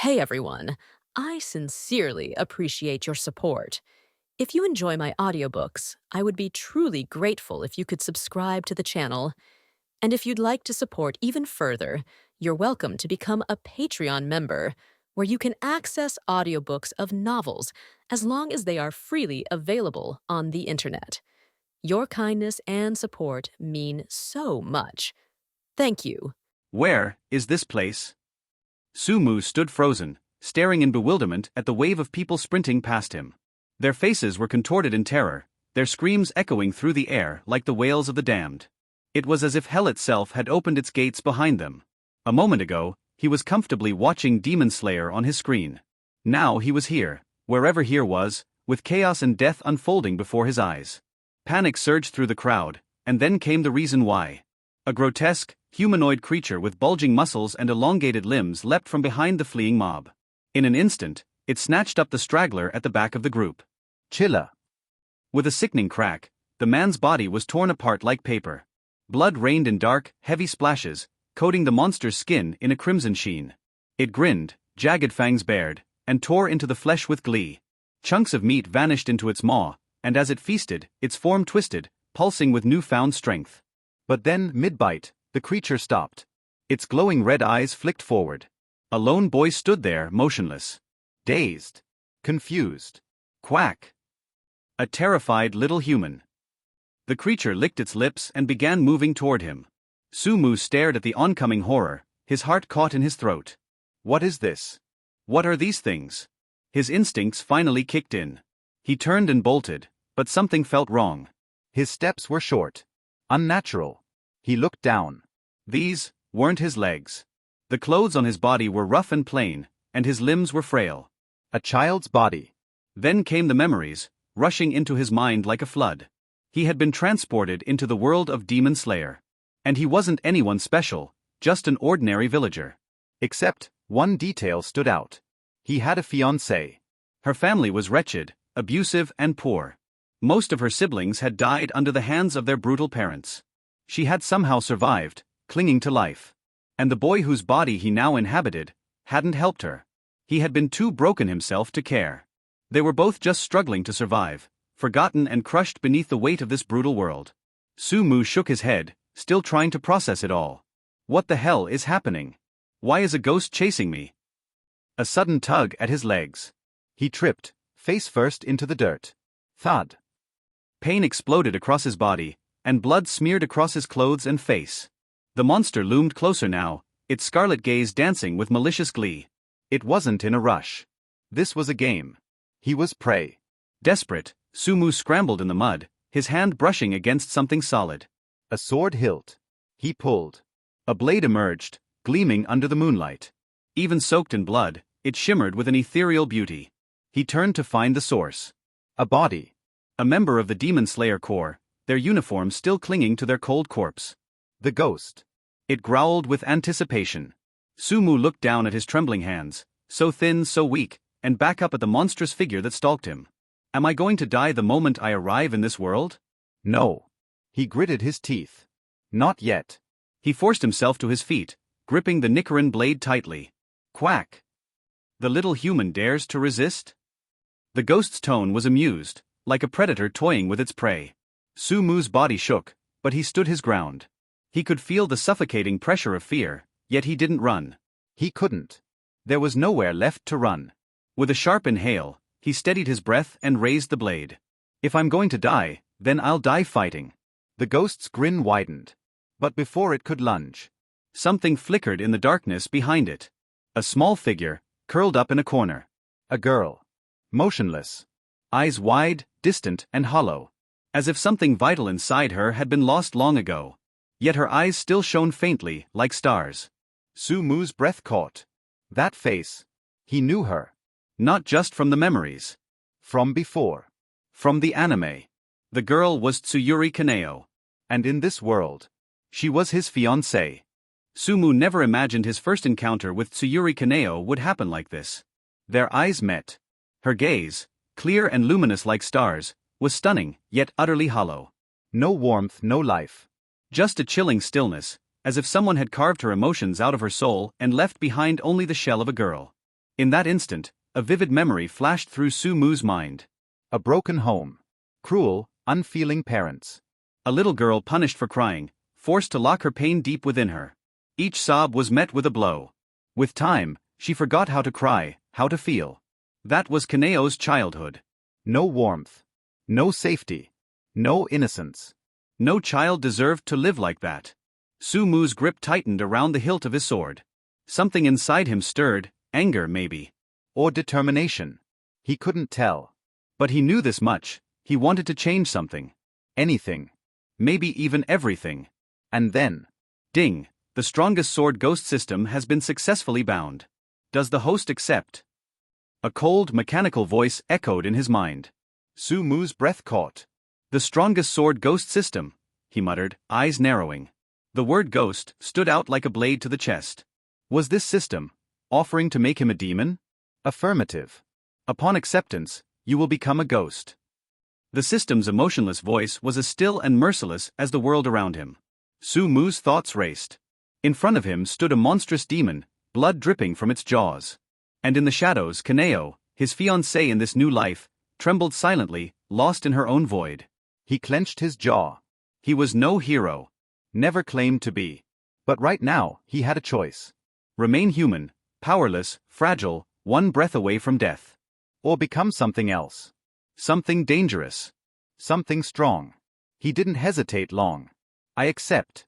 Hey everyone, I sincerely appreciate your support. If you enjoy my audiobooks, I would be truly grateful if you could subscribe to the channel. And if you'd like to support even further, you're welcome to become a Patreon member, where you can access audiobooks of novels as long as they are freely available on the internet. Your kindness and support mean so much. Thank you. Where is this place? Sumu stood frozen, staring in bewilderment at the wave of people sprinting past him. Their faces were contorted in terror, their screams echoing through the air like the wails of the damned. It was as if hell itself had opened its gates behind them. A moment ago, he was comfortably watching Demon Slayer on his screen. Now he was here, wherever here was, with chaos and death unfolding before his eyes. Panic surged through the crowd, and then came the reason why. A grotesque, humanoid creature with bulging muscles and elongated limbs leapt from behind the fleeing mob. In an instant, it snatched up the straggler at the back of the group. Chilla! With a sickening crack, the man's body was torn apart like paper. Blood rained in dark, heavy splashes, coating the monster's skin in a crimson sheen. It grinned, jagged fangs bared, and tore into the flesh with glee. Chunks of meat vanished into its maw, and as it feasted, its form twisted, pulsing with newfound strength. But then, mid-bite, the creature stopped. Its glowing red eyes flicked forward. A lone boy stood there, motionless. Dazed. Confused. Quack. A terrified little human. The creature licked its lips and began moving toward him. Sumu stared at the oncoming horror, his heart caught in his throat. What is this? What are these things? His instincts finally kicked in. He turned and bolted, but something felt wrong. His steps were short. Unnatural. He looked down. These weren't his legs. The clothes on his body were rough and plain, and his limbs were frail. A child's body. Then came the memories, rushing into his mind like a flood. He had been transported into the world of Demon Slayer. And he wasn't anyone special, just an ordinary villager. Except, one detail stood out. He had a fiancé. Her family was wretched, abusive and poor. Most of her siblings had died under the hands of their brutal parents. She had somehow survived, clinging to life. And the boy whose body he now inhabited hadn't helped her. He had been too broken himself to care. They were both just struggling to survive, forgotten and crushed beneath the weight of this brutal world. Sumu shook his head, still trying to process it all. What the hell is happening? Why is a ghost chasing me? A sudden tug at his legs. He tripped, face first into the dirt. Thud. Pain exploded across his body, and blood smeared across his clothes and face. The monster loomed closer now, its scarlet gaze dancing with malicious glee. It wasn't in a rush. This was a game. He was prey. Desperate, Sumu scrambled in the mud, his hand brushing against something solid. A sword hilt. He pulled. A blade emerged, gleaming under the moonlight. Even soaked in blood, it shimmered with an ethereal beauty. He turned to find the source. A body. A member of the Demon Slayer Corps, their uniforms still clinging to their cold corpse. The ghost. It growled with anticipation. Sumu looked down at his trembling hands, so thin, so weak, and back up at the monstrous figure that stalked him. Am I going to die the moment I arrive in this world? No. He gritted his teeth. Not yet. He forced himself to his feet, gripping the Nicaran blade tightly. Quack. The little human dares to resist? The ghost's tone was amused, like a predator toying with its prey. Sumu's body shook, but he stood his ground. He could feel the suffocating pressure of fear, yet he didn't run. He couldn't. There was nowhere left to run. With a sharp inhale, he steadied his breath and raised the blade. If I'm going to die, then I'll die fighting. The ghost's grin widened. But before it could lunge, something flickered in the darkness behind it. A small figure, curled up in a corner. A girl. Motionless. Eyes wide, distant and hollow. As if something vital inside her had been lost long ago. Yet her eyes still shone faintly, like stars. Sumu's breath caught. That face. He knew her. Not just from the memories. From before. From the anime. The girl was Tsuyuri Kanao. And in this world, she was his fiancé. Sumu never imagined his first encounter with Tsuyuri Kanao would happen like this. Their eyes met. Her gaze, clear and luminous like stars, was stunning, yet utterly hollow. No warmth, no life. Just a chilling stillness, as if someone had carved her emotions out of her soul and left behind only the shell of a girl. In that instant, a vivid memory flashed through Su Mu's mind. A broken home. Cruel, unfeeling parents. A little girl punished for crying, forced to lock her pain deep within her. Each sob was met with a blow. With time, she forgot how to cry, how to feel. That was Kaneo's childhood. No warmth. No safety. No innocence. No child deserved to live like that. Su Mu's grip tightened around the hilt of his sword. Something inside him stirred, anger maybe. Or determination. He couldn't tell. But he knew this much: he wanted to change something. Anything. Maybe even everything. And then. Ding! The strongest sword ghost system has been successfully bound. Does the host accept? A cold, mechanical voice echoed in his mind. Su Mu's breath caught. The strongest sword ghost system, he muttered, eyes narrowing. The word ghost stood out like a blade to the chest. Was this system offering to make him a demon? Affirmative. Upon acceptance, you will become a ghost. The system's emotionless voice was as still and merciless as the world around him. Su Mu's thoughts raced. In front of him stood a monstrous demon, blood dripping from its jaws. And in the shadows, Kaneo, his fiancé in this new life, trembled silently, lost in her own void. He clenched his jaw. He was no hero. Never claimed to be. But right now, he had a choice. Remain human, powerless, fragile, one breath away from death. Or become something else. Something dangerous. Something strong. He didn't hesitate long. I accept.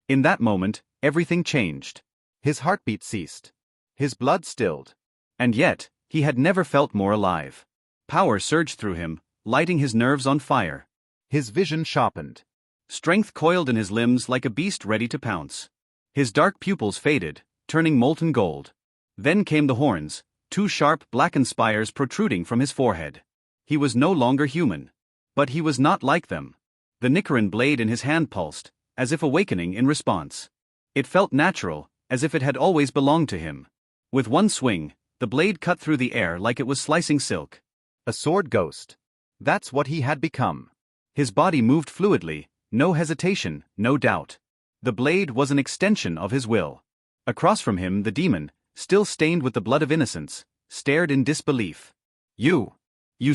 In that moment, everything changed. His heartbeat ceased. His blood stilled. And yet, he had never felt more alive. Power surged through him, lighting his nerves on fire. His vision sharpened. Strength coiled in his limbs like a beast ready to pounce. His dark pupils faded, turning molten gold. Then came the horns, two sharp, blackened spires protruding from his forehead. He was no longer human. But he was not like them. The Nicaran blade in his hand pulsed, as if awakening in response. It felt natural, as if it had always belonged to him. With one swing, the blade cut through the air like it was slicing silk. A sword ghost. That's what he had become. His body moved fluidly, no hesitation, no doubt. The blade was an extension of his will. Across from him, the demon, still stained with the blood of innocence, stared in disbelief. You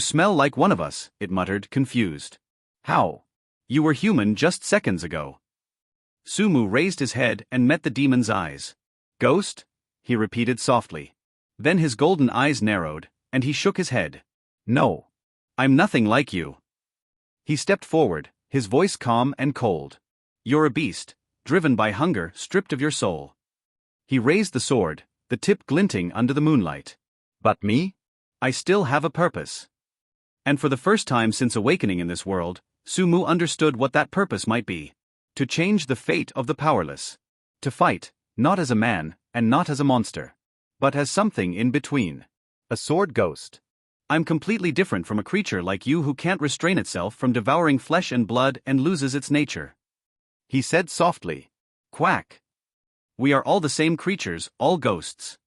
smell like one of us, it muttered, confused. How? You were human just seconds ago. Su Mu raised his head and met the demon's eyes. Ghost? He repeated softly. Then his golden eyes narrowed, and he shook his head. No. I'm nothing like you. He stepped forward, his voice calm and cold. You're a beast, driven by hunger, stripped of your soul. He raised the sword, the tip glinting under the moonlight. But me? I still have a purpose. And for the first time since awakening in this world, Su Mu understood what that purpose might be. To change the fate of the powerless. To fight, not as a man, and not as a monster. But as something in between. A sword ghost. I'm completely different from a creature like you who can't restrain itself from devouring flesh and blood and loses its nature. He said softly. Quack. We are all the same creatures, all ghosts.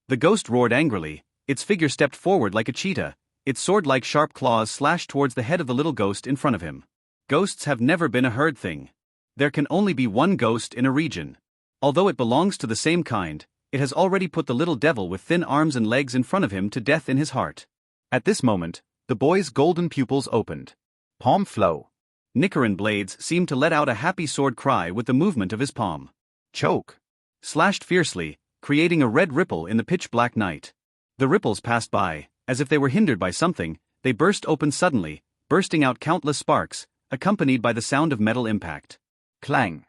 The ghost roared angrily, its figure stepped forward like a cheetah, its sword-like sharp claws slashed towards the head of the little ghost in front of him. Ghosts have never been a herd thing. There can only be one ghost in a region. Although it belongs to the same kind, it has already put the little devil with thin arms and legs in front of him to death in his heart. At this moment, the boy's golden pupils opened. Palm flow. Nicaran blades seemed to let out a happy sword cry with the movement of his palm. Choke. Slashed fiercely, creating a red ripple in the pitch-black night. The ripples passed by, as if they were hindered by something, they burst open suddenly, bursting out countless sparks, accompanied by the sound of metal impact. Clang.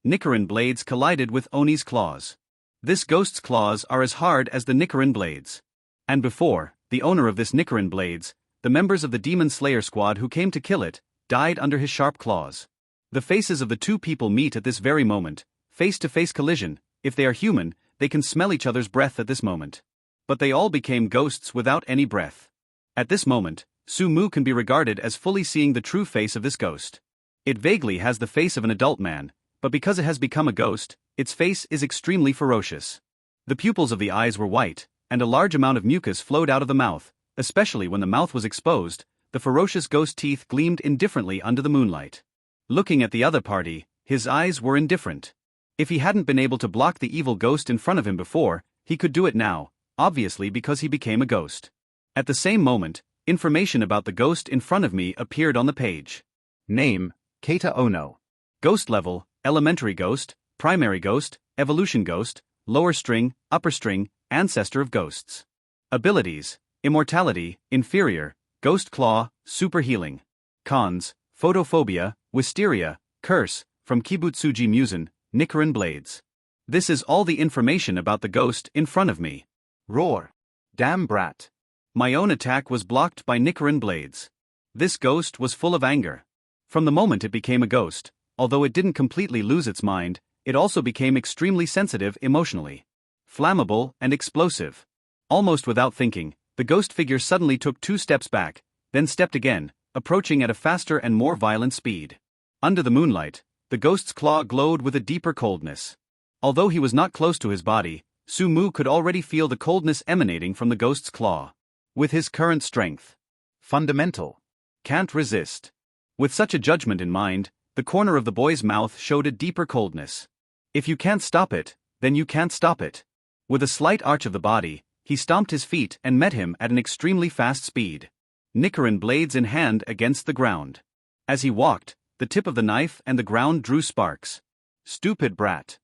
Nicaran blades collided with Oni's claws. This ghost's claws are as hard as the Nicaran blades. And before, the owner of this Nicaran blades, the members of the Demon Slayer squad who came to kill it, died under his sharp claws. The faces of the two people meet at this very moment, face-to-face collision. If they are human, they can smell each other's breath at this moment. But they all became ghosts without any breath. At this moment, Su Mu can be regarded as fully seeing the true face of this ghost. It vaguely has the face of an adult man, but because it has become a ghost, its face is extremely ferocious. The pupils of the eyes were white, and a large amount of mucus flowed out of the mouth, especially when the mouth was exposed. The ferocious ghost teeth gleamed indifferently under the moonlight. Looking at the other party, his eyes were indifferent. If he hadn't been able to block the evil ghost in front of him before, he could do it now, obviously because he became a ghost. At the same moment, information about the ghost in front of me appeared on the page. Name, Keita Ono. Ghost level, elementary ghost, primary ghost, evolution ghost, lower string, upper string, ancestor of ghosts. Abilities, immortality, inferior, ghost claw, super healing. Cons, photophobia, wisteria, curse, from Kibutsuji Musen, Nichiren blades. This is all the information about the ghost in front of me. Roar. Damn brat. My own attack was blocked by Nichiren blades. This ghost was full of anger. From the moment it became a ghost, although it didn't completely lose its mind, it also became extremely sensitive emotionally. Flammable and explosive. Almost without thinking, the ghost figure suddenly took 2 steps back, then stepped again, approaching at a faster and more violent speed. Under the moonlight, the ghost's claw glowed with a deeper coldness. Although he was not close to his body, Su-mu could already feel the coldness emanating from the ghost's claw. With his current strength. Fundamental. Can't resist. With such a judgment in mind, the corner of the boy's mouth showed a deeper coldness. If you can't stop it, then you can't stop it. With a slight arch of the body, he stomped his feet and met him at an extremely fast speed. Nichiren blades in hand against the ground. As he walked, the tip of the knife and the ground drew sparks. Stupid brat.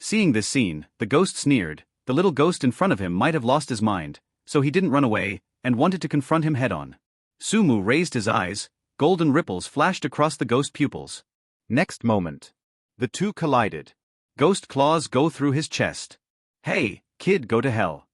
Seeing this scene, the ghost sneered. The little ghost in front of him might have lost his mind, so he didn't run away, and wanted to confront him head-on. Su-mu raised his eyes, golden ripples flashed across the ghost pupils. Next moment. The two collided. Ghost claws go through his chest. Hey, kid, go to hell.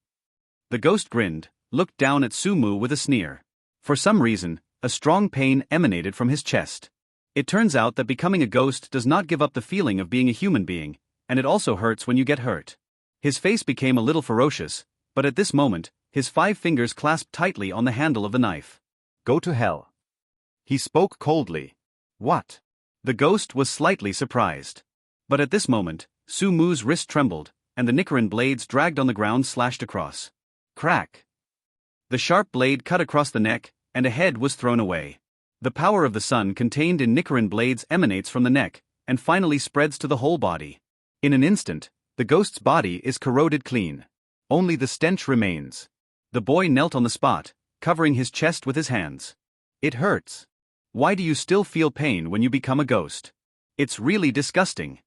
The ghost grinned, looked down at Su-mu with a sneer. For some reason, a strong pain emanated from his chest. It turns out that becoming a ghost does not give up the feeling of being a human being, and it also hurts when you get hurt. His face became a little ferocious, but at this moment, his 5 fingers clasped tightly on the handle of the knife. Go to hell. He spoke coldly. What? The ghost was slightly surprised. But at this moment, Su-mu's wrist trembled, and the Nichiren blades dragged on the ground slashed across. Crack! The sharp blade cut across the neck, and a head was thrown away. The power of the sun contained in Nichiren blades emanates from the neck, and finally spreads to the whole body. In an instant, the ghost's body is corroded clean. Only the stench remains. The boy knelt on the spot, covering his chest with his hands. It hurts. Why do you still feel pain when you become a ghost? It's really disgusting.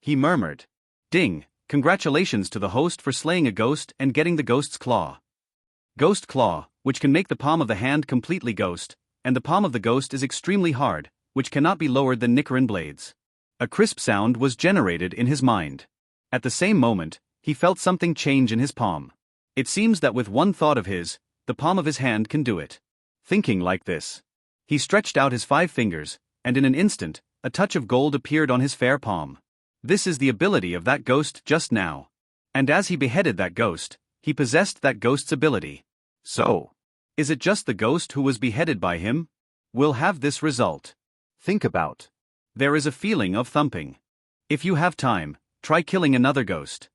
He murmured. Ding, congratulations to the host for slaying a ghost and getting the ghost's claw. Ghost claw, which can make the palm of the hand completely ghost, and the palm of the ghost is extremely hard, which cannot be lowered than Nichiren blades. A crisp sound was generated in his mind. At the same moment, he felt something change in his palm. It seems that with one thought of his, the palm of his hand can do it. Thinking like this, he stretched out his 5 fingers, and in an instant, a touch of gold appeared on his fair palm. This is the ability of that ghost just now. And as he beheaded that ghost, he possessed that ghost's ability. So, is it just the ghost who was beheaded by him? We'll have this result. Think about. There is a feeling of thumping. If you have time, try killing another ghost.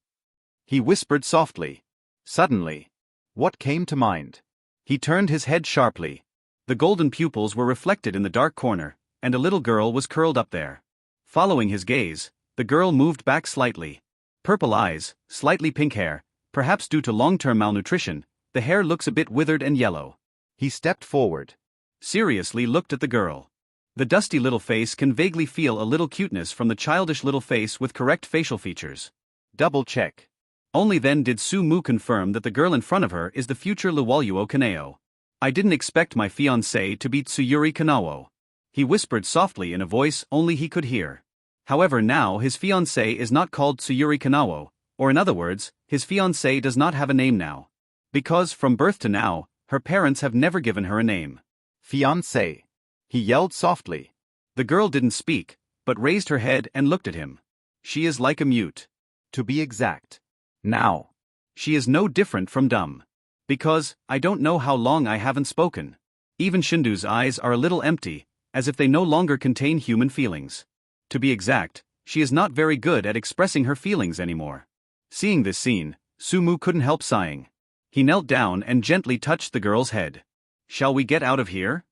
He whispered softly. Suddenly. What came to mind? He turned his head sharply. The golden pupils were reflected in the dark corner, and a little girl was curled up there. Following his gaze, the girl moved back slightly. Purple eyes, slightly pink hair, perhaps due to long-term malnutrition, the hair looks a bit withered and yellow. He stepped forward. Seriously looked at the girl. The dusty little face can vaguely feel a little cuteness from the childish little face with correct facial features. Double check. Only then did Su-mu confirm that the girl in front of her is the future Luoyuo Kaneo. I didn't expect my fiancé to be Tsuyuri Kanao. He whispered softly in a voice only he could hear. However, now his fiancé is not called Tsuyuri Kanao, or in other words, his fiancé does not have a name now. Because from birth to now, her parents have never given her a name. Fiancé. He yelled softly. The girl didn't speak, but raised her head and looked at him. She is like a mute. To be exact. Now. She is no different from dumb. Because, I don't know how long I haven't spoken. Even Shindu's eyes are a little empty, as if they no longer contain human feelings. To be exact, she is not very good at expressing her feelings anymore. Seeing this scene, Su-mu couldn't help sighing. He knelt down and gently touched the girl's head. Shall we get out of here?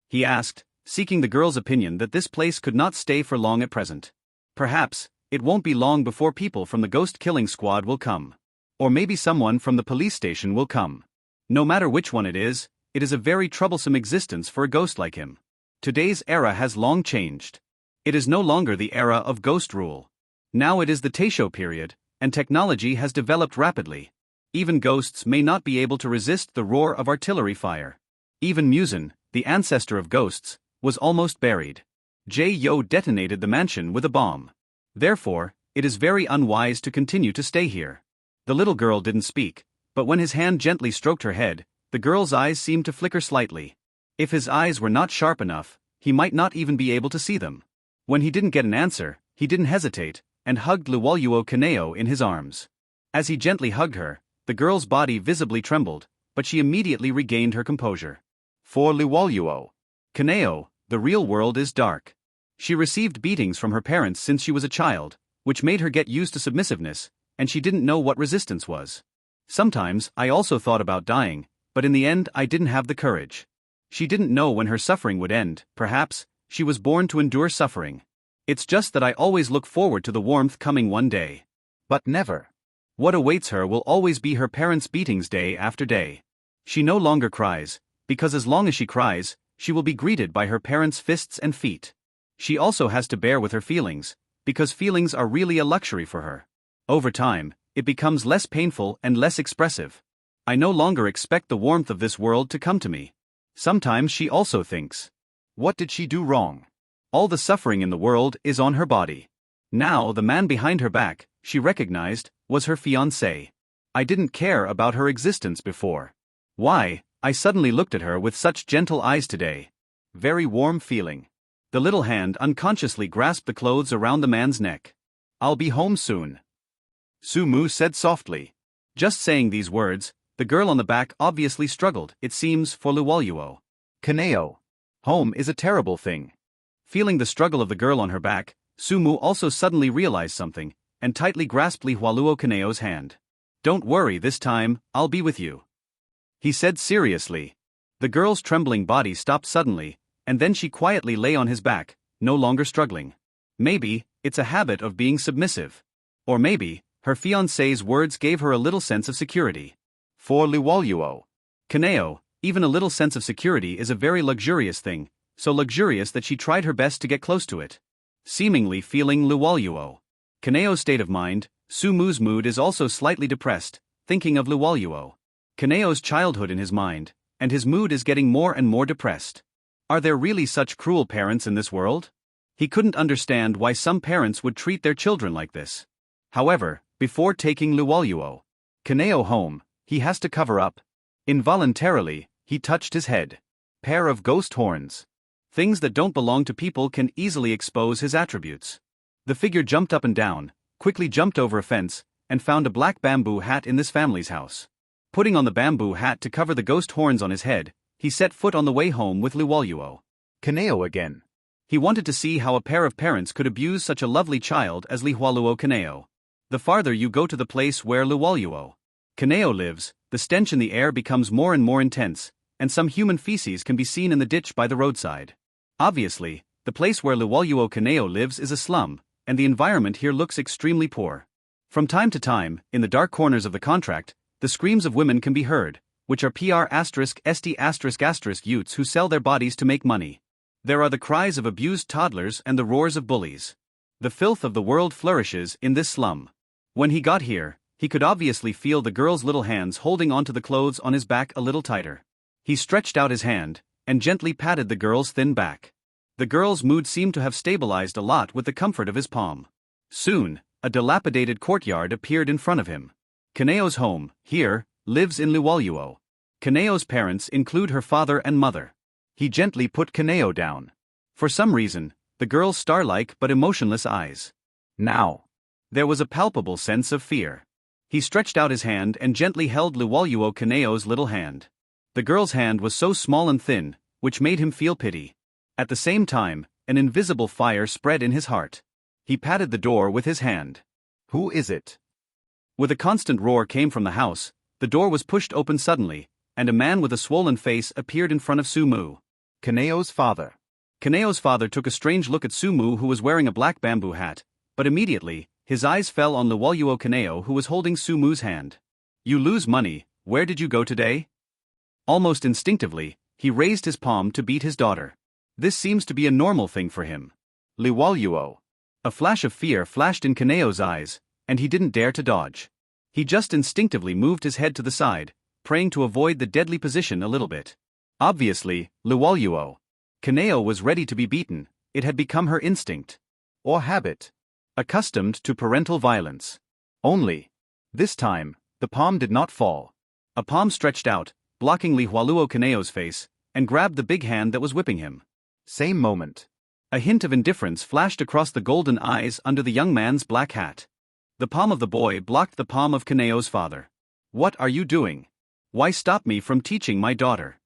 He asked, seeking the girl's opinion that this place could not stay for long at present. Perhaps, it won't be long before people from the ghost killing squad will come. Or maybe someone from the police station will come. No matter which one it is a very troublesome existence for a ghost like him. Today's era has long changed. It is no longer the era of ghost rule. Now it is the Taisho period, and technology has developed rapidly. Even ghosts may not be able to resist the roar of artillery fire. Even Muzan, the ancestor of ghosts, was almost buried. Yo detonated the mansion with a bomb. Therefore, it is very unwise to continue to stay here. The little girl didn't speak, but when his hand gently stroked her head, the girl's eyes seemed to flicker slightly. If his eyes were not sharp enough, he might not even be able to see them. When he didn't get an answer, he didn't hesitate, and hugged Luoyuo Kaneo in his arms. As he gently hugged her, the girl's body visibly trembled, but she immediately regained her composure. For Luoyuo Kaneo, the real world is dark. She received beatings from her parents since she was a child, which made her get used to submissiveness, and she didn't know what resistance was. Sometimes I also thought about dying, but in the end I didn't have the courage. She didn't know when her suffering would end. Perhaps she was born to endure suffering. It's just that I always look forward to the warmth coming one day. But never. What awaits her will always be her parents' beatings day after day. She no longer cries, because as long as she cries, she will be greeted by her parents' fists and feet. She also has to bear with her feelings, because feelings are really a luxury for her. Over time, it becomes less painful and less expressive. I no longer expect the warmth of this world to come to me. Sometimes she also thinks, what did she do wrong? All the suffering in the world is on her body. Now the man behind her back, she recognized, was her fiancé. I didn't care about her existence before. Why, I suddenly looked at her with such gentle eyes today. Very warm feeling. The little hand unconsciously grasped the clothes around the man's neck. I'll be home soon, Sumu said softly. Just saying these words, the girl on the back obviously struggled, it seems, for Luoyuo. Kaneo. Home is a terrible thing. Feeling the struggle of the girl on her back, Sumu also suddenly realized something, and tightly grasped Li Hualuo Kaneo's hand. Don't worry, this time, I'll be with you, he said seriously. The girl's trembling body stopped suddenly, and then she quietly lay on his back, no longer struggling. Maybe it's a habit of being submissive. Or maybe her fiancé's words gave her a little sense of security. For Luoyuo Kaneo, even a little sense of security is a very luxurious thing, so luxurious that she tried her best to get close to it. Seemingly feeling Luoyuo Kaneo's state of mind, Sumu's mood is also slightly depressed, thinking of Luoyuo Kaneo's childhood in his mind, and his mood is getting more and more depressed. Are there really such cruel parents in this world? He couldn't understand why some parents would treat their children like this. However, before taking Luoyuo Kaneo home, he has to cover up. Involuntarily, he touched his head. Pair of ghost horns. Things that don't belong to people can easily expose his attributes. The figure jumped up and down, quickly jumped over a fence, and found a black bamboo hat in this family's house. Putting on the bamboo hat to cover the ghost horns on his head, he set foot on the way home with Luoyuo Kaneo again. He wanted to see how a pair of parents could abuse such a lovely child as Li Hualuo Kaneo. The farther you go to the place where Luoyuo Kaneo lives, the stench in the air becomes more and more intense, and some human feces can be seen in the ditch by the roadside. Obviously, the place where Luoyuo Kaneo lives is a slum, and the environment here looks extremely poor. From time to time, in the dark corners of the contract, the screams of women can be heard, which are PR*ST*** youths who sell their bodies to make money. There are the cries of abused toddlers and the roars of bullies. The filth of the world flourishes in this slum. When he got here, he could obviously feel the girl's little hands holding onto the clothes on his back a little tighter. He stretched out his hand, and gently patted the girl's thin back. The girl's mood seemed to have stabilized a lot with the comfort of his palm. Soon, a dilapidated courtyard appeared in front of him. Kaneo's home, here, lives in Luoyuo. Kaneo's parents include her father and mother. He gently put Kaneo down. For some reason, the girl's star-like but emotionless eyes. Now, there was a palpable sense of fear. He stretched out his hand and gently held Luoyuo Kaneo's little hand. The girl's hand was so small and thin, which made him feel pity. At the same time, an invisible fire spread in his heart. He patted the door with his hand. Who is it? With a constant roar came from the house, the door was pushed open suddenly, and a man with a swollen face appeared in front of Sumu. Kaneo's father. Kaneo's father took a strange look at Sumu, who was wearing a black bamboo hat, but immediately, his eyes fell on Luoyuo Kaneo, who was holding Sumu's hand. You lose money, where did you go today? Almost instinctively, he raised his palm to beat his daughter. This seems to be a normal thing for him. Liwaluo. A flash of fear flashed in Kaneo's eyes, and he didn't dare to dodge. He just instinctively moved his head to the side, praying to avoid the deadly position a little bit. Obviously, Liwaluo. Kaneo was ready to be beaten, it had become her instinct. Or habit. Accustomed to parental violence. Only. This time, the palm did not fall. A palm stretched out, blocking Liwaluo Kaneo's face, and grabbed the big hand that was whipping him. Same moment. A hint of indifference flashed across the golden eyes under the young man's black hat. The palm of the boy blocked the palm of Kaneo's father. What are you doing? Why stop me from teaching my daughter?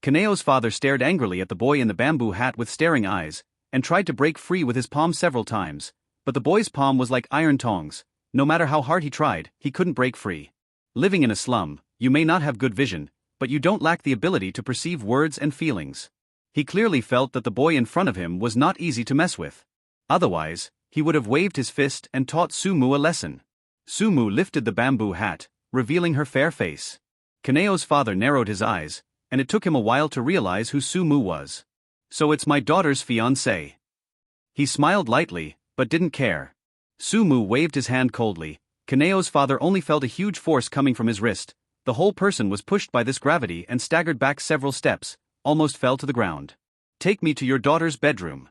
Kaneo's father stared angrily at the boy in the bamboo hat with staring eyes, and tried to break free with his palm several times, but the boy's palm was like iron tongs. No matter how hard he tried, he couldn't break free. Living in a slum, you may not have good vision, but you don't lack the ability to perceive words and feelings. He clearly felt that the boy in front of him was not easy to mess with. Otherwise, he would have waved his fist and taught Sumu a lesson. Sumu lifted the bamboo hat, revealing her fair face. Kaneo's father narrowed his eyes, and it took him a while to realize who Sumu was. So it's my daughter's fiancé. He smiled lightly, but didn't care. Sumu waved his hand coldly. Kaneo's father only felt a huge force coming from his wrist. The whole person was pushed by this gravity and staggered back several steps, almost fell to the ground. Take me to your daughter's bedroom.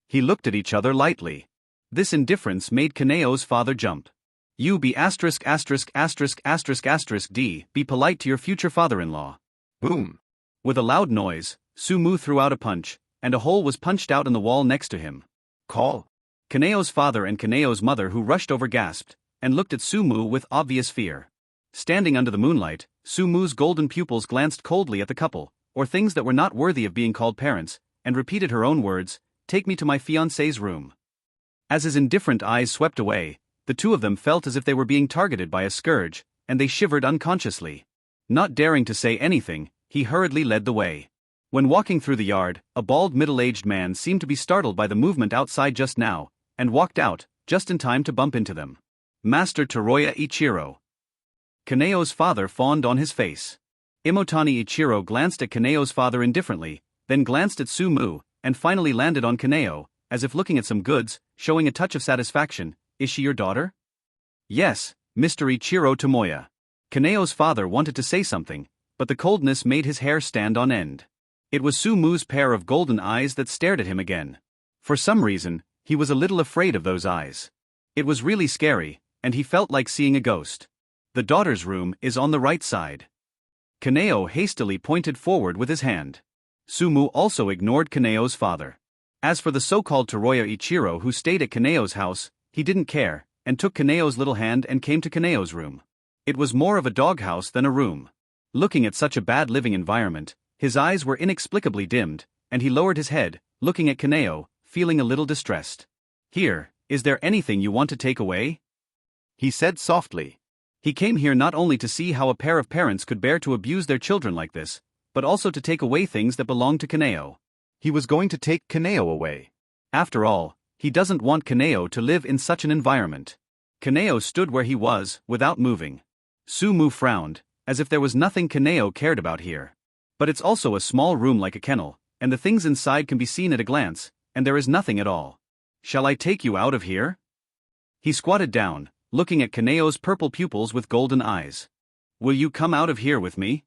He looked at each other lightly. This indifference made Kaneo's father jump. You be asterisk asterisk asterisk asterisk asterisk D, be polite to your future father-in-law. Boom. With a loud noise, Sumu threw out a punch, and a hole was punched out in the wall next to him. Call. Kaneo's father and Kaneo's mother who rushed over gasped, and looked at Sumu with obvious fear. Standing under the moonlight, Sumu's golden pupils glanced coldly at the couple, or things that were not worthy of being called parents, and repeated her own words, take me to my fiancé's room. As his indifferent eyes swept away, the two of them felt as if they were being targeted by a scourge, and they shivered unconsciously. Not daring to say anything, he hurriedly led the way. When walking through the yard, a bald middle-aged man seemed to be startled by the movement outside just now, and walked out, just in time to bump into them. Master Toroya Ichiro. Kaneo's father fawned on his face. Imotani Ichiro glanced at Kaneo's father indifferently, then glanced at Sumu, and finally landed on Kaneo, as if looking at some goods, showing a touch of satisfaction. Is she your daughter? Yes, Mr. Ichiro Tomoya. Kaneo's father wanted to say something, but the coldness made his hair stand on end. It was Sumu's pair of golden eyes that stared at him again. For some reason, he was a little afraid of those eyes. It was really scary, and he felt like seeing a ghost. The daughter's room is on the right side. Kaneo hastily pointed forward with his hand. Sumu also ignored Kaneo's father. As for the so-called Toroya Ichiro who stayed at Kaneo's house, he didn't care, and took Kaneo's little hand and came to Kaneo's room. It was more of a doghouse than a room. Looking at such a bad living environment, his eyes were inexplicably dimmed, and he lowered his head, looking at Kaneo, feeling a little distressed. Here, is there anything you want to take away? He said softly. He came here not only to see how a pair of parents could bear to abuse their children like this, but also to take away things that belonged to Kaneo. He was going to take Kaneo away. After all, he doesn't want Kaneo to live in such an environment. Kaneo stood where he was, without moving. Sumu frowned, as if there was nothing Kaneo cared about here. But it's also a small room like a kennel, and the things inside can be seen at a glance, and there is nothing at all. Shall I take you out of here? He squatted down, looking at Kaneo's purple pupils with golden eyes. Will you come out of here with me?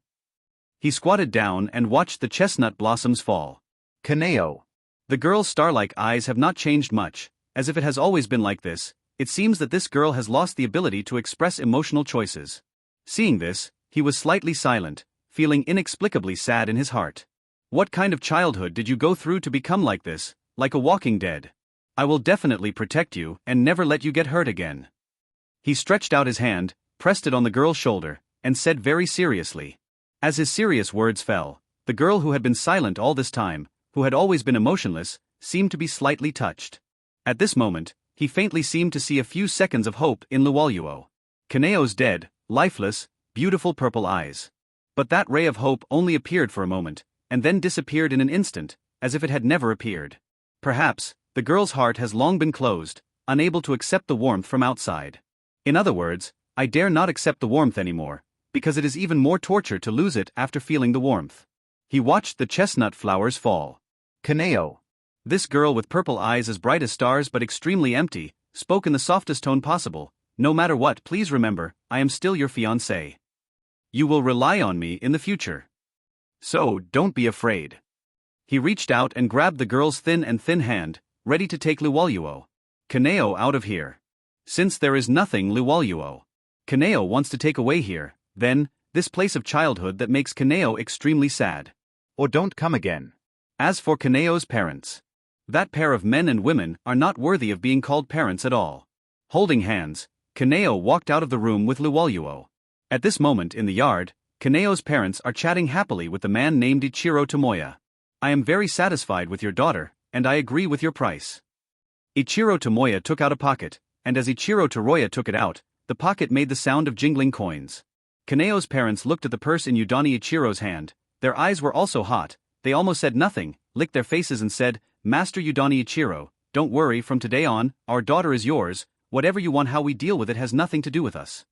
He squatted down and watched the chestnut blossoms fall. Kaneo. The girl's star-like eyes have not changed much, as if it has always been like this. It seems that this girl has lost the ability to express emotional choices. Seeing this, he was slightly silent, feeling inexplicably sad in his heart. What kind of childhood did you go through to become like this, like a walking dead? I will definitely protect you and never let you get hurt again. He stretched out his hand, pressed it on the girl's shoulder, and said very seriously. As his serious words fell, the girl who had been silent all this time, who had always been emotionless, seemed to be slightly touched. At this moment, he faintly seemed to see a few seconds of hope in Luwaluo. Kaneo's dead, lifeless, beautiful purple eyes. But that ray of hope only appeared for a moment, and then disappeared in an instant, as if it had never appeared. Perhaps, the girl's heart has long been closed, unable to accept the warmth from outside. In other words, I dare not accept the warmth anymore, because it is even more torture to lose it after feeling the warmth. He watched the chestnut flowers fall. Kaneo. This girl with purple eyes as bright as stars but extremely empty, spoke in the softest tone possible. No matter what, please remember, I am still your fiancé. You will rely on me in the future. So, don't be afraid. He reached out and grabbed the girl's thin hand, ready to take Luwaluo. Kaneo out of here. Since there is nothing Luwaluo. Kaneo wants to take away here, then, this place of childhood that makes Kaneo extremely sad. Or don't come again. As for Kaneo's parents, that pair of men and women are not worthy of being called parents at all. Holding hands, Kaneo walked out of the room with Luwaluo. At this moment in the yard, Kaneo's parents are chatting happily with the man named Ichiro Tomoya. I am very satisfied with your daughter, and I agree with your price. Ichiro Tomoya took out a pocket, and as Ichiro Toroya took it out, the pocket made the sound of jingling coins. Kaneo's parents looked at the purse in Udani Ichiro's hand. Their eyes were also hot. They almost said nothing, licked their faces and said, Master Udani Ichiro, don't worry, from today on, our daughter is yours. Whatever you want, how we deal with it has nothing to do with us.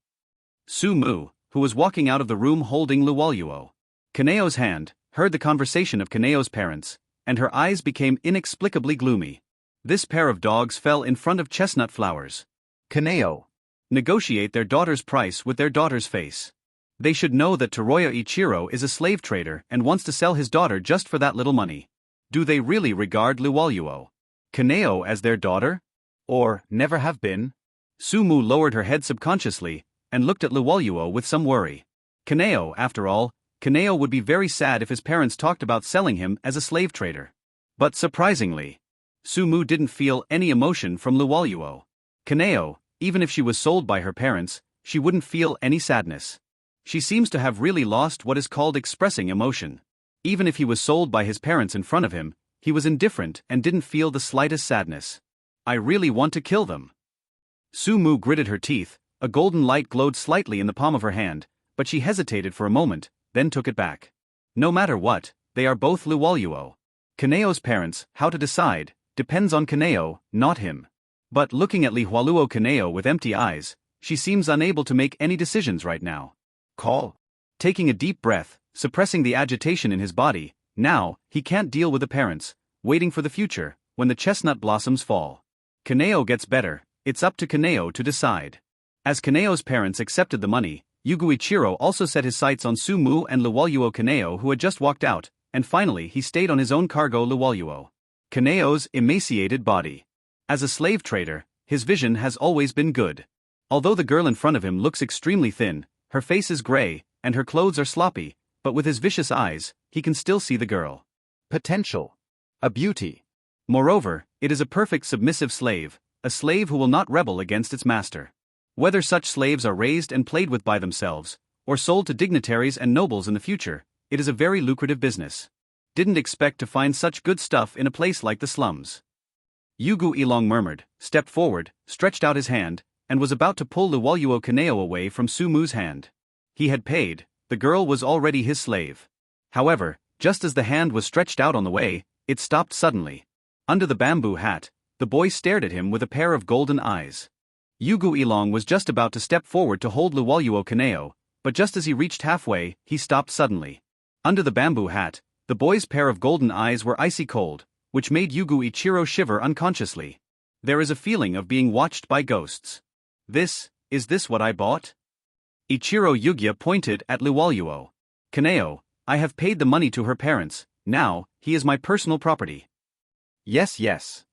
Sumu, who was walking out of the room holding Luwaluo, Kaneo's hand, heard the conversation of Kaneo's parents, and her eyes became inexplicably gloomy. This pair of dogs fell in front of chestnut flowers. Kaneo. Negotiate their daughter's price with their daughter's face. They should know that Toroya Ichiro is a slave trader and wants to sell his daughter just for that little money. Do they really regard Luwaluo, Kaneo, as their daughter? Or, never have been? Sumu lowered her head subconsciously, and looked at Luwaluo with some worry. Kaneo, after all, Kaneo would be very sad if his parents talked about selling him as a slave trader. But surprisingly, Sumu didn't feel any emotion from Luwaluo. Kaneo, even if she was sold by her parents, she wouldn't feel any sadness. She seems to have really lost what is called expressing emotion. Even if he was sold by his parents in front of him, he was indifferent and didn't feel the slightest sadness. I really want to kill them. Sumu gritted her teeth. A golden light glowed slightly in the palm of her hand, but she hesitated for a moment, then took it back. No matter what, they are both Luwaluo. Kaneo's parents, how to decide, depends on Kaneo, not him. But looking at Lihualuo Kaneo with empty eyes, she seems unable to make any decisions right now. Call. Taking a deep breath, suppressing the agitation in his body, now, he can't deal with the parents, waiting for the future, when the chestnut blossoms fall. Kaneo gets better, it's up to Kaneo to decide. As Kaneo's parents accepted the money, Yugu Ichiro also set his sights on Sumu and Luwaluo Kaneo, who had just walked out, and finally he stayed on his own cargo Luwaluo. Kaneo's emaciated body. As a slave trader, his vision has always been good. Although the girl in front of him looks extremely thin, her face is gray, and her clothes are sloppy, but with his vicious eyes, he can still see the girl. Potential. A beauty. Moreover, it is a perfect submissive slave, a slave who will not rebel against its master. Whether such slaves are raised and played with by themselves, or sold to dignitaries and nobles in the future, it is a very lucrative business. Didn't expect to find such good stuff in a place like the slums. Yugu Ilong murmured, stepped forward, stretched out his hand, and was about to pull Luwaluo Kaneo away from Sumu's hand. He had paid, the girl was already his slave. However, just as the hand was stretched out on the way, it stopped suddenly. Under the bamboo hat, the boy stared at him with a pair of golden eyes. Yugu Ilong was just about to step forward to hold Luwaluo Kaneo, but just as he reached halfway, he stopped suddenly. Under the bamboo hat, the boy's pair of golden eyes were icy cold, which made Yugu Ichiro shiver unconsciously. There is a feeling of being watched by ghosts. Is this what I bought? Ichiro Yugya pointed at Luwaluo. Kaneo, I have paid the money to her parents, now, he is my personal property. Yes, yes.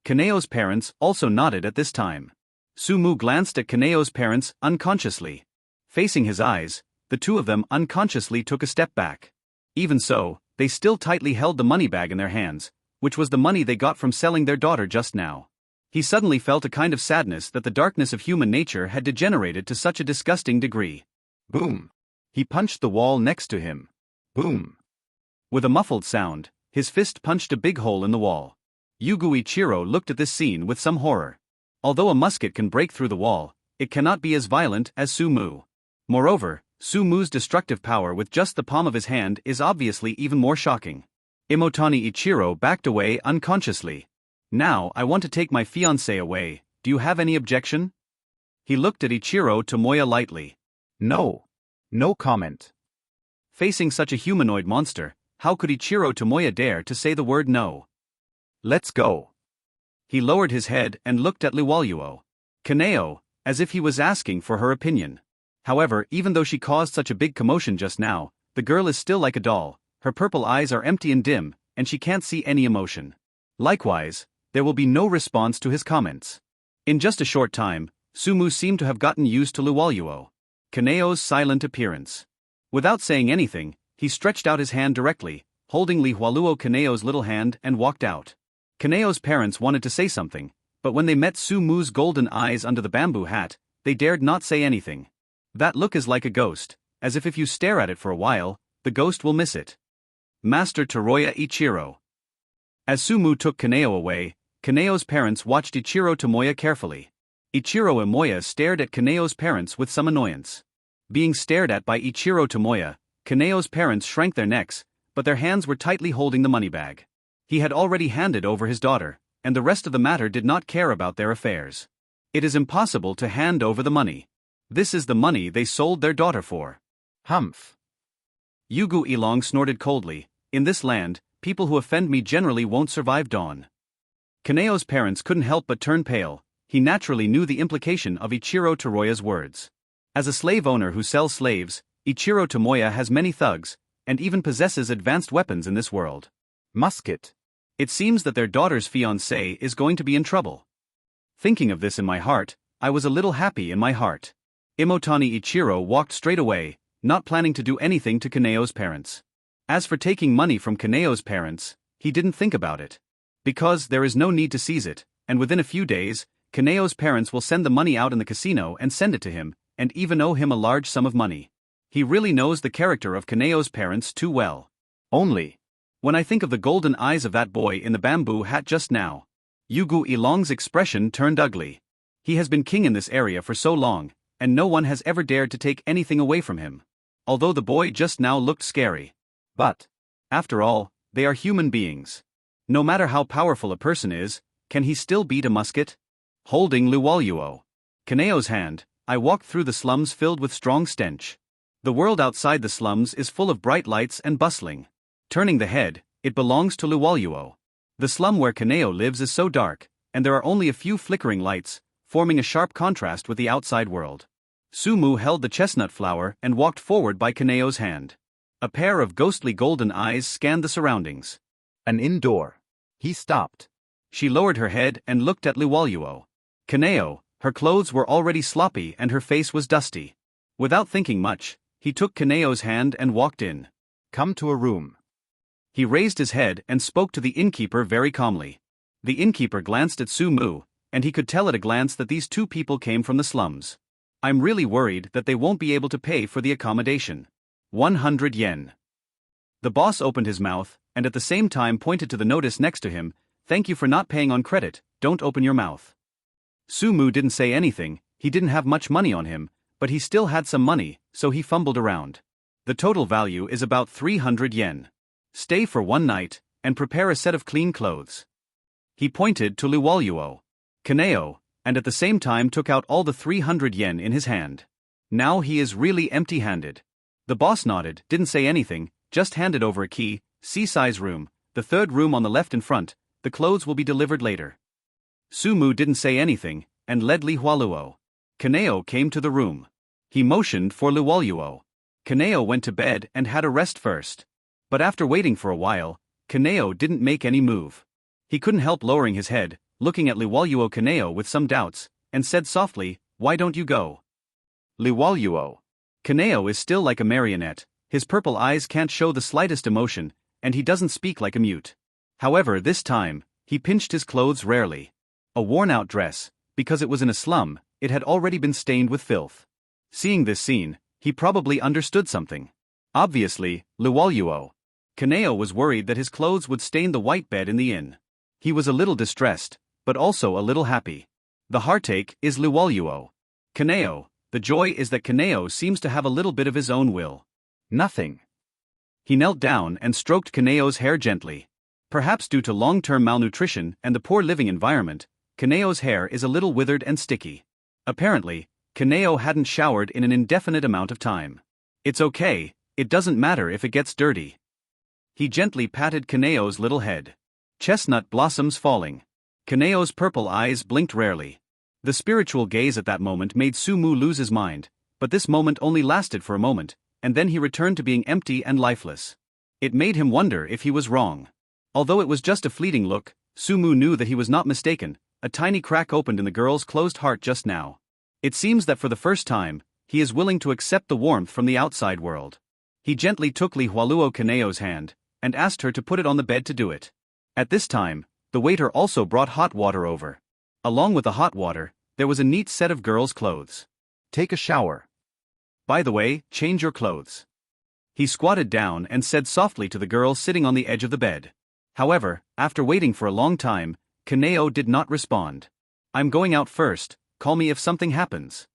Kaneo's parents also nodded at this time. Sumu glanced at Kaneo's parents unconsciously. Facing his eyes, the two of them unconsciously took a step back. Even so, they still tightly held the money bag in their hands, which was the money they got from selling their daughter just now. He suddenly felt a kind of sadness that the darkness of human nature had degenerated to such a disgusting degree. Boom. He punched the wall next to him. Boom. With a muffled sound, his fist punched a big hole in the wall. Yugu Ichiro looked at this scene with some horror. Although a musket can break through the wall, it cannot be as violent as Sumu. Moreover, Sumu's destructive power with just the palm of his hand is obviously even more shocking. Imotani Ichiro backed away unconsciously. Now I want to take my fiancé away, do you have any objection? He looked at Ichiro Tomoya lightly. No. No comment. Facing such a humanoid monster, how could Ichiro Tomoya dare to say the word no? Let's go. He lowered his head and looked at Liwaluo. Kaneo, as if he was asking for her opinion. However, even though she caused such a big commotion just now, the girl is still like a doll, her purple eyes are empty and dim, and she can't see any emotion. Likewise, there will be no response to his comments. In just a short time, Sumu seemed to have gotten used to Liwaluo. Kaneo's silent appearance. Without saying anything, he stretched out his hand directly, holding Liwaluo Kaneo's little hand and walked out. Kaneo's parents wanted to say something, but when they met Sumu's golden eyes under the bamboo hat, they dared not say anything. That look is like a ghost, as if you stare at it for a while, the ghost will miss it. Master Toroya Ichiro. As Sumu took Kaneo away, Kaneo's parents watched Ichiro Tomoya carefully. Ichiro Tomoya stared at Kaneo's parents with some annoyance. Being stared at by Ichiro Tomoya, Kaneo's parents shrank their necks, but their hands were tightly holding the money bag. He had already handed over his daughter, and the rest of the matter did not care about their affairs. It is impossible to hand over the money. This is the money they sold their daughter for. Humph. Yugu Ilong snorted coldly. In this land, people who offend me generally won't survive dawn. Kaneo's parents couldn't help but turn pale. He naturally knew the implication of Ichiro Toroya's words. As a slave owner who sells slaves, Ichiro Tomoya has many thugs, and even possesses advanced weapons in this world. Musket. It seems that their daughter's fiancé is going to be in trouble. Thinking of this in my heart, I was a little happy in my heart. Imotani Ichiro walked straight away, not planning to do anything to Kaneo's parents. As for taking money from Kaneo's parents, he didn't think about it. Because there is no need to seize it, and within a few days, Kaneo's parents will send the money out in the casino and send it to him, and even owe him a large sum of money. He really knows the character of Kaneo's parents too well. Only. When I think of the golden eyes of that boy in the bamboo hat just now, Yugu Ilong's expression turned ugly. He has been king in this area for so long, and no one has ever dared to take anything away from him. Although the boy just now looked scary. But, after all, they are human beings. No matter how powerful a person is, can he still beat a musket? Holding Liwaluo Kaneo's hand, I walked through the slums filled with strong stench. The world outside the slums is full of bright lights and bustling. Turning the head, it belongs to Liwaluo. The slum where Kaneo lives is so dark, and there are only a few flickering lights, forming a sharp contrast with the outside world. Sumu held the chestnut flower and walked forward by Kaneo's hand. A pair of ghostly golden eyes scanned the surroundings. An indoor. He stopped. She lowered her head and looked at Liwaluo. Kaneo, her clothes were already sloppy and her face was dusty. Without thinking much, he took Kaneo's hand and walked in. Come to a room. He raised his head and spoke to the innkeeper very calmly. The innkeeper glanced at Sumu, and he could tell at a glance that these two people came from the slums. I'm really worried that they won't be able to pay for the accommodation. 100 yen. The boss opened his mouth, and at the same time pointed to the notice next to him. Thank you for not paying on credit, don't open your mouth. Sumu didn't say anything, he didn't have much money on him, but he still had some money, so he fumbled around. The total value is about 300 yen. Stay for one night, and prepare a set of clean clothes. He pointed to Liwaluo Kaneo, and at the same time took out all the 300 yen in his hand. Now he is really empty-handed. The boss nodded, didn't say anything, just handed over a key, C-size room, the third room on the left in front, the clothes will be delivered later. Sumu didn't say anything, and led Liwaluo. Kaneo came to the room. He motioned for Liwaluo. Kaneo went to bed and had a rest first. But after waiting for a while, Kaneo didn't make any move. He couldn't help lowering his head, looking at Liwaluo Kaneo with some doubts, and said softly, "Why don't you go?" Liwaluo. Kaneo is still like a marionette, his purple eyes can't show the slightest emotion, and he doesn't speak like a mute. However, this time, he pinched his clothes rarely. A worn-out dress, because it was in a slum, it had already been stained with filth. Seeing this scene, he probably understood something. Obviously, Liwaluo Kaneo was worried that his clothes would stain the white bed in the inn. He was a little distressed, but also a little happy. The heartache is Liwaluo Kaneo, the joy is that Kaneo seems to have a little bit of his own will. Nothing. He knelt down and stroked Kaneo's hair gently. Perhaps due to long-term malnutrition and the poor living environment, Kaneo's hair is a little withered and sticky. Apparently, Kaneo hadn't showered in an indefinite amount of time. It's okay, it doesn't matter if it gets dirty. He gently patted Kaneo's little head. Chestnut blossoms falling. Kaneo's purple eyes blinked rarely. The spiritual gaze at that moment made Sumu lose his mind, but this moment only lasted for a moment, and then he returned to being empty and lifeless. It made him wonder if he was wrong. Although it was just a fleeting look, Sumu knew that he was not mistaken. A tiny crack opened in the girl's closed heart just now. It seems that for the first time, he is willing to accept the warmth from the outside world. He gently took Li Hualuo Kaneo's hand, and asked her to put it on the bed to do it. At this time, the waiter also brought hot water over. Along with the hot water, there was a neat set of girls' clothes. Take a shower. By the way, change your clothes. He squatted down and said softly to the girl sitting on the edge of the bed. However, after waiting for a long time, Kaneo did not respond. I'm going out first, call me if something happens.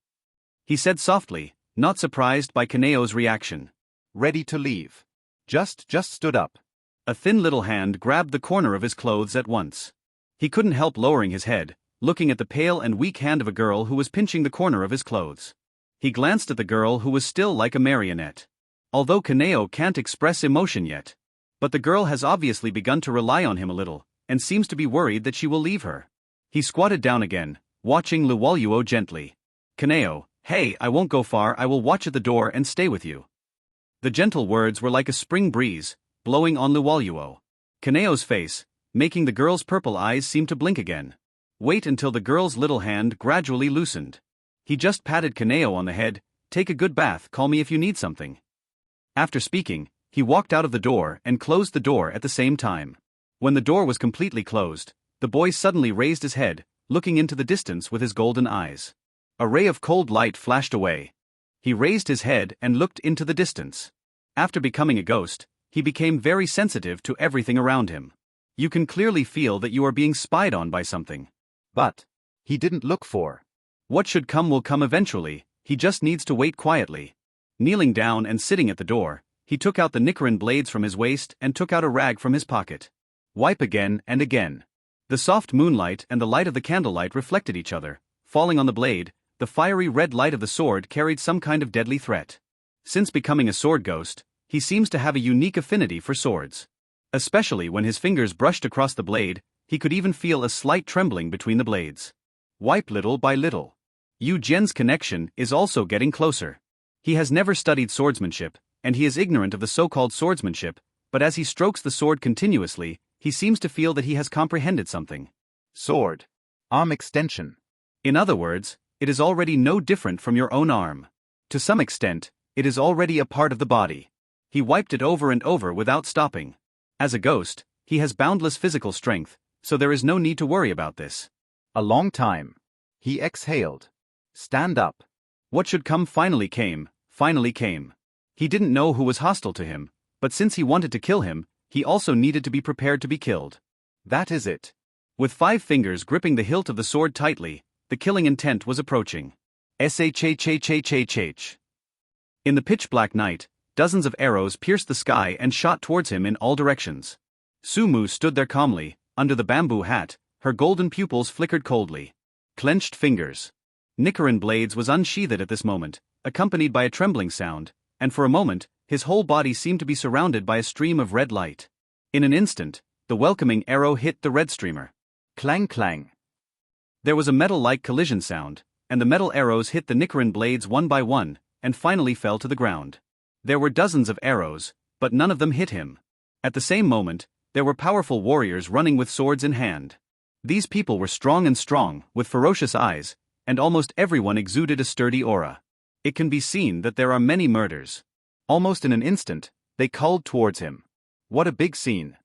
He said softly, not surprised by Kaneo's reaction. Ready to leave. Just stood up. A thin little hand grabbed the corner of his clothes at once. He couldn't help lowering his head, looking at the pale and weak hand of a girl who was pinching the corner of his clothes. He glanced at the girl who was still like a marionette. Although Kaneo can't express emotion yet. But the girl has obviously begun to rely on him a little, and seems to be worried that she will leave her. He squatted down again, watching Luoyuo gently. Kaneo, hey, I won't go far, I will watch at the door and stay with you. The gentle words were like a spring breeze, blowing on Luoyuo. Kaneo's face, making the girl's purple eyes seem to blink again. Wait until the girl's little hand gradually loosened. He just patted Kaneo on the head, take a good bath, call me if you need something. After speaking, he walked out of the door and closed the door at the same time. When the door was completely closed, the boy suddenly raised his head, looking into the distance with his golden eyes. A ray of cold light flashed away. He raised his head and looked into the distance. After becoming a ghost, he became very sensitive to everything around him. You can clearly feel that you are being spied on by something. But he didn't look for. What should come will come eventually, he just needs to wait quietly. Kneeling down and sitting at the door, he took out the Nichiren blades from his waist and took out a rag from his pocket. Wipe again and again. The soft moonlight and the light of the candlelight reflected each other, falling on the blade. The fiery red light of the sword carried some kind of deadly threat. Since becoming a sword ghost, he seems to have a unique affinity for swords. Especially when his fingers brushed across the blade, he could even feel a slight trembling between the blades. Wipe little by little. Yu Jian's connection is also getting closer. He has never studied swordsmanship, and he is ignorant of the so-called swordsmanship, but as he strokes the sword continuously, he seems to feel that he has comprehended something. Sword. Arm extension. In other words, it is already no different from your own arm. To some extent, it is already a part of the body. He wiped it over and over without stopping. As a ghost, he has boundless physical strength, so there is no need to worry about this. A long time. He exhaled. Stand up. What should come finally came, finally came. He didn't know who was hostile to him, but since he wanted to kill him, he also needed to be prepared to be killed. That is it. With 5 fingers gripping the hilt of the sword tightly, the killing intent was approaching. Shh. In the pitch-black night, dozens of arrows pierced the sky and shot towards him in all directions. Sumu stood there calmly, under the bamboo hat, her golden pupils flickered coldly. Clenched fingers. Nichiren blades was unsheathed at this moment, accompanied by a trembling sound, and for a moment, his whole body seemed to be surrounded by a stream of red light. In an instant, the welcoming arrow hit the red streamer. Clang clang. There was a metal-like collision sound, and the metal arrows hit the Nichiren blades one by one, and finally fell to the ground. There were dozens of arrows, but none of them hit him. At the same moment, there were powerful warriors running with swords in hand. These people were strong, with ferocious eyes, and almost everyone exuded a sturdy aura. It can be seen that there are many murders. Almost in an instant, they culled towards him. What a big scene.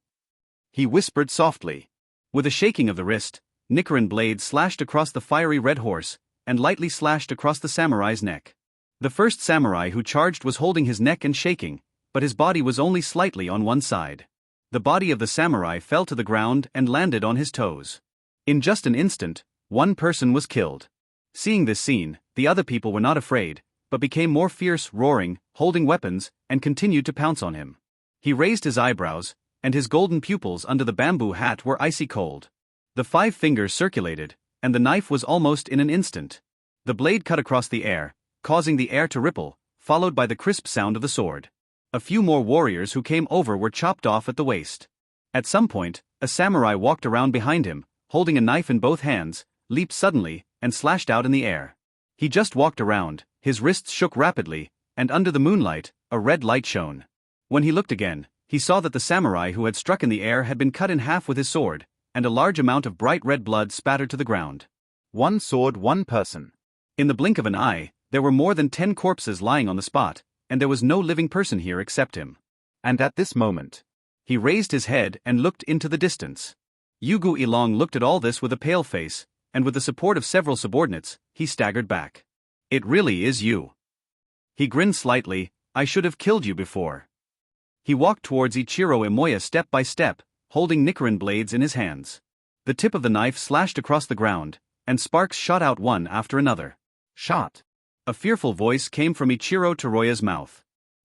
He whispered softly. With a shaking of the wrist, Nichiren blades slashed across the fiery red horse, and lightly slashed across the samurai's neck. The first samurai who charged was holding his neck and shaking, but his body was only slightly on one side. The body of the samurai fell to the ground and landed on his toes. In just an instant, one person was killed. Seeing this scene, the other people were not afraid, but became more fierce, roaring, holding weapons, and continued to pounce on him. He raised his eyebrows, and his golden pupils under the bamboo hat were icy cold. The 5 fingers circulated, and the knife was almost in an instant. The blade cut across the air, causing the air to ripple, followed by the crisp sound of the sword. A few more warriors who came over were chopped off at the waist. At some point, a samurai walked around behind him, holding a knife in both hands, leaped suddenly, and slashed out in the air. He just walked around, his wrists shook rapidly, and under the moonlight, a red light shone. When he looked again, he saw that the samurai who had struck in the air had been cut in half with his sword, and a large amount of bright red blood spattered to the ground. One sword, one person. In the blink of an eye, there were more than 10 corpses lying on the spot, and there was no living person here except him. And at this moment, he raised his head and looked into the distance. Yugu Ilong looked at all this with a pale face, and with the support of several subordinates, he staggered back. It really is you. He grinned slightly. I should have killed you before. He walked towards Ichiro Imoya step by step, holding Nichiren blades in his hands. The tip of the knife slashed across the ground, and sparks shot out one after another. Shot. A fearful voice came from Ichiro Toroya's mouth.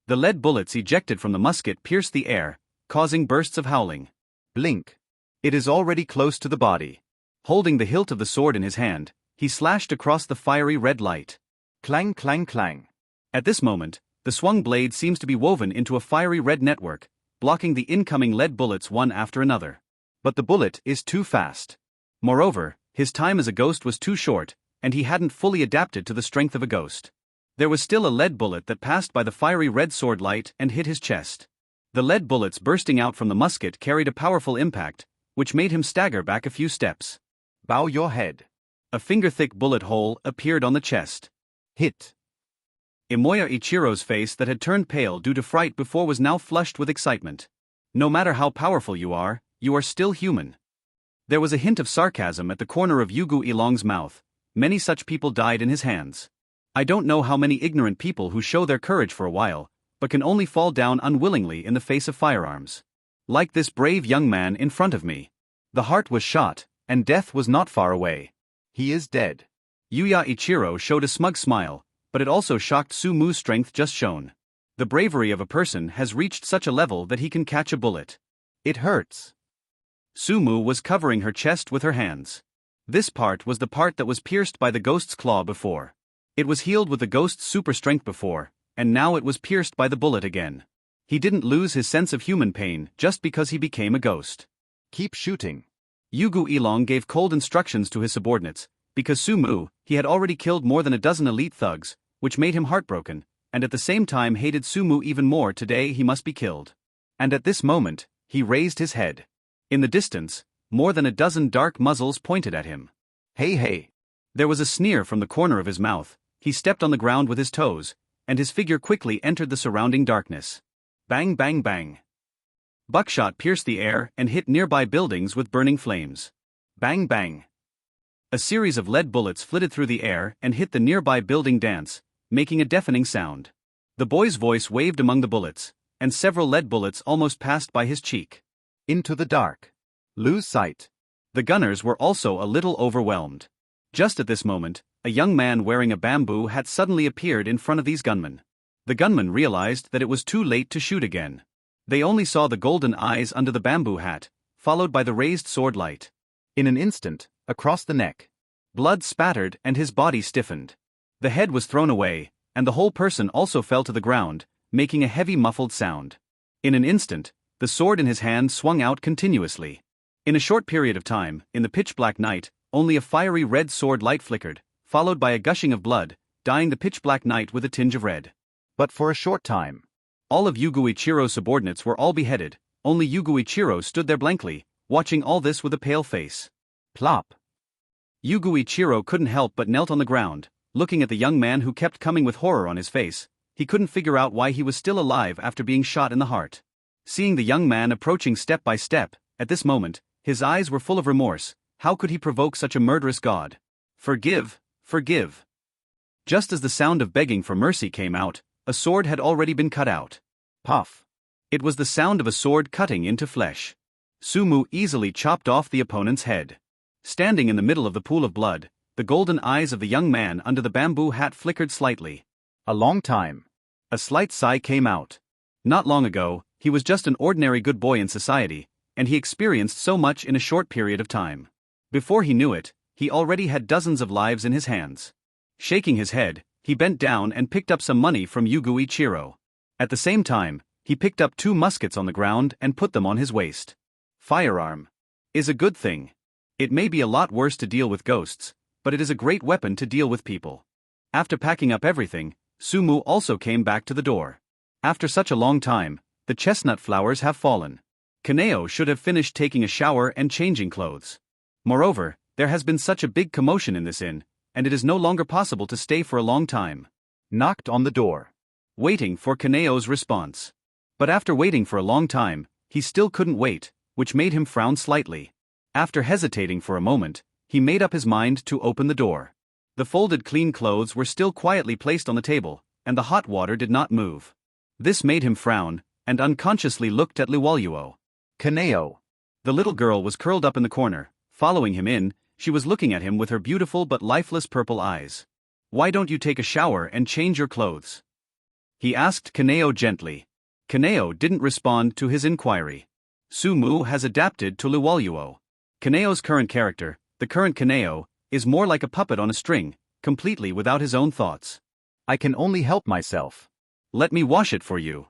The lead bullets ejected from the musket pierced the air, causing bursts of howling. Blink. It is already close to the body. Holding the hilt of the sword in his hand, he slashed across the fiery red light. Clang, clang, clang. At this moment, the swung blade seems to be woven into a fiery red network, blocking the incoming lead bullets one after another. But the bullet is too fast. Moreover, his time as a ghost was too short, and he hadn't fully adapted to the strength of a ghost. There was still a lead bullet that passed by the fiery red sword light and hit his chest. The lead bullets bursting out from the musket carried a powerful impact, which made him stagger back a few steps. Bow your head. A finger-thick bullet hole appeared on the chest. Hit. Imoya Ichiro's face that had turned pale due to fright before was now flushed with excitement. No matter how powerful you are still human. There was a hint of sarcasm at the corner of Yugu Ilong's mouth. Many such people died in his hands. I don't know how many ignorant people who show their courage for a while, but can only fall down unwillingly in the face of firearms. Like this brave young man in front of me. The heart was shot, and death was not far away. He is dead. Yuya Ichiro showed a smug smile, but it also shocked Sumu's strength just shown. The bravery of a person has reached such a level that he can catch a bullet. It hurts. Sumu was covering her chest with her hands. This part was the part that was pierced by the ghost's claw before. It was healed with the ghost's super strength before, and now it was pierced by the bullet again. He didn't lose his sense of human pain just because he became a ghost. Keep shooting. Yugu Ilong gave cold instructions to his subordinates, because Sumu, he had already killed more than a dozen elite thugs, which made him heartbroken, and at the same time hated Sumu even more. Today he must be killed. And at this moment, he raised his head. In the distance, more than a dozen dark muzzles pointed at him. Hey hey. There was a sneer from the corner of his mouth. He stepped on the ground with his toes, and his figure quickly entered the surrounding darkness. Bang bang bang. Buckshot pierced the air and hit nearby buildings with burning flames. Bang bang. A series of lead bullets flitted through the air and hit the nearby building dance, making a deafening sound. The boy's voice waved among the bullets, and several lead bullets almost passed by his cheek. Into the dark. Lose sight. The gunners were also a little overwhelmed. Just at this moment, a young man wearing a bamboo hat suddenly appeared in front of these gunmen. The gunmen realized that it was too late to shoot again. They only saw the golden eyes under the bamboo hat, followed by the raised sword light. In an instant, across the neck. Blood spattered and his body stiffened. The head was thrown away, and the whole person also fell to the ground, making a heavy muffled sound. In an instant, the sword in his hand swung out continuously. In a short period of time, in the pitch-black night, only a fiery red sword light flickered, followed by a gushing of blood, dyeing the pitch-black night with a tinge of red. But for a short time. All of Yugu Ichiro's subordinates were all beheaded. Only Yugu Ichiro stood there blankly, watching all this with a pale face. Plop. Yugu Ichiro couldn't help but knelt on the ground, looking at the young man who kept coming with horror on his face. He couldn't figure out why he was still alive after being shot in the heart. Seeing the young man approaching step by step, at this moment, his eyes were full of remorse. How could he provoke such a murderous god? Forgive, forgive. Just as the sound of begging for mercy came out, a sword had already been cut out. Puff. It was the sound of a sword cutting into flesh. Sumu easily chopped off the opponent's head. Standing in the middle of the pool of blood, the golden eyes of the young man under the bamboo hat flickered slightly. A long time. A slight sigh came out. Not long ago, he was just an ordinary good boy in society, and he experienced so much in a short period of time. Before he knew it, he already had dozens of lives in his hands. Shaking his head, he bent down and picked up some money from Yugui Ichiro. At the same time, he picked up 2 muskets on the ground and put them on his waist. Firearm is a good thing. It may be a lot worse to deal with ghosts, but it is a great weapon to deal with people. After packing up everything, Sumu also came back to the door. After such a long time, the chestnut flowers have fallen. Kaneo should have finished taking a shower and changing clothes. Moreover, there has been such a big commotion in this inn, and it is no longer possible to stay for a long time. Knocked on the door. Waiting for Kaneo's response. But after waiting for a long time, he still couldn't wait, which made him frown slightly. After hesitating for a moment, he made up his mind to open the door. The folded clean clothes were still quietly placed on the table, and the hot water did not move. This made him frown, and unconsciously looked at Liwaluo. Kaneo. The little girl was curled up in the corner. Following him in, she was looking at him with her beautiful but lifeless purple eyes. "Why don't you take a shower and change your clothes?" he asked Kaneo gently. Kaneo didn't respond to his inquiry. Sumu has adapted to Liwaluo. Kaneo's current character, the current Kaneo, is more like a puppet on a string, completely without his own thoughts. I can only help myself. "Let me wash it for you,"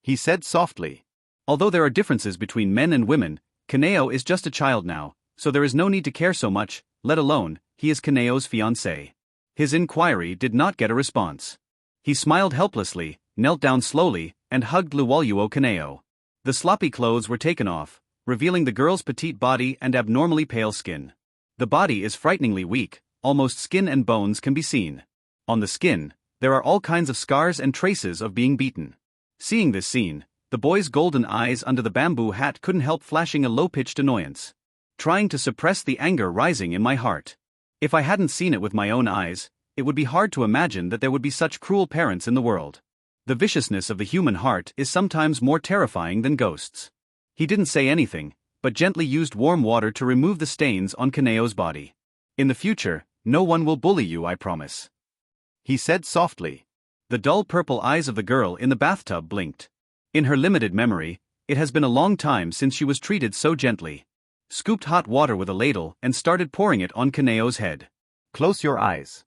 he said softly. Although there are differences between men and women, Kaneo is just a child now, so there is no need to care so much, let alone, he is Kaneo's fiancé. His inquiry did not get a response. He smiled helplessly, knelt down slowly, and hugged Liwaluo Kaneo. The sloppy clothes were taken off, revealing the girl's petite body and abnormally pale skin. The body is frighteningly weak, almost skin and bones can be seen. On the skin, there are all kinds of scars and traces of being beaten. Seeing this scene, the boy's golden eyes under the bamboo hat couldn't help flashing a low-pitched annoyance. Trying to suppress the anger rising in my heart. If I hadn't seen it with my own eyes, it would be hard to imagine that there would be such cruel parents in the world. The viciousness of the human heart is sometimes more terrifying than ghosts. He didn't say anything, but gently used warm water to remove the stains on Kaneo's body. "In the future, no one will bully you, I promise," he said softly. The dull purple eyes of the girl in the bathtub blinked. In her limited memory, it has been a long time since she was treated so gently. Scooped hot water with a ladle and started pouring it on Kaneo's head. "Close your eyes,"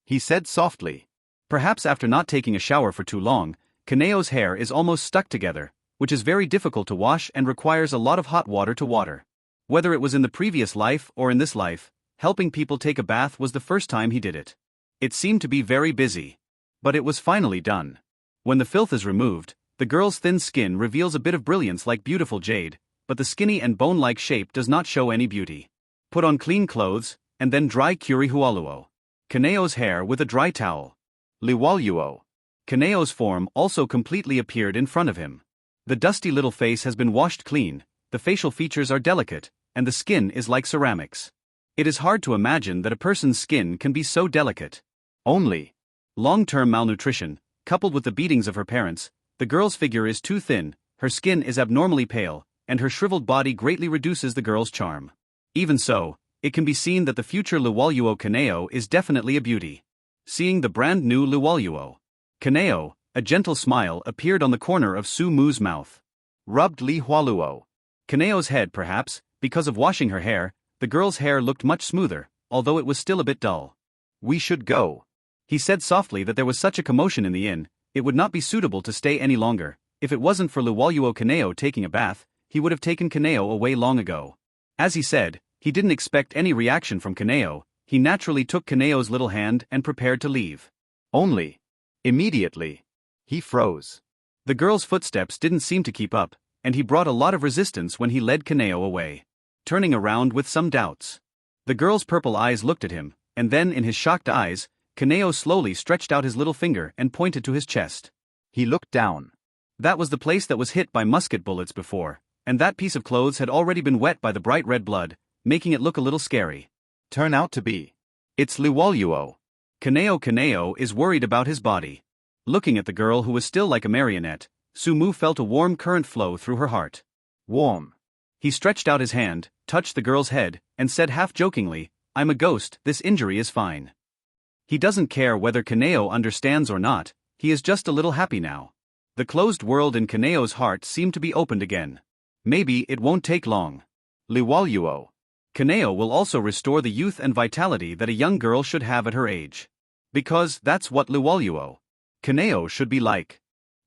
he said softly. Perhaps after not taking a shower for too long, Kaneo's hair is almost stuck together, which is very difficult to wash and requires a lot of hot water to water. Whether it was in the previous life or in this life, helping people take a bath was the first time he did it. It seemed to be very busy. But it was finally done. When the filth is removed, the girl's thin skin reveals a bit of brilliance like beautiful jade, but the skinny and bone-like shape does not show any beauty. Put on clean clothes, and then dry Kurihualuo. Kaneo's hair with a dry towel. Liwaluo. Kaneo's form also completely appeared in front of him. The dusty little face has been washed clean, the facial features are delicate, and the skin is like ceramics. It is hard to imagine that a person's skin can be so delicate. Only long-term malnutrition, coupled with the beatings of her parents, the girl's figure is too thin, her skin is abnormally pale, and her shriveled body greatly reduces the girl's charm. Even so, it can be seen that the future Liwaluo Kaneo is definitely a beauty. Seeing the brand new Liwaluo Kaneo, a gentle smile appeared on the corner of Su Mu's mouth. Rubbed Liwaluo Kaneo's head perhaps, because of washing her hair, the girl's hair looked much smoother, although it was still a bit dull. "We should go." He said softly that there was such a commotion in the inn, it would not be suitable to stay any longer. If it wasn't for Liwaluo Kaneo taking a bath, he would have taken Kaneo away long ago. As he said, he didn't expect any reaction from Kaneo, he naturally took Kaneo's little hand and prepared to leave. Only, immediately, he froze. The girl's footsteps didn't seem to keep up, and he brought a lot of resistance when he led Kaneo away. Turning around with some doubts. The girl's purple eyes looked at him, and then in his shocked eyes, Kaneo slowly stretched out his little finger and pointed to his chest. He looked down. That was the place that was hit by musket bullets before, and that piece of clothes had already been wet by the bright red blood, making it look a little scary. Turn out to be. It's Liwaluo. Kaneo is worried about his body. Looking at the girl who was still like a marionette, Sumu felt a warm current flow through her heart. Warm. He stretched out his hand, touched the girl's head, and said half-jokingly, "I'm a ghost, this injury is fine." He doesn't care whether Kaneo understands or not, he is just a little happy now. The closed world in Kaneo's heart seemed to be opened again. Maybe it won't take long. Liwaluo Kaneo will also restore the youth and vitality that a young girl should have at her age. Because that's what Luoluo Kaneo should be like.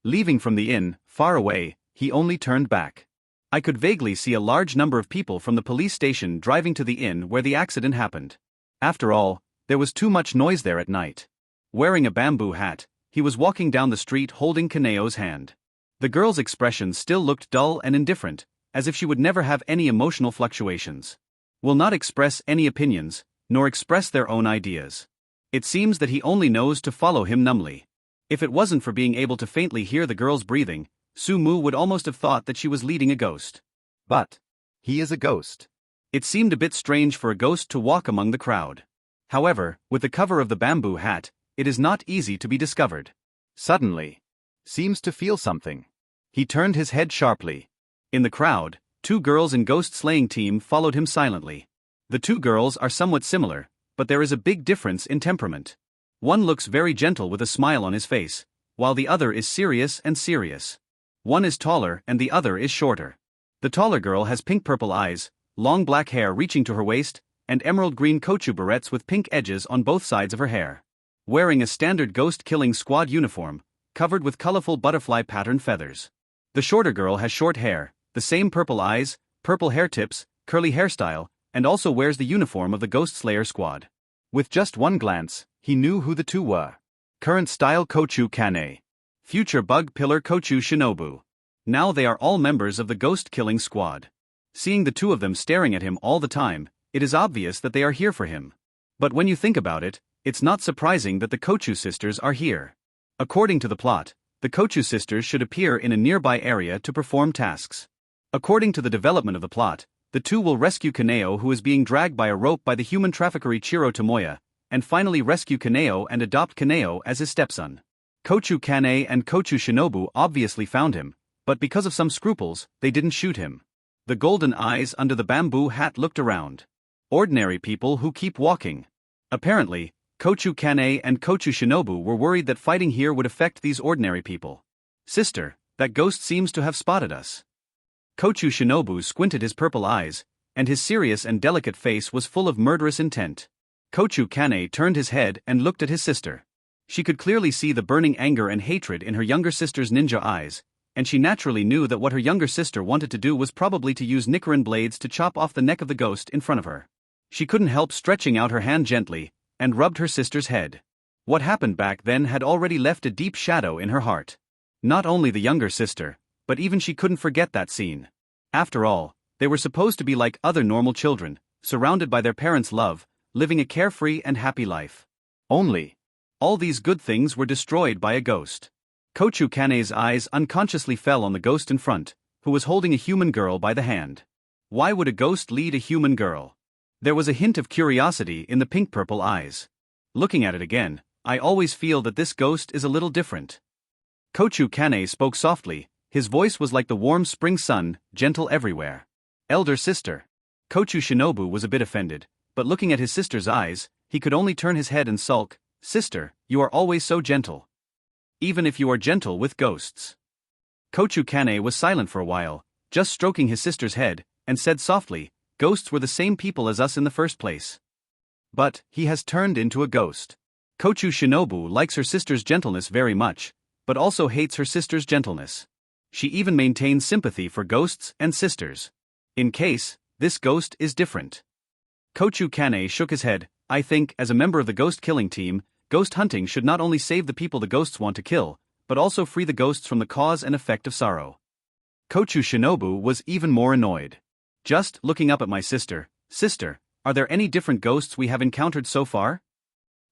Leaving from the inn, far away, he only turned back. I could vaguely see a large number of people from the police station driving to the inn where the accident happened. After all, there was too much noise there at night. Wearing a bamboo hat, he was walking down the street holding Kaneo's hand. The girl's expression still looked dull and indifferent, as if she would never have any emotional fluctuations. Will not express any opinions, nor express their own ideas. It seems that he only knows to follow him numbly. If it wasn't for being able to faintly hear the girl's breathing, Sumu would almost have thought that she was leading a ghost. But he is a ghost. It seemed a bit strange for a ghost to walk among the crowd. However, with the cover of the bamboo hat, it is not easy to be discovered. Suddenly, seems to feel something. He turned his head sharply. In the crowd, 2 girls in ghost-slaying team followed him silently. The 2 girls are somewhat similar, but there is a big difference in temperament. One looks very gentle with a smile on his face, while the other is serious and serious. One is taller and the other is shorter. The taller girl has pink-purple eyes, long black hair reaching to her waist, and emerald-green kochu barrettes with pink edges on both sides of her hair. Wearing a standard ghost-killing squad uniform, covered with colorful butterfly-patterned feathers. The shorter girl has short hair, the same purple eyes, purple hair tips, curly hairstyle, and also wears the uniform of the Ghost Slayer squad. With just one glance, he knew who the 2 were. Current style Kochu Kanei. Future bug pillar Kochu Shinobu. Now they are all members of the ghost-killing squad. Seeing the 2 of them staring at him all the time, it is obvious that they are here for him. But when you think about it, it's not surprising that the Kochu sisters are here. According to the plot, the Kochu sisters should appear in a nearby area to perform tasks. According to the development of the plot, the 2 will rescue Kaneo, who is being dragged by a rope by the human trafficker Ichiro Tomoya, and finally rescue Kaneo and adopt Kaneo as his stepson. Kochu Kanei and Kochu Shinobu obviously found him, but because of some scruples, they didn't shoot him. The golden eyes under the bamboo hat looked around. Ordinary people who keep walking. Apparently, Kochu Kanei and Kochu Shinobu were worried that fighting here would affect these ordinary people. Sister, that ghost seems to have spotted us. Kochu Shinobu squinted his purple eyes, and his serious and delicate face was full of murderous intent. Kochu Kanei turned his head and looked at his sister. She could clearly see the burning anger and hatred in her younger sister's ninja eyes, and she naturally knew that what her younger sister wanted to do was probably to use Nichiren blades to chop off the neck of the ghost in front of her. She couldn't help stretching out her hand gently, and rubbed her sister's head. What happened back then had already left a deep shadow in her heart. Not only the younger sister, but even she couldn't forget that scene. After all, they were supposed to be like other normal children, surrounded by their parents' love, living a carefree and happy life. Only, all these good things were destroyed by a ghost. Kochu Kanei's eyes unconsciously fell on the ghost in front, who was holding a human girl by the hand. Why would a ghost lead a human girl? There was a hint of curiosity in the pink-purple eyes. Looking at it again, I always feel that this ghost is a little different. Kochu Kanei spoke softly, his voice was like the warm spring sun, gentle everywhere. Elder sister. Kochu Shinobu was a bit offended, but looking at his sister's eyes, he could only turn his head and sulk. Sister, you are always so gentle. Even if you are gentle with ghosts. Kochu Kanei was silent for a while, just stroking his sister's head, and said softly, ghosts were the same people as us in the first place. But, he has turned into a ghost. Kochu Shinobu likes her sister's gentleness very much, but also hates her sister's gentleness. She even maintains sympathy for ghosts and sisters. In case, this ghost is different. Kochu Kanei shook his head. I think, as a member of the ghost-killing team, ghost hunting should not only save the people the ghosts want to kill, but also free the ghosts from the cause and effect of sorrow. Kochu Shinobu was even more annoyed. Just looking up at my sister, are there any different ghosts we have encountered so far?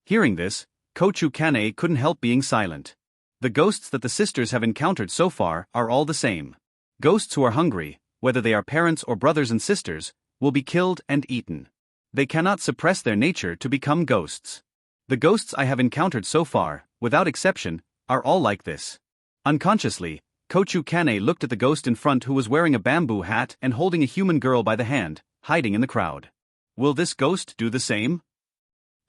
Hearing this, Kochu Kanei couldn't help being silent. The ghosts that the sisters have encountered so far are all the same. Ghosts who are hungry, whether they are parents or brothers and sisters, will be killed and eaten. They cannot suppress their nature to become ghosts. The ghosts I have encountered so far, without exception, are all like this. Unconsciously, Kochu Kanei looked at the ghost in front who was wearing a bamboo hat and holding a human girl by the hand, hiding in the crowd. Will this ghost do the same?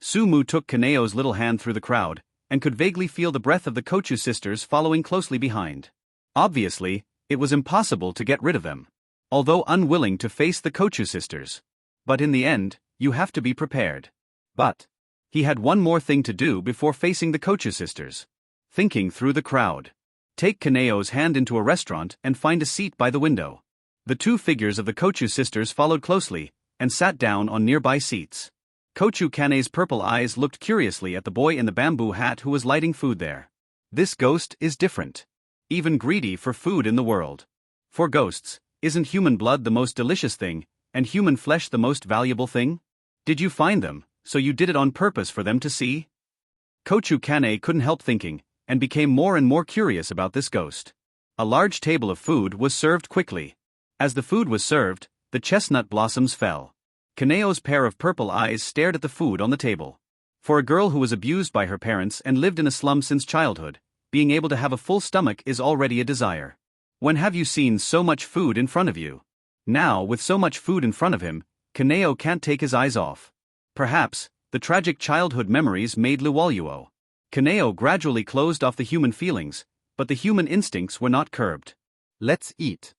Sumu took Kaneo's little hand through the crowd, and could vaguely feel the breath of the Kochu sisters following closely behind. Obviously, it was impossible to get rid of them. Although unwilling to face the Kochu sisters. But in the end, you have to be prepared. But He had one more thing to do before facing the Kochu sisters. Thinking through the crowd. Take Kaneo's hand into a restaurant and find a seat by the window. The two figures of the Kochu sisters followed closely and sat down on nearby seats. Kochu Kane's purple eyes looked curiously at the boy in the bamboo hat who was lighting food there. This ghost is different. Even greedy for food in the world. For ghosts, isn't human blood the most delicious thing, and human flesh the most valuable thing? Did you find them, so you did it on purpose for them to see? Kochu Kane couldn't help thinking, and became more and more curious about this ghost. A large table of food was served quickly. As the food was served, the chestnut blossoms fell. Kaneo's pair of purple eyes stared at the food on the table. For a girl who was abused by her parents and lived in a slum since childhood, being able to have a full stomach is already a desire. When have you seen so much food in front of you? Now, with so much food in front of him, Kaneo can't take his eyes off. Perhaps, the tragic childhood memories made Luwaluo. Kaneo gradually closed off the human feelings, but the human instincts were not curbed. Let's eat.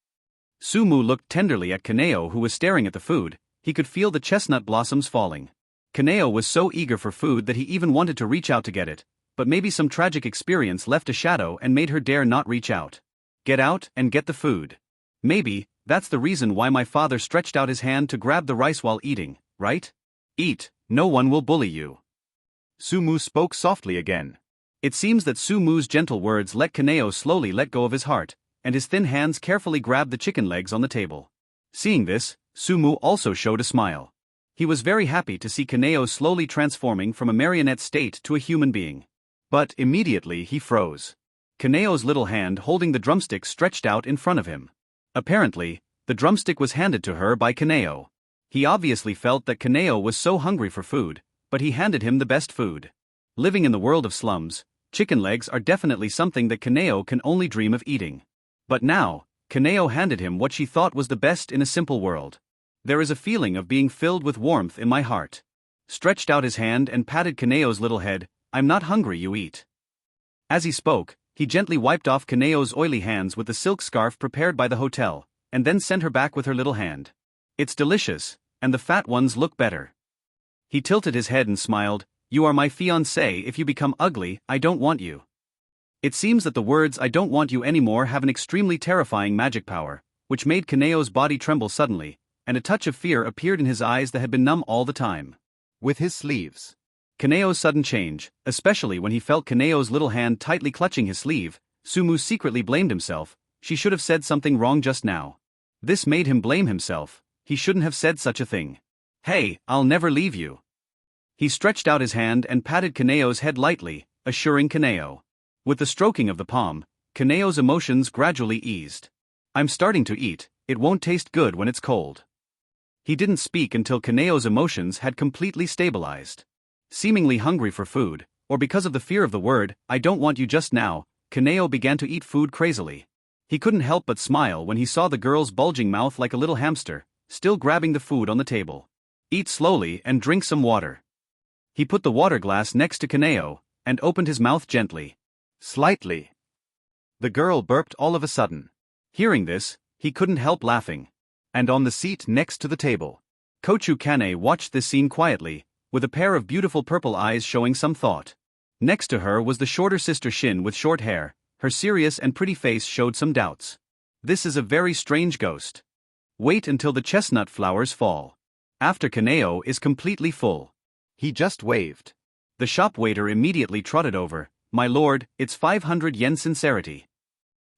Sumu looked tenderly at Kaneo, who was staring at the food. He could feel the chestnut blossoms falling. Kaneo was so eager for food that he even wanted to reach out to get it, but maybe some tragic experience left a shadow and made her dare not reach out. Get out and get the food. Maybe, that's the reason why my father stretched out his hand to grab the rice while eating, right? Eat, no one will bully you. Sumu spoke softly again. It seems that Sumu's gentle words let Kaneo slowly let go of his heart, and his thin hands carefully grabbed the chicken legs on the table. Seeing this, Sumu also showed a smile. He was very happy to see Kaneo slowly transforming from a marionette state to a human being. But immediately he froze. Kaneo's little hand holding the drumstick stretched out in front of him. Apparently, the drumstick was handed to her by Kaneo. He obviously felt that Kaneo was so hungry for food, but he handed him the best food. Living in the world of slums, chicken legs are definitely something that Kaneo can only dream of eating. But now, Kaneo handed him what she thought was the best in a simple world. There is a feeling of being filled with warmth in my heart. Stretched out his hand and patted Kaneo's little head. I'm not hungry, you eat. As he spoke, he gently wiped off Kaneo's oily hands with the silk scarf prepared by the hotel, and then sent her back with her little hand. It's delicious, and the fat ones look better. He tilted his head and smiled. You are my fiancé. If you become ugly, I don't want you. It seems that the words I don't want you anymore have an extremely terrifying magic power, which made Kaneo's body tremble suddenly, and a touch of fear appeared in his eyes that had been numb all the time. With his sleeves. Kaneo's sudden change, especially when he felt Kaneo's little hand tightly clutching his sleeve, Sumu secretly blamed himself. She should have said something wrong just now. This made him blame himself. He shouldn't have said such a thing. Hey, I'll never leave you. He stretched out his hand and patted Kaneo's head lightly, assuring Kaneo. With the stroking of the palm, Kaneo's emotions gradually eased. I'm starting to eat, it won't taste good when it's cold. He didn't speak until Kaneo's emotions had completely stabilized. Seemingly hungry for food, or because of the fear of the word, I don't want you just now, Kaneo began to eat food crazily. He couldn't help but smile when he saw the girl's bulging mouth like a little hamster, still grabbing the food on the table. Eat slowly and drink some water. He put the water glass next to Kaneo, and opened his mouth gently. Slightly. The girl burped all of a sudden. Hearing this, he couldn't help laughing. And on the seat next to the table, Kochu Kane watched this scene quietly, with a pair of beautiful purple eyes showing some thought. Next to her was the shorter sister Shin with short hair. Her serious and pretty face showed some doubts. This is a very strange ghost. Wait until the chestnut flowers fall. After Kaneo is completely full. He just waved. The shop waiter immediately trotted over. My lord, it's 500 yen sincerity.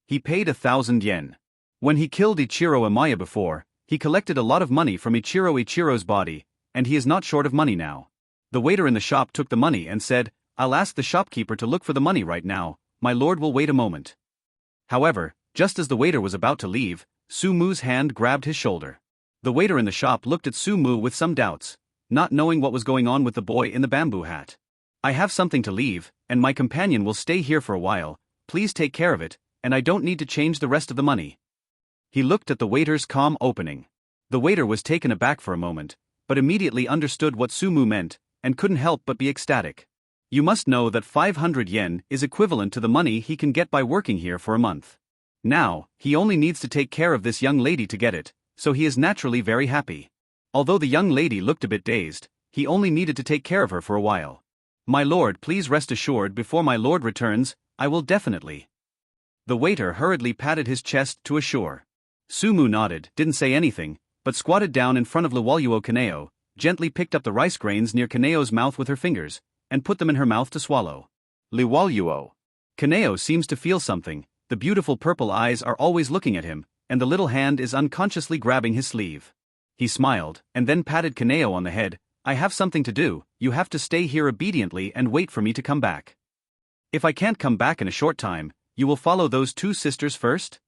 He paid 1,000 yen. When he killed Ichiro Amaya before, he collected a lot of money from Ichiro's body, and he is not short of money now. The waiter in the shop took the money and said, I'll ask the shopkeeper to look for the money right now, my lord will wait a moment. However, just as the waiter was about to leave, Sumu's hand grabbed his shoulder. The waiter in the shop looked at Sumu with some doubts, not knowing what was going on with the boy in the bamboo hat. I have something to leave, and my companion will stay here for a while, please take care of it, and I don't need to change the rest of the money. He looked at the waiter's calm opening. The waiter was taken aback for a moment, but immediately understood what Sumu meant, and couldn't help but be ecstatic. You must know that 500 yen is equivalent to the money he can get by working here for a month. Now, he only needs to take care of this young lady to get it, so he is naturally very happy. Although the young lady looked a bit dazed, he only needed to take care of her for a while. My lord, please rest assured before my lord returns, I will definitely. The waiter hurriedly patted his chest to assure. Sumu nodded, didn't say anything, but squatted down in front of Luwaluo Kaneo, gently picked up the rice grains near Kaneo's mouth with her fingers, and put them in her mouth to swallow. Luwaluo. Kaneo seems to feel something, the beautiful purple eyes are always looking at him, and the little hand is unconsciously grabbing his sleeve. He smiled, and then patted Kaneo on the head. I have something to do, you have to stay here obediently and wait for me to come back. If I can't come back in a short time, you will follow those two sisters first?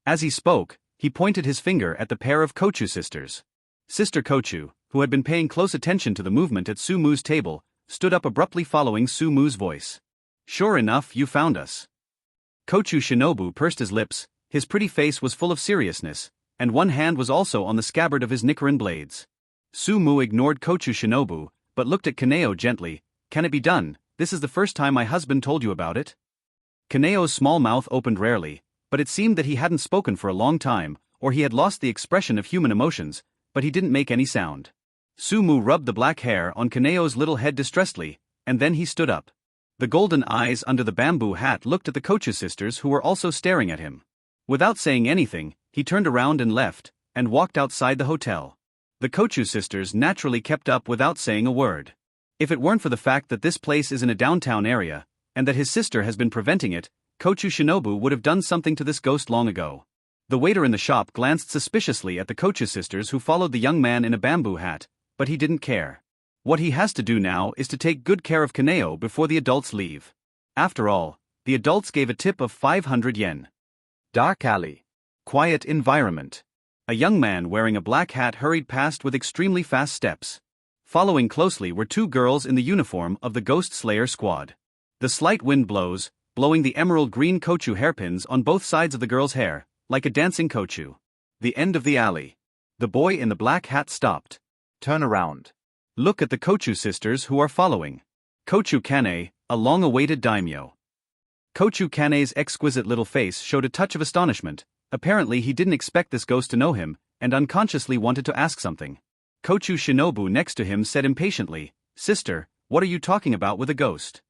As he spoke, he pointed his finger at the pair of Kochu sisters. Sister Kochu, who had been paying close attention to the movement at Sumu's table, stood up abruptly following Sumu's voice. Sure enough, you found us. Kochu Shinobu pursed his lips, his pretty face was full of seriousness, and one hand was also on the scabbard of his Nichiren blades. Sumu ignored Kochu Shinobu, but looked at Kaneo gently. Can it be done? This is the first time my husband told you about it? Kaneo's small mouth opened rarely, but it seemed that he hadn't spoken for a long time, or he had lost the expression of human emotions, but he didn't make any sound. Sumu rubbed the black hair on Kaneo's little head distressedly, and then he stood up. The golden eyes under the bamboo hat looked at the Kochu sisters who were also staring at him. Without saying anything, he turned around and left, and walked outside the hotel. The Kochu sisters naturally kept up without saying a word. If it weren't for the fact that this place is in a downtown area, and that his sister has been preventing it, Kochu Shinobu would have done something to this ghost long ago. The waiter in the shop glanced suspiciously at the Kochu sisters who followed the young man in a bamboo hat, but he didn't care. What he has to do now is to take good care of Kaneo before the adults leave. After all, the adults gave a tip of 500 yen. Dark alley. Quiet environment. A young man wearing a black hat hurried past with extremely fast steps. Following closely were two girls in the uniform of the Ghost Slayer squad. The slight wind blows, blowing the emerald green Kochu hairpins on both sides of the girl's hair, like a dancing Kochu. The end of the alley. The boy in the black hat stopped. Turn around. Look at the Kochu sisters who are following. Kochu Kane, a long-awaited daimyo. Kochu Kane's exquisite little face showed a touch of astonishment. Apparently he didn't expect this ghost to know him, and unconsciously wanted to ask something. Kochu Shinobu next to him said impatiently, Sister, what are you talking about with a ghost?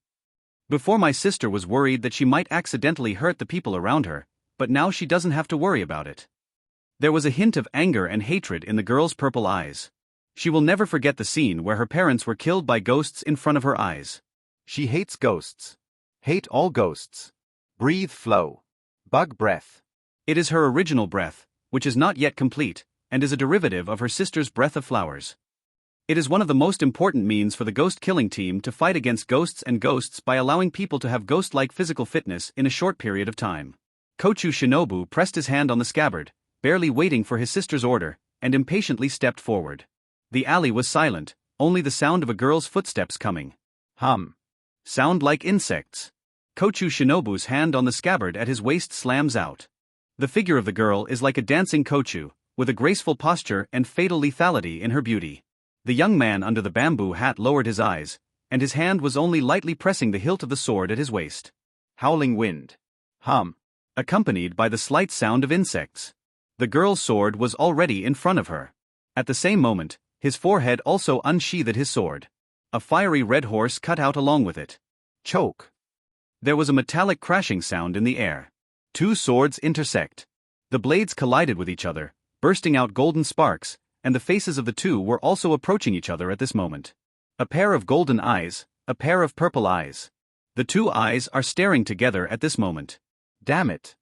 Before my sister was worried that she might accidentally hurt the people around her, but now she doesn't have to worry about it. There was a hint of anger and hatred in the girl's purple eyes. She will never forget the scene where her parents were killed by ghosts in front of her eyes. She hates ghosts. Hate all ghosts. Breathe flow. Bug breath. It is her original breath, which is not yet complete, and is a derivative of her sister's breath of flowers. It is one of the most important means for the ghost killing team to fight against ghosts and ghosts by allowing people to have ghost-like physical fitness in a short period of time. Kochu Shinobu pressed his hand on the scabbard, barely waiting for his sister's order, and impatiently stepped forward. The alley was silent, only the sound of a girl's footsteps coming. Hum. Sound like insects. Kochu Shinobu's hand on the scabbard at his waist slams out. The figure of the girl is like a dancing Kochu, with a graceful posture and fatal lethality in her beauty. The young man under the bamboo hat lowered his eyes, and his hand was only lightly pressing the hilt of the sword at his waist. Howling wind. Hum. Accompanied by the slight sound of insects. The girl's sword was already in front of her. At the same moment, his forehead also unsheathed his sword. A fiery red horse cut out along with it. Choke. There was a metallic crashing sound in the air. Two swords intersect. The blades collided with each other, bursting out golden sparks, and the faces of the two were also approaching each other at this moment. A pair of golden eyes, a pair of purple eyes. The two eyes are staring together at this moment. Damn it.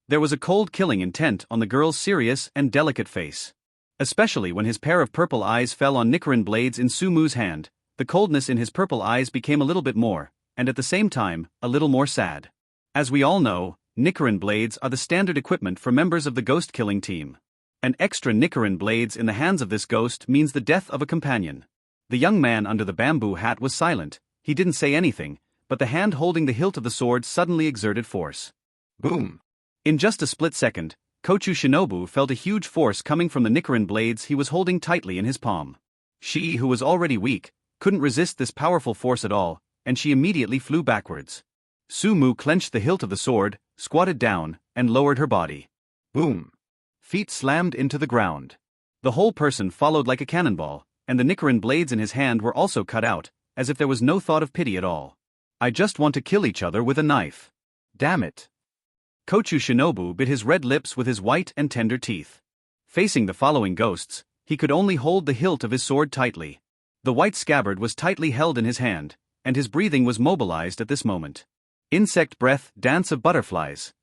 There was a cold killing intent on the girl's serious and delicate face. Especially when his pair of purple eyes fell on Nichiren blades in Sumu's hand, the coldness in his purple eyes became a little bit more, and at the same time, a little more sad. As we all know, Nichiren blades are the standard equipment for members of the ghost killing team. An extra Nichiren blades in the hands of this ghost means the death of a companion. The young man under the bamboo hat was silent, he didn't say anything, but the hand holding the hilt of the sword suddenly exerted force. Boom. In just a split second, Kochu Shinobu felt a huge force coming from the Nichiren blades he was holding tightly in his palm. She, who was already weak, couldn't resist this powerful force at all, and she immediately flew backwards. Sumu clenched the hilt of the sword, squatted down, and lowered her body. Boom. Feet slammed into the ground. The whole person followed like a cannonball, and the Nichiren blades in his hand were also cut out, as if there was no thought of pity at all. I just want to kill each other with a knife. Damn it. Kochu Shinobu bit his red lips with his white and tender teeth. Facing the following ghosts, he could only hold the hilt of his sword tightly. The white scabbard was tightly held in his hand, and his breathing was mobilized at this moment. Insect breath, dance of butterflies.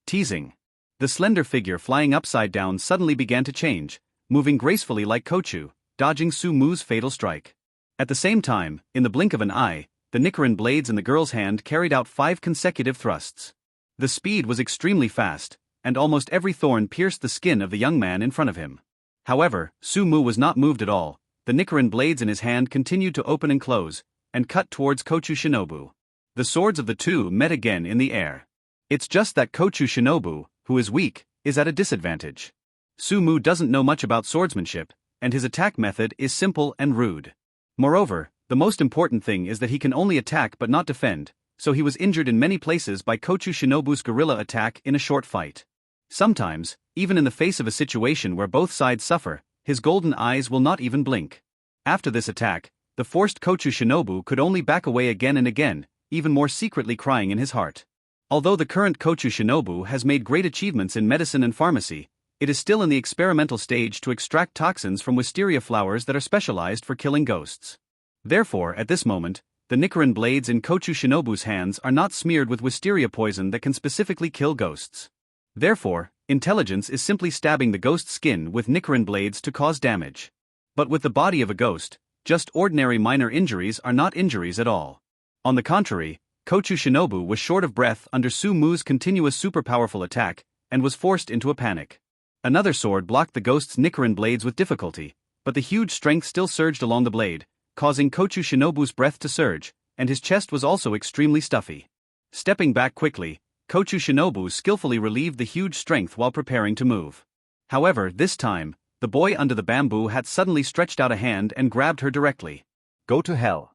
Teasing. The slender figure flying upside down suddenly began to change, moving gracefully like Kochu, dodging Sumu's fatal strike. At the same time, in the blink of an eye, the Nichiren blades in the girl's hand carried out 5 consecutive thrusts. The speed was extremely fast, and almost every thorn pierced the skin of the young man in front of him. However, Sumu was not moved at all. The Nichiren blades in his hand continued to open and close, and cut towards Kochu Shinobu. The swords of the two met again in the air. It's just that Kochu Shinobu, who is weak, is at a disadvantage. Sumu doesn't know much about swordsmanship, and his attack method is simple and rude. Moreover, the most important thing is that he can only attack but not defend, so he was injured in many places by Kochu Shinobu's guerrilla attack in a short fight. Sometimes, even in the face of a situation where both sides suffer, his golden eyes will not even blink. After this attack, the forced Kochu Shinobu could only back away again and again, even more secretly crying in his heart. Although the current Kochu Shinobu has made great achievements in medicine and pharmacy, it is still in the experimental stage to extract toxins from wisteria flowers that are specialized for killing ghosts. Therefore, at this moment, the Nichiren blades in Kochu Shinobu's hands are not smeared with wisteria poison that can specifically kill ghosts. Therefore, intelligence is simply stabbing the ghost's skin with Nichiren blades to cause damage. But with the body of a ghost, just ordinary minor injuries are not injuries at all. On the contrary, Kochu Shinobu was short of breath under Sumu's continuous super-powerful attack, and was forced into a panic. Another sword blocked the ghost's Nichiren blades with difficulty, but the huge strength still surged along the blade, causing Kochu Shinobu's breath to surge, and his chest was also extremely stuffy. Stepping back quickly, Kochu Shinobu skillfully relieved the huge strength while preparing to move. However, this time, the boy under the bamboo hat suddenly stretched out a hand and grabbed her directly. Go to hell.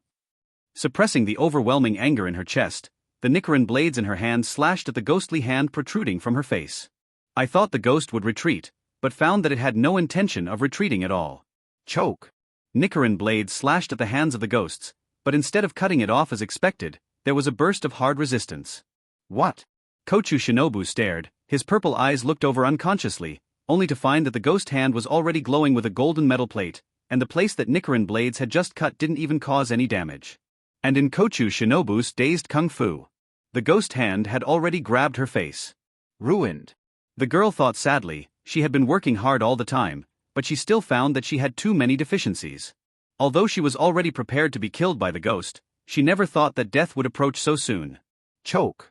Suppressing the overwhelming anger in her chest, the Nichiren blades in her hand slashed at the ghostly hand protruding from her face. I thought the ghost would retreat, but found that it had no intention of retreating at all. Choke. Nichiren blades slashed at the hands of the ghosts, but instead of cutting it off as expected, there was a burst of hard resistance. What? Kochu Shinobu stared, his purple eyes looked over unconsciously, only to find that the ghost hand was already glowing with a golden metal plate, and the place that Nichiren blades had just cut didn't even cause any damage. And in Kochu Shinobu's dazed kung fu, the ghost hand had already grabbed her face. Ruined. The girl thought sadly, she had been working hard all the time, but she still found that she had too many deficiencies. Although she was already prepared to be killed by the ghost, she never thought that death would approach so soon. Choke.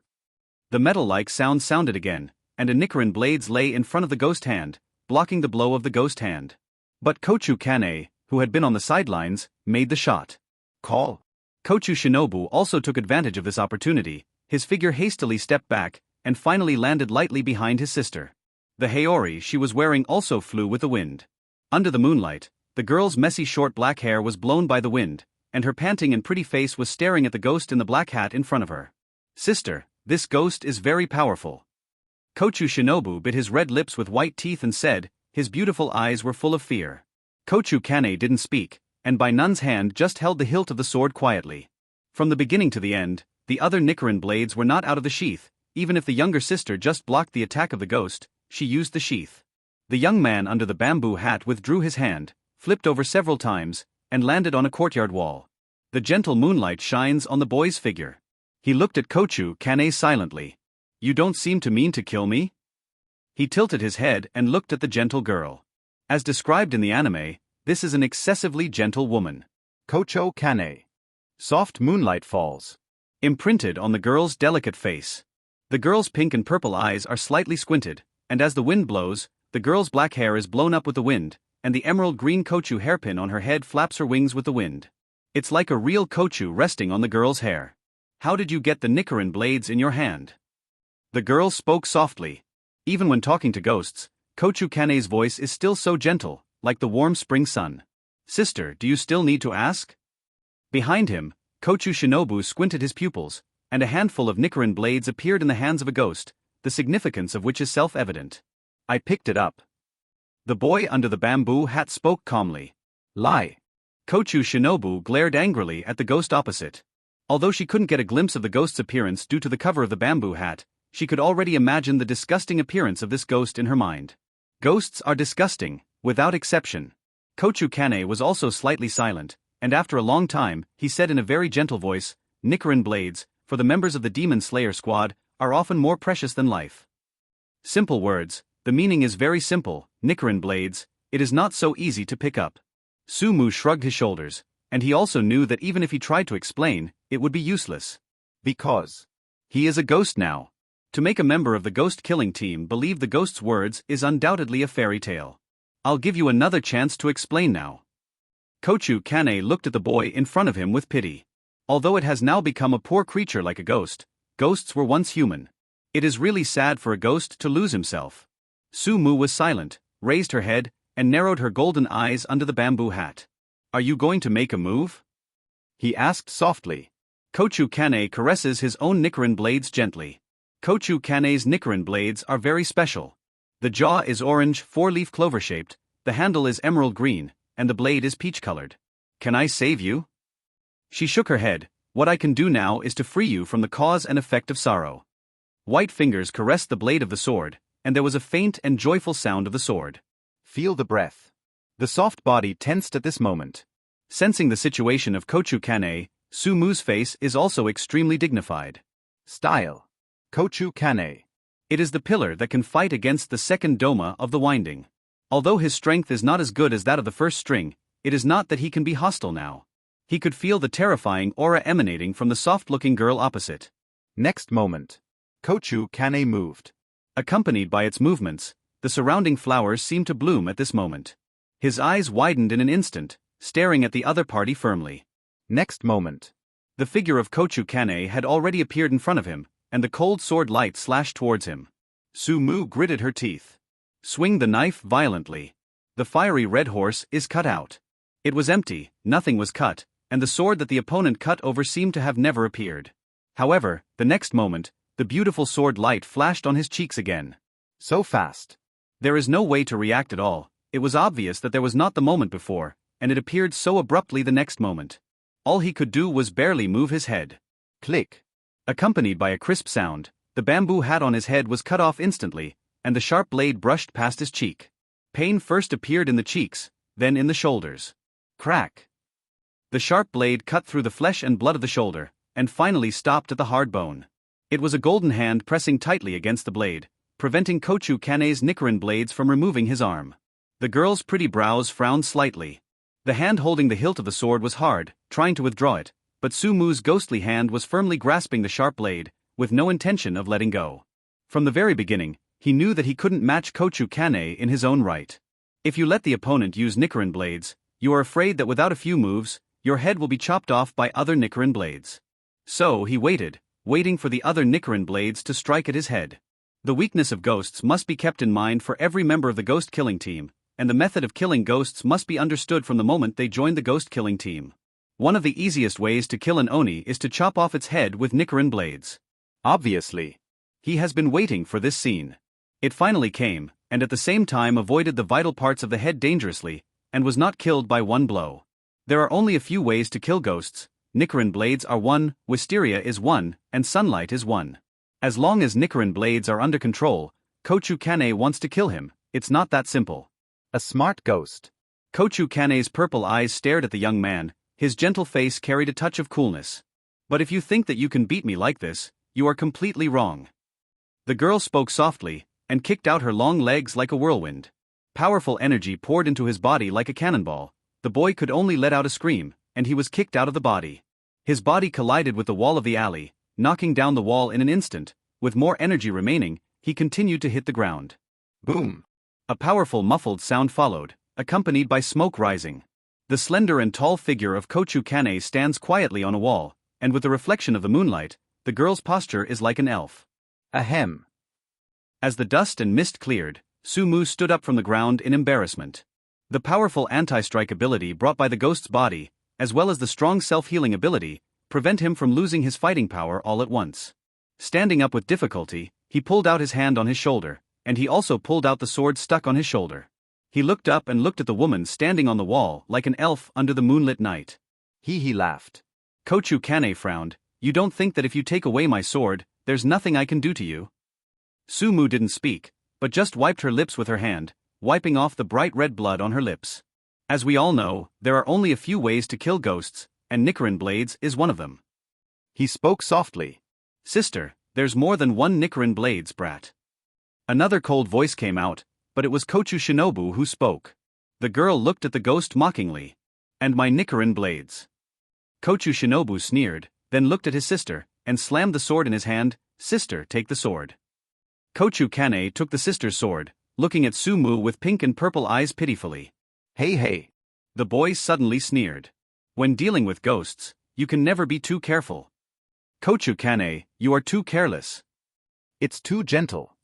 The metal-like sound sounded again, and a Nichiren blades lay in front of the ghost hand, blocking the blow of the ghost hand. But Kochu Kanao, who had been on the sidelines, made the shot. Call. Kochu Shinobu also took advantage of this opportunity. His figure hastily stepped back, and finally landed lightly behind his sister. The haori she was wearing also flew with the wind. Under the moonlight, the girl's messy short black hair was blown by the wind, and her panting and pretty face was staring at the ghost in the black hat in front of her. Sister, this ghost is very powerful. Kochu Shinobu bit his red lips with white teeth and said, his beautiful eyes were full of fear. Kochu Kanao didn't speak, and by Nun's hand just held the hilt of the sword quietly. From the beginning to the end, the other Nichiren blades were not out of the sheath. Even if the younger sister just blocked the attack of the ghost, she used the sheath. The young man under the bamboo hat withdrew his hand, flipped over several times, and landed on a courtyard wall. The gentle moonlight shines on the boy's figure. He looked at Kochu Kanao silently. You don't seem to mean to kill me? He tilted his head and looked at the gentle girl. As described in the anime, this is an excessively gentle woman. Kocho Kanao. Soft moonlight falls. Imprinted on the girl's delicate face. The girl's pink and purple eyes are slightly squinted, and as the wind blows, the girl's black hair is blown up with the wind, and the emerald green Kochu hairpin on her head flaps her wings with the wind. It's like a real Kochu resting on the girl's hair. How did you get the Nichiren blades in your hand? The girl spoke softly. Even when talking to ghosts, Kochu Kanao's voice is still so gentle, like the warm spring sun. Sister, do you still need to ask? Behind him, Kochu Shinobu squinted his pupils, and a handful of Nichiren blades appeared in the hands of a ghost, the significance of which is self-evident. I picked it up. The boy under the bamboo hat spoke calmly. Lie. Kochu Shinobu glared angrily at the ghost opposite. Although she couldn't get a glimpse of the ghost's appearance due to the cover of the bamboo hat, she could already imagine the disgusting appearance of this ghost in her mind. Ghosts are disgusting, without exception. Kochu Kanao was also slightly silent, and after a long time, he said in a very gentle voice, "Nichiren blades, for the members of the Demon Slayer squad, are often more precious than life." Simple words, the meaning is very simple, Nichiren blades, it is not so easy to pick up. Sumu shrugged his shoulders, and he also knew that even if he tried to explain, it would be useless. Because he is a ghost now. To make a member of the ghost killing team believe the ghost's words is undoubtedly a fairy tale. I'll give you another chance to explain now. Kochu Kanao looked at the boy in front of him with pity. Although it has now become a poor creature like a ghost, ghosts were once human. It is really sad for a ghost to lose himself. Sumu was silent, raised her head, and narrowed her golden eyes under the bamboo hat. Are you going to make a move? He asked softly. Kochu Kanao caresses his own Nichiren blades gently. Kochu Kanao's Nichiren blades are very special. The jaw is orange, four-leaf clover-shaped, the handle is emerald green, and the blade is peach-colored. Can I save you? She shook her head. What I can do now is to free you from the cause and effect of sorrow. White fingers caressed the blade of the sword, and there was a faint and joyful sound of the sword. Feel the breath. The soft body tensed at this moment. Sensing the situation of Kochu Kanao, Sumu's face is also extremely dignified. Style. Kochu Kanao. It is the pillar that can fight against the second doma of the winding. Although his strength is not as good as that of the first string, it is not that he can be hostile now. He could feel the terrifying aura emanating from the soft-looking girl opposite. Next moment, Kochu Kanao moved. Accompanied by its movements, the surrounding flowers seemed to bloom at this moment. His eyes widened in an instant, staring at the other party firmly. Next moment, the figure of Kochu Kanao had already appeared in front of him, and the cold sword light slashed towards him. Sumu gritted her teeth. Swing the knife violently. The fiery red horse is cut out. It was empty, nothing was cut, and the sword that the opponent cut over seemed to have never appeared. However, the next moment, the beautiful sword light flashed on his cheeks again. So fast. There is no way to react at all. It was obvious that there was not the moment before, and it appeared so abruptly the next moment. All he could do was barely move his head. Click. Accompanied by a crisp sound, the bamboo hat on his head was cut off instantly, and the sharp blade brushed past his cheek. Pain first appeared in the cheeks, then in the shoulders. Crack. The sharp blade cut through the flesh and blood of the shoulder, and finally stopped at the hard bone. It was a golden hand pressing tightly against the blade, preventing Kochu Kanao's Nichiren blades from removing his arm. The girl's pretty brows frowned slightly. The hand holding the hilt of the sword was hard, trying to withdraw it, but Sumu's ghostly hand was firmly grasping the sharp blade, with no intention of letting go. From the very beginning, he knew that he couldn't match Kochu Kanao in his own right. If you let the opponent use Nichiren blades, you are afraid that without a few moves, your head will be chopped off by other Nichiren blades. So he waited, waiting for the other Nichiren blades to strike at his head. The weakness of ghosts must be kept in mind for every member of the ghost killing team, and the method of killing ghosts must be understood from the moment they join the ghost killing team. One of the easiest ways to kill an Oni is to chop off its head with Nichiren blades. Obviously. He has been waiting for this scene. It finally came, and at the same time avoided the vital parts of the head dangerously, and was not killed by one blow. There are only a few ways to kill ghosts. Nichiren blades are one, wisteria is one, and sunlight is one. As long as Nichiren blades are under control, Kochu Kanao wants to kill him. It's not that simple. A smart ghost. Kochu Kanao's purple eyes stared at the young man. His gentle face carried a touch of coolness. But if you think that you can beat me like this, you are completely wrong. The girl spoke softly, and kicked out her long legs like a whirlwind. Powerful energy poured into his body like a cannonball. The boy could only let out a scream, and he was kicked out of the body. His body collided with the wall of the alley, knocking down the wall in an instant. With more energy remaining, he continued to hit the ground. Boom. A powerful muffled sound followed, accompanied by smoke rising. The slender and tall figure of Kochu Kanao stands quietly on a wall, and with the reflection of the moonlight, the girl's posture is like an elf. Ahem. As the dust and mist cleared, Sumu stood up from the ground in embarrassment. The powerful anti-strike ability brought by the ghost's body, as well as the strong self-healing ability, prevent him from losing his fighting power all at once. Standing up with difficulty, he pulled out his hand on his shoulder, and he also pulled out the sword stuck on his shoulder. He looked up and looked at the woman standing on the wall like an elf under the moonlit night. He laughed. Kochu Kaneo frowned. You don't think that if you take away my sword, there's nothing I can do to you? Sumu didn't speak, but just wiped her lips with her hand, wiping off the bright red blood on her lips. As we all know, there are only a few ways to kill ghosts, and Nichiren blades is one of them. He spoke softly. Sister, there's more than one Nichiren blades, brat. Another cold voice came out, but it was Kochu Shinobu who spoke. The girl looked at the ghost mockingly. And my Nichiren blades. Kochu Shinobu sneered, then looked at his sister, and slammed the sword in his hand. Sister, take the sword. Kochu Kaneo took the sister's sword, looking at Sumu with pink and purple eyes pitifully. Hey. The boy suddenly sneered. When dealing with ghosts, you can never be too careful. Kochu Kaneo, you are too careless. It's too gentle.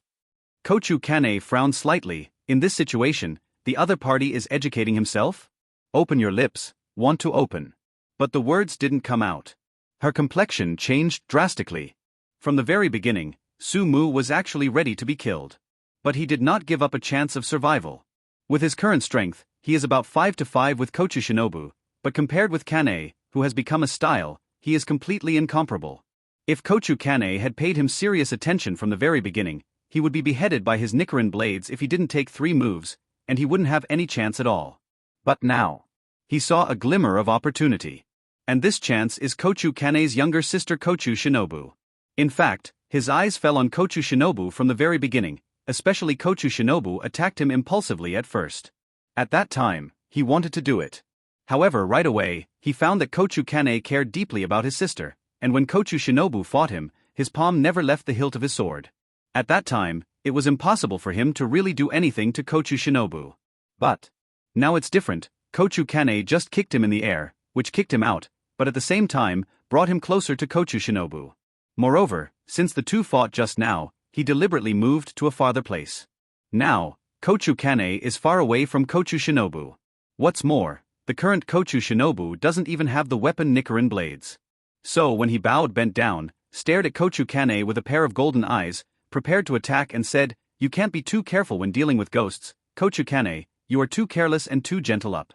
Kochu Kaneo frowned slightly. In this situation, the other party is educating himself? Open your lips, want to open. But the words didn't come out. Her complexion changed drastically. From the very beginning, Sumu was actually ready to be killed. But he did not give up a chance of survival. With his current strength, he is about 5-5 with Kochu Shinobu, but compared with Kaneo, who has become a style, he is completely incomparable. If Kochu Kaneo had paid him serious attention from the very beginning, he would be beheaded by his Nichiren blades if he didn't take 3 moves, and he wouldn't have any chance at all. But now, he saw a glimmer of opportunity. And this chance is Kochu Kaneo's younger sister Kochu Shinobu. In fact, his eyes fell on Kochu Shinobu from the very beginning, especially Kochu Shinobu attacked him impulsively at first. At that time, he wanted to do it. However, right away, he found that Kochu Kaneo cared deeply about his sister, and when Kochu Shinobu fought him, his palm never left the hilt of his sword. At that time, it was impossible for him to really do anything to Kochu Shinobu. But now it's different. Kochu Kaneo just kicked him in the air, which kicked him out, but at the same time, brought him closer to Kochu Shinobu. Moreover, since the two fought just now, he deliberately moved to a farther place. Now, Kochu Kaneo is far away from Kochu Shinobu. What's more, the current Kochu Shinobu doesn't even have the weapon Nichiren blades. So when he bent down, stared at Kochu Kaneo with a pair of golden eyes, prepared to attack and said, "You can't be too careful when dealing with ghosts, Kochu Kaneo, you are too careless and too gentle up."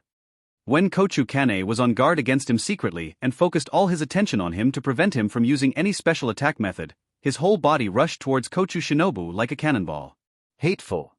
When Kochu Kaneo was on guard against him secretly and focused all his attention on him to prevent him from using any special attack method, his whole body rushed towards Kochu Shinobu like a cannonball. Hateful.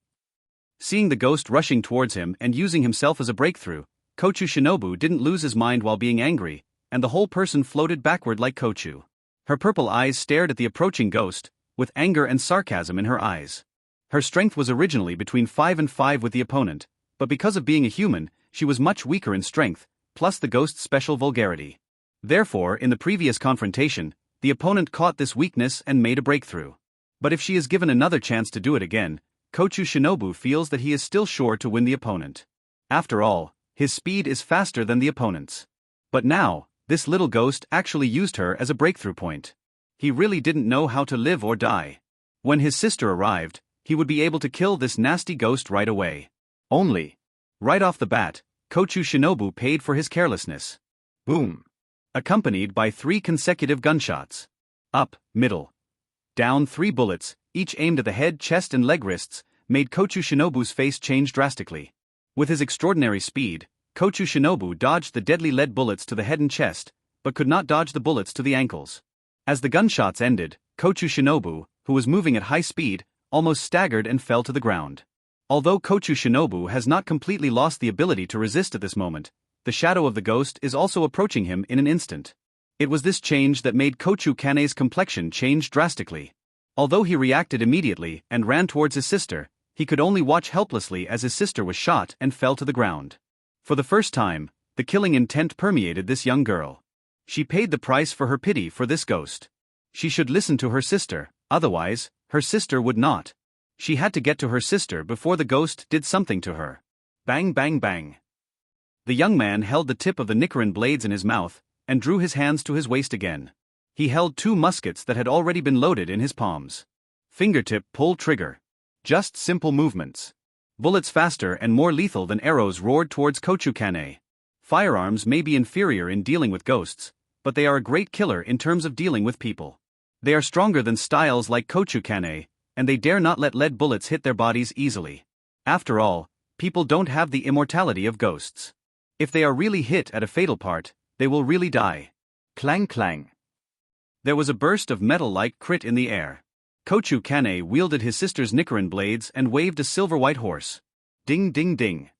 Seeing the ghost rushing towards him and using himself as a breakthrough, Kochu Shinobu didn't lose his mind while being angry, and the whole person floated backward like Kochu. Her purple eyes stared at the approaching ghost, with anger and sarcasm in her eyes. Her strength was originally between 5 and 5 with the opponent, but because of being a human, she was much weaker in strength, plus the ghost's special vulgarity. Therefore, in the previous confrontation, the opponent caught this weakness and made a breakthrough. But if she is given another chance to do it again, Kochu Shinobu feels that he is still sure to win the opponent. After all, his speed is faster than the opponent's. But now, this little ghost actually used her as a breakthrough point. He really didn't know how to live or die. When his sister arrived, he would be able to kill this nasty ghost right away. Only. Right off the bat, Kochu Shinobu paid for his carelessness. Boom. Accompanied by 3 consecutive gunshots. Up, middle. Down 3 bullets, each aimed at the head, chest and leg wrists, made Kochu Shinobu's face change drastically. With his extraordinary speed, Kochu Shinobu dodged the deadly lead bullets to the head and chest, but could not dodge the bullets to the ankles. As the gunshots ended, Kochu Shinobu, who was moving at high speed, almost staggered and fell to the ground. Although Kochu Shinobu has not completely lost the ability to resist at this moment, the shadow of the ghost is also approaching him in an instant. It was this change that made Kochu Kaneo's complexion change drastically. Although he reacted immediately and ran towards his sister, he could only watch helplessly as his sister was shot and fell to the ground. For the first time, the killing intent permeated this young girl. She paid the price for her pity for this ghost. She should listen to her sister, otherwise, her sister would not. She had to get to her sister before the ghost did something to her. Bang bang bang. The young man held the tip of the Nichiren blades in his mouth, and drew his hands to his waist again. He held 2 muskets that had already been loaded in his palms. Fingertip pull trigger. Just simple movements. Bullets faster and more lethal than arrows roared towards Kochu Kaneo. Firearms may be inferior in dealing with ghosts, but they are a great killer in terms of dealing with people. They are stronger than styles like Kochu Kaneo, and they dare not let lead bullets hit their bodies easily. After all, people don't have the immortality of ghosts. If they are really hit at a fatal part, they will really die. Clang clang. There was a burst of metal-like crit in the air. Kochu Kane wielded his sister's Nichiren blades and waved a silver-white horse. Ding ding ding.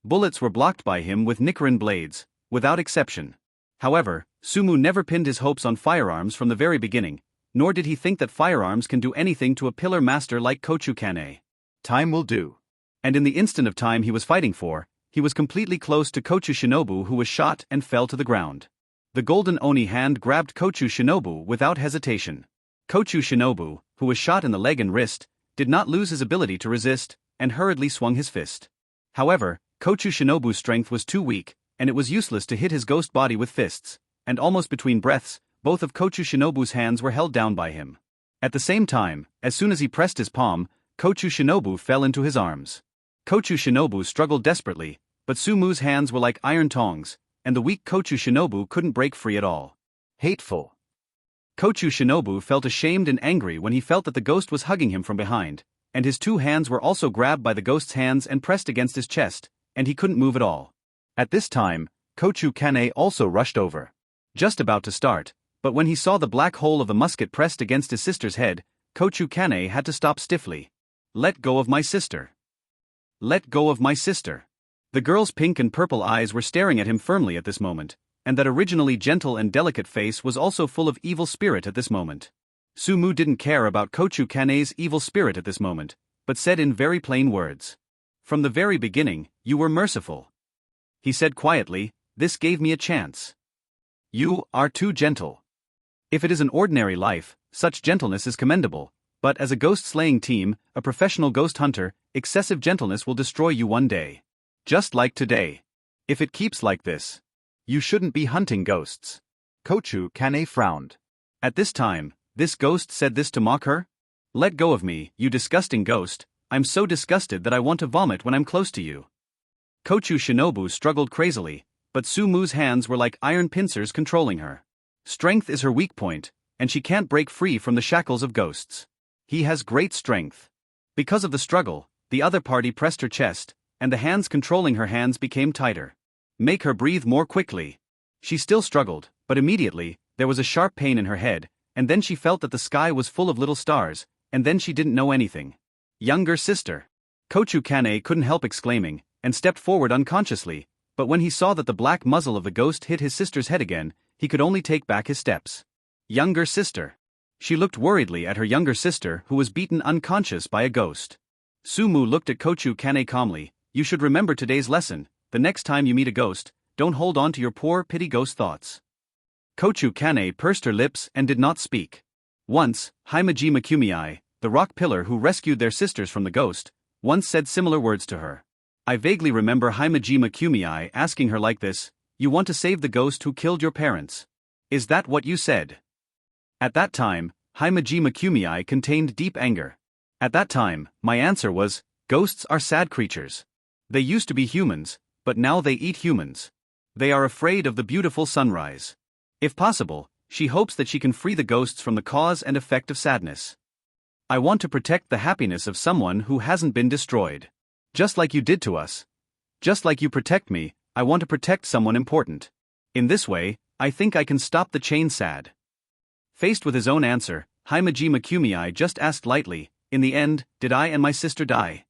Bullets were blocked by him with Nichiren blades, without exception. However, Sumu never pinned his hopes on firearms from the very beginning, nor did he think that firearms can do anything to a pillar master like Kochu Kane. Time will do. And in the instant of time he was fighting for, he was completely close to Kochu Shinobu, who was shot and fell to the ground. The golden Oni hand grabbed Kochu Shinobu without hesitation. Kochu Shinobu, who was shot in the leg and wrist, did not lose his ability to resist, and hurriedly swung his fist. However, Kochu Shinobu's strength was too weak, and it was useless to hit his ghost body with fists, and almost between breaths, both of Kochu Shinobu's hands were held down by him. At the same time, as soon as he pressed his palm, Kochu Shinobu fell into his arms. Kochu Shinobu struggled desperately, but Sumu's hands were like iron tongs, and the weak Kochu Shinobu couldn't break free at all. Hateful. Kochu Shinobu felt ashamed and angry when he felt that the ghost was hugging him from behind, and his two hands were also grabbed by the ghost's hands and pressed against his chest, and he couldn't move at all. At this time, Kochu Kane also rushed over. Just about to start, but when he saw the black hole of the musket pressed against his sister's head, Kochu Kane had to stop stiffly. Let go of my sister. Let go of my sister. The girl's pink and purple eyes were staring at him firmly at this moment, and that originally gentle and delicate face was also full of evil spirit at this moment. Sumu didn't care about Kochu Kane's evil spirit at this moment, but said in very plain words. From the very beginning, you were merciful. He said quietly, this gave me a chance. You are too gentle. If it is an ordinary life, such gentleness is commendable, but as a ghost-slaying team, a professional ghost hunter, excessive gentleness will destroy you one day. Just like today. If it keeps like this, you shouldn't be hunting ghosts. Kochu Kane frowned. At this time, this ghost said this to mock her? Let go of me, you disgusting ghost, I'm so disgusted that I want to vomit when I'm close to you. Kochu Shinobu struggled crazily, but Sumu's hands were like iron pincers controlling her. Strength is her weak point, and she can't break free from the shackles of ghosts. He has great strength. Because of the struggle, the other party pressed her chest, and the hands controlling her hands became tighter. Make her breathe more quickly. She still struggled, but immediately, there was a sharp pain in her head, and then she felt that the sky was full of little stars, and then she didn't know anything. Younger sister. Kochu Kane couldn't help exclaiming, and stepped forward unconsciously, but when he saw that the black muzzle of the ghost hit his sister's head again, he could only take back his steps. Younger sister. She looked worriedly at her younger sister who was beaten unconscious by a ghost. Sumu looked at Kochu Kane calmly. You should remember today's lesson, the next time you meet a ghost, don't hold on to your poor pity ghost thoughts. Kochu Kane pursed her lips and did not speak. Once, Himeji Makumiai, the rock pillar who rescued their sisters from the ghost, once said similar words to her. I vaguely remember Himeji Makumiai asking her like this, you want to save the ghost who killed your parents? Is that what you said? At that time, Himeji Makumiai contained deep anger. At that time, my answer was, ghosts are sad creatures. They used to be humans, but now they eat humans. They are afraid of the beautiful sunrise. If possible, she hopes that she can free the ghosts from the cause and effect of sadness. I want to protect the happiness of someone who hasn't been destroyed. Just like you did to us. Just like you protect me, I want to protect someone important. In this way, I think I can stop the chain sad. Faced with his own answer, Himeji Makumiai just asked lightly, in the end, did I and my sister die?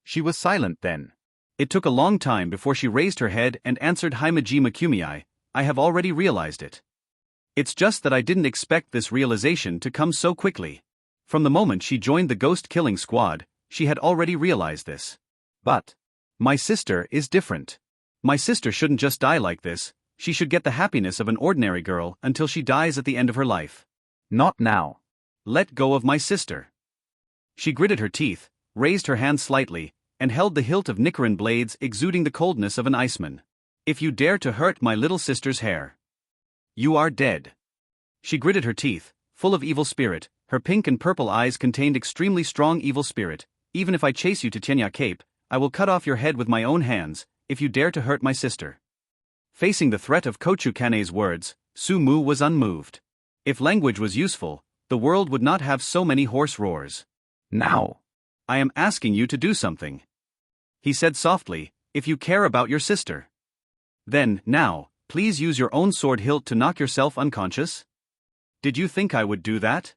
She was silent then. It took a long time before she raised her head and answered Himeji Makumiai, I have already realized it. It's just that I didn't expect this realization to come so quickly. From the moment she joined the ghost-killing squad, she had already realized this. But my sister is different. My sister shouldn't just die like this, she should get the happiness of an ordinary girl until she dies at the end of her life. Not now. Let go of my sister. She gritted her teeth, raised her hand slightly, and held the hilt of Nichiren blades exuding the coldness of an iceman. If you dare to hurt my little sister's hair, you are dead. She gritted her teeth, full of evil spirit, her pink and purple eyes contained extremely strong evil spirit. Even if I chase you to Tenya Cape, I will cut off your head with my own hands, if you dare to hurt my sister. Facing the threat of Kochu Kane's words, Sumu was unmoved. If language was useful, the world would not have so many hoarse roars. Now. I am asking you to do something. he said softly, if you care about your sister. Then, now, please use your own sword hilt to knock yourself unconscious? Did you think I would do that?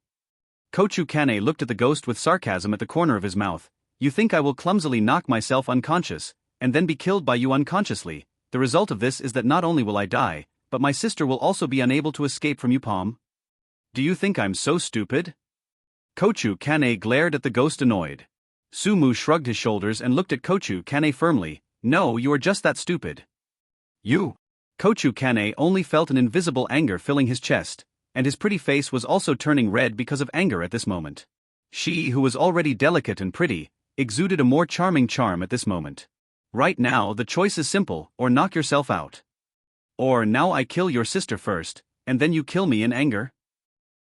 Kochu Kane looked at the ghost with sarcasm at the corner of his mouth. You think I will clumsily knock myself unconscious, and then be killed by you unconsciously? The result of this is that not only will I die, but my sister will also be unable to escape from you, Palm. Do you think I'm so stupid? Kochu Kane glared at the ghost annoyed. Sumu shrugged his shoulders and looked at Kochu Kane firmly. No, you are just that stupid. You. Kochu Kane only felt an invisible anger filling his chest, and his pretty face was also turning red because of anger at this moment. She, who was already delicate and pretty, exuded a more charming charm at this moment. Right now the choice is simple, or knock yourself out. Or now I kill your sister first, and then you kill me in anger?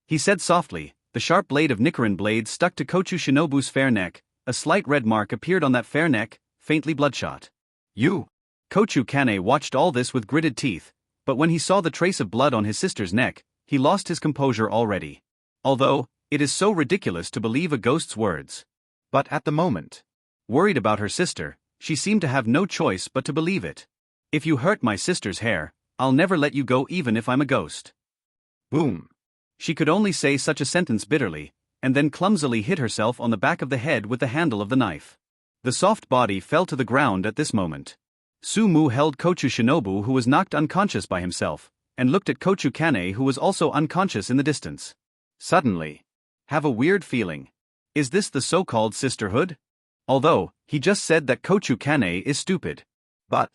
He said softly. The sharp blade of Nichiren blade stuck to Kochu Shinobu's fair neck. A slight red mark appeared on that fair neck, faintly bloodshot. You. Kochu Kane watched all this with gritted teeth, but when he saw the trace of blood on his sister's neck, he lost his composure already. Although, it is so ridiculous to believe a ghost's words. But at the moment, worried about her sister, she seemed to have no choice but to believe it. If you hurt my sister's hair, I'll never let you go even if I'm a ghost. Boom. She could only say such a sentence bitterly, and then clumsily hit herself on the back of the head with the handle of the knife. The soft body fell to the ground at this moment. Sumu held Kochu Shinobu, who was knocked unconscious by himself, and looked at Kochu Kane, who was also unconscious in the distance. Suddenly, have a weird feeling. Is this the so-called sisterhood? Although, he just said that Kochu Kane is stupid. But,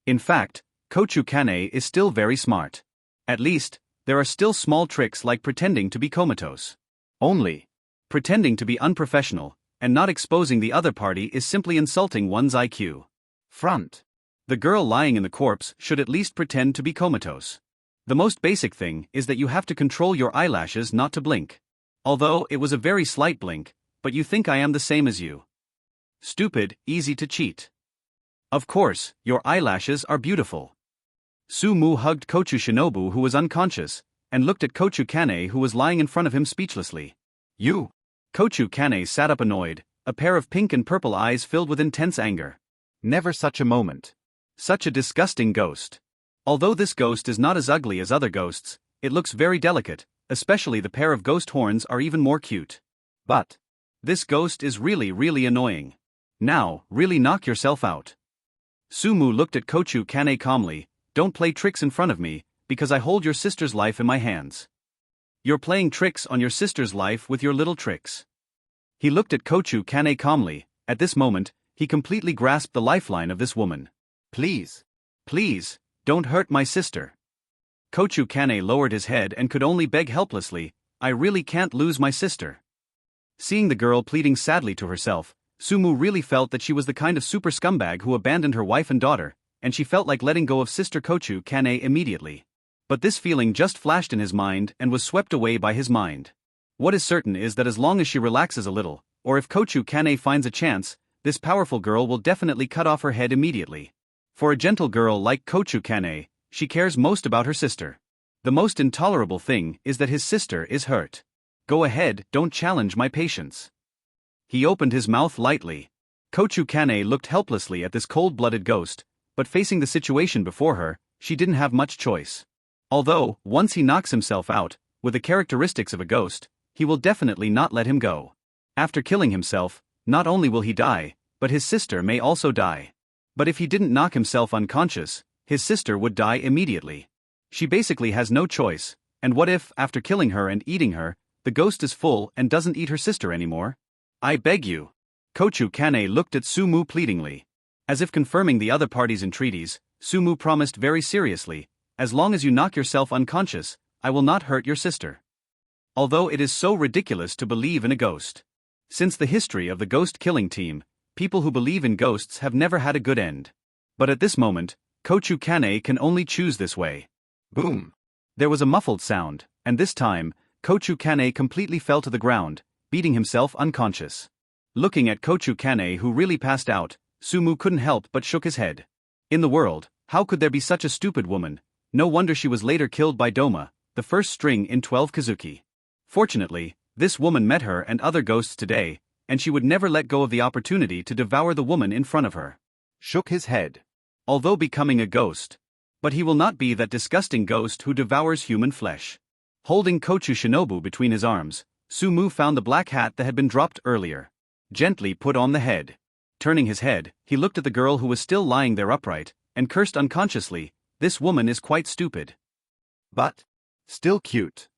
in fact, Kochu Kane is still very smart. At least, there are still small tricks like pretending to be comatose. Only, pretending to be unprofessional, and not exposing the other party is simply insulting one's IQ. Front. The girl lying in the corpse should at least pretend to be comatose. The most basic thing is that you have to control your eyelashes not to blink. Although it was a very slight blink, but you think I am the same as you. Stupid, easy to cheat. Of course, your eyelashes are beautiful. Sumu hugged Kochu Shinobu, who was unconscious, and looked at Kochu Kane, who was lying in front of him speechlessly. You. Kochu Kane sat up annoyed, a pair of pink and purple eyes filled with intense anger. Never such a moment. Such a disgusting ghost. Although this ghost is not as ugly as other ghosts, it looks very delicate, especially the pair of ghost horns are even more cute. But this ghost is really annoying. Now, really knock yourself out. Sumu looked at Kochu Kane calmly. Don't play tricks in front of me, because I hold your sister's life in my hands. You're playing tricks on your sister's life with your little tricks. He looked at Kochu Kane calmly. At this moment, he completely grasped the lifeline of this woman. Please, don't hurt my sister. Kochu Kane lowered his head and could only beg helplessly, I really can't lose my sister. Seeing the girl pleading sadly to herself, Sumu really felt that she was the kind of super scumbag who abandoned her wife and daughter, and she felt like letting go of sister Kochu Kane immediately. But this feeling just flashed in his mind and was swept away by his mind. What is certain is that as long as she relaxes a little, or if Kochu Kane finds a chance, this powerful girl will definitely cut off her head immediately. For a gentle girl like Kochu Kane, she cares most about her sister. The most intolerable thing is that his sister is hurt. Go ahead, don't challenge my patience. He opened his mouth lightly. Kochu Kane looked helplessly at this cold-blooded ghost, but facing the situation before her, she didn't have much choice. Although, once he knocks himself out, with the characteristics of a ghost, he will definitely not let him go. After killing himself, not only will he die, but his sister may also die. But if he didn't knock himself unconscious, his sister would die immediately. She basically has no choice, and what if, after killing her and eating her, the ghost is full and doesn't eat her sister anymore? I beg you. Kochu Kane looked at Sumu pleadingly. As if confirming the other party's entreaties, Sumu promised very seriously, as long as you knock yourself unconscious, I will not hurt your sister. Although it is so ridiculous to believe in a ghost. Since the history of the ghost killing team, people who believe in ghosts have never had a good end. But at this moment, Kochu Kane can only choose this way. Boom. There was a muffled sound, and this time, Kochu Kane completely fell to the ground, beating himself unconscious. Looking at Kochu Kane, who really passed out, Sumu couldn't help but shook his head. In the world, how could there be such a stupid woman? No wonder she was later killed by Doma, the first string in 12 Kazuki. Fortunately, this woman met her and other ghosts today, and she would never let go of the opportunity to devour the woman in front of her. shook his head. Although becoming a ghost. But he will not be that disgusting ghost who devours human flesh. Holding Kochu Shinobu between his arms, Sumu found the black hat that had been dropped earlier. Gently put on the head. Turning his head, he looked at the girl who was still lying there upright, and cursed unconsciously, "This woman is quite stupid." But still cute.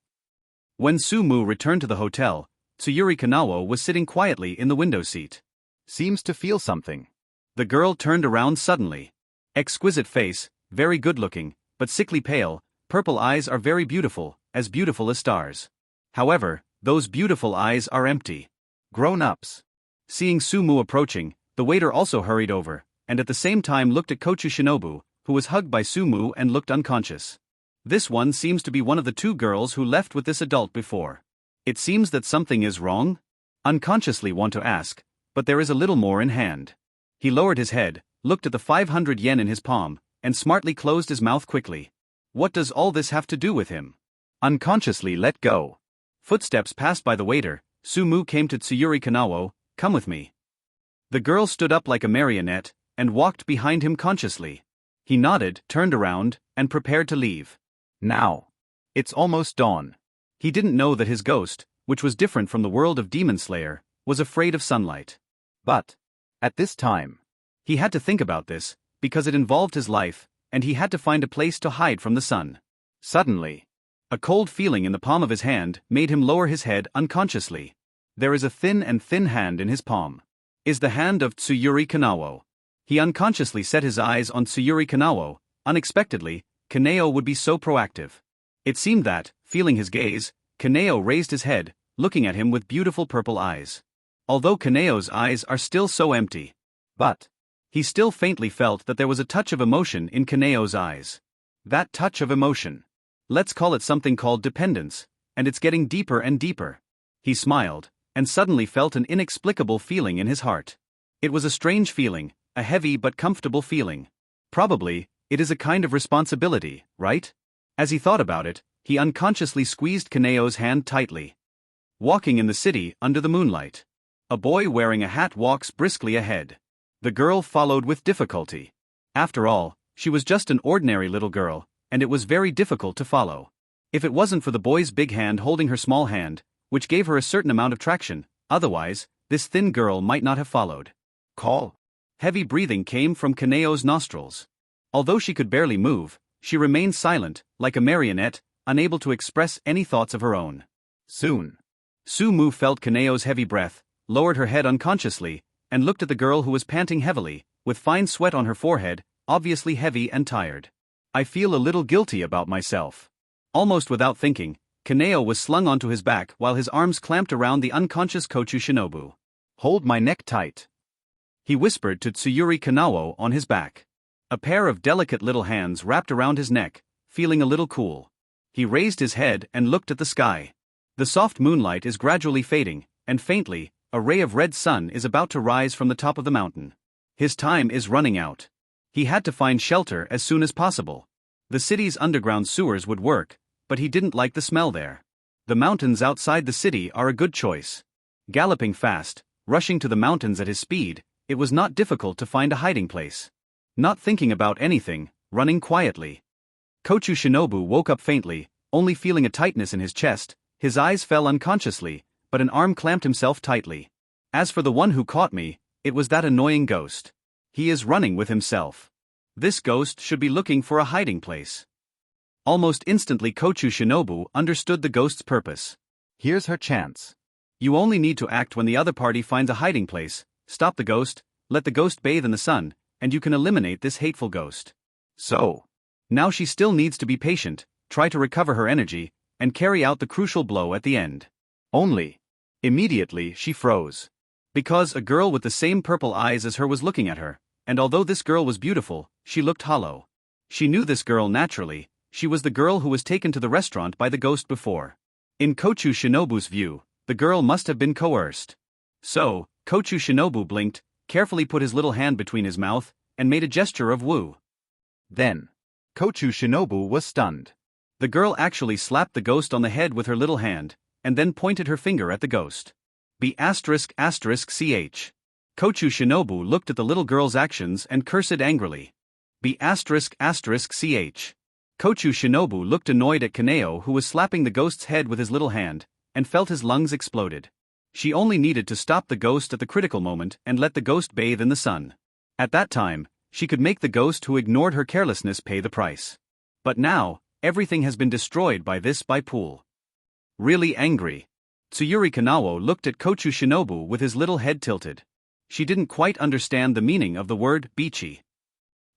When Sumu returned to the hotel, Tsuyuri Kanao was sitting quietly in the window seat. Seems to feel something. The girl turned around suddenly. Exquisite face, very good-looking, but sickly pale, purple eyes are very beautiful as stars. However, those beautiful eyes are empty. Grown-ups. Seeing Sumu approaching, the waiter also hurried over, and at the same time looked at Kochu Shinobu, who was hugged by Sumu and looked unconscious. This one seems to be one of the two girls who left with this adult before. It seems that something is wrong? Unconsciously want to ask, but there is a little more in hand. He lowered his head, looked at the 500 yen in his palm, and smartly closed his mouth quickly. What does all this have to do with him? Unconsciously let go. Footsteps passed by the waiter. Sumu came to Tsuyuri Kanao, "Come with me." The girl stood up like a marionette, and walked behind him consciously. He nodded, turned around, and prepared to leave. Now. It's almost dawn. He didn't know that his ghost, which was different from the world of Demon Slayer, was afraid of sunlight. But at this time, he had to think about this, because it involved his life, and he had to find a place to hide from the sun. Suddenly, a cold feeling in the palm of his hand made him lower his head unconsciously. There is a thin hand in his palm. Is the hand of Tsuyuri Kanao. He unconsciously set his eyes on Tsuyuri Kanao. Unexpectedly, Kaneo would be so proactive. It seemed that, feeling his gaze, Kaneo raised his head, looking at him with beautiful purple eyes. Although Kaneo's eyes are still so empty. But he still faintly felt that there was a touch of emotion in Kaneo's eyes. That touch of emotion. Let's call it something called dependence, and it's getting deeper and deeper. He smiled, and suddenly felt an inexplicable feeling in his heart. It was a strange feeling, a heavy but comfortable feeling. Probably, it is a kind of responsibility, right? As he thought about it, he unconsciously squeezed Kaneo's hand tightly. Walking in the city under the moonlight. A boy wearing a hat walks briskly ahead. The girl followed with difficulty. After all, she was just an ordinary little girl, and it was very difficult to follow. If it wasn't for the boy's big hand holding her small hand, which gave her a certain amount of traction, otherwise, this thin girl might not have followed. Call. Heavy breathing came from Kaneo's nostrils. Although she could barely move, she remained silent, like a marionette, unable to express any thoughts of her own. Soon. Sumu felt Kaneo's heavy breath, lowered her head unconsciously, and looked at the girl who was panting heavily, with fine sweat on her forehead, obviously heavy and tired. I feel a little guilty about myself. Almost without thinking, Kaneo was slung onto his back while his arms clamped around the unconscious Kochu Shinobu. Hold my neck tight. He whispered to Tsuyuri Kanao on his back. A pair of delicate little hands wrapped around his neck, feeling a little cool. He raised his head and looked at the sky. The soft moonlight is gradually fading, and faintly, a ray of red sun is about to rise from the top of the mountain. His time is running out. He had to find shelter as soon as possible. The city's underground sewers would work, but he didn't like the smell there. The mountains outside the city are a good choice. Galloping fast, rushing to the mountains at his speed, it was not difficult to find a hiding place. Not thinking about anything, running quietly. Kochu Shinobu woke up faintly, only feeling a tightness in his chest. His eyes fell unconsciously, but an arm clamped himself tightly. As for the one who caught me, it was that annoying ghost. He is running with himself. This ghost should be looking for a hiding place. Almost instantly Kochu Shinobu understood the ghost's purpose. Here's her chance. You only need to act when the other party finds a hiding place, stop the ghost, let the ghost bathe in the sun, and you can eliminate this hateful ghost. So, now she still needs to be patient, try to recover her energy, and carry out the crucial blow at the end. Only. Immediately she froze. Because a girl with the same purple eyes as her was looking at her, and although this girl was beautiful, she looked hollow. She knew this girl naturally. She was the girl who was taken to the restaurant by the ghost before. In Kochu Shinobu's view, the girl must have been coerced. So, Kochu Shinobu blinked, carefully put his little hand between his mouth, and made a gesture of woo. Then, Kochu Shinobu was stunned. The girl actually slapped the ghost on the head with her little hand, and then pointed her finger at the ghost. Be ***ch. Kochu Shinobu looked at the little girl's actions and cursed angrily. B******ch. Kochu Shinobu looked annoyed at Kaneo, who was slapping the ghost's head with his little hand, and felt his lungs exploded. She only needed to stop the ghost at the critical moment and let the ghost bathe in the sun. At that time, she could make the ghost who ignored her carelessness pay the price. But now, everything has been destroyed by this pool. Really angry. Tsuyuri Kanao looked at Kochu Shinobu with his little head tilted. She didn't quite understand the meaning of the word bichi.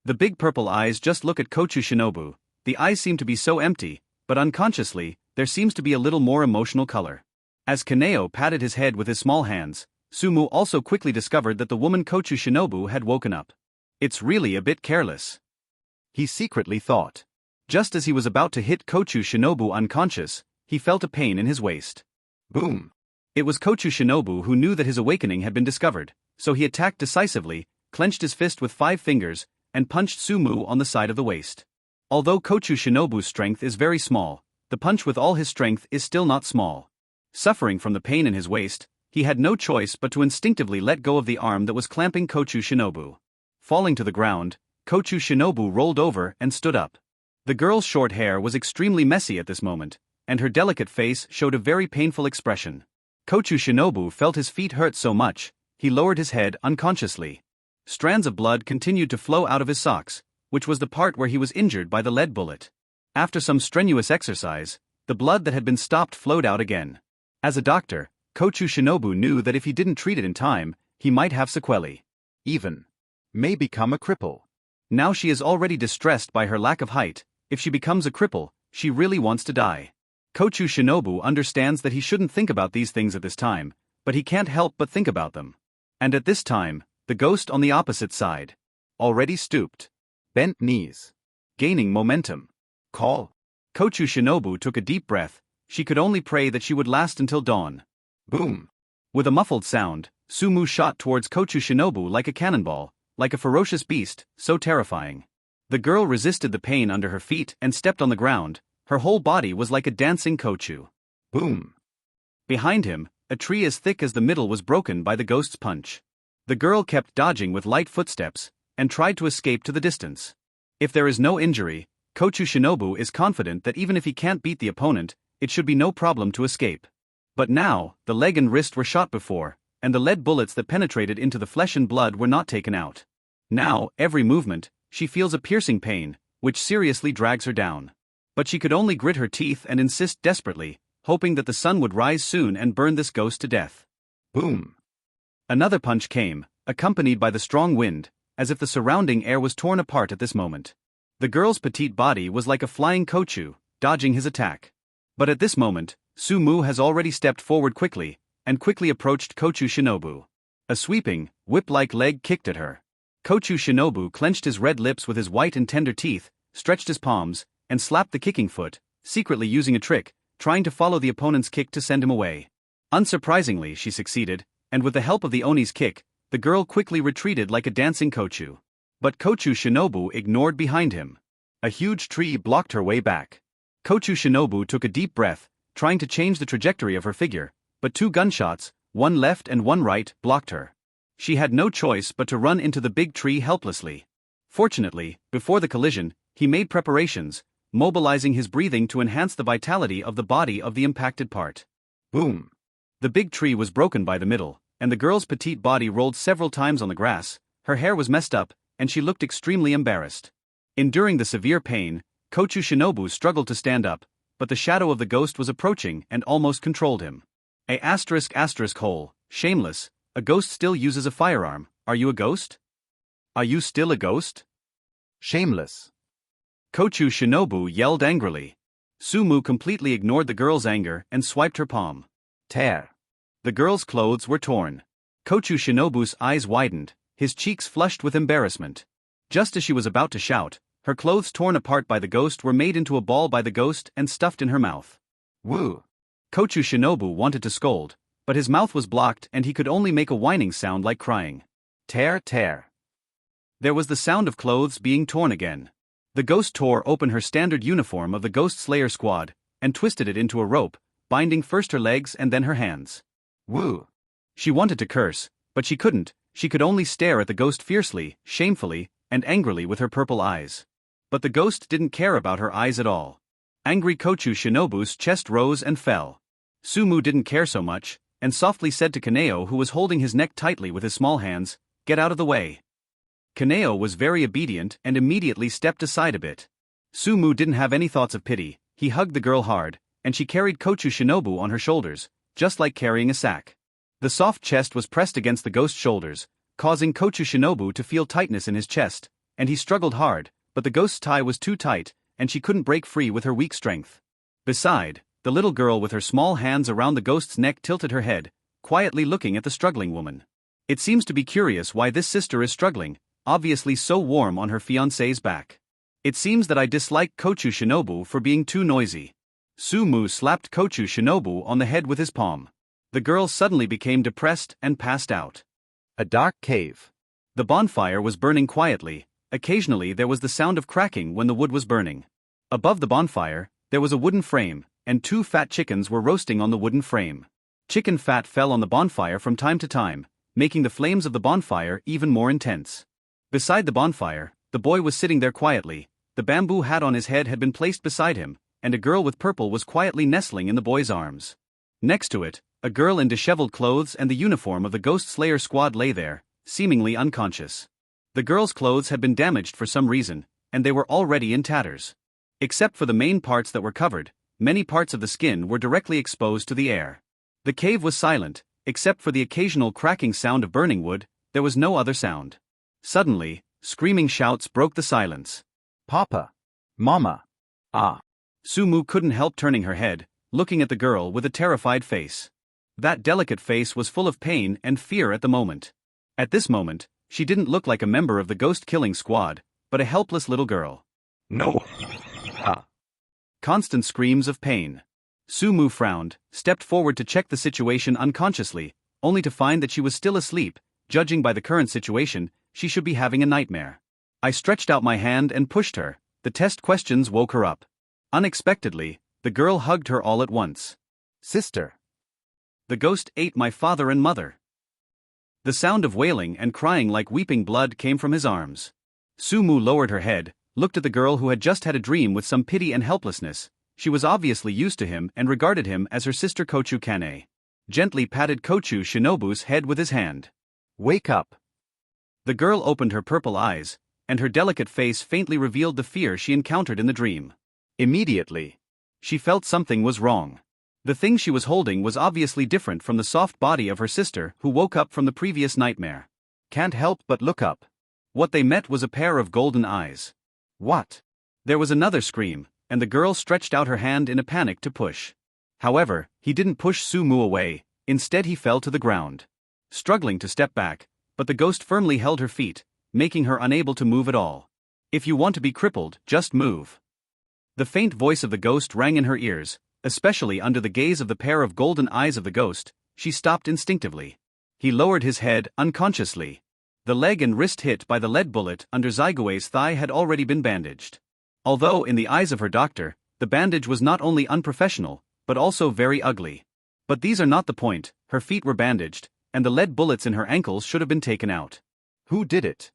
The big purple eyes just look at Kochu Shinobu. The eyes seem to be so empty, but unconsciously, there seems to be a little more emotional color. As Kaneo patted his head with his small hands, Sumu also quickly discovered that the woman Kochu Shinobu had woken up. It's really a bit careless, he secretly thought. Just as he was about to hit Kochu Shinobu unconscious, he felt a pain in his waist. Boom. It was Kochu Shinobu who knew that his awakening had been discovered, so he attacked decisively, clenched his fist with 5 fingers, and punched Sumu on the side of the waist. Although Kochu Shinobu's strength is very small, the punch with all his strength is still not small. Suffering from the pain in his waist, he had no choice but to instinctively let go of the arm that was clamping Kochu Shinobu. Falling to the ground, Kochu Shinobu rolled over and stood up. The girl's short hair was extremely messy at this moment, and her delicate face showed a very painful expression. Kochu Shinobu felt his feet hurt so much, he lowered his head unconsciously. Strands of blood continued to flow out of his socks, which was the part where he was injured by the lead bullet. After some strenuous exercise, the blood that had been stopped flowed out again. As a doctor, Kochu Shinobu knew that if he didn't treat it in time, he might have sequelae. Even may become a cripple. Now she is already distressed by her lack of height. If she becomes a cripple, she really wants to die. Kochu Shinobu understands that he shouldn't think about these things at this time, but he can't help but think about them. And at this time, the ghost on the opposite side already stooped, bent knees, gaining momentum. Call. Kochu Shinobu took a deep breath. She could only pray that she would last until dawn. Boom. With a muffled sound, Sumu shot towards Kochu Shinobu like a cannonball, like a ferocious beast, so terrifying. The girl resisted the pain under her feet and stepped on the ground. Her whole body was like a dancing Kochu. Boom. Behind him, a tree as thick as the middle was broken by the ghost's punch. The girl kept dodging with light footsteps, and tried to escape to the distance. If there is no injury, Kochu Shinobu is confident that even if he can't beat the opponent, it should be no problem to escape. But now, the leg and wrist were shot before, and the lead bullets that penetrated into the flesh and blood were not taken out. Now, every movement, she feels a piercing pain, which seriously drags her down. But she could only grit her teeth and insist desperately, hoping that the sun would rise soon and burn this ghost to death. Boom. Another punch came, accompanied by the strong wind, as if the surrounding air was torn apart at this moment. The girl's petite body was like a flying Kochu, dodging his attack. But at this moment, Sumu has already stepped forward quickly, and quickly approached Kochu Shinobu. A sweeping, whip-like leg kicked at her. Kochu Shinobu clenched his red lips with his white and tender teeth, stretched his palms, and slapped the kicking foot, secretly using a trick, trying to follow the opponent's kick to send him away. Unsurprisingly, she succeeded, and with the help of the Oni's kick, the girl quickly retreated like a dancing Kochu. But Kochu Shinobu ignored behind him. A huge tree blocked her way back. Kochu Shinobu took a deep breath, trying to change the trajectory of her figure, but 2 gunshots, one left and one right, blocked her. She had no choice but to run into the big tree helplessly. Fortunately, before the collision, he made preparations, mobilizing his breathing to enhance the vitality of the body of the impacted part. Boom. The big tree was broken by the middle, and the girl's petite body rolled several times on the grass. Her hair was messed up, and she looked extremely embarrassed. Enduring the severe pain, Kochu Shinobu struggled to stand up, but the shadow of the ghost was approaching and almost controlled him. Shameless, a ghost still uses a firearm. Are you a ghost? Are you still a ghost? Shameless. Kochu Shinobu yelled angrily. Sumu completely ignored the girl's anger and swiped her palm. Tear. The girl's clothes were torn. Kochu Shinobu's eyes widened, his cheeks flushed with embarrassment. Just as she was about to shout, her clothes torn apart by the ghost were made into a ball by the ghost and stuffed in her mouth. Woo. Kochu Shinobu wanted to scold, but his mouth was blocked and he could only make a whining sound like crying. Tear, tear. There was the sound of clothes being torn again. The ghost tore open her standard uniform of the Ghost Slayer squad, and twisted it into a rope, binding first her legs and then her hands. Woo. She wanted to curse, but she couldn't, She could only stare at the ghost fiercely, shamefully, and angrily with her purple eyes. But the ghost didn't care about her eyes at all. Angry Kochu Shinobu's chest rose and fell. Sumu didn't care so much, and softly said to Kaneo, who was holding his neck tightly with his small hands, "Get out of the way." Kaneo was very obedient and immediately stepped aside a bit. Sumu didn't have any thoughts of pity. He hugged the girl hard, and she carried Kochu Shinobu on her shoulders, just like carrying a sack. The soft chest was pressed against the ghost's shoulders, causing Kochu Shinobu to feel tightness in his chest, and he struggled hard, but the ghost's tie was too tight, and she couldn't break free with her weak strength. Beside, the little girl with her small hands around the ghost's neck tilted her head, quietly looking at the struggling woman. It seems to be curious why this sister is struggling, obviously so warm on her fiancé's back. It seems that I dislike Kochu Shinobu for being too noisy. Sumu slapped Kochu Shinobu on the head with his palm. The girl suddenly became depressed and passed out. A dark cave. The bonfire was burning quietly. Occasionally there was the sound of cracking when the wood was burning. Above the bonfire, there was a wooden frame, and 2 fat chickens were roasting on the wooden frame. Chicken fat fell on the bonfire from time to time, making the flames of the bonfire even more intense. Beside the bonfire, the boy was sitting there quietly. The bamboo hat on his head had been placed beside him, and a girl with purple was quietly nestling in the boy's arms. Next to it, a girl in disheveled clothes and the uniform of the Ghost Slayer squad lay there, seemingly unconscious. The girl's clothes had been damaged for some reason, and they were already in tatters. Except for the main parts that were covered, many parts of the skin were directly exposed to the air. The cave was silent, except for the occasional cracking sound of burning wood. There was no other sound. Suddenly, screaming shouts broke the silence. Papa. Mama. Ah. Sumu couldn't help turning her head, looking at the girl with a terrified face. That delicate face was full of pain and fear at the moment. At this moment, she didn't look like a member of the ghost-killing squad, but a helpless little girl. No. Ah. Constant screams of pain. Sumu frowned, stepped forward to check the situation unconsciously, only to find that she was still asleep. Judging by the current situation, she should be having a nightmare. I stretched out my hand and pushed her. The test questions woke her up. Unexpectedly, the girl hugged her all at once. Sister. The ghost ate my father and mother. The sound of wailing and crying like weeping blood came from his arms. Sumu lowered her head, looked at the girl who had just had a dream with some pity and helplessness. She was obviously used to him and regarded him as her sister Kochu Kanao. Gently patted Kochu Shinobu's head with his hand. Wake up. The girl opened her purple eyes, and her delicate face faintly revealed the fear she encountered in the dream. Immediately, she felt something was wrong. The thing she was holding was obviously different from the soft body of her sister who woke up from the previous nightmare. Can't help but look up. What they met was a pair of golden eyes. What? There was another scream, and the girl stretched out her hand in a panic to push. However, he didn't push Sumu away, instead he fell to the ground. Struggling to step back, but the ghost firmly held her feet, making her unable to move at all. If you want to be crippled, just move. The faint voice of the ghost rang in her ears, especially under the gaze of the pair of golden eyes of the ghost. She stopped instinctively. He lowered his head unconsciously. The leg and wrist hit by the lead bullet under Zigue's thigh had already been bandaged. Although in the eyes of her doctor, the bandage was not only unprofessional, but also very ugly. But these are not the point. Her feet were bandaged, and the lead bullets in her ankles should have been taken out. Who did it?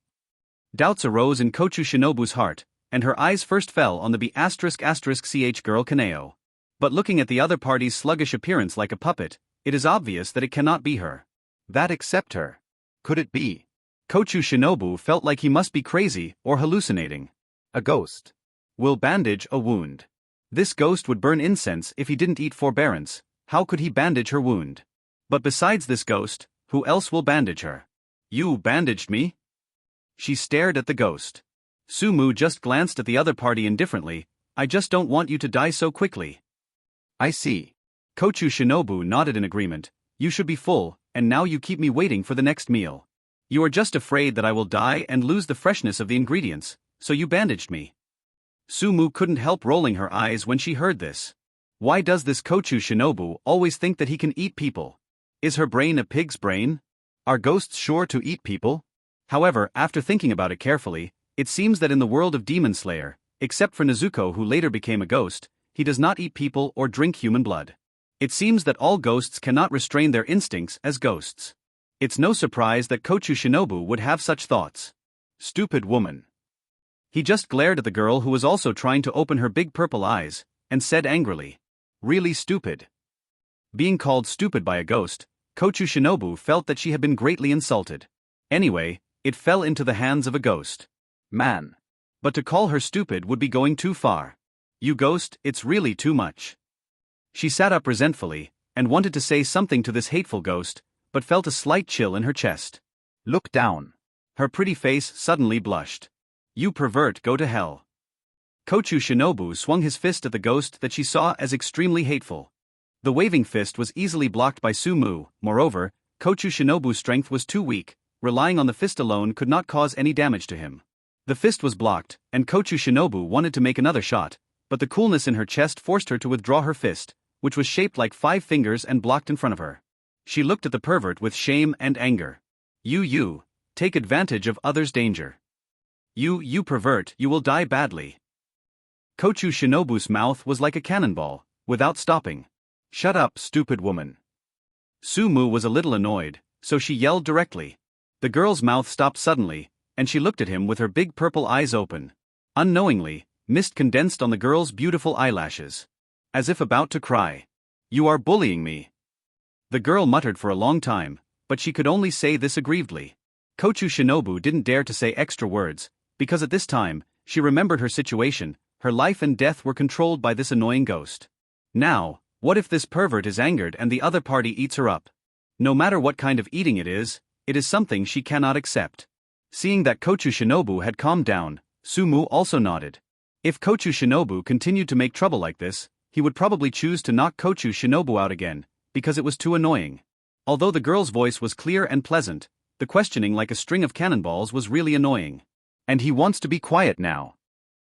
Doubts arose in Kochu Shinobu's heart, and her eyes first fell on the B***ch girl Kaneo. But looking at the other party's sluggish appearance like a puppet, it is obvious that it cannot be her. That except her. Could it be? Kochu Shinobu felt like he must be crazy or hallucinating. A ghost will bandage a wound. This ghost would burn incense if he didn't eat forbearance. How could he bandage her wound? But besides this ghost, who else will bandage her? You bandaged me? She stared at the ghost. Sumu just glanced at the other party indifferently. I just don't want you to die so quickly. I see. Kochu Shinobu nodded in agreement. You should be full, and now you keep me waiting for the next meal. You are just afraid that I will die and lose the freshness of the ingredients, so you bandaged me. Sumu couldn't help rolling her eyes when she heard this. Why does this Kochu Shinobu always think that he can eat people? Is her brain a pig's brain? Are ghosts sure to eat people? However, after thinking about it carefully, it seems that in the world of Demon Slayer, except for Nezuko who later became a ghost, he does not eat people or drink human blood. It seems that all ghosts cannot restrain their instincts as ghosts. It's no surprise that Kochu Shinobu would have such thoughts. Stupid woman. He just glared at the girl who was also trying to open her big purple eyes, and said angrily, "Really stupid." Being called stupid by a ghost, Kochu Shinobu felt that she had been greatly insulted. Anyway, it fell into the hands of a ghost. Man. But to call her stupid would be going too far. You ghost, it's really too much. She sat up resentfully, and wanted to say something to this hateful ghost, but felt a slight chill in her chest. Look down. Her pretty face suddenly blushed. You pervert, go to hell. Kochu Shinobu swung his fist at the ghost that she saw as extremely hateful. The waving fist was easily blocked by Sumu. Moreover, Kochu Shinobu's strength was too weak, relying on the fist alone could not cause any damage to him. The fist was blocked, and Kochu Shinobu wanted to make another shot, but the coolness in her chest forced her to withdraw her fist, which was shaped like 5 fingers and blocked in front of her. She looked at the pervert with shame and anger. You, take advantage of others' danger. You pervert, you will die badly. Kochu Shinobu's mouth was like a cannonball, without stopping. Shut up, stupid woman. Sumu was a little annoyed, so she yelled directly. The girl's mouth stopped suddenly, and she looked at him with her big purple eyes open. Unknowingly, mist condensed on the girl's beautiful eyelashes. As if about to cry. You are bullying me. The girl muttered for a long time, but she could only say this aggrievedly. Kochu Shinobu didn't dare to say extra words, because at this time, she remembered her situation, her life and death were controlled by this annoying ghost. Now, what if this pervert is angered and the other party eats her up? No matter what kind of eating it is something she cannot accept. Seeing that Kochu Shinobu had calmed down, Sumu also nodded. If Kochu Shinobu continued to make trouble like this, he would probably choose to knock Kochu Shinobu out again, because it was too annoying. Although the girl's voice was clear and pleasant, the questioning like a string of cannonballs was really annoying. And he wants to be quiet now.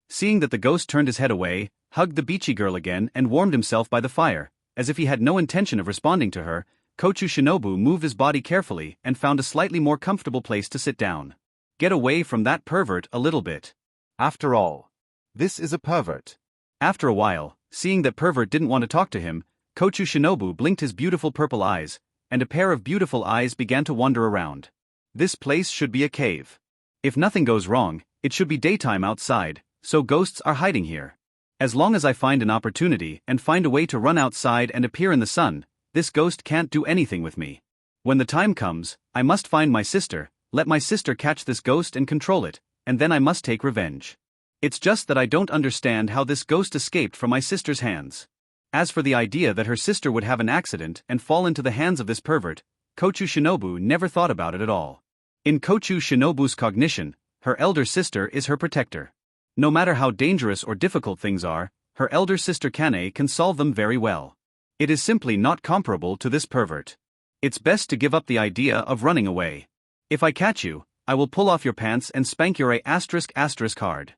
Seeing that the ghost turned his head away, hugged the beachy girl again and warmed himself by the fire, as if he had no intention of responding to her, Kochu Shinobu moved his body carefully and found a slightly more comfortable place to sit down. Get away from that pervert a little bit. After all, this is a pervert. After a while, seeing that pervert didn't want to talk to him, Kochu Shinobu blinked his beautiful purple eyes, and a pair of beautiful eyes began to wander around. This place should be a cave. If nothing goes wrong, it should be daytime outside, so ghosts are hiding here. As long as I find an opportunity and find a way to run outside and appear in the sun, this ghost can't do anything with me. When the time comes, I must find my sister, let my sister catch this ghost and control it, and then I must take revenge. It's just that I don't understand how this ghost escaped from my sister's hands. As for the idea that her sister would have an accident and fall into the hands of this pervert, Kochu Shinobu never thought about it at all. In Kochu Shinobu's cognition, her elder sister is her protector. No matter how dangerous or difficult things are, her elder sister Kaneo can solve them very well. It is simply not comparable to this pervert. It's best to give up the idea of running away. If I catch you, I will pull off your pants and spank your *** hard.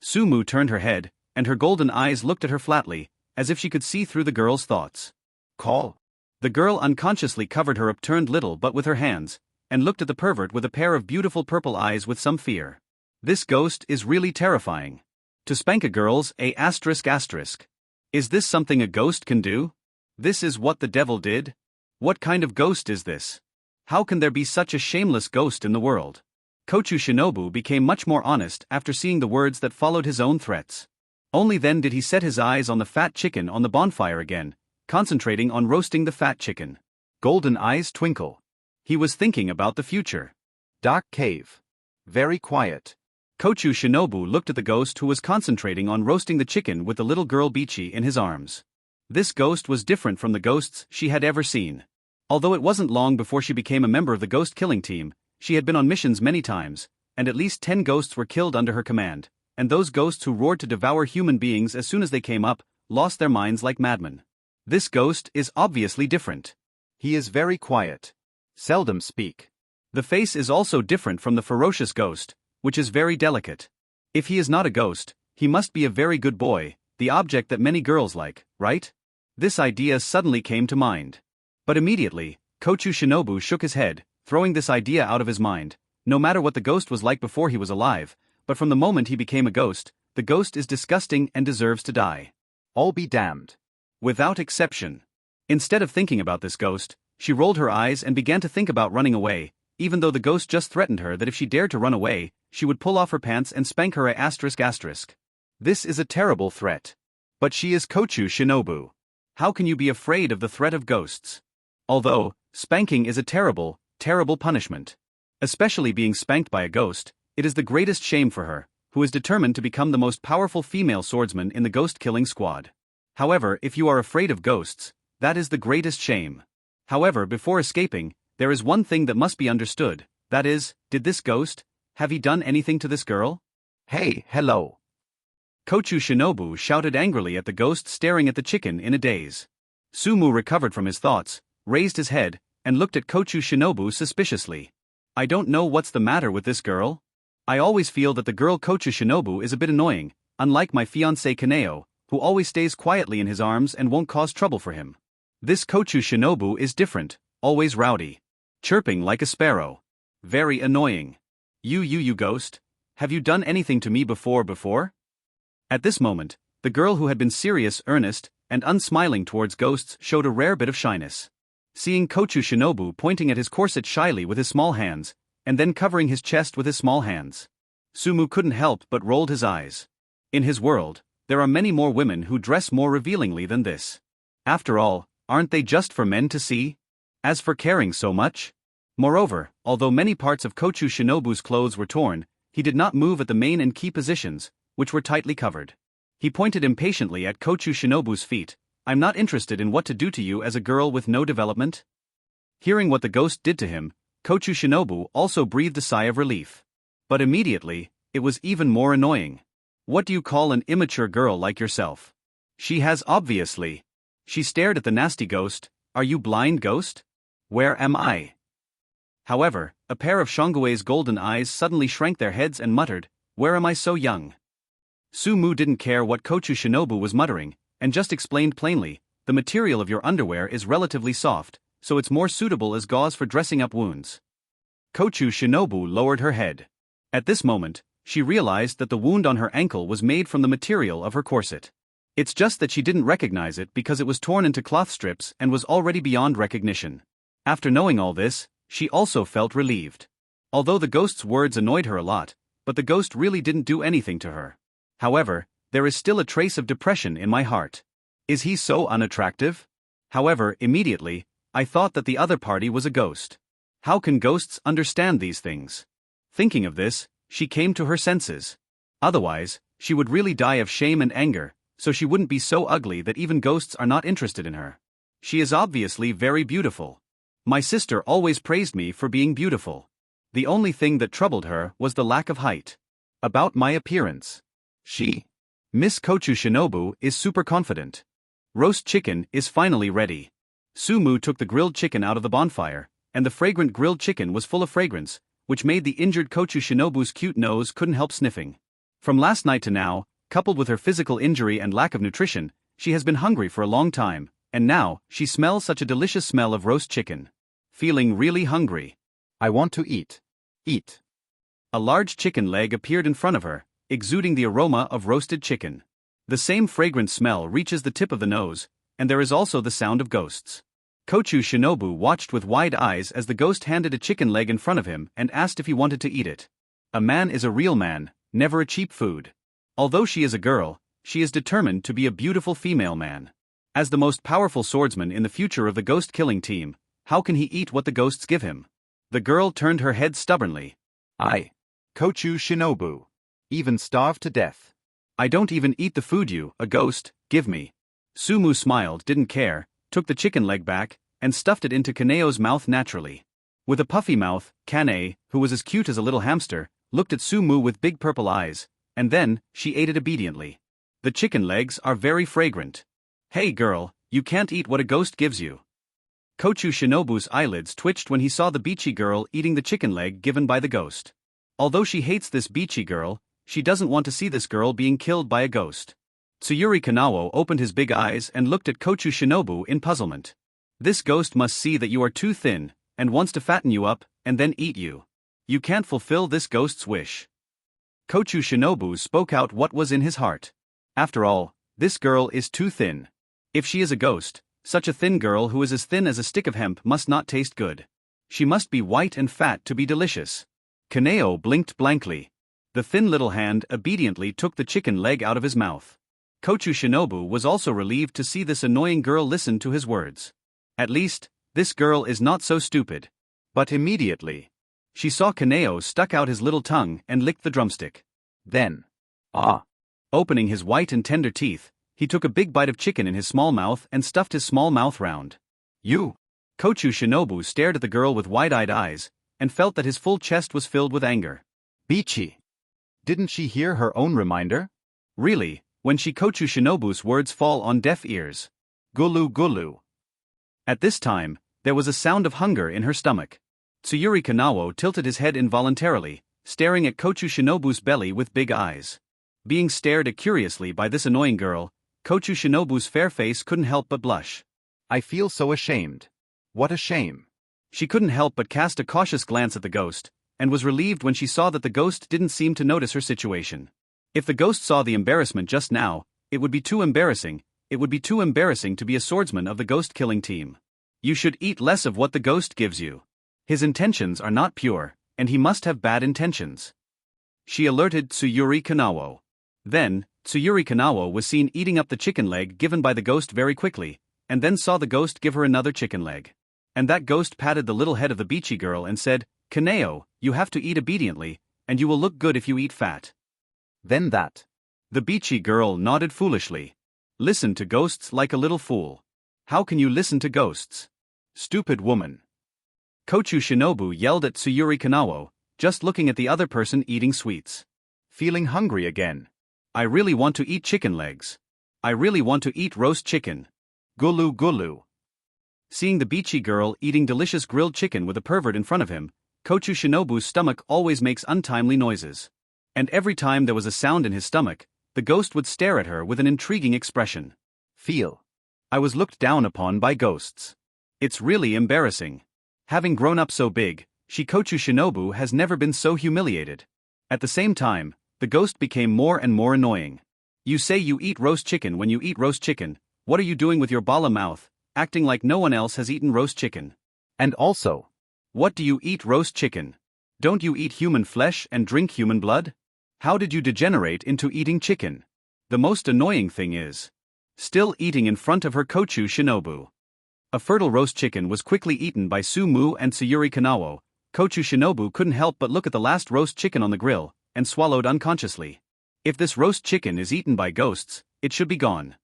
Sumu turned her head, and her golden eyes looked at her flatly, as if she could see through the girl's thoughts. Call. The girl unconsciously covered her upturned little butt with her hands, and looked at the pervert with a pair of beautiful purple eyes with some fear. This ghost is really terrifying. To spank a girl's ***. Is this something a ghost can do? This is what the devil did? What kind of ghost is this? How can there be such a shameless ghost in the world? Kochu Shinobu became much more honest after seeing the words that followed his own threats. Only then did he set his eyes on the fat chicken on the bonfire again, concentrating on roasting the fat chicken. Golden eyes twinkle. He was thinking about the future. Dark cave. Very quiet. Kochu Shinobu looked at the ghost who was concentrating on roasting the chicken with the little girl Bichi in his arms. This ghost was different from the ghosts she had ever seen. Although it wasn't long before she became a member of the ghost killing team, she had been on missions many times, and at least 10 ghosts were killed under her command, and those ghosts who roared to devour human beings as soon as they came up, lost their minds like madmen. This ghost is obviously different. He is very quiet. Seldom speak. The face is also different from the ferocious ghost, which is very delicate. If he is not a ghost, he must be a very good boy, the object that many girls like, right? This idea suddenly came to mind. But immediately, Kochu Shinobu shook his head, throwing this idea out of his mind. No matter what the ghost was like before he was alive, but from the moment he became a ghost, the ghost is disgusting and deserves to die. All be damned. Without exception. Instead of thinking about this ghost, She rolled her eyes and began to think about running away, even though the ghost just threatened her that if she dared to run away, she would pull off her pants and spank her ***. This is a terrible threat. But she is Kochu Shinobu. How can you be afraid of the threat of ghosts? Although, spanking is a terrible, terrible punishment. Especially being spanked by a ghost, it is the greatest shame for her, who is determined to become the most powerful female swordsman in the ghost-killing squad. However, if you are afraid of ghosts, that is the greatest shame. However, before escaping, there is one thing that must be understood, that is, did this ghost, have he done anything to this girl? Hey, hello. Kochu Shinobu shouted angrily at the ghost staring at the chicken in a daze. Sumu recovered from his thoughts, raised his head, and looked at Kochu Shinobu suspiciously. I don't know what's the matter with this girl. I always feel that the girl Kochu Shinobu is a bit annoying, unlike my fiancé Kaneo, who always stays quietly in his arms and won't cause trouble for him. This Kochu Shinobu is different, always rowdy. Chirping like a sparrow. Very annoying. You ghost, have you done anything to me before? At this moment, the girl who had been serious, earnest, and unsmiling towards ghosts showed a rare bit of shyness. Seeing Kochu Shinobu pointing at his corset shyly with his small hands, and then covering his chest with his small hands, Sumu couldn't help but rolled his eyes. In his world, there are many more women who dress more revealingly than this. After all, aren't they just for men to see? As for caring so much? Moreover, although many parts of Kochu Shinobu's clothes were torn, he did not move at the main and key positions, which were tightly covered. He pointed impatiently at Kochu Shinobu's feet. I'm not interested in what to do to you as a girl with no development. Hearing what the ghost did to him, Kochu Shinobu also breathed a sigh of relief. But immediately, it was even more annoying. What do you call an immature girl like yourself? She has obviously. She stared at the nasty ghost. Are you blind, ghost? Where am I? However, a pair of Shongue's golden eyes suddenly shrank their heads and muttered, Where am I so young? Sumu didn't care what Kochu Shinobu was muttering, and just explained plainly, the material of your underwear is relatively soft, so it's more suitable as gauze for dressing up wounds. Kochu Shinobu lowered her head. At this moment, she realized that the wound on her ankle was made from the material of her corset. It's just that she didn't recognize it because it was torn into cloth strips and was already beyond recognition. After knowing all this, she also felt relieved. Although the ghost's words annoyed her a lot, but the ghost really didn't do anything to her. However, there is still a trace of depression in my heart. Is he so unattractive? However, immediately, I thought that the other party was a ghost. How can ghosts understand these things? Thinking of this, she came to her senses. Otherwise, she would really die of shame and anger, so she wouldn't be so ugly that even ghosts are not interested in her. She is obviously very beautiful. My sister always praised me for being beautiful. The only thing that troubled her was the lack of height. About my appearance. Miss Kochu Shinobu is super confident. Roast chicken is finally ready. Sumu took the grilled chicken out of the bonfire, and the fragrant grilled chicken was full of fragrance, which made the injured Kochu Shinobu's cute nose couldn't help sniffing. From last night to now, coupled with her physical injury and lack of nutrition, she has been hungry for a long time, and now, she smells such a delicious smell of roast chicken. Feeling really hungry. I want to eat. Eat. A large chicken leg appeared in front of her, exuding the aroma of roasted chicken. The same fragrant smell reaches the tip of the nose, and there is also the sound of ghosts. Kochu Shinobu watched with wide eyes as the ghost handed a chicken leg in front of him and asked if he wanted to eat it. A man is a real man, never a cheap food. Although she is a girl, she is determined to be a beautiful female man. As the most powerful swordsman in the future of the ghost-killing team, how can he eat what the ghosts give him? The girl turned her head stubbornly. Kochu Shinobu. Even starved to death. I don't even eat the food you, a ghost, give me. Sumu smiled, didn't care, took the chicken leg back, and stuffed it into Kaneo's mouth naturally. With a puffy mouth, Kaneo, who was as cute as a little hamster, looked at Sumu with big purple eyes, and then, she ate it obediently. The chicken legs are very fragrant. Hey girl, you can't eat what a ghost gives you. Kochu Shinobu's eyelids twitched when he saw the beachy girl eating the chicken leg given by the ghost. Although she hates this beachy girl, she doesn't want to see this girl being killed by a ghost. Tsuyuri Kanao opened his big eyes and looked at Kochu Shinobu in puzzlement. This ghost must see that you are too thin, and wants to fatten you up, and then eat you. You can't fulfill this ghost's wish. Kochu Shinobu spoke out what was in his heart. After all, this girl is too thin. If she is a ghost, Such a thin girl who is as thin as a stick of hemp must not taste good. She must be white and fat to be delicious. Kaneo blinked blankly. The thin little hand obediently took the chicken leg out of his mouth. Kochu Shinobu was also relieved to see this annoying girl listen to his words. At least, this girl is not so stupid. But immediately, she saw Kaneo stuck out his little tongue and licked the drumstick. Then, opening his white and tender teeth, he took a big bite of chicken in his small mouth and stuffed his small mouth round. You! Kochu Shinobu stared at the girl with wide-eyed eyes, and felt that his full chest was filled with anger. Bichi! Didn't she hear her own reminder? Really, when she Kochu Shinobu's words fall on deaf ears. Gulu gulu. At this time, there was a sound of hunger in her stomach. Tsuyuri Kanao tilted his head involuntarily, staring at Kochu Shinobu's belly with big eyes. Being stared at curiously by this annoying girl, Kochu Shinobu's fair face couldn't help but blush. I feel so ashamed. What a shame. She couldn't help but cast a cautious glance at the ghost, and was relieved when she saw that the ghost didn't seem to notice her situation. If the ghost saw the embarrassment just now, it would be too embarrassing to be a swordsman of the ghost-killing team. You should eat less of what the ghost gives you. His intentions are not pure, and he must have bad intentions. She alerted Tsuyuri Kanao. Then, Tsuyuri Kanao was seen eating up the chicken leg given by the ghost very quickly, and then saw the ghost give her another chicken leg. And that ghost patted the little head of the beachy girl and said, Kaneo, you have to eat obediently, and you will look good if you eat fat. Then that. The beachy girl nodded foolishly. Listen to ghosts like a little fool. How can you listen to ghosts? Stupid woman. Kochu Shinobu yelled at Tsuyuri Kanao, just looking at the other person eating sweets. Feeling hungry again. I really want to eat chicken legs. I really want to eat roast chicken. Gulu gulu. Seeing the beachy girl eating delicious grilled chicken with a pervert in front of him, Kochu Shinobu's stomach always makes untimely noises. And every time there was a sound in his stomach, the ghost would stare at her with an intriguing expression. Feel. I was looked down upon by ghosts. It's really embarrassing. Having grown up so big, Kochu Shinobu has never been so humiliated. At the same time, the ghost became more and more annoying. You say you eat roast chicken when you eat roast chicken, what are you doing with your bala mouth, acting like no one else has eaten roast chicken? And also, what do you eat roast chicken? Don't you eat human flesh and drink human blood? How did you degenerate into eating chicken? The most annoying thing is, still eating in front of her Kochu Shinobu. A fertile roast chicken was quickly eaten by Sumu and Tsuyuri Kanao. Kochu Shinobu couldn't help but look at the last roast chicken on the grill, and swallowed unconsciously. If this roast chicken is eaten by ghosts, it should be gone.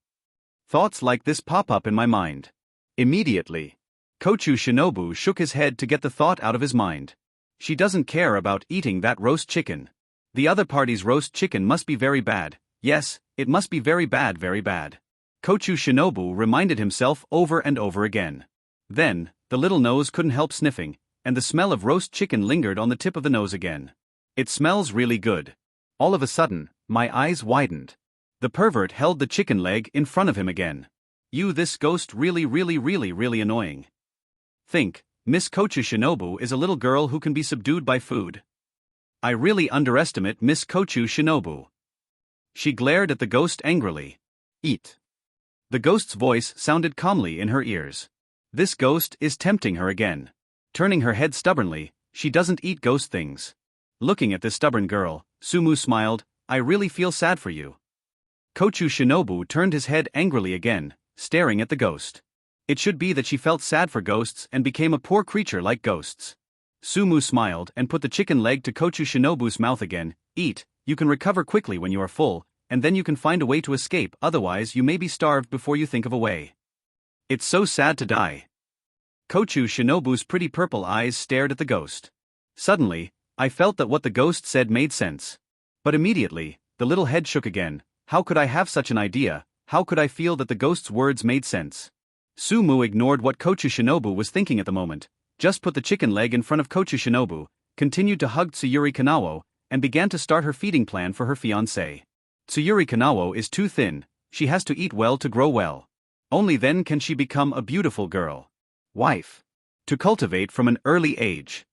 Thoughts like this pop up in my mind. Immediately, Kochu Shinobu shook his head to get the thought out of his mind. She doesn't care about eating that roast chicken. The other party's roast chicken must be very bad. Yes, it must be very bad, very bad. Kochu Shinobu reminded himself over and over again. Then, the little nose couldn't help sniffing, and the smell of roast chicken lingered on the tip of the nose again. It smells really good. All of a sudden, my eyes widened. The pervert held the chicken leg in front of him again. You, this ghost really annoying. Think, Miss Kochu Shinobu is a little girl who can be subdued by food. I really underestimate Miss Kochu Shinobu. She glared at the ghost angrily. Eat. The ghost's voice sounded calmly in her ears. This ghost is tempting her again. Turning her head stubbornly, she doesn't eat ghost things. Looking at this stubborn girl, Sumu smiled, I really feel sad for you. Kochu Shinobu turned his head angrily again, staring at the ghost. It should be that she felt sad for ghosts and became a poor creature like ghosts. Sumu smiled and put the chicken leg to Kochu Shinobu's mouth again. Eat, you can recover quickly when you are full, and then you can find a way to escape, otherwise you may be starved before you think of a way. It's so sad to die. Kochu Shinobu's pretty purple eyes stared at the ghost. Suddenly, I felt that what the ghost said made sense. But immediately, the little head shook again. How could I have such an idea? How could I feel that the ghost's words made sense? Sumu ignored what Kochu Shinobu was thinking at the moment, just put the chicken leg in front of Kochu Shinobu, continued to hug Tsuyuri Kanao, and began to start her feeding plan for her fiancé. Tsuyuri Kanao is too thin, she has to eat well to grow well. Only then can she become a beautiful girl. Wife. To cultivate from an early age.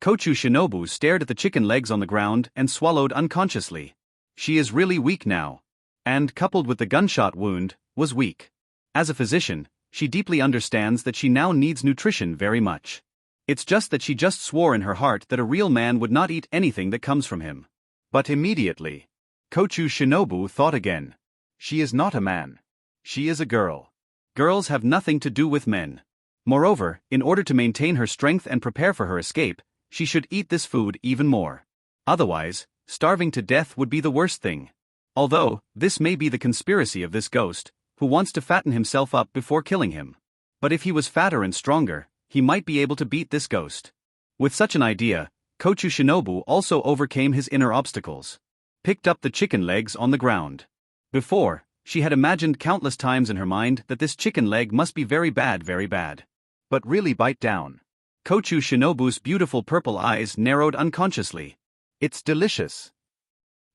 Kochu Shinobu stared at the chicken legs on the ground and swallowed unconsciously. She is really weak now. And, coupled with the gunshot wound, was weak. As a physician, she deeply understands that she now needs nutrition very much. It's just that she just swore in her heart that a real man would not eat anything that comes from him. But immediately, Kochu Shinobu thought again. She is not a man. She is a girl. Girls have nothing to do with men. Moreover, in order to maintain her strength and prepare for her escape, she should eat this food even more. Otherwise, starving to death would be the worst thing. Although, this may be the conspiracy of this ghost, who wants to fatten himself up before killing him. But if he was fatter and stronger, he might be able to beat this ghost. With such an idea, Kochu Shinobu also overcame his inner obstacles. Picked up the chicken legs on the ground. Before, she had imagined countless times in her mind that this chicken leg must be very bad, very bad. But really bite down. Kochu Shinobu's beautiful purple eyes narrowed unconsciously. It's delicious.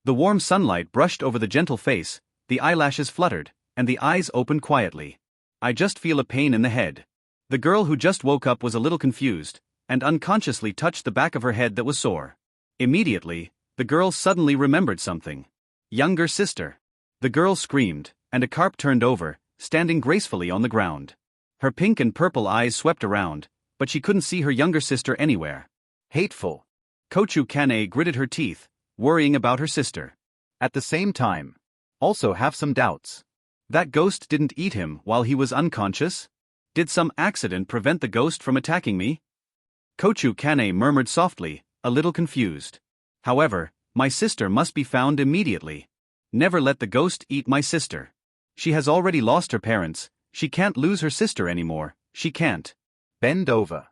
The warm sunlight brushed over the gentle face, the eyelashes fluttered, and the eyes opened quietly. I just feel a pain in the head. The girl who just woke up was a little confused, and unconsciously touched the back of her head that was sore. Immediately, the girl suddenly remembered something. Younger sister. The girl screamed, and a carp turned over, standing gracefully on the ground. Her pink and purple eyes swept around, but she couldn't see her younger sister anywhere. Hateful. Kochu Kanao gritted her teeth, worrying about her sister. At the same time, also have some doubts. That ghost didn't eat him while he was unconscious? Did some accident prevent the ghost from attacking me? Kochu Kanao murmured softly, a little confused. However, my sister must be found immediately. Never let the ghost eat my sister. She has already lost her parents, she can't lose her sister anymore, she can't. Bend over.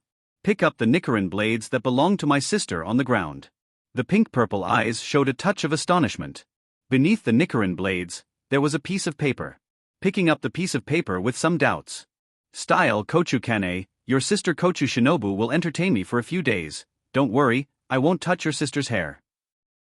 Pick up the Nichiren blades that belong to my sister on the ground. The pink-purple eyes showed a touch of astonishment. Beneath the Nichiren blades, there was a piece of paper. Picking up the piece of paper with some doubts. Style Kochu Kanao, your sister Kochu Shinobu will entertain me for a few days. Don't worry, I won't touch your sister's hair.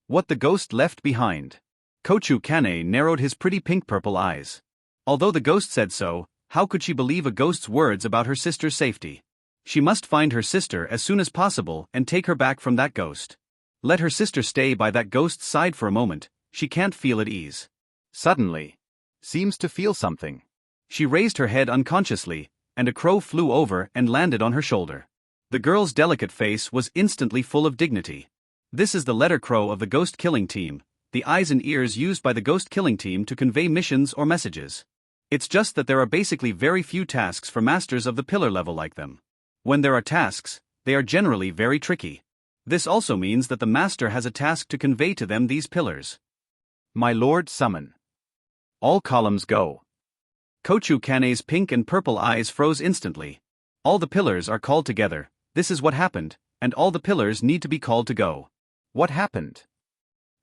What the ghost left behind. Kochu Kanao narrowed his pretty pink-purple eyes. Although the ghost said so, how could she believe a ghost's words about her sister's safety? She must find her sister as soon as possible and take her back from that ghost. Let her sister stay by that ghost's side for a moment, she can't feel at ease. Suddenly. Seems to feel something. She raised her head unconsciously, and a crow flew over and landed on her shoulder. The girl's delicate face was instantly full of dignity. This is the letter crow of the ghost killing team, the eyes and ears used by the ghost killing team to convey missions or messages. It's just that there are basically very few tasks for masters of the pillar level like them. When there are tasks, they are generally very tricky. This also means that the master has a task to convey to them these pillars. My lord, summon. All columns go. Kochu Kanao's pink and purple eyes froze instantly. All the pillars are called together, this is what happened, and all the pillars need to be called to go. What happened?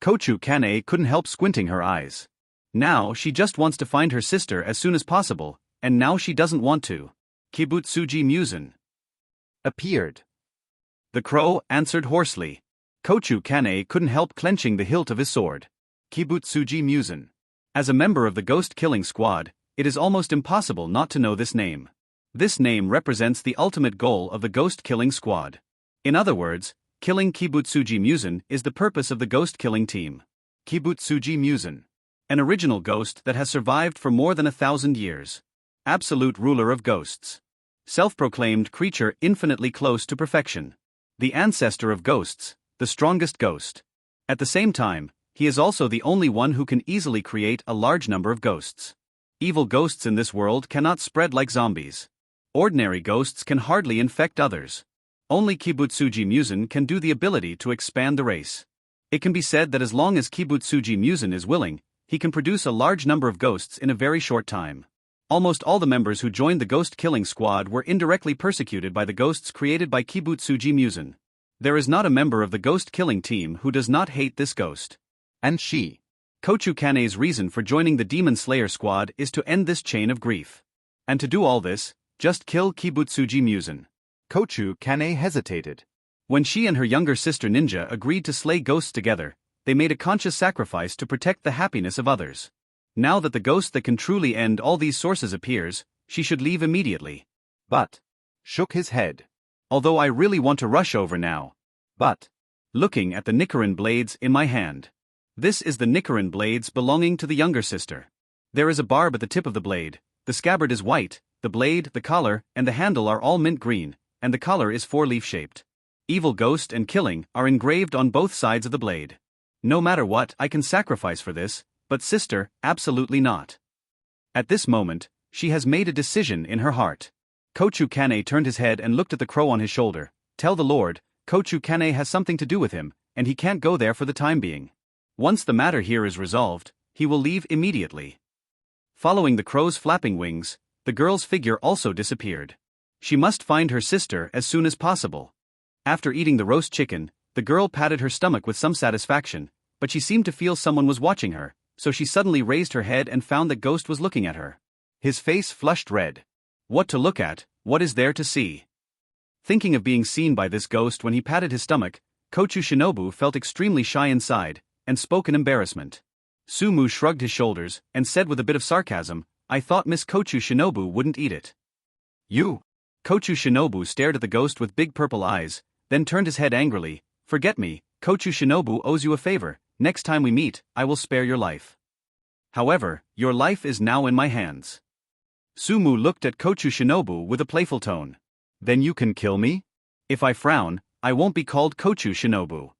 Kochu Kanao couldn't help squinting her eyes. Now she just wants to find her sister as soon as possible, and now she doesn't want to. Kibutsuji Musen appeared. The crow answered hoarsely. Kochu Kanao couldn't help clenching the hilt of his sword. Kibutsuji Musen. As a member of the ghost killing squad, it is almost impossible not to know this name. This name represents the ultimate goal of the ghost killing squad. In other words, killing Kibutsuji Musen is the purpose of the ghost killing team. Kibutsuji Musen. An original ghost that has survived for more than 1,000 years. Absolute ruler of ghosts. Self-proclaimed creature infinitely close to perfection. The ancestor of ghosts, the strongest ghost. At the same time, he is also the only one who can easily create a large number of ghosts. Evil ghosts in this world cannot spread like zombies. Ordinary ghosts can hardly infect others. Only Kibutsuji Musen can do the ability to expand the race. It can be said that as long as Kibutsuji Musen is willing, he can produce a large number of ghosts in a very short time. Almost all the members who joined the ghost killing squad were indirectly persecuted by the ghosts created by Kibutsuji Musen. There is not a member of the ghost killing team who does not hate this ghost. And she. Kochu Kanao's reason for joining the Demon Slayer squad is to end this chain of grief. And to do all this, just kill Kibutsuji Musen. Kochu Kanao hesitated. When she and her younger sister Ninja agreed to slay ghosts together, they made a conscious sacrifice to protect the happiness of others. Now that the ghost that can truly end all these sources appears, she should leave immediately. But. Shook his head. Although I really want to rush over now. But. Looking at the Nichiren blades in my hand. This is the Nichiren blades belonging to the younger sister. There is a barb at the tip of the blade, the scabbard is white, The blade, the collar, and the handle are all mint green, and the color is four-leaf shaped. Evil ghost and killing are engraved on both sides of the blade. No matter what, I can sacrifice for this, but sister, absolutely not. At this moment, she has made a decision in her heart. Kochu Kane turned his head and looked at the crow on his shoulder. Tell the Lord, Kochu Kane has something to do with him, and he can't go there for the time being. Once the matter here is resolved, he will leave immediately. Following the crow's flapping wings, the girl's figure also disappeared. She must find her sister as soon as possible. After eating the roast chicken, the girl patted her stomach with some satisfaction, but she seemed to feel someone was watching her, so she suddenly raised her head and found that Ghost was looking at her. His face flushed red. What to look at, what is there to see? Thinking of being seen by this ghost when he patted his stomach, Kochu Shinobu felt extremely shy inside, and spoke in embarrassment. Sumu shrugged his shoulders, and said with a bit of sarcasm, I thought Miss Kochu Shinobu wouldn't eat it. You? Kochu Shinobu stared at the ghost with big purple eyes, then turned his head angrily. Forget me, Kochu Shinobu owes you a favor. Next time we meet, I will spare your life. However, your life is now in my hands. Sumu looked at Kochu Shinobu with a playful tone. Then you can kill me? If I frown, I won't be called Kochu Shinobu.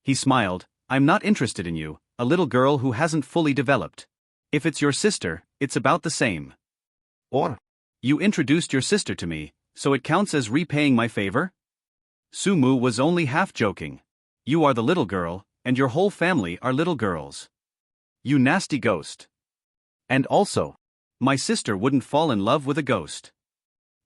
He smiled. I'm not interested in you, a little girl who hasn't fully developed. If it's your sister, it's about the same. Or? You introduced your sister to me, so it counts as repaying my favor? Sumu was only half joking. You are the little girl, and your whole family are little girls. You nasty ghost. And also, my sister wouldn't fall in love with a ghost.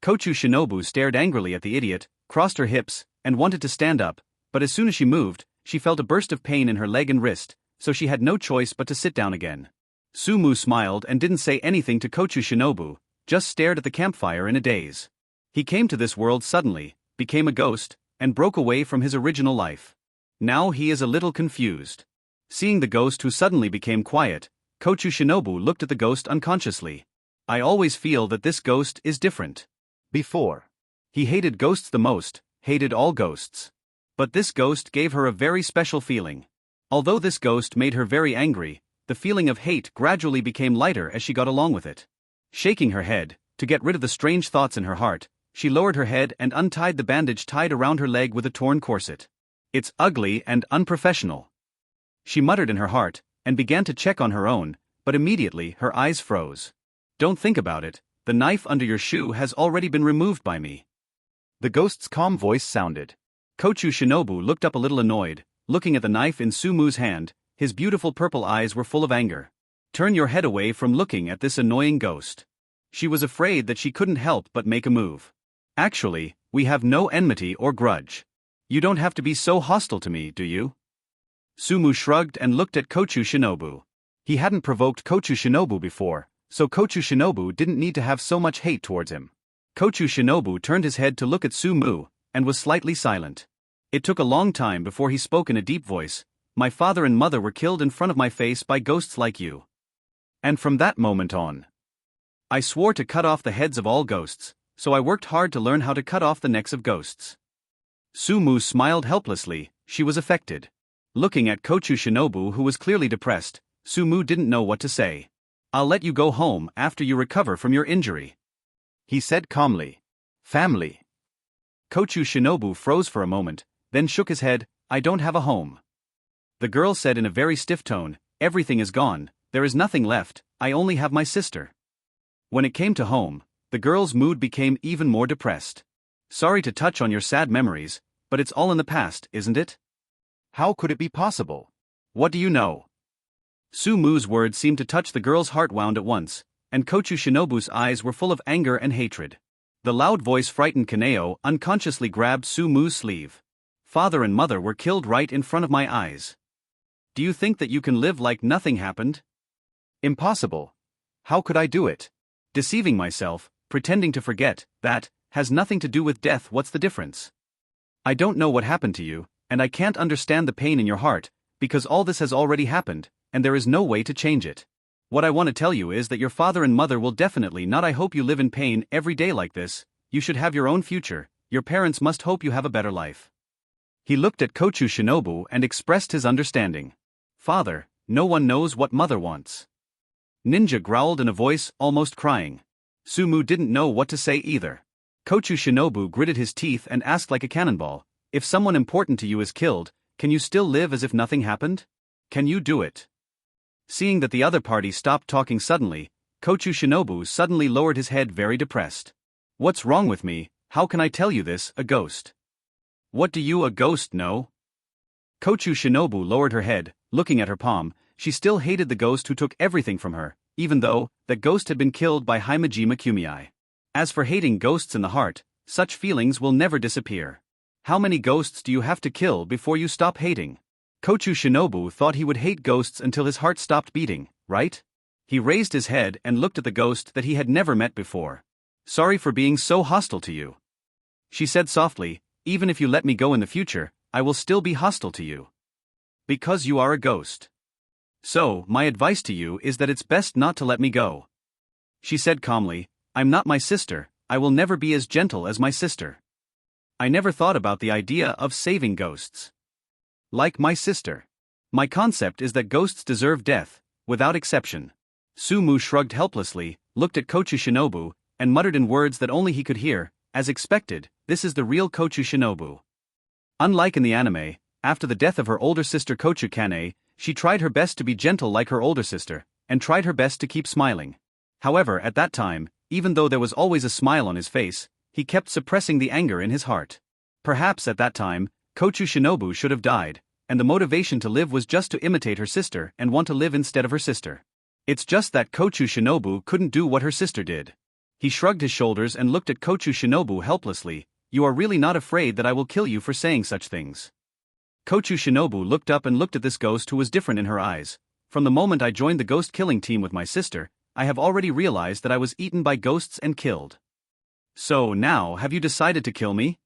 Kochu Shinobu stared angrily at the idiot, crossed her hips, and wanted to stand up, but as soon as she moved, she felt a burst of pain in her leg and wrist, so she had no choice but to sit down again. Sumu smiled and didn't say anything to Kochu Shinobu, just stared at the campfire in a daze. He came to this world suddenly, became a ghost, and broke away from his original life. Now he is a little confused. Seeing the ghost who suddenly became quiet, Kochu Shinobu looked at the ghost unconsciously. I always feel that this ghost is different. Before, he hated ghosts the most, hated all ghosts. But this ghost gave her a very special feeling. Although this ghost made her very angry, the feeling of hate gradually became lighter as she got along with it. Shaking her head, to get rid of the strange thoughts in her heart, she lowered her head and untied the bandage tied around her leg with a torn corset. It's ugly and unprofessional. She muttered in her heart, and began to check on her own, but immediately her eyes froze. Don't think about it, the knife under your shoe has already been removed by me. The ghost's calm voice sounded. Kochu Shinobu looked up a little annoyed, looking at the knife in Sumu's hand. His beautiful purple eyes were full of anger. Turn your head away from looking at this annoying ghost. She was afraid that she couldn't help but make a move. Actually, we have no enmity or grudge. You don't have to be so hostile to me, do you? Sumu shrugged and looked at Kochu Shinobu. He hadn't provoked Kochu Shinobu before, so Kochu Shinobu didn't need to have so much hate towards him. Kochu Shinobu turned his head to look at Sumu, and was slightly silent. It took a long time before he spoke in a deep voice. My father and mother were killed in front of my face by ghosts like you. And from that moment on, I swore to cut off the heads of all ghosts, so I worked hard to learn how to cut off the necks of ghosts. Sumu smiled helplessly. She was affected. Looking at Kochu Shinobu, who was clearly depressed, Sumu didn't know what to say. I'll let you go home after you recover from your injury, he said calmly. Family. Kochu Shinobu froze for a moment, then shook his head. I don't have a home. The girl said in a very stiff tone, everything is gone, there is nothing left, I only have my sister. When it came to home, the girl's mood became even more depressed. Sorry to touch on your sad memories, but it's all in the past, isn't it? How could it be possible? What do you know? Sumu's words seemed to touch the girl's heart wound at once, and Kochu Shinobu's eyes were full of anger and hatred. The loud voice frightened Kaneo, unconsciously grabbed Sumu's sleeve. Father and mother were killed right in front of my eyes. Do you think that you can live like nothing happened? Impossible. How could I do it? Deceiving myself, pretending to forget, that has nothing to do with death. What's the difference? I don't know what happened to you, and I can't understand the pain in your heart, because all this has already happened, and there is no way to change it. What I want to tell you is that your father and mother will definitely not. I hope you live in pain every day like this. You should have your own future. Your parents must hope you have a better life. He looked at Kochu Shinobu and expressed his understanding. Father, no one knows what mother wants. Ninja growled in a voice almost crying. Sumu didn't know what to say either. Kochu Shinobu gritted his teeth and asked like a cannonball, if someone important to you is killed, can you still live as if nothing happened? Can you do it? Seeing that the other party stopped talking suddenly, Kochu Shinobu suddenly lowered his head very depressed. What's wrong with me? How can I tell you this, a ghost? What do you, a ghost, know? Kochu Shinobu lowered her head, looking at her palm. She still hated the ghost who took everything from her, even though that ghost had been killed by Himejima Kumei. As for hating ghosts in the heart, such feelings will never disappear. How many ghosts do you have to kill before you stop hating? Kochu Shinobu thought he would hate ghosts until his heart stopped beating, right? He raised his head and looked at the ghost that he had never met before. Sorry for being so hostile to you. She said softly, even if you let me go in the future, I will still be hostile to you. Because you are a ghost. So, my advice to you is that it's best not to let me go. She said calmly, I'm not my sister, I will never be as gentle as my sister. I never thought about the idea of saving ghosts. Like my sister. My concept is that ghosts deserve death, without exception. Sumu shrugged helplessly, looked at Kochu Shinobu, and muttered in words that only he could hear, as expected, this is the real Kochu Shinobu. Unlike in the anime, after the death of her older sister Kochu Kanao, she tried her best to be gentle like her older sister, and tried her best to keep smiling. However, at that time, even though there was always a smile on his face, he kept suppressing the anger in his heart. Perhaps at that time, Kochu Shinobu should have died, and the motivation to live was just to imitate her sister and want to live instead of her sister. It's just that Kochu Shinobu couldn't do what her sister did. He shrugged his shoulders and looked at Kochu Shinobu helplessly. You are really not afraid that I will kill you for saying such things? Kochu Shinobu looked up and looked at this ghost who was different in her eyes. From the moment I joined the ghost killing team with my sister, I have already realized that I was eaten by ghosts and killed. So now, have you decided to kill me?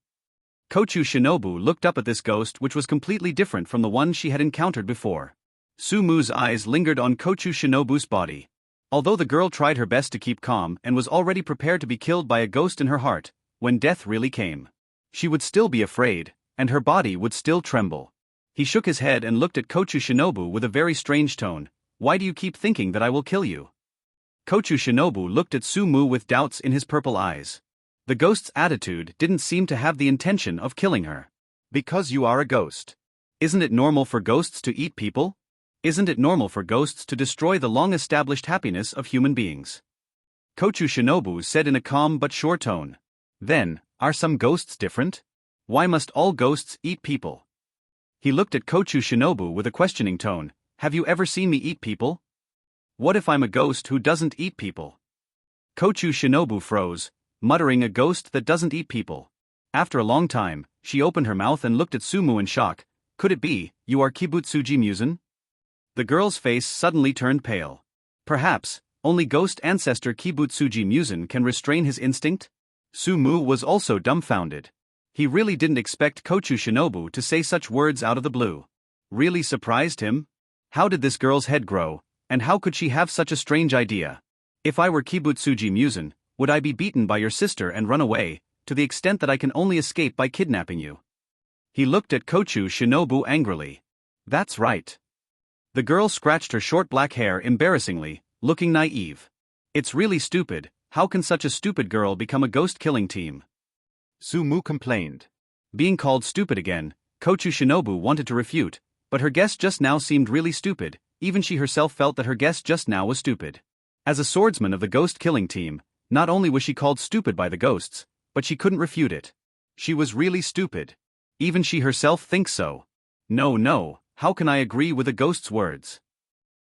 Kochu Shinobu looked up at this ghost which was completely different from the one she had encountered before. Sumu's eyes lingered on Kochu Shinobu's body. Although the girl tried her best to keep calm and was already prepared to be killed by a ghost in her heart, when death really came, she would still be afraid, and her body would still tremble. He shook his head and looked at Kochu Shinobu with a very strange tone. Why do you keep thinking that I will kill you? Kochu Shinobu looked at Sumu with doubts in his purple eyes. The ghost's attitude didn't seem to have the intention of killing her. Because you are a ghost. Isn't it normal for ghosts to eat people? Isn't it normal for ghosts to destroy the long-established happiness of human beings? Kochu Shinobu said in a calm but sure tone. Then, are some ghosts different? Why must all ghosts eat people? He looked at Kochu Shinobu with a questioning tone. Have you ever seen me eat people? What if I'm a ghost who doesn't eat people? Kochu Shinobu froze, muttering a ghost that doesn't eat people. After a long time, she opened her mouth and looked at Sumu in shock. Could it be, you are Kibutsuji Musen? The girl's face suddenly turned pale. Perhaps, only ghost ancestor Kibutsuji Musen can restrain his instinct? Sumu was also dumbfounded. He really didn't expect Kochu Shinobu to say such words out of the blue. Really surprised him? How did this girl's head grow, and how could she have such a strange idea? If I were Kibutsuji Musen, would I be beaten by your sister and run away, to the extent that I can only escape by kidnapping you? He looked at Kochu Shinobu angrily. That's right. The girl scratched her short black hair embarrassingly, looking naive. It's really stupid. How can such a stupid girl become a ghost-killing team? Sumu complained. Being called stupid again, Kochu Shinobu wanted to refute, but her guess just now seemed really stupid. Even she herself felt that her guess just now was stupid. As a swordsman of the ghost-killing team, not only was she called stupid by the ghosts, but she couldn't refute it. She was really stupid. Even she herself thinks so. No, how can I agree with a ghost's words?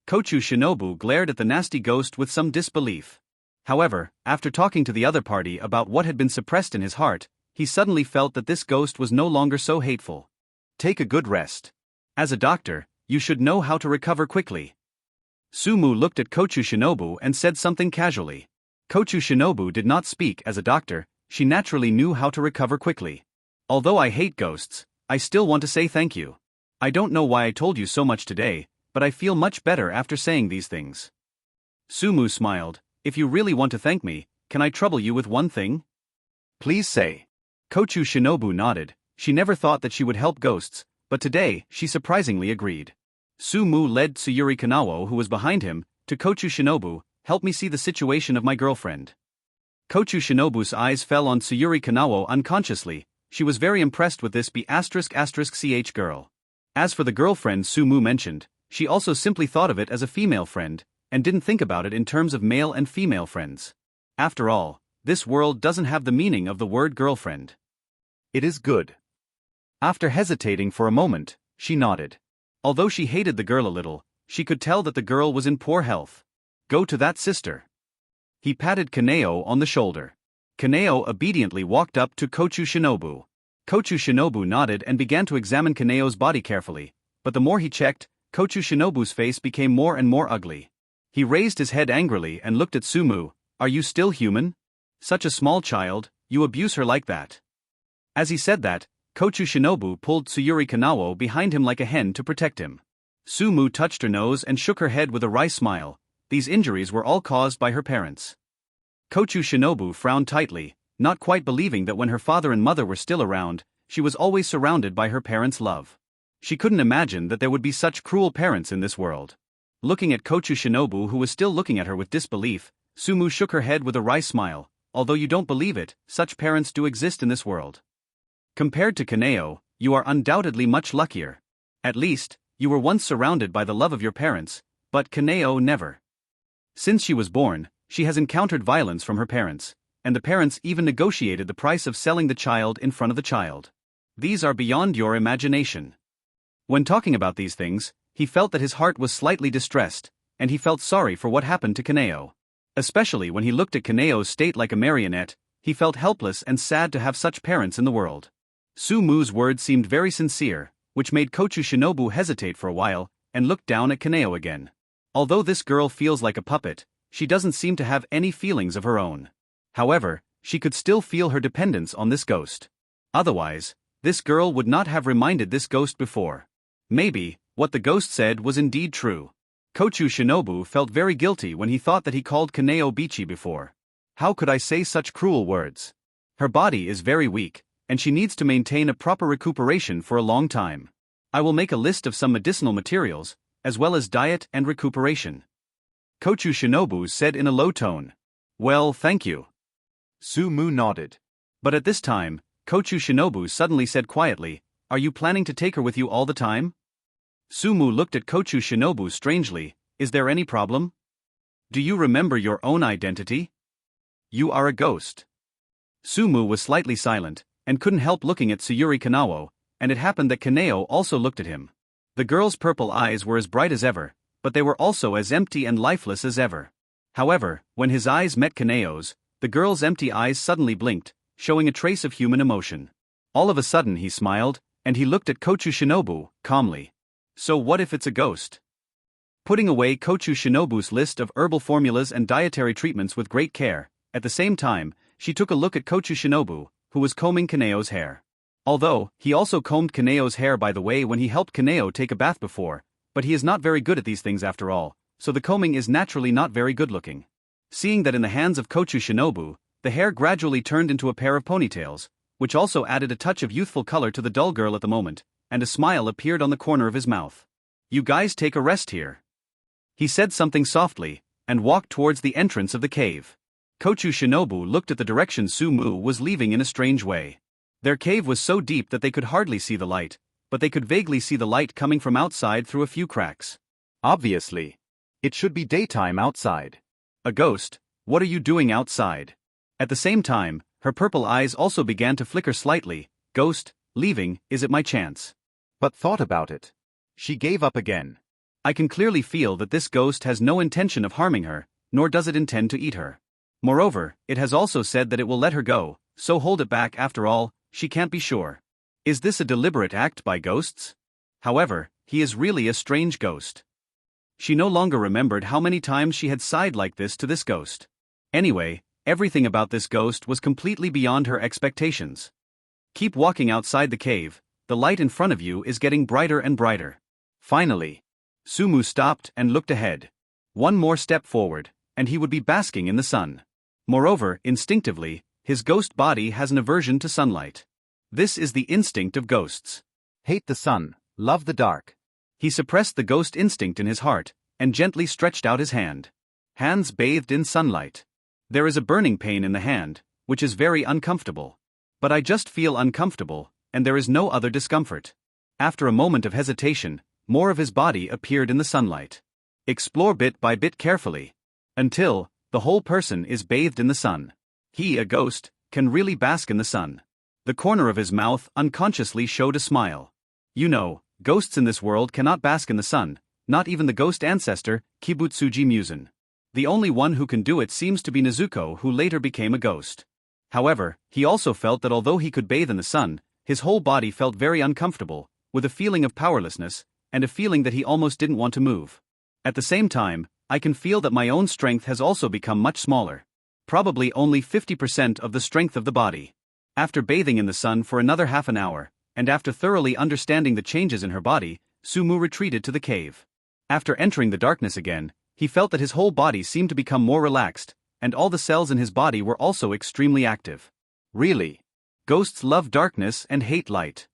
Kochu Shinobu glared at the nasty ghost with some disbelief. However, after talking to the other party about what had been suppressed in his heart, he suddenly felt that this ghost was no longer so hateful. Take a good rest. As a doctor, you should know how to recover quickly. Sumu looked at Kochu Shinobu and said something casually. Kochu Shinobu did not speak as a doctor, she naturally knew how to recover quickly. Although I hate ghosts, I still want to say thank you. I don't know why I told you so much today, but I feel much better after saying these things. Sumu smiled. If you really want to thank me, can I trouble you with one thing? Please say. Kochu Shinobu nodded. She never thought that she would help ghosts, but today, she surprisingly agreed. Sumu led Tsuyuri Kanao, who was behind him, to Kochu Shinobu. Help me see the situation of my girlfriend. Kochu Shinobu's eyes fell on Tsuyuri Kanao unconsciously. She was very impressed with this B****ch girl. As for the girlfriend Sumu mentioned, she also simply thought of it as a female friend, and didn't think about it in terms of male and female friends. After all, this world doesn't have the meaning of the word girlfriend. It is good. After hesitating for a moment, she nodded. Although she hated the girl a little, she could tell that the girl was in poor health. Go to that sister. He patted Kaneo on the shoulder. Kaneo obediently walked up to Kochu Shinobu. Kochu Shinobu nodded and began to examine Kaneo's body carefully, but the more he checked, Kochu Shinobu's face became more and more ugly. He raised his head angrily and looked at Sumu. Are you still human? Such a small child, you abuse her like that. As he said that, Kochu Shinobu pulled Tsuyuri Kanao behind him like a hen to protect him. Sumu touched her nose and shook her head with a wry smile. These injuries were all caused by her parents. Kochu Shinobu frowned tightly, not quite believing that when her father and mother were still around, she was always surrounded by her parents' love. She couldn't imagine that there would be such cruel parents in this world. Looking at Kochu Shinobu, who was still looking at her with disbelief, Sumu shook her head with a wry smile. Although you don't believe it, such parents do exist in this world. Compared to Kaneo, you are undoubtedly much luckier. At least, you were once surrounded by the love of your parents, but Kaneo never. Since she was born, she has encountered violence from her parents, and the parents even negotiated the price of selling the child in front of the child. These are beyond your imagination. When talking about these things, he felt that his heart was slightly distressed, and he felt sorry for what happened to Kaneo. Especially when he looked at Kaneo's state like a marionette, he felt helpless and sad to have such parents in the world. Sumu's words seemed very sincere, which made Kochu Shinobu hesitate for a while, and looked down at Kaneo again. Although this girl feels like a puppet, she doesn't seem to have any feelings of her own. However, she could still feel her dependence on this ghost. Otherwise, this girl would not have reminded this ghost before. Maybe, what the ghost said was indeed true. Kochu Shinobu felt very guilty when he thought that he called Kaneo Bichi before. How could I say such cruel words? Her body is very weak, and she needs to maintain a proper recuperation for a long time. I will make a list of some medicinal materials, as well as diet and recuperation. Kochu Shinobu said in a low tone. Well, thank you. Sumu nodded. But at this time, Kochu Shinobu suddenly said quietly, Are you planning to take her with you all the time? Sumu looked at Kochu Shinobu strangely. Is there any problem? Do you remember your own identity? You are a ghost. Sumu was slightly silent, and couldn't help looking at Tsuyuri Kanao, and it happened that Kaneo also looked at him. The girl's purple eyes were as bright as ever, but they were also as empty and lifeless as ever. However, when his eyes met Kaneo's, the girl's empty eyes suddenly blinked, showing a trace of human emotion. All of a sudden he smiled, and he looked at Kochu Shinobu, calmly. So what if it's a ghost? Putting away Kochu Shinobu's list of herbal formulas and dietary treatments with great care, at the same time, she took a look at Kochu Shinobu, who was combing Kaneo's hair. Although, he also combed Kaneo's hair by the way when he helped Kaneo take a bath before, but he is not very good at these things after all, so the combing is naturally not very good looking. Seeing that in the hands of Kochu Shinobu, the hair gradually turned into a pair of ponytails, which also added a touch of youthful color to the dull girl at the moment, and a smile appeared on the corner of his mouth. You guys take a rest here. He said something softly, and walked towards the entrance of the cave. Kochu Shinobu looked at the direction Sumu was leaving in a strange way. Their cave was so deep that they could hardly see the light, but they could vaguely see the light coming from outside through a few cracks. Obviously. It should be daytime outside. A ghost, what are you doing outside? At the same time, her purple eyes also began to flicker slightly. Ghost, leaving, is it my chance? But thought about it. She gave up again. I can clearly feel that this ghost has no intention of harming her, nor does it intend to eat her. Moreover, it has also said that it will let her go, so hold it back after all, she can't be sure. Is this a deliberate act by ghosts? However, he is really a strange ghost. She no longer remembered how many times she had sighed like this to this ghost. Anyway, everything about this ghost was completely beyond her expectations. Keep walking outside the cave, the light in front of you is getting brighter and brighter. Finally, Sumu stopped and looked ahead. One more step forward, and he would be basking in the sun. Moreover, instinctively, his ghost body has an aversion to sunlight. This is the instinct of ghosts. Hate the sun, love the dark. He suppressed the ghost instinct in his heart, and gently stretched out his hand. Hands bathed in sunlight. There is a burning pain in the hand, which is very uncomfortable. But I just feel uncomfortable, and there is no other discomfort. After a moment of hesitation, more of his body appeared in the sunlight. Explore bit by bit carefully. Until, the whole person is bathed in the sun. He, a ghost, can really bask in the sun. The corner of his mouth unconsciously showed a smile. You know, ghosts in this world cannot bask in the sun, not even the ghost ancestor, Kibutsuji Musen. The only one who can do it seems to be Nezuko, who later became a ghost. However, he also felt that although he could bathe in the sun, his whole body felt very uncomfortable, with a feeling of powerlessness, and a feeling that he almost didn't want to move. At the same time, I can feel that my own strength has also become much smaller. Probably only 50% of the strength of the body. After bathing in the sun for another half an hour, and after thoroughly understanding the changes in her body, Sumu retreated to the cave. After entering the darkness again, he felt that his whole body seemed to become more relaxed, and all the cells in his body were also extremely active. Really? Ghosts love darkness and hate light.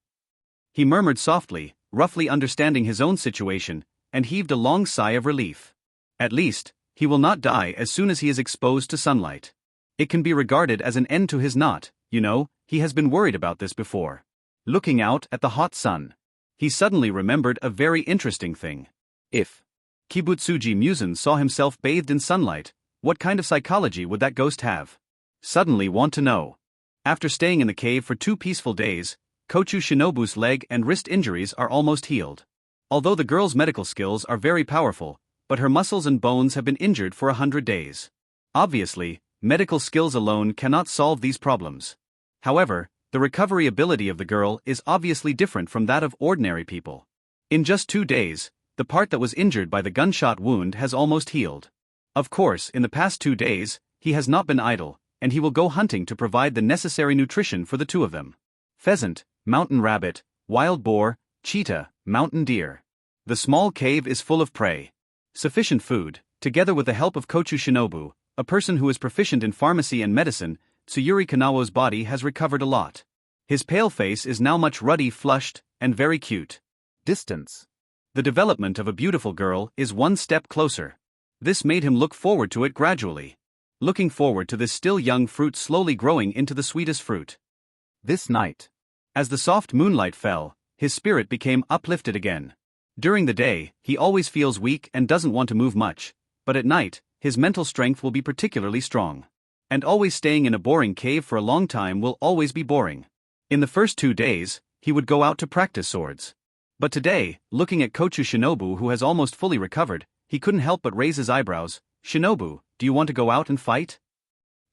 He murmured softly, roughly understanding his own situation, and heaved a long sigh of relief. At least, he will not die as soon as he is exposed to sunlight. It can be regarded as an end to his knot, you know, he has been worried about this before. Looking out at the hot sun, he suddenly remembered a very interesting thing. If Kibutsuji Musen saw himself bathed in sunlight, what kind of psychology would that ghost have? Suddenly want to know. After staying in the cave for 2 peaceful days, Kochu Shinobu's leg and wrist injuries are almost healed. Although the girl's medical skills are very powerful, but her muscles and bones have been injured for 100 days. Obviously, medical skills alone cannot solve these problems. However, the recovery ability of the girl is obviously different from that of ordinary people. In just 2 days, the part that was injured by the gunshot wound has almost healed. Of course, in the past 2 days, he has not been idle, and he will go hunting to provide the necessary nutrition for the 2 of them. Pheasant, mountain rabbit, wild boar, cheetah, mountain deer. The small cave is full of prey. Sufficient food, together with the help of Kochu Shinobu, a person who is proficient in pharmacy and medicine, Tsuyuri Kanao's body has recovered a lot. His pale face is now much ruddy, flushed, and very cute. Distance. The development of a beautiful girl is 1 step closer. This made him look forward to it gradually. Looking forward to this still young fruit slowly growing into the sweetest fruit. This night, as the soft moonlight fell, his spirit became uplifted again. During the day, he always feels weak and doesn't want to move much, but at night, his mental strength will be particularly strong. And always staying in a boring cave for a long time will always be boring. In the first 2 days, he would go out to practice swords. But today, looking at Kochu Shinobu, who has almost fully recovered, he couldn't help but raise his eyebrows. Shinobu, do you want to go out and fight?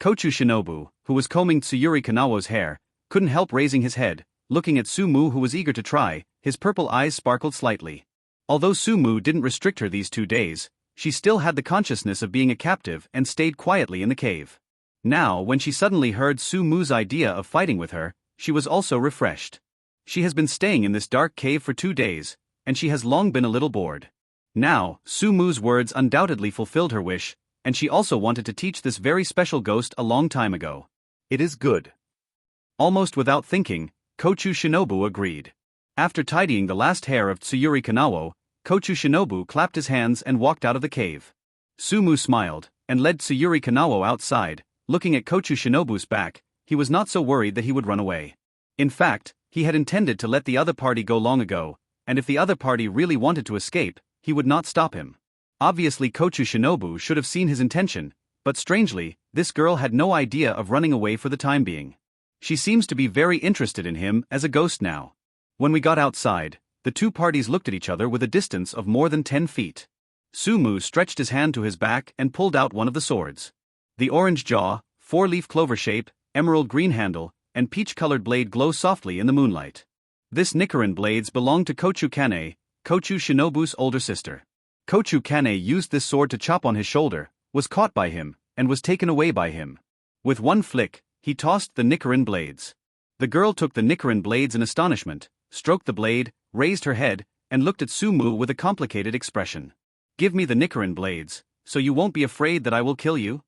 Kochu Shinobu, who was combing Tsuyuri Kanao's hair, couldn't help raising his head, looking at Sumu, who was eager to try. His purple eyes sparkled slightly. Although Sumu didn't restrict her these 2 days, she still had the consciousness of being a captive and stayed quietly in the cave. Now, when she suddenly heard Sumu's idea of fighting with her, she was also refreshed. She has been staying in this dark cave for 2 days, and she has long been a little bored. Now, Sumu's words undoubtedly fulfilled her wish, and she also wanted to teach this very special ghost a long time ago. It is good. Almost without thinking, Kochu Shinobu agreed. After tidying the last hair of Tsuyuri Kanao, Kochu Shinobu clapped his hands and walked out of the cave. Sumu smiled, and led Tsuyuri Kanao outside. Looking at Kochu Shinobu's back, he was not so worried that he would run away. In fact, he had intended to let the other party go long ago, and if the other party really wanted to escape, he would not stop him. Obviously Kochu Shinobu should have seen his intention, but strangely, this girl had no idea of running away for the time being. She seems to be very interested in him as a ghost now. When we got outside, the 2 parties looked at each other with a distance of more than 10 feet. Sumu stretched his hand to his back and pulled out one of the swords. The orange jaw, 4-leaf clover shape, emerald green handle, and peach-colored blade glow softly in the moonlight. This Nichiren blades belonged to Kochu Kanao, Kochu Shinobu's older sister. Kochu Kanao used this sword to chop on his shoulder, was caught by him, and was taken away by him. With one flick, he tossed the Nichiren blades. The girl took the Nichiren blades in astonishment, stroked the blade, raised her head, and looked at Sumu with a complicated expression. "Give me the Nichiren blades, so you won't be afraid that I will kill you?"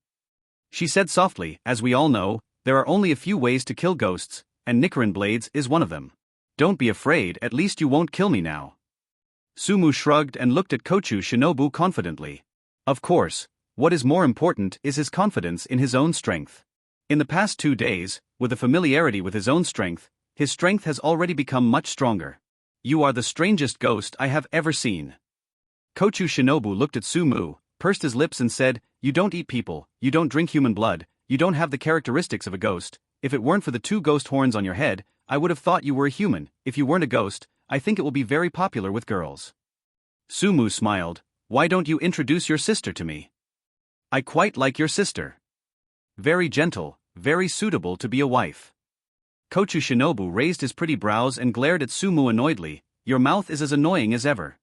She said softly. As we all know, there are only a few ways to kill ghosts, and Nichiren blades is one of them. "Don't be afraid, at least you won't kill me now." Sumu shrugged and looked at Kochu Shinobu confidently. Of course, What is more important is his confidence in his own strength. In the past 2 days, with a familiarity with his own strength, his strength has already become much stronger. You are the strangest ghost I have ever seen. Kochu Shinobu looked at Sumu, pursed his lips and said, "You don't eat people, you don't drink human blood, you don't have the characteristics of a ghost. If it weren't for the 2 ghost horns on your head, I would have thought you were a human. If you weren't a ghost, I think it will be very popular with girls." Sumu smiled. "Why don't you introduce your sister to me? I quite like your sister. Very gentle, very suitable to be a wife." Kochu Shinobu raised his pretty brows and glared at Sumu annoyedly. "Your mouth is as annoying as ever."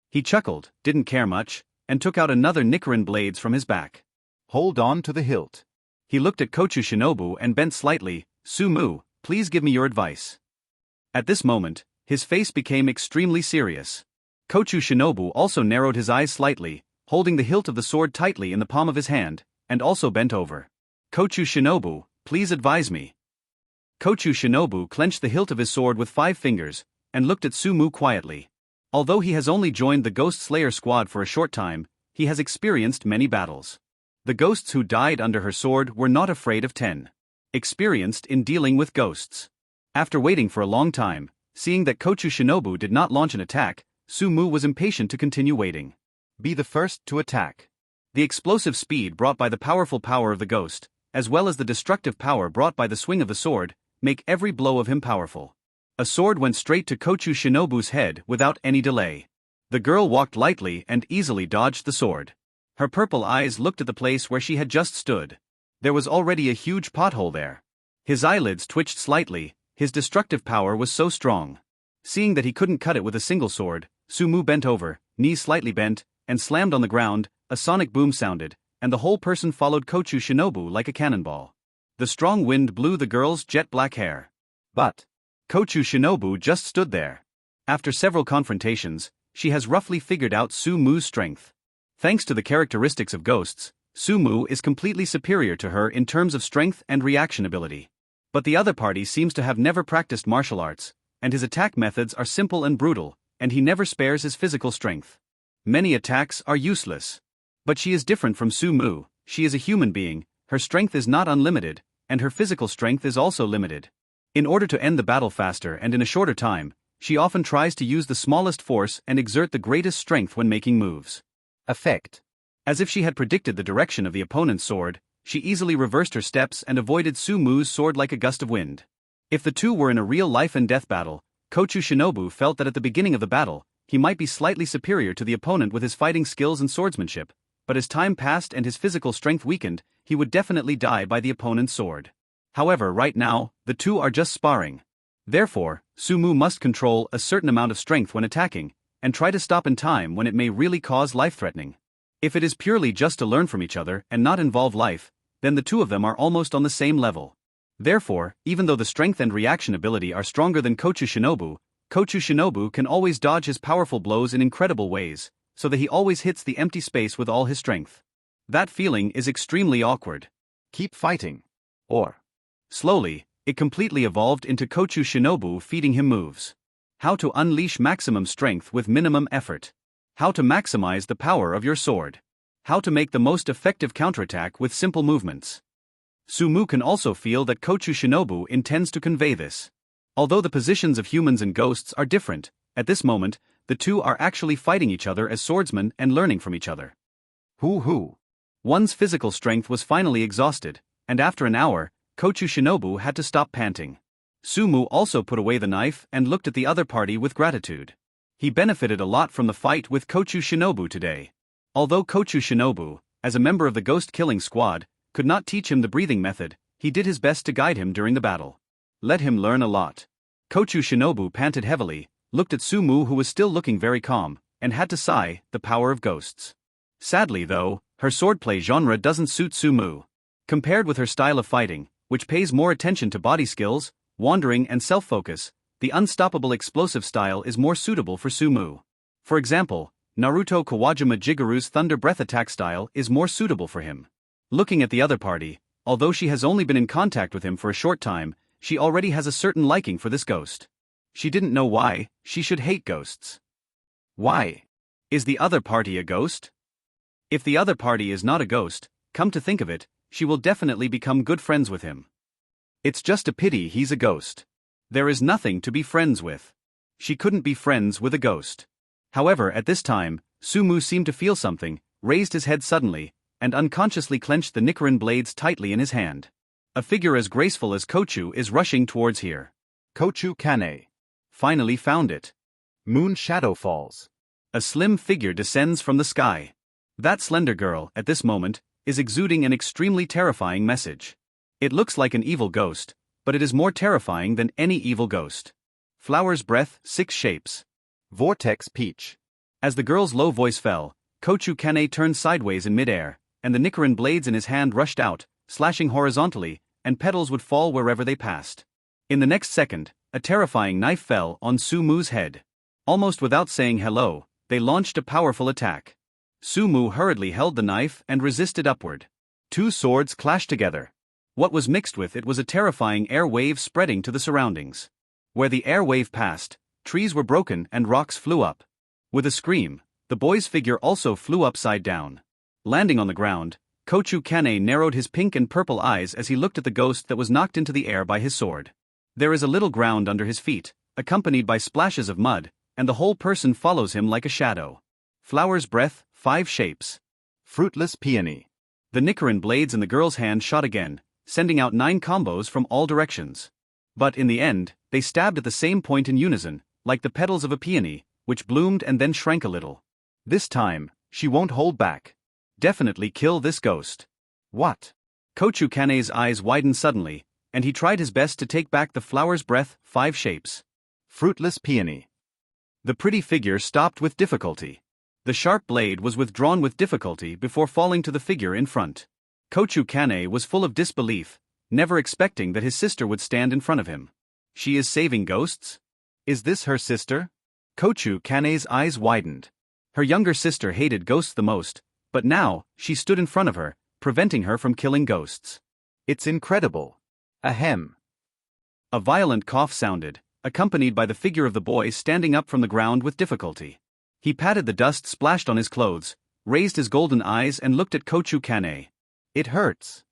He chuckled, didn't care much, and took out another Nichiren blades from his back. Hold on to the hilt. He looked at Kochu Shinobu and bent slightly. "Sumu, please give me your advice." At this moment, his face became extremely serious. Kochu Shinobu also narrowed his eyes slightly, holding the hilt of the sword tightly in the palm of his hand, and also bent over. "Kochu Shinobu, please advise me." Kochu Shinobu clenched the hilt of his sword with 5 fingers, and looked at Sumu quietly. Although he has only joined the Ghost Slayer squad for a short time, he has experienced many battles. The ghosts who died under her sword were not afraid of 10. Experienced in dealing with ghosts. After waiting for a long time, seeing that Kochu Shinobu did not launch an attack, Sumu was impatient to continue waiting. Be the first to attack. The explosive speed brought by the powerful power of the ghost, as well as the destructive power brought by the swing of the sword, make every blow of him powerful. A sword went straight to Kochu Shinobu's head without any delay. The girl walked lightly and easily dodged the sword. Her purple eyes looked at the place where she had just stood. There was already a huge pothole there. His eyelids twitched slightly, his destructive power was so strong. Seeing that he couldn't cut it with a single sword, Sumu bent over, knees slightly bent, and slammed on the ground. A sonic boom sounded, and the whole person followed Kochu Shinobu like a cannonball. The strong wind blew the girl's jet black hair. But Kochu Shinobu just stood there. After several confrontations, she has roughly figured out Sumu's strength. Thanks to the characteristics of ghosts, Sumu is completely superior to her in terms of strength and reaction ability. But the other party seems to have never practiced martial arts, and his attack methods are simple and brutal, and he never spares his physical strength. Many attacks are useless. But she is different from Sumu. She is a human being, her strength is not unlimited, and her physical strength is also limited. In order to end the battle faster and in a shorter time, she often tries to use the smallest force and exert the greatest strength when making moves. Effect. As if she had predicted the direction of the opponent's sword, she easily reversed her steps and avoided Sumu's sword like a gust of wind. If the two were in a real life-and-death battle, Kochu Shinobu felt that at the beginning of the battle, he might be slightly superior to the opponent with his fighting skills and swordsmanship, but as time passed and his physical strength weakened, he would definitely die by the opponent's sword. However, right now, the two are just sparring. Therefore, Sumu must control a certain amount of strength when attacking, and try to stop in time when it may really cause life-threatening. If it is purely just to learn from each other and not involve life, then the two of them are almost on the same level. Therefore, even though the strength and reaction ability are stronger than Kochu Shinobu can always dodge his powerful blows in incredible ways, so that he always hits the empty space with all his strength. That feeling is extremely awkward. Keep fighting. Or. Slowly, it completely evolved into Kochu Shinobu feeding him moves. How to unleash maximum strength with minimum effort. How to maximize the power of your sword. How to make the most effective counterattack with simple movements. Sumu can also feel that Kochu Shinobu intends to convey this. Although the positions of humans and ghosts are different, at this moment, the two are actually fighting each other as swordsmen and learning from each other. Hoo. One's physical strength was finally exhausted, and after an hour, Kochu Shinobu had to stop panting. Sumu also put away the knife and looked at the other party with gratitude. He benefited a lot from the fight with Kochu Shinobu today. Although Kochu Shinobu, as a member of the ghost-killing squad, could not teach him the breathing method, he did his best to guide him during the battle. Let him learn a lot. Kochu Shinobu panted heavily, looked at Sumu who was still looking very calm, and had to sigh, the power of ghosts. Sadly though, her swordplay genre doesn't suit Sumu. Compared with her style of fighting, which pays more attention to body skills, wandering and self-focus, the unstoppable explosive style is more suitable for Sumu. For example, Naruto Kawajima Jigaru's Thunder Breath attack style is more suitable for him. Looking at the other party, although she has only been in contact with him for a short time, she already has a certain liking for this ghost. She didn't know why she should hate ghosts. Why? Is the other party a ghost? If the other party is not a ghost, come to think of it, she will definitely become good friends with him. It's just a pity he's a ghost. There is nothing to be friends with. She couldn't be friends with a ghost. However, at this time, Sumu seemed to feel something, raised his head suddenly, and unconsciously clenched the Nichiren blades tightly in his hand. A figure as graceful as Kochu is rushing towards here. Kochu Kanei. Finally found it. Moon shadow falls. A slim figure descends from the sky. That slender girl, at this moment, is exuding an extremely terrifying message. It looks like an evil ghost, but it is more terrifying than any evil ghost. Flower's breath, 6 shapes. Vortex peach. As the girl's low voice fell, Kochu Kanei turned sideways in midair, and the Nichiren blades in his hand rushed out, slashing horizontally, and petals would fall wherever they passed. In the next second, a terrifying knife fell on Sumu's head. Almost without saying hello, they launched a powerful attack. Sumu hurriedly held the knife and resisted upward. 2 swords clashed together. What was mixed with it was a terrifying air wave spreading to the surroundings. Where the air wave passed, trees were broken and rocks flew up. With a scream, the boy's figure also flew upside down. Landing on the ground, Kochu Kanei narrowed his pink and purple eyes as he looked at the ghost that was knocked into the air by his sword. There is a little ground under his feet, accompanied by splashes of mud, and the whole person follows him like a shadow. Flower's breath, 5 shapes. Fruitless peony. The Nichiren blades in the girl's hand shot again, sending out 9 combos from all directions. But in the end, they stabbed at the same point in unison, like the petals of a peony, which bloomed and then shrank a little. This time, she won't hold back. Definitely kill this ghost. What? Kochu Kanei's eyes widened suddenly, and he tried his best to take back the flower's breath, 5 shapes. Fruitless peony. The pretty figure stopped with difficulty. The sharp blade was withdrawn with difficulty before falling to the figure in front. Kochu Kanei was full of disbelief, never expecting that his sister would stand in front of him. She is saving ghosts? Is this her sister? Kochu Kanei's eyes widened. Her younger sister hated ghosts the most, but now, she stood in front of her, preventing her from killing ghosts. It's incredible. Ahem. A violent cough sounded, accompanied by the figure of the boy standing up from the ground with difficulty. He patted the dust splashed on his clothes, raised his golden eyes and looked at Kochu Kanei. It hurts.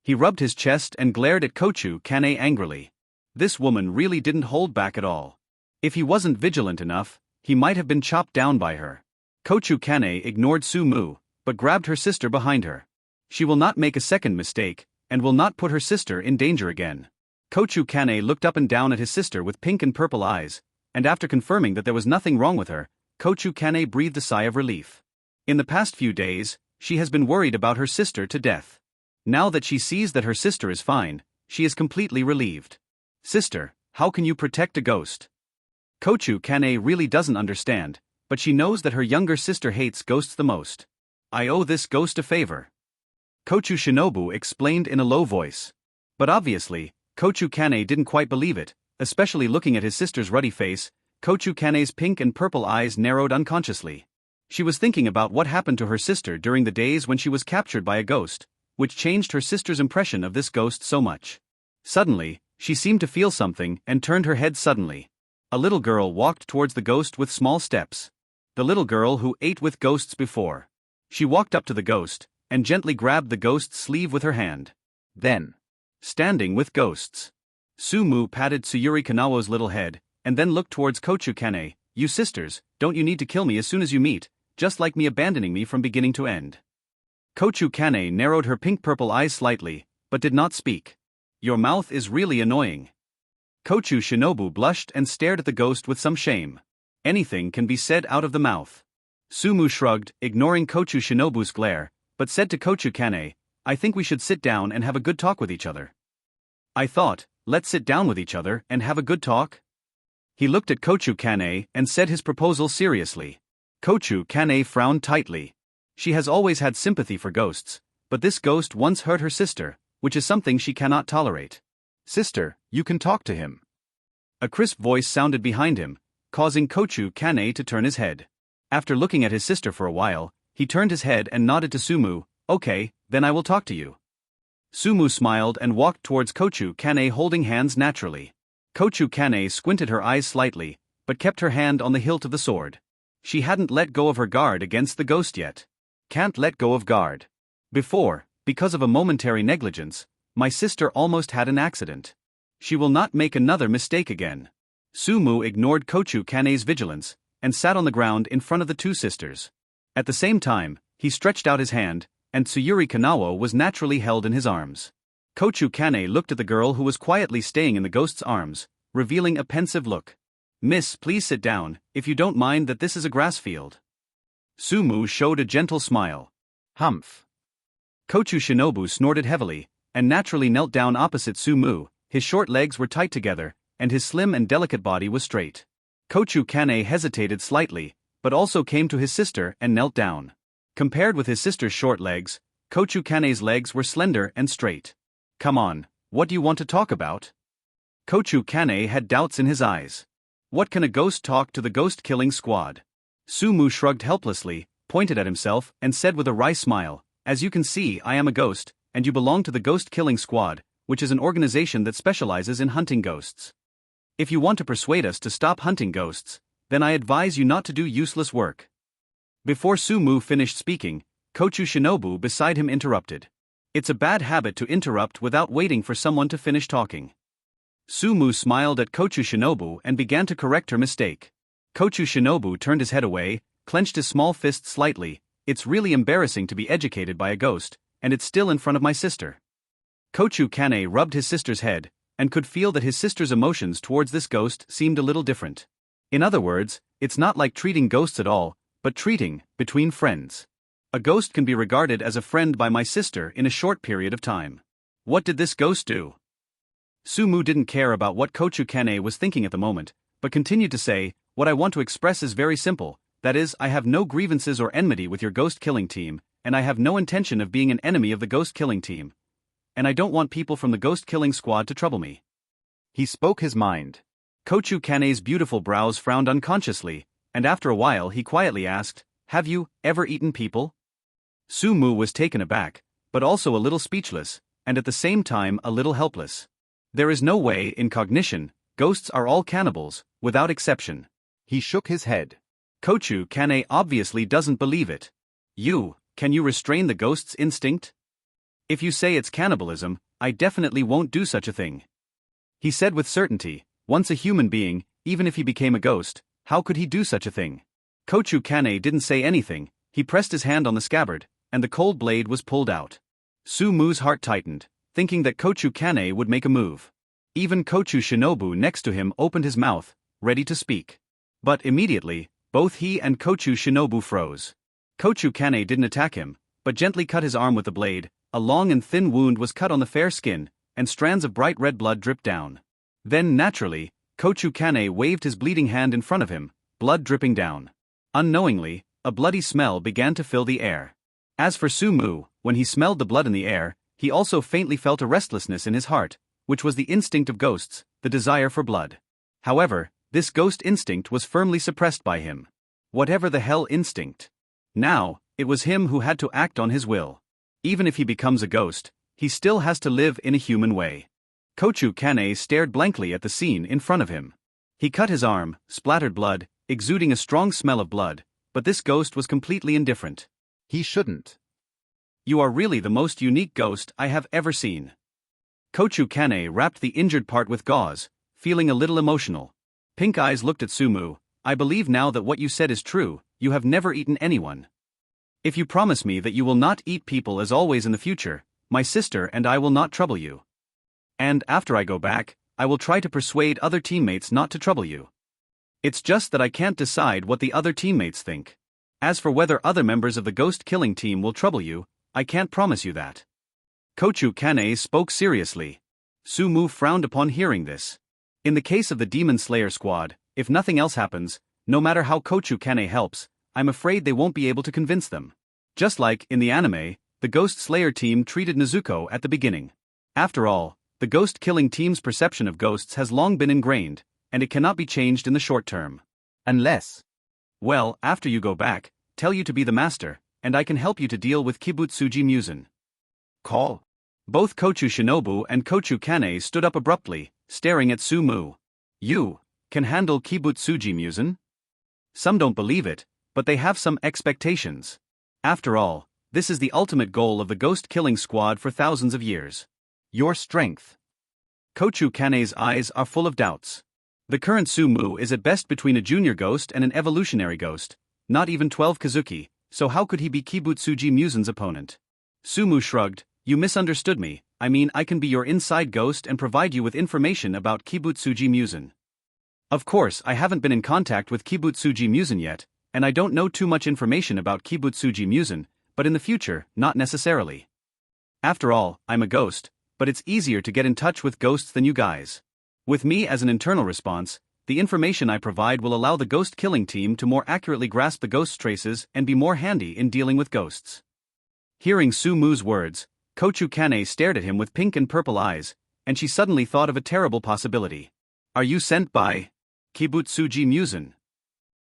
He rubbed his chest and glared at Kochu Kanei angrily. This woman really didn't hold back at all. If he wasn't vigilant enough, he might have been chopped down by her. Kochu Kanei ignored Sumu, but grabbed her sister behind her. She will not make a second mistake, and will not put her sister in danger again. Kochu Kanei looked up and down at his sister with pink and purple eyes, and after confirming that there was nothing wrong with her, Kochu Kanei breathed a sigh of relief. In the past few days, she has been worried about her sister to death. Now that she sees that her sister is fine, she is completely relieved. Sister, how can you protect a ghost? Kochu Kanei really doesn't understand, but she knows that her younger sister hates ghosts the most. I owe this ghost a favor. Kochu Shinobu explained in a low voice. But obviously, Kochu Kanei didn't quite believe it, especially looking at his sister's ruddy face. Kochu Kanei's pink and purple eyes narrowed unconsciously. She was thinking about what happened to her sister during the days when she was captured by a ghost, which changed her sister's impression of this ghost so much. Suddenly, she seemed to feel something and turned her head suddenly. A little girl walked towards the ghost with small steps. The little girl who ate with ghosts before. She walked up to the ghost, and gently grabbed the ghost's sleeve with her hand. Then, standing with ghosts. Sumu patted Tsuyuri Kanao's little head, and then looked towards Kochu Kanei. You sisters, don't you need to kill me as soon as you meet, just like me abandoning me from beginning to end. Kochu Kanei narrowed her pink-purple eyes slightly, but did not speak. Your mouth is really annoying. Kochu Shinobu blushed and stared at the ghost with some shame. Anything can be said out of the mouth. Sumu shrugged, ignoring Kochu Shinobu's glare, but said to Kochu Kanei, I think we should sit down and have a good talk with each other. I thought, let's sit down with each other and have a good talk? He looked at Kochu Kanei and said his proposal seriously. Kochu Kanei frowned tightly. She has always had sympathy for ghosts, but this ghost once hurt her sister, which is something she cannot tolerate. Sister, you can talk to him. A crisp voice sounded behind him, causing Kochu Kanei to turn his head. After looking at his sister for a while, he turned his head and nodded to Sumu. Okay, then I will talk to you. Sumu smiled and walked towards Kochu Kanei holding hands naturally. Kochu Kanei squinted her eyes slightly, but kept her hand on the hilt of the sword. She hadn't let go of her guard against the ghost yet. Can't let go of guard. Before, because of a momentary negligence, my sister almost had an accident. She will not make another mistake again. Sumu ignored Kochu Kane's vigilance, and sat on the ground in front of the two sisters. At the same time, he stretched out his hand, and Tsuyuri Kanao was naturally held in his arms. Kochu Kane looked at the girl who was quietly staying in the ghost's arms, revealing a pensive look. Miss, please sit down, if you don't mind that this is a grass field. Sumu showed a gentle smile. Humph. Kochu Shinobu snorted heavily, and naturally knelt down opposite Sumu. His short legs were tight together, and his slim and delicate body was straight. Kochu Kane hesitated slightly, but also came to his sister and knelt down. Compared with his sister's short legs, Kochu Kane's legs were slender and straight. Come on, what do you want to talk about? Kochu Kane had doubts in his eyes. What can a ghost talk to the ghost-killing squad? Sumu shrugged helplessly, pointed at himself, and said with a wry smile, As you can see, I am a ghost, and you belong to the ghost-killing squad, which is an organization that specializes in hunting ghosts. If you want to persuade us to stop hunting ghosts, then I advise you not to do useless work. Before Sumu finished speaking, Kochu Shinobu beside him interrupted. It's a bad habit to interrupt without waiting for someone to finish talking. Sumu smiled at Kochu Shinobu and began to correct her mistake. Kochu Shinobu turned his head away, clenched his small fist slightly. It's really embarrassing to be educated by a ghost, and it's still in front of my sister. Kochu Kane rubbed his sister's head, and could feel that his sister's emotions towards this ghost seemed a little different. In other words, it's not like treating ghosts at all, but treating between friends. A ghost can be regarded as a friend by my sister in a short period of time. What did this ghost do? Sumu didn't care about what Kochu Kane was thinking at the moment, but continued to say, What I want to express is very simple, that is, I have no grievances or enmity with your ghost-killing team, and I have no intention of being an enemy of the ghost-killing team. And I don't want people from the ghost-killing squad to trouble me. He spoke his mind. Kochu Kane's beautiful brows frowned unconsciously, and after a while he quietly asked, Have you ever eaten people? Sumu was taken aback, but also a little speechless, and at the same time a little helpless. There is no way, in cognition, ghosts are all cannibals, without exception. He shook his head. Kochu Kane obviously doesn't believe it. Can you restrain the ghost's instinct? If you say it's cannibalism, I definitely won't do such a thing. He said with certainty, once a human being, even if he became a ghost, how could he do such a thing? Kochu Kane didn't say anything. He pressed his hand on the scabbard, and the cold blade was pulled out. Sumu's heart tightened, thinking that Kochu Kane would make a move. Even Kochu Shinobu next to him opened his mouth, ready to speak. But immediately, both he and Kochu Shinobu froze. Kochu Kane didn't attack him, but gently cut his arm with the blade. A long and thin wound was cut on the fair skin, and strands of bright red blood dripped down. Then naturally, Kochu Kane waved his bleeding hand in front of him, blood dripping down. Unknowingly, a bloody smell began to fill the air. As for Sumu, when he smelled the blood in the air, he also faintly felt a restlessness in his heart, which was the instinct of ghosts, the desire for blood. However, this ghost instinct was firmly suppressed by him. Whatever the hell instinct. Now, it was him who had to act on his will. Even if he becomes a ghost, he still has to live in a human way. Kochu Kane stared blankly at the scene in front of him. He cut his arm, splattered blood, exuding a strong smell of blood, but this ghost was completely indifferent. He shouldn't. You are really the most unique ghost I have ever seen. Kochu Kane wrapped the injured part with gauze, feeling a little emotional. Pink Eyes looked at Sumu. I believe now that what you said is true, you have never eaten anyone. If you promise me that you will not eat people as always in the future, my sister and I will not trouble you. And after I go back, I will try to persuade other teammates not to trouble you. It's just that I can't decide what the other teammates think. As for whether other members of the ghost-killing team will trouble you, I can't promise you that. Kochu Kane spoke seriously. Sumu frowned upon hearing this. In the case of the Demon Slayer squad, if nothing else happens, no matter how Kochu Kane helps, I'm afraid they won't be able to convince them. Just like, in the anime, the Ghost Slayer team treated Nezuko at the beginning. After all, the ghost-killing team's perception of ghosts has long been ingrained, and it cannot be changed in the short term. Unless. Well, after you go back, tell you to be the master, and I can help you to deal with Kibutsuji Musen. Call. Both Kochu Shinobu and Kochu Kane stood up abruptly, staring at Sumu. You can handle Kibutsuji Musen? Some don't believe it, but they have some expectations. After all, this is the ultimate goal of the ghost-killing squad for thousands of years. Your strength. Kochu Kane's eyes are full of doubts. The current Sumu is at best between a junior ghost and an evolutionary ghost, not even 12 Kazuki, so how could he be Kibutsuji Musen's opponent? Sumu shrugged, you misunderstood me, I mean I can be your inside ghost and provide you with information about Kibutsuji Musen. Of course I haven't been in contact with Kibutsuji Musen yet, and I don't know too much information about Kibutsuji Musen, but in the future, not necessarily. After all, I'm a ghost, but it's easier to get in touch with ghosts than you guys. With me as an internal response, the information I provide will allow the ghost-killing team to more accurately grasp the ghost's traces and be more handy in dealing with ghosts. Hearing Sumu's words, Kochu Kane stared at him with pink and purple eyes, and she suddenly thought of a terrible possibility. Are you sent by Kibutsuji Musen?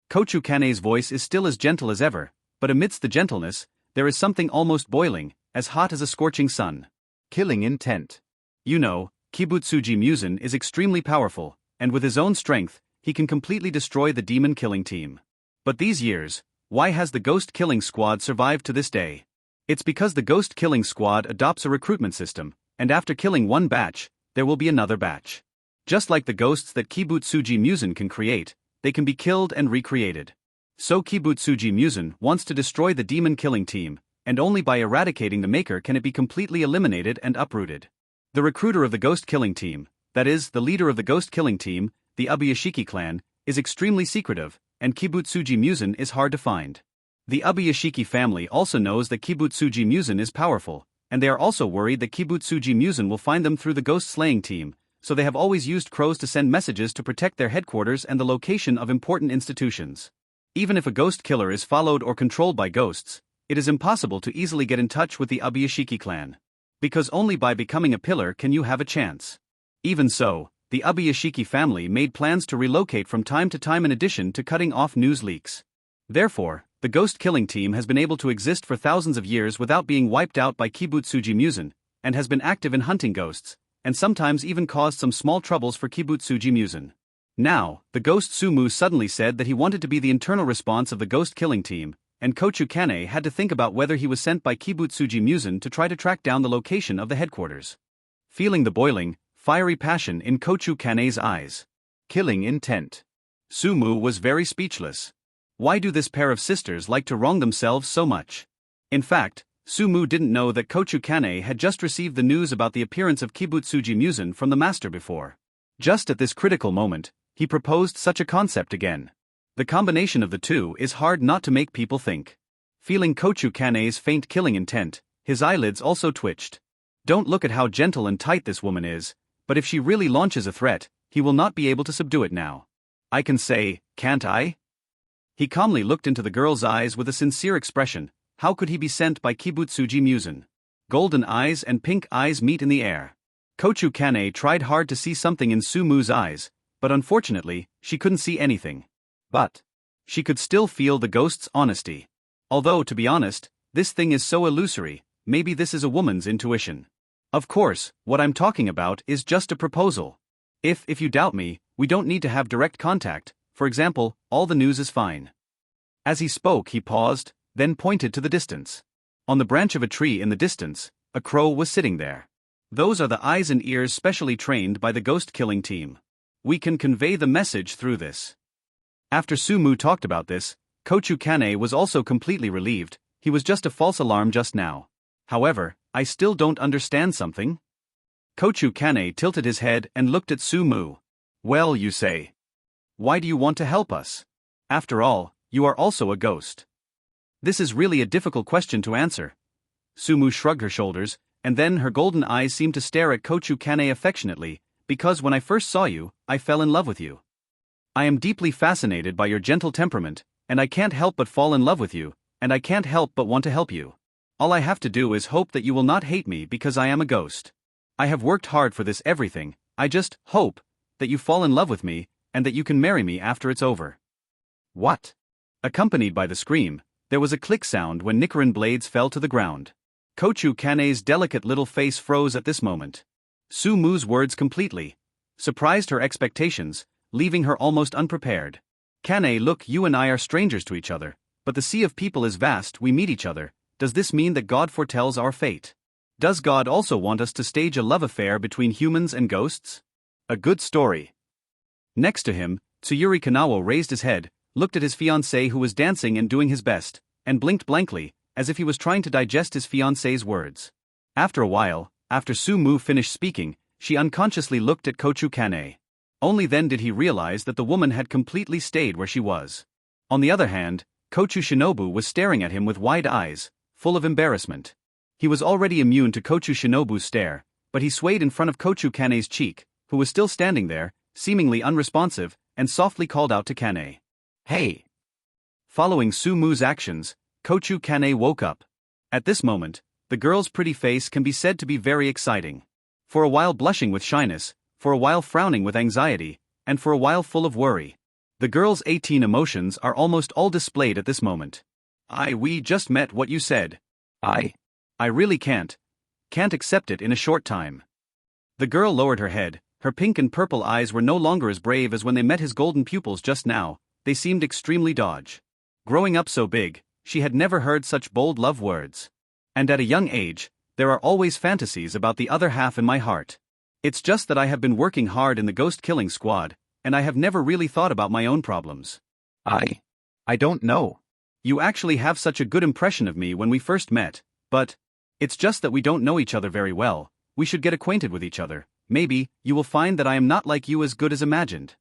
Kochu Kane's voice is still as gentle as ever, but amidst the gentleness, there is something almost boiling, as hot as a scorching sun. Killing intent. You know, Kibutsuji Musen is extremely powerful, and with his own strength, he can completely destroy the demon-killing team. But these years, why has the ghost-killing squad survived to this day? It's because the ghost-killing squad adopts a recruitment system, and after killing one batch, there will be another batch. Just like the ghosts that Kibutsuji Musen can create, they can be killed and recreated. So Kibutsuji Musen wants to destroy the demon-killing team, and only by eradicating the maker can it be completely eliminated and uprooted. The recruiter of the ghost-killing team, that is, the leader of the ghost-killing team, the Ubuyashiki clan, is extremely secretive, and Kibutsuji Musen is hard to find. The Ubuyashiki family also knows that Kibutsuji Musen is powerful, and they are also worried that Kibutsuji Musen will find them through the ghost-slaying team, so they have always used crows to send messages to protect their headquarters and the location of important institutions. Even if a ghost killer is followed or controlled by ghosts, it is impossible to easily get in touch with the Ubuyashiki clan. Because only by becoming a pillar can you have a chance. Even so, the Ubuyashiki family made plans to relocate from time to time in addition to cutting off news leaks. Therefore, the ghost-killing team has been able to exist for thousands of years without being wiped out by Kibutsuji Musen, and has been active in hunting ghosts, and sometimes even caused some small troubles for Kibutsuji Musen. Now, the ghost Sumu suddenly said that he wanted to be the internal response of the ghost-killing team, and Kochu Kane had to think about whether he was sent by Kibutsuji Musen to try to track down the location of the headquarters. Feeling the boiling, fiery passion in Kochu Kane's eyes. Killing intent. Sumu was very speechless. Why do this pair of sisters like to wrong themselves so much? In fact, Sumu didn't know that Kochu Kane had just received the news about the appearance of Kibutsuji Musen from the master before. Just at this critical moment, he proposed such a concept again. The combination of the two is hard not to make people think. Feeling Kochu Kane's faint killing intent, his eyelids also twitched. Don't look at how gentle and tight this woman is, but if she really launches a threat, he will not be able to subdue it now. I can say, can't I? He calmly looked into the girl's eyes with a sincere expression. How could he be sent by Kibutsuji Musen? Golden eyes and pink eyes meet in the air. Kochu Kane tried hard to see something in Sumu's eyes, but unfortunately, she couldn't see anything. But she could still feel the ghost's honesty. Although, to be honest, this thing is so illusory, maybe this is a woman's intuition. Of course, what I'm talking about is just a proposal. If you doubt me, we don't need to have direct contact, for example, all the news is fine. As he spoke, he paused, then pointed to the distance. On the branch of a tree in the distance, a crow was sitting there. Those are the eyes and ears specially trained by the ghost-killing team. We can convey the message through this. After Sumu talked about this, Kochu Kane was also completely relieved. He was just a false alarm just now. However, I still don't understand something. Kochu Kane tilted his head and looked at Sumu. Well, you say. Why do you want to help us? After all, you are also a ghost. This is really a difficult question to answer. Sumu shrugged her shoulders, and then her golden eyes seemed to stare at Kochu Kane affectionately, because when I first saw you, I fell in love with you. I am deeply fascinated by your gentle temperament, and I can't help but fall in love with you, and I can't help but want to help you. All I have to do is hope that you will not hate me because I am a ghost. I have worked hard for this everything, I just hope that you fall in love with me, and that you can marry me after it's over. What? Accompanied by the scream, there was a click sound when Nichiren blades fell to the ground. Kochu Kane's delicate little face froze at this moment. Sumu's words completely surprised her expectations, leaving her almost unprepared. Kane, look, you and I are strangers to each other, But the sea of people is vast, we meet each other. Does this mean that God foretells our fate? Does God also want us to stage a love affair between humans and ghosts? A good story. Next to him, Tsuyuri Kanao raised his head, looked at his fiancé who was dancing and doing his best, and blinked blankly, as if he was trying to digest his fiancé's words. After a while, after Su-mu finished speaking, she unconsciously looked at Kochu Kane. Only then did he realize that the woman had completely stayed where she was. On the other hand, Kochu Shinobu was staring at him with wide eyes, full of embarrassment. He was already immune to Kochu Shinobu's stare, but he swayed in front of Kochu Kane's cheek, who was still standing there, seemingly unresponsive, and softly called out to Kane. "Hey!" Following Su-mu's actions, Kochu Kane woke up. At this moment, the girl's pretty face can be said to be very exciting. For a while blushing with shyness, for a while frowning with anxiety, and for a while full of worry. The girl's 18 emotions are almost all displayed at this moment. We just met what you said. I really can't accept it in a short time." The girl lowered her head, her pink and purple eyes were no longer as brave as when they met his golden pupils just now, they seemed extremely dodge. Growing up so big, she had never heard such bold love words. And at a young age, there are always fantasies about the other half in my heart. It's just that I have been working hard in the ghost killing squad, and I have never really thought about my own problems. I don't know. You actually have such a good impression of me when we first met, but it's just that we don't know each other very well. We should get acquainted with each other. Maybe you will find that I am not like you as good as imagined.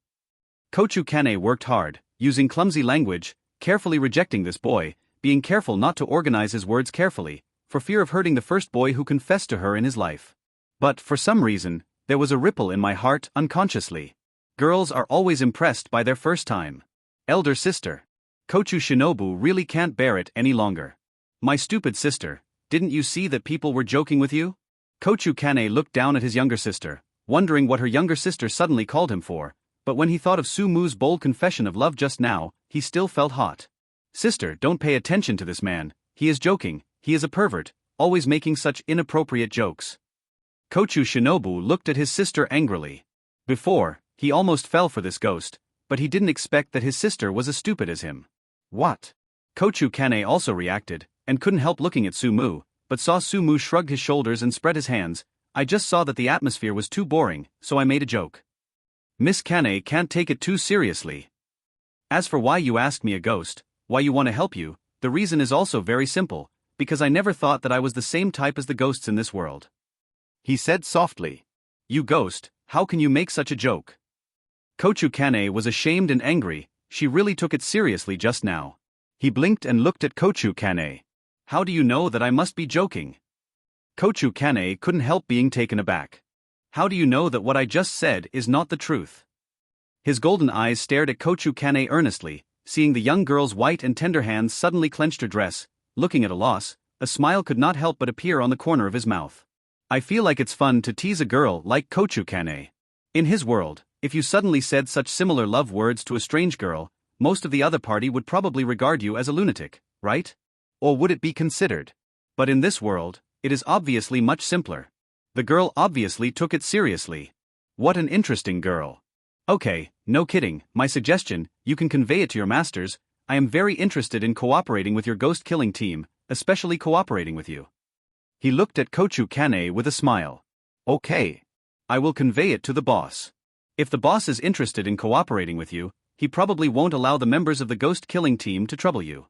Kochu Kane worked hard, using clumsy language, carefully rejecting this boy, being careful not to organize his words carefully, for fear of hurting the first boy who confessed to her in his life. But for some reason, there was a ripple in my heart unconsciously. Girls are always impressed by their first time. Elder sister. Kochu Shinobu really can't bear it any longer. My stupid sister, didn't you see that people were joking with you? Kochu Kane looked down at his younger sister, wondering what her younger sister suddenly called him for, but when he thought of Su-mu's bold confession of love just now, he still felt hot. Sister, don't pay attention to this man, he is joking, he is a pervert, always making such inappropriate jokes. Kochu Shinobu looked at his sister angrily. Before, he almost fell for this ghost, but he didn't expect that his sister was as stupid as him. What? Kochu Kane also reacted, and couldn't help looking at Su-mu, but saw Su-mu shrugged his shoulders and spread his hands. I just saw that the atmosphere was too boring, so I made a joke. Miss Kane can't take it too seriously. As for why you asked me a ghost, why you want to help you, the reason is also very simple, because I never thought that I was the same type as the ghosts in this world. He said softly. You ghost, how can you make such a joke? Kochu Kane was ashamed and angry, she really took it seriously just now. He blinked and looked at Kochu Kane. How do you know that I must be joking? Kochu Kane couldn't help being taken aback. How do you know that what I just said is not the truth? His golden eyes stared at Kochu Kane earnestly, seeing the young girl's white and tender hands suddenly clenched her dress, looking at a loss, a smile could not help but appear on the corner of his mouth. I feel like it's fun to tease a girl like Kochu Kane. In his world, if you suddenly said such similar love words to a strange girl, most of the other party would probably regard you as a lunatic, right? Or would it be considered? But in this world, it is obviously much simpler. The girl obviously took it seriously. What an interesting girl. Okay, no kidding, my suggestion, you can convey it to your masters. I am very interested in cooperating with your ghost killing team, especially cooperating with you. He looked at Kochu Kane with a smile. Okay. I will convey it to the boss. If the boss is interested in cooperating with you, he probably won't allow the members of the ghost killing team to trouble you.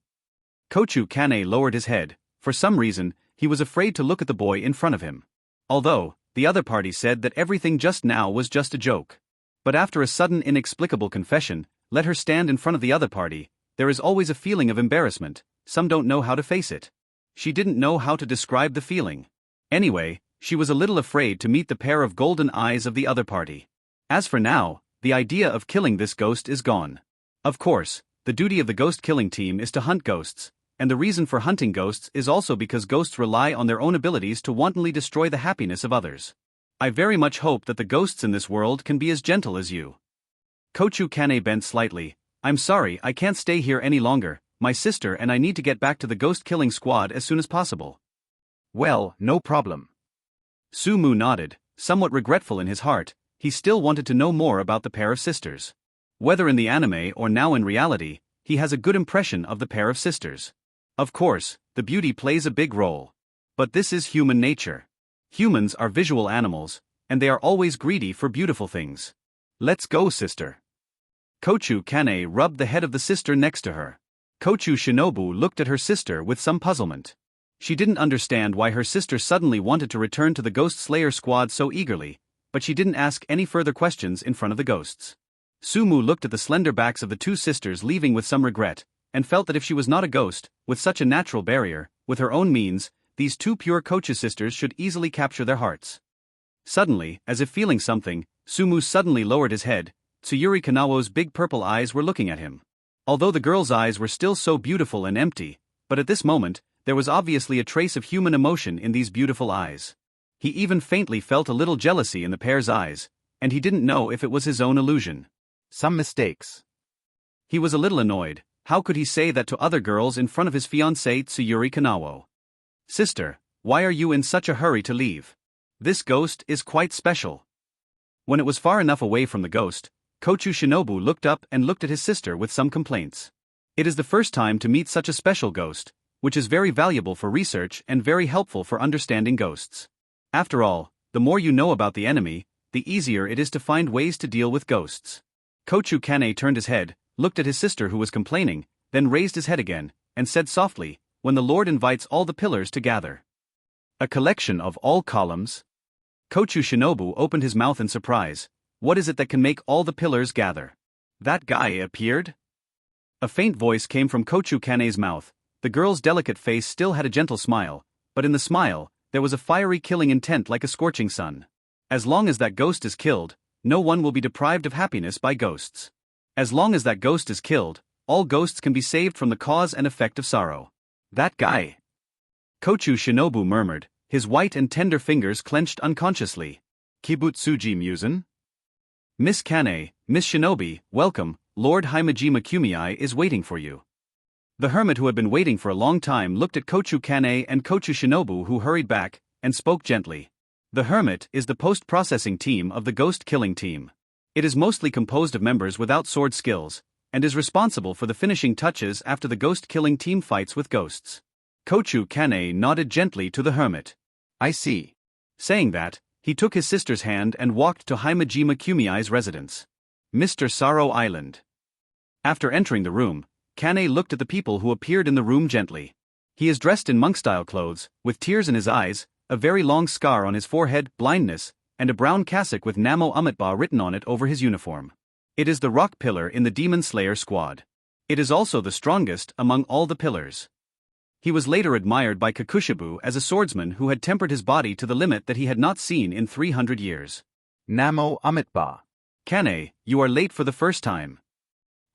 Kochu Kane lowered his head. For some reason, he was afraid to look at the boy in front of him. Although, the other party said that everything just now was just a joke. But after a sudden inexplicable confession, let her stand in front of the other party, there is always a feeling of embarrassment, some don't know how to face it. She didn't know how to describe the feeling. Anyway, she was a little afraid to meet the pair of golden eyes of the other party. As for now, the idea of killing this ghost is gone. Of course, the duty of the ghost killing team is to hunt ghosts, and the reason for hunting ghosts is also because ghosts rely on their own abilities to wantonly destroy the happiness of others. I very much hope that the ghosts in this world can be as gentle as you. Kochu Kane bent slightly. I'm sorry, I can't stay here any longer, my sister and I need to get back to the ghost killing squad as soon as possible. Well, no problem. Su-mu nodded, somewhat regretful in his heart. He still wanted to know more about the pair of sisters. Whether in the anime or now in reality, he has a good impression of the pair of sisters. Of course, the beauty plays a big role. But this is human nature. Humans are visual animals, and they are always greedy for beautiful things. Let's go, sister. Kochu Kanei rubbed the head of the sister next to her. Kochu Shinobu looked at her sister with some puzzlement. She didn't understand why her sister suddenly wanted to return to the Ghost Slayer squad so eagerly, but she didn't ask any further questions in front of the ghosts. Sumu looked at the slender backs of the two sisters leaving with some regret, and felt that if she was not a ghost, with such a natural barrier, with her own means, these two pure Kochu sisters should easily capture their hearts. Suddenly, as if feeling something, Sumu suddenly lowered his head. Tsuyuri Kanao's big purple eyes were looking at him. Although the girl's eyes were still so beautiful and empty, but at this moment, there was obviously a trace of human emotion in these beautiful eyes. He even faintly felt a little jealousy in the pair's eyes, and he didn't know if it was his own illusion. Some mistakes. He was a little annoyed. How could he say that to other girls in front of his fiancée Tsuyuri Kanao? Sister, why are you in such a hurry to leave? This ghost is quite special. When it was far enough away from the ghost, Kochu Shinobu looked up and looked at his sister with some complaints. It is the first time to meet such a special ghost, which is very valuable for research and very helpful for understanding ghosts. After all, the more you know about the enemy, the easier it is to find ways to deal with ghosts. Kochu Kanei turned his head, looked at his sister who was complaining, then raised his head again, and said softly, "When the Lord invites all the pillars to gather." A collection of all columns? Kochu Shinobu opened his mouth in surprise. What is it that can make all the pillars gather? That guy appeared? A faint voice came from Kochu Kanei's mouth. The girl's delicate face still had a gentle smile, but in the smile, there was a fiery killing intent like a scorching sun. As long as that ghost is killed, no one will be deprived of happiness by ghosts. As long as that ghost is killed, all ghosts can be saved from the cause and effect of sorrow. That guy. Kochu Shinobu murmured, his white and tender fingers clenched unconsciously. Kibutsuji Musen? Miss Kanei, Miss Shinobi, welcome, Lord Himejima Kumiai is waiting for you. The hermit who had been waiting for a long time looked at Kochu Kanei and Kochu Shinobu who hurried back, and spoke gently. The hermit is the post-processing team of the ghost-killing team. It is mostly composed of members without sword skills, and is responsible for the finishing touches after the ghost-killing team fights with ghosts. Kochu Kanei nodded gently to the hermit. I see. Saying that, he took his sister's hand and walked to Himejima Kumiai's residence. Mr. Sorrow Island. After entering the room, Kanei looked at the people who appeared in the room gently. He is dressed in monk-style clothes, with tears in his eyes, a very long scar on his forehead, blindness, and a brown cassock with Namo Amitba written on it over his uniform. It is the rock pillar in the Demon Slayer squad. It is also the strongest among all the pillars. He was later admired by Kakushibu as a swordsman who had tempered his body to the limit that he had not seen in 300 years. Namo Amitba. Kanei, you are late for the first time.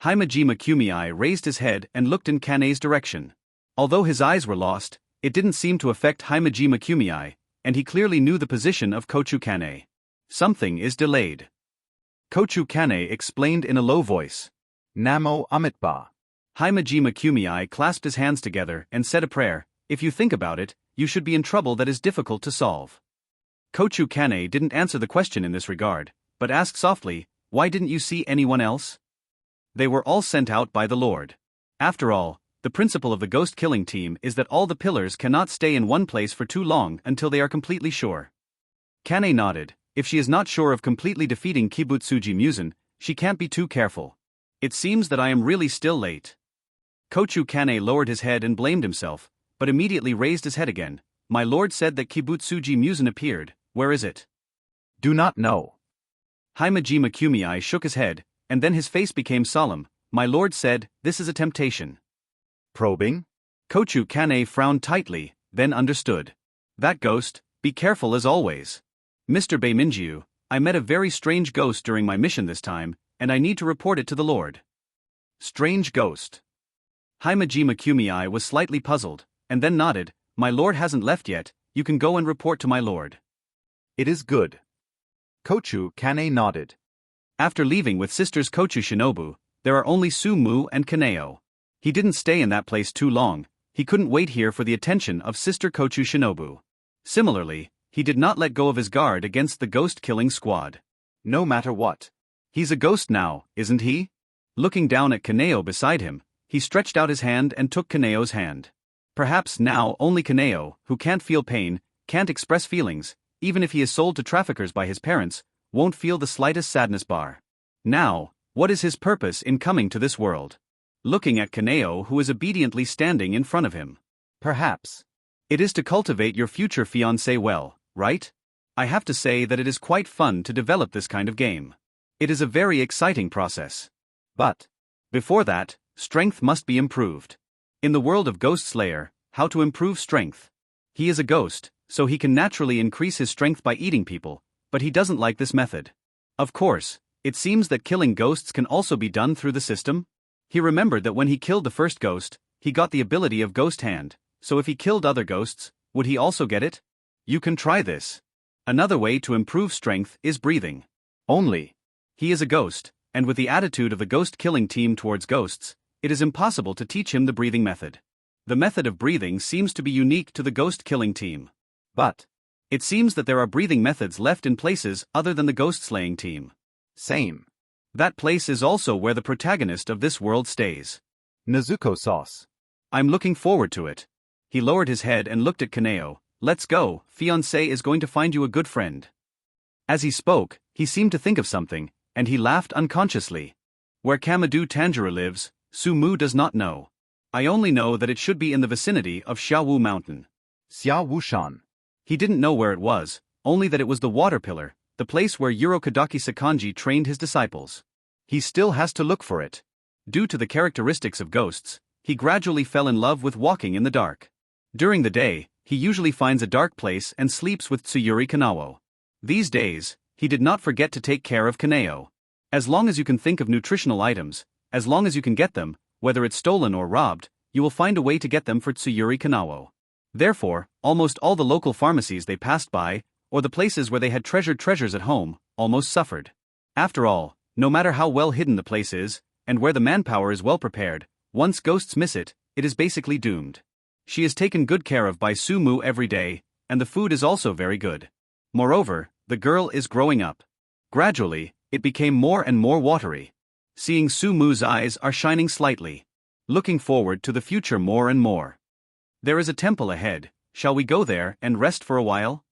Himejima Kumiai raised his head and looked in Kanei's direction. Although his eyes were lost, it didn't seem to affect Himejima Kumiai, and he clearly knew the position of Kochu Kanei. Something is delayed. Kochu Kanei explained in a low voice. Namo Amitba. Himejima Kumiai clasped his hands together and said a prayer. If you think about it, you should be in trouble that is difficult to solve. Kochu Kanei didn't answer the question in this regard, but asked softly, why didn't you see anyone else? They were all sent out by the Lord. After all, the principle of the ghost-killing team is that all the pillars cannot stay in one place for too long until they are completely sure. Kanei nodded. If she is not sure of completely defeating Kibutsuji Musen, she can't be too careful. It seems that I am really still late. Kochu Kanei lowered his head and blamed himself, but immediately raised his head again. My lord said that Kibutsuji Musen appeared. Where is it? Do not know. Himejima Kumiai shook his head, and then his face became solemn. My lord said, this is a temptation. Probing? Kochu Kanei frowned tightly, then understood. That ghost, be careful as always. Mr. Beiminjiu, I met a very strange ghost during my mission this time, and I need to report it to the Lord. Strange ghost. Himejima Kumiai was slightly puzzled, and then nodded. My lord hasn't left yet, you can go and report to my lord. It is good. Kochu Kanei nodded. After leaving with sisters Kochu Shinobu, there are only Sumu and Kaneo. He didn't stay in that place too long, he couldn't wait here for the attention of sister Kochu Shinobu. Similarly, he did not let go of his guard against the ghost-killing squad. No matter what. He's a ghost now, isn't he? Looking down at Kaneo beside him, He stretched out his hand and took Kaneo's hand. Perhaps now only Kaneo, who can't feel pain, can't express feelings, even if he is sold to traffickers by his parents, won't feel the slightest sadness bar. Now, what is his purpose in coming to this world? Looking at Kaneo, who is obediently standing in front of him. Perhaps it is to cultivate your future fiancé well, right? I have to say that it is quite fun to develop this kind of game. It is a very exciting process. But before that, strength must be improved. In the world of Ghost Slayer, how to improve strength? He is a ghost, so he can naturally increase his strength by eating people, but he doesn't like this method. Of course, it seems that killing ghosts can also be done through the system. He remembered that when he killed the first ghost, he got the ability of Ghost Hand, so if he killed other ghosts, would he also get it? You can try this. Another way to improve strength is breathing. Only, he is a ghost, and with the attitude of the ghost killing team towards ghosts, it is impossible to teach him the breathing method. The method of breathing seems to be unique to the ghost killing team. But it seems that there are breathing methods left in places other than the ghost slaying team. Same. That place is also where the protagonist of this world stays. Nezuko sauce. I'm looking forward to it. He lowered his head and looked at Kaneo. Let's go, fiancé is going to find you a good friend. As he spoke, he seemed to think of something, and he laughed unconsciously. Where Kamadu Tanguro lives, Sumu does not know. I only know that it should be in the vicinity of Xiaowu Mountain. Xiaowushan. He didn't know where it was, only that it was the water pillar, the place where Urokadaki Sakanji trained his disciples. He still has to look for it. Due to the characteristics of ghosts, he gradually fell in love with walking in the dark. During the day, he usually finds a dark place and sleeps with Tsuyuri Kanao. These days, he did not forget to take care of Kaneo. As long as you can think of nutritional items, as long as you can get them, whether it's stolen or robbed, you will find a way to get them for Tsuyuri Kanao. Therefore, almost all the local pharmacies they passed by, or the places where they had treasured treasures at home, almost suffered. After all, no matter how well hidden the place is, and where the manpower is well prepared, once ghosts miss it, it is basically doomed. She is taken good care of by Sumu every day, and the food is also very good. Moreover, the girl is growing up. Gradually, it became more and more watery. Seeing Sumu's eyes are shining slightly. Looking forward to the future more and more. There is a temple ahead, shall we go there and rest for a while?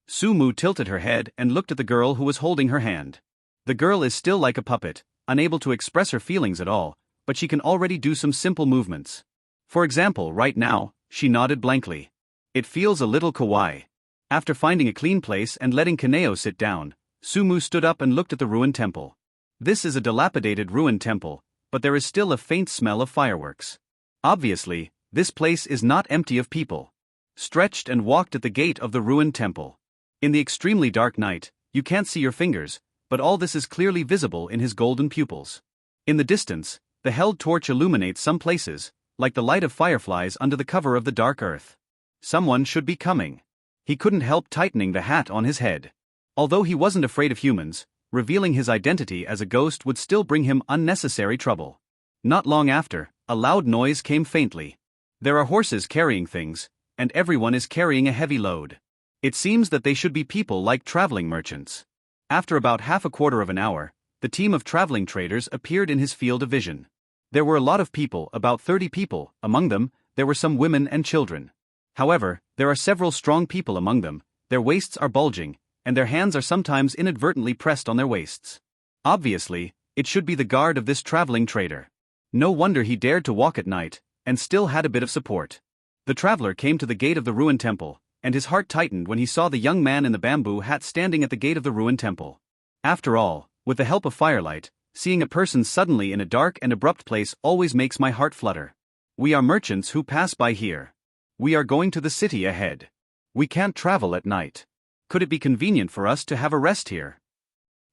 Sumu tilted her head and looked at the girl who was holding her hand. The girl is still like a puppet, unable to express her feelings at all, but she can already do some simple movements. For example, right now, she nodded blankly. It feels a little kawaii. After finding a clean place and letting Kaneo sit down, Sumu stood up and looked at the ruined temple. This is a dilapidated ruined temple, but there is still a faint smell of fireworks. Obviously, this place is not empty of people. Stretched and walked at the gate of the ruined temple. In the extremely dark night, you can't see your fingers, but all this is clearly visible in his golden pupils. In the distance, the held torch illuminates some places, like the light of fireflies under the cover of the dark earth. Someone should be coming. He couldn't help tightening the hat on his head. Although he wasn't afraid of humans, revealing his identity as a ghost would still bring him unnecessary trouble. Not long after, a loud noise came faintly. There are horses carrying things, and everyone is carrying a heavy load. It seems that they should be people like traveling merchants. After about half a quarter of an hour, the team of traveling traders appeared in his field of vision. There were a lot of people, about 30 people, among them, there were some women and children. However, there are several strong people among them, their waists are bulging, and their hands are sometimes inadvertently pressed on their waists. Obviously, it should be the guard of this traveling trader. No wonder he dared to walk at night, and still had a bit of support. The traveler came to the gate of the ruined temple, and his heart tightened when he saw the young man in the bamboo hat standing at the gate of the ruined temple. After all, with the help of firelight, seeing a person suddenly in a dark and abrupt place always makes my heart flutter. We are merchants who pass by here. We are going to the city ahead. We can't travel at night. Could it be convenient for us to have a rest here?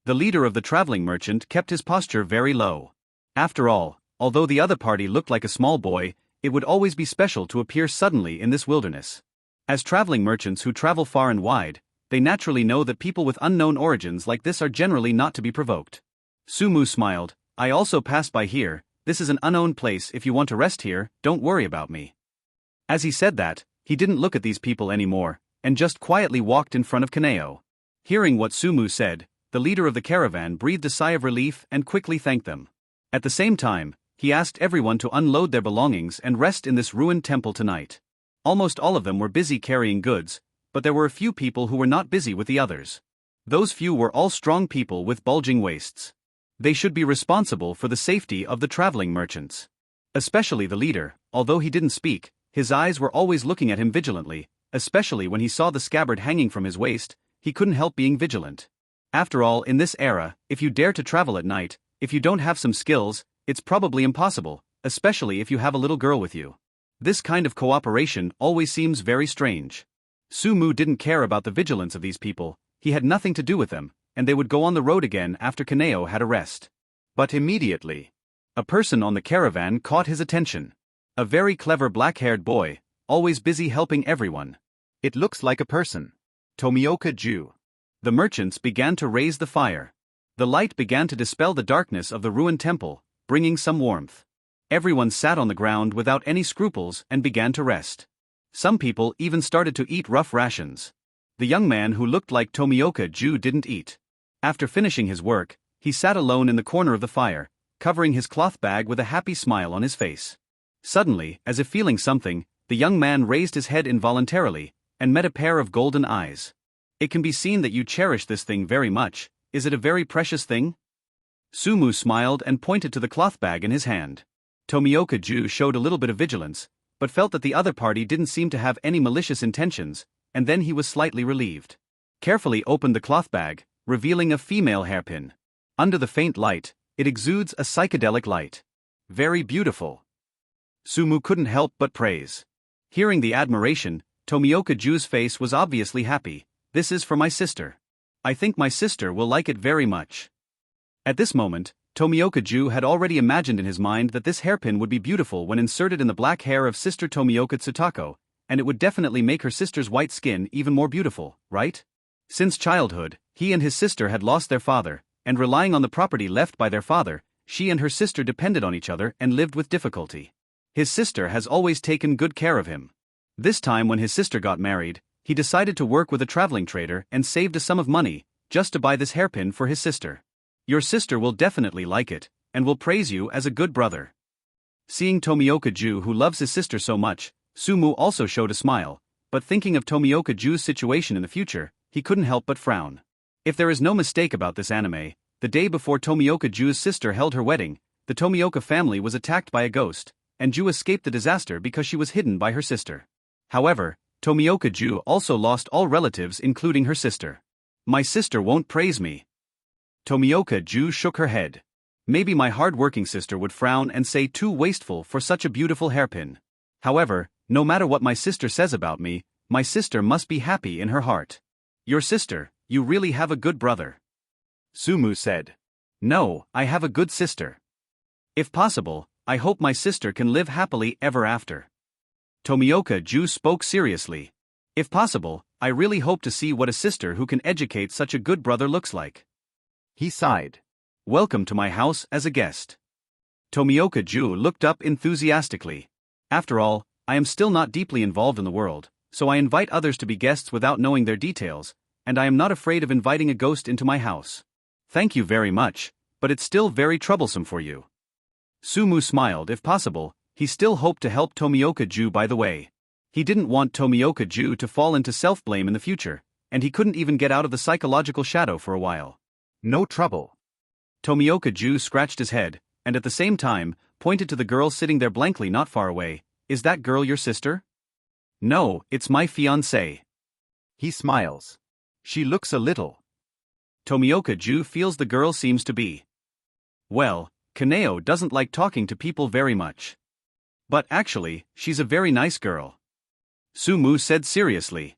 The leader of the traveling merchant kept his posture very low. After all, although the other party looked like a small boy, it would always be special to appear suddenly in this wilderness. As traveling merchants who travel far and wide, they naturally know that people with unknown origins like this are generally not to be provoked. Sumu smiled. I also passed by here, this is an unknown place, if you want to rest here, don't worry about me. As he said that, he didn't look at these people anymore, and just quietly walked in front of Kaneo. Hearing what Sumu said, the leader of the caravan breathed a sigh of relief and quickly thanked them. At the same time, He asked everyone to unload their belongings and rest in this ruined temple tonight. Almost all of them were busy carrying goods, but there were a few people who were not busy with the others. Those few were all strong people with bulging waists. They should be responsible for the safety of the traveling merchants. Especially the leader, although he didn't speak, his eyes were always looking at him vigilantly, especially when he saw the scabbard hanging from his waist. He couldn't help being vigilant. After all, in this era, if you dare to travel at night, if you don't have some skills, it's probably impossible, especially if you have a little girl with you. This kind of cooperation always seems very strange. Sumu didn't care about the vigilance of these people, he had nothing to do with them, and they would go on the road again after Kaneo had a rest. But immediately, a person on the caravan caught his attention. A very clever black-haired boy, always busy helping everyone. It looks like a person. Tomioka Ju. The merchants began to raise the fire. The light began to dispel the darkness of the ruined temple, bringing some warmth. Everyone sat on the ground without any scruples and began to rest. Some people even started to eat rough rations. The young man who looked like Tomioka Ju didn't eat. After finishing his work, he sat alone in the corner of the fire, covering his cloth bag with a happy smile on his face. Suddenly, as if feeling something, the young man raised his head involuntarily, and met a pair of golden eyes. It can be seen that you cherish this thing very much. Is it a very precious thing? Sumu smiled and pointed to the cloth bag in his hand. Tomioka Ju showed a little bit of vigilance, but felt that the other party didn't seem to have any malicious intentions, and then he was slightly relieved. Carefully opened the cloth bag, revealing a female hairpin. Under the faint light, it exudes a psychedelic light. Very beautiful. Sumu couldn't help but praise. Hearing the admiration, Tomioka Ju's face was obviously happy. This is for my sister. I think my sister will like it very much. At this moment, Tomioka Ju had already imagined in his mind that this hairpin would be beautiful when inserted in the black hair of sister Tomioka Tsutako, and it would definitely make her sister's white skin even more beautiful, right? Since childhood, he and his sister had lost their father, and relying on the property left by their father, she and her sister depended on each other and lived with difficulty. His sister has always taken good care of him. This time when his sister got married, he decided to work with a traveling trader and saved a sum of money, just to buy this hairpin for his sister. Your sister will definitely like it, and will praise you as a good brother. Seeing Tomioka Ju who loves his sister so much, Sumu also showed a smile, but thinking of Tomioka Ju's situation in the future, he couldn't help but frown. If there is no mistake about this anime, the day before Tomioka Ju's sister held her wedding, the Tomioka family was attacked by a ghost, and Ju escaped the disaster because she was hidden by her sister. However, Tomioka Ju also lost all relatives including her sister. My sister won't praise me. Tomioka Ju shook her head. Maybe my hard-working sister would frown and say too wasteful for such a beautiful hairpin. However, no matter what my sister says about me, my sister must be happy in her heart. Your sister, you really have a good brother. Sumu said. No, I have a good sister. If possible, I hope my sister can live happily ever after. Tomioka Ju spoke seriously. If possible, I really hope to see what a sister who can educate such a good brother looks like. He sighed. Welcome to my house as a guest. Tomioka Ju looked up enthusiastically. After all, I am still not deeply involved in the world, so I invite others to be guests without knowing their details, and I am not afraid of inviting a ghost into my house. Thank you very much, but it's still very troublesome for you. Sumu smiled. If possible, he still hoped to help Tomioka Ju by the way. He didn't want Tomioka Ju to fall into self-blame in the future, and he couldn't even get out of the psychological shadow for a while. No trouble. Tomioka Ju scratched his head, and at the same time, pointed to the girl sitting there blankly not far away. Is that girl your sister? No, it's my fiancé. He smiles. She looks a little. Tomioka Ju feels the girl seems to be. Well, Kaneo doesn't like talking to people very much. But actually, she's a very nice girl. Sumu said seriously.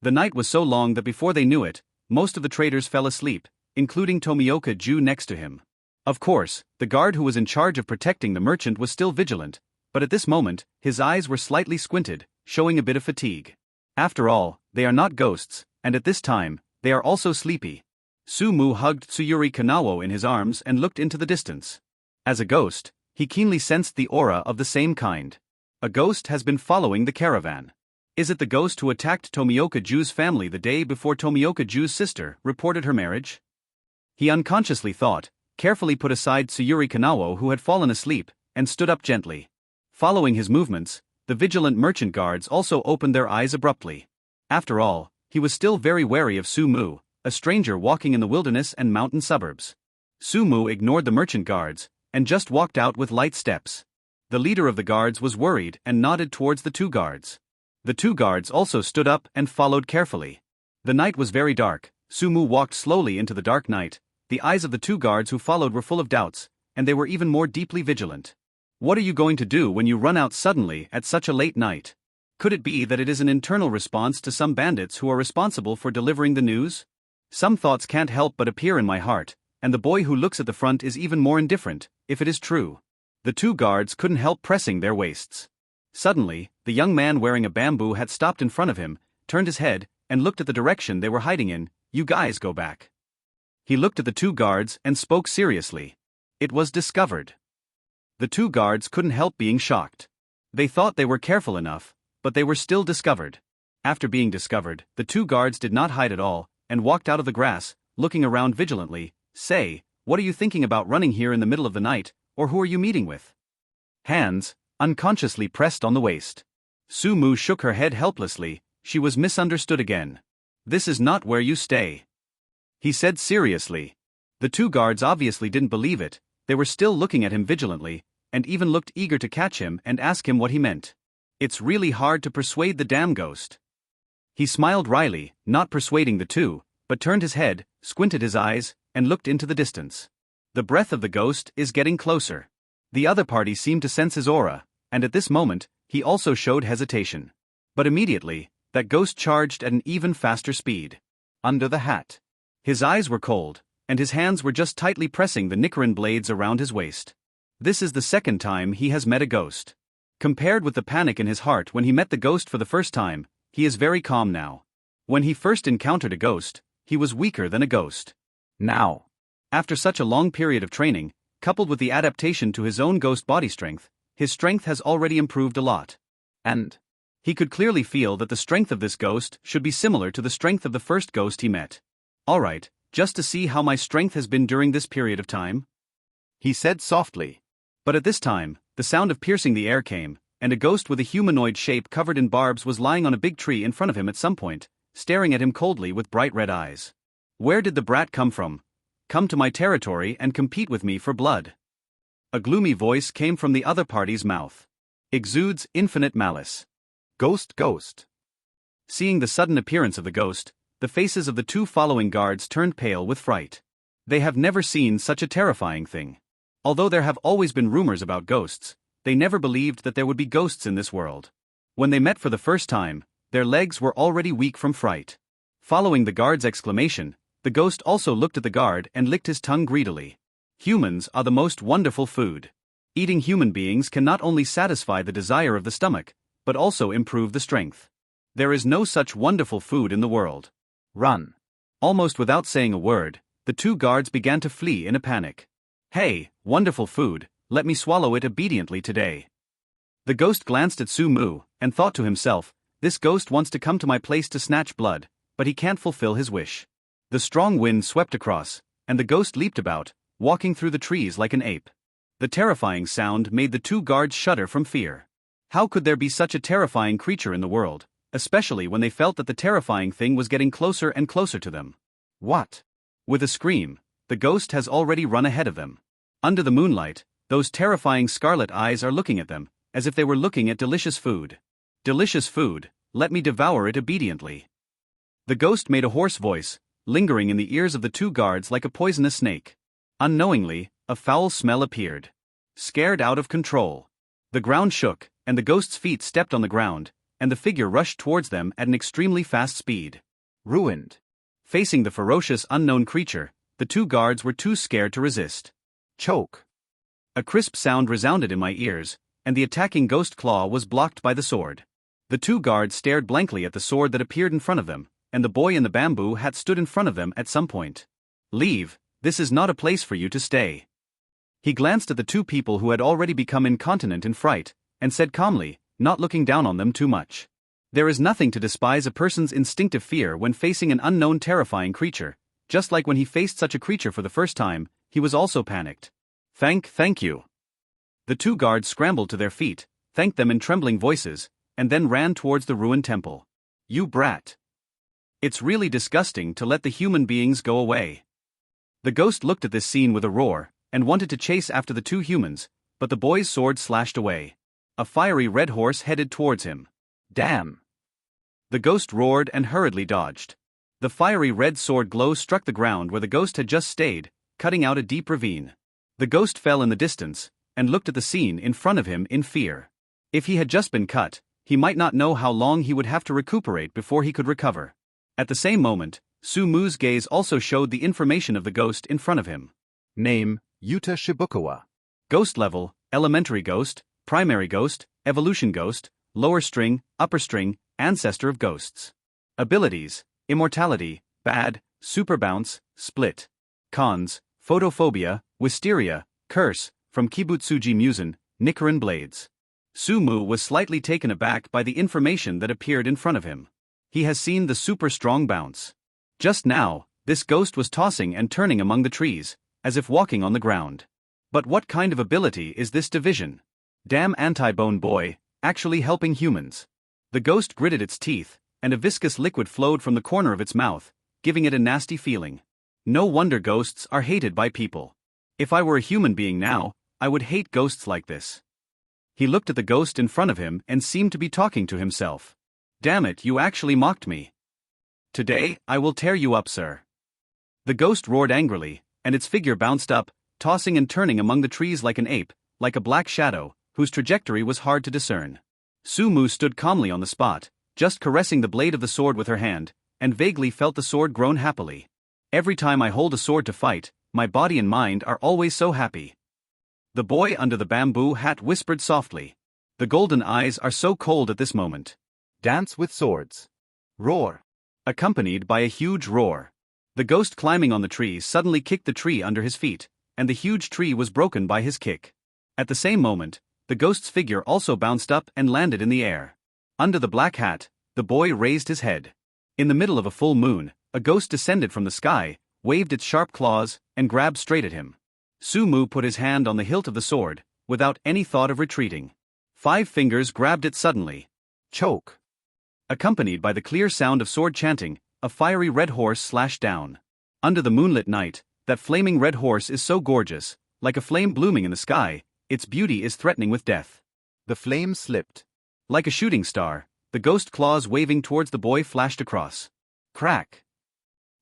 The night was so long that before they knew it, most of the traders fell asleep, including Tomioka Ju next to him. Of course, the guard who was in charge of protecting the merchant was still vigilant, but at this moment, his eyes were slightly squinted, showing a bit of fatigue. After all, they are not ghosts, and at this time, they are also sleepy. Sumu hugged Tsuyuri Kanao in his arms and looked into the distance. As a ghost, he keenly sensed the aura of the same kind. A ghost has been following the caravan. Is it the ghost who attacked Tomioka Ju's family the day before Tomioka Ju's sister reported her marriage? He unconsciously thought, carefully put aside Tsuyuri Kanao who had fallen asleep, and stood up gently. Following his movements, the vigilant merchant guards also opened their eyes abruptly. After all, he was still very wary of Su Mu, a stranger walking in the wilderness and mountain suburbs. Su Mu ignored the merchant guards, and just walked out with light steps. The leader of the guards was worried and nodded towards the two guards. The two guards also stood up and followed carefully. The night was very dark. Su Mu walked slowly into the dark night. The eyes of the two guards who followed were full of doubts, and they were even more deeply vigilant. What are you going to do when you run out suddenly at such a late night? Could it be that it is an internal response to some bandits who are responsible for delivering the news? Some thoughts can't help but appear in my heart, and the boy who looks at the front is even more indifferent, if it is true. The two guards couldn't help pressing their waists. Suddenly, the young man wearing a bamboo hat stopped in front of him, turned his head, and looked at the direction they were hiding in. You guys go back. He looked at the two guards and spoke seriously. It was discovered. The two guards couldn't help being shocked. They thought they were careful enough, but they were still discovered. After being discovered, the two guards did not hide at all, and walked out of the grass, looking around vigilantly. Say, what are you thinking about running here in the middle of the night, or who are you meeting with? Hands, unconsciously pressed on the waist. Su Mu shook her head helplessly. She was misunderstood again. This is not where you stay, he said seriously. The two guards obviously didn't believe it. They were still looking at him vigilantly, and even looked eager to catch him and ask him what he meant. It's really hard to persuade the damn ghost. He smiled wryly, not persuading the two, but turned his head, squinted his eyes, and looked into the distance. The breath of the ghost is getting closer. The other party seemed to sense his aura, and at this moment, he also showed hesitation. But immediately, that ghost charged at an even faster speed. Under the hat. His eyes were cold, and his hands were just tightly pressing the Nicaran blades around his waist. This is the second time he has met a ghost. Compared with the panic in his heart when he met the ghost for the first time, he is very calm now. When he first encountered a ghost, he was weaker than a ghost. Now, after such a long period of training, coupled with the adaptation to his own ghost body strength, his strength has already improved a lot. And he could clearly feel that the strength of this ghost should be similar to the strength of the first ghost he met. Alright, just to see how my strength has been during this period of time, he said softly. But at this time, the sound of piercing the air came, and a ghost with a humanoid shape covered in barbs was lying on a big tree in front of him at some point, staring at him coldly with bright red eyes. Where did the brat come from? Come to my territory and compete with me for blood. A gloomy voice came from the other party's mouth. Exudes infinite malice. Ghost, ghost. Seeing the sudden appearance of the ghost, the faces of the two following guards turned pale with fright. They have never seen such a terrifying thing. Although there have always been rumors about ghosts, they never believed that there would be ghosts in this world. When they met for the first time, their legs were already weak from fright. Following the guard's exclamation, the ghost also looked at the guard and licked his tongue greedily. Humans are the most wonderful food. Eating human beings can not only satisfy the desire of the stomach, but also improve the strength. There is no such wonderful food in the world. Run. Almost without saying a word, the two guards began to flee in a panic. Hey, wonderful food, let me swallow it obediently today. The ghost glanced at Su Mu, and thought to himself, this ghost wants to come to my place to snatch blood, but he can't fulfill his wish. The strong wind swept across, and the ghost leaped about, walking through the trees like an ape. The terrifying sound made the two guards shudder from fear. How could there be such a terrifying creature in the world, especially when they felt that the terrifying thing was getting closer and closer to them? What? With a scream, the ghost has already run ahead of them. Under the moonlight, those terrifying scarlet eyes are looking at them, as if they were looking at delicious food. Delicious food, let me devour it obediently. The ghost made a hoarse voice, lingering in the ears of the two guards like a poisonous snake. Unknowingly, a foul smell appeared. Scared out of control. The ground shook, and the ghost's feet stepped on the ground, and the figure rushed towards them at an extremely fast speed. Ruined. Facing the ferocious unknown creature, the two guards were too scared to resist. Choke. A crisp sound resounded in my ears, and the attacking ghost claw was blocked by the sword. The two guards stared blankly at the sword that appeared in front of them, and the boy in the bamboo hat stood in front of them at some point. Leave, this is not a place for you to stay. He glanced at the two people who had already become incontinent in fright, and said calmly, not looking down on them too much. There is nothing to despise a person's instinctive fear when facing an unknown terrifying creature, just like when he faced such a creature for the first time, he was also panicked. Thank you. The two guards scrambled to their feet, thanked them in trembling voices, and then ran towards the ruined temple. You brat. It's really disgusting to let the human beings go away. The ghost looked at this scene with a roar, and wanted to chase after the two humans, but the boy's sword slashed away. A fiery red horse headed towards him. Damn! The ghost roared and hurriedly dodged. The fiery red sword glow struck the ground where the ghost had just stayed, cutting out a deep ravine. The ghost fell in the distance, and looked at the scene in front of him in fear. If he had just been cut, he might not know how long he would have to recuperate before he could recover. At the same moment, Sumu's gaze also showed the information of the ghost in front of him. Name, Yuta Shibukawa. Ghost level, elementary ghost, primary ghost, evolution ghost, lower string, upper string, ancestor of ghosts. Abilities, immortality, bad, super bounce, split. Cons, photophobia, wisteria, curse, from Kibutsuji Musen, Nichiren blades. Sumu was slightly taken aback by the information that appeared in front of him. He has seen the super strong bounce. Just now, this ghost was tossing and turning among the trees, as if walking on the ground. But what kind of ability is this division? Damn anti-bone boy, actually helping humans. The ghost gritted its teeth, and a viscous liquid flowed from the corner of its mouth, giving it a nasty feeling. No wonder ghosts are hated by people. If I were a human being now, I would hate ghosts like this. He looked at the ghost in front of him and seemed to be talking to himself. Damn it, you actually mocked me. Today, I will tear you up, sir. The ghost roared angrily, and its figure bounced up, tossing and turning among the trees like an ape, like a black shadow, whose trajectory was hard to discern. Sumu stood calmly on the spot, just caressing the blade of the sword with her hand, and vaguely felt the sword groan happily. Every time I hold a sword to fight, my body and mind are always so happy. The boy under the bamboo hat whispered softly. The golden eyes are so cold at this moment. Dance with swords. Roar. Accompanied by a huge roar. The ghost climbing on the tree suddenly kicked the tree under his feet, and the huge tree was broken by his kick. At the same moment, the ghost's figure also bounced up and landed in the air. Under the black hat, the boy raised his head. In the middle of a full moon, a ghost descended from the sky, waved its sharp claws, and grabbed straight at him. Sumu put his hand on the hilt of the sword, without any thought of retreating. 5 fingers grabbed it suddenly. Choke. Accompanied by the clear sound of sword chanting, a fiery red horse slashed down. Under the moonlit night, that flaming red horse is so gorgeous, like a flame blooming in the sky, its beauty is threatening with death. The flame slipped. Like a shooting star, the ghost claws waving towards the boy flashed across. Crack.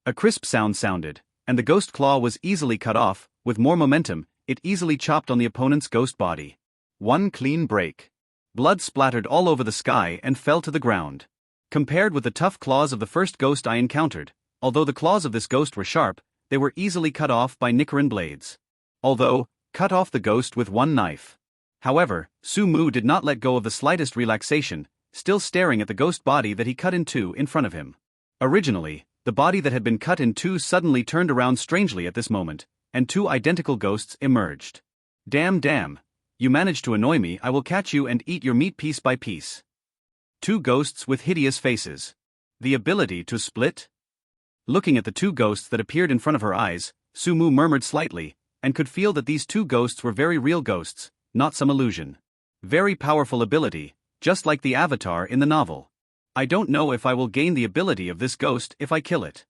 A crisp sound sounded, and the ghost claw was easily cut off. With more momentum, it easily chopped on the opponent's ghost body. One clean break. Blood splattered all over the sky and fell to the ground. Compared with the tough claws of the first ghost I encountered, although the claws of this ghost were sharp, they were easily cut off by Nichiren blades. Although, cut off the ghost with one knife. However, Sumu did not let go of the slightest relaxation, still staring at the ghost body that he cut in two in front of him. Originally, the body that had been cut in two suddenly turned around strangely at this moment, and 2 identical ghosts emerged. Damn, you managed to annoy me, I will catch you and eat your meat piece by piece. 2 ghosts with hideous faces. The ability to split? Looking at the 2 ghosts that appeared in front of her eyes, Sumu murmured slightly, and could feel that these 2 ghosts were very real ghosts, not some illusion. Very powerful ability, just like the avatar in the novel. I don't know if I will gain the ability of this ghost if I kill it.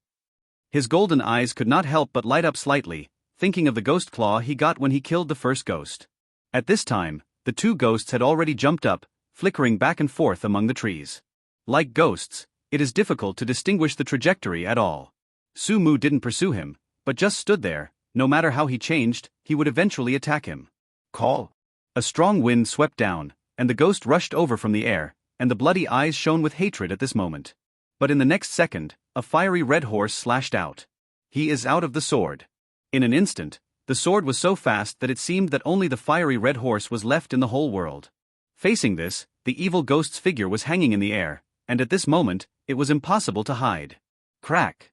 His golden eyes could not help but light up slightly, thinking of the ghost claw he got when he killed the first ghost. At this time, the 2 ghosts had already jumped up, flickering back and forth among the trees. Like ghosts, it is difficult to distinguish the trajectory at all. Sumu didn't pursue him, but just stood there. No matter how he changed, he would eventually attack him. Call. A strong wind swept down, and the ghost rushed over from the air, and the bloody eyes shone with hatred at this moment. But in the next second, a fiery red horse slashed out. He is out of the sword. In an instant, the sword was so fast that it seemed that only the fiery red horse was left in the whole world. Facing this, the evil ghost's figure was hanging in the air, and at this moment, it was impossible to hide. Crack.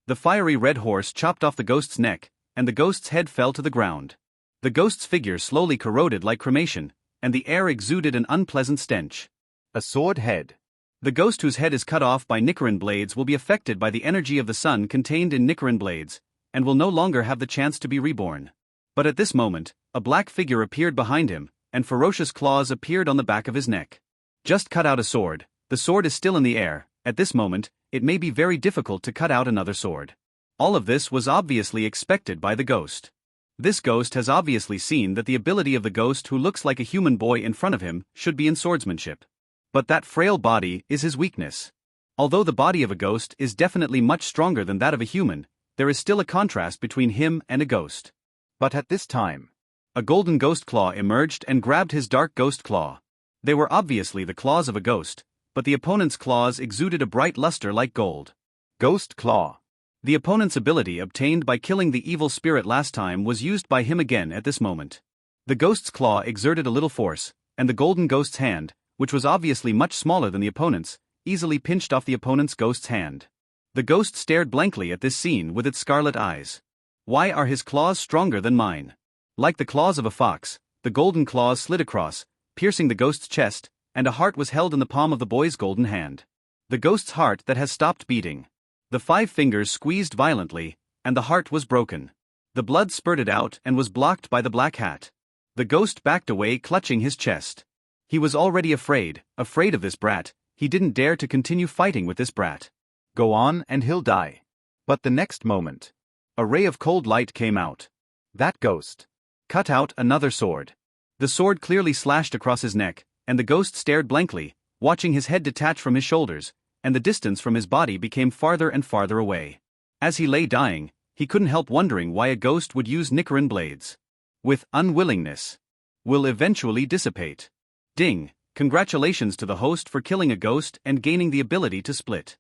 The fiery red horse chopped off the ghost's neck, and the ghost's head fell to the ground. The ghost's figure slowly corroded like cremation, and the air exuded an unpleasant stench. A sword head. The ghost whose head is cut off by Nichiren blades will be affected by the energy of the sun contained in Nichiren blades, and will no longer have the chance to be reborn. But at this moment, a black figure appeared behind him, and ferocious claws appeared on the back of his neck. Just cut out a sword, the sword is still in the air, at this moment, it may be very difficult to cut out another sword. All of this was obviously expected by the ghost. This ghost has obviously seen that the ability of the ghost who looks like a human boy in front of him should be in swordsmanship. But that frail body is his weakness. Although the body of a ghost is definitely much stronger than that of a human, there is still a contrast between him and a ghost. But at this time, a golden ghost claw emerged and grabbed his dark ghost claw. They were obviously the claws of a ghost, but the opponent's claws exuded a bright luster like gold. Ghost claw. The opponent's ability obtained by killing the evil spirit last time was used by him again at this moment. The ghost's claw exerted a little force, and the golden ghost's hand, which was obviously much smaller than the opponent's, easily pinched off the opponent's ghost's hand. The ghost stared blankly at this scene with its scarlet eyes. Why are his claws stronger than mine? Like the claws of a fox, the golden claws slid across, piercing the ghost's chest, and a heart was held in the palm of the boy's golden hand. The ghost's heart that has stopped beating. The 5 fingers squeezed violently, and the heart was broken. The blood spurted out and was blocked by the black hat. The ghost backed away, clutching his chest. He was already afraid of this brat. He didn't dare to continue fighting with this brat. Go on and he'll die. But the next moment, a ray of cold light came out. That ghost cut out another sword. The sword clearly slashed across his neck, and the ghost stared blankly, watching his head detach from his shoulders, and the distance from his body became farther and farther away. As he lay dying, he couldn't help wondering why a ghost would use Nichiren blades. With unwillingness. Will eventually dissipate. Ding, congratulations to the host for killing a ghost and gaining the ability to split.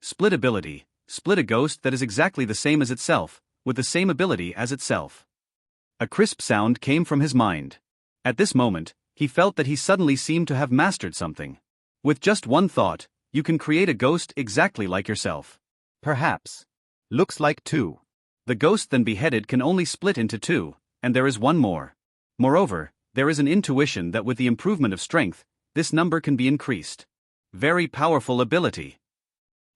Split ability, split a ghost that is exactly the same as itself, with the same ability as itself. A crisp sound came from his mind. At this moment, he felt that he suddenly seemed to have mastered something. With just one thought, you can create a ghost exactly like yourself. Perhaps. Looks like 2. The ghost then beheaded can only split into 2, and there is one more. Moreover, there is an intuition that with the improvement of strength, this number can be increased. Very powerful ability.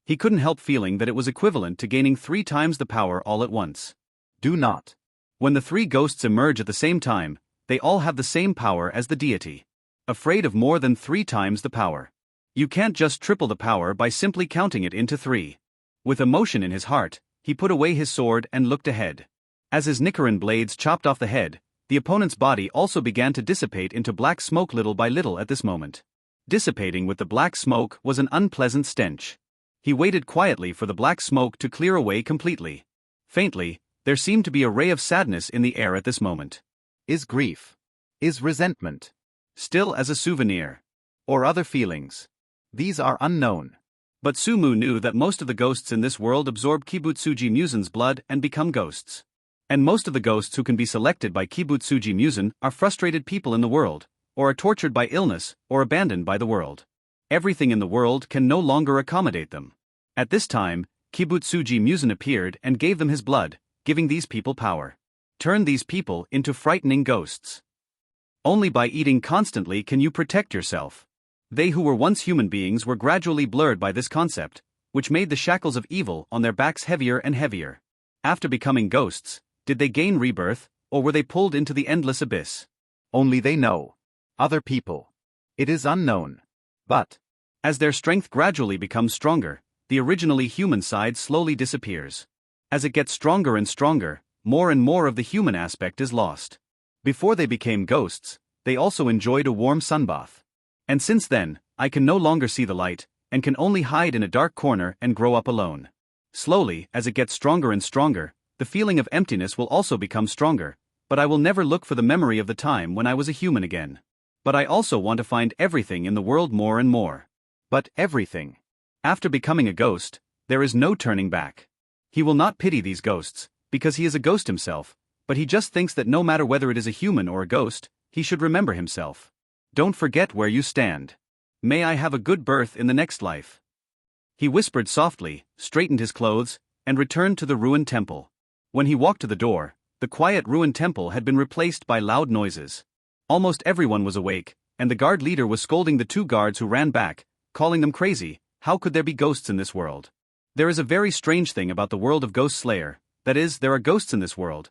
He couldn't help feeling that it was equivalent to gaining 3 times the power all at once. Do not. When the 3 ghosts emerge at the same time, they all have the same power as the deity. Afraid of more than 3 times the power. You can't just triple the power by simply counting it into 3. With emotion in his heart, he put away his sword and looked ahead. As his Nichiren blades chopped off the head, the opponent's body also began to dissipate into black smoke little by little at this moment. Dissipating with the black smoke was an unpleasant stench. He waited quietly for the black smoke to clear away completely. Faintly, there seemed to be a ray of sadness in the air at this moment. Is grief? Is resentment? Still as a souvenir? Or other feelings? These are unknown. But Sumu knew that most of the ghosts in this world absorb Kibutsuji Musen's blood and become ghosts. And most of the ghosts who can be selected by Kibutsuji Musen are frustrated people in the world, or are tortured by illness, or abandoned by the world. Everything in the world can no longer accommodate them. At this time, Kibutsuji Musen appeared and gave them his blood, giving these people power. Turn these people into frightening ghosts. Only by eating constantly can you protect yourself. They who were once human beings were gradually blurred by this concept, which made the shackles of evil on their backs heavier and heavier. After becoming ghosts, did they gain rebirth, or were they pulled into the endless abyss? Only they know. Other people. It is unknown. But, as their strength gradually becomes stronger, the originally human side slowly disappears. As it gets stronger and stronger, more and more of the human aspect is lost. Before they became ghosts, they also enjoyed a warm sunbath. And since then, I can no longer see the light, and can only hide in a dark corner and grow up alone. Slowly, as it gets stronger and stronger, the feeling of emptiness will also become stronger, but I will never look for the memory of the time when I was a human again. But I also want to find everything in the world more and more. But everything. After becoming a ghost, there is no turning back. He will not pity these ghosts, because he is a ghost himself, but he just thinks that no matter whether it is a human or a ghost, he should remember himself. Don't forget where you stand. May I have a good birth in the next life. He whispered softly, straightened his clothes, and returned to the ruined temple. When he walked to the door, the quiet ruined temple had been replaced by loud noises. Almost everyone was awake, and the guard leader was scolding the 2 guards who ran back, calling them crazy. How could there be ghosts in this world? There is a very strange thing about the world of Ghost Slayer, that is, there are ghosts in this world,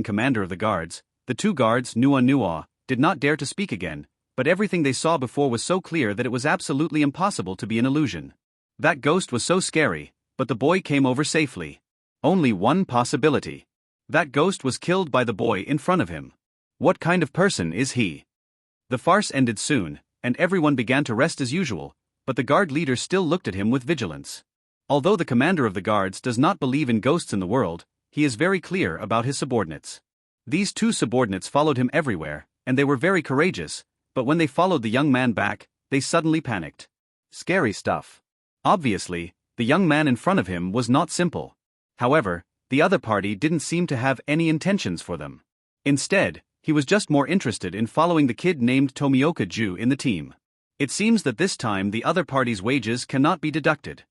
overpowering commander of the guards, the two guards, Nua, did not dare to speak again, but everything they saw before was so clear that it was absolutely impossible to be an illusion. That ghost was so scary, but the boy came over safely. Only one possibility. That ghost was killed by the boy in front of him. What kind of person is he? The farce ended soon, and everyone began to rest as usual, but the guard leader still looked at him with vigilance. Although the commander of the guards does not believe in ghosts in the world, he is very clear about his subordinates. These two subordinates followed him everywhere, and they were very courageous, but when they followed the young man back, they suddenly panicked. Scary stuff. Obviously, the young man in front of him was not simple. However, the other party didn't seem to have any intentions for them. Instead, he was just more interested in following the kid named Tomioka Ju in the team. It seems that this time the other party's wages cannot be deducted.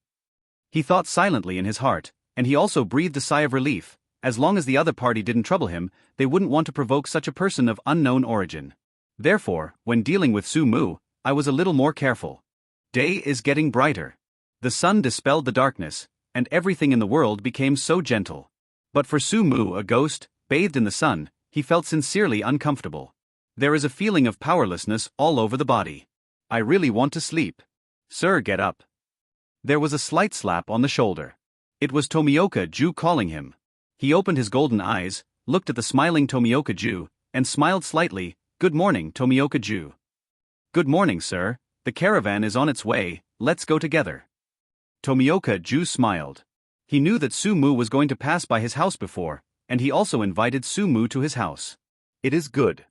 He thought silently in his heart, and he also breathed a sigh of relief. As long as the other party didn't trouble him, they wouldn't want to provoke such a person of unknown origin. Therefore, when dealing with Su Mu, I was a little more careful. Day is getting brighter. The sun dispelled the darkness, and everything in the world became so gentle. But for Su Mu, a ghost, bathed in the sun, he felt sincerely uncomfortable. There is a feeling of powerlessness all over the body. I really want to sleep. Sir, get up. There was a slight slap on the shoulder. It was Tomioka Ju calling him. He opened his golden eyes, looked at the smiling Tomioka Ju, and smiled slightly. Good morning, Tomioka Ju. Good morning, sir. The caravan is on its way, let's go together. Tomioka Ju smiled. He knew that Su Mu was going to pass by his house before, and he also invited Su Mu to his house. It is good.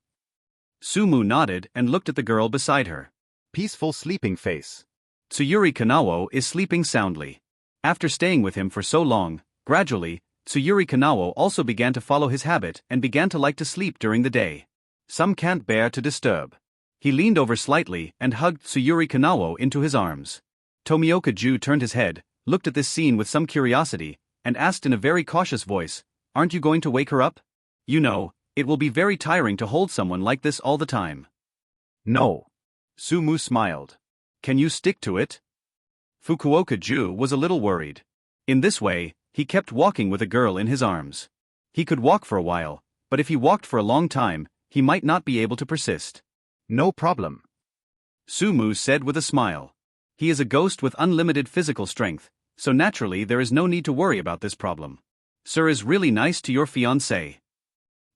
Su Mu nodded and looked at the girl beside her. Peaceful sleeping face. Tsuyuri Kanao is sleeping soundly. After staying with him for so long, gradually, Tsuyuri Kanao also began to follow his habit and began to like to sleep during the day. Some can't bear to disturb. He leaned over slightly and hugged Tsuyuri Kanao into his arms. Tomioka Ju turned his head, looked at this scene with some curiosity, and asked in a very cautious voice, "Aren't you going to wake her up? You know, it will be very tiring to hold someone like this all the time." No. Su Mu smiled. Can you stick to it? Fukuoka Ju was a little worried. In this way, he kept walking with a girl in his arms. He could walk for a while, but if he walked for a long time, he might not be able to persist. No problem. Su Mu said with a smile. He is a ghost with unlimited physical strength, so naturally there is no need to worry about this problem. Sir is really nice to your fiancé.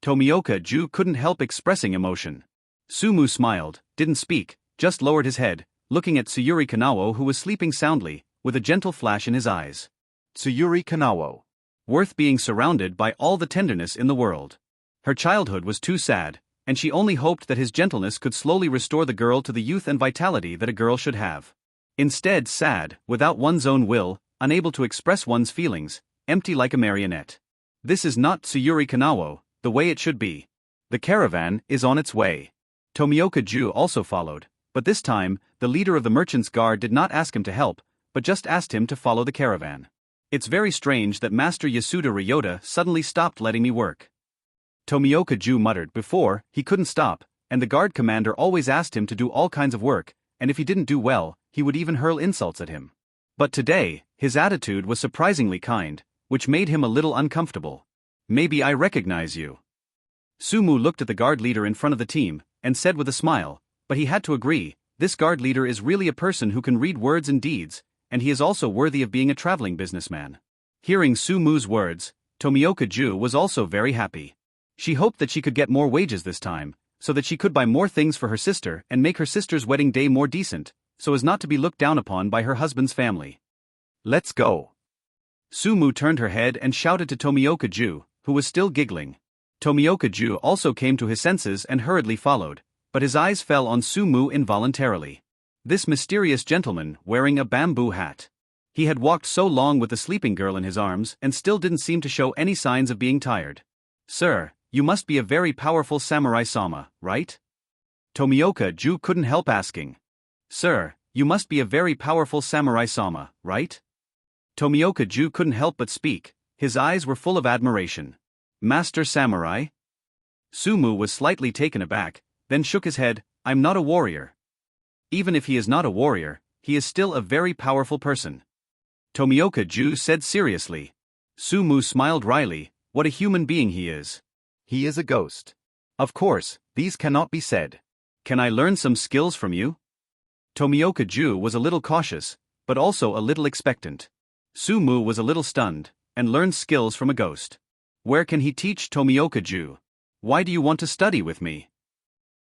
Tomioka Ju couldn't help expressing emotion. Su Mu smiled, didn't speak, just lowered his head, looking at Tsuyuri Kanao who was sleeping soundly, with a gentle flash in his eyes. Tsuyuri Kanao. Worth being surrounded by all the tenderness in the world. Her childhood was too sad, and she only hoped that his gentleness could slowly restore the girl to the youth and vitality that a girl should have. Instead, sad, without one's own will, unable to express one's feelings, empty like a marionette. This is not Tsuyuri Kanao, the way it should be. The caravan is on its way. Tomioka Ju also followed, but this time, the leader of the merchant's guard did not ask him to help, but just asked him to follow the caravan. It's very strange that Master Yasuda Ryota suddenly stopped letting me work. Tomioka Ju muttered before, he couldn't stop, and the guard commander always asked him to do all kinds of work, and if he didn't do well, he would even hurl insults at him. But today, his attitude was surprisingly kind, which made him a little uncomfortable. Maybe I recognize you. Su Mu looked at the guard leader in front of the team, and said with a smile, but he had to agree, this guard leader is really a person who can read words and deeds, and he is also worthy of being a traveling businessman. Hearing Su Mu's words, Tomioka Ju was also very happy. She hoped that she could get more wages this time, so that she could buy more things for her sister and make her sister's wedding day more decent, so as not to be looked down upon by her husband's family. Let's go. Sumu turned her head and shouted to Tomioka-ju, who was still giggling. Tomioka-ju also came to his senses and hurriedly followed, but his eyes fell on Sumu involuntarily. This mysterious gentleman wearing a bamboo hat. He had walked so long with the sleeping girl in his arms and still didn't seem to show any signs of being tired. "Sir, you must be a very powerful samurai-sama, right?" Tomioka-ju couldn't help asking. "Sir, you must be a very powerful samurai-sama, right?" Tomioka-ju couldn't help but speak, his eyes were full of admiration. "Master Samurai?" Sumu was slightly taken aback, then shook his head. "I'm not a warrior." "Even if he is not a warrior, he is still a very powerful person," Tomioka-ju said seriously. Sumu smiled wryly. "What a human being he is." "He is a ghost." "Of course, these cannot be said. Can I learn some skills from you?" Tomioka-ju was a little cautious, but also a little expectant. Sumu was a little stunned, and learned skills from a ghost. Where can he teach Tomioka-ju? "Why do you want to study with me?"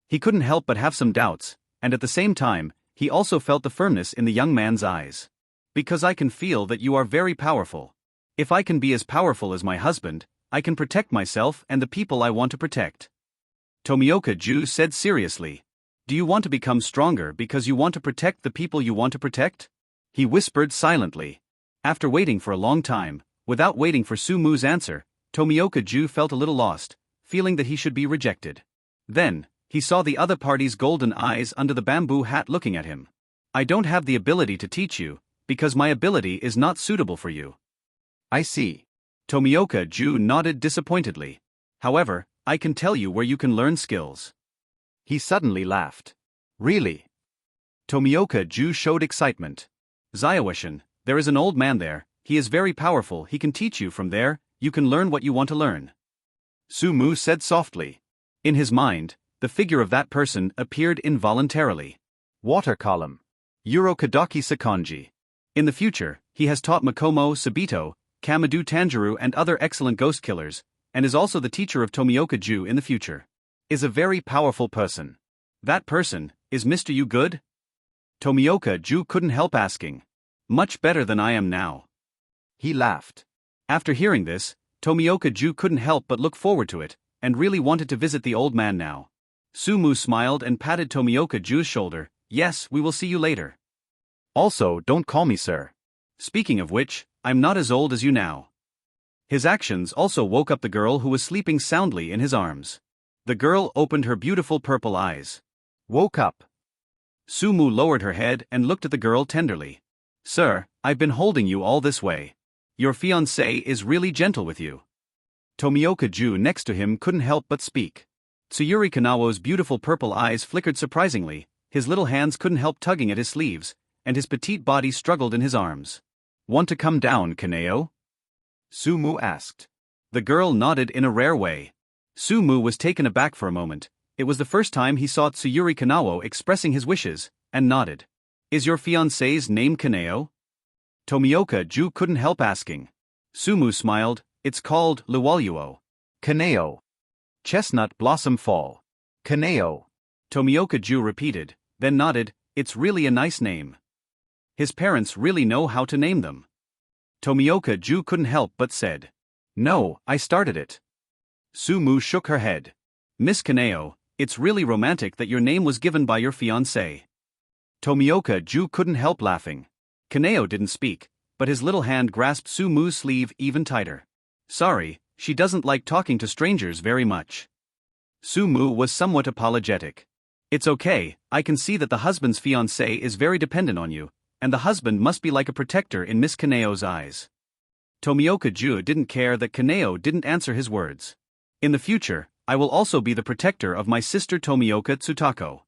He couldn't help but have some doubts, and at the same time, he also felt the firmness in the young man's eyes. "Because I can feel that you are very powerful. If I can be as powerful as my husband, I can protect myself and the people I want to protect." Tomioka-ju said seriously. "Do you want to become stronger because you want to protect the people you want to protect?" He whispered silently. After waiting for a long time, without waiting for Sumu's answer, Tomioka-ju felt a little lost, feeling that he should be rejected. Then, he saw the other party's golden eyes under the bamboo hat looking at him. "I don't have the ability to teach you, because my ability is not suitable for you." "I see." Tomioka-ju nodded disappointedly. "However, I can tell you where you can learn skills." He suddenly laughed. "Really?" Tomioka-ju showed excitement. "Zayawashin, there is an old man there, he is very powerful, he can teach you from there, you can learn what you want to learn." Sumu said softly. In his mind, the figure of that person appeared involuntarily. Water column. Kadaki Sakonji. In the future, he has taught Makomo, Sabito, Kamadu Tanjiro and other excellent ghost killers, and is also the teacher of Tomioka-ju in the future. Is a very powerful person. That person, is Mr. Yu good? Tomioka-ju couldn't help asking. "Much better than I am now." He laughed. After hearing this, Tomioka-ju couldn't help but look forward to it, and really wanted to visit the old man now. Sumu smiled and patted Tomioka-ju's shoulder. "Yes, we will see you later. Also, don't call me sir." Speaking of which, I'm not as old as you now." His actions also woke up the girl who was sleeping soundly in his arms. The girl opened her beautiful purple eyes. "Woke up." Sumu lowered her head and looked at the girl tenderly. "Sir, I've been holding you all this way. Your fiancé is really gentle with you." Tomioka-ju next to him couldn't help but speak. Tsuyuri Kanao's beautiful purple eyes flickered surprisingly, his little hands couldn't help tugging at his sleeves, and his petite body struggled in his arms. "Want to come down, Kaneo?" Sumu asked. The girl nodded in a rare way. Sumu was taken aback for a moment. It was the first time he saw Tsuyuri Kanao expressing his wishes, and nodded. "Is your fiancé's name Kaneo?" Tomioka-ju couldn't help asking. Sumu smiled. "It's called Luwaluo." "Kaneo. Chestnut blossom fall. Kaneo." Tomioka-ju repeated, then nodded. "It's really a nice name. His parents really know how to name them." Tomioka-ju couldn't help but said. "No, I started it." Sumu shook her head. "Miss Kaneo, it's really romantic that your name was given by your fiancé." Tomioka-ju couldn't help laughing. Kaneo didn't speak, but his little hand grasped Sumu's sleeve even tighter. "Sorry, she doesn't like talking to strangers very much." Sumu was somewhat apologetic. "It's okay, I can see that the husband's fiancé is very dependent on you, and the husband must be like a protector in Miss Kaneo's eyes." Tomioka-ju didn't care that Kaneo didn't answer his words. "In the future, I will also be the protector of my sister Tomioka Tsutako."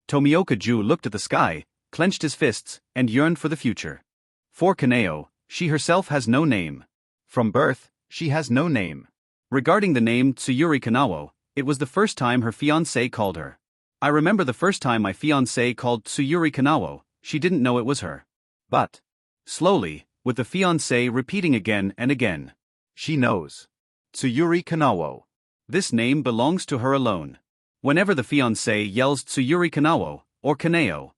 Tomioka-ju looked at the sky, clenched his fists, and yearned for the future. For Kaneo, she herself has no name. From birth, she has no name. Regarding the name Tsuyuri Kanao, it was the first time her fiancé called her. "I remember the first time my fiancé called Tsuyuri Kanao, she didn't know it was her." But, slowly, with the fiancé repeating again and again, "She knows. Tsuyuri Kanao. This name belongs to her alone." Whenever the fiancé yells Tsuyuri Kanao, or Kaneo,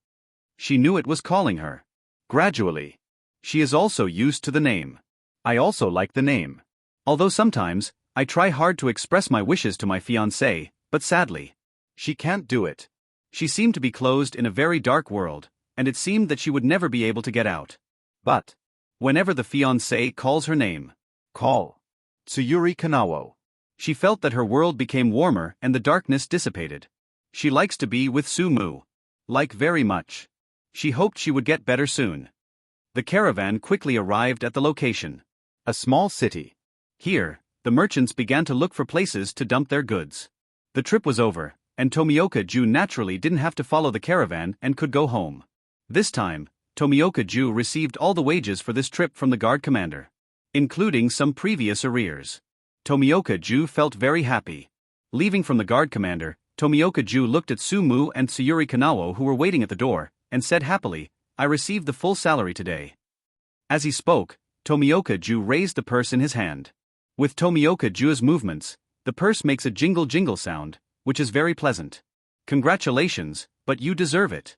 she knew it was calling her. Gradually, she is also used to the name. I also like the name. Although sometimes, I try hard to express my wishes to my fiancé, but sadly, she can't do it. She seemed to be closed in a very dark world, and it seemed that she would never be able to get out. But, whenever the fiancé calls her name, call Tsuyuri Kanao, she felt that her world became warmer and the darkness dissipated. She likes to be with Sumu. Like very much. She hoped she would get better soon. The caravan quickly arrived at the location. A small city. Here, the merchants began to look for places to dump their goods. The trip was over, and Tomioka-ju naturally didn't have to follow the caravan and could go home. This time, Tomioka-ju received all the wages for this trip from the guard commander, including some previous arrears. Tomioka-ju felt very happy. Leaving from the guard commander, Tomioka-ju looked at Sumu and Tsuyuri Kanao who were waiting at the door, and said happily, "I received the full salary today." As he spoke, Tomioka-ju raised the purse in his hand. With Tomioka-ju's movements, the purse makes a jingle-jingle sound, which is very pleasant. "Congratulations, but you deserve it."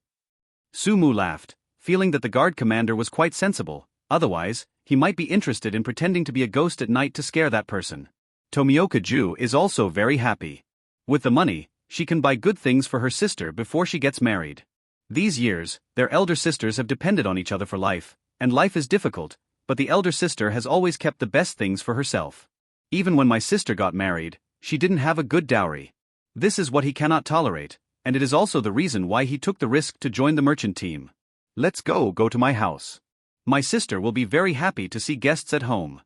Sumu laughed, feeling that the guard commander was quite sensible, otherwise, he might be interested in pretending to be a ghost at night to scare that person. Tomioka-ju is also very happy. With the money, she can buy good things for her sister before she gets married. These years, their elder sisters have depended on each other for life, and life is difficult, but the elder sister has always kept the best things for herself. "Even when my sister got married, she didn't have a good dowry. This is what he cannot tolerate, and it is also the reason why he took the risk to join the merchant team. Let's go to my house. My sister will be very happy to see guests at home."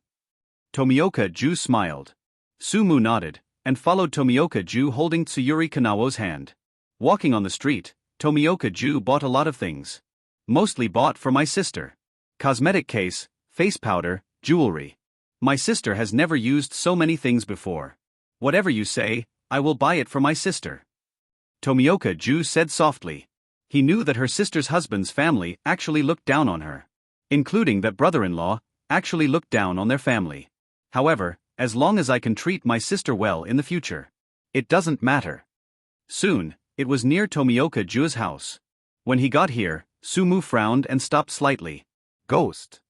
Tomioka-ju smiled. Sumu nodded, and followed Tomioka-ju holding Tsuyuri Kanao's hand. Walking on the street, Tomioka-ju bought a lot of things. Mostly bought for my sister. Cosmetic case, face powder, jewelry. My sister has never used so many things before. "Whatever you say, I will buy it for my sister." Tomioka-ju said softly. He knew that her sister's husband's family actually looked down on her. Including that brother-in-law, actually looked down on their family. However, as long as I can treat my sister well in the future, it doesn't matter. Soon, it was near Tomioka-ju's house. When he got here, Sumu frowned and stopped slightly. "Ghost."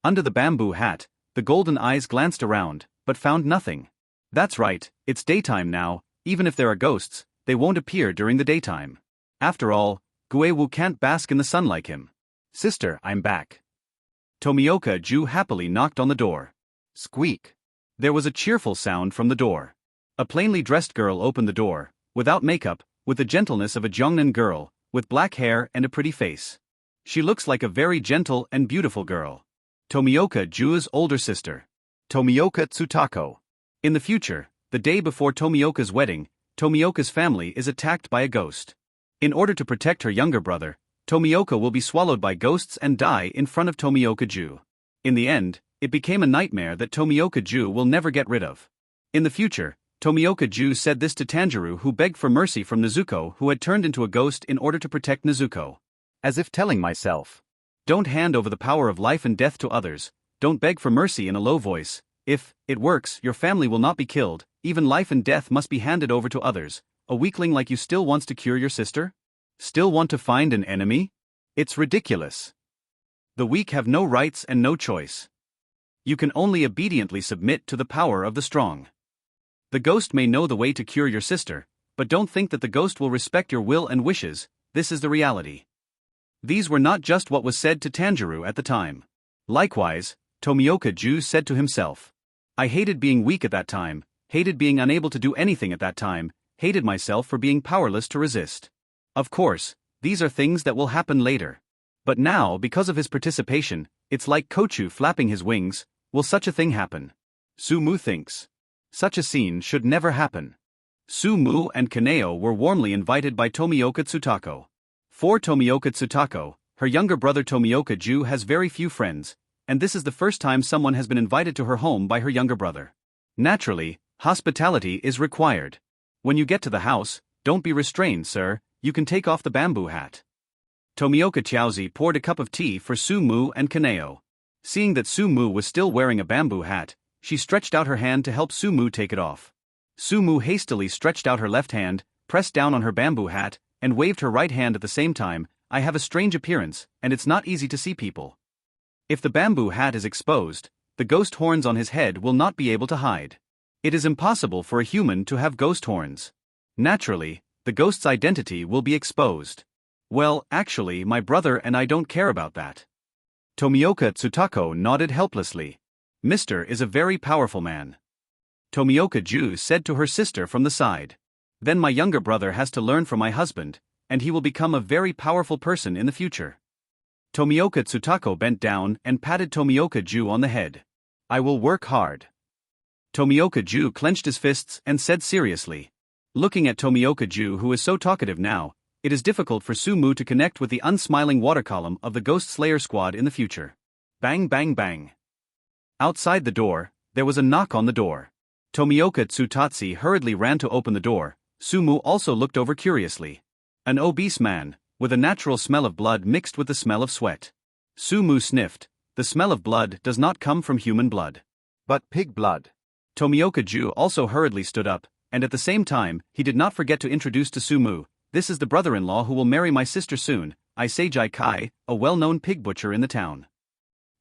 Under the bamboo hat, the golden eyes glanced around, but found nothing. "That's right, it's daytime now, even if there are ghosts, they won't appear during the daytime. After all, Guewu can't bask in the sun like him." "Sister, I'm back." Tomioka-ju happily knocked on the door. Squeak. There was a cheerful sound from the door. A plainly dressed girl opened the door, without makeup, with the gentleness of a Jongnan girl, with black hair and a pretty face. She looks like a very gentle and beautiful girl. Tomioka-ju's older sister. Tomioka Tsutako. In the future, the day before Tomioka's wedding, Tomioka's family is attacked by a ghost. In order to protect her younger brother, Tomioka will be swallowed by ghosts and die in front of Tomioka-ju. In the end, it became a nightmare that Tomioka-ju will never get rid of. In the future, Tomioka-ju said this to Tanguro, who begged for mercy from Nezuko, who had turned into a ghost in order to protect Nezuko. As if telling myself, "Don't hand over the power of life and death to others, don't beg for mercy in a low voice. If it works, your family will not be killed, even life and death must be handed over to others. A weakling like you still wants to cure your sister? Still want to find an enemy? It's ridiculous. The weak have no rights and no choice. You can only obediently submit to the power of the strong. The ghost may know the way to cure your sister, but don't think that the ghost will respect your will and wishes. This is the reality." These were not just what was said to Tanguro at the time. Likewise, Tomioka-ju said to himself, "I hated being weak at that time, hated being unable to do anything at that time, hated myself for being powerless to resist. Of course, these are things that will happen later. But now, because of his participation, it's like Kochu flapping his wings. Will such a thing happen?" Sumu thinks. Such a scene should never happen. Sumu and Kaneo were warmly invited by Tomioka Tsutako. For Tomioka Tsutako, her younger brother Tomioka-ju has very few friends, and this is the first time someone has been invited to her home by her younger brother. Naturally, hospitality is required. When you get to the house, don't be restrained, sir, you can take off the bamboo hat. Tomioka Chiaozi poured a cup of tea for Sumu and Kaneo. Seeing that Sumu was still wearing a bamboo hat, she stretched out her hand to help Sumu take it off. Sumu hastily stretched out her left hand, pressed down on her bamboo hat, and waved her right hand at the same time. "I have a strange appearance, and it's not easy to see people. If the bamboo hat is exposed, the ghost horns on his head will not be able to hide. It is impossible for a human to have ghost horns. Naturally, the ghost's identity will be exposed. Well, actually, my brother and I don't care about that. Tomioka Tsutako nodded helplessly. Mr. is a very powerful man. Tomioka Ju said to her sister from the side. Then my younger brother has to learn from my husband, and he will become a very powerful person in the future. Tomioka Tsutako bent down and patted Tomioka Ju on the head. I will work hard. Tomioka Ju clenched his fists and said seriously. Looking at Tomioka Ju, who is so talkative now, it is difficult for Sumu to connect with the unsmiling water column of the Ghost Slayer squad in the future. Bang bang bang. Outside the door, there was a knock on the door. Tomioka Tsutatsu hurriedly ran to open the door. Sumu also looked over curiously. An obese man, with a natural smell of blood mixed with the smell of sweat. Sumu sniffed. The smell of blood does not come from human blood, but pig blood. Tomioka Ju also hurriedly stood up, and at the same time, he did not forget to introduce to Sumu, this is the brother-in-law who will marry my sister soon, Iseijai Kai, a well-known pig butcher in the town.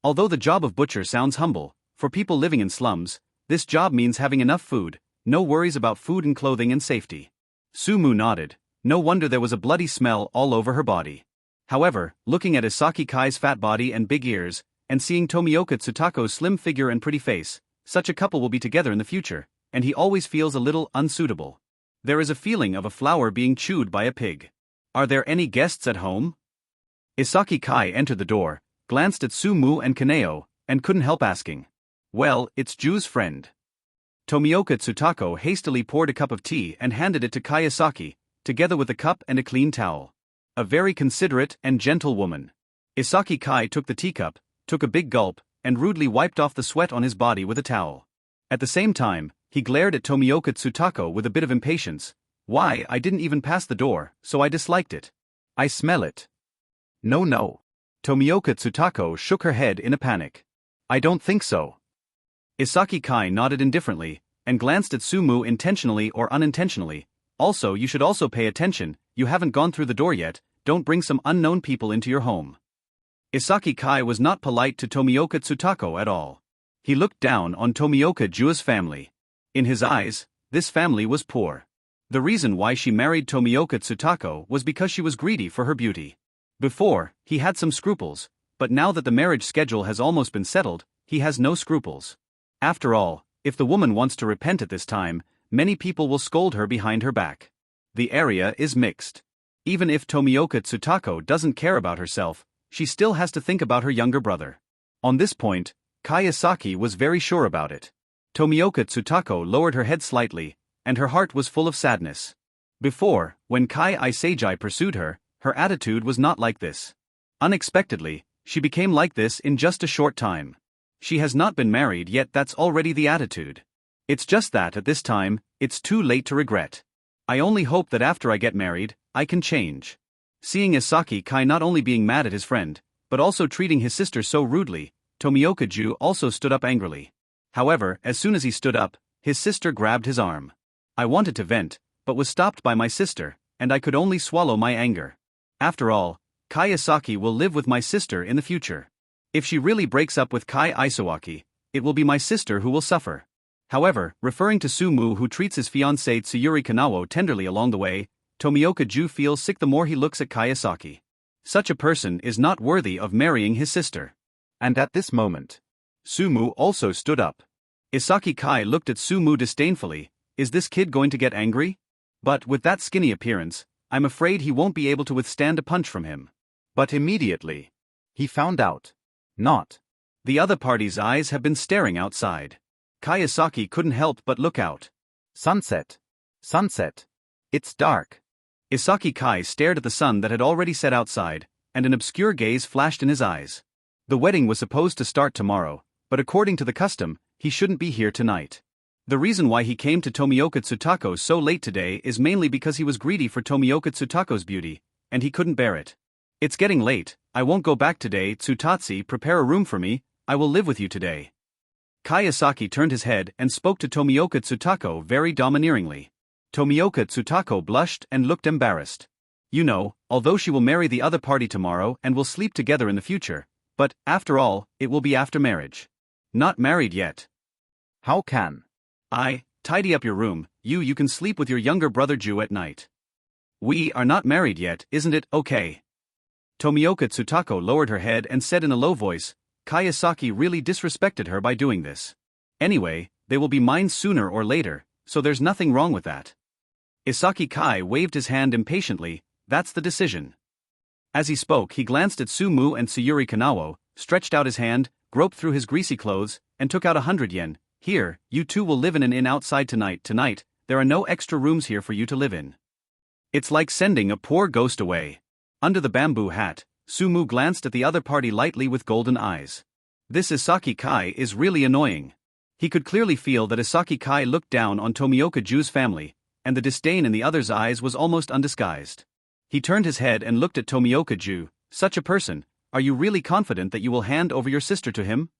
Although the job of butcher sounds humble, for people living in slums, this job means having enough food, no worries about food and clothing and safety. Sumu nodded. No wonder there was a bloody smell all over her body. However, looking at Isaki Kai's fat body and big ears, and seeing Tomioka Tsutako's slim figure and pretty face, such a couple will be together in the future, and he always feels a little unsuitable. There is a feeling of a flower being chewed by a pig. Are there any guests at home? Isaki Kai entered the door, glanced at Sumu and Kaneo, and couldn't help asking. Well, it's Ju's friend. Tomioka Tsutako hastily poured a cup of tea and handed it to Kayasaki, together with a cup and a clean towel. A very considerate and gentle woman. Isaki Kai took the teacup, took a big gulp, and rudely wiped off the sweat on his body with a towel. At the same time, he glared at Tomioka Tsutako with a bit of impatience. Why, I didn't even pass the door, so I disliked it. I smell it. No. Tomioka Tsutako shook her head in a panic. I don't think so. Isaki Kai nodded indifferently, and glanced at Sumu intentionally or unintentionally. Also, you should also pay attention, you haven't gone through the door yet, don't bring some unknown people into your home. Isaki Kai was not polite to Tomioka Tsutako at all. He looked down on Tomioka Ju's family. In his eyes, this family was poor. The reason why she married Tomioka Tsutako was because she was greedy for her beauty. Before, he had some scruples, but now that the marriage schedule has almost been settled, he has no scruples. After all, if the woman wants to repent at this time, many people will scold her behind her back. The area is mixed. Even if Tomioka Tsutako doesn't care about herself, she still has to think about her younger brother. On this point, Kayasaki was very sure about it. Tomioka Tsutako lowered her head slightly, and her heart was full of sadness. Before, when Kai Iseijai pursued her, her attitude was not like this. Unexpectedly, she became like this in just a short time. She has not been married yet, that's already the attitude. It's just that at this time, it's too late to regret. I only hope that after I get married, I can change. Seeing Isaki Kai not only being mad at his friend, but also treating his sister so rudely, Tomioka Ju also stood up angrily. However, as soon as he stood up, his sister grabbed his arm. I wanted to vent, but was stopped by my sister, and I could only swallow my anger. After all, Kayasaki will live with my sister in the future. If she really breaks up with Kai Isawaki, it will be my sister who will suffer. However, referring to Sumu who treats his fiancé Tsuyuri Kanao tenderly along the way, Tomioka Ju feels sick the more he looks at Kayasaki. Such a person is not worthy of marrying his sister. And at this moment, Sumu also stood up. Isaki Kai looked at Sumu disdainfully. Is this kid going to get angry? But with that skinny appearance, I'm afraid he won't be able to withstand a punch from him. But immediately, he found out. Not. The other party's eyes have been staring outside. Kayasaki couldn't help but look out. Sunset. It's dark. Isaki Kai stared at the sun that had already set outside, and an obscure gaze flashed in his eyes. The wedding was supposed to start tomorrow, but according to the custom, he shouldn't be here tonight. The reason why he came to Tomioka Tsutako so late today is mainly because he was greedy for Tomioka Tsutako's beauty, and he couldn't bear it. It's getting late, I won't go back today. Tsutatsu, prepare a room for me, I will live with you today. Kayasaki turned his head and spoke to Tomioka Tsutako very domineeringly. Tomioka Tsutako blushed and looked embarrassed. You know, although she will marry the other party tomorrow and will sleep together in the future, but, after all, it will be after marriage. Not married yet. How can Tidy up your room, you can sleep with your younger brother Ju at night. We are not married yet, isn't it, okay? Tomioka Tsutako lowered her head and said in a low voice, Kayasaki really disrespected her by doing this. Anyway, they will be mine sooner or later, so there's nothing wrong with that. Isaki Kai waved his hand impatiently, that's the decision. As he spoke, he glanced at Sumu and Tsuyuri Kanao, stretched out his hand, groped through his greasy clothes, and took out 100 yen. Here, you two will live in an inn outside tonight. There are no extra rooms here for you to live in. It's like sending a poor ghost away. Under the bamboo hat, Sumu glanced at the other party lightly with golden eyes. This Isaki Kai is really annoying. He could clearly feel that Isaki Kai looked down on Tomioka Ju's family, and the disdain in the other's eyes was almost undisguised. He turned his head and looked at Tomioka Ju. Such a person, are you really confident that you will hand over your sister to him?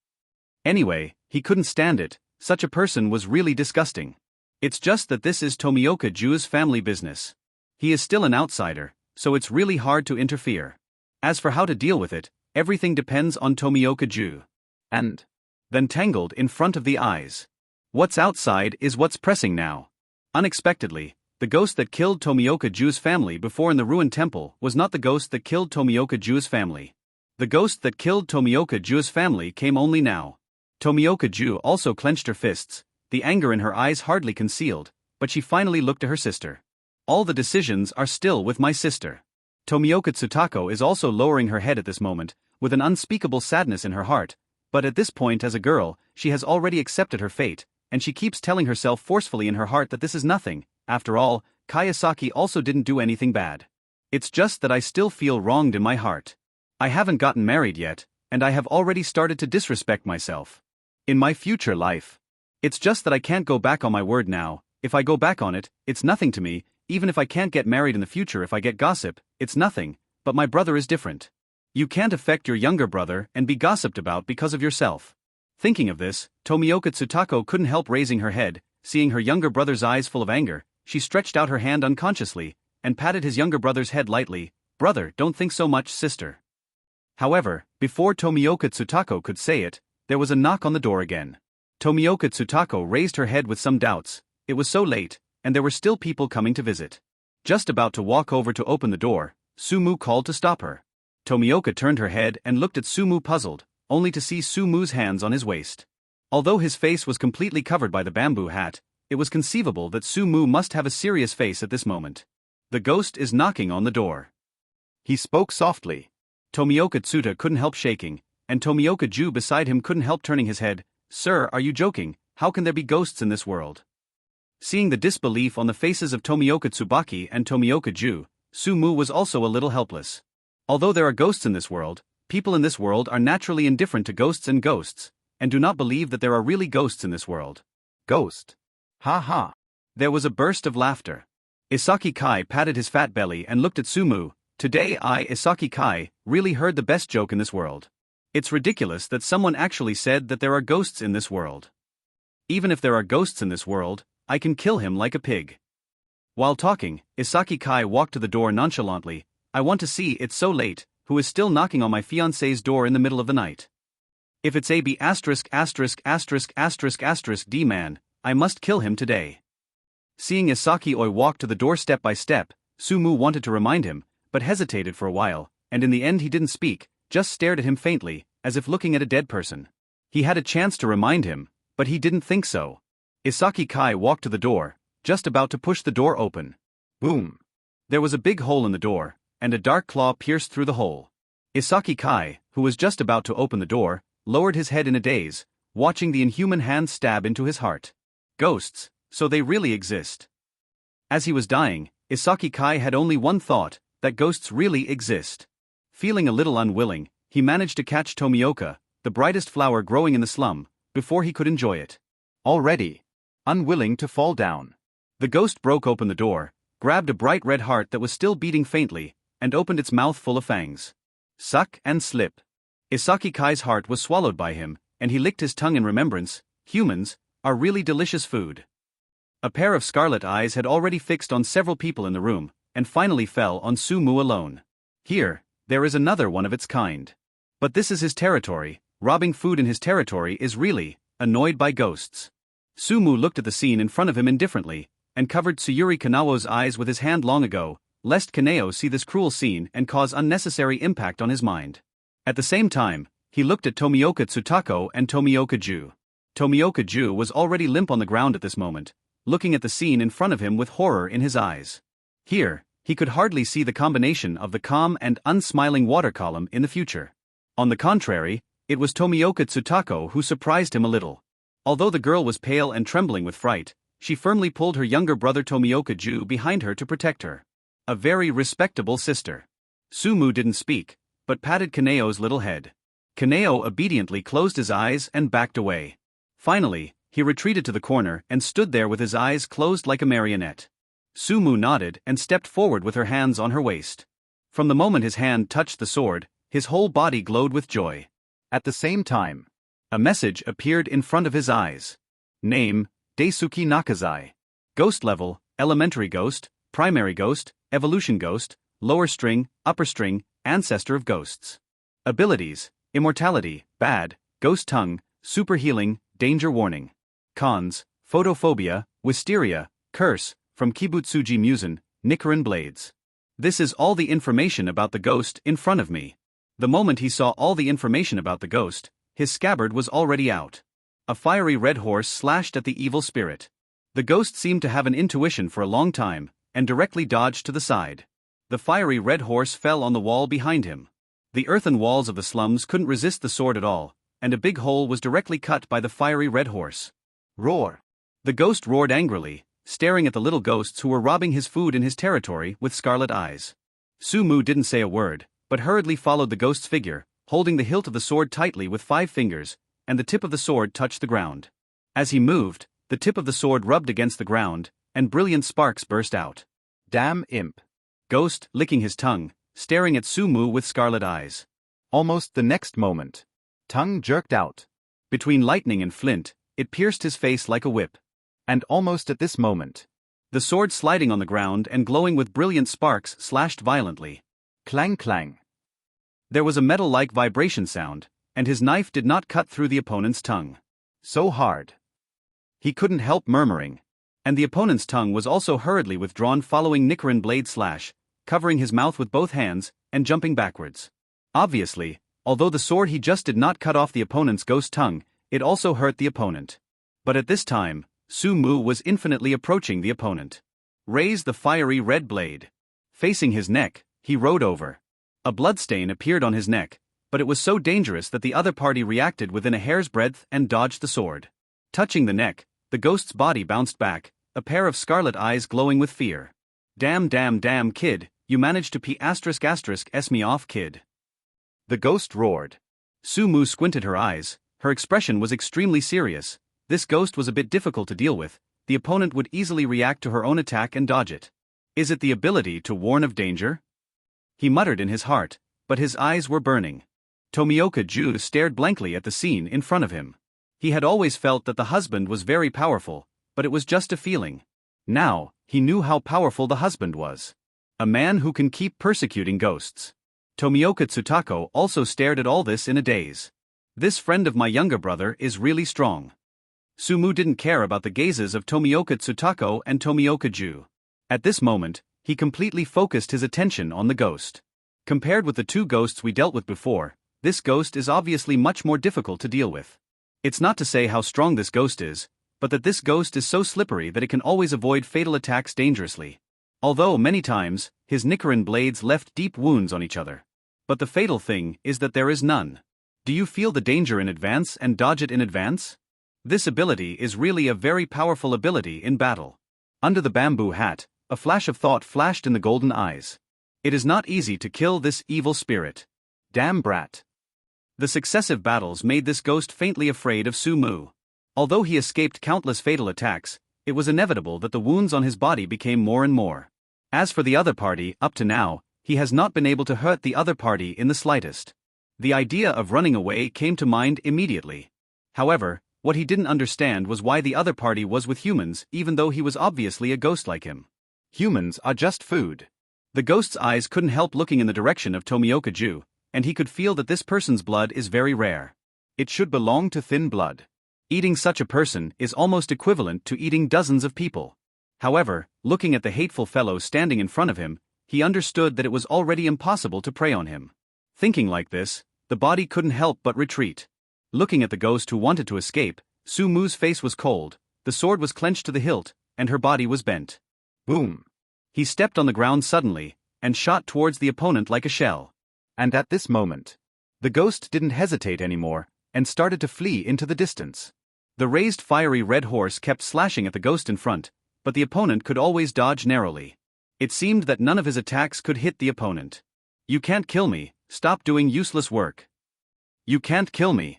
Anyway, he couldn't stand it, such a person was really disgusting. It's just that this is Tomioka Ju's family business. He is still an outsider, so it's really hard to interfere. As for how to deal with it, everything depends on Tomioka Ju. And then tangled in front of the eyes. What's outside is what's pressing now. Unexpectedly, the ghost that killed Tomioka Ju's family before in the ruined temple was not the ghost that killed Tomioka Ju's family. The ghost that killed Tomioka Ju's family came only now. Tomioka Ju also clenched her fists, the anger in her eyes hardly concealed, but she finally looked to her sister. All the decisions are still with my sister. Tomioka Tsutako is also lowering her head at this moment, with an unspeakable sadness in her heart, but at this point as a girl, she has already accepted her fate, and she keeps telling herself forcefully in her heart that this is nothing. After all, Kayasaki also didn't do anything bad. It's just that I still feel wronged in my heart. I haven't gotten married yet, and I have already started to disrespect myself. In my future life. It's just that I can't go back on my word now. If I go back on it, it's nothing to me. Even if I can't get married in the future, if I get gossip, it's nothing, but my brother is different. You can't affect your younger brother and be gossiped about because of yourself. Thinking of this, Tomioka Tsutako couldn't help raising her head. Seeing her younger brother's eyes full of anger, she stretched out her hand unconsciously and patted his younger brother's head lightly. Brother, don't think so much, sister. However, before Tomioka Tsutako could say it, there was a knock on the door again. Tomioka Tsutako raised her head with some doubts. It was so late, and there were still people coming to visit. Just about to walk over to open the door, Sumu called to stop her. Tomioka turned her head and looked at Sumu puzzled, only to see Sumu's hands on his waist. Although his face was completely covered by the bamboo hat, it was conceivable that Sumu must have a serious face at this moment. The ghost is knocking on the door. He spoke softly. Tomioka Tsuta couldn't help shaking, and Tomioka Ju beside him couldn't help turning his head. Sir, are you joking? How can there be ghosts in this world? Seeing the disbelief on the faces of Tomioka Tsubaki and Tomioka Ju, Sumu was also a little helpless. Although there are ghosts in this world, people in this world are naturally indifferent to ghosts, and do not believe that there are really ghosts in this world. Ghost. Ha ha. There was a burst of laughter. Isaki Kai patted his fat belly and looked at Sumu. Today Isaki Kai, really heard the best joke in this world. It's ridiculous that someone actually said that there are ghosts in this world. Even if there are ghosts in this world, I can kill him like a pig. While talking, Isaki Kai walked to the door nonchalantly. I want to see, it's so late, who is still knocking on my fiancé's door in the middle of the night. If it's AB D man, I must kill him today. Seeing Isaki Oi walk to the door step by step, Sumu wanted to remind him, but hesitated for a while, and in the end he didn't speak, just stared at him faintly, as if looking at a dead person. He had a chance to remind him, but he didn't think so. Isaki Kai walked to the door, just about to push the door open. Boom! There was a big hole in the door, and a dark claw pierced through the hole. Isaki Kai, who was just about to open the door, lowered his head in a daze, watching the inhuman hand stab into his heart. Ghosts, so they really exist. As he was dying, Isaki Kai had only one thought, that ghosts really exist. Feeling a little unwilling, he managed to catch Tomioka, the brightest flower growing in the slum, before he could enjoy it. Already unwilling to fall down, the ghost broke open the door, grabbed a bright red heart that was still beating faintly, and opened its mouth full of fangs. Suck and slip. Isaki Kai's heart was swallowed by him, and he licked his tongue in remembrance. Humans are really delicious food. A pair of scarlet eyes had already fixed on several people in the room, and finally fell on Sumu alone. Here, there is another one of its kind. But this is his territory, robbing food in his territory is really annoyed by ghosts. Sumu looked at the scene in front of him indifferently, and covered Tsuyuri Kanao's eyes with his hand long ago, lest Kaneo see this cruel scene and cause unnecessary impact on his mind. At the same time, he looked at Tomioka Tsutako and Tomioka Ju. Tomioka Ju was already limp on the ground at this moment, looking at the scene in front of him with horror in his eyes. Here, he could hardly see the combination of the calm and unsmiling water column in the future. On the contrary, it was Tomioka Tsutako who surprised him a little. Although the girl was pale and trembling with fright, she firmly pulled her younger brother Tomioka Ju behind her to protect her. A very respectable sister. Sumu didn't speak, but patted Kaneo's little head. Kaneo obediently closed his eyes and backed away. Finally, he retreated to the corner and stood there with his eyes closed like a marionette. Sumu nodded and stepped forward with her hands on her waist. From the moment his hand touched the sword, his whole body glowed with joy. At the same time, a message appeared in front of his eyes. Name, Daisuke Nakazai. Ghost level, elementary ghost, primary ghost, evolution ghost, lower string, upper string, ancestor of ghosts. Abilities, immortality, bad, ghost tongue, super healing, danger warning. Cons, photophobia, wisteria, curse, from Kibutsuji Musen, Nichiren blades. This is all the information about the ghost in front of me. The moment he saw all the information about the ghost, his scabbard was already out. A fiery red horse slashed at the evil spirit. The ghost seemed to have an intuition for a long time, and directly dodged to the side. The fiery red horse fell on the wall behind him. The earthen walls of the slums couldn't resist the sword at all, and a big hole was directly cut by the fiery red horse. Roar! The ghost roared angrily, staring at the little ghosts who were robbing his food in his territory with scarlet eyes. Sumu didn't say a word, but hurriedly followed the ghost's figure, holding the hilt of the sword tightly with 5 fingers, and the tip of the sword touched the ground. As he moved, the tip of the sword rubbed against the ground, and brilliant sparks burst out. Damn imp! Ghost, licking his tongue, staring at Sumu with scarlet eyes. Almost the next moment, tongue jerked out. Between lightning and flint, it pierced his face like a whip. And almost at this moment, the sword sliding on the ground and glowing with brilliant sparks slashed violently. Clang clang. There was a metal-like vibration sound, and his knife did not cut through the opponent's tongue. So hard. He couldn't help murmuring. And the opponent's tongue was also hurriedly withdrawn following Nichiren blade slash, covering his mouth with both hands, and jumping backwards. Obviously, although the sword he just did not cut off the opponent's ghost tongue, it also hurt the opponent. But at this time, Sumu was infinitely approaching the opponent. Raise the fiery red blade. Facing his neck, he rode over. A bloodstain appeared on his neck, but it was so dangerous that the other party reacted within a hair's breadth and dodged the sword. Touching the neck, the ghost's body bounced back, a pair of scarlet eyes glowing with fear. Damn kid, you managed to s me off kid. The ghost roared. Sumu squinted her eyes, her expression was extremely serious. This ghost was a bit difficult to deal with, the opponent would easily react to her own attack and dodge it. Is it the ability to warn of danger? He muttered in his heart, but his eyes were burning. Tomioka Ju stared blankly at the scene in front of him. He had always felt that the husband was very powerful, but it was just a feeling. Now, he knew how powerful the husband was. A man who can keep persecuting ghosts. Tomioka Tsutako also stared at all this in a daze. This friend of my younger brother is really strong. Sumu didn't care about the gazes of Tomioka Tsutako and Tomioka Ju. At this moment, he completely focused his attention on the ghost. Compared with the 2 ghosts we dealt with before, this ghost is obviously much more difficult to deal with. It's not to say how strong this ghost is, but that this ghost is so slippery that it can always avoid fatal attacks dangerously. Although many times, his Nichiren blades left deep wounds on each other. But the fatal thing is that there is none. Do you feel the danger in advance and dodge it in advance? This ability is really a very powerful ability in battle. Under the bamboo hat, a flash of thought flashed in the golden eyes. It is not easy to kill this evil spirit. Damn brat. The successive battles made this ghost faintly afraid of Sumu. Although he escaped countless fatal attacks, it was inevitable that the wounds on his body became more and more. As for the other party, up to now, he has not been able to hurt the other party in the slightest. The idea of running away came to mind immediately. However, what he didn't understand was why the other party was with humans even though he was obviously a ghost like him. Humans are just food. The ghost's eyes couldn't help looking in the direction of Tomioka Ju, and he could feel that this person's blood is very rare. It should belong to thin blood. Eating such a person is almost equivalent to eating dozens of people. However, looking at the hateful fellow standing in front of him, he understood that it was already impossible to prey on him. Thinking like this, the body couldn't help but retreat. Looking at the ghost who wanted to escape, Su Mu's face was cold, the sword was clenched to the hilt, and her body was bent. Boom! He stepped on the ground suddenly, and shot towards the opponent like a shell. And at this moment, the ghost didn't hesitate anymore, and started to flee into the distance. The raised fiery red horse kept slashing at the ghost in front, but the opponent could always dodge narrowly. It seemed that none of his attacks could hit the opponent. "You can't kill me, stop doing useless work. You can't kill me."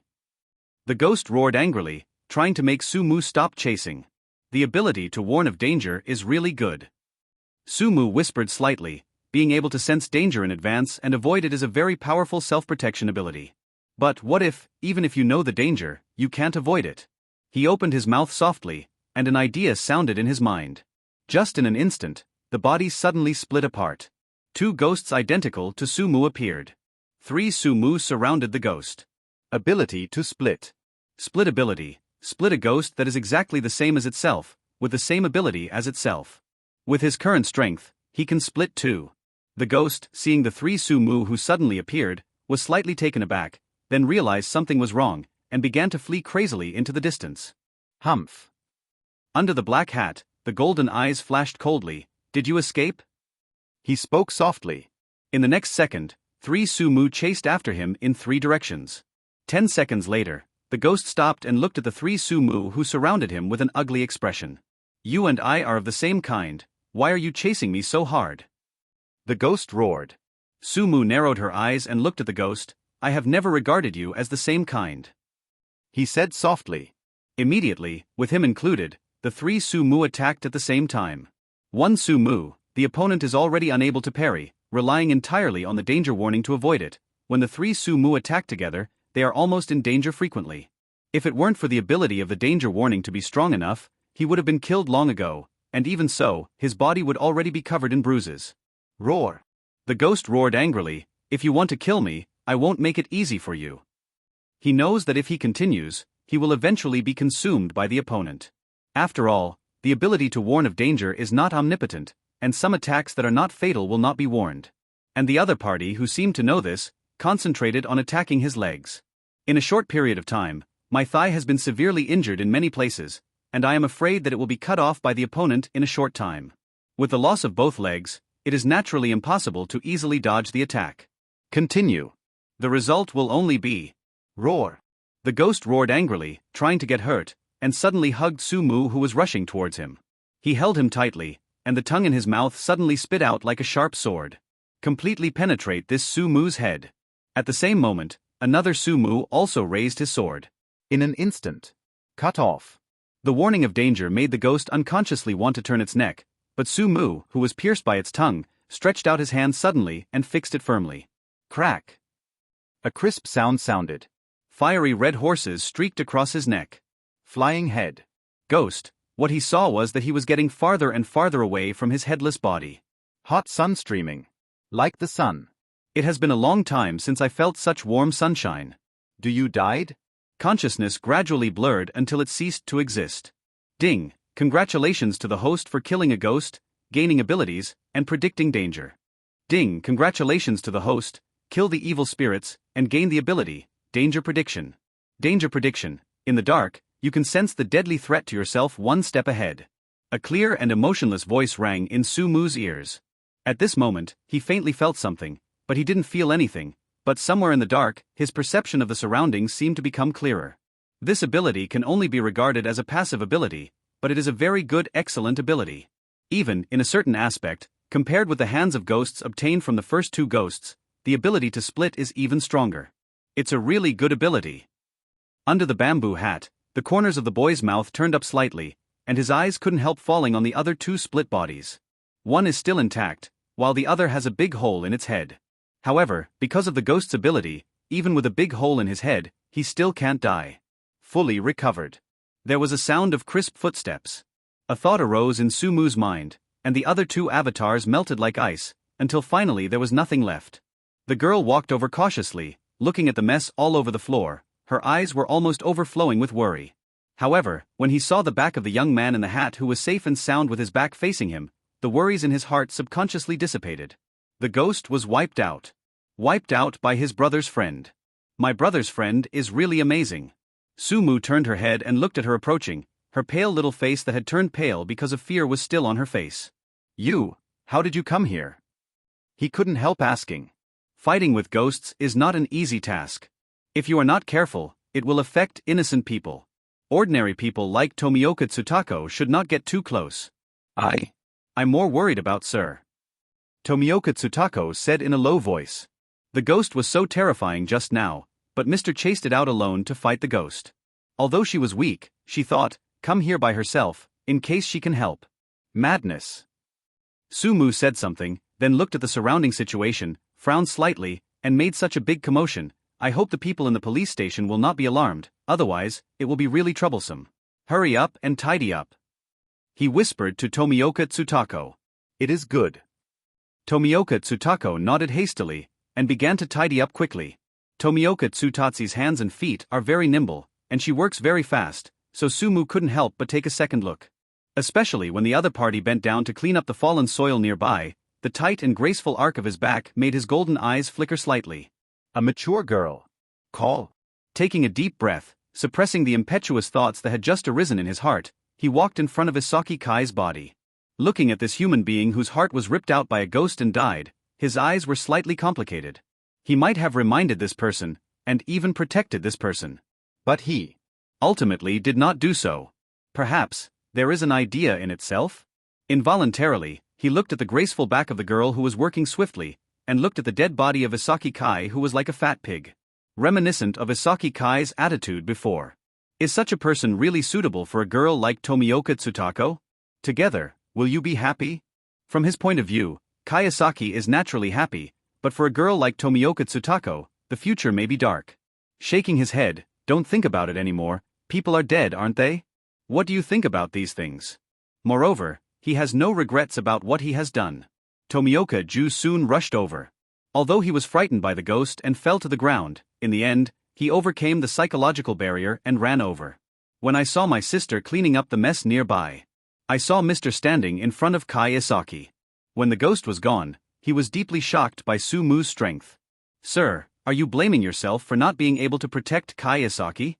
The ghost roared angrily, trying to make Su Mu stop chasing. The ability to warn of danger is really good. Su Mu whispered slightly, being able to sense danger in advance and avoid it is a very powerful self-protection ability. But what if, even if you know the danger, you can't avoid it? He opened his mouth softly, and an idea sounded in his mind. Just in an instant, the bodies suddenly split apart. Two ghosts identical to Su Mu appeared. 3 Su Mu surrounded the ghost. Ability to split. Split ability. Split a ghost that is exactly the same as itself, with the same ability as itself. With his current strength, he can split 2. The ghost, seeing the 3 Su Mu who suddenly appeared, was slightly taken aback, then realized something was wrong, and began to flee crazily into the distance. Humph. Under the black hat, the golden eyes flashed coldly. "Did you escape?" He spoke softly. In the next second, 3 Su Mu chased after him in 3 directions. 10 seconds later, the ghost stopped and looked at the 3 Su Mu who surrounded him with an ugly expression. "You and I are of the same kind, why are you chasing me so hard?" The ghost roared. Su Mu narrowed her eyes and looked at the ghost. "I have never regarded you as the same kind," he said softly. Immediately, with him included, the 3 Su Mu attacked at the same time. 1 Su Mu, the opponent is already unable to parry, relying entirely on the danger warning to avoid it. When the 3 Su Mu attack together, they are almost in danger frequently. If it weren't for the ability of the danger warning to be strong enough, he would have been killed long ago, and even so, his body would already be covered in bruises. Roar. The ghost roared angrily, "If you want to kill me, I won't make it easy for you." He knows that if he continues, he will eventually be consumed by the opponent. After all, the ability to warn of danger is not omnipotent, and some attacks that are not fatal will not be warned. And the other party who seemed to know this, concentrated on attacking his legs. "In a short period of time, my thigh has been severely injured in many places, and I am afraid that it will be cut off by the opponent in a short time. With the loss of both legs, it is naturally impossible to easily dodge the attack. Continue. The result will only be..." Roar. The ghost roared angrily, trying to get hurt, and suddenly hugged Su Mu who was rushing towards him. He held him tightly, and the tongue in his mouth suddenly spit out like a sharp sword. Completely penetrate this Su Mu's head. At the same moment, another Su Mu also raised his sword. In an instant. Cut off. The warning of danger made the ghost unconsciously want to turn its neck, but Su Mu, who was pierced by its tongue, stretched out his hand suddenly and fixed it firmly. Crack. A crisp sound sounded. Fiery red horses streaked across his neck. Flying head. Ghost, what he saw was that he was getting farther and farther away from his headless body. Hot sun streaming. Like the sun. It has been a long time since I felt such warm sunshine. Do you died? Consciousness gradually blurred until it ceased to exist. Ding, congratulations to the host for killing a ghost, gaining abilities, and predicting danger. Ding, congratulations to the host, kill the evil spirits, and gain the ability, danger prediction. Danger prediction, in the dark, you can sense the deadly threat to yourself one step ahead. A clear and emotionless voice rang in Su Mu's ears. At this moment, he faintly felt something, but he didn't feel anything, but somewhere in the dark, his perception of the surroundings seemed to become clearer. This ability can only be regarded as a passive ability, but it is a very good excellent ability. Even, in a certain aspect, compared with the hands of ghosts obtained from the first 2 ghosts, the ability to split is even stronger. It's a really good ability. Under the bamboo hat, the corners of the boy's mouth turned up slightly, and his eyes couldn't help falling on the other 2 split bodies. One is still intact, while the other has a big hole in its head. However, because of the ghost's ability, even with a big hole in his head, he still can't die. Fully recovered. There was a sound of crisp footsteps. A thought arose in Su Mu's mind, and the other 2 avatars melted like ice, until finally there was nothing left. The girl walked over cautiously, looking at the mess all over the floor, Her eyes were almost overflowing with worry. However, when he saw the back of the young man in the hat who was safe and sound with his back facing him, the worries in his heart subconsciously dissipated. The ghost was wiped out. Wiped out by his brother's friend. My brother's friend is really amazing. Sumu turned her head and looked at her approaching, her pale little face that had turned pale because of fear was still on her face. You, how did you come here? He couldn't help asking. Fighting with ghosts is not an easy task. If you are not careful, it will affect innocent people. Ordinary people like Tomioka Tsutako should not get too close. I'm more worried about Sir. Tomioka Tsutako said in a low voice. The ghost was so terrifying just now, but Mr. chased it out alone to fight the ghost. Although she was weak, she thought, come here by herself, in case she can help. Madness. Sumu said something, then looked at the surrounding situation, frowned slightly, and made such a big commotion. I hope the people in the police station will not be alarmed, otherwise, it will be really troublesome. Hurry up and tidy up. He whispered to Tomioka Tsutako. It is good. Tomioka Tsutako nodded hastily, and began to tidy up quickly. Tomioka Tsutatsu's hands and feet are very nimble, and she works very fast, so Sumu couldn't help but take a second look. Especially when the other party bent down to clean up the fallen soil nearby, the tight and graceful arc of his back made his golden eyes flicker slightly. A mature girl. Call. Taking a deep breath, suppressing the impetuous thoughts that had just arisen in his heart, he walked in front of Isaki Kai's body. Looking at this human being whose heart was ripped out by a ghost and died, his eyes were slightly complicated. He might have reminded this person, and even protected this person. But he ultimately did not do so. Perhaps there is an idea in itself? Involuntarily, he looked at the graceful back of the girl who was working swiftly, and looked at the dead body of Isaki Kai who was like a fat pig. Reminiscent of Isaki Kai's attitude before. Is such a person really suitable for a girl like Tomioka Tsutako? Together, will you be happy? From his point of view, Kai Isaki is naturally happy, but for a girl like Tomioka Tsutako, the future may be dark. Shaking his head, don't think about it anymore, people are dead, aren't they? What do you think about these things? Moreover, he has no regrets about what he has done. Tomioka Ju soon rushed over. Although he was frightened by the ghost and fell to the ground, in the end, he overcame the psychological barrier and ran over. When I saw my sister cleaning up the mess nearby, I saw Mr. standing in front of Kai Isaki. When the ghost was gone, he was deeply shocked by Sumu's strength. Sir, are you blaming yourself for not being able to protect Kai Isaki?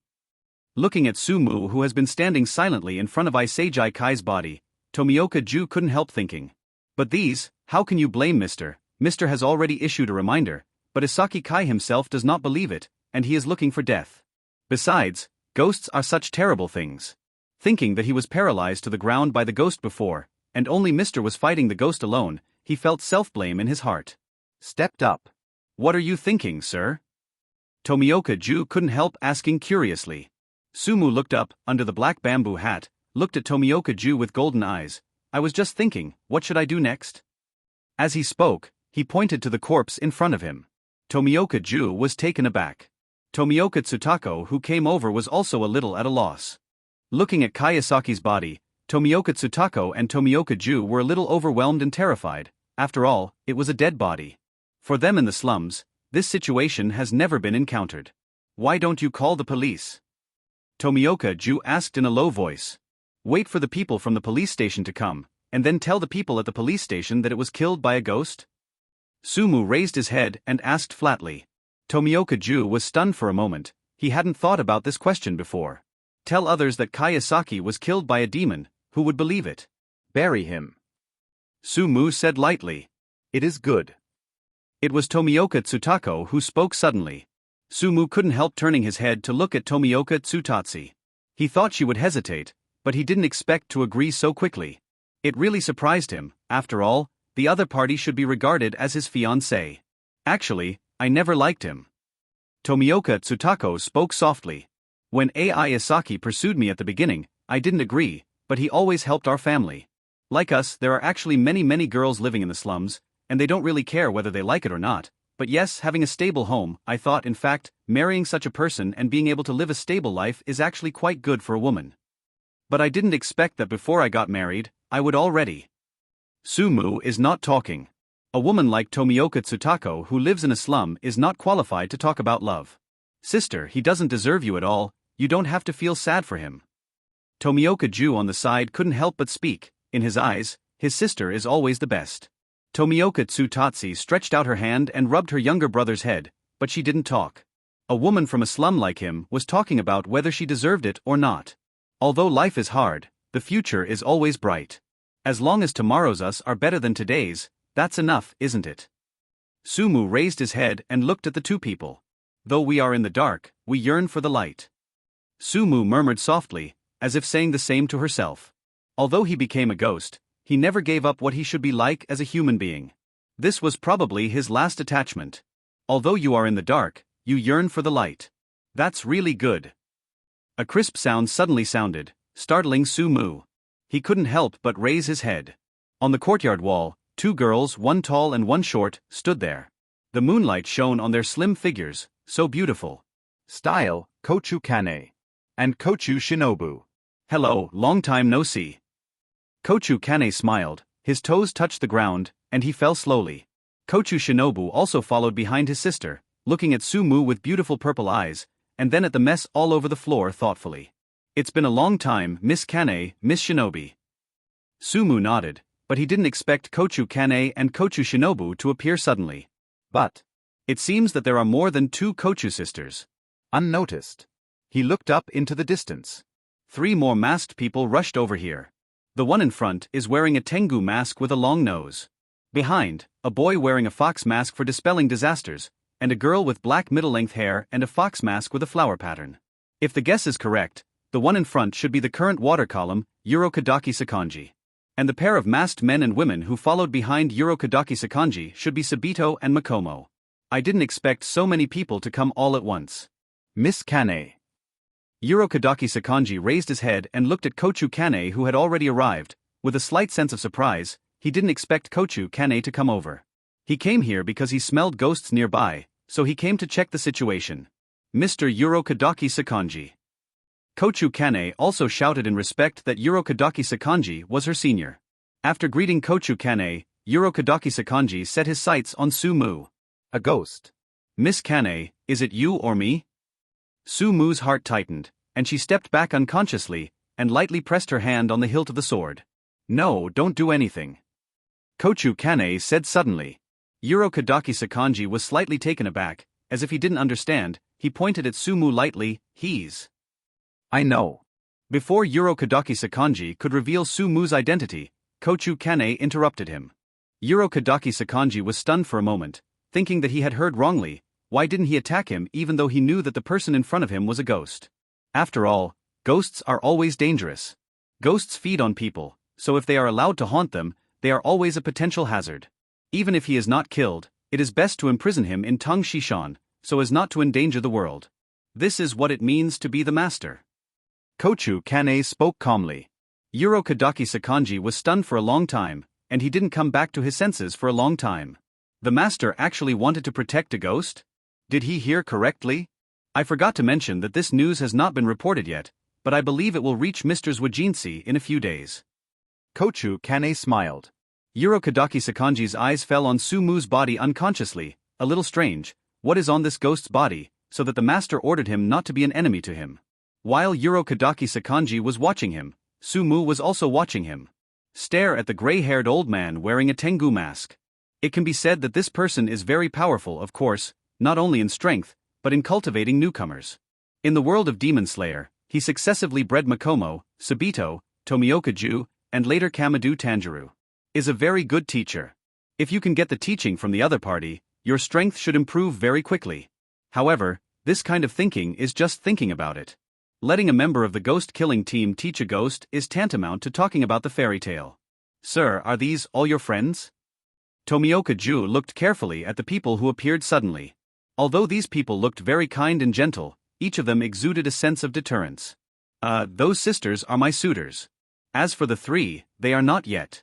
Looking at Sumu who has been standing silently in front of Isagi Kai's body, Tomioka Ju couldn't help thinking. But how can you blame Mr.? Mr. has already issued a reminder, but Isaki Kai himself does not believe it, and he is looking for death. Besides, ghosts are such terrible things. Thinking that he was paralyzed to the ground by the ghost before, and only Mr. was fighting the ghost alone, he felt self-blame in his heart. Stepped up. What are you thinking, sir? Tomioka Ju couldn't help asking curiously. Sumu looked up, under the black bamboo hat, looked at Tomioka Ju with golden eyes. I was just thinking, what should I do next? As he spoke, he pointed to the corpse in front of him. Tomioka Ju was taken aback. Tomioka Tsutako who came over was also a little at a loss. Looking at Kayasaki's body, Tomioka Tsutako and Tomioka Ju were a little overwhelmed and terrified. After all, it was a dead body. For them in the slums, this situation has never been encountered. Why don't you call the police? Tomioka Ju asked in a low voice. Wait for the people from the police station to come, and then tell the people at the police station that it was killed by a ghost? Sumu raised his head and asked flatly. Tomioka Ju was stunned for a moment, he hadn't thought about this question before. Tell others that Kayasaki was killed by a demon, who would believe it? Bury him. Sumu said lightly. It is good. It was Tomioka Tsutako who spoke suddenly. Sumu couldn't help turning his head to look at Tomioka Tsutatsu. He thought she would hesitate, but he didn't expect to agree so quickly. It really surprised him. After all, the other party should be regarded as his fiancé. Actually, I never liked him. Tomioka Tsutako spoke softly. When Ai Isaki pursued me at the beginning, I didn't agree, but he always helped our family. Like us, there are actually many girls living in the slums, and they don't really care whether they like it or not. But yes, having a stable home, I thought in fact, marrying such a person and being able to live a stable life is actually quite good for a woman. But I didn't expect that before I got married, I would already. Sumu is not talking. A woman like Tomioka Tsutako who lives in a slum is not qualified to talk about love. Sister, he doesn't deserve you at all, you don't have to feel sad for him. Tomioka Ju on the side couldn't help but speak, in his eyes, his sister is always the best. Tomioka Tsutatsu stretched out her hand and rubbed her younger brother's head, but she didn't talk. A woman from a slum like him was talking about whether she deserved it or not. Although life is hard, the future is always bright. As long as tomorrow's us are better than today's, that's enough, isn't it? Sumu raised his head and looked at the two people. Though we are in the dark, we yearn for the light. Sumu murmured softly, as if saying the same to herself. Although he became a ghost, he never gave up what he should be like as a human being. This was probably his last attachment. Although you are in the dark, you yearn for the light. That's really good. A crisp sound suddenly sounded, startling Sumu. He couldn't help but raise his head. On the courtyard wall, two girls, one tall and one short, stood there. The moonlight shone on their slim figures, so beautiful. Style, Kochu Kane. And Kochu Shinobu. Hello, long time no see. Kochu Kane smiled, his toes touched the ground, and he fell slowly. Kochu Shinobu also followed behind his sister, looking at Sumu with beautiful purple eyes, and then at the mess all over the floor thoughtfully. It's been a long time, Miss Kane, Miss Shinobi. Sumu nodded, but he didn't expect Kochu Kane and Kochu Shinobu to appear suddenly. But it seems that there are more than two Kochu sisters. Unnoticed. He looked up into the distance. 3 more masked people rushed over here. The one in front is wearing a Tengu mask with a long nose. Behind, a boy wearing a fox mask for dispelling disasters, and a girl with black middle-length hair and a fox mask with a flower pattern. If the guess is correct, the one in front should be the current water column, Urokadaki Sakanji. And the pair of masked men and women who followed behind Urokadaki Sakanji should be Sabito and Makomo. I didn't expect so many people to come all at once. Miss Kane. Urokadaki Sakanji raised his head and looked at Kochu Kane, who had already arrived. With a slight sense of surprise, he didn't expect Kochu Kane to come over. He came here because he smelled ghosts nearby, so he came to check the situation. Mr. Urokadaki Sakanji. Kochu Kane also shouted in respect that Urokadaki Sakanji was her senior. After greeting Kochu Kane, Urokadaki Sakanji set his sights on Sumu. A ghost. Miss Kane, is it you or me? Sumu's heart tightened, and she stepped back unconsciously, and lightly pressed her hand on the hilt of the sword. No, don't do anything. Kochu Kane said suddenly. Urokadaki Sakanji was slightly taken aback, as if he didn't understand. He pointed at Sumu lightly. He's... I know. Before Urokadaki Sakanji could reveal Sumu's identity, Kochu Kane interrupted him. Urokadaki Sakanji was stunned for a moment, thinking that he had heard wrongly. Why didn't he attack him even though he knew that the person in front of him was a ghost? After all, ghosts are always dangerous. Ghosts feed on people, so if they are allowed to haunt them, they are always a potential hazard. Even if he is not killed, it is best to imprison him in Tang Shishan, so as not to endanger the world. This is what it means to be the master. Kochu Kane spoke calmly. Urokadaki Sakanji was stunned for a long time, and he didn't come back to his senses for a long time. The master actually wanted to protect a ghost? Did he hear correctly? I forgot to mention that this news has not been reported yet, but I believe it will reach Mr. Zwajinsi in a few days. Kochu Kane smiled. Urokadaki Sakanji's eyes fell on Sumu's body unconsciously, a little strange. What is on this ghost's body, so that the master ordered him not to be an enemy to him? While Urokadaki Sakanji was watching him, Sumu was also watching him. Stare at the gray-haired old man wearing a Tengu mask. It can be said that this person is very powerful, of course, not only in strength, but in cultivating newcomers. In the world of Demon Slayer, he successively bred Makomo, Sabito, Tomioka Ju, and later Kamadu Tanjiro. Is a very good teacher. If you can get the teaching from the other party, your strength should improve very quickly. However, this kind of thinking is just thinking about it. Letting a member of the ghost-killing team teach a ghost is tantamount to talking about the fairy tale. Sir, are these all your friends? Tomioka Ju looked carefully at the people who appeared suddenly. Although these people looked very kind and gentle, each of them exuded a sense of deterrence. Those sisters are my suitors. As for the 3, they are not yet.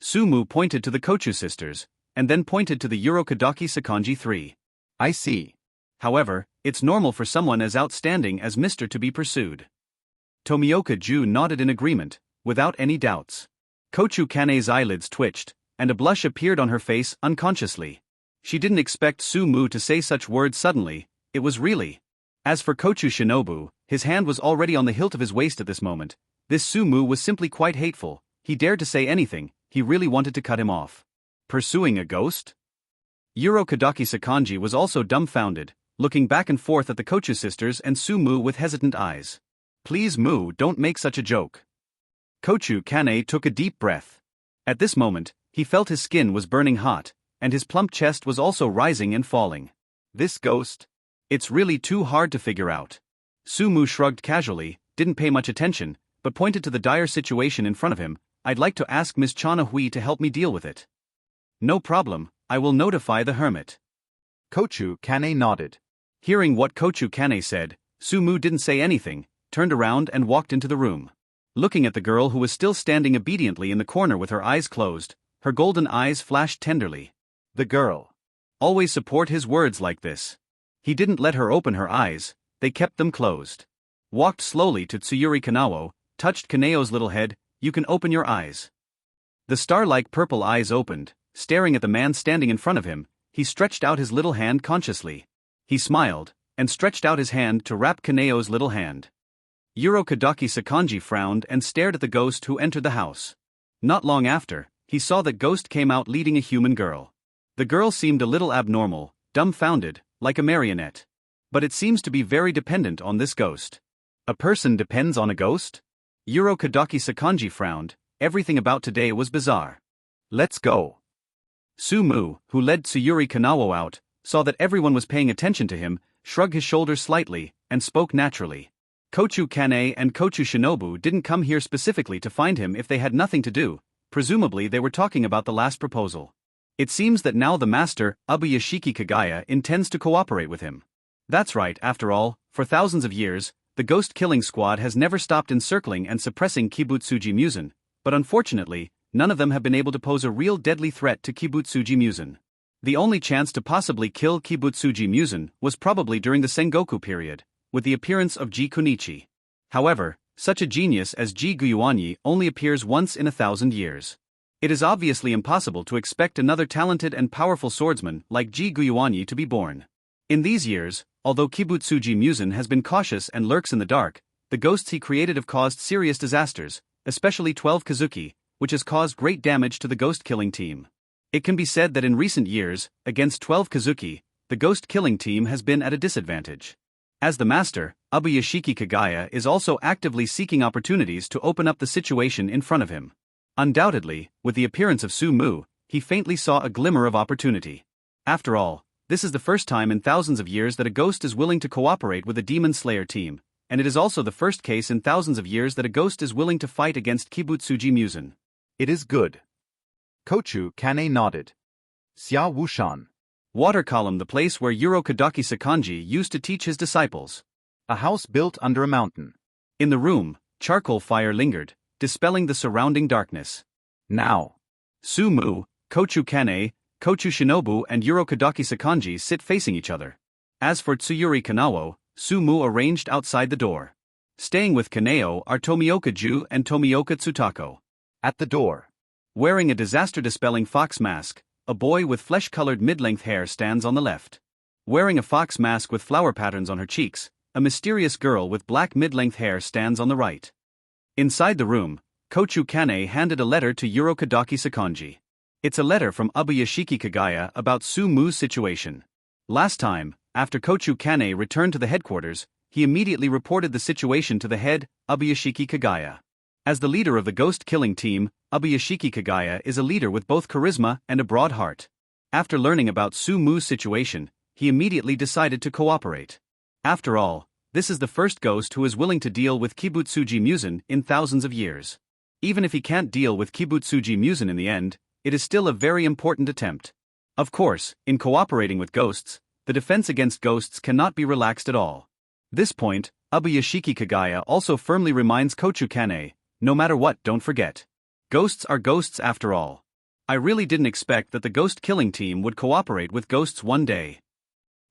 Sumu pointed to the Kochu sisters, and then pointed to the Urokadaki Sakanji 3. I see. However, it's normal for someone as outstanding as Mr. to be pursued. Tomioka Ju nodded in agreement, without any doubts. Kochu Kane's eyelids twitched, and a blush appeared on her face unconsciously. She didn't expect Sumu to say such words suddenly. It was really As for Kochu Shinobu, his hand was already on the hilt of his waist at this moment. This Sumu was simply quite hateful. He dared to say anything, he really wanted to cut him off. Pursuing a ghost? Kadaki Sakanji was also dumbfounded, looking back and forth at the Kochu sisters and Sumu with hesitant eyes. Please Mu, don't make such a joke. Kochu Kanao took a deep breath. At this moment, he felt his skin was burning hot, and his plump chest was also rising and falling. This ghost? It's really too hard to figure out. Sumu shrugged casually, didn't pay much attention, but pointed to the dire situation in front of him. I'd like to ask Miss Chana Hui to help me deal with it. No problem, I will notify the hermit. Kochu Kanao nodded. Hearing what Kochu Kanao said, Sumu didn't say anything, turned around and walked into the room. Looking at the girl who was still standing obediently in the corner with her eyes closed, her golden eyes flashed tenderly. The girl. Always support his words like this. He didn't let her open her eyes, they kept them closed. Walked slowly to Tsuyuri Kanao, touched Kaneo's little head. You can open your eyes. The star-like purple eyes opened, staring at the man standing in front of him. He stretched out his little hand consciously. He smiled, and stretched out his hand to wrap Kaneo's little hand. Kadaki Sakanji frowned and stared at the ghost who entered the house. Not long after, he saw that ghost came out leading a human girl. The girl seemed a little abnormal, dumbfounded, like a marionette. But it seems to be very dependent on this ghost. A person depends on a ghost? Kadaki Sakanji frowned, everything about today was bizarre. Let's go. Sumu, who led Tsuyuri Kanao out, saw that everyone was paying attention to him, shrugged his shoulders slightly, and spoke naturally. Kochu Kanao and Kochu Shinobu didn't come here specifically to find him if they had nothing to do, presumably they were talking about the last proposal. It seems that now the master, Abuyashiki Kagaya, intends to cooperate with him. That's right, after all, for thousands of years, the ghost killing squad has never stopped encircling and suppressing Kibutsuji Musen, but unfortunately, none of them have been able to pose a real deadly threat to Kibutsuji Musen. The only chance to possibly kill Kibutsuji Musen was probably during the Sengoku period, with the appearance of Ji Kunichi. However, such a genius as Ji Guyuanyi only appears once in 1,000 years. It is obviously impossible to expect another talented and powerful swordsman like Ji Guyuanyi to be born. In these years, although Kibutsuji Musen has been cautious and lurks in the dark, the ghosts he created have caused serious disasters, especially 12 Kazuki, which has caused great damage to the ghost-killing team. It can be said that in recent years, against 12 Kazuki, the ghost-killing team has been at a disadvantage. As the master, Abuyashiki Kagaya is also actively seeking opportunities to open up the situation in front of him. Undoubtedly, with the appearance of Sumu, he faintly saw a glimmer of opportunity. After all, this is the first time in thousands of years that a ghost is willing to cooperate with a demon slayer team, and it is also the first case in thousands of years that a ghost is willing to fight against Kibutsuji Musen. It is good. Kochu Kanao nodded. Xia Wushan. Water column, the place where Kadaki Sakanji used to teach his disciples. A house built under a mountain. In the room, charcoal fire lingered, dispelling the surrounding darkness. Now, Sumu, Kochu Kanao, Kochu Shinobu and Kadaki Sakanji sit facing each other. As for Tsuyuri Kanao, Sumu arranged outside the door. Staying with Kaneo are Tomioka Ju and Tomioka Tsutako. At the door, wearing a disaster-dispelling fox mask, a boy with flesh-colored mid-length hair stands on the left. Wearing a fox mask with flower patterns on her cheeks, a mysterious girl with black mid-length hair stands on the right. Inside the room, Kochu Kanao handed a letter to Kadaki Sakanji. It's a letter from Abuyashiki Kagaya about Sumu's situation. Last time, after Kochu Kanao returned to the headquarters, he immediately reported the situation to the head, Abuyashiki Kagaya. As the leader of the ghost-killing team, Abuyashiki Kagaya is a leader with both charisma and a broad heart. After learning about Sumu's situation, he immediately decided to cooperate. After all, this is the first ghost who is willing to deal with Kibutsuji Musen in thousands of years. Even if he can't deal with Kibutsuji Musen in the end, it is still a very important attempt. Of course, in cooperating with ghosts, the defense against ghosts cannot be relaxed at all. This point, Abuyashiki Kagaya also firmly reminds Kochu Kanao, no matter what, don't forget. Ghosts are ghosts after all. I really didn't expect that the ghost-killing team would cooperate with ghosts one day.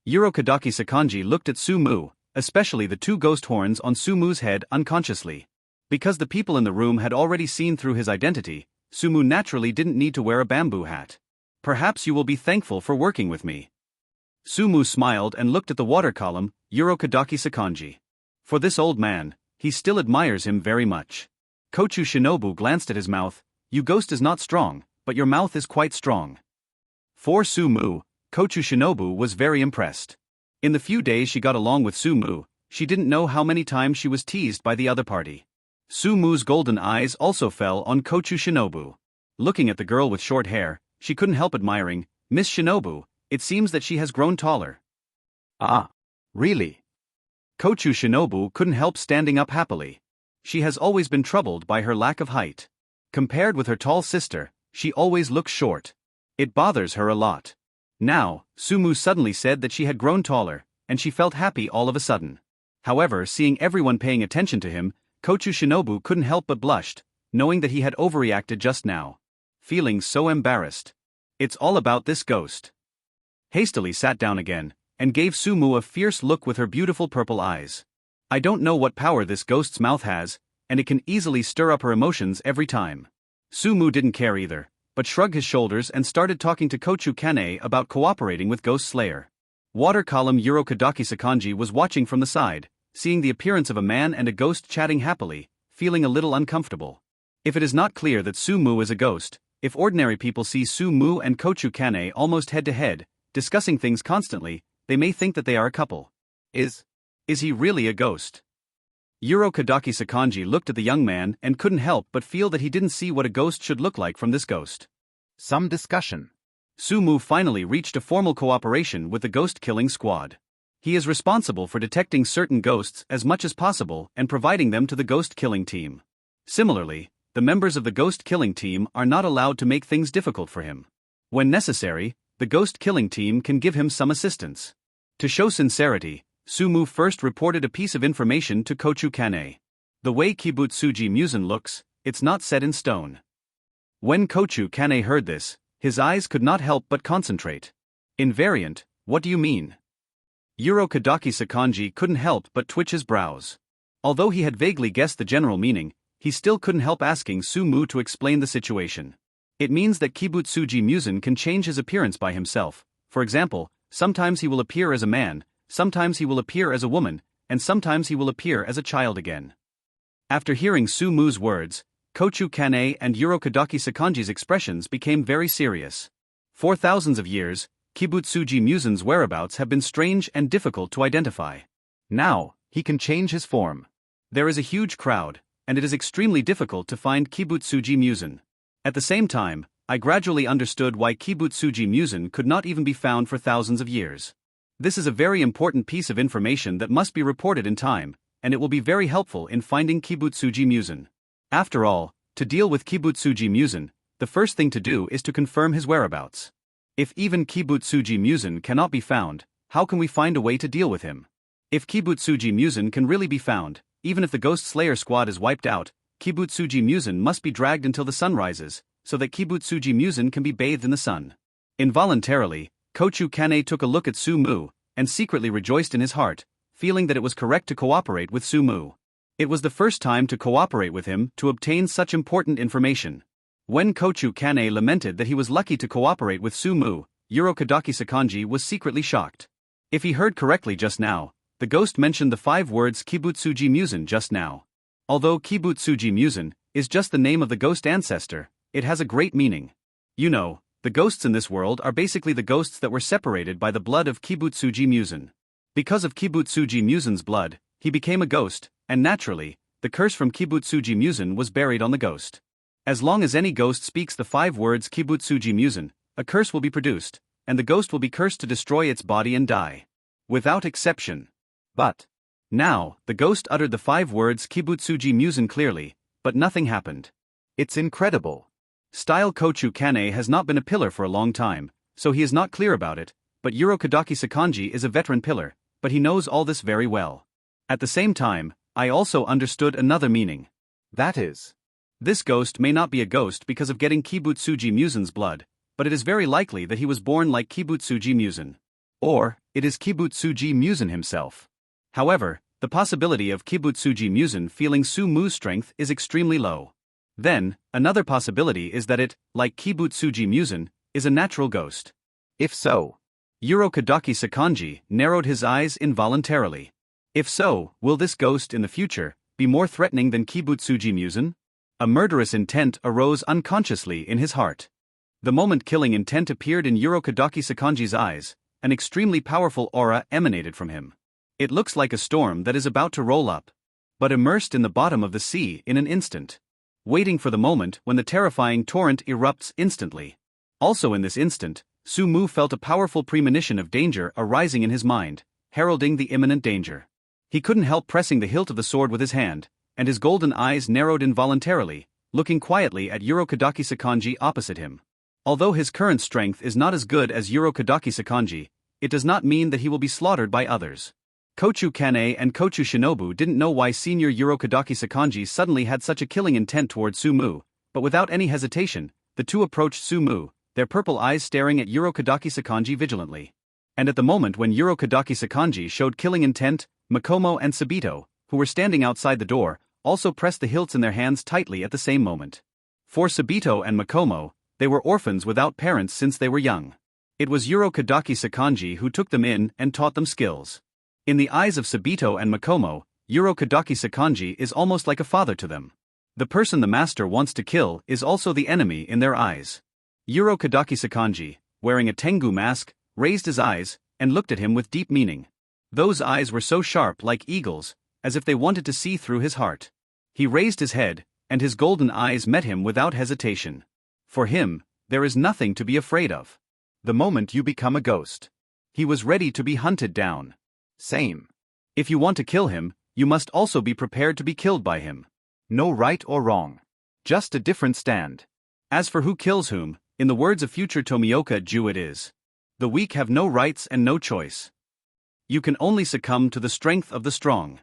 Kadaki Sakanji looked at Sumu, especially the two ghost horns on Sumu's head, unconsciously. Because the people in the room had already seen through his identity, Sumu naturally didn't need to wear a bamboo hat. Perhaps you will be thankful for working with me. Sumu smiled and looked at the water column, Urokadaki Sakanji. For this old man, he still admires him very much. Kochu Shinobu glanced at his mouth. You ghost is not strong, but your mouth is quite strong. For Sumu, Kochu Shinobu was very impressed. In the few days she got along with Sumu, she didn't know how many times she was teased by the other party. Sumu's golden eyes also fell on Kochu Shinobu. Looking at the girl with short hair, she couldn't help admiring, Miss Shinobu, it seems that she has grown taller. Ah. Really? Kochu Shinobu couldn't help standing up happily. She has always been troubled by her lack of height. Compared with her tall sister, she always looks short. It bothers her a lot. Now, Sumu suddenly said that she had grown taller, and she felt happy all of a sudden. However, seeing everyone paying attention to him, Kochu Shinobu couldn't help but blushed, knowing that he had overreacted just now. Feeling so embarrassed. It's all about this ghost. Hastily sat down again, and gave Sumu a fierce look with her beautiful purple eyes. I don't know what power this ghost's mouth has, and it can easily stir up her emotions every time. Sumu didn't care either, but shrugged his shoulders and started talking to Kochu Kanao about cooperating with Ghost Slayer. Water column Urokadaki Sakanji was watching from the side, seeing the appearance of a man and a ghost chatting happily, feeling a little uncomfortable. If it is not clear that Sumu is a ghost, if ordinary people see Sumu and Kochu Kanao almost head to head, discussing things constantly, they may think that they are a couple. Is he really a ghost? Urokadaki Sakanji looked at the young man and couldn't help but feel that he didn't see what a ghost should look like from this ghost. Some discussion. Sumu finally reached a formal cooperation with the ghost-killing squad. He is responsible for detecting certain ghosts as much as possible and providing them to the ghost-killing team. Similarly, the members of the ghost-killing team are not allowed to make things difficult for him. When necessary, the ghost-killing team can give him some assistance. To show sincerity, Sumu first reported a piece of information to Kochu Kanao. The way Kibutsuji Musen looks, it's not set in stone. When Kochu Kanao heard this, his eyes could not help but concentrate. Invariant, what do you mean? Urokadaki Sakanji couldn't help but twitch his brows. Although he had vaguely guessed the general meaning, he still couldn't help asking Sumu to explain the situation. It means that Kibutsuji Musen can change his appearance by himself. For example, sometimes he will appear as a man, sometimes he will appear as a woman, and sometimes he will appear as a child again. After hearing Sumu's words, Kochu Kanao and Urokadaki Sakanji's expressions became very serious. For thousands of years, Kibutsuji Musen's whereabouts have been strange and difficult to identify. Now, he can change his form. There is a huge crowd, and it is extremely difficult to find Kibutsuji Musen. At the same time, I gradually understood why Kibutsuji Musen could not even be found for thousands of years. This is a very important piece of information that must be reported in time, and it will be very helpful in finding Kibutsuji Musen. After all, to deal with Kibutsuji Musen, the first thing to do is to confirm his whereabouts. If even Kibutsuji Musen cannot be found, how can we find a way to deal with him? If Kibutsuji Musen can really be found, even if the Ghost Slayer squad is wiped out, Kibutsuji Musen must be dragged until the sun rises, so that Kibutsuji Musen can be bathed in the sun. Involuntarily, Kochu Kanao took a look at Sumu, and secretly rejoiced in his heart, feeling that it was correct to cooperate with Sumu. It was the first time to cooperate with him to obtain such important information. When Kochu Kanao lamented that he was lucky to cooperate with Sumu, Urokadaki Sakanji was secretly shocked. If he heard correctly just now, the ghost mentioned the 5 words Kibutsuji Musen just now. Although Kibutsuji Musen is just the name of the ghost ancestor, it has a great meaning. You know, the ghosts in this world are basically the ghosts that were separated by the blood of Kibutsuji Musen. Because of Kibutsuji Musen's blood, he became a ghost, and naturally, the curse from Kibutsuji Musen was buried on the ghost. As long as any ghost speaks the 5 words Kibutsuji Musen, a curse will be produced, and the ghost will be cursed to destroy its body and die. Without exception. But now, the ghost uttered the 5 words Kibutsuji Musen clearly, but nothing happened. It's incredible. Style Kochu Kanao has not been a pillar for a long time, so he is not clear about it, but Urokadaki Sakanji is a veteran pillar, but he knows all this very well. At the same time, I also understood another meaning. That is, this ghost may not be a ghost because of getting Kibutsuji Musen's blood, but it is very likely that he was born like Kibutsuji Musen. Or, it is Kibutsuji Musen himself. However, the possibility of Kibutsuji Musen feeling Sumu's strength is extremely low. Then, another possibility is that it, like Kibutsuji Musen, is a natural ghost. If so, Kadaki Sakanji narrowed his eyes involuntarily. If so, will this ghost in the future be more threatening than Kibutsuji Musen? A murderous intent arose unconsciously in his heart. The moment killing intent appeared in Kadaki Sakanji's eyes, an extremely powerful aura emanated from him. It looks like a storm that is about to roll up, but immersed in the bottom of the sea in an instant, waiting for the moment when the terrifying torrent erupts instantly. Also in this instant, Sumu felt a powerful premonition of danger arising in his mind, heralding the imminent danger. He couldn't help pressing the hilt of the sword with his hand, and his golden eyes narrowed involuntarily, looking quietly at Kadaki Sakanji opposite him. Although his current strength is not as good as Kadaki Sakanji, it does not mean that he will be slaughtered by others. Kochu Kanei and Kochu Shinobu didn't know why senior Kadaki Sakanji suddenly had such a killing intent toward Sumu, but without any hesitation, the two approached Sumu, their purple eyes staring at Kadaki Sakanji vigilantly. And at the moment when Kadaki Sakanji showed killing intent, Makomo and Sabito, who were standing outside the door, also pressed the hilts in their hands tightly at the same moment. For Sabito and Makomo, they were orphans without parents since they were young. It was Kadaki Sakanji who took them in and taught them skills. In the eyes of Sabito and Makomo, Kadaki Sakanji is almost like a father to them. The person the master wants to kill is also the enemy in their eyes. Kadaki Sakanji, wearing a Tengu mask, raised his eyes and looked at him with deep meaning. Those eyes were so sharp like eagles, as if they wanted to see through his heart. He raised his head, and his golden eyes met him without hesitation. For him, there is nothing to be afraid of. The moment you become a ghost, he was ready to be hunted down. Same. If you want to kill him, you must also be prepared to be killed by him. No right or wrong. Just a different stand. As for who kills whom, in the words of future Tomioka Ju it is. The weak have no rights and no choice. You can only succumb to the strength of the strong.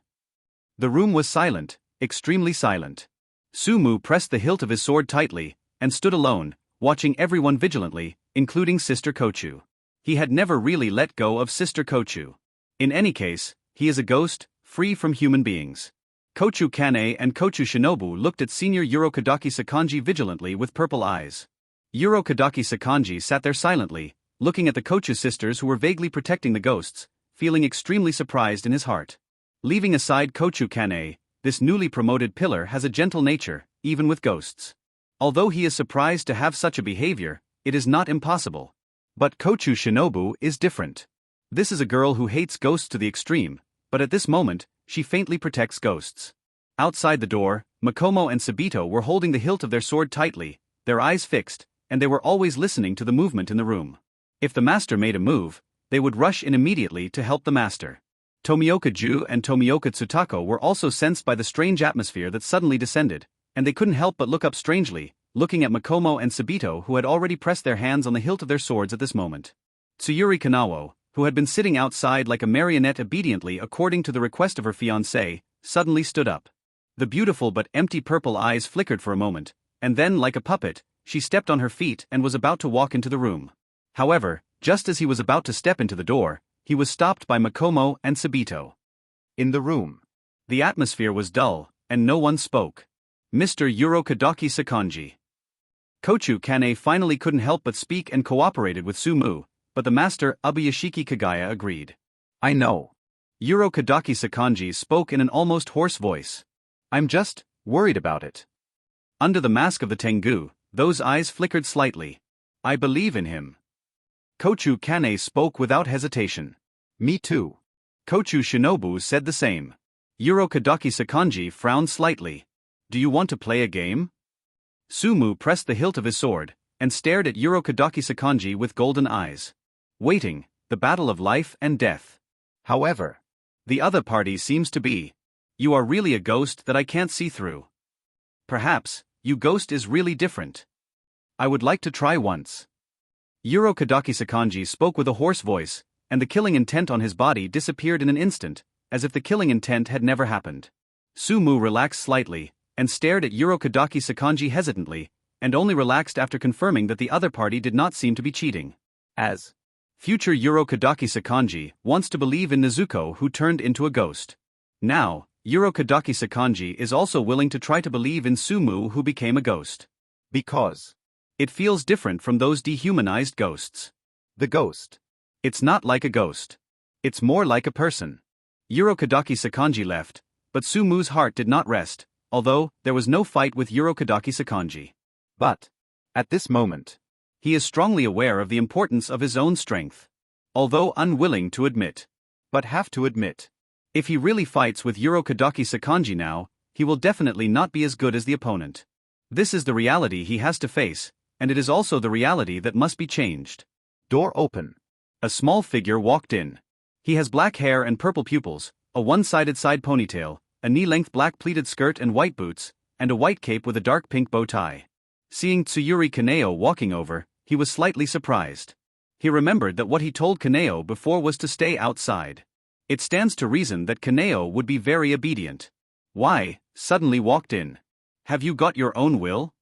The room was silent, extremely silent. Sumu pressed the hilt of his sword tightly, and stood alone, watching everyone vigilantly, including Sister Kochu. He had never really let go of Sister Kochu. In any case, he is a ghost, free from human beings. Kochu Kanei and Kochu Shinobu looked at senior Kadaki Sakanji vigilantly with purple eyes. Kadaki Sakanji sat there silently, looking at the Kochu sisters who were vaguely protecting the ghosts, feeling extremely surprised in his heart. Leaving aside Kochu Kanei, this newly promoted pillar has a gentle nature, even with ghosts. Although he is surprised to have such a behavior, it is not impossible. But Kochu Shinobu is different. This is a girl who hates ghosts to the extreme, but at this moment, she faintly protects ghosts. Outside the door, Makomo and Sabito were holding the hilt of their sword tightly, their eyes fixed, and they were always listening to the movement in the room. If the master made a move, they would rush in immediately to help the master. Tomioka Ju and Tomioka Tsutako were also sensed by the strange atmosphere that suddenly descended, and they couldn't help but look up strangely, looking at Makomo and Sabito who had already pressed their hands on the hilt of their swords at this moment. Tsuyuri Kanao, who had been sitting outside like a marionette obediently according to the request of her fiancé, suddenly stood up. The beautiful but empty purple eyes flickered for a moment, and then like a puppet, she stepped on her feet and was about to walk into the room. However, just as he was about to step into the door, he was stopped by Makomo and Sabito. In the room, the atmosphere was dull, and no one spoke. Mr. Kadaki Sakanji. Kochu Kanei finally couldn't help but speak and cooperated with Sumu, but the master Ubuyashiki Kagaya agreed. I know. Kadaki Sakanji spoke in an almost hoarse voice. I'm just worried about it. Under the mask of the Tengu, those eyes flickered slightly. I believe in him. Kochu Kanei spoke without hesitation. Me too. Kochu Shinobu said the same. Kadaki Sakanji frowned slightly. Do you want to play a game? Sumu pressed the hilt of his sword, and stared at Kadaki Sakanji with golden eyes. Waiting, the battle of life and death. However, the other party seems to be. You are really a ghost that I can't see through. Perhaps, you ghost is really different. I would like to try once. Kadaki Sakanji spoke with a hoarse voice, and the killing intent on his body disappeared in an instant, as if the killing intent had never happened. Sumu relaxed slightly, and stared at Kadaki Sakanji hesitantly, and only relaxed after confirming that the other party did not seem to be cheating. As future Kadaki Sakanji wants to believe in Nezuko who turned into a ghost. Now, Kadaki Sakanji is also willing to try to believe in Sumu who became a ghost. Because it feels different from those dehumanized ghosts. The ghost It's not like a ghost. It's more like a person. Urokadaki Sakanji left, but Sumu's heart did not rest, although there was no fight with Urokadaki Sakanji. But, at this moment, he is strongly aware of the importance of his own strength. Although unwilling to admit, but have to admit, if he really fights with Urokadaki Sakanji now, he will definitely not be as good as the opponent. This is the reality he has to face, and it is also the reality that must be changed. Door open. A small figure walked in. He has black hair and purple pupils, a one-sided side ponytail, a knee-length black pleated skirt and white boots, and a white cape with a dark pink bow tie. Seeing Tsuyuri Kanao walking over, he was slightly surprised. He remembered that what he told Kaneo before was to stay outside. It stands to reason that Kaneo would be very obedient. Why, suddenly walked in? Have you got your own will?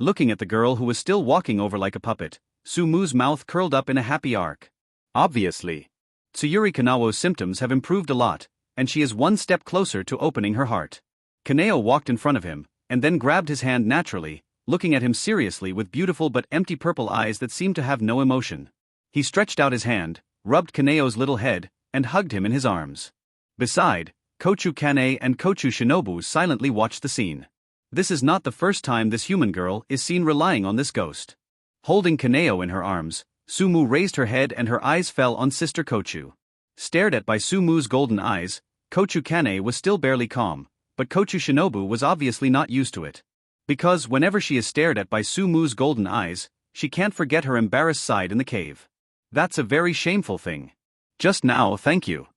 Looking at the girl who was still walking over like a puppet, Sumu's mouth curled up in a happy arc. Obviously. Tsuyuri Kanao's symptoms have improved a lot, and she is one step closer to opening her heart. Kaneo walked in front of him, and then grabbed his hand naturally, looking at him seriously with beautiful but empty purple eyes that seemed to have no emotion. He stretched out his hand, rubbed Kaneo's little head, and hugged him in his arms. Beside, Kochu Kane and Kochu Shinobu silently watched the scene. This is not the first time this human girl is seen relying on this ghost. Holding Kaneo in her arms, Sumu raised her head and her eyes fell on Sister Kochu. Stared at by Sumu's golden eyes, Kochu Kane was still barely calm, but Kochu Shinobu was obviously not used to it. Because whenever she is stared at by Sumu's golden eyes, she can't forget her embarrassed side in the cave. That's a very shameful thing. Just now, thank you.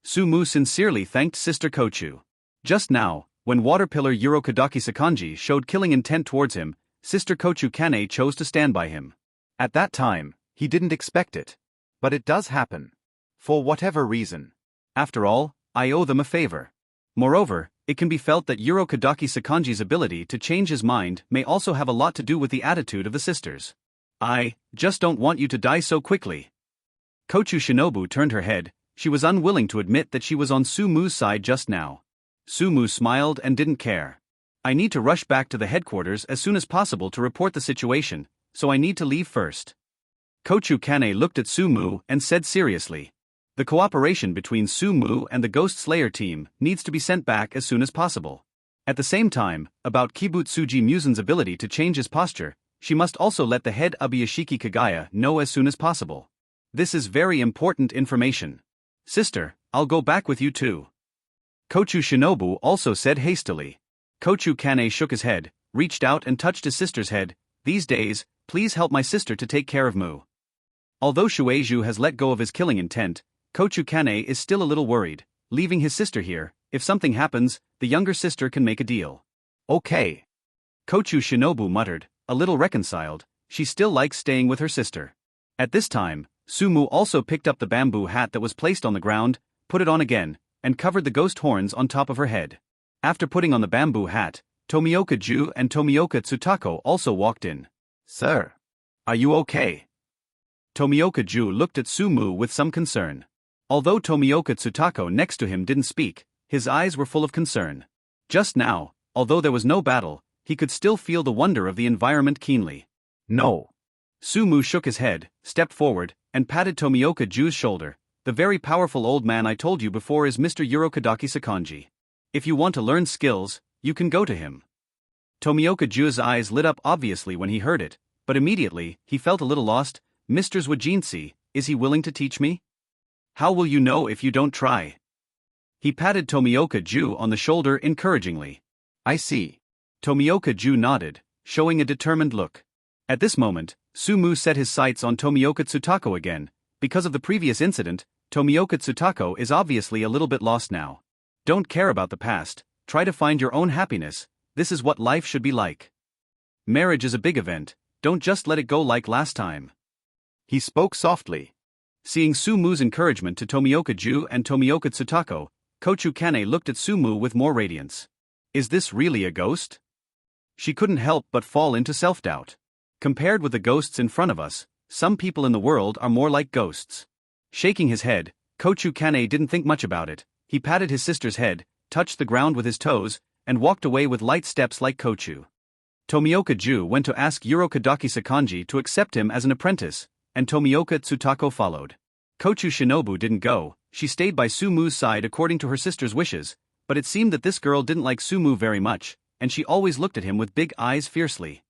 Sumu sincerely thanked Sister Kochu. Just now, when water pillar Urokadaki Sakanji showed killing intent towards him, Sister Kochu Kane chose to stand by him. At that time, he didn't expect it. But it does happen. For whatever reason. After all, I owe them a favor. Moreover, it can be felt that Urokadaki Sakanji's ability to change his mind may also have a lot to do with the attitude of the sisters. I just don't want you to die so quickly. Kochu Shinobu turned her head. She was unwilling to admit that she was on Sumu's side just now. Sumu smiled and didn't care. I need to rush back to the headquarters as soon as possible to report the situation, so I need to leave first. Kochu Kane looked at Sumu and said seriously. The cooperation between Sumu and the Ghost Slayer team needs to be sent back as soon as possible. At the same time, about Kibutsuji Musen's ability to change his posture, she must also let the head Abuyashiki Kagaya know as soon as possible. This is very important information. Sister, I'll go back with you too. Kochu Shinobu also said hastily. Kochu Kane shook his head, reached out and touched his sister's head. These days, please help my sister to take care of Mu. Although Shueiju has let go of his killing intent, Kochu Kane is still a little worried, leaving his sister here. If something happens, the younger sister can make a deal. Okay. Kochu Shinobu muttered, a little reconciled. She still likes staying with her sister. At this time, Sumu also picked up the bamboo hat that was placed on the ground, put it on again, and covered the ghost horns on top of her head. After putting on the bamboo hat, Tomioka Ju and Tomioka Tsutako also walked in. Sir, are you okay? Tomioka Ju looked at Sumu with some concern. Although Tomioka Tsutako next to him didn't speak, his eyes were full of concern. Just now, although there was no battle, he could still feel the wonder of the environment keenly. No. Sumu shook his head, stepped forward, and patted Tomioka Ju's shoulder. The very powerful old man I told you before is Mr. Urokadaki Sakanji. If you want to learn skills, you can go to him. Tomioka Ju's eyes lit up obviously when he heard it, but immediately, he felt a little lost. Mr. Zwajinsi, is he willing to teach me? How will you know if you don't try? He patted Tomioka Ju on the shoulder encouragingly. I see. Tomioka Ju nodded, showing a determined look. At this moment, Sumu set his sights on Tomioka Tsutako again. Because of the previous incident, Tomioka Tsutako is obviously a little bit lost now. Don't care about the past, try to find your own happiness. This is what life should be like. Marriage is a big event, don't just let it go like last time. He spoke softly. Seeing Sumu's encouragement to Tomioka Ju and Tomioka Tsutako, Kochu Kane looked at Sumu with more radiance. Is this really a ghost? She couldn't help but fall into self-doubt. Compared with the ghosts in front of us, some people in the world are more like ghosts. Shaking his head, Kochu Kane didn't think much about it. He patted his sister's head, touched the ground with his toes, and walked away with light steps like Kochu. Tomioka Ju went to ask Urokadaki Sakanji to accept him as an apprentice, and Tomioka Tsutako followed. Kochu Shinobu didn't go, she stayed by Sumu's side according to her sister's wishes, but it seemed that this girl didn't like Sumu very much, and she always looked at him with big eyes fiercely.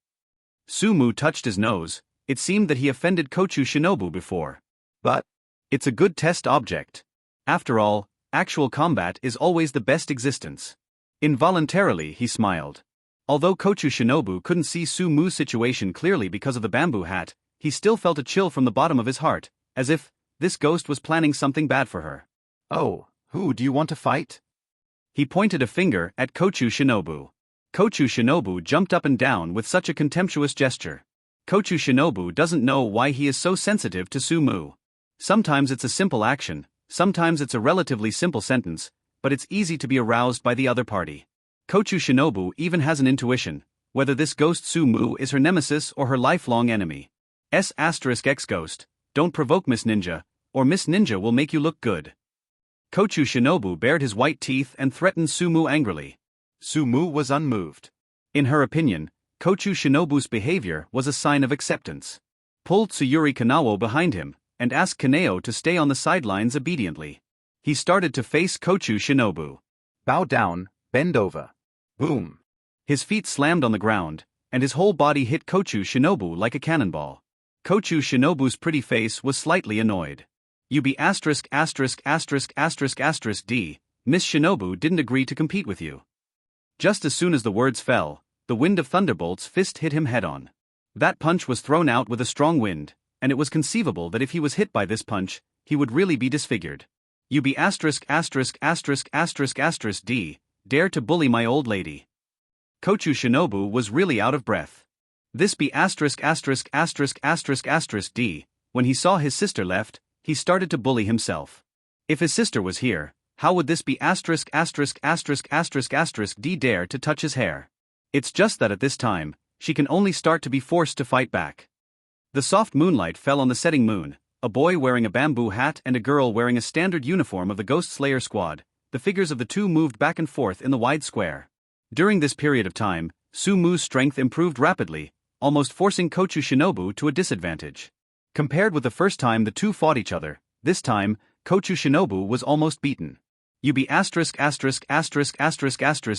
Sumu touched his nose, it seemed that he offended Kochu Shinobu before. But it's a good test object. After all, actual combat is always the best existence. Involuntarily he smiled. Although Kochu Shinobu couldn't see Sumu's situation clearly because of the bamboo hat, he still felt a chill from the bottom of his heart, as if this ghost was planning something bad for her. Oh, who do you want to fight? He pointed a finger at Kochu Shinobu. Kochu Shinobu jumped up and down with such a contemptuous gesture. Kochu Shinobu doesn't know why he is so sensitive to Sumu. Sometimes it's a simple action, sometimes it's a relatively simple sentence, but it's easy to be aroused by the other party. Kochu Shinobu even has an intuition, whether this ghost Sumu is her nemesis or her lifelong enemy. X ghost, don't provoke Miss Ninja, or Miss Ninja will make you look good. Kochu Shinobu bared his white teeth and threatened Sumu angrily. Sumu was unmoved. In her opinion, Kochu Shinobu's behavior was a sign of acceptance. Pulled Tsuyuri Kanao behind him, and asked Kaneo to stay on the sidelines obediently. He started to face Kochu Shinobu. Bow down, bend over. Boom. His feet slammed on the ground, and his whole body hit Kochu Shinobu like a cannonball. Kochu Shinobu's pretty face was slightly annoyed. D. Miss Shinobu didn't agree to compete with you. Just as soon as the words fell, the wind of Thunderbolt's fist hit him head-on. That punch was thrown out with a strong wind, and it was conceivable that if he was hit by this punch, he would really be disfigured. D. Dare to bully my old lady. Kochu Shinobu was really out of breath. This be D. When he saw his sister left, he started to bully himself. If his sister was here, how would this be D dare to touch his hair? It's just that at this time, she can only start to be forced to fight back. The soft moonlight fell on the setting moon, a boy wearing a bamboo hat and a girl wearing a standard uniform of the Ghost Slayer squad. The figures of the two moved back and forth in the wide square. During this period of time, Sumu's strength improved rapidly, almost forcing Kochu Shinobu to a disadvantage. Compared with the first time the two fought each other, this time, Kochu Shinobu was almost beaten.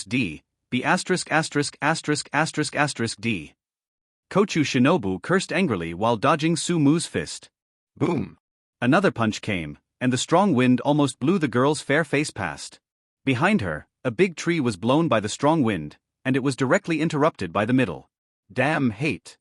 D. Be D. Kochu Shinobu cursed angrily while dodging Sumu's fist. Boom. Another punch came, and the strong wind almost blew the girl's fair face past. Behind her, a big tree was blown by the strong wind, and it was directly interrupted by the middle. Damn hate.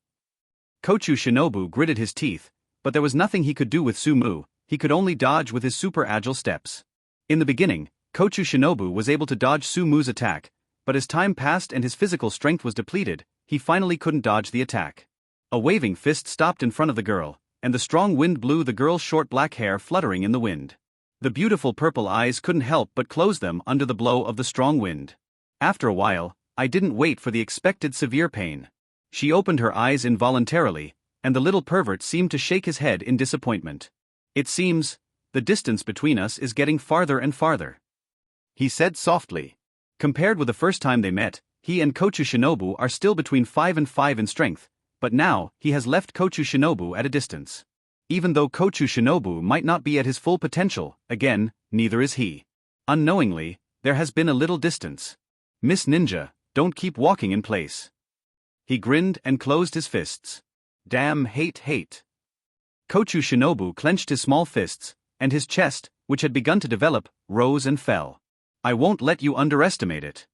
Kochu Shinobu gritted his teeth, but there was nothing he could do with Sumu, he could only dodge with his super agile steps. In the beginning, Kochu Shinobu was able to dodge Sumu's attack, but as time passed and his physical strength was depleted, he finally couldn't dodge the attack. A waving fist stopped in front of the girl, and the strong wind blew the girl's short black hair fluttering in the wind. The beautiful purple eyes couldn't help but close them under the blow of the strong wind. After a while, I didn't wait for the expected severe pain. She opened her eyes involuntarily, and the little pervert seemed to shake his head in disappointment. It seems, the distance between us is getting farther and farther, he said softly. Compared with the first time they met, he and Kochu Shinobu are still between 5 and 5 in strength, but now he has left Kochu Shinobu at a distance. Even though Kochu Shinobu might not be at his full potential, again, neither is he. Unknowingly, there has been a little distance. Miss Ninja, don't keep walking in place. He grinned and closed his fists. Damn hate. Kochu Shinobu clenched his small fists, and his chest, which had begun to develop, rose and fell. I won't let you underestimate it.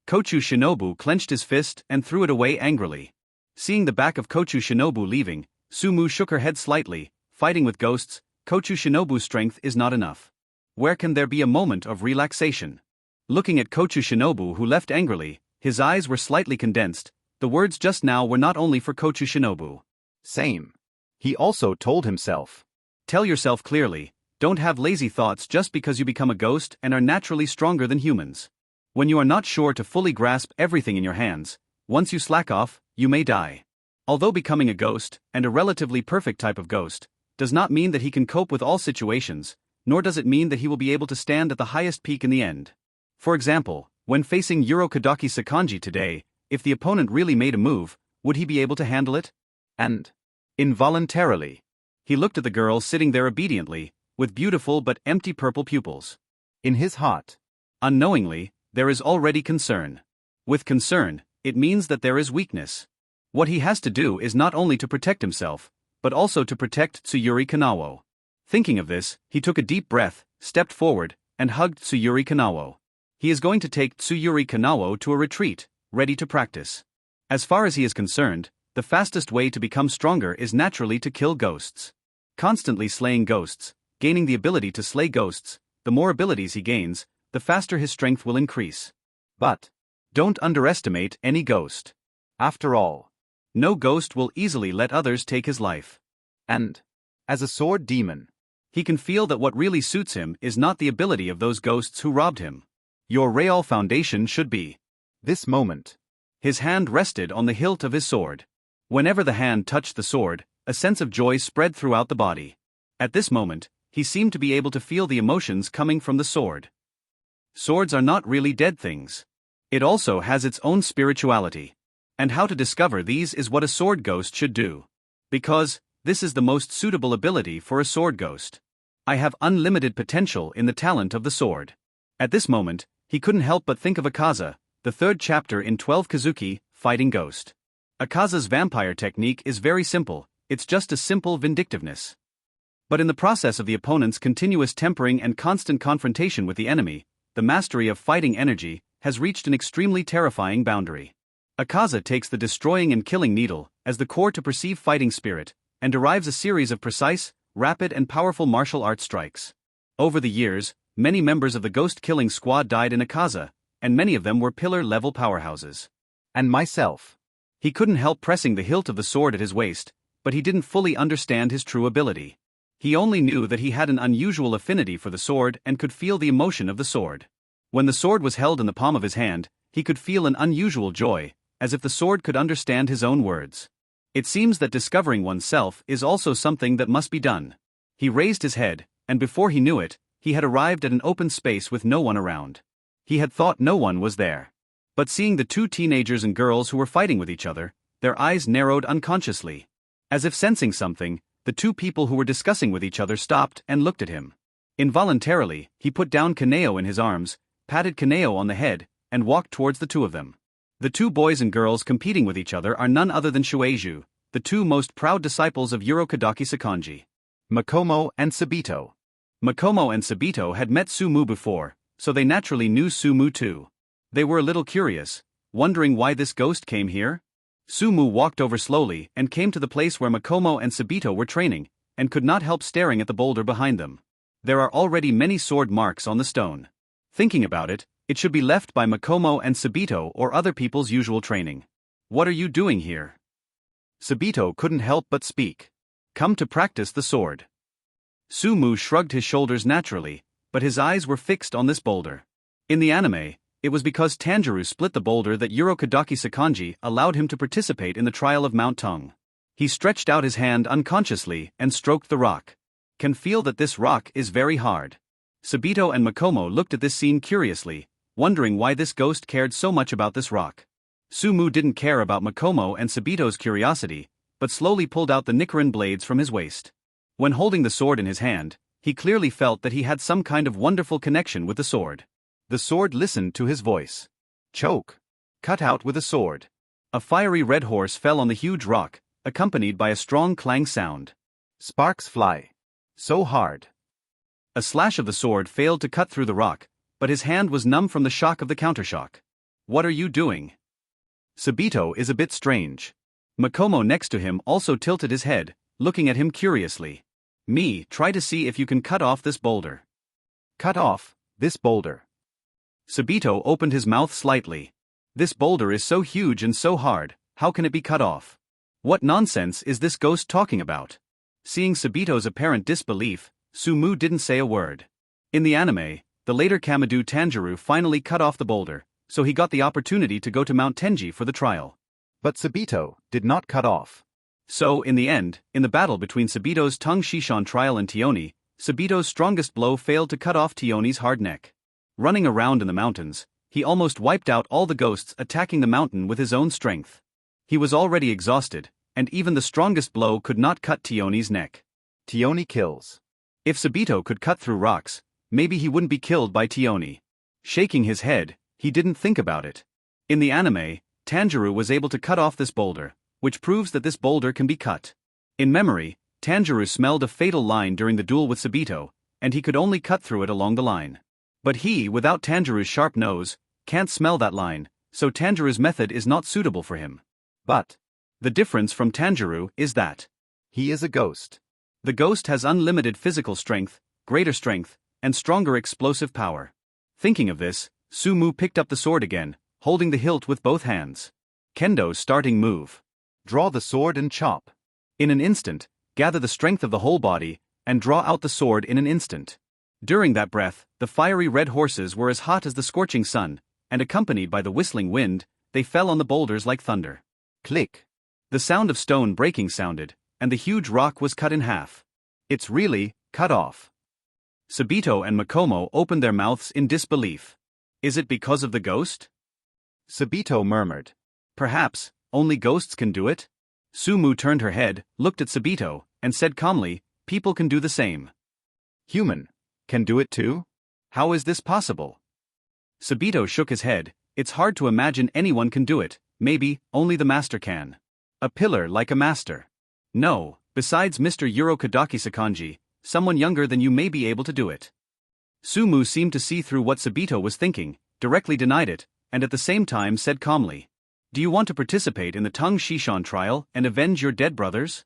Kochu Shinobu clenched his fist and threw it away angrily. Seeing the back of Kochu Shinobu leaving, Sumu shook her head slightly. Fighting with ghosts, Kochu Shinobu's strength is not enough. Where can there be a moment of relaxation? Looking at Kochu Shinobu, who left angrily, his eyes were slightly condensed. The words just now were not only for Kochu Shinobu. Same. He also told himself. Tell yourself clearly, don't have lazy thoughts just because you become a ghost and are naturally stronger than humans. When you are not sure to fully grasp everything in your hands, once you slack off, you may die. Although becoming a ghost, and a relatively perfect type of ghost, does not mean that he can cope with all situations, nor does it mean that he will be able to stand at the highest peak in the end. For example, when facing Urokadaki Sakanji today, if the opponent really made a move, would he be able to handle it? And involuntarily, He looked at the girl sitting there obediently, with beautiful but empty purple pupils. In his heart, unknowingly, there is already concern. With concern, it means that there is weakness. What he has to do is not only to protect himself, but also to protect Tsuyuri Kanao. Thinking of this, he took a deep breath, stepped forward, and hugged Tsuyuri Kanao. He is going to take Tsuyuri Kanao to a retreat, ready to practice. As far as he is concerned, the fastest way to become stronger is naturally to kill ghosts. Constantly slaying ghosts, gaining the ability to slay ghosts, the more abilities he gains, the faster his strength will increase. But don't underestimate any ghost. After all, no ghost will easily let others take his life. And, as a sword demon, he can feel that what really suits him is not the ability of those ghosts who robbed him. Your real foundation should be this moment. His hand rested on the hilt of his sword. Whenever the hand touched the sword, a sense of joy spread throughout the body. At this moment, he seemed to be able to feel the emotions coming from the sword. Swords are not really dead things. It also has its own spirituality. And how to discover these is what a sword ghost should do. Because this is the most suitable ability for a sword ghost. I have unlimited potential in the talent of the sword. At this moment, he couldn't help but think of Akaza, the third chapter in 12 Kazuki, Fighting Ghost. Akaza's vampire technique is very simple, it's just a simple vindictiveness. But in the process of the opponent's continuous tempering and constant confrontation with the enemy, the mastery of fighting energy has reached an extremely terrifying boundary. Akaza takes the destroying and killing needle as the core to perceive fighting spirit, and derives a series of precise, rapid and powerful martial arts strikes. Over the years, many members of the ghost killing squad died in Akaza, and many of them were pillar-level powerhouses. And myself. He couldn't help pressing the hilt of the sword at his waist, but he didn't fully understand his true ability. He only knew that he had an unusual affinity for the sword and could feel the emotion of the sword. When the sword was held in the palm of his hand, he could feel an unusual joy, as if the sword could understand his own words. It seems that discovering oneself is also something that must be done. He raised his head, and before he knew it, he had arrived at an open space with no one around. He had thought no one was there. But seeing the two teenagers and girls who were fighting with each other, their eyes narrowed unconsciously. As if sensing something, the two people who were discussing with each other stopped and looked at him. Involuntarily, he put down Kaneo in his arms, patted Kaneo on the head, and walked towards the two of them. The two boys and girls competing with each other are none other than Shueiju, the two most proud disciples of Urokodaki Sakanji. Makomo and Sabito. Makomo and Sabito had met Sumu before, so they naturally knew Sumu too. They were a little curious, wondering why this ghost came here. Sumu walked over slowly and came to the place where Makomo and Sabito were training, and could not help staring at the boulder behind them. There are already many sword marks on the stone. Thinking about it, it should be left by Makomo and Sabito or other people's usual training. What are you doing here? Sabito couldn't help but speak. Come to practice the sword. Sumu shrugged his shoulders naturally, but his eyes were fixed on this boulder. In the anime, it was because Tanguro split the boulder that Urokodaki Sakanji allowed him to participate in the trial of Mount Tung. He stretched out his hand unconsciously and stroked the rock. Can feel that this rock is very hard. Sabito and Makomo looked at this scene curiously, wondering why this ghost cared so much about this rock. Sumu didn't care about Makomo and Sabito's curiosity, but slowly pulled out the Nichiren blades from his waist. When holding the sword in his hand, he clearly felt that he had some kind of wonderful connection with the sword. The sword listened to his voice. Choke. Cut out with a sword. A fiery red horse fell on the huge rock, accompanied by a strong clang sound. Sparks fly. So hard. A slash of the sword failed to cut through the rock, but his hand was numb from the shock of the countershock. What are you doing? Sabito is a bit strange. Makomo next to him also tilted his head, looking at him curiously. Me, try to see if you can cut off this boulder. Cut off this boulder. Sabito opened his mouth slightly. This boulder is so huge and so hard, how can it be cut off? What nonsense is this ghost talking about? Seeing Sabito's apparent disbelief, Sumu didn't say a word. In the anime, the later Kamado Tanjiro finally cut off the boulder, so he got the opportunity to go to Mount Tenji for the trial. But Sabito did not cut off. So, in the end, in the battle between Sabito's Tung Shishan trial and Tioni, Sabito's strongest blow failed to cut off Tioni's hard neck. Running around in the mountains, he almost wiped out all the ghosts attacking the mountain with his own strength. He was already exhausted, and even the strongest blow could not cut Tioni's neck. Tioni kills. If Subito could cut through rocks, maybe he wouldn't be killed by Tioni. Shaking his head, he didn't think about it. In the anime, Tanguro was able to cut off this boulder, which proves that this boulder can be cut. In memory, Tanguro smelled a fatal line during the duel with Subito, and he could only cut through it along the line. But he, without Tanjiro's sharp nose, can't smell that line, so Tanjiro's method is not suitable for him. But the difference from Tanjiro is that he is a ghost. The ghost has unlimited physical strength, greater strength, and stronger explosive power. Thinking of this, Sumu picked up the sword again, holding the hilt with both hands. Kendo's starting move. Draw the sword and chop. In an instant, gather the strength of the whole body, and draw out the sword in an instant. During that breath, the fiery red horses were as hot as the scorching sun, and accompanied by the whistling wind, they fell on the boulders like thunder. Click. The sound of stone breaking sounded, and the huge rock was cut in half. It's really cut off. Subito and Makomo opened their mouths in disbelief. Is it because of the ghost? Subito murmured. Perhaps, only ghosts can do it? Sumu turned her head, looked at Subito, and said calmly, people can do the same. Human can do it too? How is this possible? Subito shook his head. It's hard to imagine anyone can do it, maybe, only the master can. A pillar like a master. No, besides Mr. Kadaki Sakanji, someone younger than you may be able to do it. Sumu seemed to see through what Subito was thinking, directly denied it, and at the same time said calmly. Do you want to participate in the Tung Shishan trial and avenge your dead brothers?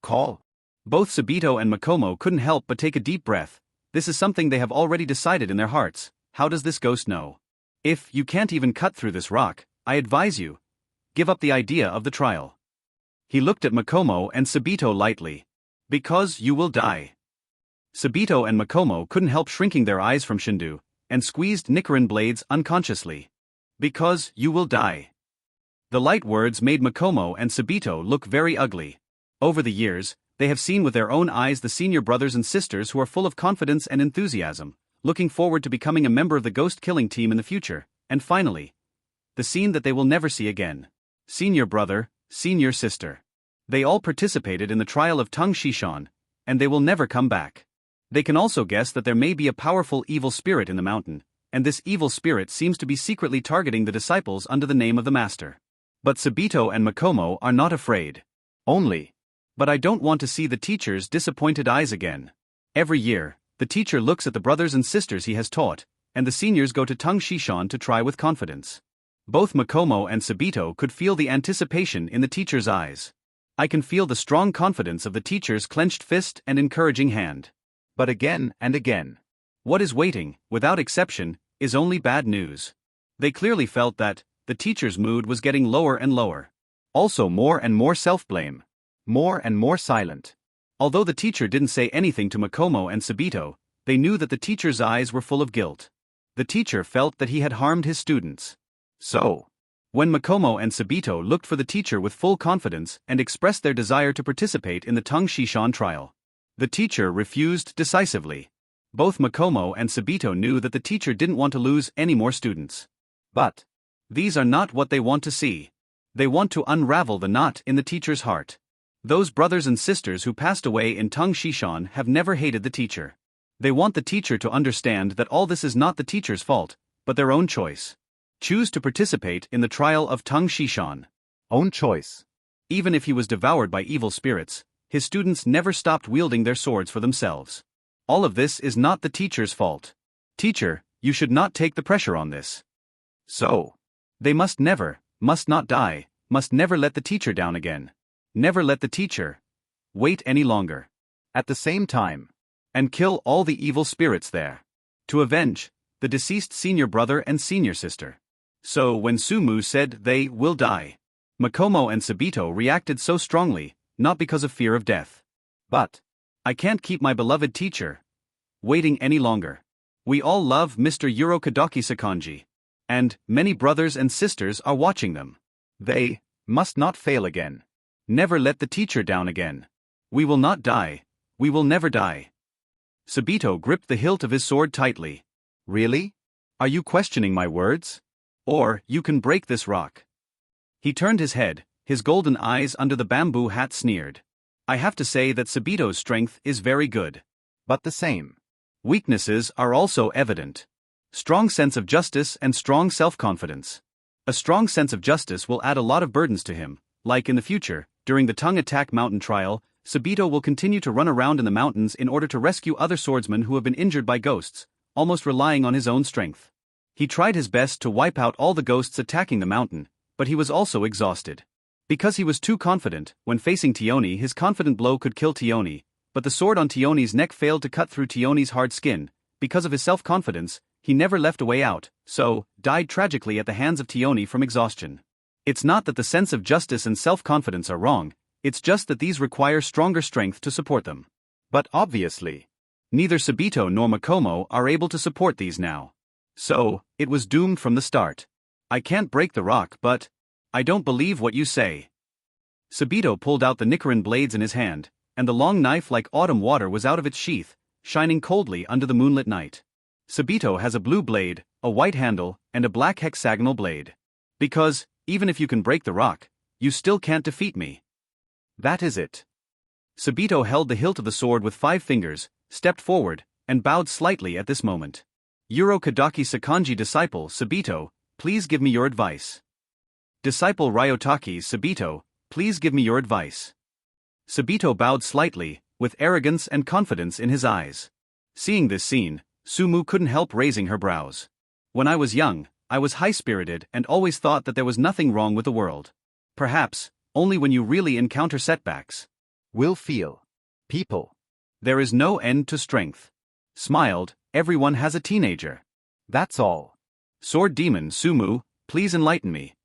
Call. Both Subito and Makomo couldn't help but take a deep breath. This is something they have already decided in their hearts. How does this ghost know? If you can't even cut through this rock, I advise you, give up the idea of the trial. He looked at Makomo and Subito lightly. Because you will die. Subito and Makomo couldn't help shrinking their eyes from Shindu, and squeezed Nichiren blades unconsciously. Because you will die. The light words made Makomo and Subito look very ugly. Over the years, they have seen with their own eyes the senior brothers and sisters who are full of confidence and enthusiasm, looking forward to becoming a member of the ghost-killing team in the future, and finally, the scene that they will never see again. Senior brother, senior sister. They all participated in the trial of Tung Shishan, and they will never come back. They can also guess that there may be a powerful evil spirit in the mountain, and this evil spirit seems to be secretly targeting the disciples under the name of the master. But Subito and Makomo are not afraid. Only. But I don't want to see the teacher's disappointed eyes again. Every year, the teacher looks at the brothers and sisters he has taught, and the seniors go to Tung Shishan to try with confidence. Both Makomo and Subito could feel the anticipation in the teacher's eyes. I can feel the strong confidence of the teacher's clenched fist and encouraging hand. But again and again, what is waiting, without exception, is only bad news. They clearly felt that the teacher's mood was getting lower and lower. Also more and more self-blame. More and more silent. Although the teacher didn't say anything to Makomo and Subito, they knew that the teacher's eyes were full of guilt. The teacher felt that he had harmed his students. So, when Makomo and Subito looked for the teacher with full confidence and expressed their desire to participate in the Tung Shishan trial, the teacher refused decisively. Both Makomo and Subito knew that the teacher didn't want to lose any more students. But these are not what they want to see. They want to unravel the knot in the teacher's heart. Those brothers and sisters who passed away in Tung Shishan have never hated the teacher. They want the teacher to understand that all this is not the teacher's fault, but their own choice. Choose to participate in the trial of Tung Shishan. Own choice. Even if he was devoured by evil spirits, his students never stopped wielding their swords for themselves. All of this is not the teacher's fault. Teacher, you should not take the pressure on this. So, they must not die, must never let the teacher down again. Never let the teacher wait any longer. At the same time, and kill all the evil spirits there. To avenge the deceased senior brother and senior sister. So when Sumu said they will die, Makomo and Subito reacted so strongly, not because of fear of death. But I can't keep my beloved teacher waiting any longer. We all love Mr. Kadaki Sakanji. And many brothers and sisters are watching them. They must not fail again. Never let the teacher down again. We will not die. We will never die. Subito gripped the hilt of his sword tightly. Really? Are you questioning my words? Or you can break this rock. He turned his head, his golden eyes under the bamboo hat sneered. I have to say that Sabito's strength is very good. But the same. Weaknesses are also evident. Strong sense of justice and strong self-confidence. A strong sense of justice will add a lot of burdens to him, like in the future, during the tongue attack mountain trial, Sabito will continue to run around in the mountains in order to rescue other swordsmen who have been injured by ghosts, almost relying on his own strength. He tried his best to wipe out all the ghosts attacking the mountain, but he was also exhausted. Because he was too confident, when facing Tioni his confident blow could kill Tioni, but the sword on Tioni's neck failed to cut through Tioni's hard skin. Because of his self-confidence, he never left a way out, so, died tragically at the hands of Tioni from exhaustion. It's not that the sense of justice and self-confidence are wrong, it's just that these require stronger strength to support them. But obviously, neither Sabito nor Makomo are able to support these now. So, it was doomed from the start. I can't break the rock, but I don't believe what you say. Sabito pulled out the Nichiren blades in his hand, and the long knife like autumn water was out of its sheath, shining coldly under the moonlit night. Sabito has a blue blade, a white handle, and a black hexagonal blade. Because, even if you can break the rock, you still can't defeat me. That is it. Sabito held the hilt of the sword with 5 fingers, stepped forward, and bowed slightly at this moment. Yuro Kadaki Sakanji disciple Sabito, please give me your advice. Disciple Ryotaki Sabito, please give me your advice. Sabito bowed slightly, with arrogance and confidence in his eyes. Seeing this scene, Sumu couldn't help raising her brows. When I was young, I was high-spirited and always thought that there was nothing wrong with the world. Perhaps, only when you really encounter setbacks will feel. People. There is no end to strength. Smiled, everyone has a teenager. That's all. Sword demon Sumu, please enlighten me.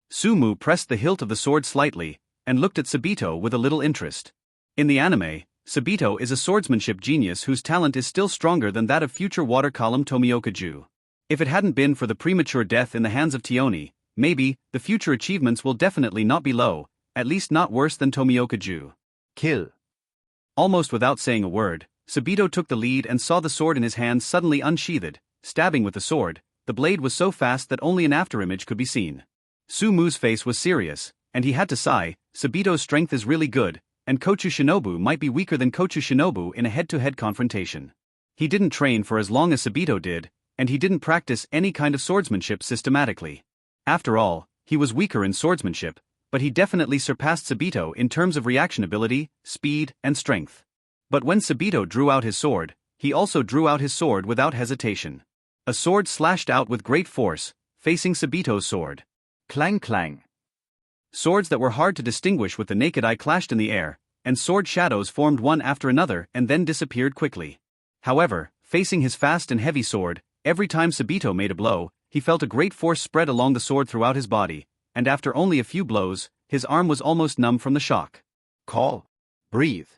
Sumu pressed the hilt of the sword slightly, and looked at Sabito with a little interest. In the anime, Sabito is a swordsmanship genius whose talent is still stronger than that of future water column Tomioka Ju. If it hadn't been for the premature death in the hands of Tioni, maybe, the future achievements will definitely not be low, at least not worse than Tomioka Ju. Kill. Almost without saying a word, Sabito took the lead and saw the sword in his hand suddenly unsheathed, stabbing with the sword. The blade was so fast that only an afterimage could be seen. Sumu's face was serious, and he had to sigh. Sabito's strength is really good, and Kochu Shinobu might be weaker than Kochu Shinobu in a head-to-head confrontation. He didn't train for as long as Sabito did, and he didn't practice any kind of swordsmanship systematically. After all, he was weaker in swordsmanship, but he definitely surpassed Sabito in terms of reaction ability, speed, and strength. But when Sabito drew out his sword, he also drew out his sword without hesitation. A sword slashed out with great force, facing Sabito's sword. Clang clang. Swords that were hard to distinguish with the naked eye clashed in the air, and sword shadows formed one after another and then disappeared quickly. However, facing his fast and heavy sword, every time Sabito made a blow, he felt a great force spread along the sword throughout his body, and after only a few blows, his arm was almost numb from the shock. Call. Breathe.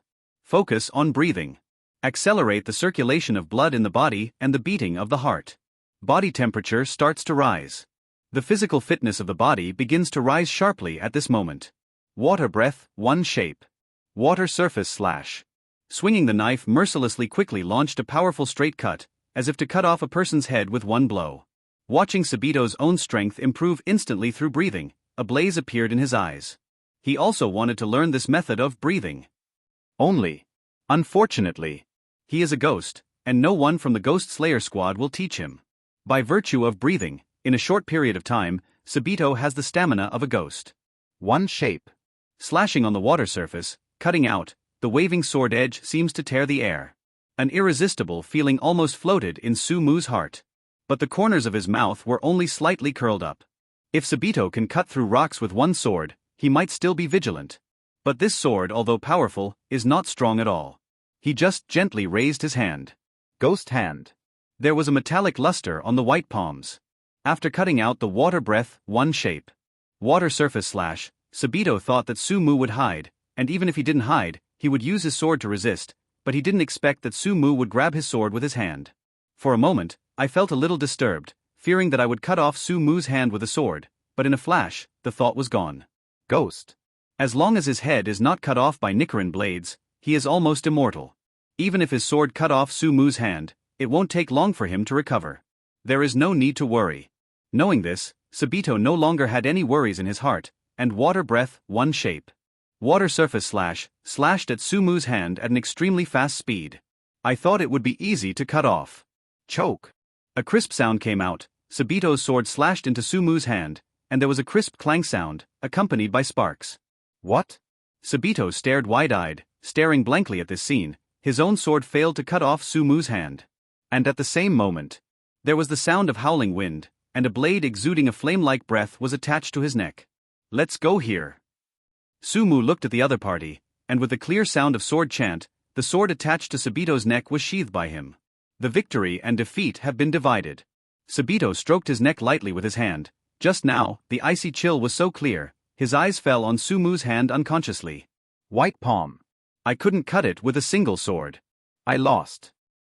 Focus on breathing. Accelerate the circulation of blood in the body and the beating of the heart. Body temperature starts to rise. The physical fitness of the body begins to rise sharply at this moment. Water breath, one shape. Water surface slash. Swinging the knife mercilessly quickly launched a powerful straight cut, as if to cut off a person's head with one blow. Watching Sabito's own strength improve instantly through breathing, a blaze appeared in his eyes. He also wanted to learn this method of breathing. Only, unfortunately, he is a ghost, and no one from the Ghost Slayer squad will teach him. By virtue of breathing, in a short period of time, Sabito has the stamina of a ghost. One shape. Slashing on the water surface, cutting out, the waving sword edge seems to tear the air. An irresistible feeling almost floated in Sumu's heart. But the corners of his mouth were only slightly curled up. If Sabito can cut through rocks with one sword, he might still be vigilant. But this sword, although powerful, is not strong at all. He just gently raised his hand. Ghost hand. There was a metallic luster on the white palms. After cutting out the water breath, one shape. Water surface slash, Sabito thought that Sumu would hide, and even if he didn't hide, he would use his sword to resist, but he didn't expect that Sumu would grab his sword with his hand. For a moment, I felt a little disturbed, fearing that I would cut off Sumu's hand with a sword, but in a flash, the thought was gone. Ghost. As long as his head is not cut off by Nichiren blades, he is almost immortal. Even if his sword cut off Sumu's hand, it won't take long for him to recover. There is no need to worry. Knowing this, Sabito no longer had any worries in his heart, and water breath, one shape. Water surface slashed at Sumu's hand at an extremely fast speed. I thought it would be easy to cut off. Choke. A crisp sound came out, Sabito's sword slashed into Sumu's hand, and there was a crisp clang sound, accompanied by sparks. What? Sabito stared wide-eyed, staring blankly at this scene. His own sword failed to cut off Sumu's hand. And at the same moment, there was the sound of howling wind, and a blade exuding a flame-like breath was attached to his neck. Let's go here. Sumu looked at the other party, and with the clear sound of sword chant, the sword attached to Sabito's neck was sheathed by him. The victory and defeat have been divided. Sabito stroked his neck lightly with his hand. Just now, the icy chill was so clear, his eyes fell on Sumu's hand unconsciously. White palm. I couldn't cut it with a single sword. I lost.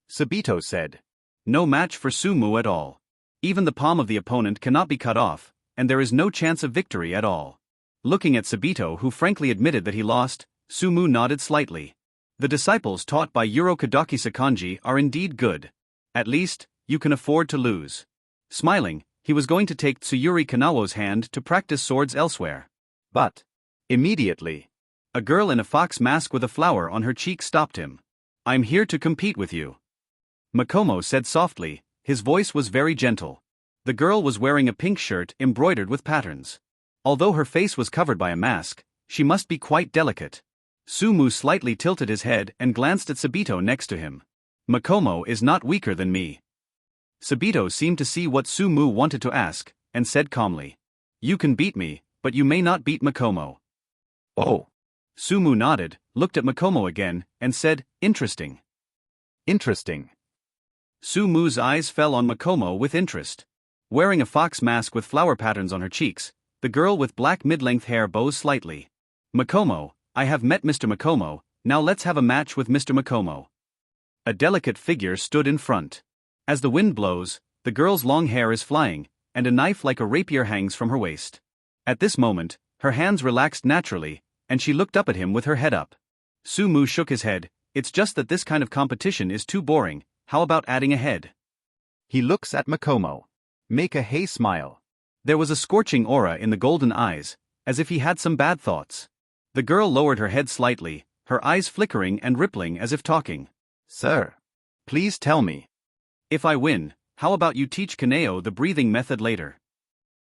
Sabito said. No match for Sumu at all. Even the palm of the opponent cannot be cut off, and there is no chance of victory at all. Looking at Sabito, who frankly admitted that he lost, Sumu nodded slightly. The disciples taught by Kadaki Sakanji are indeed good. At least, you can afford to lose. Smiling, he was going to take Tsuyuri Kanao's hand to practice swords elsewhere. But, immediately, a girl in a fox mask with a flower on her cheek stopped him. I'm here to compete with you. Makomo said softly, his voice was very gentle. The girl was wearing a pink shirt embroidered with patterns. Although her face was covered by a mask, she must be quite delicate. Sumu slightly tilted his head and glanced at Sabito next to him. Makomo is not weaker than me. Sabito seemed to see what Sumu wanted to ask, and said calmly. You can beat me, but you may not beat Makomo. Oh. Sumu nodded, looked at Makomo again, and said, interesting. Interesting. Sumu's eyes fell on Makomo with interest. Wearing a fox mask with flower patterns on her cheeks, the girl with black mid-length hair bows slightly. Makomo, I have met Mr. Makomo, now let's have a match with Mr. Makomo. A delicate figure stood in front. As the wind blows, the girl's long hair is flying, and a knife like a rapier hangs from her waist. At this moment, her hands relaxed naturally, and she looked up at him with her head up. Sumu shook his head. It's just that this kind of competition is too boring, how about adding a head? He looks at Makomo. Make a hey smile. There was a scorching aura in the golden eyes, as if he had some bad thoughts. The girl lowered her head slightly, her eyes flickering and rippling as if talking. Sir, please tell me. If I win, how about you teach Kaneo the breathing method later?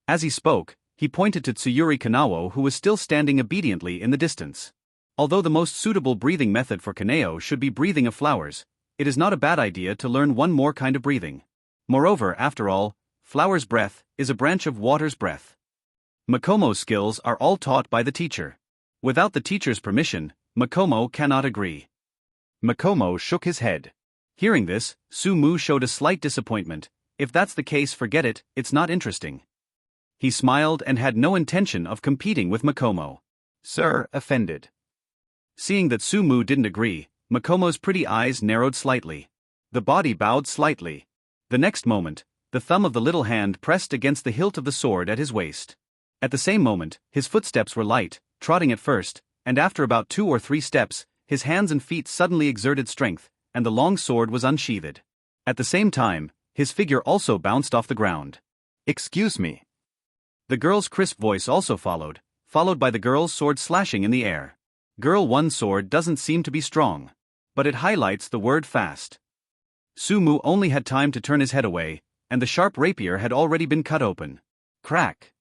As he spoke, he pointed to Tsuyuri Kanao, who was still standing obediently in the distance. Although the most suitable breathing method for Kaneo should be breathing of flowers, it is not a bad idea to learn one more kind of breathing. Moreover, after all, flower's breath is a branch of water's breath. Makomo's skills are all taught by the teacher. Without the teacher's permission, Makomo cannot agree. Makomo shook his head. Hearing this, Sumu showed a slight disappointment. If that's the case, forget it, it's not interesting. He smiled and had no intention of competing with Makomo. Sir, offended. Seeing that Sumu didn't agree, Makomo's pretty eyes narrowed slightly. The body bowed slightly. The next moment, the thumb of the little hand pressed against the hilt of the sword at his waist. At the same moment, his footsteps were light, trotting at first, and after about 2 or 3 steps, his hands and feet suddenly exerted strength, and the long sword was unsheathed. At the same time, his figure also bounced off the ground. Excuse me. The girl's crisp voice also followed by the girl's sword slashing in the air. Girl 1's sword doesn't seem to be strong, but it highlights the word fast. Sumu only had time to turn his head away, and the sharp rapier had already been cut open. Crack.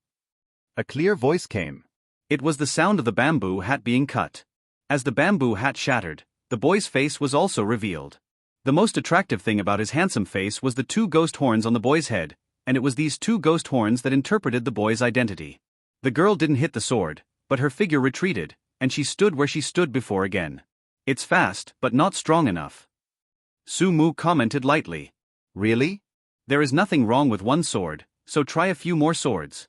A clear voice came. It was the sound of the bamboo hat being cut. As the bamboo hat shattered, the boy's face was also revealed. The most attractive thing about his handsome face was the 2 ghost horns on the boy's head, and it was these 2 ghost horns that interpreted the boy's identity. The girl didn't hit the sword, but her figure retreated, and she stood where she stood before again. It's fast, but not strong enough. Sumu commented lightly. Really? There is nothing wrong with 1 sword, so try a few more swords.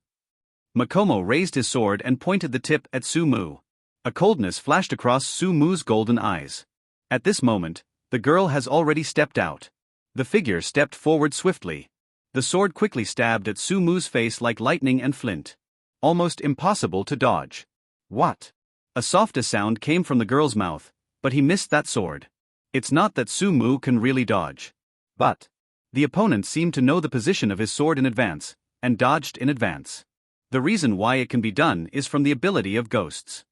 Makomo raised his sword and pointed the tip at Sumu. A coldness flashed across Sumu's golden eyes. At this moment, the girl has already stepped out. The figure stepped forward swiftly. The sword quickly stabbed at Sumu's face like lightning and flint. Almost impossible to dodge. What? A soft sound came from the girl's mouth, but he missed that sword. It's not that Sumu can really dodge. But the opponent seemed to know the position of his sword in advance, and dodged in advance. The reason why it can be done is from the ability of ghosts.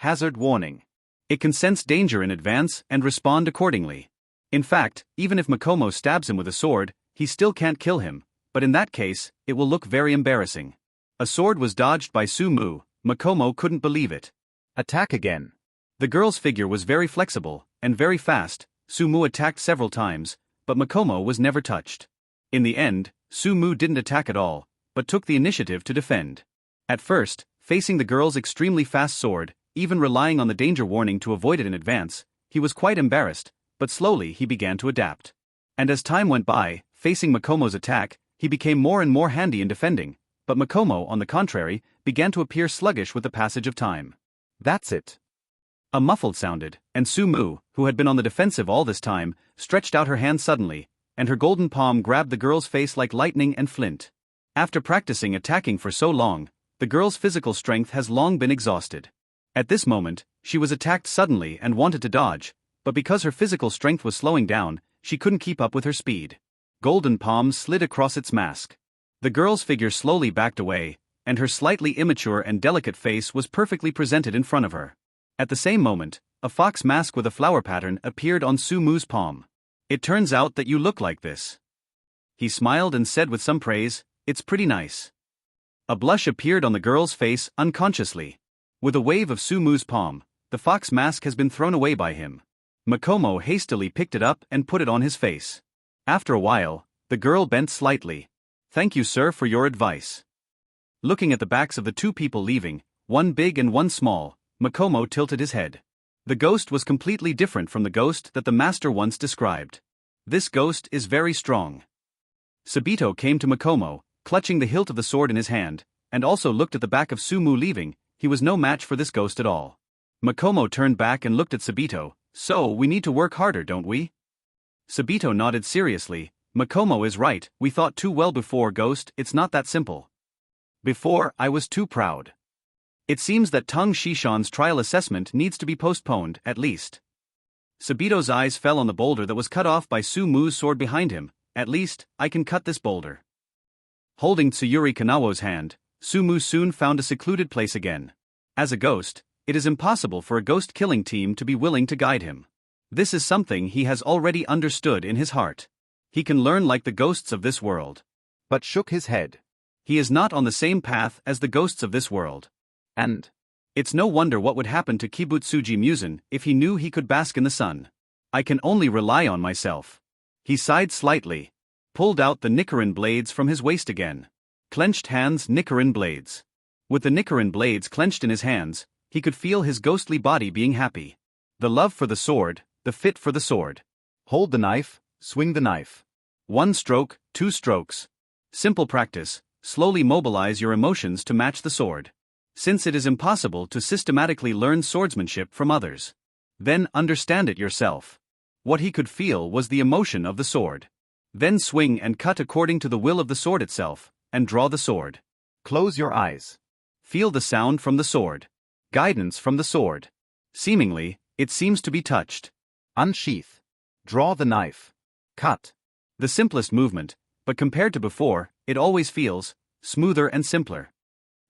Hazard warning. It can sense danger in advance and respond accordingly. In fact, even if Makomo stabs him with a sword, he still can't kill him, but in that case, it will look very embarrassing. A sword was dodged by Sumu. Makomo couldn't believe it. Attack again. The girl's figure was very flexible and very fast. Sumu attacked several times, but Makomo was never touched. In the end, Sumu didn't attack at all, but took the initiative to defend. At first, facing the girl's extremely fast sword, even relying on the danger warning to avoid it in advance, he was quite embarrassed, but slowly he began to adapt. And as time went by, facing Makomo's attack, he became more and more handy in defending, but Makomo, on the contrary, began to appear sluggish with the passage of time. That's it. A muffled sounded, and Sumu, who had been on the defensive all this time, stretched out her hand suddenly, and her golden palm grabbed the girl's face like lightning and flint. After practicing attacking for so long, the girl's physical strength has long been exhausted. At this moment, she was attacked suddenly and wanted to dodge, but because her physical strength was slowing down, she couldn't keep up with her speed. Golden palm slid across its mask. The girl's figure slowly backed away, and her slightly immature and delicate face was perfectly presented in front of her. At the same moment, a fox mask with a flower pattern appeared on Sumu's palm. It turns out that you look like this. He smiled and said with some praise, "It's pretty nice." A blush appeared on the girl's face unconsciously. With a wave of Sumu's palm, the fox mask has been thrown away by him. Makomo hastily picked it up and put it on his face. After a while, the girl bent slightly. "Thank you, sir, for your advice." Looking at the backs of the two people leaving, one big and one small, Makomo tilted his head. The ghost was completely different from the ghost that the master once described. This ghost is very strong. Sabito came to Makomo, clutching the hilt of the sword in his hand, and also looked at the back of Sumu leaving. He was no match for this ghost at all. Makomo turned back and looked at Sabito. "So, we need to work harder, don't we?" Sabito nodded seriously. "Makomo is right, we thought too well before, Ghost, it's not that simple. Before, I was too proud. It seems that Tung Shishan's trial assessment needs to be postponed, at least." Sabito's eyes fell on the boulder that was cut off by Sumu's sword behind him. "At least, I can cut this boulder." Holding Tsuyuri Kanao's hand, Sumu soon found a secluded place again. As a ghost, it is impossible for a ghost-killing team to be willing to guide him. This is something he has already understood in his heart. He can learn like the ghosts of this world. But shook his head. He is not on the same path as the ghosts of this world. And it's no wonder what would happen to Kibutsuji Musen if he knew he could bask in the sun. "I can only rely on myself." He sighed slightly, pulled out the Nichiren blades from his waist again. Clenched hands, Nichiren blades. With the Nichiren blades clenched in his hands, he could feel his ghostly body being happy. The love for the sword, the fit for the sword. Hold the knife, swing the knife. 1 stroke, 2 strokes. Simple practice, slowly mobilize your emotions to match the sword. Since it is impossible to systematically learn swordsmanship from others, then understand it yourself. What he could feel was the emotion of the sword. Then swing and cut according to the will of the sword itself, and draw the sword. Close your eyes. Feel the sound from the sword. Guidance from the sword. Seemingly, it seems to be touched. Unsheath. Draw the knife. Cut. The simplest movement, but compared to before, it always feels smoother and simpler.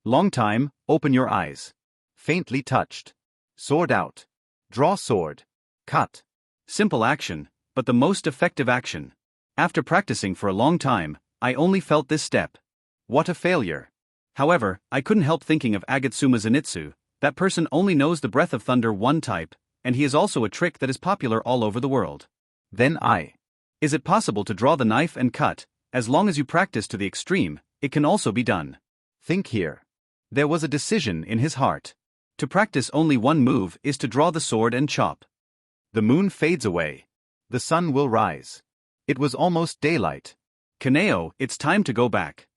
Long time, open your eyes. Faintly touched. Sword out. Draw sword. Cut. Simple action, but the most effective action. After practicing for a long time, I only felt this step. What a failure. However, I couldn't help thinking of Agatsuma Zenitsu. That person only knows the Breath of Thunder 1 type, and he is also a trick that is popular all over the world. Then Is it possible to draw the knife and cut? As long as you practice to the extreme, it can also be done. Think here. There was a decision in his heart. To practice only one move is to draw the sword and chop. The moon fades away. The sun will rise. It was almost daylight. "Kaneo, it's time to go back."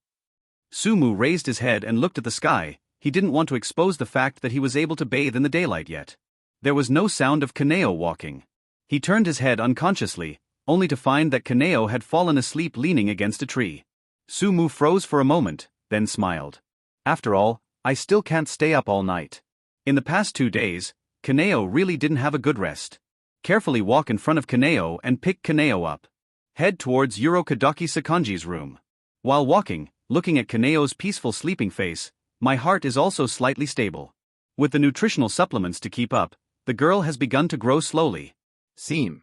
Sumu raised his head and looked at the sky. He didn't want to expose the fact that he was able to bathe in the daylight yet. There was no sound of Kaneo walking. He turned his head unconsciously, only to find that Kaneo had fallen asleep leaning against a tree. Sumu froze for a moment, then smiled. "After all, I still can't stay up all night." In the past 2 days, Kaneo really didn't have a good rest. Carefully walk in front of Kaneo and pick Kaneo up. Head towards Urokadoki Sakanji's room. While walking, looking at Kaneo's peaceful sleeping face, my heart is also slightly stable. With the nutritional supplements to keep up, the girl has begun to grow slowly. Seem.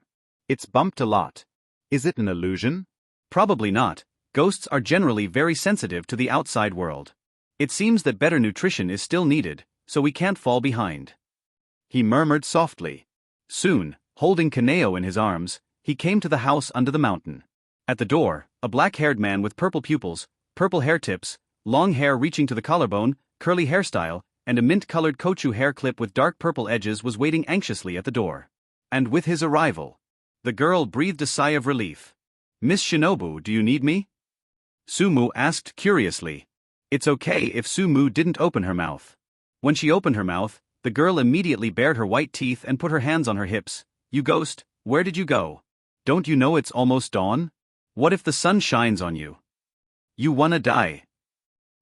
It's bumped a lot. Is it an illusion? Probably not. Ghosts are generally very sensitive to the outside world. It seems that better nutrition is still needed, so we can't fall behind. He murmured softly. Soon, holding Kaneo in his arms, he came to the house under the mountain. At the door, a black-haired man with purple pupils, purple hair tips, long hair reaching to the collarbone, curly hairstyle, and a mint-colored kochu hair clip with dark purple edges was waiting anxiously at the door. And with his arrival, the girl breathed a sigh of relief. "Miss Shinobu, do you need me?" Sumu asked curiously. It's okay if Sumu didn't open her mouth. When she opened her mouth, the girl immediately bared her white teeth and put her hands on her hips. "You ghost, where did you go? Don't you know it's almost dawn? What if the sun shines on you? You wanna die?"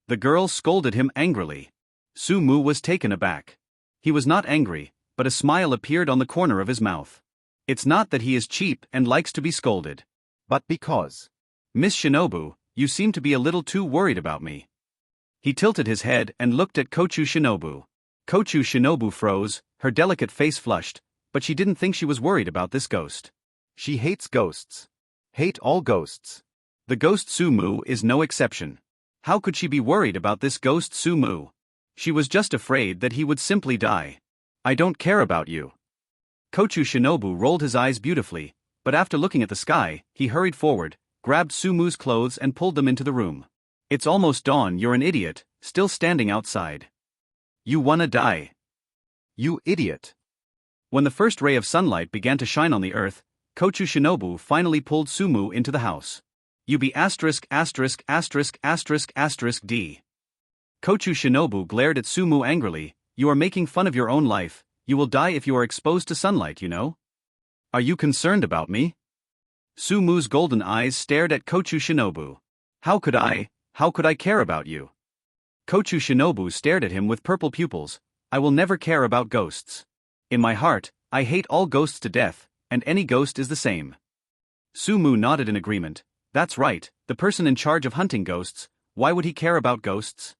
The girl scolded him angrily. Sumu was taken aback. He was not angry, but a smile appeared on the corner of his mouth. It's not that he is cheap and likes to be scolded. But because. "Miss Shinobu, you seem to be a little too worried about me." He tilted his head and looked at Kochu Shinobu. Kochu Shinobu froze, her delicate face flushed, but she didn't think she was worried about this ghost. She hates ghosts. Hate all ghosts. The ghost Sumu is no exception. How could she be worried about this ghost Sumu? She was just afraid that he would simply die. "I don't care about you." Kochu Shinobu rolled his eyes beautifully, but after looking at the sky, he hurried forward, grabbed Sumu's clothes and pulled them into the room. "It's almost dawn, you're an idiot, still standing outside. You wanna die? You idiot." When the first ray of sunlight began to shine on the earth, Kochu Shinobu finally pulled Sumu into the house. "You be asterisk asterisk asterisk asterisk asterisk D." Kochu Shinobu glared at Sumu angrily. "You are making fun of your own life, you will die if you are exposed to sunlight, you know? Are you concerned about me?" Sumu's golden eyes stared at Kochu Shinobu. How could I care about you?" Kochu Shinobu stared at him with purple pupils. "I will never care about ghosts. In my heart, I hate all ghosts to death, and any ghost is the same." Sumu nodded in agreement. "That's right, the person in charge of hunting ghosts, why would he care about ghosts?"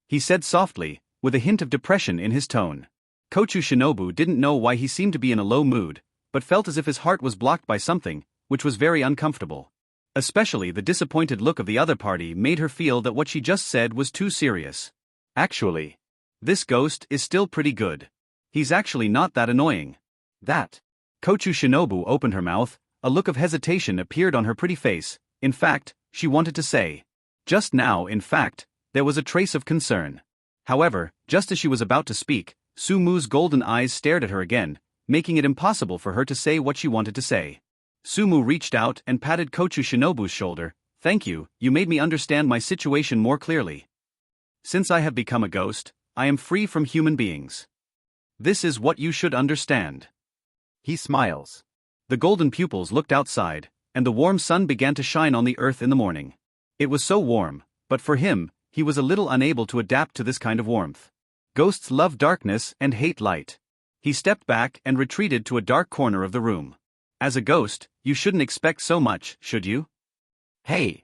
He said softly, with a hint of depression in his tone. Kochu Shinobu didn't know why he seemed to be in a low mood, but felt as if his heart was blocked by something, which was very uncomfortable. Especially the disappointed look of the other party made her feel that what she just said was too serious. "Actually, this ghost is still pretty good. He's actually not that annoying." "That." Kochu Shinobu opened her mouth, a look of hesitation appeared on her pretty face. In fact, she wanted to say. Just now, in fact, there was a trace of concern. However, just as she was about to speak, Sumu's golden eyes stared at her again, making it impossible for her to say what she wanted to say. Sumu reached out and patted Kochu Shinobu's shoulder. "Thank you, you made me understand my situation more clearly. Since I have become a ghost, I am free from human beings. This is what you should understand." He smiles. The golden pupils looked outside, and the warm sun began to shine on the earth in the morning. It was so warm, but for him, he was a little unable to adapt to this kind of warmth. Ghosts love darkness and hate light. He stepped back and retreated to a dark corner of the room. As a ghost, you shouldn't expect so much, should you? "Hey."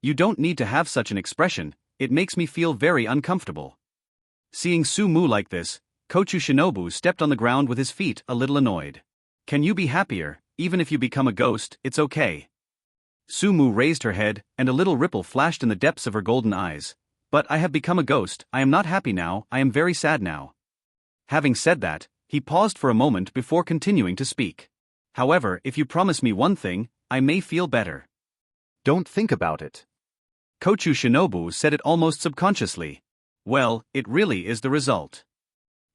You don't need to have such an expression, it makes me feel very uncomfortable. Seeing Sumu like this, Kochu Shinobu stepped on the ground with his feet a little annoyed. "Can you be happier? Even if you become a ghost, it's okay." Sumu raised her head, and a little ripple flashed in the depths of her golden eyes. "But I have become a ghost, I am not happy now, I am very sad now." Having said that, he paused for a moment before continuing to speak. "However, if you promise me one thing, I may feel better." "Don't think about it." Kochu Shinobu said it almost subconsciously. "Well, it really is the result."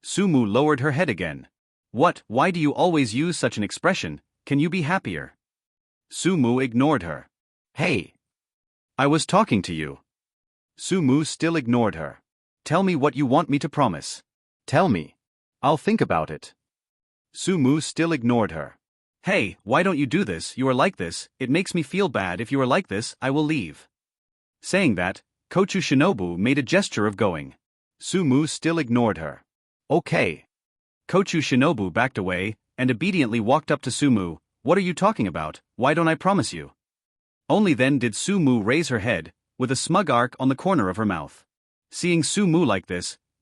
Sumu lowered her head again. Why do you always use such an expression? Can you be happier?" Sumu ignored her. "Hey." "I was talking to you." Sumu still ignored her. "Tell me what you want me to promise." "Tell me. I'll think about it." Sumu still ignored her. "Hey, why don't you do this? You are like this, it makes me feel bad. If you are like this, I will leave." Saying that, Kochu Shinobu made a gesture of going. Sumu still ignored her. "Okay." Kochu Shinobu backed away, and obediently walked up to Sumu. "What are you talking about? Why don't I promise you?" Only then did Sumu raise her head, with a smug arc on the corner of her mouth. Seeing Sumu like this,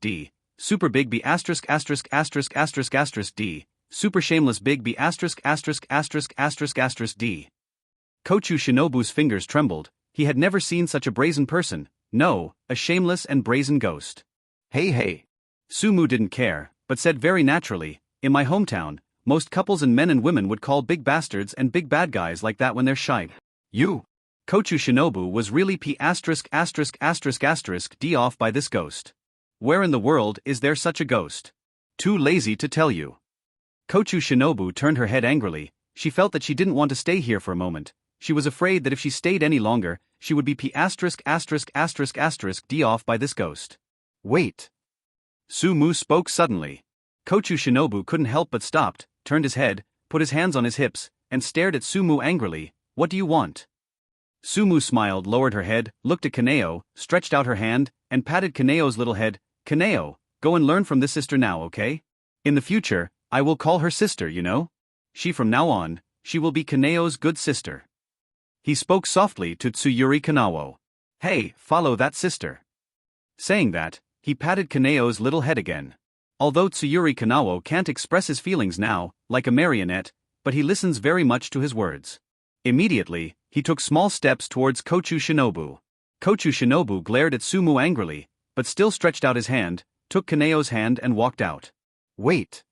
D, super big B asterisk asterisk asterisk asterisk asterisk D, super shameless big B asterisk asterisk asterisk asterisk asterisk D. Kochu Shinobu's fingers trembled. He had never seen such a brazen person. No, a shameless and brazen ghost. Hey hey. Sumu didn't care, but said very naturally, in my hometown, most couples and men and women would call big bastards and big bad guys like that when they're shy. You. Kochu Shinobu was really P asterisk asterisk asterisk asterisk D off by this ghost. Where in the world is there such a ghost? Too lazy to tell you. Kochu Shinobu turned her head angrily. She felt that she didn't want to stay here for a moment. She was afraid that if she stayed any longer, she would be P asterisk asterisk asterisk asterisk D off by this ghost. Wait. Sumu spoke suddenly. Kochu Shinobu couldn't help but stopped, turned his head, put his hands on his hips, and stared at Sumu angrily. What do you want? Sumu smiled, lowered her head, looked at Kaneo, stretched out her hand, and patted Kaneo's little head. Kaneo, go and learn from this sister now, okay? In the future, I will call her sister, you know? From now on, she will be Kaneo's good sister. He spoke softly to Tsuyuri Kanao. Hey, follow that sister. Saying that, he patted Kaneo's little head again. Although Tsuyuri Kanao can't express his feelings now, like a marionette, but he listens very much to his words. Immediately, he took small steps towards Kochu Shinobu. Kochu Shinobu glared at Sumu angrily, but still stretched out his hand, took Kaneo's hand and walked out. Wait.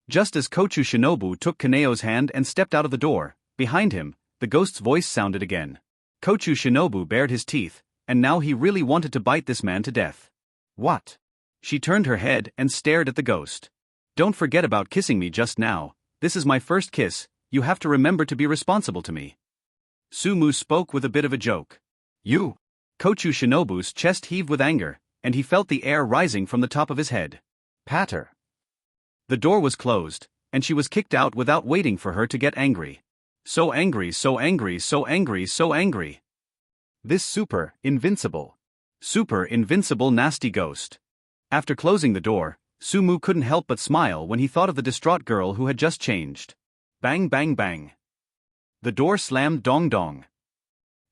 Just as Kochu Shinobu took Kaneo's hand and stepped out of the door, behind him, the ghost's voice sounded again. Kochu Shinobu bared his teeth, and now he really wanted to bite this man to death. What? She turned her head and stared at the ghost. Don't forget about kissing me just now. This is my first kiss. you have to remember to be responsible to me. Sumu spoke with a bit of a joke. You? Kochu Shinobu's chest heaved with anger, and he felt the air rising from the top of his head. Patter. The door was closed, and she was kicked out without waiting for her to get angry. So angry, so angry, so angry, so angry. This super invincible nasty ghost. After closing the door, Sumu couldn't help but smile when he thought of the distraught girl who had just changed. Bang bang bang. The door slammed dong dong.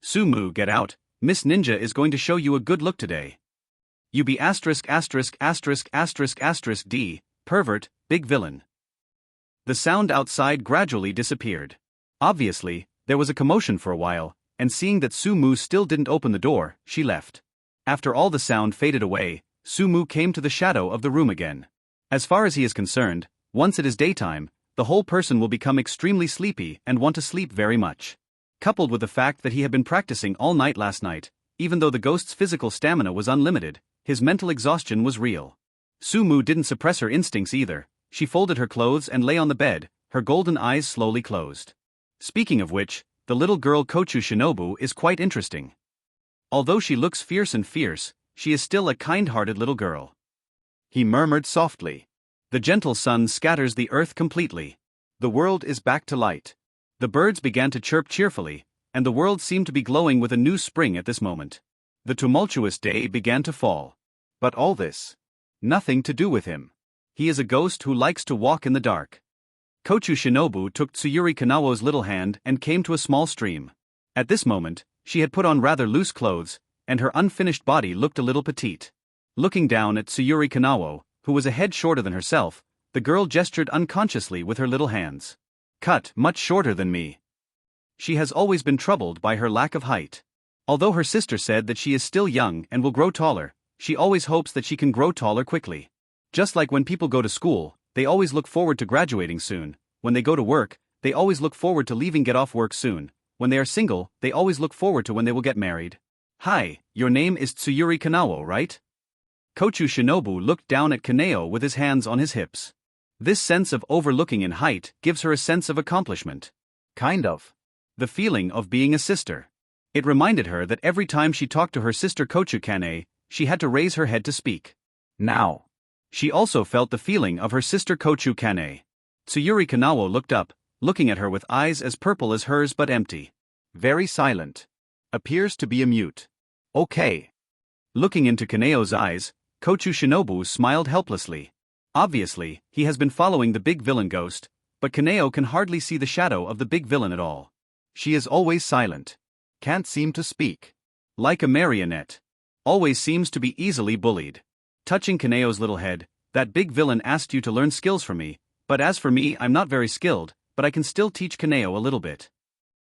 Sumu, get out, Miss Ninja is going to show you a good look today. You be asterisk asterisk asterisk asterisk asterisk D, pervert, big villain. The sound outside gradually disappeared. Obviously, there was a commotion for a while, and seeing that Sumu still didn't open the door, she left. After all the sound faded away, Sumu came to the shadow of the room again. As far as he is concerned, once it is daytime, the whole person will become extremely sleepy and want to sleep very much. Coupled with the fact that he had been practicing all night last night, even though the ghost's physical stamina was unlimited, his mental exhaustion was real. Sumu didn't suppress her instincts either. She folded her clothes and lay on the bed, her golden eyes slowly closed. Speaking of which, the little girl Kochu Shinobu is quite interesting. Although she looks fierce, she is still a kind-hearted little girl. He murmured softly. The gentle sun scatters the earth completely. The world is back to light. The birds began to chirp cheerfully, and the world seemed to be glowing with a new spring at this moment. The tumultuous day began to fall. But all this, nothing to do with him. He is a ghost who likes to walk in the dark. Kochu Shinobu took Tsuyuri Kanao's little hand and came to a small stream. At this moment, she had put on rather loose clothes, and her unfinished body looked a little petite. Looking down at Tsuyuri Kanao, who was a head shorter than herself, the girl gestured unconsciously with her little hands. Cut, much shorter than me. She has always been troubled by her lack of height. Although her sister said that she is still young and will grow taller, she always hopes that she can grow taller quickly. Just like when people go to school, they always look forward to graduating soon. When they go to work, they always look forward to get off work soon. When they are single, they always look forward to when they will get married. Hi, your name is Tsuyuri Kanao, right? Kochu Shinobu looked down at Kaneo with his hands on his hips. This sense of overlooking in height gives her a sense of accomplishment. Kind of. The feeling of being a sister. It reminded her that every time she talked to her sister Kochu Kane, she had to raise her head to speak. Now. She also felt the feeling of her sister Kochu Kane. Tsuyuri Kanao looked up, looking at her with eyes as purple as hers but empty. Very silent. Appears to be a mute. Okay. Looking into Kaneo's eyes, Kochu Shinobu smiled helplessly. Obviously, he has been following the big villain ghost, but Kaneo can hardly see the shadow of the big villain at all. She is always silent. Can't seem to speak. Like a marionette. Always seems to be easily bullied. Touching Kaneo's little head, that big villain asked you to learn skills from me, but as for me, I'm not very skilled, but I can still teach Kaneo a little bit.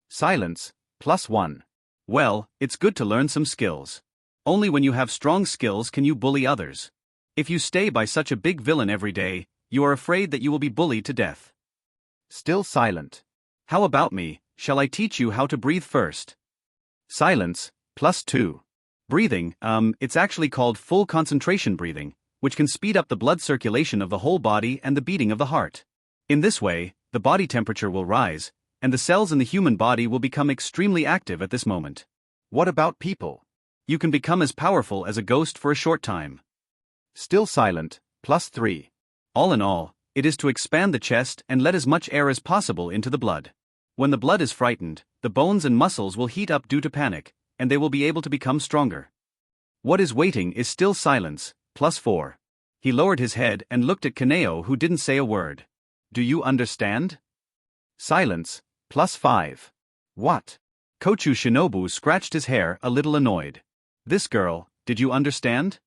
Silence, +1. Well, it's good to learn some skills. Only when you have strong skills can you bully others. If you stay by such a big villain every day, you are afraid that you will be bullied to death. Still silent. How about me, shall I teach you how to breathe first? Silence, +2. Breathing, it's actually called full concentration breathing, which can speed up the blood circulation of the whole body and the beating of the heart. In this way, the body temperature will rise, and the cells in the human body will become extremely active at this moment. What about people? You can become as powerful as a ghost for a short time. Still silent, +3. All in all, it is to expand the chest and let as much air as possible into the blood. When the blood is frightened, the bones and muscles will heat up due to panic, and they will be able to become stronger. What is waiting is still silence, +4. He lowered his head and looked at Kaneo, who didn't say a word. Do you understand? Silence, +5. What? Kochu Shinobu scratched his hair, a little annoyed. This girl, did you understand?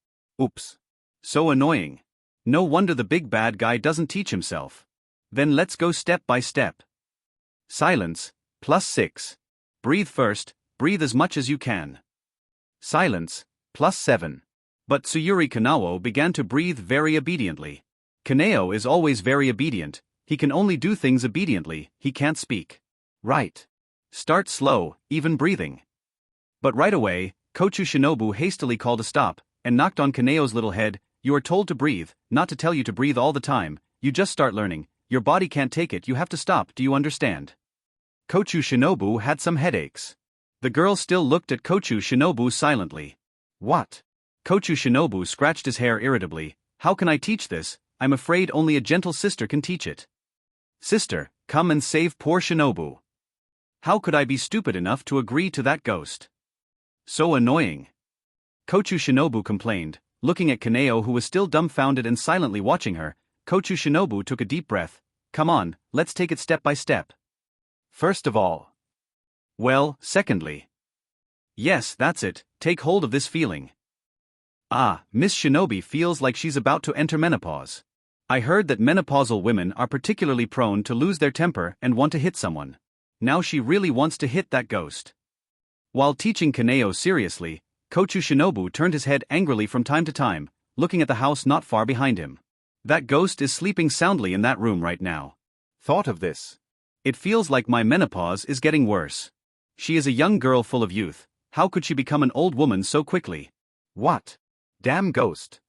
Oops. So annoying. No wonder the big bad guy doesn't teach himself. Then let's go step by step. Silence, +6. Breathe first, breathe as much as you can. Silence, +7. But Tsuyuri Kanao began to breathe very obediently. Kaneo is always very obedient, he can only do things obediently, he can't speak. Right. Start slow, even breathing. But right away, Kochu Shinobu hastily called a stop, and knocked on Kaneo's little head. You are told to breathe, not to tell you to breathe all the time, you just start learning, your body can't take it, you have to stop, do you understand? Kochu Shinobu had some headaches. The girl still looked at Kochu Shinobu silently. What? Kochu Shinobu scratched his hair irritably. How can I teach this? I'm afraid only a gentle sister can teach it. Sister, come and save poor Shinobu. How could I be stupid enough to agree to that ghost? So annoying. Kochu Shinobu complained, looking at Kaneo, who was still dumbfounded and silently watching her. Kochu Shinobu took a deep breath. Come on, let's take it step by step. First of all. Well, secondly. Yes, that's it, take hold of this feeling. Ah, Miss Shinobi feels like she's about to enter menopause. I heard that menopausal women are particularly prone to lose their temper and want to hit someone. Now she really wants to hit that ghost. While teaching Kaneo seriously, Kochu Shinobu turned his head angrily from time to time, looking at the house not far behind him. That ghost is sleeping soundly in that room right now. Thought of this. It feels like my menopause is getting worse. She is a young girl full of youth, how could she become an old woman so quickly? What? Damn ghost.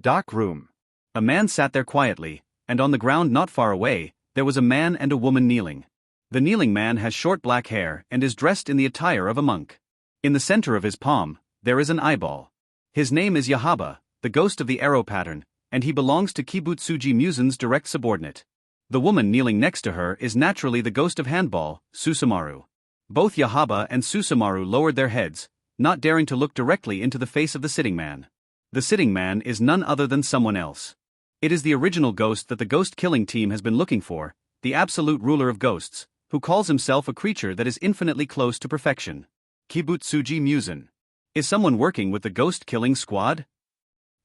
Dark room. A man sat there quietly, and on the ground not far away, there was a man and a woman kneeling. The kneeling man has short black hair and is dressed in the attire of a monk. In the center of his palm, there is an eyeball. His name is Yahaba, the ghost of the arrow pattern, and he belongs to Kibutsuji Musen's direct subordinate. The woman kneeling next to her is naturally the ghost of handball, Susumaru. Both Yahaba and Susumaru lowered their heads, not daring to look directly into the face of the sitting man. The sitting man is none other than someone else. It is the original ghost that the ghost killing team has been looking for, the absolute ruler of ghosts, who calls himself a creature that is infinitely close to perfection. Kibutsuji Musen. Is someone working with the ghost killing squad?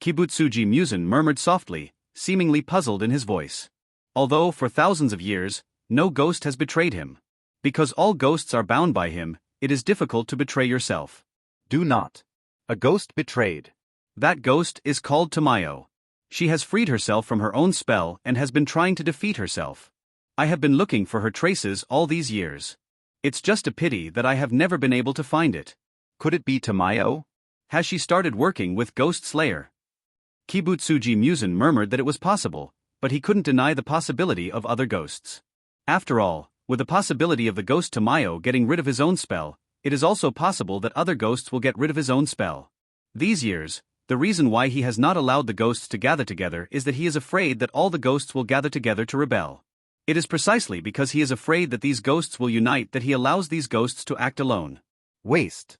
Kibutsuji Musen murmured softly, seemingly puzzled in his voice. Although for thousands of years, no ghost has betrayed him. Because all ghosts are bound by him, it is difficult to betray yourself. Do not. A ghost betrayed. That ghost is called Tamayo. She has freed herself from her own spell and has been trying to defeat herself. I have been looking for her traces all these years. It's just a pity that I have never been able to find it. Could it be Tamayo? Has she started working with Ghost Slayer? Kibutsuji Musen murmured that it was possible, but he couldn't deny the possibility of other ghosts. After all, with the possibility of the ghost Tamayo getting rid of his own spell, it is also possible that other ghosts will get rid of his own spell. These years, the reason why he has not allowed the ghosts to gather together is that he is afraid that all the ghosts will gather together to rebel. It is precisely because he is afraid that these ghosts will unite that he allows these ghosts to act alone. Waste.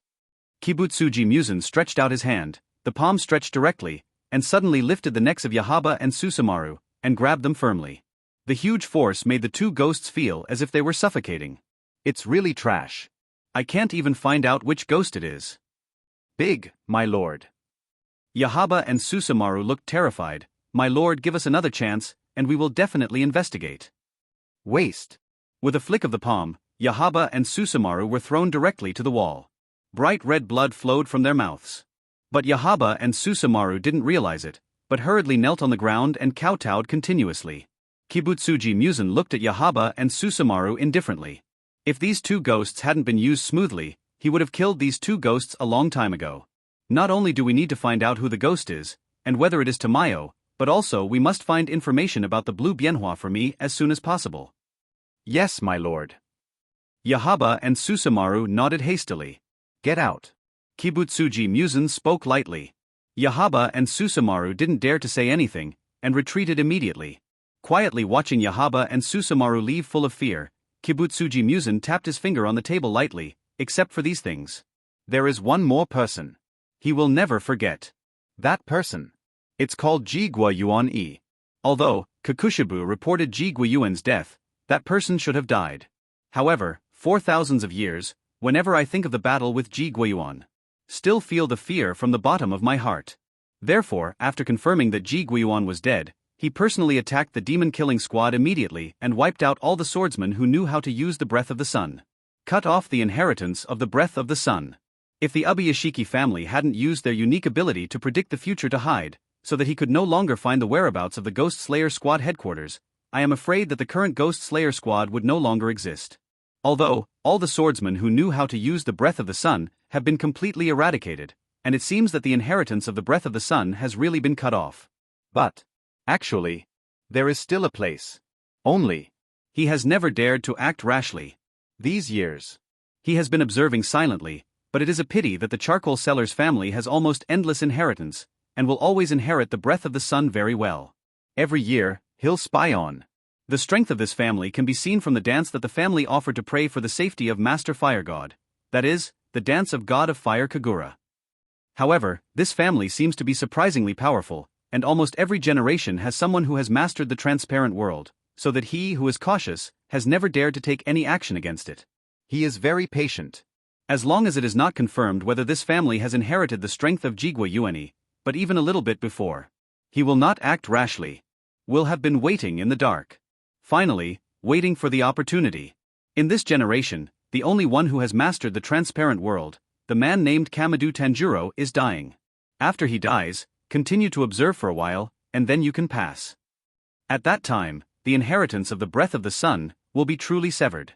Kibutsuji Musen stretched out his hand, the palm stretched directly, and suddenly lifted the necks of Yahaba and Susumaru, and grabbed them firmly. The huge force made the two ghosts feel as if they were suffocating. It's really trash. I can't even find out which ghost it is. Big, my lord. Yahaba and Susumaru looked terrified. My lord, give us another chance, and we will definitely investigate. Waste. With a flick of the palm, Yahaba and Susumaru were thrown directly to the wall. Bright red blood flowed from their mouths. But Yahaba and Susumaru didn't realize it, but hurriedly knelt on the ground and kowtowed continuously. Kibutsuji Musen looked at Yahaba and Susumaru indifferently. If these two ghosts hadn't been used smoothly, he would have killed these two ghosts a long time ago. Not only do we need to find out who the ghost is, and whether it is Tamayo, but also we must find information about the blue bienhua for me as soon as possible. Yes, my lord. Yahaba and Susumaru nodded hastily. Get out. Kibutsuji Musen spoke lightly. Yahaba and Susumaru didn't dare to say anything, and retreated immediately. Quietly watching Yahaba and Susumaru leave full of fear, Kibutsuji Musen tapped his finger on the table lightly, except for these things. There is one more person. He will never forget. That person. It's called Ji Guiyuan. Although Kakushibu reported Ji Guiyuan's death, that person should have died. However, for thousands of years, whenever I think of the battle with Ji Guiyuan, still feel the fear from the bottom of my heart. Therefore, after confirming that Ji Guiyuan was dead, he personally attacked the demon-killing squad immediately and wiped out all the swordsmen who knew how to use the breath of the sun. Cut off the inheritance of the breath of the sun. If the Ubuyashiki family hadn't used their unique ability to predict the future to hide, so that he could no longer find the whereabouts of the Ghost Slayer squad headquarters, I am afraid that the current Ghost Slayer squad would no longer exist. Although, all the swordsmen who knew how to use the breath of the sun have been completely eradicated, and it seems that the inheritance of the breath of the sun has really been cut off. But, actually, there is still a place. Only. He has never dared to act rashly. These years. He has been observing silently, but it is a pity that the charcoal seller's family has almost endless inheritance, and will always inherit the breath of the sun very well. Every year, he'll spy on. The strength of this family can be seen from the dance that the family offered to pray for the safety of Master Fire God. That is, the dance of God of Fire Kagura. However, this family seems to be surprisingly powerful, and almost every generation has someone who has mastered the transparent world, so that he who is cautious has never dared to take any action against it. He is very patient. As long as it is not confirmed whether this family has inherited the strength of Jigwa Yueni, but even a little bit before. He will not act rashly. Will have been waiting in the dark. Finally, waiting for the opportunity. In this generation, the only one who has mastered the transparent world, the man named Kamadu Tanguro, is dying. After he dies, continue to observe for a while, and then you can pass. At that time, the inheritance of the breath of the sun will be truly severed.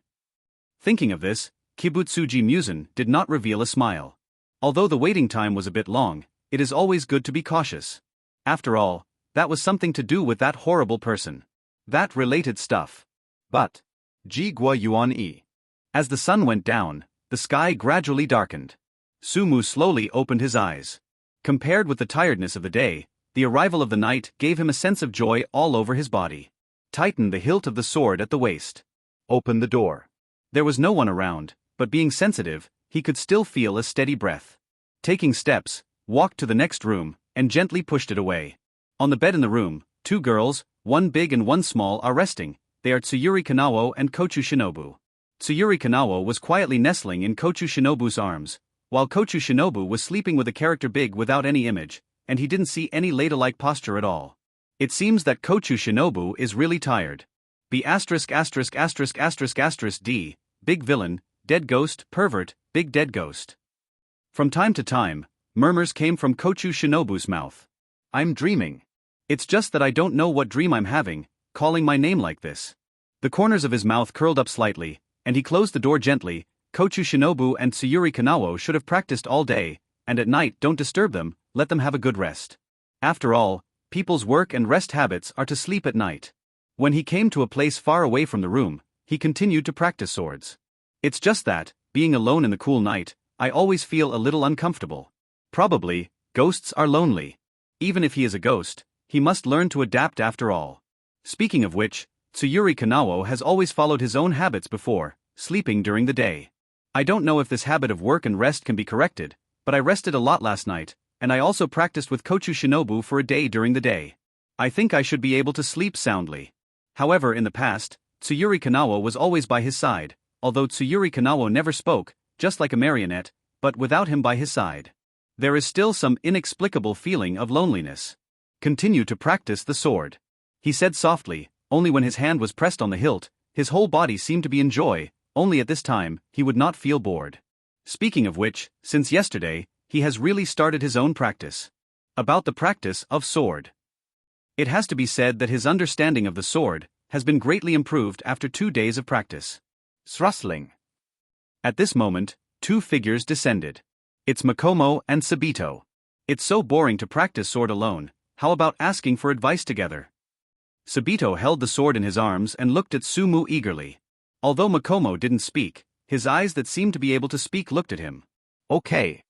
Thinking of this, Kibutsuji Musen did not reveal a smile. Although the waiting time was a bit long, it is always good to be cautious. After all, that was something to do with that horrible person. That related stuff. But, Jigwa Yuan-e. As the sun went down, the sky gradually darkened. Sumu slowly opened his eyes. Compared with the tiredness of the day, the arrival of the night gave him a sense of joy all over his body. Tighten the hilt of the sword at the waist. Open the door. There was no one around, but being sensitive, he could still feel a steady breath. Taking steps, walked to the next room, and gently pushed it away. On the bed in the room, two girls, one big and one small, are resting. They are Tsuyuri Kanao and Kochu Shinobu. Tsuyuri Kanao was quietly nestling in Kochu Shinobu's arms, while Kochu Shinobu was sleeping with a character big without any image, and he didn't see any ladle-like posture at all. It seems that Kochu Shinobu is really tired. B************************** D, big villain, dead ghost, pervert, big dead ghost. From time to time, murmurs came from Kochu Shinobu's mouth. I'm dreaming. It's just that I don't know what dream I'm having, calling my name like this. The corners of his mouth curled up slightly, and he closed the door gently. Kochu Shinobu and Tsuyuri Kanao should have practiced all day, and at night don't disturb them, let them have a good rest. After all, people's work and rest habits are to sleep at night. When he came to a place far away from the room, he continued to practice swords. It's just that, being alone in the cool night, I always feel a little uncomfortable. Probably, ghosts are lonely. Even if he is a ghost, he must learn to adapt after all. Speaking of which, Tsuyuri Kanao has always followed his own habits before, sleeping during the day. I don't know if this habit of work and rest can be corrected, but I rested a lot last night, and I also practiced with Kochu Shinobu for a day during the day. I think I should be able to sleep soundly. However, in the past, Tsuyuri Kanao was always by his side, although Tsuyuri Kanao never spoke, just like a marionette, but without him by his side. There is still some inexplicable feeling of loneliness. Continue to practice the sword. He said softly, only when his hand was pressed on the hilt, his whole body seemed to be in joy, only at this time, he would not feel bored. Speaking of which, since yesterday, he has really started his own practice. About the practice of sword. It has to be said that his understanding of the sword has been greatly improved after 2 days of practice. Thrustling. At this moment, two figures descended. It's Makomo and Sabito. It's so boring to practice sword alone, how about asking for advice together? Sabito held the sword in his arms and looked at Sumu eagerly. Although Makomo didn't speak, his eyes that seemed to be able to speak looked at him. Okay.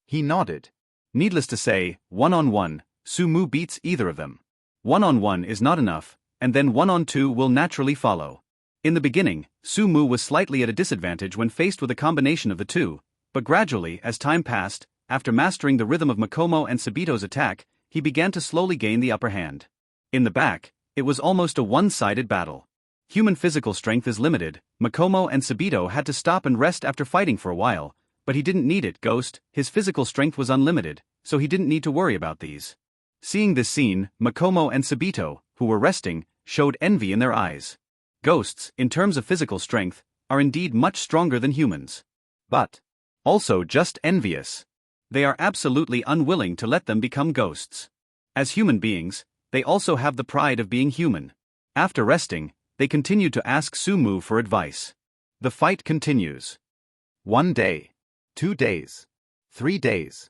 He nodded. Needless to say, one-on-one, Sumu beats either of them. One-on-one is not enough, and then one-on-two will naturally follow. In the beginning, Sumu was slightly at a disadvantage when faced with a combination of the two, but gradually, as time passed, after mastering the rhythm of Makomo and Sabito's attack, he began to slowly gain the upper hand. In the back, it was almost a one-sided battle. Human physical strength is limited. Makomo and Sabito had to stop and rest after fighting for a while, but he didn't need it. Ghost, his physical strength was unlimited, so he didn't need to worry about these. Seeing this scene, Makomo and Sabito, who were resting, showed envy in their eyes. Ghosts, in terms of physical strength, are indeed much stronger than humans. But also just envious. They are absolutely unwilling to let them become ghosts. As human beings, they also have the pride of being human. After resting, they continued to ask Sumu for advice. The fight continues. 1 day. 2 days. 3 days.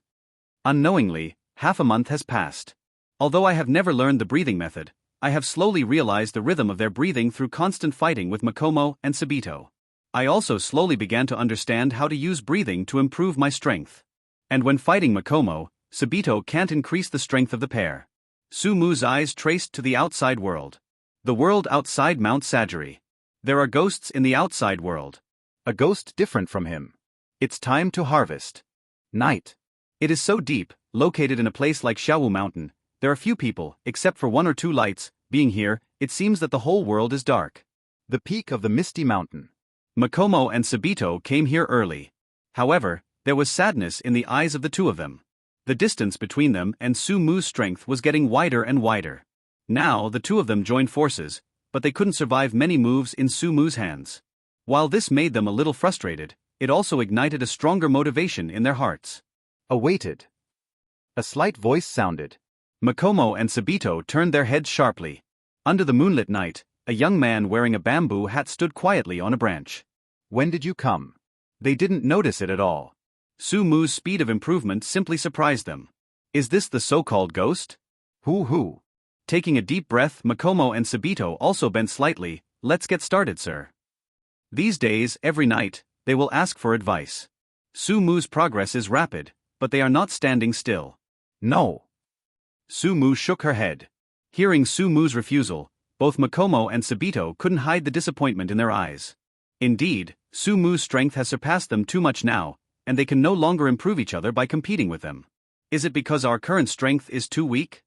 Unknowingly, half a month has passed. Although I have never learned the breathing method, I have slowly realized the rhythm of their breathing through constant fighting with Makomo and Sabito. I also slowly began to understand how to use breathing to improve my strength. And when fighting Makomo, Sabito can't increase the strength of the pair. Sumu's eyes traced to the outside world. The world outside Mount Sagiri. There are ghosts in the outside world. A ghost different from him. It's time to harvest. Night. It is so deep, located in a place like Xiaowu Mountain. There are few people, except for 1 or 2 lights. Being here, it seems that the whole world is dark. The peak of the misty mountain. Makomo and Sabito came here early. However, there was sadness in the eyes of the two of them. The distance between them and Sumu's strength was getting wider and wider. Now the two of them joined forces, but they couldn't survive many moves in Sumu's hands. While this made them a little frustrated, it also ignited a stronger motivation in their hearts. Awaited. A slight voice sounded. Makomo and Sabito turned their heads sharply. Under the moonlit night, a young man wearing a bamboo hat stood quietly on a branch. When did you come? They didn't notice it at all. Sumu's speed of improvement simply surprised them. Is this the so-called ghost? Who? Taking a deep breath, Makomo and Sabito also bent slightly. Let's get started, sir. These days, every night, they will ask for advice. Sumu's progress is rapid, but they are not standing still. No. Sumu shook her head. Hearing Sumu's refusal, both Makomo and Sabito couldn't hide the disappointment in their eyes. Indeed, Sumu's strength has surpassed them too much now, and they can no longer improve each other by competing with them. Is it because our current strength is too weak?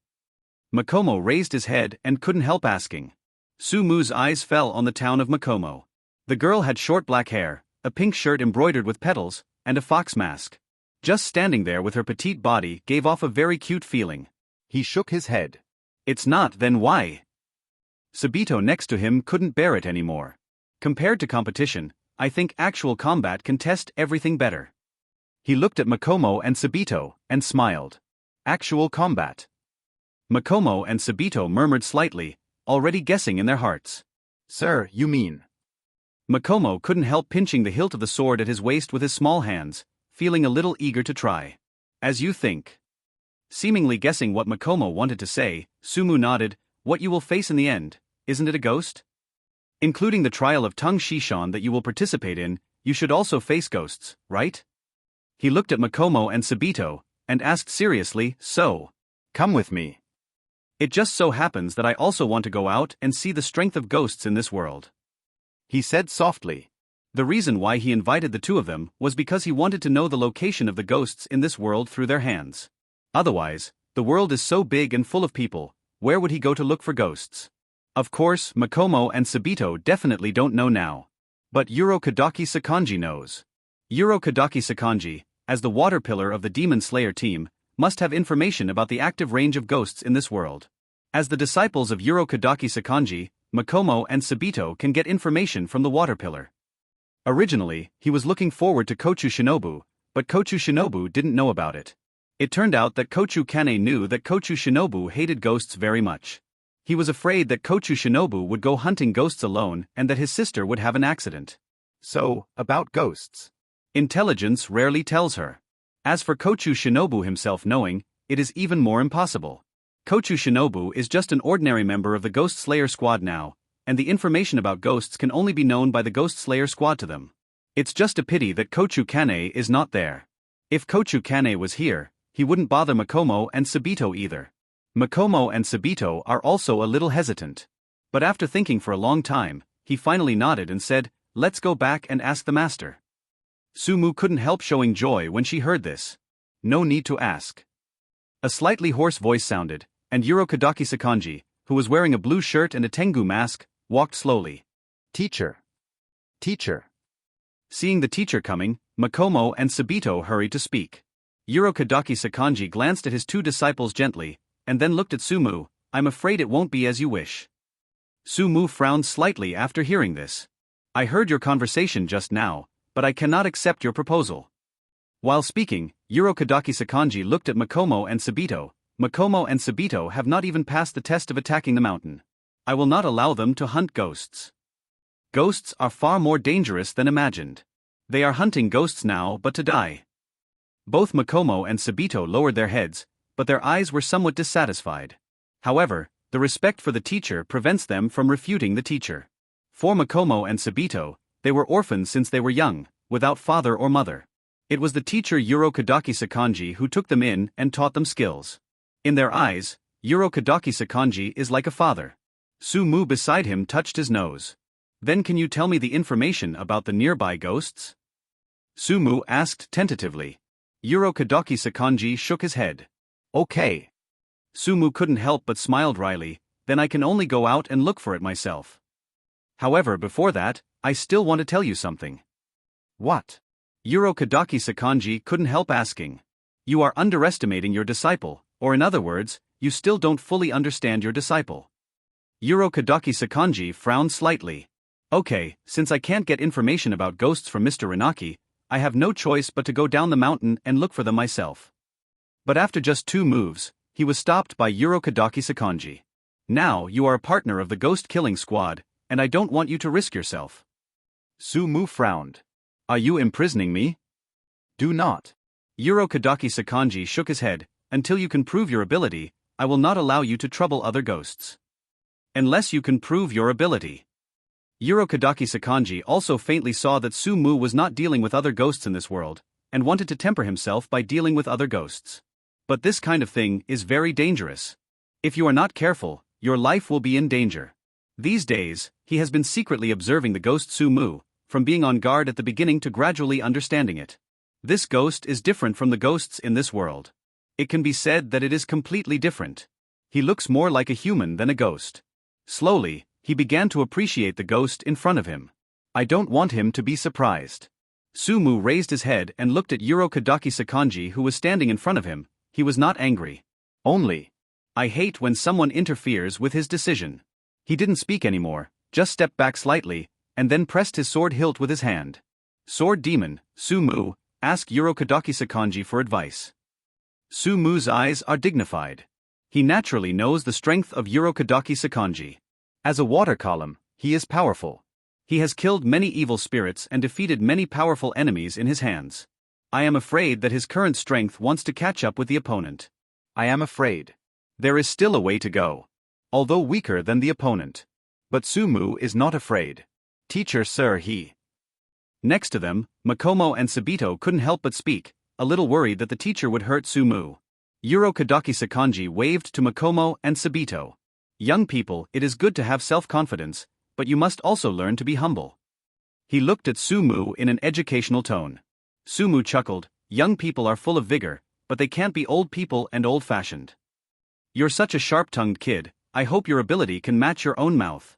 Makomo raised his head and couldn't help asking. Sumu's eyes fell on the town of Makomo. The girl had short black hair, a pink shirt embroidered with petals, and a fox mask. Just standing there with her petite body gave off a very cute feeling. He shook his head. It's not, then why? Sabito next to him couldn't bear it anymore. Compared to competition, I think actual combat can test everything better. He looked at Makomo and Sabito, and smiled. Actual combat. Makomo and Sabito murmured slightly, already guessing in their hearts. Sir, you mean? Makomo couldn't help pinching the hilt of the sword at his waist with his small hands, feeling a little eager to try. As you think. Seemingly guessing what Makomo wanted to say, Sumu nodded. What you will face in the end, isn't it a ghost? Including the trial of Tung Shishan that you will participate in, you should also face ghosts, right? He looked at Makomo and Sabito, and asked seriously, so, come with me. It just so happens that I also want to go out and see the strength of ghosts in this world. He said softly. The reason why he invited the two of them was because he wanted to know the location of the ghosts in this world through their hands. Otherwise, the world is so big and full of people, where would he go to look for ghosts? Of course, Makomo and Sabito definitely don't know now. But Kadaki Sakanji knows. Kadaki Sakanji, as the water pillar of the Demon Slayer team, must have information about the active range of ghosts in this world. As the disciples of Kadaki Sakanji, Makomo and Sabito can get information from the water pillar. Originally, he was looking forward to Kochu Shinobu, but Kochu Shinobu didn't know about it. It turned out that Kochu Kane knew that Kochu Shinobu hated ghosts very much. He was afraid that Kochu Shinobu would go hunting ghosts alone and that his sister would have an accident. So, about ghosts. Intelligence rarely tells her. As for Kochu Shinobu himself knowing, it is even more impossible. Kochu Shinobu is just an ordinary member of the Ghost Slayer squad now, and the information about ghosts can only be known by the Ghost Slayer squad to them. It's just a pity that Kochu Kane is not there. If Kochu Kane was here, he wouldn't bother Makomo and Sabito either. Makomo and Sabito are also a little hesitant. But after thinking for a long time, he finally nodded and said, let's go back and ask the master. Sumu couldn't help showing joy when she heard this. No need to ask. A slightly hoarse voice sounded, and Kadaki Sakanji, who was wearing a blue shirt and a Tengu mask, walked slowly. Teacher. Teacher. Seeing the teacher coming, Makomo and Sabito hurried to speak. Kadaki Sakanji glanced at his two disciples gently, and then looked at Sumu. I'm afraid it won't be as you wish. Sumu frowned slightly after hearing this. I heard your conversation just now, but I cannot accept your proposal. While speaking, Kadaki Sakanji looked at Makomo and Sabito. Makomo and Sabito have not even passed the test of attacking the mountain. I will not allow them to hunt ghosts. Ghosts are far more dangerous than imagined. They are hunting ghosts now but to die. Both Makomo and Sabito lowered their heads, but their eyes were somewhat dissatisfied. However, The respect for the teacher prevents them from refuting the teacher. For Makomo and Sabito, they were orphans since they were young, without father or mother. It was the teacher Kadaki Sakanji who took them in and taught them skills. In their eyes, Kadaki Sakanji is like a father. Sumu beside him touched his nose. Then can you tell me the information about the nearby ghosts? Sumu asked tentatively. Kadaki Sakanji shook his head. Okay. Sumu couldn't help but smiled wryly, then I can only go out and look for it myself. However, before that, I still want to tell you something. What? Kadaki Sakanji couldn't help asking. You are underestimating your disciple, or in other words, you still don't fully understand your disciple. Kadaki Sakanji frowned slightly. Okay, since I can't get information about ghosts from Mr. Renaki, I have no choice but to go down the mountain and look for them myself. But after just 2 moves, he was stopped by Kadaki Sakanji. Now you are a partner of the ghost-killing squad, and I don't want you to risk yourself. Sumu frowned. Are you imprisoning me? Do not. Kadaki Sakanji shook his head. Until you can prove your ability, I will not allow you to trouble other ghosts. Unless you can prove your ability. Kadaki Sakanji also faintly saw that Sumu was not dealing with other ghosts in this world, and wanted to temper himself by dealing with other ghosts. But this kind of thing is very dangerous. If you are not careful, your life will be in danger. These days, he has been secretly observing the ghost Sumu, from being on guard at the beginning to gradually understanding it. This ghost is different from the ghosts in this world. It can be said that it is completely different. He looks more like a human than a ghost. Slowly, he began to appreciate the ghost in front of him. I don't want him to be surprised. Sumu raised his head and looked at Kadaki Sakanji who was standing in front of him. He was not angry. Only. I hate when someone interferes with his decision. He didn't speak anymore, just stepped back slightly, and then pressed his sword hilt with his hand. Sword demon, Sumu, asked Kadaki Sakanji for advice. Sumu's eyes are dignified. He naturally knows the strength of Kadaki Sakanji. As a water column, he is powerful. He has killed many evil spirits and defeated many powerful enemies in his hands. I am afraid that his current strength wants to catch up with the opponent. I am afraid. There is still a way to go. Although weaker than the opponent. But Sumu is not afraid. Teacher sir he. Next to them, Makomo and Sabito couldn't help but speak, a little worried that the teacher would hurt Sumu. Kadaki Sakanji waved to Makomo and Sabito. Young people, it is good to have self-confidence, but you must also learn to be humble. He looked at Sumu in an educational tone. Sumu chuckled, young people are full of vigor, but they can't be old people and old-fashioned. You're such a sharp-tongued kid, I hope your ability can match your own mouth.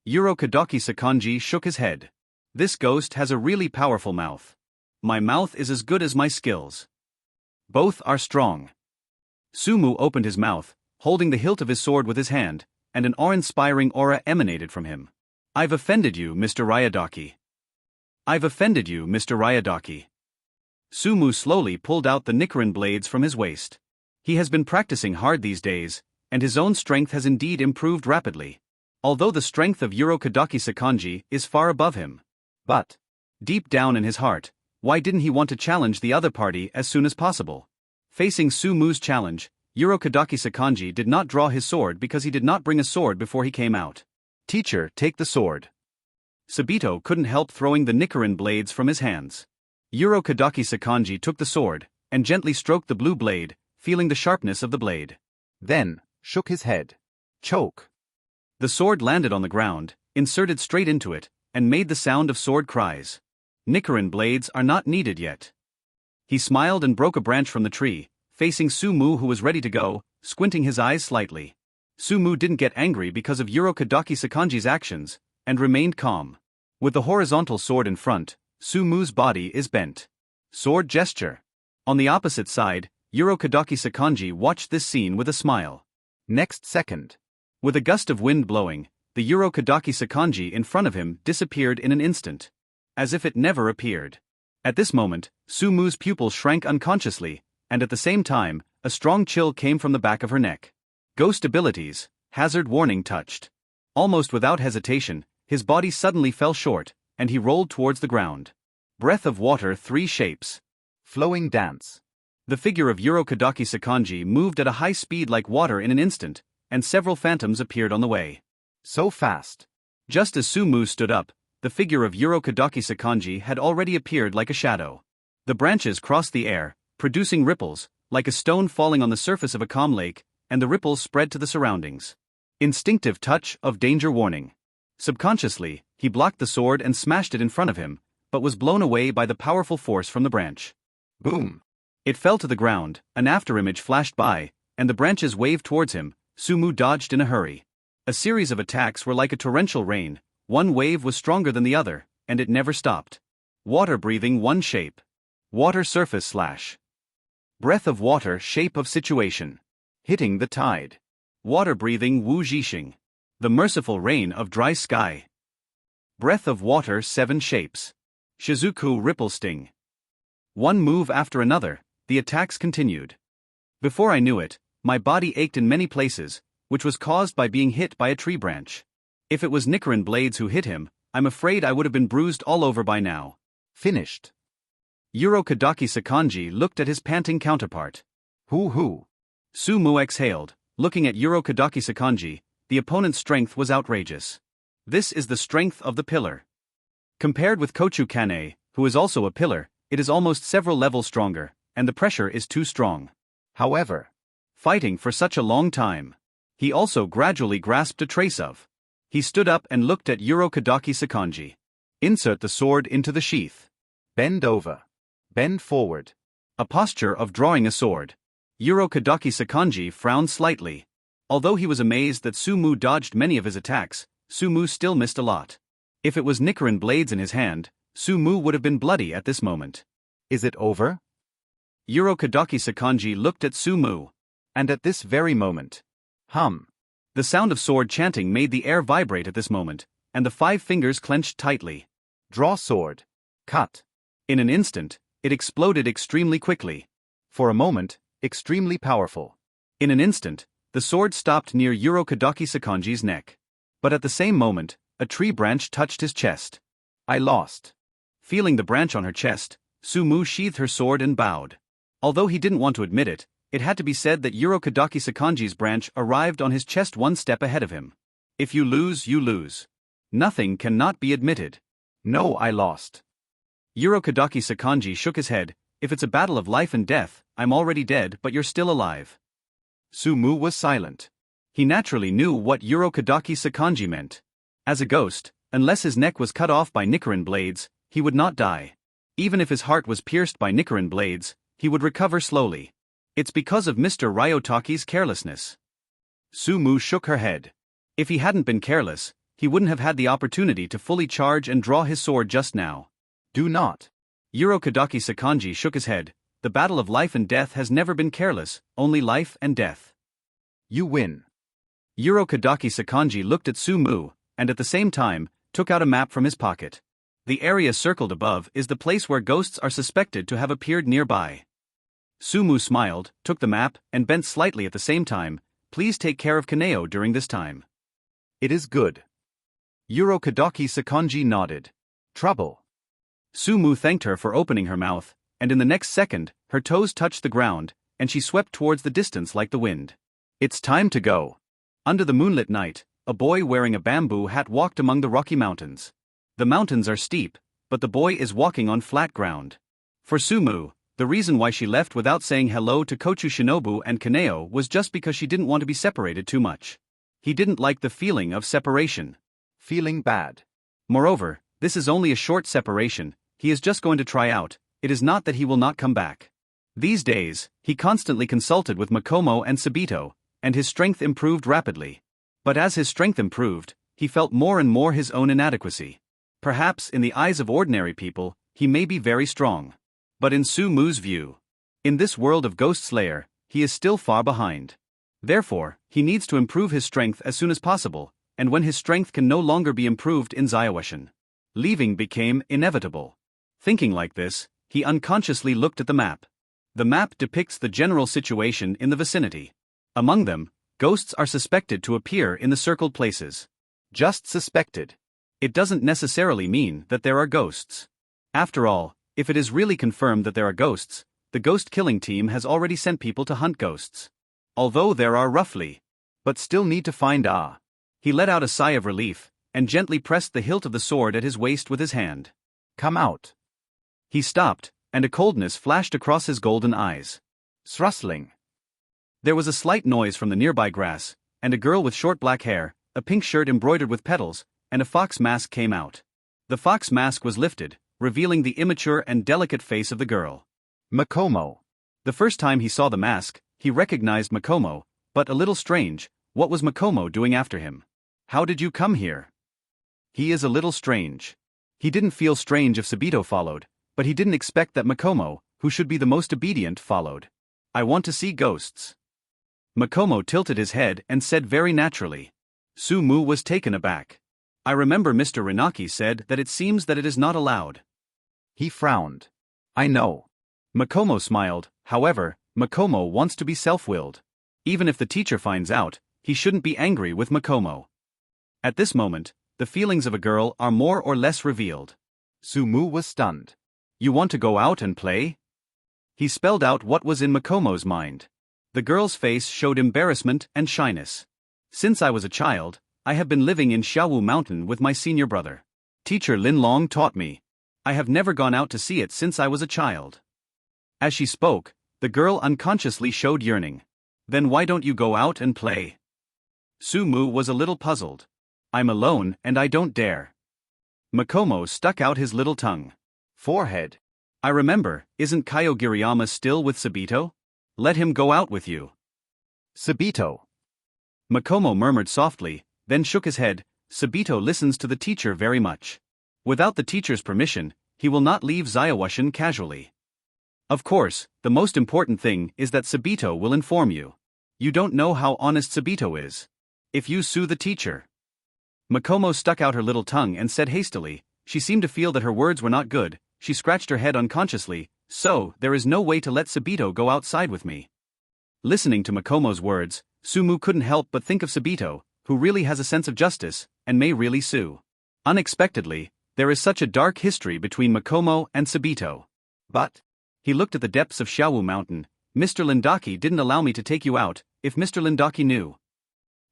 Kadaki Sakanji shook his head. This ghost has a really powerful mouth. My mouth is as good as my skills. Both are strong. Sumu opened his mouth, holding the hilt of his sword with his hand, and an awe-inspiring aura emanated from him. I've offended you, Mr. Ryadaki. I've offended you, Mr. Ryadaki. Sumu slowly pulled out the Nichiren blades from his waist. He has been practicing hard these days, and his own strength has indeed improved rapidly. Although the strength of Kadaki Sakanji is far above him. But, deep down in his heart, why didn't he want to challenge the other party as soon as possible? Facing Sumu's challenge, Kadaki Sakanji did not draw his sword because he did not bring a sword before he came out. Teacher, take the sword. Sabito couldn't help throwing the Nichiren blades from his hands. Kadaki Sakanji took the sword, and gently stroked the blue blade, feeling the sharpness of the blade. Then, shook his head. Choke. The sword landed on the ground, inserted straight into it, and made the sound of sword cries. Nichiren blades are not needed yet. He smiled and broke a branch from the tree, facing Sumu who was ready to go, squinting his eyes slightly. Sumu didn't get angry because of Kadaki Sakanji's actions, and remained calm. With the horizontal sword in front, Sumu's body is bent. Sword gesture. On the opposite side, Kadaki Sakanji watched this scene with a smile. Next second. With a gust of wind blowing, the Kadaki Sakanji in front of him disappeared in an instant. As if it never appeared. At this moment, Sumu's pupils shrank unconsciously, and at the same time, a strong chill came from the back of her neck. Ghost abilities, hazard warning touched. Almost without hesitation, his body suddenly fell short, and he rolled towards the ground. Breath of water 3 shapes. Flowing dance. The figure of Kadaki Sakanji moved at a high speed like water in an instant, and several phantoms appeared on the way. So fast. Just as Sumu stood up, the figure of Kadaki Sakanji had already appeared like a shadow. The branches crossed the air, producing ripples, like a stone falling on the surface of a calm lake, and the ripples spread to the surroundings. Instinctive touch of danger warning. Subconsciously, he blocked the sword and smashed it in front of him, but was blown away by the powerful force from the branch. Boom. It fell to the ground, an afterimage flashed by, and the branches waved towards him. Sumu dodged in a hurry. A series of attacks were like a torrential rain, one wave was stronger than the other, and it never stopped. Water breathing one shape. Water surface slash. Breath of water shape of situation. Hitting the tide. Water breathing Wu Jixing. The merciful rain of dry sky. Breath of water seven shapes. Shizuku ripple sting. One move after another, the attacks continued. Before I knew it, my body ached in many places, which was caused by being hit by a tree branch. If it was Nichiren blades who hit him, I'm afraid I would have been bruised all over by now. Finished. Kadaki Sakanji looked at his panting counterpart. Hoo. Sumu exhaled, looking at Kadaki Sakanji. The opponent's strength was outrageous. This is the strength of the pillar. Compared with Kochu Kanei, who is also a pillar, it is almost several levels stronger, and the pressure is too strong. However, fighting for such a long time, he also gradually grasped a trace of. He stood up and looked at Kadaki Sakanji. Insert the sword into the sheath. Bend over. Bend forward. A posture of drawing a sword. Kadaki Sakanji frowned slightly. Although he was amazed that Sumu dodged many of his attacks, Sumu still missed a lot. If it was Nichiren blades in his hand, Sumu would have been bloody at this moment. Is it over? Kadaki Sakanji looked at Sumu. And at this very moment. Hum. The sound of sword chanting made the air vibrate at this moment, and the 5 fingers clenched tightly. Draw sword. Cut. In an instant, it exploded extremely quickly. For a moment, extremely powerful. In an instant, the sword stopped near Kadaki Sakanji's neck. But at the same moment, a tree branch touched his chest. I lost. Feeling the branch on her chest, Sumu sheathed her sword and bowed. Although he didn't want to admit it, it had to be said that Kadaki Sakanji's branch arrived on his chest one step ahead of him. If you lose, you lose. Nothing cannot be admitted. No, I lost. Kadaki Sakanji shook his head. If it's a battle of life and death, I'm already dead, but you're still alive. Sumu was silent. He naturally knew what Kadaki Sakanji meant. As a ghost, unless his neck was cut off by Nichiren blades, he would not die. Even if his heart was pierced by Nichiren blades, he would recover slowly. It's because of Mr. Ryotaki's carelessness. Sumu shook her head. If he hadn't been careless, he wouldn't have had the opportunity to fully charge and draw his sword just now. Do not. Kadaki Sakanji shook his head. The battle of life and death has never been careless, only life and death. You win. Kadaki Sakanji looked at Sumu, and at the same time, took out a map from his pocket. The area circled above is the place where ghosts are suspected to have appeared nearby. Sumu smiled, took the map, and bent slightly at the same time. Please take care of Kaneo during this time. It is good. Kadaki Sakanji nodded. Trouble. Sumu thanked her for opening her mouth, and in the next second, her toes touched the ground, and she swept towards the distance like the wind. It's time to go. Under the moonlit night, a boy wearing a bamboo hat walked among the Rocky Mountains. The mountains are steep, but the boy is walking on flat ground. For Sumu, the reason why she left without saying hello to Kochu Shinobu and Kaneo was just because she didn't want to be separated too much. He didn't like the feeling of separation. Feeling bad. Moreover, this is only a short separation. He is just going to try out. It is not that he will not come back. These days, he constantly consulted with Makomo and Sabito, and his strength improved rapidly. But as his strength improved, he felt more and more his own inadequacy. Perhaps in the eyes of ordinary people, he may be very strong. But in Sumu's view, in this world of Ghost Slayer, he is still far behind. Therefore, he needs to improve his strength as soon as possible, and when his strength can no longer be improved in Zayawashin, leaving became inevitable. Thinking like this, he unconsciously looked at the map. The map depicts the general situation in the vicinity. Among them, ghosts are suspected to appear in the circled places. Just suspected. It doesn't necessarily mean that there are ghosts. After all, if it is really confirmed that there are ghosts, the ghost killing team has already sent people to hunt ghosts. Although there are roughly But still need to find Ah. He let out a sigh of relief, and gently pressed the hilt of the sword at his waist with his hand. Come out. He stopped, and a coldness flashed across his golden eyes. Thrustling. There was a slight noise from the nearby grass, and a girl with short black hair, a pink shirt embroidered with petals, and a fox mask came out. The fox mask was lifted, revealing the immature and delicate face of the girl. Makomo. The first time he saw the mask, he recognized Makomo, but a little strange, what was Makomo doing after him? How did you come here? He is a little strange. He didn't feel strange if Sabito followed, but he didn't expect that Makomo, who should be the most obedient, followed. I want to see ghosts. Makomo tilted his head and said very naturally. Sumu was taken aback. I remember Mr. Rinaki said that it seems that it is not allowed. He frowned. I know. Makomo smiled, however, Makomo wants to be self-willed. Even if the teacher finds out, he shouldn't be angry with Makomo. At this moment, the feelings of a girl are more or less revealed. Sumu was stunned. You want to go out and play? He spelled out what was in Makomo's mind. The girl's face showed embarrassment and shyness. Since I was a child, I have been living in Xiaowu Mountain with my senior brother. Teacher Lin Long taught me. I have never gone out to see it since I was a child. As she spoke, the girl unconsciously showed yearning. Then why don't you go out and play? Sumu was a little puzzled. I'm alone and I don't dare. Makomo stuck out his little tongue. Forehead. I remember, isn't Kaio Giriyama still with Sabito? Let him go out with you. Sabito. Makomo murmured softly, then shook his head. Sabito listens to the teacher very much. Without the teacher's permission, he will not leave Zayawashin casually. Of course, the most important thing is that Sabito will inform you. You don't know how honest Sabito is. If you sue the teacher. Makomo stuck out her little tongue and said hastily, she seemed to feel that her words were not good, she scratched her head unconsciously, so, there is no way to let Sabito go outside with me. Listening to Makomo's words, Sumu couldn't help but think of Sabito, who really has a sense of justice, and may really sue. Unexpectedly, there is such a dark history between Makomo and Sabito. But, he looked at the depths of Xiaowu Mountain. Mr. Lindaki didn't allow me to take you out, if Mr. Lindaki knew.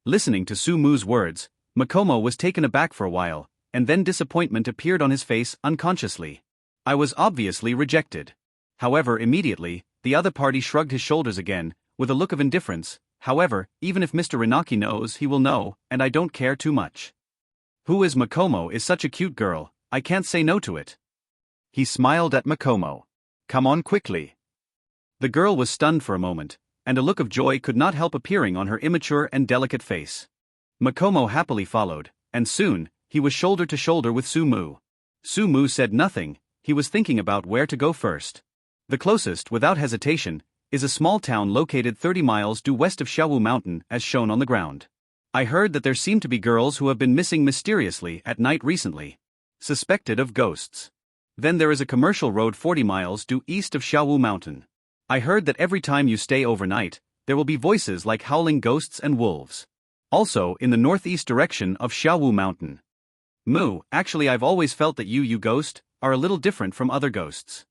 Listening to Sumu's words, Makomo was taken aback for a while, and then disappointment appeared on his face unconsciously. I was obviously rejected. However, immediately, the other party shrugged his shoulders again, with a look of indifference. However, even if Mr. Rinaki knows, he will know, and I don't care too much. Who is Makomo is such a cute girl, I can't say no to it. He smiled at Makomo. Come on quickly. The girl was stunned for a moment, and a look of joy could not help appearing on her immature and delicate face. Makomo happily followed, and soon, he was shoulder to shoulder with Sumu. Sumu said nothing, he was thinking about where to go first. The closest, without hesitation, is a small town located 30 miles due west of Xiaowu Mountain as shown on the ground. I heard that there seem to be girls who have been missing mysteriously at night recently. Suspected of ghosts. Then there is a commercial road 40 miles due east of Xiaowu Mountain. I heard that every time you stay overnight, there will be voices like howling ghosts and wolves. Also in the northeast direction of Xiaowu Mountain. Actually I've always felt that you ghost, are a little different from other ghosts.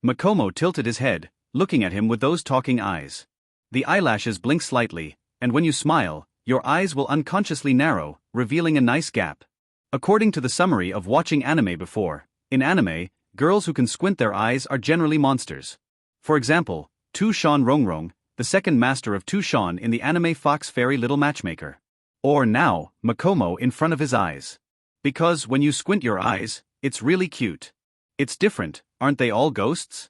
Makomo tilted his head, looking at him with those talking eyes. The eyelashes blink slightly, and when you smile, your eyes will unconsciously narrow, revealing a nice gap. According to the summary of watching anime before, in anime, girls who can squint their eyes are generally monsters. For example, Tu Shan Rongrong, the second master of Tu Shan in the anime Fox Fairy Little Matchmaker. Or now, Makomo in front of his eyes. Because when you squint your eyes, it's really cute. It's different, aren't they all ghosts?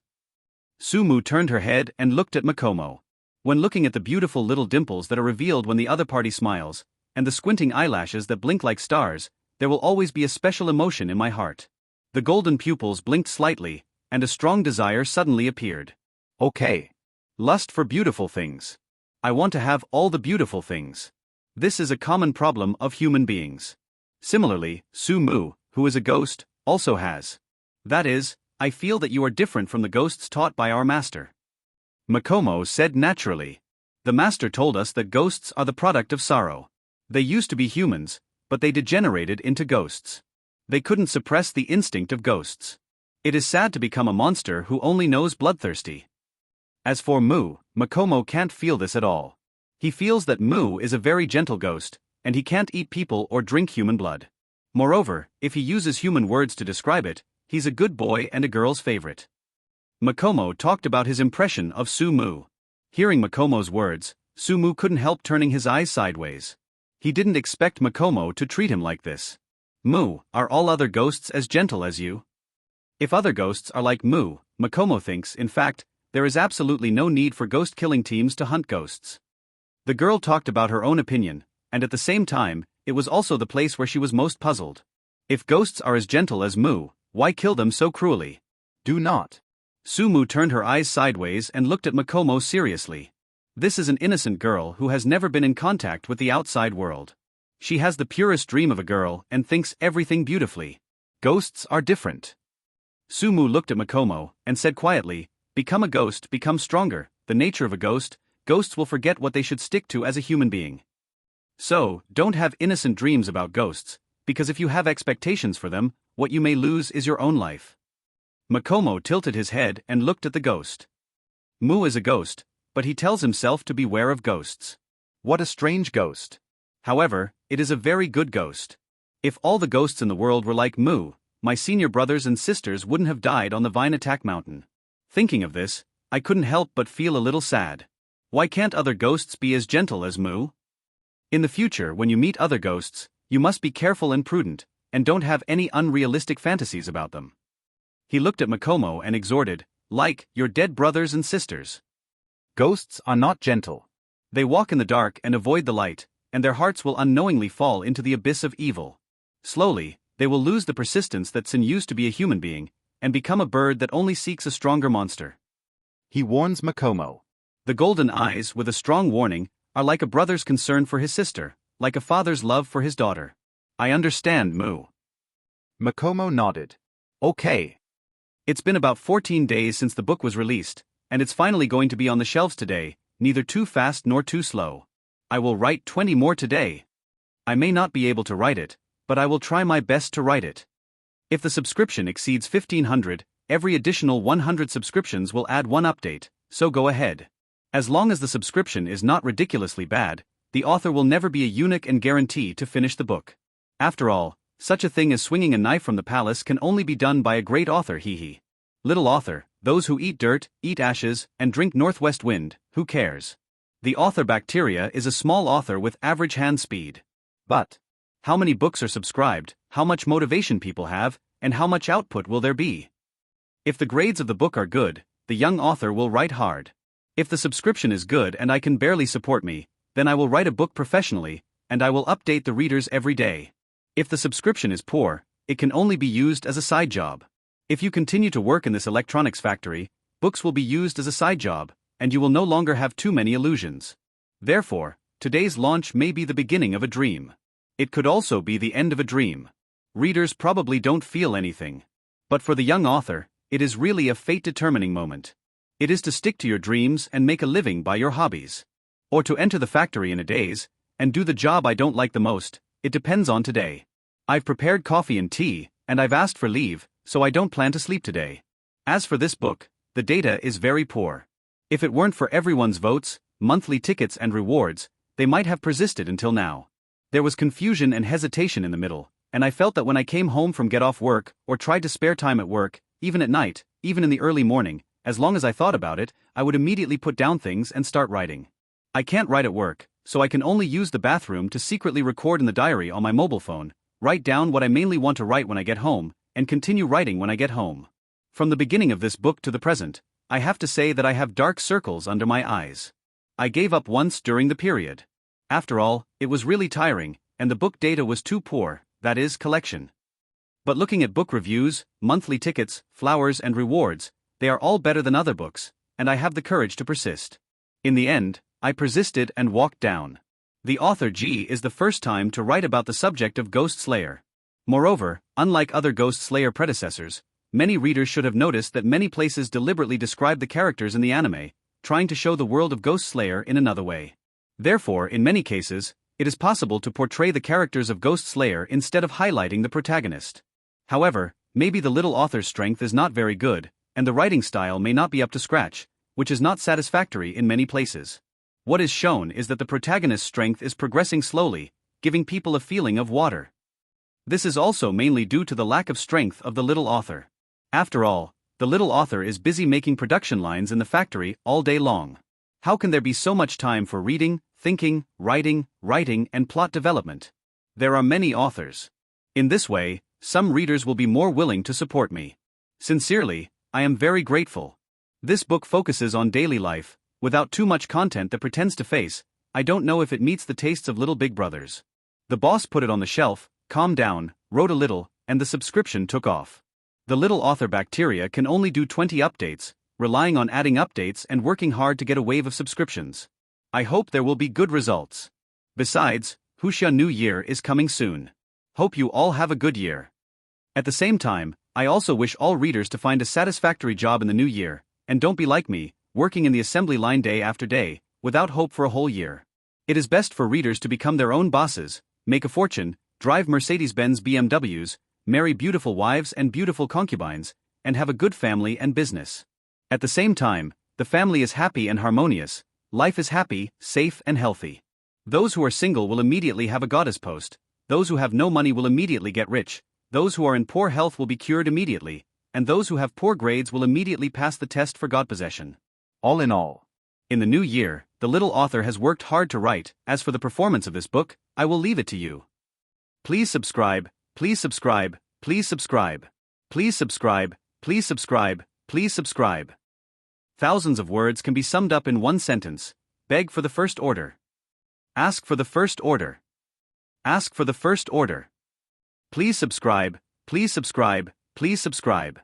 Sumu turned her head and looked at Makomo. When looking at the beautiful little dimples that are revealed when the other party smiles, and the squinting eyelashes that blink like stars, there will always be a special emotion in my heart. The golden pupils blinked slightly, and a strong desire suddenly appeared. Okay. Lust for beautiful things. I want to have all the beautiful things. This is a common problem of human beings. Similarly, Sumu, who is a ghost, also has. That is, I feel that you are different from the ghosts taught by our master. Makomo said naturally. The master told us that ghosts are the product of sorrow. They used to be humans, but they degenerated into ghosts. They couldn't suppress the instinct of ghosts. It is sad to become a monster who only knows bloodthirsty. As for Makomo can't feel this at all. He feels that Mu is a very gentle ghost, and he can't eat people or drink human blood. Moreover, if he uses human words to describe it, he's a good boy and a girl's favorite. Makomo talked about his impression of Su-mu. Hearing Makomo's words, Su-mu couldn't help turning his eyes sideways. He didn't expect Makomo to treat him like this. Mu, are all other ghosts as gentle as you? If other ghosts are like Mu, Makomo thinks, in fact, there is absolutely no need for ghost-killing teams to hunt ghosts. The girl talked about her own opinion, and at the same time, it was also the place where she was most puzzled. If ghosts are as gentle as Mu, why kill them so cruelly? Do not. Su-mu turned her eyes sideways and looked at Makomo seriously. This is an innocent girl who has never been in contact with the outside world. She has the purest dream of a girl and thinks everything beautifully. Ghosts are different. Su-mu looked at Makomo and said quietly, "Become a ghost, become stronger. The nature of a ghost, ghosts will forget what they should stick to as a human being. So, don't have innocent dreams about ghosts, because if you have expectations for them, what you may lose is your own life." Makomo tilted his head and looked at the ghost. Mu is a ghost, but he tells himself to beware of ghosts. What a strange ghost. However, it is a very good ghost. If all the ghosts in the world were like Mu, my senior brothers and sisters wouldn't have died on the Vine Attack Mountain. Thinking of this, I couldn't help but feel a little sad. Why can't other ghosts be as gentle as Mu? In the future, when you meet other ghosts, you must be careful and prudent, and don't have any unrealistic fantasies about them. He looked at Makomo and exhorted, "Like your dead brothers and sisters." Ghosts are not gentle. They walk in the dark and avoid the light, and their hearts will unknowingly fall into the abyss of evil. Slowly, they will lose the persistence that sin used to be a human being, and become a bird that only seeks a stronger monster. He warns Makomo. The golden eyes, with a strong warning, are like a brother's concern for his sister, like a father's love for his daughter. I understand, Mu. Makomo nodded. Okay. It's been about 14 days since the book was released, and it's finally going to be on the shelves today, neither too fast nor too slow. I will write 20 more today. I may not be able to write it, but I will try my best to write it. If the subscription exceeds 1,500, every additional 100 subscriptions will add one update, so go ahead. As long as the subscription is not ridiculously bad, the author will never be a eunuch and guarantee to finish the book. After all, such a thing as swinging a knife from the palace can only be done by a great author, hee. Little author, those who eat dirt, eat ashes, and drink northwest wind, who cares? The author bacteria is a small author with average hand speed. But how many books are subscribed, how much motivation people have, and how much output will there be? If the grades of the book are good, the young author will write hard. If the subscription is good and I can barely support me, then I will write a book professionally, and I will update the readers every day. If the subscription is poor, it can only be used as a side job. If you continue to work in this electronics factory, books will be used as a side job, and you will no longer have too many illusions. Therefore, today's launch may be the beginning of a dream. It could also be the end of a dream. Readers probably don't feel anything. But for the young author, it is really a fate-determining moment. It is to stick to your dreams and make a living by your hobbies. Or to enter the factory in a daze, and do the job I don't like the most. It depends on today. I've prepared coffee and tea, and I've asked for leave, so I don't plan to sleep today. As for this book, the data is very poor. If it weren't for everyone's votes, monthly tickets and rewards, they might have persisted until now. There was confusion and hesitation in the middle, and I felt that when I came home from get off work, or tried to spare time at work, even at night, even in the early morning, as long as I thought about it, I would immediately put down things and start writing. I can't write at work, so I can only use the bathroom to secretly record in the diary on my mobile phone, write down what I mainly want to write when I get home, and continue writing when I get home. From the beginning of this book to the present, I have to say that I have dark circles under my eyes. I gave up once during the period. After all, it was really tiring, and the book data was too poor, that is, collection. But looking at book reviews, monthly tickets, flowers and rewards, they are all better than other books, and I have the courage to persist. In the end, I persisted and walked down. The author G is the first time to write about the subject of Ghost Slayer. Moreover, unlike other Ghost Slayer predecessors, many readers should have noticed that many places deliberately describe the characters in the anime, trying to show the world of Ghost Slayer in another way. Therefore, in many cases, it is possible to portray the characters of Ghost Slayer instead of highlighting the protagonist. However, maybe the little author's strength is not very good, and the writing style may not be up to scratch, which is not satisfactory in many places. What is shown is that the protagonist's strength is progressing slowly, giving people a feeling of water. This is also mainly due to the lack of strength of the little author. After all, the little author is busy making production lines in the factory all day long. How can there be so much time for reading, thinking, writing, and plot development? There are many authors. In this way, some readers will be more willing to support me. Sincerely, I am very grateful. This book focuses on daily life, without too much content that pretends to face. I don't know if it meets the tastes of little big brothers. The boss put it on the shelf, calmed down, wrote a little, and the subscription took off. The little author bacteria can only do 20 updates, relying on adding updates and working hard to get a wave of subscriptions. I hope there will be good results. Besides, Huxia New Year is coming soon. Hope you all have a good year. At the same time, I also wish all readers to find a satisfactory job in the new year, and don't be like me, working in the assembly line day after day, without hope for a whole year. It is best for readers to become their own bosses, make a fortune, drive Mercedes-Benz BMWs, marry beautiful wives and beautiful concubines, and have a good family and business. At the same time, the family is happy and harmonious, life is happy, safe and healthy. Those who are single will immediately have a goddess post, those who have no money will immediately get rich, those who are in poor health will be cured immediately, and those who have poor grades will immediately pass the test for god possession. All in all, in the new year, the little author has worked hard to write. As for the performance of this book, I will leave it to you. Please subscribe, please subscribe, please subscribe, please subscribe, please subscribe, please subscribe. Thousands of words can be summed up in one sentence. Beg for the first order. Ask for the first order. Ask for the first order. Please subscribe, please subscribe, please subscribe.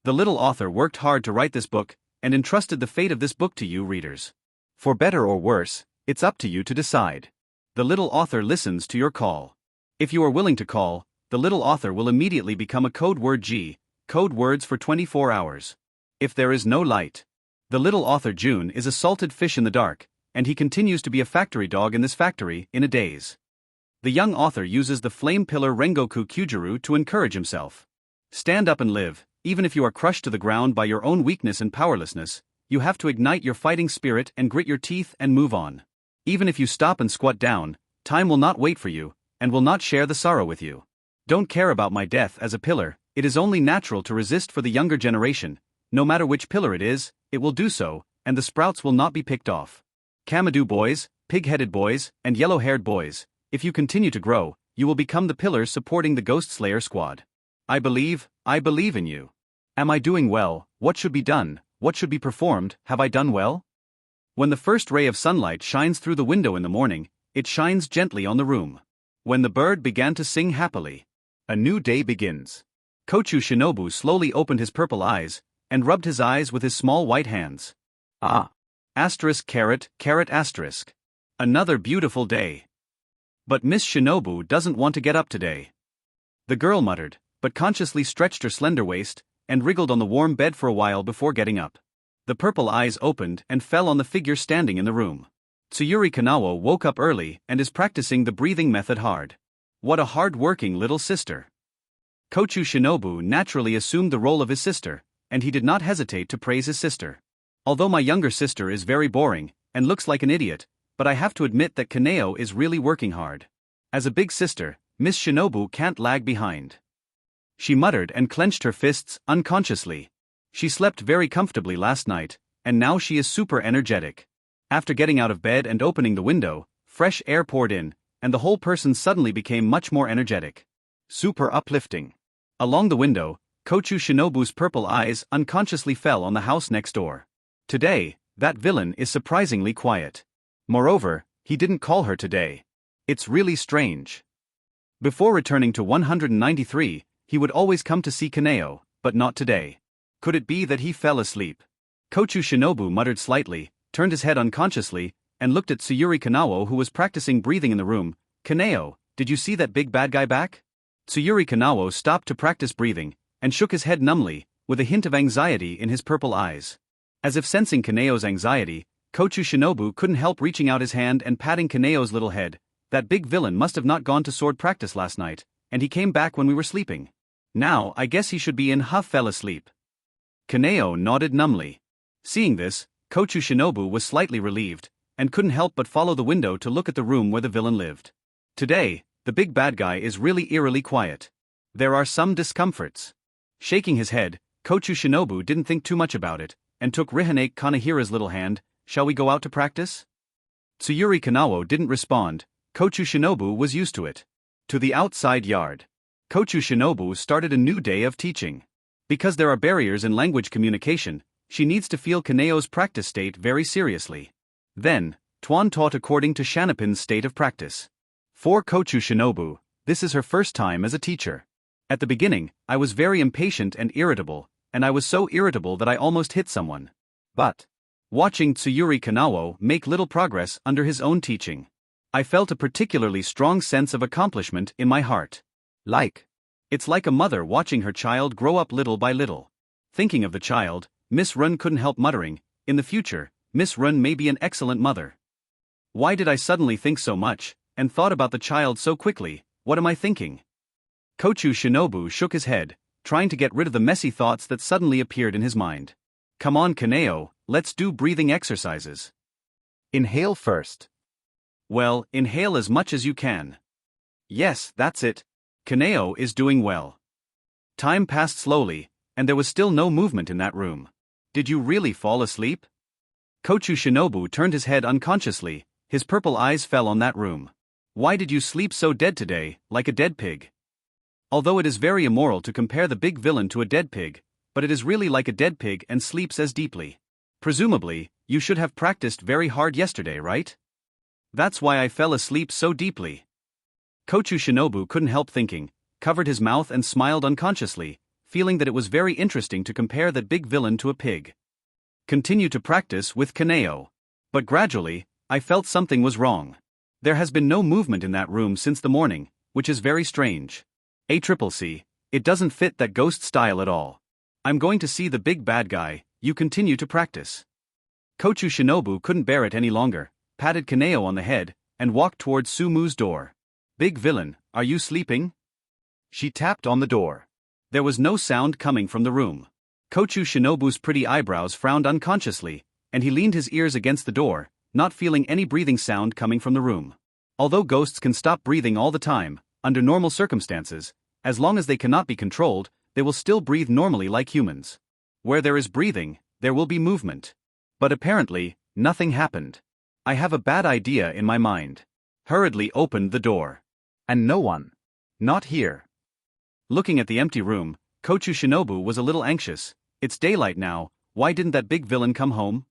The little author worked hard to write this book, and entrusted the fate of this book to you readers. For better or worse, it's up to you to decide. The little author listens to your call. If you are willing to call, the little author will immediately become a code word G, code words for 24 hours. If there is no light, the little author June is a salted fish in the dark, and he continues to be a factory dog in this factory in a daze. The young author uses the flame pillar Rengoku Kyujuru to encourage himself. Stand up and live. Even if you are crushed to the ground by your own weakness and powerlessness, you have to ignite your fighting spirit and grit your teeth and move on. Even if you stop and squat down, time will not wait for you, and will not share the sorrow with you. Don't care about my death as a pillar. It is only natural to resist for the younger generation. No matter which pillar it is, it will do so, and the sprouts will not be picked off. Kamadu boys, pig-headed boys, and yellow-haired boys, if you continue to grow, you will become the pillars supporting the Ghost Slayer squad. I believe in you. Am I doing well? What should be done? What should be performed? Have I done well? When the first ray of sunlight shines through the window in the morning, it shines gently on the room. When the bird began to sing happily, a new day begins. Kochu Shinobu slowly opened his purple eyes, and rubbed his eyes with his small white hands. Ah. Asterisk caret, asterisk. Another beautiful day. But Miss Shinobu doesn't want to get up today. The girl muttered, but consciously stretched her slender waist, and wriggled on the warm bed for a while before getting up. The purple eyes opened and fell on the figure standing in the room. Tsuyuri Kanao woke up early and is practicing the breathing method hard. What a hard-working little sister. Kochu Shinobu naturally assumed the role of his sister, and he did not hesitate to praise his sister. Although my younger sister is very boring, and looks like an idiot, but I have to admit that Kaneo is really working hard. As a big sister, Miss Shinobu can't lag behind. She muttered and clenched her fists unconsciously. She slept very comfortably last night, and now she is super energetic. After getting out of bed and opening the window, fresh air poured in, and the whole person suddenly became much more energetic. Super uplifting. Along the window, Kochu Shinobu's purple eyes unconsciously fell on the house next door. Today, that villain is surprisingly quiet. Moreover, he didn't call her today. It's really strange. Before returning to 193, he would always come to see Kaneo, but not today. Could it be that he fell asleep? Kochu Shinobu muttered slightly, turned his head unconsciously, and looked at Tsuyuri Kanao who was practicing breathing in the room. Kaneo, did you see that big bad guy back? Tsuyuri Kanao stopped to practice breathing, and shook his head numbly, with a hint of anxiety in his purple eyes. As if sensing Kaneo's anxiety, Kochu Shinobu couldn't help reaching out his hand and patting Kaneo's little head. That big villain must have not gone to sword practice last night, and he came back when we were sleeping. Now, I guess he should be in. Fell asleep. Kaneo nodded numbly. Seeing this, Kochu Shinobu was slightly relieved, and couldn't help but follow the window to look at the room where the villain lived. Today, the big bad guy is really eerily quiet. There are some discomforts. Shaking his head, Kochu Shinobu didn't think too much about it, and took Rihane Kanehira's little hand. Shall we go out to practice? Tsuyuri Kanao didn't respond. Kochu Shinobu was used to it. To the outside yard. Kochu Shinobu started a new day of teaching. Because there are barriers in language communication, she needs to feel Kaneo's practice state very seriously. Then, Tuan taught according to Shanapin's state of practice. For Kochu Shinobu, this is her first time as a teacher. At the beginning, I was very impatient and irritable, and I was so irritable that I almost hit someone. But, watching Tsuyuri Kanao make little progress under his own teaching, I felt a particularly strong sense of accomplishment in my heart. It's like a mother watching her child grow up little by little. Thinking of the child, Miss Run couldn't help muttering, in the future, Miss Run may be an excellent mother. Why did I suddenly think so much, and thought about the child so quickly? What am I thinking? Kochu Shinobu shook his head, trying to get rid of the messy thoughts that suddenly appeared in his mind. Come on Kaneo, let's do breathing exercises. Inhale first. Well, inhale as much as you can. Yes, that's it. Kaneo is doing well. Time passed slowly, and there was still no movement in that room. Did you really fall asleep? Kochu Shinobu turned his head unconsciously, his purple eyes fell on that room. Why did you sleep so dead today, like a dead pig? Although it is very immoral to compare the big villain to a dead pig, but it is really like a dead pig and sleeps as deeply. Presumably, you should have practiced very hard yesterday, right? That's why I fell asleep so deeply. Kochu Shinobu couldn't help thinking, covered his mouth and smiled unconsciously, feeling that it was very interesting to compare that big villain to a pig. Continue to practice with Kaneo. But gradually, I felt something was wrong. There has been no movement in that room since the morning, which is very strange. ACCC, it doesn't fit that ghost style at all. I'm going to see the big bad guy. You continue to practice. Kochu Shinobu couldn't bear it any longer, patted Kaneo on the head, and walked towards Sumu's door. Big villain, are you sleeping? She tapped on the door. There was no sound coming from the room. Kochu Shinobu's pretty eyebrows frowned unconsciously, and he leaned his ears against the door, not feeling any breathing sound coming from the room. Although ghosts can stop breathing all the time, under normal circumstances, as long as they cannot be controlled, they will still breathe normally like humans. Where there is breathing, there will be movement. But apparently, nothing happened. I have a bad idea in my mind. Hurriedly opened the door. And no one. Not here. Looking at the empty room, Kochu Shinobu was a little anxious. It's daylight now, why didn't that big villain come home?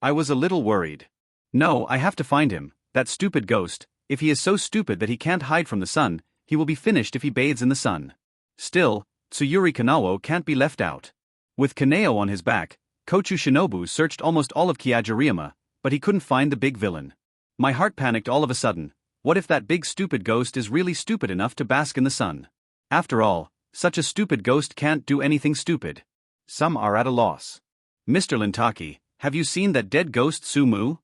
I was a little worried. No, I have to find him, that stupid ghost. If he is so stupid that he can't hide from the sun, he will be finished if he bathes in the sun. Still, Tsuyuri Kanao can't be left out. With Kaneo on his back, Kochu Shinobu searched almost all of Kiajiriyama, but he couldn't find the big villain. My heart panicked all of a sudden. What if that big stupid ghost is really stupid enough to bask in the sun? After all, such a stupid ghost can't do anything stupid. Some are at a loss. Mr. Lintaki, have you seen that dead ghost Sumu?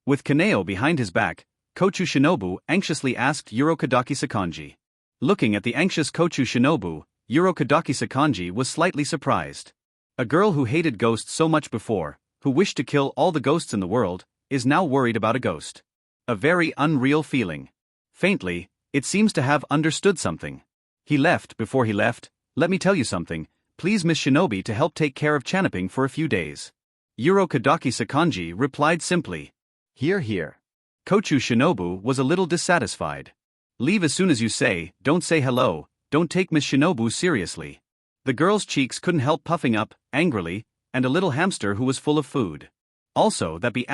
With Kaneo behind his back, Kochu Shinobu anxiously asked Urokadaki Sakanji. Looking at the anxious Kochu Shinobu, Urokadaki Sakanji was slightly surprised. A girl who hated ghosts so much before, who wished to kill all the ghosts in the world, is now worried about a ghost. A very unreal feeling. Faintly, it seems to have understood something. He left. Before he left, let me tell you something, please Miss Shinobi to help take care of Chanaping for a few days. Urokadaki Sakanji replied simply. Hear, hear. Kochu Shinobu was a little dissatisfied. Leave as soon as you say, don't say hello, don't take Miss Shinobu seriously. The girl's cheeks couldn't help puffing up, angrily, and a little hamster who was full of food. Also that be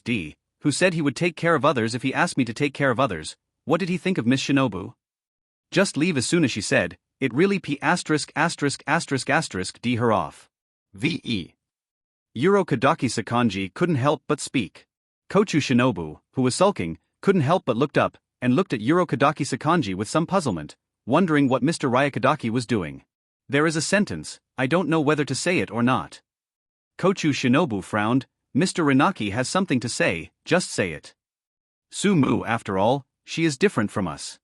D, who said he would take care of others if he asked me to take care of others. What did he think of Miss Shinobu? Just leave as soon as she said, it really D her off. V.E. Urokadaki Sakanji couldn't help but speak. Kochu Shinobu, who was sulking, couldn't help but looked up, and looked at Urokadaki Sakanji with some puzzlement, wondering what Mr. Ryakadaki was doing. There is a sentence, I don't know whether to say it or not. Kochu Shinobu frowned, Mr. Rinaki has something to say, just say it. Sumu, after all, she is different from us.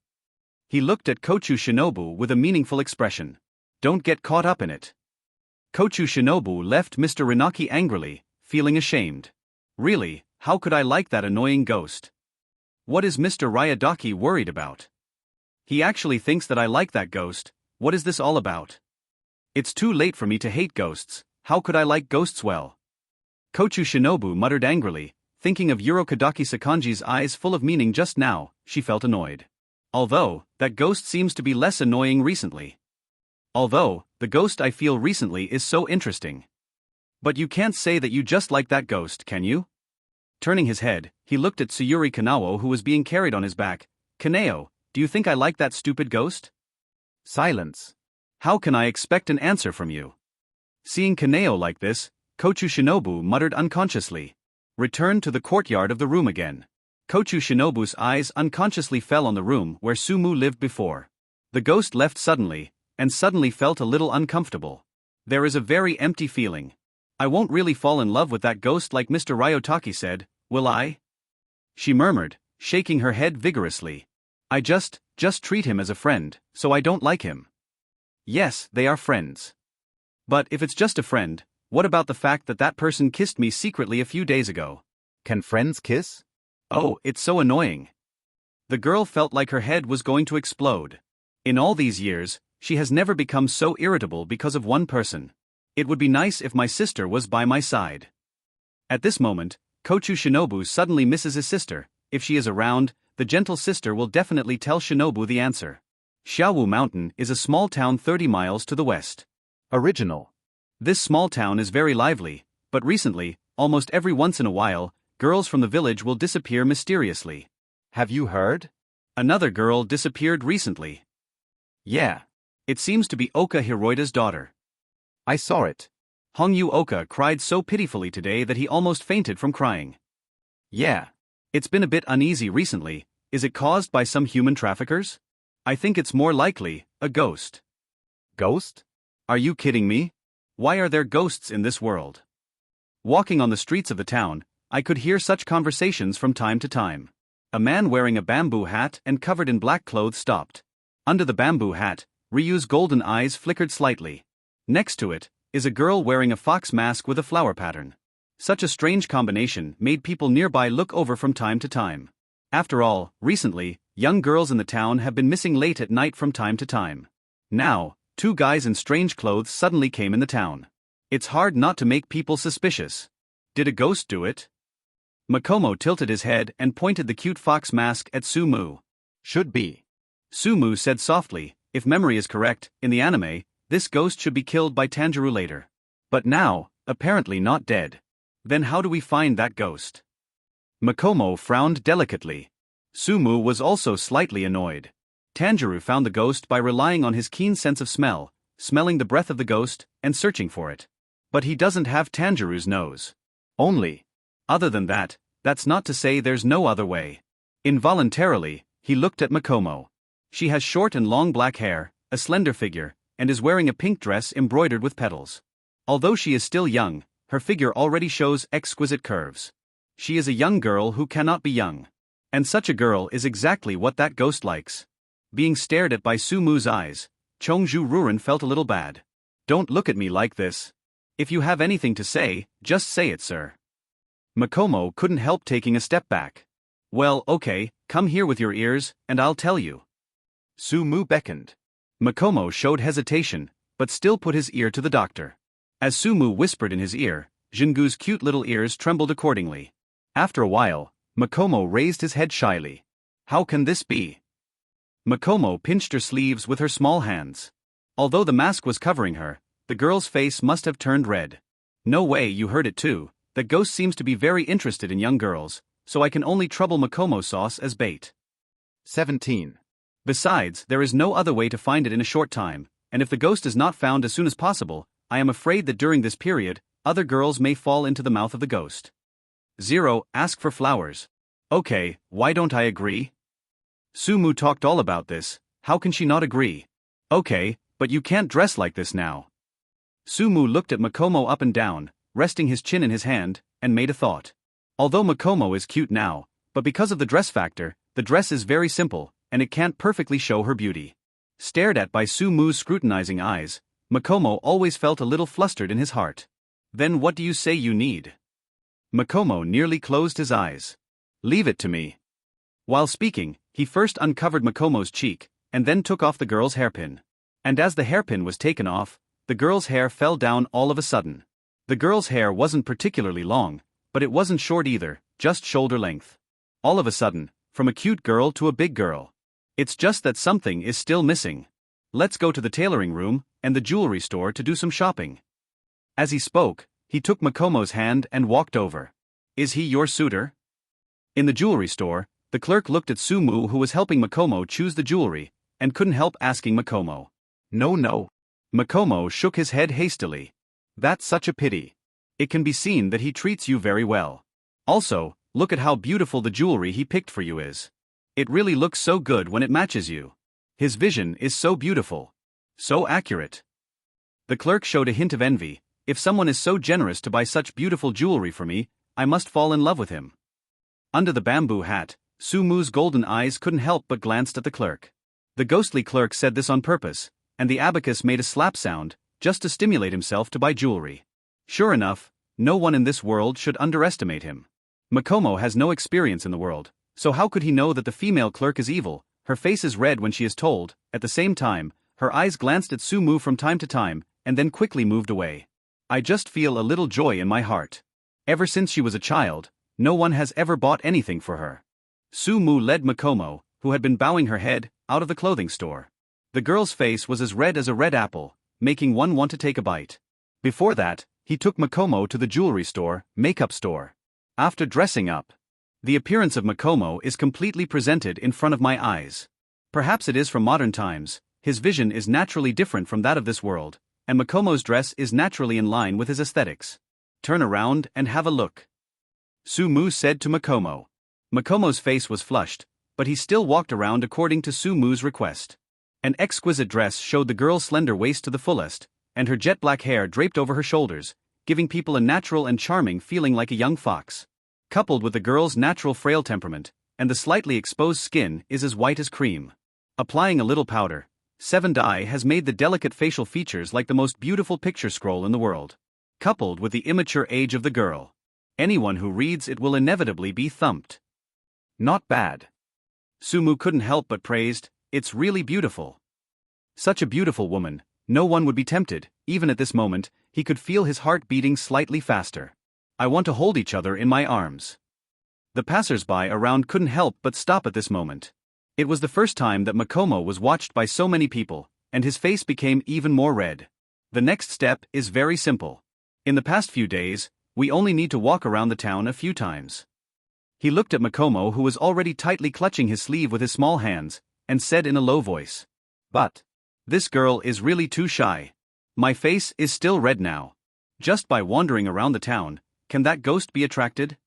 He looked at Kochu Shinobu with a meaningful expression. Don't get caught up in it. Kochu Shinobu left Mr. Rinaki angrily, feeling ashamed. Really, how could I like that annoying ghost? What is Mr. Ryadaki worried about? He actually thinks that I like that ghost. What is this all about? It's too late for me to hate ghosts. How could I like ghosts well? Kochu Shinobu muttered angrily, thinking of Urokadaki Sakanji's eyes full of meaning just now. She felt annoyed. Although, that ghost seems to be less annoying recently. Although, the ghost I feel recently is so interesting. But you can't say that you just like that ghost, can you? Turning his head, he looked at Tsuyuri Kanao, who was being carried on his back. Kaneo, do you think I like that stupid ghost? Silence. How can I expect an answer from you? Seeing Kaneo like this, Kochu Shinobu muttered unconsciously. Returned to the courtyard of the room again. Kochu Shinobu's eyes unconsciously fell on the room where Sumu lived before. The ghost left suddenly, and suddenly felt a little uncomfortable. There is a very empty feeling. I won't really fall in love with that ghost like Mr. Ryotaki said, will I? She murmured, shaking her head vigorously. I just treat him as a friend, so I don't like him. Yes, they are friends. But if it's just a friend, what about the fact that that person kissed me secretly a few days ago? Can friends kiss? Oh, it's so annoying. The girl felt like her head was going to explode. In all these years, she has never become so irritable because of one person. It would be nice if my sister was by my side. At this moment, Kochu Shinobu suddenly misses his sister. If she is around, the gentle sister will definitely tell Shinobu the answer. Xiaowu Mountain is a small town 30 miles to the west. Original. This small town is very lively, but recently, almost every once in a while, girls from the village will disappear mysteriously. Have you heard? Another girl disappeared recently. Yeah. It seems to be Oka Hiroida's daughter. I saw it. Hongyu Oka cried so pitifully today that he almost fainted from crying. Yeah. It's been a bit uneasy recently. Is it caused by some human traffickers? I think it's more likely a ghost. Ghost? Are you kidding me? Why are there ghosts in this world? Walking on the streets of the town, I could hear such conversations from time to time. A man wearing a bamboo hat and covered in black clothes stopped. Under the bamboo hat, Ryu's golden eyes flickered slightly. Next to it is a girl wearing a fox mask with a flower pattern. Such a strange combination made people nearby look over from time to time. After all, recently, young girls in the town have been missing late at night from time to time. Now, two guys in strange clothes suddenly came in the town. It's hard not to make people suspicious. Did a ghost do it? Makomo tilted his head and pointed the cute fox mask at Sumu. Should be. Sumu said softly, if memory is correct, in the anime, this ghost should be killed by Tanguro later. But now, apparently not dead. Then how do we find that ghost? Makomo frowned delicately. Sumu was also slightly annoyed. Tanjiro found the ghost by relying on his keen sense of smell, smelling the breath of the ghost, and searching for it. But he doesn't have Tanjiro's nose. Only. Other than that, that's not to say there's no other way. Involuntarily, he looked at Makomo. She has short and long black hair, a slender figure, and is wearing a pink dress embroidered with petals. Although she is still young, her figure already shows exquisite curves. She is a young girl who cannot be young. And such a girl is exactly what that ghost likes. Being stared at by Sumu's eyes, Chongju Ruren felt a little bad. Don't look at me like this. If you have anything to say, just say it, sir. Makomo couldn't help taking a step back. Well, okay, come here with your ears, and I'll tell you. Sumu beckoned. Makomo showed hesitation, but still put his ear to the doctor. As Sumu whispered in his ear, Jingu's cute little ears trembled accordingly. After a while, Makomo raised his head shyly. How can this be? Makomo pinched her sleeves with her small hands. Although the mask was covering her, the girl's face must have turned red. No way, you heard it too. The ghost seems to be very interested in young girls, so I can only trouble Makomo sauce as bait. 17. Besides, there is no other way to find it in a short time, and if the ghost is not found as soon as possible, I am afraid that during this period, other girls may fall into the mouth of the ghost. 0. Ask for flowers. Okay, why don't I agree? Sumu talked all about this, how can she not agree? Okay, but you can't dress like this now. Sumu looked at Makomo up and down, resting his chin in his hand, and made a thought. Although Makomo is cute now, but because of the dress factor, the dress is very simple, and it can't perfectly show her beauty. Stared at by Sumu's scrutinizing eyes, Makomo always felt a little flustered in his heart. Then what do you say you need? Makomo nearly closed his eyes. Leave it to me. While speaking, he first uncovered Makomo's cheek, and then took off the girl's hairpin. And as the hairpin was taken off, the girl's hair fell down all of a sudden. The girl's hair wasn't particularly long, but it wasn't short either, just shoulder length. All of a sudden, from a cute girl to a big girl. It's just that something is still missing. Let's go to the tailoring room and the jewelry store to do some shopping. As he spoke, he took Makomo's hand and walked over. Is he your suitor? In the jewelry store, the clerk looked at Sumu, who was helping Makomo choose the jewelry, and couldn't help asking Makomo. No. Makomo shook his head hastily. That's such a pity. It can be seen that he treats you very well. Also, look at how beautiful the jewelry he picked for you is. It really looks so good when it matches you. His vision is so beautiful. So accurate. The clerk showed a hint of envy. If someone is so generous to buy such beautiful jewelry for me, I must fall in love with him. Under the bamboo hat, Sumu's golden eyes couldn't help but glanced at the clerk. The ghostly clerk said this on purpose, and the abacus made a slap sound, just to stimulate himself to buy jewelry. Sure enough, no one in this world should underestimate him. Makomo has no experience in the world, so how could he know that the female clerk is evil? Her face is red when she is told. At the same time, her eyes glanced at Sumu from time to time, and then quickly moved away. I just feel a little joy in my heart. Ever since she was a child, no one has ever bought anything for her. Sumu led Makomo, who had been bowing her head, out of the clothing store. The girl's face was as red as a red apple, making one want to take a bite. Before that, he took Makomo to the jewelry store, makeup store. After dressing up, the appearance of Makomo is completely presented in front of my eyes. Perhaps it is from modern times, his vision is naturally different from that of this world, and Makomo's dress is naturally in line with his aesthetics. Turn around and have a look. Sumu said to Makomo. Makomo's face was flushed, but he still walked around according to Sumu's request. An exquisite dress showed the girl's slender waist to the fullest, and her jet black hair draped over her shoulders, giving people a natural and charming feeling like a young fox. Coupled with the girl's natural frail temperament, and the slightly exposed skin is as white as cream. Applying a little powder, 7-dye has made the delicate facial features like the most beautiful picture scroll in the world. Coupled with the immature age of the girl, anyone who reads it will inevitably be thumped. Not bad. Sumu couldn't help but praised, it's really beautiful. Such a beautiful woman, no one would be tempted. Even at this moment, he could feel his heart beating slightly faster. I want to hold each other in my arms. The passers-by around couldn't help but stop at this moment. It was the first time that Makomo was watched by so many people, and his face became even more red. The next step is very simple. In the past few days, we only need to walk around the town a few times. He looked at Makomo, who was already tightly clutching his sleeve with his small hands, and said in a low voice. But this girl is really too shy. My face is still red now. Just by wandering around the town, can that ghost be attracted?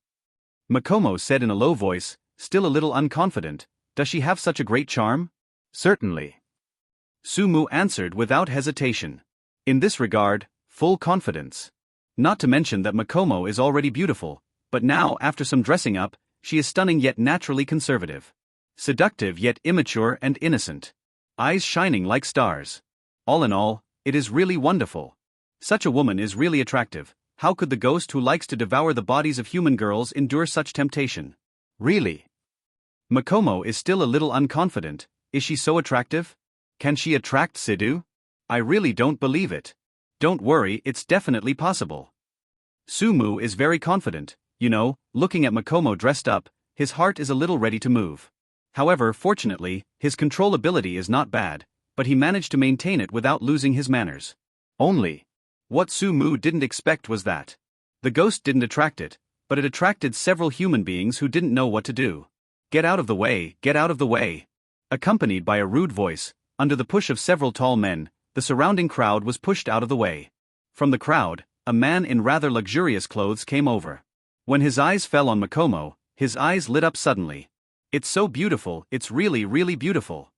Makomo said in a low voice, still a little unconfident, does she have such a great charm? Certainly. Sumu answered without hesitation. In this regard, full confidence. Not to mention that Makomo is already beautiful, but now after some dressing up, she is stunning yet naturally conservative. Seductive yet immature and innocent. Eyes shining like stars. All in all, it is really wonderful. Such a woman is really attractive. How could the ghost who likes to devour the bodies of human girls endure such temptation? Really? Makomo is still a little unconfident. Is she so attractive? Can she attract Sidhu? I really don't believe it. Don't worry, it's definitely possible. Sumu is very confident. Looking at Makomo dressed up, his heart is a little ready to move. However, fortunately, his control ability is not bad, but he managed to maintain it without losing his manners. Only. What Sumu didn't expect was that the ghost didn't attract it, but it attracted several human beings who didn't know what to do. Get out of the way, get out of the way. Accompanied by a rude voice, under the push of several tall men, the surrounding crowd was pushed out of the way. From the crowd, a man in rather luxurious clothes came over. When his eyes fell on Makomo, his eyes lit up suddenly. It's so beautiful, it's really, really beautiful.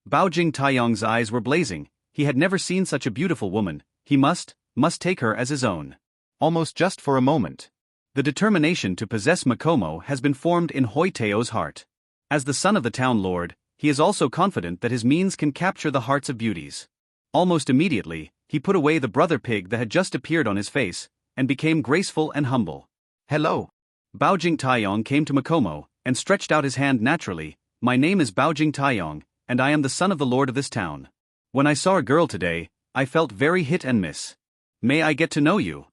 Baojing Taiyong's eyes were blazing. He had never seen such a beautiful woman. He must take her as his own. Almost just for a moment. The determination to possess Makomo has been formed in Hoi Teo's heart. As the son of the town lord, he is also confident that his means can capture the hearts of beauties. Almost immediately, he put away the brother pig that had just appeared on his face, and became graceful and humble. Hello. Baojing Taeyong came to Makomo, and stretched out his hand naturally. My name is Baojing Taeyong, and I am the son of the lord of this town. When I saw a girl today, I felt very hit and miss. May I get to know you?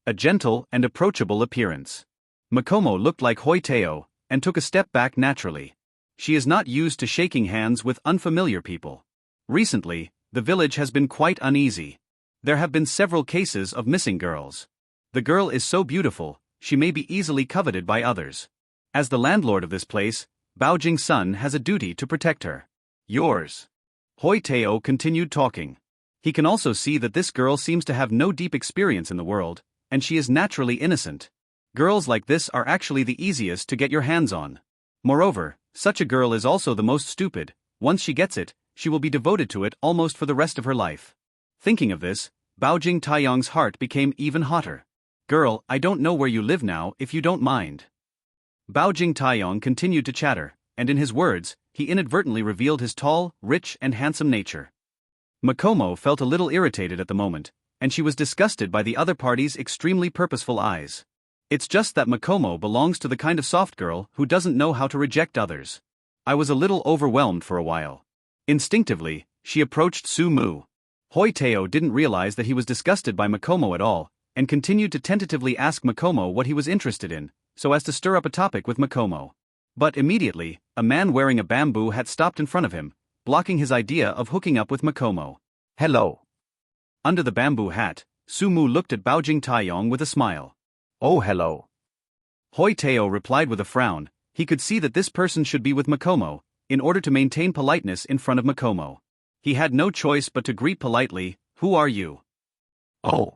A gentle and approachable appearance. Makomo looked like Hoi Teo, and took a step back naturally. She is not used to shaking hands with unfamiliar people. Recently, the village has been quite uneasy. There have been several cases of missing girls. The girl is so beautiful, she may be easily coveted by others. As the landlord of this place, Baojing's son has a duty to protect her. Yours. Hoi Teo continued talking. He can also see that this girl seems to have no deep experience in the world, and she is naturally innocent. Girls like this are actually the easiest to get your hands on. Moreover, such a girl is also the most stupid. Once she gets it, she will be devoted to it almost for the rest of her life. Thinking of this, Baojing Taeyong's heart became even hotter. Girl, I don't know where you live now, if you don't mind. Baojing Taeyong continued to chatter, and in his words, he inadvertently revealed his tall, rich and handsome nature. Makomo felt a little irritated at the moment, and she was disgusted by the other party's extremely purposeful eyes. It's just that Makomo belongs to the kind of soft girl who doesn't know how to reject others. I was a little overwhelmed for a while. Instinctively, she approached Su-mu. Hoi Teo didn't realize that he was disgusted by Makomo at all, and continued to tentatively ask Makomo what he was interested in, so as to stir up a topic with Makomo. But immediately, a man wearing a bamboo hat stopped in front of him, blocking his idea of hooking up with Makomo. Hello. Under the bamboo hat, Su-mu looked at Baojing Taeyong with a smile. Oh hello. Hoi Teo replied with a frown. He could see that this person should be with Makomo, in order to maintain politeness in front of Makomo. He had no choice but to greet politely, who are you? Oh.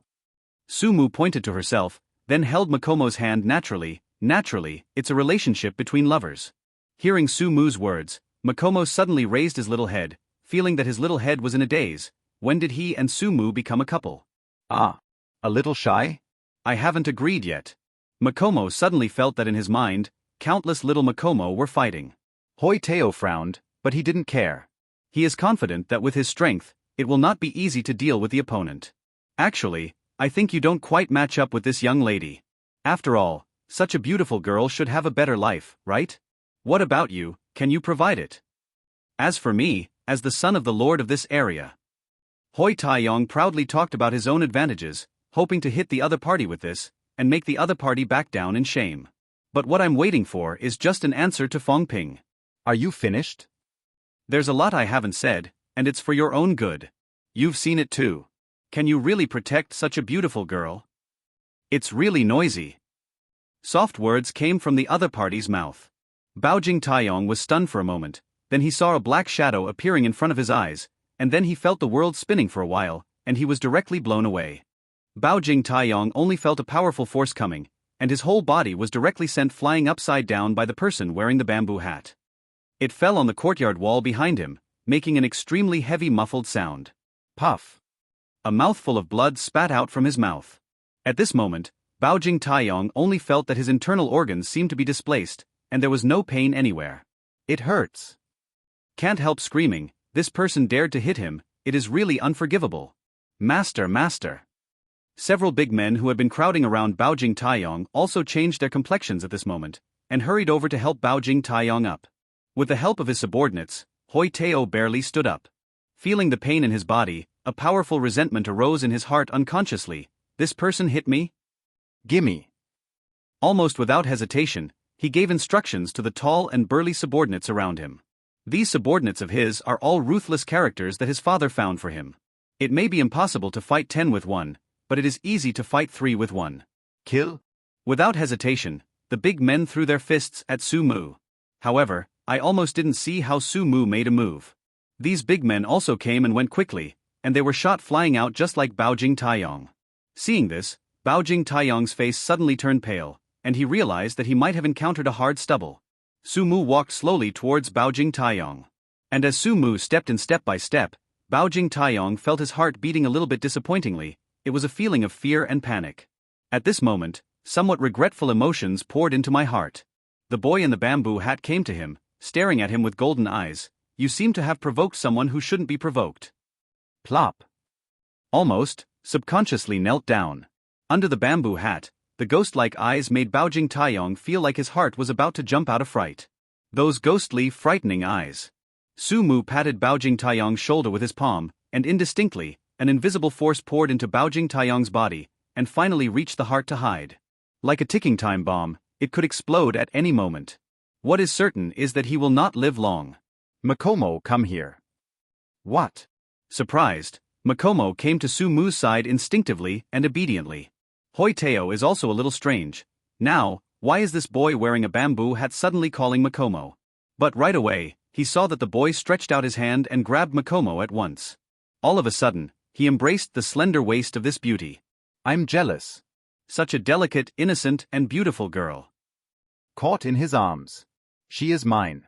Su-mu pointed to herself, then held Makomo's hand naturally, it's a relationship between lovers. Hearing Su-mu's words, Makomo suddenly raised his little head, feeling that his little head was in a daze. When did he and Su-mu become a couple? Ah. A little shy? I haven't agreed yet. Makomo suddenly felt that in his mind, countless little Makomo were fighting. Hoi Teo frowned, but he didn't care. He is confident that with his strength, it will not be easy to deal with the opponent. Actually, I think you don't quite match up with this young lady. After all, such a beautiful girl should have a better life, right? What about you, can you provide it? As for me, as the son of the lord of this area. Hoi Taeyong proudly talked about his own advantages, hoping to hit the other party with this, and make the other party back down in shame. But what I'm waiting for is just an answer to Fong Ping. Are you finished? There's a lot I haven't said, and it's for your own good. You've seen it too. Can you really protect such a beautiful girl? It's really noisy. Soft words came from the other party's mouth. Baojing Taeyong was stunned for a moment, then he saw a black shadow appearing in front of his eyes, and then he felt the world spinning for a while, and he was directly blown away. Baojing Taeyong only felt a powerful force coming, and his whole body was directly sent flying upside down by the person wearing the bamboo hat. It fell on the courtyard wall behind him, making an extremely heavy muffled sound. Puff. A mouthful of blood spat out from his mouth. At this moment, Baojing Taeyong only felt that his internal organs seemed to be displaced, and there was no pain anywhere. It hurts. Can't help screaming, this person dared to hit him, it is really unforgivable. Master. Several big men who had been crowding around Baojing Taeyong also changed their complexions at this moment, and hurried over to help Baojing Taeyong up. With the help of his subordinates, Hoi Teo barely stood up. Feeling the pain in his body, a powerful resentment arose in his heart unconsciously. This person hit me? Gimme. Almost without hesitation, he gave instructions to the tall and burly subordinates around him. These subordinates of his are all ruthless characters that his father found for him. It may be impossible to fight 10 with 1, but it is easy to fight 3 with 1. Kill? Without hesitation, the big men threw their fists at Su-mu. However, I almost didn't see how Su-mu made a move. These big men also came and went quickly, and they were shot flying out just like Baojing Taeyong. Seeing this, Baojing Taeyong's face suddenly turned pale, and he realized that he might have encountered a hard stubble. Su-mu walked slowly towards Baojing Taeyong. And as Su-mu stepped in step by step, Baojing Taeyong felt his heart beating a little bit disappointingly. It was a feeling of fear and panic. At this moment, somewhat regretful emotions poured into my heart. The boy in the bamboo hat came to him, staring at him with golden eyes. You seem to have provoked someone who shouldn't be provoked. Plop. Almost, subconsciously knelt down. Under the bamboo hat, the ghost-like eyes made Baojing Taiyong feel like his heart was about to jump out of fright. Those ghostly, frightening eyes. Su Mu patted Baojing Taiyong's shoulder with his palm, and indistinctly, an invisible force poured into Baojing Taiyong's body, and finally reached the heart to hide. Like a ticking time bomb, it could explode at any moment. What is certain is that he will not live long. Makomo, come here. What? Surprised, Makomo came to Su Mu's side instinctively and obediently. Hoi Teo is also a little strange. Now, why is this boy wearing a bamboo hat suddenly calling Makomo? But right away, he saw that the boy stretched out his hand and grabbed Makomo at once. All of a sudden, he embraced the slender waist of this beauty. I'm jealous. Such a delicate, innocent, and beautiful girl. Caught in his arms. She is mine.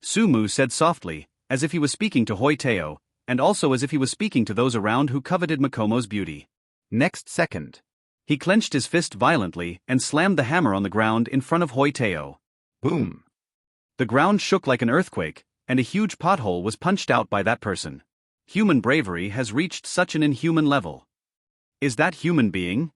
Su Mu said softly, as if he was speaking to Hoi Teo, and also as if he was speaking to those around who coveted Makomo's beauty. Next second, he clenched his fist violently and slammed the hammer on the ground in front of Hoi Teo. Boom. The ground shook like an earthquake, and a huge pothole was punched out by that person. Human bravery has reached such an inhuman level. Is that human being?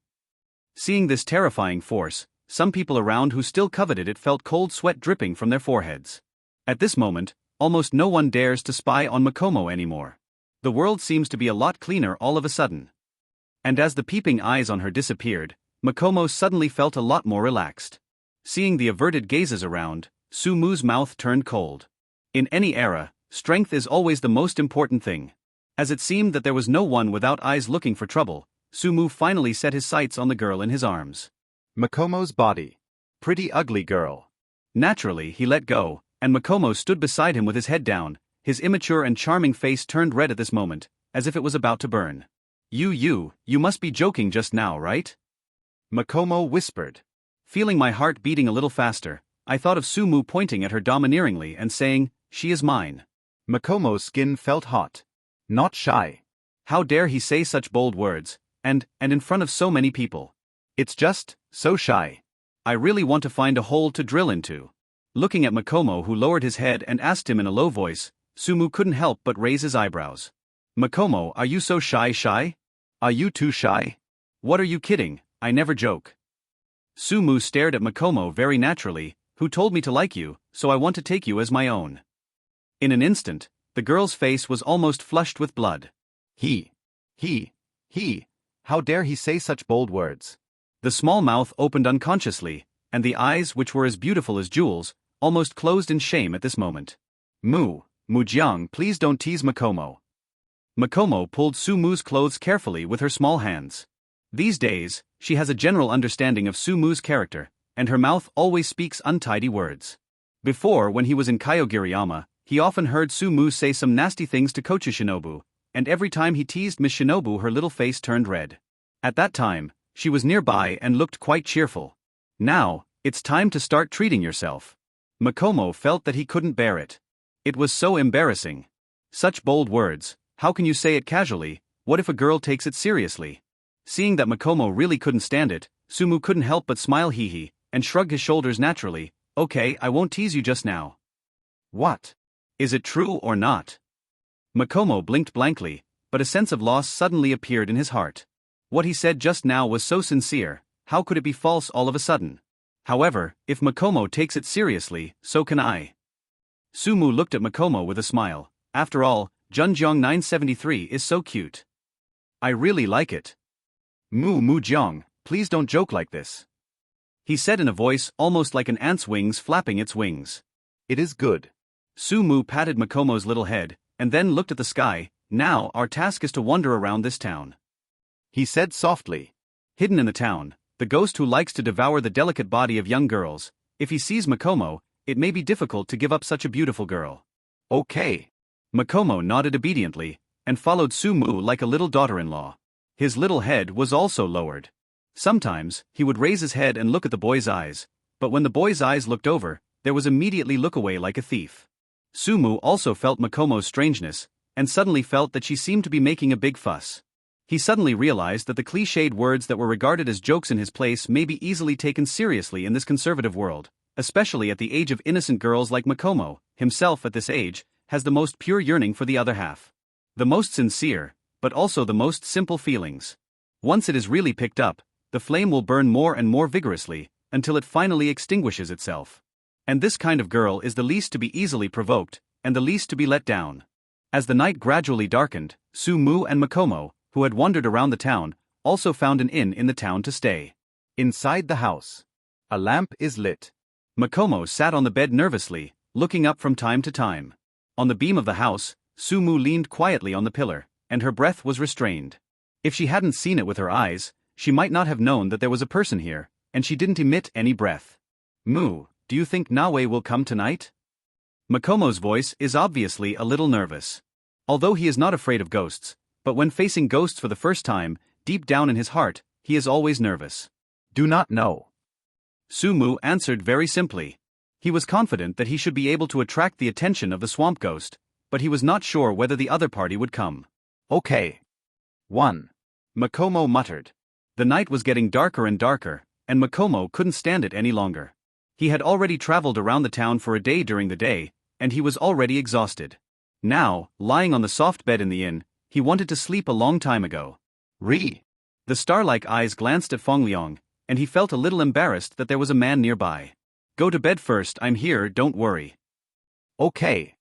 Seeing this terrifying force, some people around who still coveted it felt cold sweat dripping from their foreheads. At this moment, almost no one dares to spy on Makomo anymore. The world seems to be a lot cleaner all of a sudden. And as the peeping eyes on her disappeared, Makomo suddenly felt a lot more relaxed. Seeing the averted gazes around, Su Mu's mouth turned cold. In any era, strength is always the most important thing. As it seemed that there was no one without eyes looking for trouble, Su Mu finally set his sights on the girl in his arms. Makomo's body. Pretty ugly girl. Naturally, he let go, and Makomo stood beside him with his head down, his immature and charming face turned red at this moment, as if it was about to burn. You must be joking just now, right? Makomo whispered. Feeling my heart beating a little faster, I thought of Su Mu pointing at her domineeringly and saying, "She is mine." Makomo's skin felt hot. Not shy. How dare he say such bold words, and in front of so many people. It's just, so shy. I really want to find a hole to drill into. Looking at Makomo, who lowered his head and asked him in a low voice, Su Mu couldn't help but raise his eyebrows. Makomo, are you so shy? Are you too shy? What are you kidding? I never joke. Su Mu stared at Makomo very naturally, who told me to like you, so I want to take you as my own. In an instant, the girl's face was almost flushed with blood. He. How dare he say such bold words? The small mouth opened unconsciously, and the eyes, which were as beautiful as jewels, almost closed in shame at this moment. Mujiang, please don't tease Makomo. Makomo pulled Su Mu's clothes carefully with her small hands. These days, she has a general understanding of Su Mu's character, and her mouth always speaks untidy words. Before, when he was in Kyogiriyama, he often heard Su Mu say some nasty things to Kochu Shinobu, and every time he teased Miss Shinobu her little face turned red. At that time, she was nearby and looked quite cheerful. Now, it's time to start treating yourself. Makomo felt that he couldn't bear it. It was so embarrassing. Such bold words, how can you say it casually? What if a girl takes it seriously? Seeing that Makomo really couldn't stand it, Su Mu couldn't help but smile hee, and shrugged his shoulders naturally. Okay, I won't tease you just now. What? Is it true or not? Makomo blinked blankly, but a sense of loss suddenly appeared in his heart. What he said just now was so sincere, how could it be false all of a sudden? However, if Makomo takes it seriously, so can I. Su Mu looked at Makomo with a smile. After all, Junjiang 973 is so cute. I really like it. Mujiang, please don't joke like this. He said in a voice almost like an ant's wings flapping its wings. It is good. Su Mu patted Makomo's little head, and then looked at the sky. Now our task is to wander around this town. He said softly. Hidden in the town, the ghost who likes to devour the delicate body of young girls. If he sees Makomo, it may be difficult to give up such a beautiful girl. Okay. Makomo nodded obediently, and followed Su Mu like a little daughter-in-law. His little head was also lowered. Sometimes, he would raise his head and look at the boy's eyes, but when the boy's eyes looked over, there was immediately look away like a thief. Su Mu also felt Makomo's strangeness, and suddenly felt that she seemed to be making a big fuss. He suddenly realized that the cliched words that were regarded as jokes in his place may be easily taken seriously in this conservative world, especially at the age of innocent girls like Makomo. Himself at this age, has the most pure yearning for the other half. The most sincere, but also the most simple feelings. Once it is really picked up, the flame will burn more and more vigorously, until it finally extinguishes itself. And this kind of girl is the least to be easily provoked, and the least to be let down. As the night gradually darkened, Su-mu and Makomo, who had wandered around the town, also found an inn in the town to stay. Inside the house, a lamp is lit. Makomo sat on the bed nervously, looking up from time to time. On the beam of the house, Su-mu leaned quietly on the pillar, and her breath was restrained. If she hadn't seen it with her eyes, she might not have known that there was a person here, and she didn't emit any breath. "Mu, do you think Nawe will come tonight?" Makomo's voice is obviously a little nervous. Although he is not afraid of ghosts, but when facing ghosts for the first time, deep down in his heart, he is always nervous. "Do not know." Su-mu answered very simply. He was confident that he should be able to attract the attention of the swamp ghost, but he was not sure whether the other party would come. "Okay." 1. Makomo muttered. The night was getting darker and darker, and Makomo couldn't stand it any longer. He had already traveled around the town for a day during the day, and he was already exhausted. Now, lying on the soft bed in the inn, he wanted to sleep a long time ago. The star-like eyes glanced at Feng Liang, and he felt a little embarrassed that there was a man nearby. "Go to bed first, I'm here, don't worry." "Okay."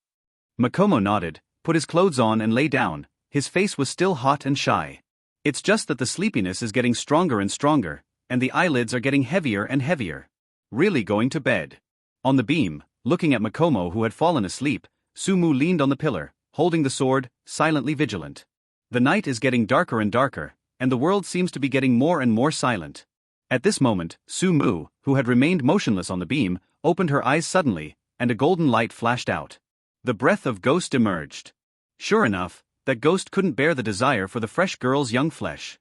Makomo nodded, put his clothes on and lay down. His face was still hot and shy. It's just that the sleepiness is getting stronger and stronger, and the eyelids are getting heavier and heavier. Really going to bed. On the beam, looking at Makomo who had fallen asleep, Su-mu leaned on the pillar, holding the sword, silently vigilant. The night is getting darker and darker, and the world seems to be getting more and more silent. At this moment, Su-mu, who had remained motionless on the beam, opened her eyes suddenly, and a golden light flashed out. The breath of ghost emerged. Sure enough, that ghost couldn't bear the desire for the fresh girl's young flesh.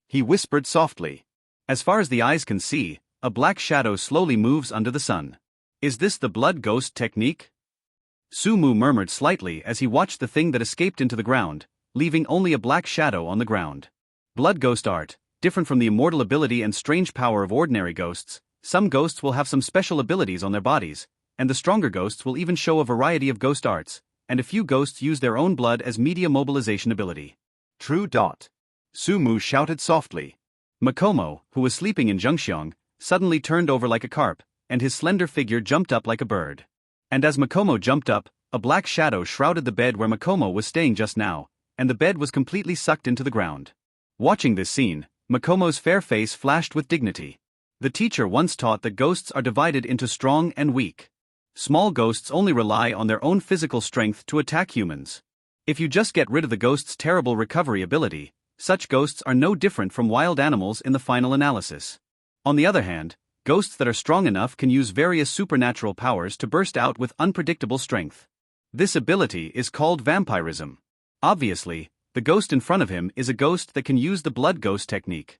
He whispered softly. "As far as the eyes can see, a black shadow slowly moves under the sun. Is this the blood ghost technique?" Su-mu murmured slightly as he watched the thing that escaped into the ground, leaving only a black shadow on the ground. Blood ghost art, different from the immortal ability and strange power of ordinary ghosts. Some ghosts will have some special abilities on their bodies, and the stronger ghosts will even show a variety of ghost arts, and a few ghosts use their own blood as media mobilization ability. True. Su-mu shouted softly. Makomo, who was sleeping in Zhengxiang, suddenly turned over like a carp, and his slender figure jumped up like a bird. And as Makomo jumped up, a black shadow shrouded the bed where Makomo was staying just now, and the bed was completely sucked into the ground. Watching this scene, Makomo's fair face flashed with dignity. The teacher once taught that ghosts are divided into strong and weak. Small ghosts only rely on their own physical strength to attack humans. If you just get rid of the ghost's terrible recovery ability, such ghosts are no different from wild animals in the final analysis. On the other hand, ghosts that are strong enough can use various supernatural powers to burst out with unpredictable strength. This ability is called vampirism. Obviously, the ghost in front of him is a ghost that can use the blood ghost technique.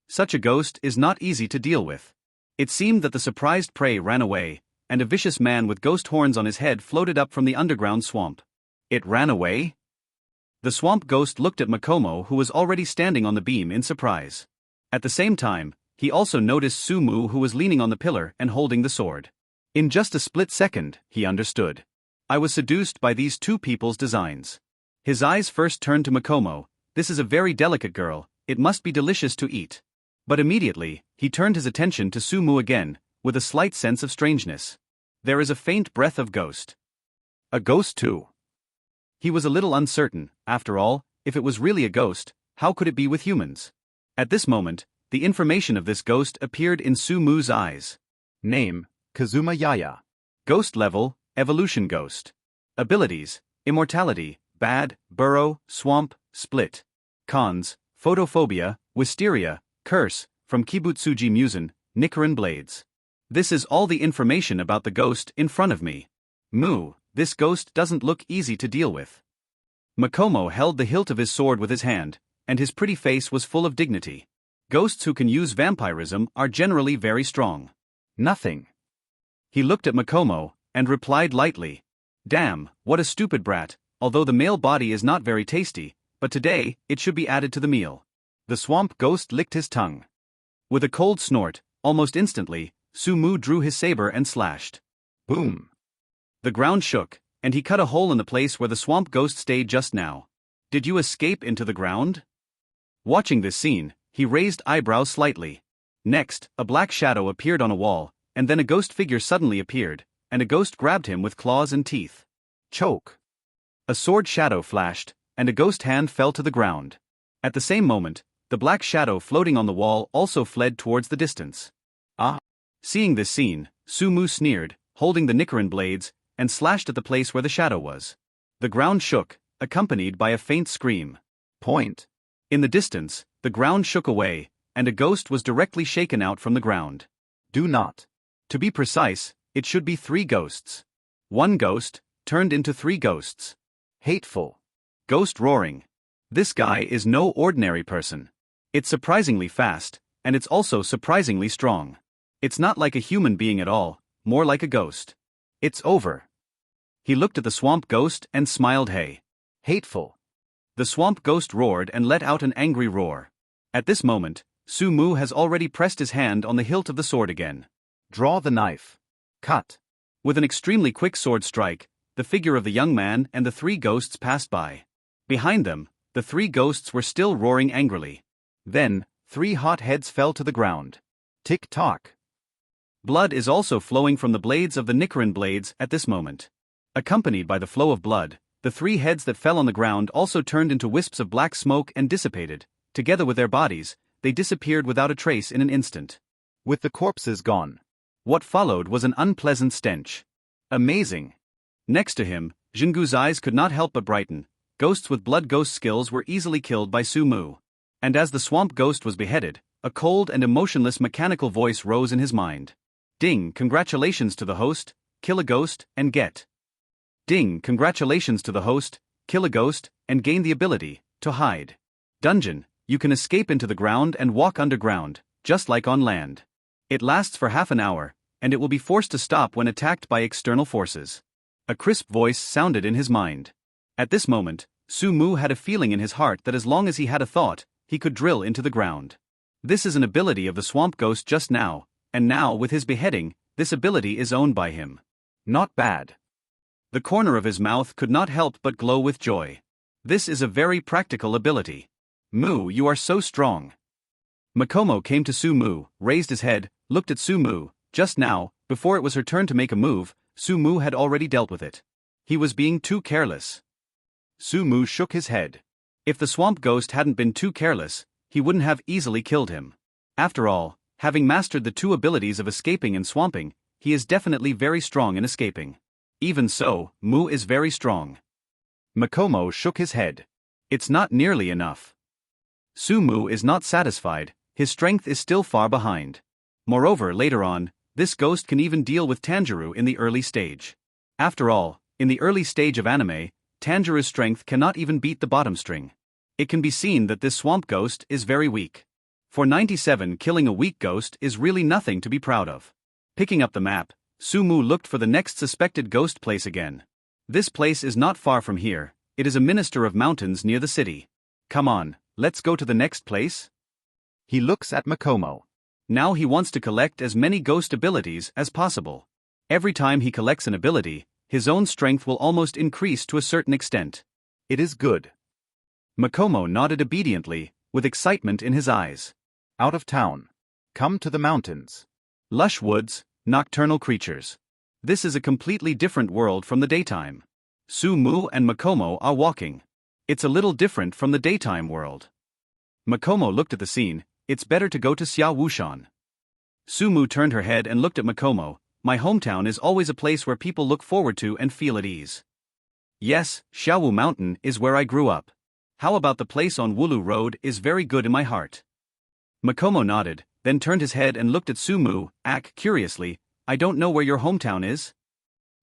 Such a ghost is not easy to deal with. It seemed that the surprised prey ran away, and a vicious man with ghost horns on his head floated up from the underground swamp. It ran away? The swamp ghost looked at Makomo, who was already standing on the beam, in surprise. At the same time, he also noticed Su-mu, who was leaning on the pillar and holding the sword. In just a split second, he understood. I was seduced by these two people's designs. His eyes first turned to Makomo. This is a very delicate girl, it must be delicious to eat. But immediately, he turned his attention to Su-mu again, with a slight sense of strangeness. There is a faint breath of ghost. A ghost too. He was a little uncertain. After all, if it was really a ghost, how could it be with humans? At this moment, the information of this ghost appeared in Su-mu's eyes. Name, Kazuma Yaya. Ghost level, Evolution Ghost. Abilities, Immortality, Bad, Burrow, Swamp, Split. Cons, Photophobia, Wisteria, Curse, from Kibutsuji Musen, Nichiren Blades. This is all the information about the ghost in front of me. Mu, this ghost doesn't look easy to deal with. Makomo held the hilt of his sword with his hand, and his pretty face was full of dignity. Ghosts who can use vampirism are generally very strong. Nothing. He looked at Makomo, and replied lightly. Damn, what a stupid brat, although the male body is not very tasty, but today, it should be added to the meal. The swamp ghost licked his tongue. With a cold snort, almost instantly, Su-mu drew his saber and slashed. Boom. The ground shook, and he cut a hole in the place where the swamp ghost stayed just now. Did you escape into the ground? Watching this scene, He raised eyebrows slightly. Next, a black shadow appeared on a wall, and then a ghost figure suddenly appeared, and a ghost grabbed him with claws and teeth. Choke. A sword shadow flashed, and a ghost hand fell to the ground. At the same moment, the black shadow floating on the wall also fled towards the distance. Ah! Seeing this scene, Sumu sneered, holding the Nichiren blades, and slashed at the place where the shadow was. The ground shook, accompanied by a faint scream. Point. In the distance, the ground shook away, and a ghost was directly shaken out from the ground. Do not. To be precise, it should be 3 ghosts. 1 ghost, turned into 3 ghosts. Hateful. Ghost roaring. This guy is no ordinary person. It's surprisingly fast, and it's also surprisingly strong. It's not like a human being at all, more like a ghost. It's over. He looked at the swamp ghost and smiled. Hey. Hateful. The swamp ghost roared and let out an angry roar. At this moment, Sumu has already pressed his hand on the hilt of the sword again. Draw the knife. Cut. With an extremely quick sword strike, the figure of the young man and the 3 ghosts passed by. Behind them, the 3 ghosts were still roaring angrily. Then, 3 hot heads fell to the ground. Tick-tock. Blood is also flowing from the blades of the Nichiren blades at this moment. Accompanied by the flow of blood, the 3 heads that fell on the ground also turned into wisps of black smoke and dissipated. Together with their bodies, they disappeared without a trace in an instant. With the corpses gone, what followed was an unpleasant stench. Amazing. Next to him, Jingu's eyes could not help but brighten. Ghosts with blood ghost skills were easily killed by Sumu. And as the swamp ghost was beheaded, a cold and emotionless mechanical voice rose in his mind. Ding, congratulations to the host, kill a ghost, and get. Ding, congratulations to the host, kill a ghost, and gain the ability to hide. Dungeon, you can escape into the ground and walk underground, just like on land. It lasts for half an hour, and it will be forced to stop when attacked by external forces. A crisp voice sounded in his mind. At this moment, Sumu had a feeling in his heart that as long as he had a thought, he could drill into the ground. This is an ability of the swamp ghost just now, and now with his beheading, this ability is owned by him. Not bad. The corner of his mouth could not help but glow with joy. This is a very practical ability. Mu, you are so strong. Makomo came to Sumu, raised his head, looked at Sumu. Just now, before it was her turn to make a move, Sumu had already dealt with it. He was being too careless. Sumu shook his head. If the swamp ghost hadn't been too careless, he wouldn't have easily killed him. After all, having mastered the 2 abilities of escaping and swamping, he is definitely very strong in escaping. Even so, Mu is very strong. Makomo shook his head. It's not nearly enough. Sumu is not satisfied, his strength is still far behind. Moreover, later on, this ghost can even deal with Tanguro in the early stage. After all, in the early stage of anime, Tanjiro's strength cannot even beat the bottom string. It can be seen that this swamp ghost is very weak. For 97, killing a weak ghost is really nothing to be proud of. Picking up the map, Sumu looked for the next suspected ghost place again. This place is not far from here, it is a minister of mountains near the city. Come on, let's go to the next place. He looks at Makomo. Now he wants to collect as many ghost abilities as possible. Every time he collects an ability, his own strength will almost increase to a certain extent. It is good. Makomo nodded obediently, with excitement in his eyes. Out of town. Come to the mountains. Lush woods, nocturnal creatures. This is a completely different world from the daytime. Sumu and Makomo are walking. It's a little different from the daytime world. Makomo looked at the scene. It's better to go to Xiaowushan. Sumu turned her head and looked at Makomo. My hometown is always a place where people look forward to and feel at ease. Yes, Xiaowu Mountain is where I grew up. How about the place on Wulu Road is very good in my heart. Makomo nodded, then turned his head and looked at Sumu, curiously, I don't know where your hometown is?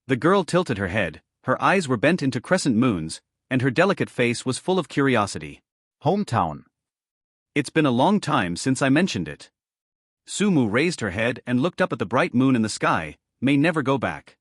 The girl tilted her head, her eyes were bent into crescent moons, and her delicate face was full of curiosity. Hometown. It's been a long time since I mentioned it. Sumu raised her head and looked up at the bright moon in the sky, may never go back.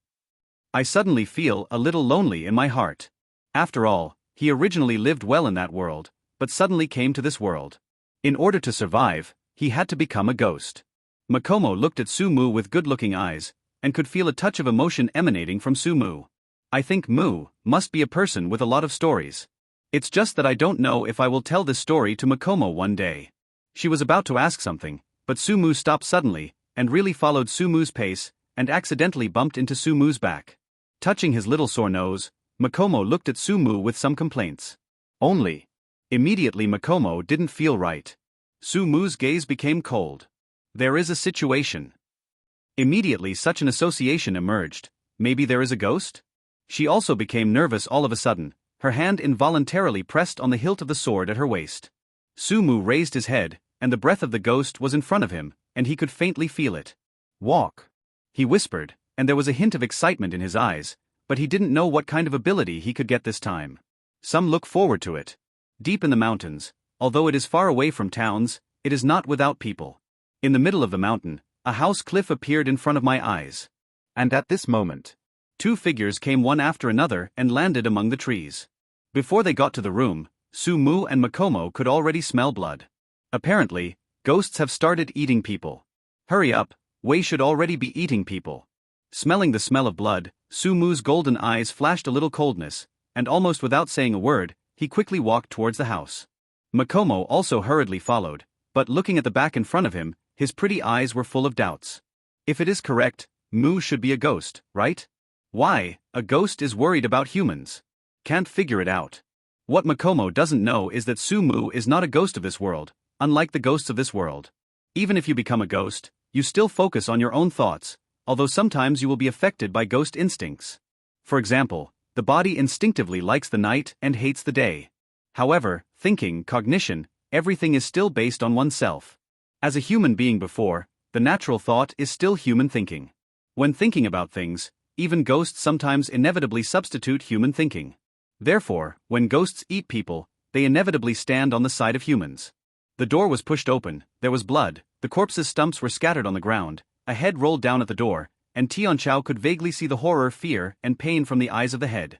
I suddenly feel a little lonely in my heart. After all, he originally lived well in that world, but suddenly came to this world. In order to survive, he had to become a ghost. Makomo looked at Sumu with good-looking eyes, and could feel a touch of emotion emanating from Sumu. I think Mu must be a person with a lot of stories. It's just that I don't know if I will tell this story to Makomo one day. She was about to ask something, but Sumu stopped suddenly, and really followed Sumu's pace, and accidentally bumped into Sumu's back. Touching his little sore nose, Makomo looked at Sumu with some complaints. Only. Immediately Makomo didn't feel right. Sumu's gaze became cold. There is a situation. Immediately such an association emerged. Maybe there is a ghost? She also became nervous all of a sudden, her hand involuntarily pressed on the hilt of the sword at her waist. Sumu raised his head, and the breath of the ghost was in front of him, and he could faintly feel it. Walk. He whispered, and there was a hint of excitement in his eyes, but he didn't know what kind of ability he could get this time. Some look forward to it. Deep in the mountains, although it is far away from towns, it is not without people. In the middle of the mountain, a house cliff appeared in front of my eyes. And at this moment, two figures came one after another and landed among the trees. Before they got to the room, Sumu and Makomo could already smell blood. Apparently, ghosts have started eating people. Hurry up, Wei should already be eating people. Smelling the smell of blood, Sumu's golden eyes flashed a little coldness, and almost without saying a word, he quickly walked towards the house. Makomo also hurriedly followed, but looking at the back in front of him, his pretty eyes were full of doubts. If it is correct, Mu should be a ghost, right? Why, a ghost is worried about humans. Can't figure it out. What Makomo doesn't know is that Sumu is not a ghost of this world, unlike the ghosts of this world. Even if you become a ghost, you still focus on your own thoughts, although sometimes you will be affected by ghost instincts. For example, the body instinctively likes the night and hates the day. However, thinking, cognition, everything is still based on oneself. As a human being before, the natural thought is still human thinking. When thinking about things, even ghosts sometimes inevitably substitute human thinking. Therefore, when ghosts eat people, they inevitably stand on the side of humans. The door was pushed open, there was blood, the corpses' stumps were scattered on the ground, a head rolled down at the door, and Tianchao could vaguely see the horror, fear, and pain from the eyes of the head.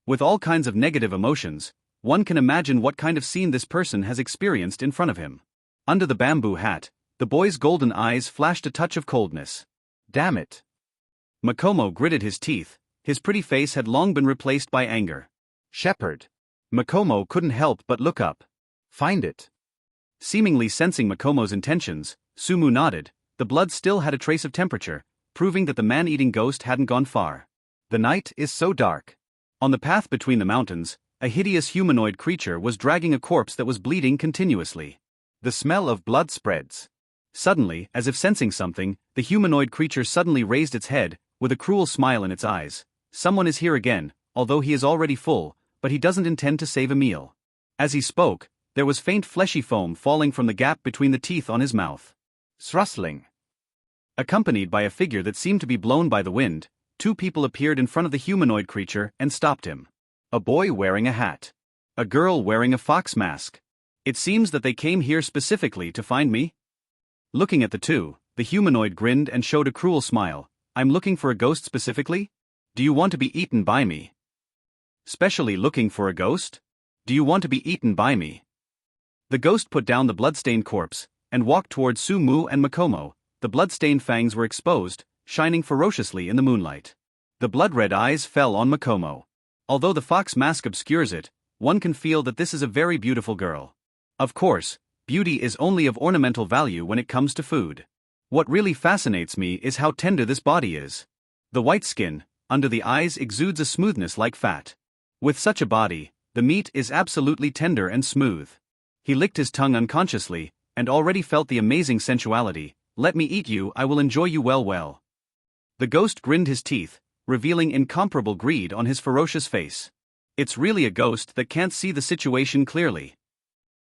With all kinds of negative emotions, one can imagine what kind of scene this person has experienced in front of him. Under the bamboo hat, the boy's golden eyes flashed a touch of coldness. Damn it. Makomo gritted his teeth, his pretty face had long been replaced by anger. Shepherd. Makomo couldn't help but look up. Find it. Seemingly sensing Makomo's intentions, Sumu nodded. The blood still had a trace of temperature, proving that the man-eating ghost hadn't gone far. The night is so dark. On the path between the mountains, a hideous humanoid creature was dragging a corpse that was bleeding continuously. The smell of blood spreads. Suddenly, as if sensing something, the humanoid creature suddenly raised its head, with a cruel smile in its eyes. Someone is here again, although he is already full, but he doesn't intend to save a meal. As he spoke, there was faint fleshy foam falling from the gap between the teeth on his mouth. Thrustling. Accompanied by a figure that seemed to be blown by the wind, two people appeared in front of the humanoid creature and stopped him. A boy wearing a hat. A girl wearing a fox mask. It seems that they came here specifically to find me. Looking at the two, the humanoid grinned and showed a cruel smile. I'm looking for a ghost specifically? Do you want to be eaten by me? Specially looking for a ghost? Do you want to be eaten by me? The ghost put down the bloodstained corpse, and walked towards Sumu and Makomo. The bloodstained fangs were exposed, shining ferociously in the moonlight. The blood-red eyes fell on Makomo. Although the fox mask obscures it, one can feel that this is a very beautiful girl. Of course, beauty is only of ornamental value when it comes to food. What really fascinates me is how tender this body is. The white skin, under the eyes, exudes a smoothness like fat. With such a body, the meat is absolutely tender and smooth. He licked his tongue unconsciously, and already felt the amazing sensuality. Let me eat you, I will enjoy you well. The ghost grinned his teeth, revealing incomparable greed on his ferocious face. It's really a ghost that can't see the situation clearly.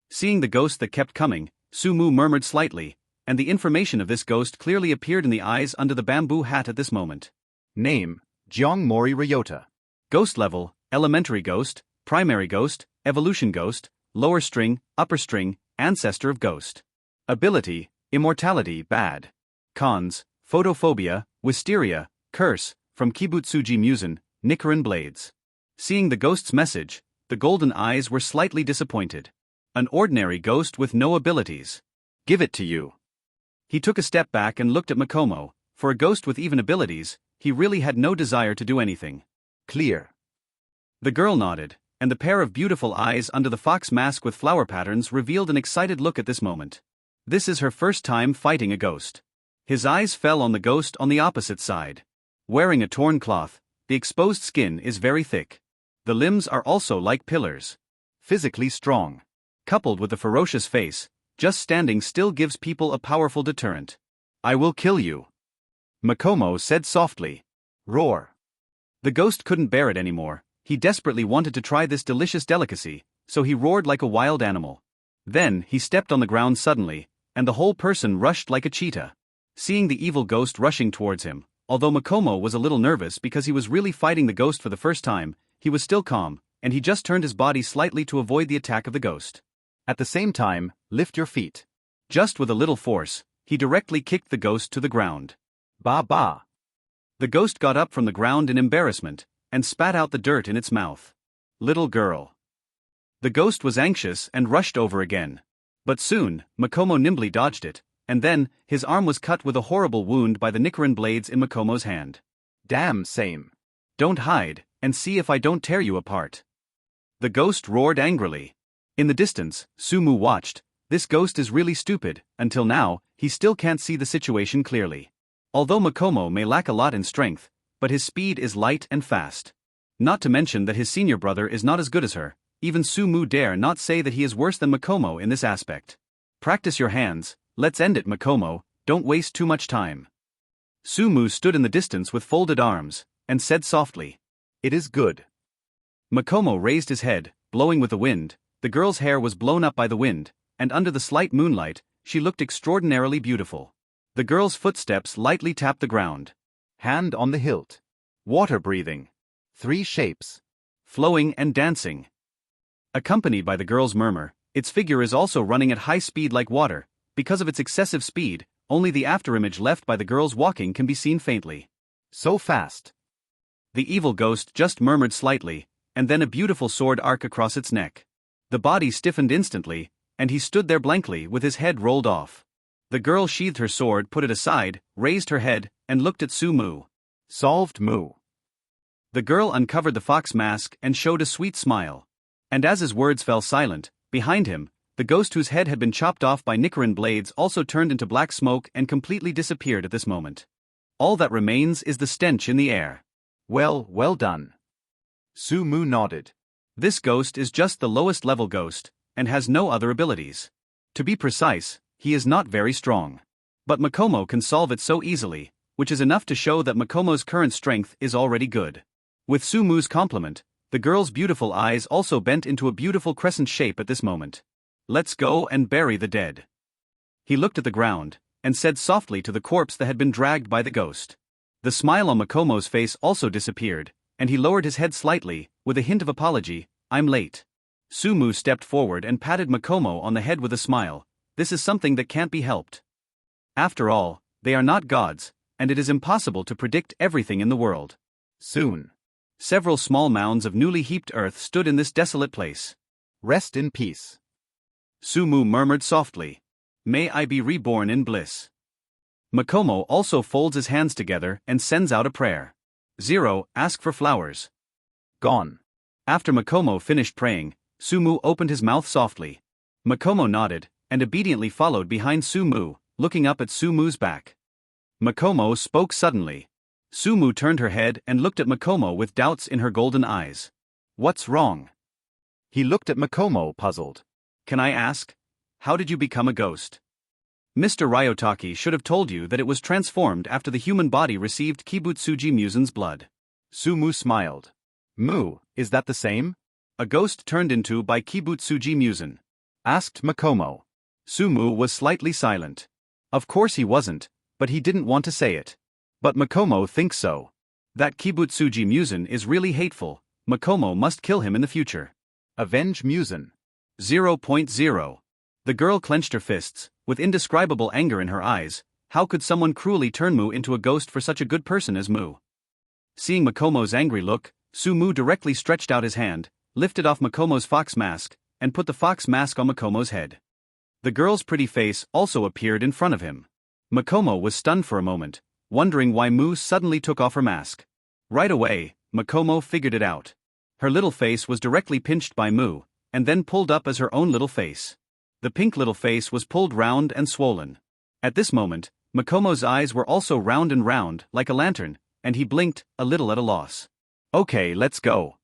Seeing the ghost that kept coming, Sumu murmured slightly, and the information of this ghost clearly appeared in the eyes under the bamboo hat at this moment. Name, Jiang Mori Ryota. Ghost level, elementary ghost, primary ghost, evolution ghost, lower string, upper string, ancestor of ghost. Ability, immortality bad. Cons, photophobia, wisteria, curse, from Kibutsuji Musen, Nichiren Blades. Seeing the ghost's message, the golden eyes were slightly disappointed. An ordinary ghost with no abilities. Give it to you. He took a step back and looked at Makomo. For a ghost with even abilities, he really had no desire to do anything. Clear. The girl nodded, and the pair of beautiful eyes under the fox mask with flower patterns revealed an excited look at this moment. This is her first time fighting a ghost. His eyes fell on the ghost on the opposite side. Wearing a torn cloth, the exposed skin is very thick. The limbs are also like pillars. Physically strong. Coupled with a ferocious face, just standing still gives people a powerful deterrent. "I will kill you," Makomo said softly. Roar. The ghost couldn't bear it anymore. He desperately wanted to try this delicious delicacy, so he roared like a wild animal. Then, he stepped on the ground suddenly, and the whole person rushed like a cheetah. Seeing the evil ghost rushing towards him, although Makomo was a little nervous because he was really fighting the ghost for the first time, he was still calm, and he just turned his body slightly to avoid the attack of the ghost. At the same time, lift your feet. Just with a little force, he directly kicked the ghost to the ground. Ba ba. The ghost got up from the ground in embarrassment, and spat out the dirt in its mouth. Little girl. The ghost was anxious and rushed over again. But soon, Makomo nimbly dodged it, and then, his arm was cut with a horrible wound by the Nichiren blades in Makomo's hand. Damn same. Don't hide, and see if I don't tear you apart. The ghost roared angrily. In the distance, Sumu watched. This ghost is really stupid. Until now, he still can't see the situation clearly. Although Makomo may lack a lot in strength, but his speed is light and fast. Not to mention that his senior brother is not as good as her. Even Sumu dare not say that he is worse than Makomo in this aspect. Practice your hands, let's end it, Makomo, don't waste too much time. Sumu stood in the distance with folded arms, and said softly, "It is good." Makomo raised his head, blowing with the wind. The girl's hair was blown up by the wind, and under the slight moonlight, she looked extraordinarily beautiful. The girl's footsteps lightly tapped the ground. Hand on the hilt. Water breathing. 3 shapes. Flowing and dancing. Accompanied by the girl's murmur, its figure is also running at high speed like water. Because of its excessive speed, only the afterimage left by the girl's walking can be seen faintly. So fast. The evil ghost just murmured slightly, and then a beautiful sword arc across its neck. The body stiffened instantly, and he stood there blankly with his head rolled off. The girl sheathed her sword, put it aside, raised her head, and looked at Sumu. Solved, Mu. The girl uncovered the fox mask and showed a sweet smile. And as his words fell silent, behind him, the ghost whose head had been chopped off by Nichiren blades also turned into black smoke and completely disappeared at this moment. All that remains is the stench in the air. Well done. Sumu nodded. This ghost is just the lowest level ghost, and has no other abilities. To be precise, he is not very strong. But Makomo can solve it so easily, which is enough to show that Makomo's current strength is already good. With Sumu's compliment, the girl's beautiful eyes also bent into a beautiful crescent shape at this moment. Let's go and bury the dead. He looked at the ground, and said softly to the corpse that had been dragged by the ghost. The smile on Makomo's face also disappeared, and he lowered his head slightly, with a hint of apology. I'm late. Sumu stepped forward and patted Makomo on the head with a smile. This is something that can't be helped. After all, they are not gods, and it is impossible to predict everything in the world. Soon. Several small mounds of newly heaped earth stood in this desolate place. Rest in peace. Sumu murmured softly. May I be reborn in bliss. Makomo also folds his hands together and sends out a prayer. 0. Ask for flowers. Gone. After Makomo finished praying, Sumu opened his mouth softly. Makomo nodded, and obediently followed behind Sumu, looking up at Sumu's back. Makomo spoke suddenly. Sumu turned her head and looked at Makomo with doubts in her golden eyes. What's wrong? He looked at Makomo puzzled. Can I ask? How did you become a ghost? Mr. Ryotaki should have told you that it was transformed after the human body received Kibutsuji Musen's blood. Sumu smiled. Mu, is that the same? A ghost turned into by Kibutsuji Musen? Asked Makomo. Sumu was slightly silent. Of course he wasn't, but he didn't want to say it. But Makomo thinks so. That Kibutsuji Musen is really hateful. Makomo must kill him in the future. Avenge Musen. 0.0. The girl clenched her fists, with indescribable anger in her eyes. How could someone cruelly turn Mu into a ghost for such a good person as Mu? Seeing Makomo's angry look, Sumu directly stretched out his hand, lifted off Makomo's fox mask, and put the fox mask on Makomo's head. The girl's pretty face also appeared in front of him. Makomo was stunned for a moment, wondering why Mu suddenly took off her mask. Right away, Makomo figured it out. Her little face was directly pinched by Mu, and then pulled up as her own little face. The pink little face was pulled round and swollen. At this moment, Makomo's eyes were also round and round, like a lantern, and he blinked, a little at a loss. Okay, let's go.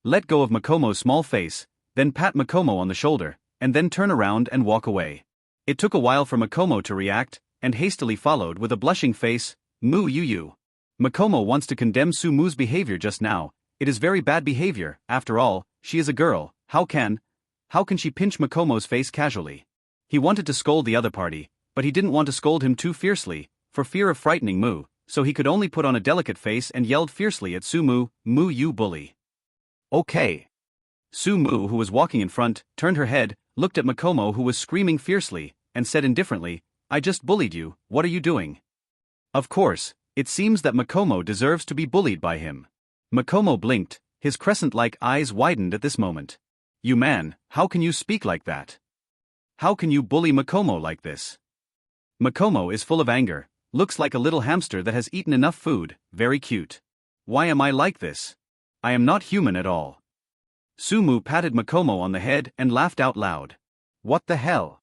Let go of Makomo's small face, then pat Makomo on the shoulder, and then turn around and walk away. It took a while for Makomo to react, and hastily followed with a blushing face, Mu you. Makomo wants to condemn Sumu's behavior just now. It is very bad behavior, after all, she is a girl, how can she pinch Makomo's face casually? He wanted to scold the other party, but he didn't want to scold him too fiercely, for fear of frightening Mu, so he could only put on a delicate face and yelled fiercely at Sumu, Mu you bully. Okay. Sumu, who was walking in front, turned her head, looked at Makomo who was screaming fiercely, and said indifferently, I just bullied you, what are you doing? Of course, it seems that Makomo deserves to be bullied by him. Makomo blinked, his crescent-like eyes widened at this moment. You man, how can you speak like that? How can you bully Makomo like this? Makomo is full of anger, looks like a little hamster that has eaten enough food, very cute. Why am I like this? I am not human at all. Sumu patted Makomo on the head and laughed out loud. What the hell?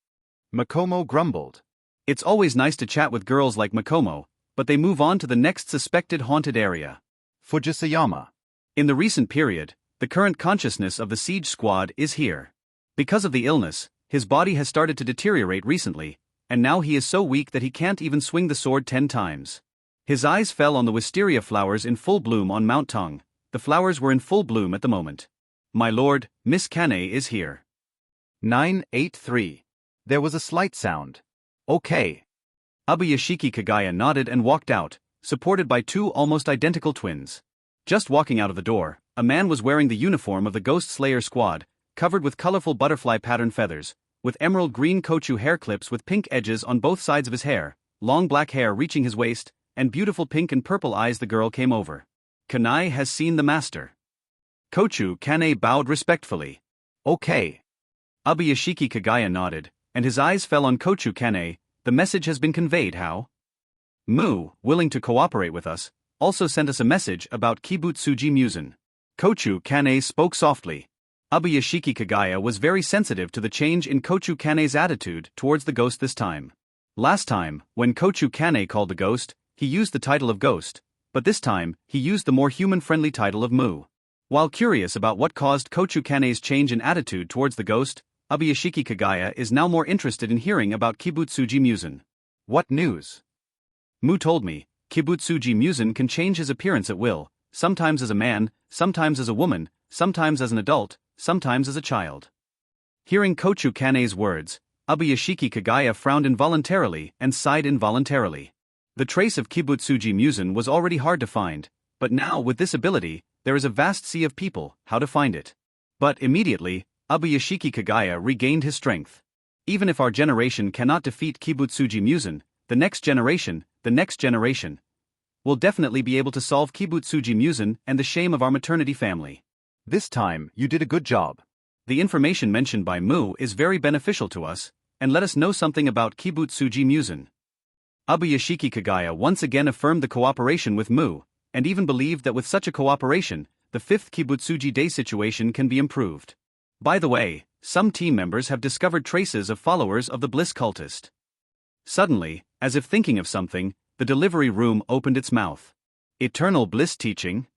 Makomo grumbled. It's always nice to chat with girls like Makomo, but they move on to the next suspected haunted area. Fujisayama. In the recent period, the current consciousness of the siege squad is here. Because of the illness, his body has started to deteriorate recently, and now he is so weak that he can't even swing the sword 10 times. His eyes fell on the wisteria flowers in full bloom on Mount Tong. The flowers were in full bloom at the moment. My lord, Miss Kaneo is here. 983. There was a slight sound. Okay. Abuyashiki Kagaya nodded and walked out, supported by 2 almost identical twins. Just walking out of the door, a man was wearing the uniform of the Ghost Slayer squad, covered with colorful butterfly pattern feathers, with emerald green kochu hair clips with pink edges on both sides of his hair, long black hair reaching his waist, and beautiful pink and purple eyes. The girl came over. Kanai has seen the master. Kochu Kaneo bowed respectfully. Okay. Abuyashiki Kagaya nodded, and his eyes fell on Kochu Kaneo. The message has been conveyed. How? Mu, willing to cooperate with us, also sent us a message about Kibutsuji Musen. Kochu Kaneo spoke softly. Abuyashiki Kagaya was very sensitive to the change in Kochu Kane's attitude towards the ghost this time. Last time, when Kochu Kaneo called the ghost, he used the title of ghost, but this time, he used the more human-friendly title of Mu. While curious about what caused Kochu Kane's change in attitude towards the ghost, Abuyashiki Kagaya is now more interested in hearing about Kibutsuji Musen. What news? Mu told me, Kibutsuji Musen can change his appearance at will, sometimes as a man, sometimes as a woman, sometimes as an adult, sometimes as a child. Hearing Kochu Kane's words, Abuyashiki Kagaya frowned involuntarily and sighed involuntarily. The trace of Kibutsuji Musen was already hard to find, but now with this ability, there is a vast sea of people, how to find it. But immediately, Abuyashiki Kagaya regained his strength. Even if our generation cannot defeat Kibutsuji Musen, the next generation, will definitely be able to solve Kibutsuji Musen and the shame of our maternity family. This time, you did a good job. The information mentioned by Mu is very beneficial to us, and let us know something about Kibutsuji Musen. Abuyashiki Kagaya once again affirmed the cooperation with Mu, and even believed that with such a cooperation, the 5th Kibutsuji Day situation can be improved. By the way, some team members have discovered traces of followers of the Bliss cultist. Suddenly, as if thinking of something, the delivery room opened its mouth. Eternal Bliss teaching?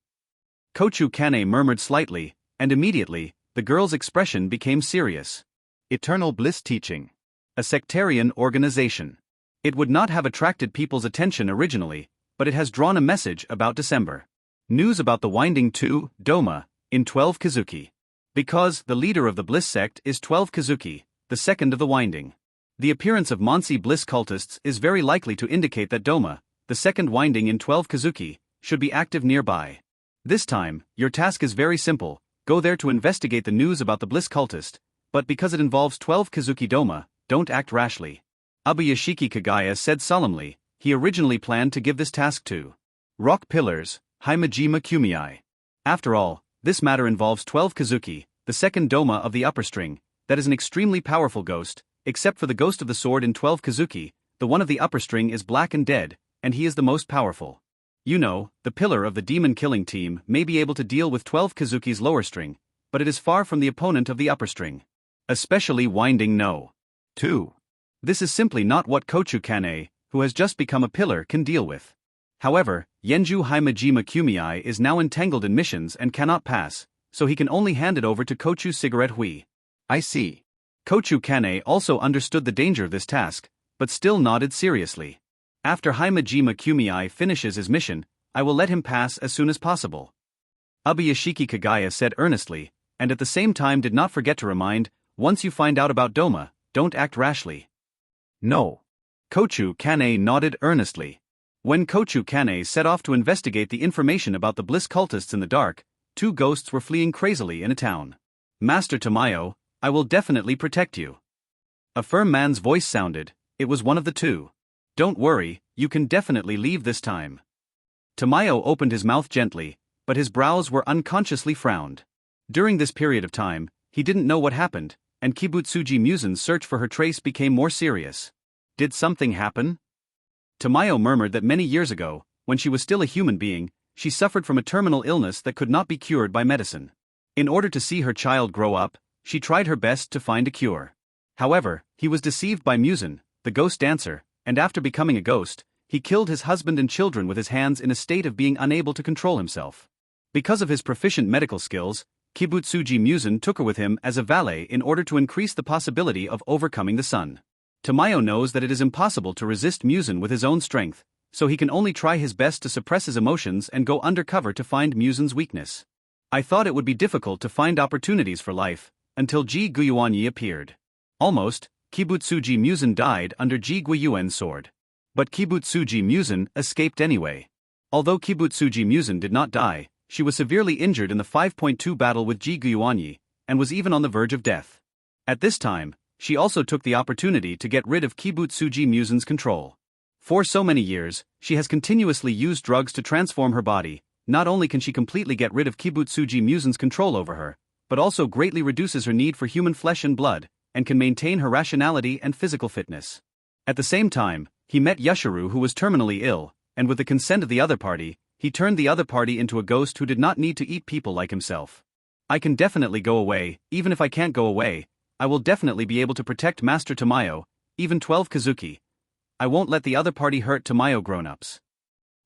Kochu Kaneo murmured slightly, and immediately, the girl's expression became serious. Eternal Bliss teaching. A sectarian organization. It would not have attracted people's attention originally, but it has drawn a message about December. News about the winding to Doma in 12 Kazuki. Because the leader of the Bliss sect is 12 Kazuki, the second of the winding. The appearance of Monsi Bliss cultists is very likely to indicate that Doma, the second winding in 12 Kazuki, should be active nearby. This time, your task is very simple, go there to investigate the news about the Bliss cultist, but because it involves 12 Kazuki Doma, don't act rashly. Abuyashiki Kagaya said solemnly, he originally planned to give this task to Rock Pillars, Haimajima Kumiai. After all, this matter involves 12 Kazuki, the second Doma of the upper string, that is an extremely powerful ghost, except for the ghost of the sword in 12 Kazuki, the one of the upper string is black and dead, and he is the most powerful. You know, the pillar of the demon-killing team may be able to deal with 12 Kazuki's lower string, but it is far from the opponent of the upper string. Especially winding no. 2. This is simply not what Kochu Kanei, who has just become a pillar, can deal with. However, Yenju Haimajima Kumei is now entangled in missions and cannot pass, so he can only hand it over to Kochu Cigarette Hui. I see. Kochu Kanei also understood the danger of this task, but still nodded seriously. After Haimajima Kumei finishes his mission, I will let him pass as soon as possible. Ubuyashiki Kagaya said earnestly, and at the same time did not forget to remind, once you find out about Doma, don't act rashly. No. Kochu Kanei nodded earnestly. When Kochu Kanei set off to investigate the information about the bliss cultists in the dark, 2 ghosts were fleeing crazily in a town. Master Tamayo, I will definitely protect you. A firm man's voice sounded. It was one of the 2. Don't worry, you can definitely leave this time. Tamayo opened his mouth gently, but his brows were unconsciously frowned. During this period of time, he didn't know what happened, and Kibutsuji Musen's search for her trace became more serious. Did something happen? Tamayo murmured that many years ago, when she was still a human being, she suffered from a terminal illness that could not be cured by medicine. In order to see her child grow up, she tried her best to find a cure. However, he was deceived by Musen, the ghost dancer, and after becoming a ghost, he killed his husband and children with his hands in a state of being unable to control himself. Because of his proficient medical skills, Kibutsuji Musen took her with him as a valet in order to increase the possibility of overcoming the sun. Tamayo knows that it is impossible to resist Musen with his own strength, so he can only try his best to suppress his emotions and go undercover to find Musen's weakness. I thought it would be difficult to find opportunities for life, until Ji Guyuanyi appeared. Almost, Kibutsuji Musen died under Ji Guiyuan's sword. But Kibutsuji Musen escaped anyway. Although Kibutsuji Musen did not die, she was severely injured in the 5.2 battle with Ji Guyuanyi, and was even on the verge of death. At this time, she also took the opportunity to get rid of Kibutsuji Musen's control. For so many years, she has continuously used drugs to transform her body. Not only can she completely get rid of Kibutsuji Musen's control over her, but also greatly reduces her need for human flesh and blood, and can maintain her rationality and physical fitness. At the same time, he met Yashiro, who was terminally ill, and with the consent of the other party, he turned the other party into a ghost who did not need to eat people like himself. I can definitely go away. Even if I can't go away, I will definitely be able to protect Master Tamayo, even 12 Kazuki. I won't let the other party hurt Tamayo grown-ups.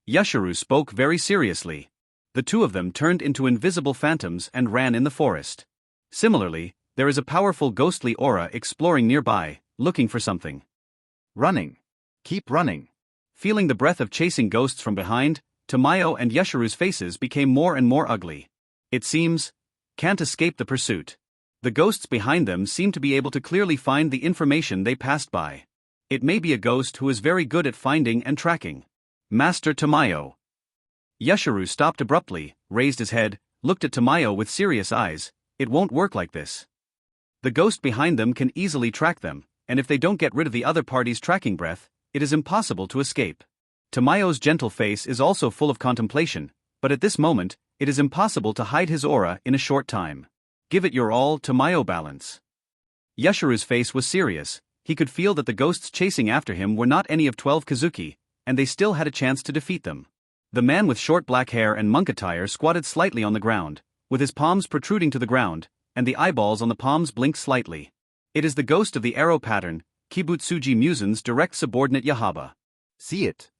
Yashiro spoke very seriously. The 2 of them turned into invisible phantoms and ran in the forest. Similarly, there is a powerful ghostly aura exploring nearby, looking for something. Running. Keep running. Feeling the breath of chasing ghosts from behind, Tamayo and Yashiro's faces became more and more ugly. It seems, can't escape the pursuit. The ghosts behind them seem to be able to clearly find the information they passed by. It may be a ghost who is very good at finding and tracking. Master Tamayo. Yashiro stopped abruptly, raised his head, looked at Tamayo with serious eyes. It won't work like this. The ghost behind them can easily track them, and if they don't get rid of the other party's tracking breath, it is impossible to escape. Tamayo's gentle face is also full of contemplation, but at this moment, it is impossible to hide his aura in a short time. Give it your all, Tamayo balance. Yashiro's face was serious. He could feel that the ghosts chasing after him were not any of 12 Kazuki, and they still had a chance to defeat them. The man with short black hair and monk attire squatted slightly on the ground, with his palms protruding to the ground, and the eyeballs on the palms blinked slightly. It is the ghost of the arrow pattern, Kibutsuji Musen's direct subordinate Yahaba. See it.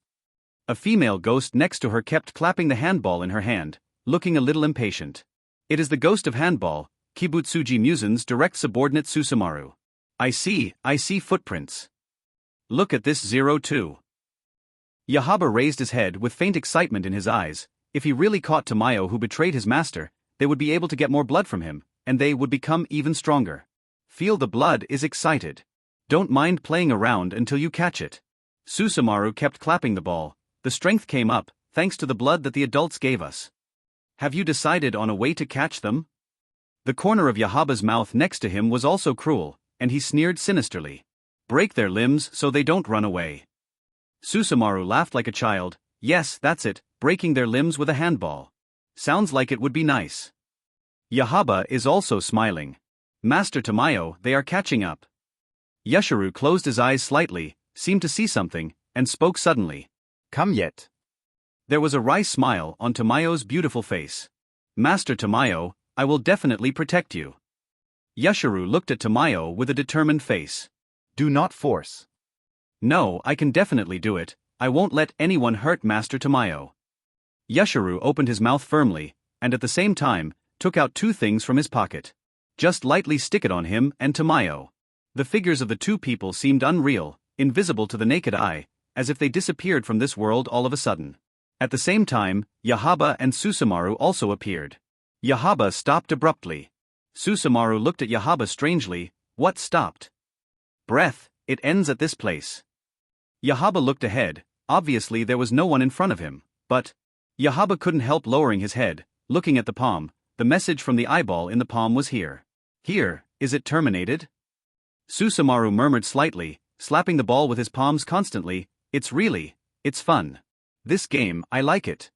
A female ghost next to her kept clapping the handball in her hand, looking a little impatient. It is the ghost of handball, Kibutsuji Musen's direct subordinate Susumaru. I see footprints. Look at this 02. Yahaba raised his head with faint excitement in his eyes. If he really caught Tamayo who betrayed his master, they would be able to get more blood from him, and they would become even stronger. Feel the blood is excited. Don't mind playing around until you catch it. Susumaru kept clapping the ball. The strength came up, thanks to the blood that the adults gave us. Have you decided on a way to catch them? The corner of Yahaba's mouth next to him was also cruel, and he sneered sinisterly. Break their limbs so they don't run away. Susumaru laughed like a child. Yes, that's it, breaking their limbs with a handball. Sounds like it would be nice. Yahaba is also smiling. Master Tamayo, they are catching up. Yashiro closed his eyes slightly, seemed to see something, and spoke suddenly. Come yet. There was a wry smile on Tamayo's beautiful face. Master Tamayo, I will definitely protect you. Yashiro looked at Tamayo with a determined face. Do not force. No, I can definitely do it. I won't let anyone hurt Master Tamayo. Yashiro opened his mouth firmly, and at the same time, took out two things from his pocket. Just lightly stick it on him and Tamayo. The figures of the two people seemed unreal, invisible to the naked eye, as if they disappeared from this world all of a sudden. At the same time, Yahaba and Susumaru also appeared. Yahaba stopped abruptly. Susumaru looked at Yahaba strangely. What stopped? Breath, it ends at this place. Yahaba looked ahead. Obviously there was no one in front of him, but Yahaba couldn't help lowering his head, looking at the palm. The message from the eyeball in the palm was here. Here, is it terminated? Susumaru murmured slightly, slapping the ball with his palms constantly. It's fun. This game, I like it.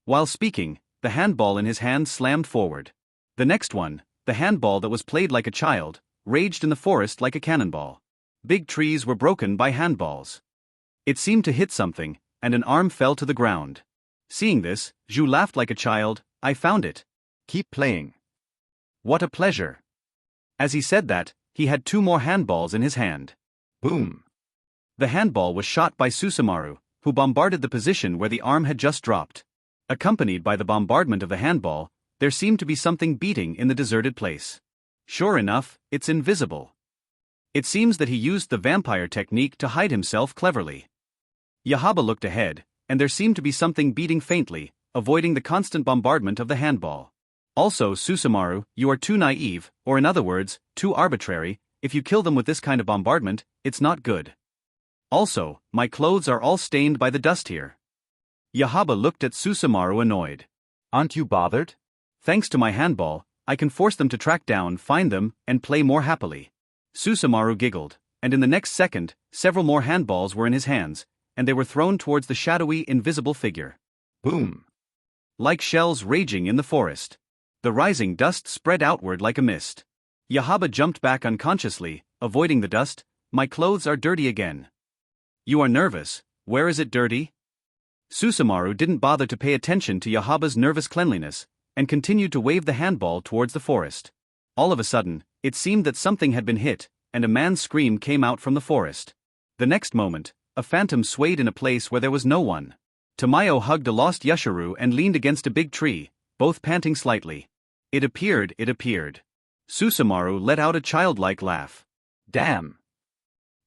While speaking, the handball in his hand slammed forward. The next one, the handball that was played like a child, raged in the forest like a cannonball. Big trees were broken by handballs. It seemed to hit something, and an arm fell to the ground. Seeing this, Zhu laughed like a child. I found it. Keep playing. What a pleasure. As he said that, he had two more handballs in his hand. Boom. The handball was shot by Susumaru, who bombarded the position where the arm had just dropped. Accompanied by the bombardment of the handball, there seemed to be something beating in the deserted place. Sure enough, it's invisible. It seems that he used the vampire technique to hide himself cleverly. Yahaba looked ahead, and there seemed to be something beating faintly, avoiding the constant bombardment of the handball. Also, Susumaru, you are too naive, or in other words, too arbitrary. If you kill them with this kind of bombardment, it's not good. Also, my clothes are all stained by the dust here. Yahaba looked at Susumaru annoyed. Aren't you bothered? Thanks to my handball, I can force them to track down, find them, and play more happily. Susumaru giggled, and in the next second, several more handballs were in his hands, and they were thrown towards the shadowy, invisible figure. Boom. Like shells raging in the forest. The rising dust spread outward like a mist. Yahaba jumped back unconsciously, avoiding the dust. My clothes are dirty again. You are nervous. Where is it dirty? Susumaru didn't bother to pay attention to Yahaba's nervous cleanliness, and continued to wave the handball towards the forest. All of a sudden, it seemed that something had been hit, and a man's scream came out from the forest. The next moment, a phantom swayed in a place where there was no one. Tamayo hugged a lost Yashiro and leaned against a big tree, both panting slightly. It appeared. Susumaru let out a childlike laugh. Damn.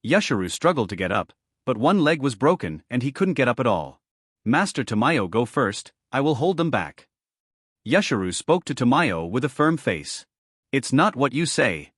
Yashiro struggled to get up, but one leg was broken and he couldn't get up at all. Master Tamayo, go first, I will hold them back. Yashiro spoke to Tamayo with a firm face. It's not what you say.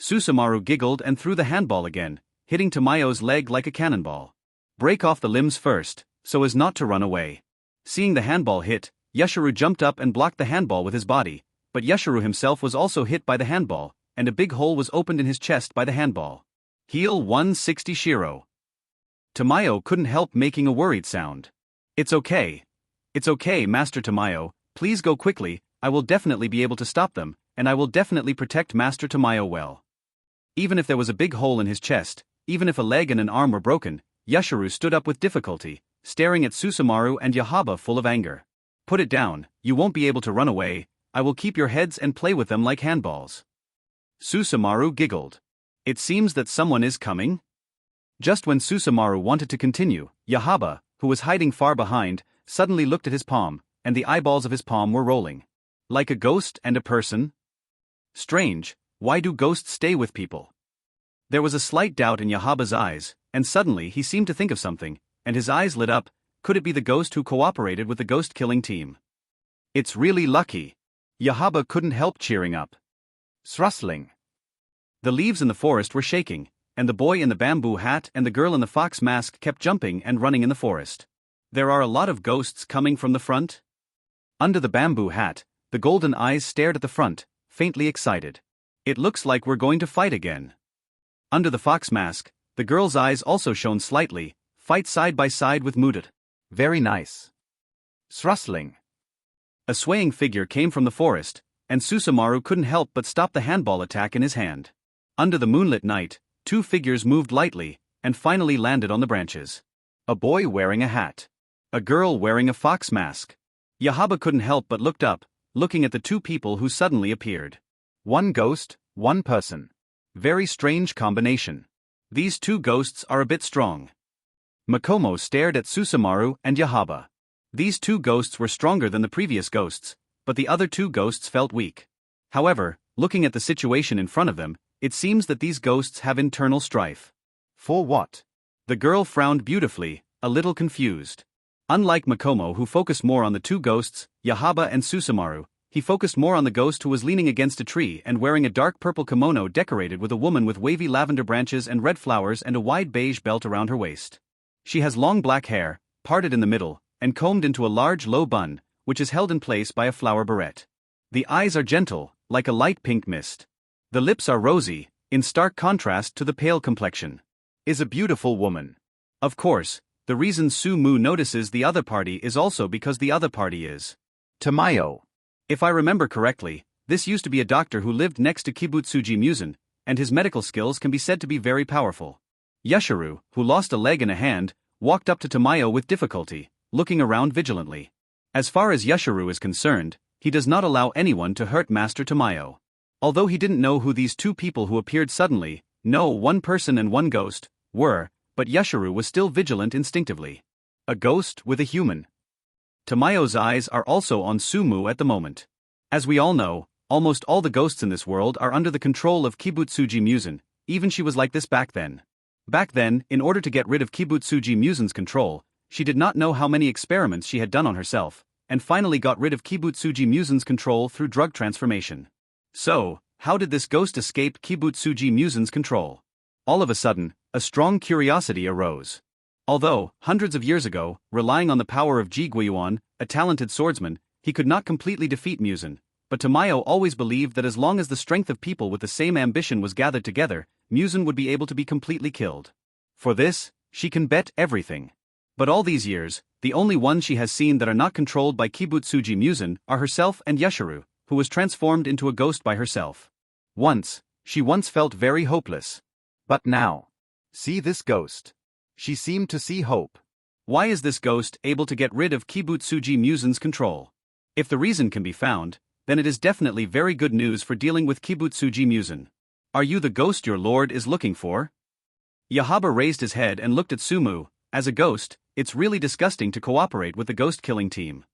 Susumaru giggled and threw the handball again, hitting Tamayo's leg like a cannonball. Break off the limbs first, so as not to run away. Seeing the handball hit, Yashiro jumped up and blocked the handball with his body, but Yashiro himself was also hit by the handball, and a big hole was opened in his chest by the handball. Heal 160 Shiro. Tamayo couldn't help making a worried sound. It's okay, Master Tamayo, please go quickly, I will definitely be able to stop them, and I will definitely protect Master Tamayo well. Even if there was a big hole in his chest, even if a leg and an arm were broken, Yashiro stood up with difficulty, staring at Susumaru and Yahaba full of anger. Put it down, you won't be able to run away, I will keep your heads and play with them like handballs. Susumaru giggled. It seems that someone is coming? Just when Susumaru wanted to continue, Yahaba, who was hiding far behind, suddenly looked at his palm, and the eyeballs of his palm were rolling. Like a ghost and a person? Strange, why do ghosts stay with people? There was a slight doubt in Yahaba's eyes, and suddenly he seemed to think of something, and his eyes lit up. Could it be the ghost who cooperated with the ghost-killing team? It's really lucky. Yahaba couldn't help cheering up. Rustling. The leaves in the forest were shaking, and the boy in the bamboo hat and the girl in the fox mask kept jumping and running in the forest. There are a lot of ghosts coming from the front? Under the bamboo hat, the golden eyes stared at the front, faintly excited. It looks like we're going to fight again. Under the fox mask, the girl's eyes also shone slightly, fight side by side with Mudit. Very nice. Rustling. A swaying figure came from the forest, and Susumaru couldn't help but stop the handball attack in his hand. Under the moonlit night, two figures moved lightly, and finally landed on the branches. A boy wearing a hat. A girl wearing a fox mask. Yahaba couldn't help but looked up, looking at the two people who suddenly appeared. One ghost, one person. Very strange combination. These two ghosts are a bit strong. Makomo stared at Susumaru and Yahaba. These two ghosts were stronger than the previous ghosts, but the other two ghosts felt weak. However, looking at the situation in front of them, it seems that these ghosts have internal strife. For what? The girl frowned beautifully, a little confused. Unlike Makomo, who focused more on the two ghosts, Yahaba and Susumaru, he focused more on the ghost who was leaning against a tree and wearing a dark purple kimono decorated with a woman with wavy lavender branches and red flowers and a wide beige belt around her waist. She has long black hair, parted in the middle, and combed into a large low bun, which is held in place by a flower barrette. The eyes are gentle, like a light pink mist. The lips are rosy, in stark contrast to the pale complexion. Is a beautiful woman. Of course, the reason Sumu notices the other party is also because the other party is Tamayo. If I remember correctly, this used to be a doctor who lived next to Kibutsuji Musen, and his medical skills can be said to be very powerful. Yashiro, who lost a leg and a hand, walked up to Tamayo with difficulty, looking around vigilantly. As far as Yashiro is concerned, he does not allow anyone to hurt Master Tamayo. Although he didn't know who these two people who appeared suddenly, one person and one ghost, were, but Yashiro was still vigilant instinctively. A ghost with a human. Tamayo's eyes are also on Sumu at the moment. As we all know, almost all the ghosts in this world are under the control of Kibutsuji Musen, even she was like this back then. Back then, in order to get rid of Kibutsuji Musen's control, she did not know how many experiments she had done on herself, and finally got rid of Kibutsuji Musen's control through drug transformation. So, how did this ghost escape Kibutsuji Musen's control? All of a sudden, a strong curiosity arose. Although, hundreds of years ago, relying on the power of Ji Guiyuan, a talented swordsman, he could not completely defeat Musen, but Tamayo always believed that as long as the strength of people with the same ambition was gathered together, Musen would be able to be completely killed. For this, she can bet everything. But all these years, the only ones she has seen that are not controlled by Kibutsuji Musen are herself and Yashiro, who was transformed into a ghost by herself. She once felt very hopeless. But now, see this ghost. She seemed to see hope. Why is this ghost able to get rid of Kibutsuji Musen's control? If the reason can be found, then it is definitely very good news for dealing with Kibutsuji Musen. Are you the ghost your lord is looking for? Yahaba raised his head and looked at Sumu. As a ghost, it's really disgusting to cooperate with the ghost-killing team.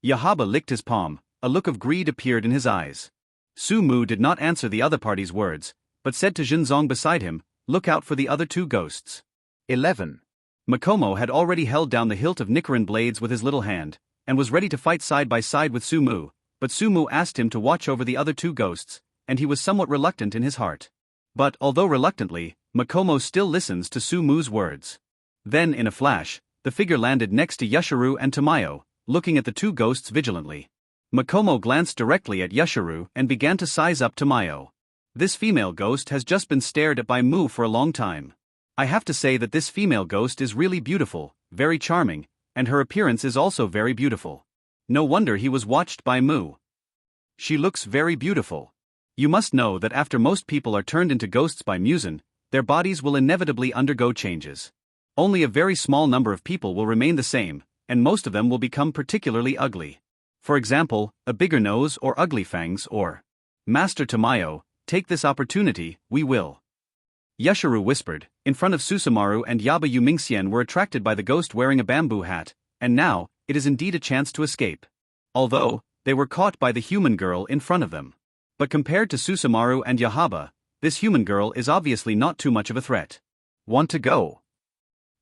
Yahaba licked his palm, a look of greed appeared in his eyes. Sumu did not answer the other party's words, but said to Jinzong beside him, look out for the other two ghosts. 11. Makomo had already held down the hilt of Nichiren blades with his little hand, and was ready to fight side by side with Sumu, but Sumu asked him to watch over the other two ghosts, and he was somewhat reluctant in his heart. But although reluctantly, Makomo still listens to Sumu's words. Then in a flash, the figure landed next to Yashiro and Tamayo, looking at the two ghosts vigilantly. Makomo glanced directly at Yashiro and began to size up Tamayo. This female ghost has just been stared at by Mu for a long time. I have to say that this female ghost is really beautiful, very charming, and her appearance is also very beautiful. No wonder he was watched by Mu. She looks very beautiful. You must know that after most people are turned into ghosts by Musen, their bodies will inevitably undergo changes. Only a very small number of people will remain the same, and most of them will become particularly ugly. For example, a bigger nose or ugly fangs or Master Tamayo, take this opportunity, we will. Yashiro whispered. In front of Susumaru and Yaba Yumingxian were attracted by the ghost wearing a bamboo hat, and now, it is indeed a chance to escape. Although, they were caught by the human girl in front of them. But compared to Susumaru and Yahaba, this human girl is obviously not too much of a threat. Want to go?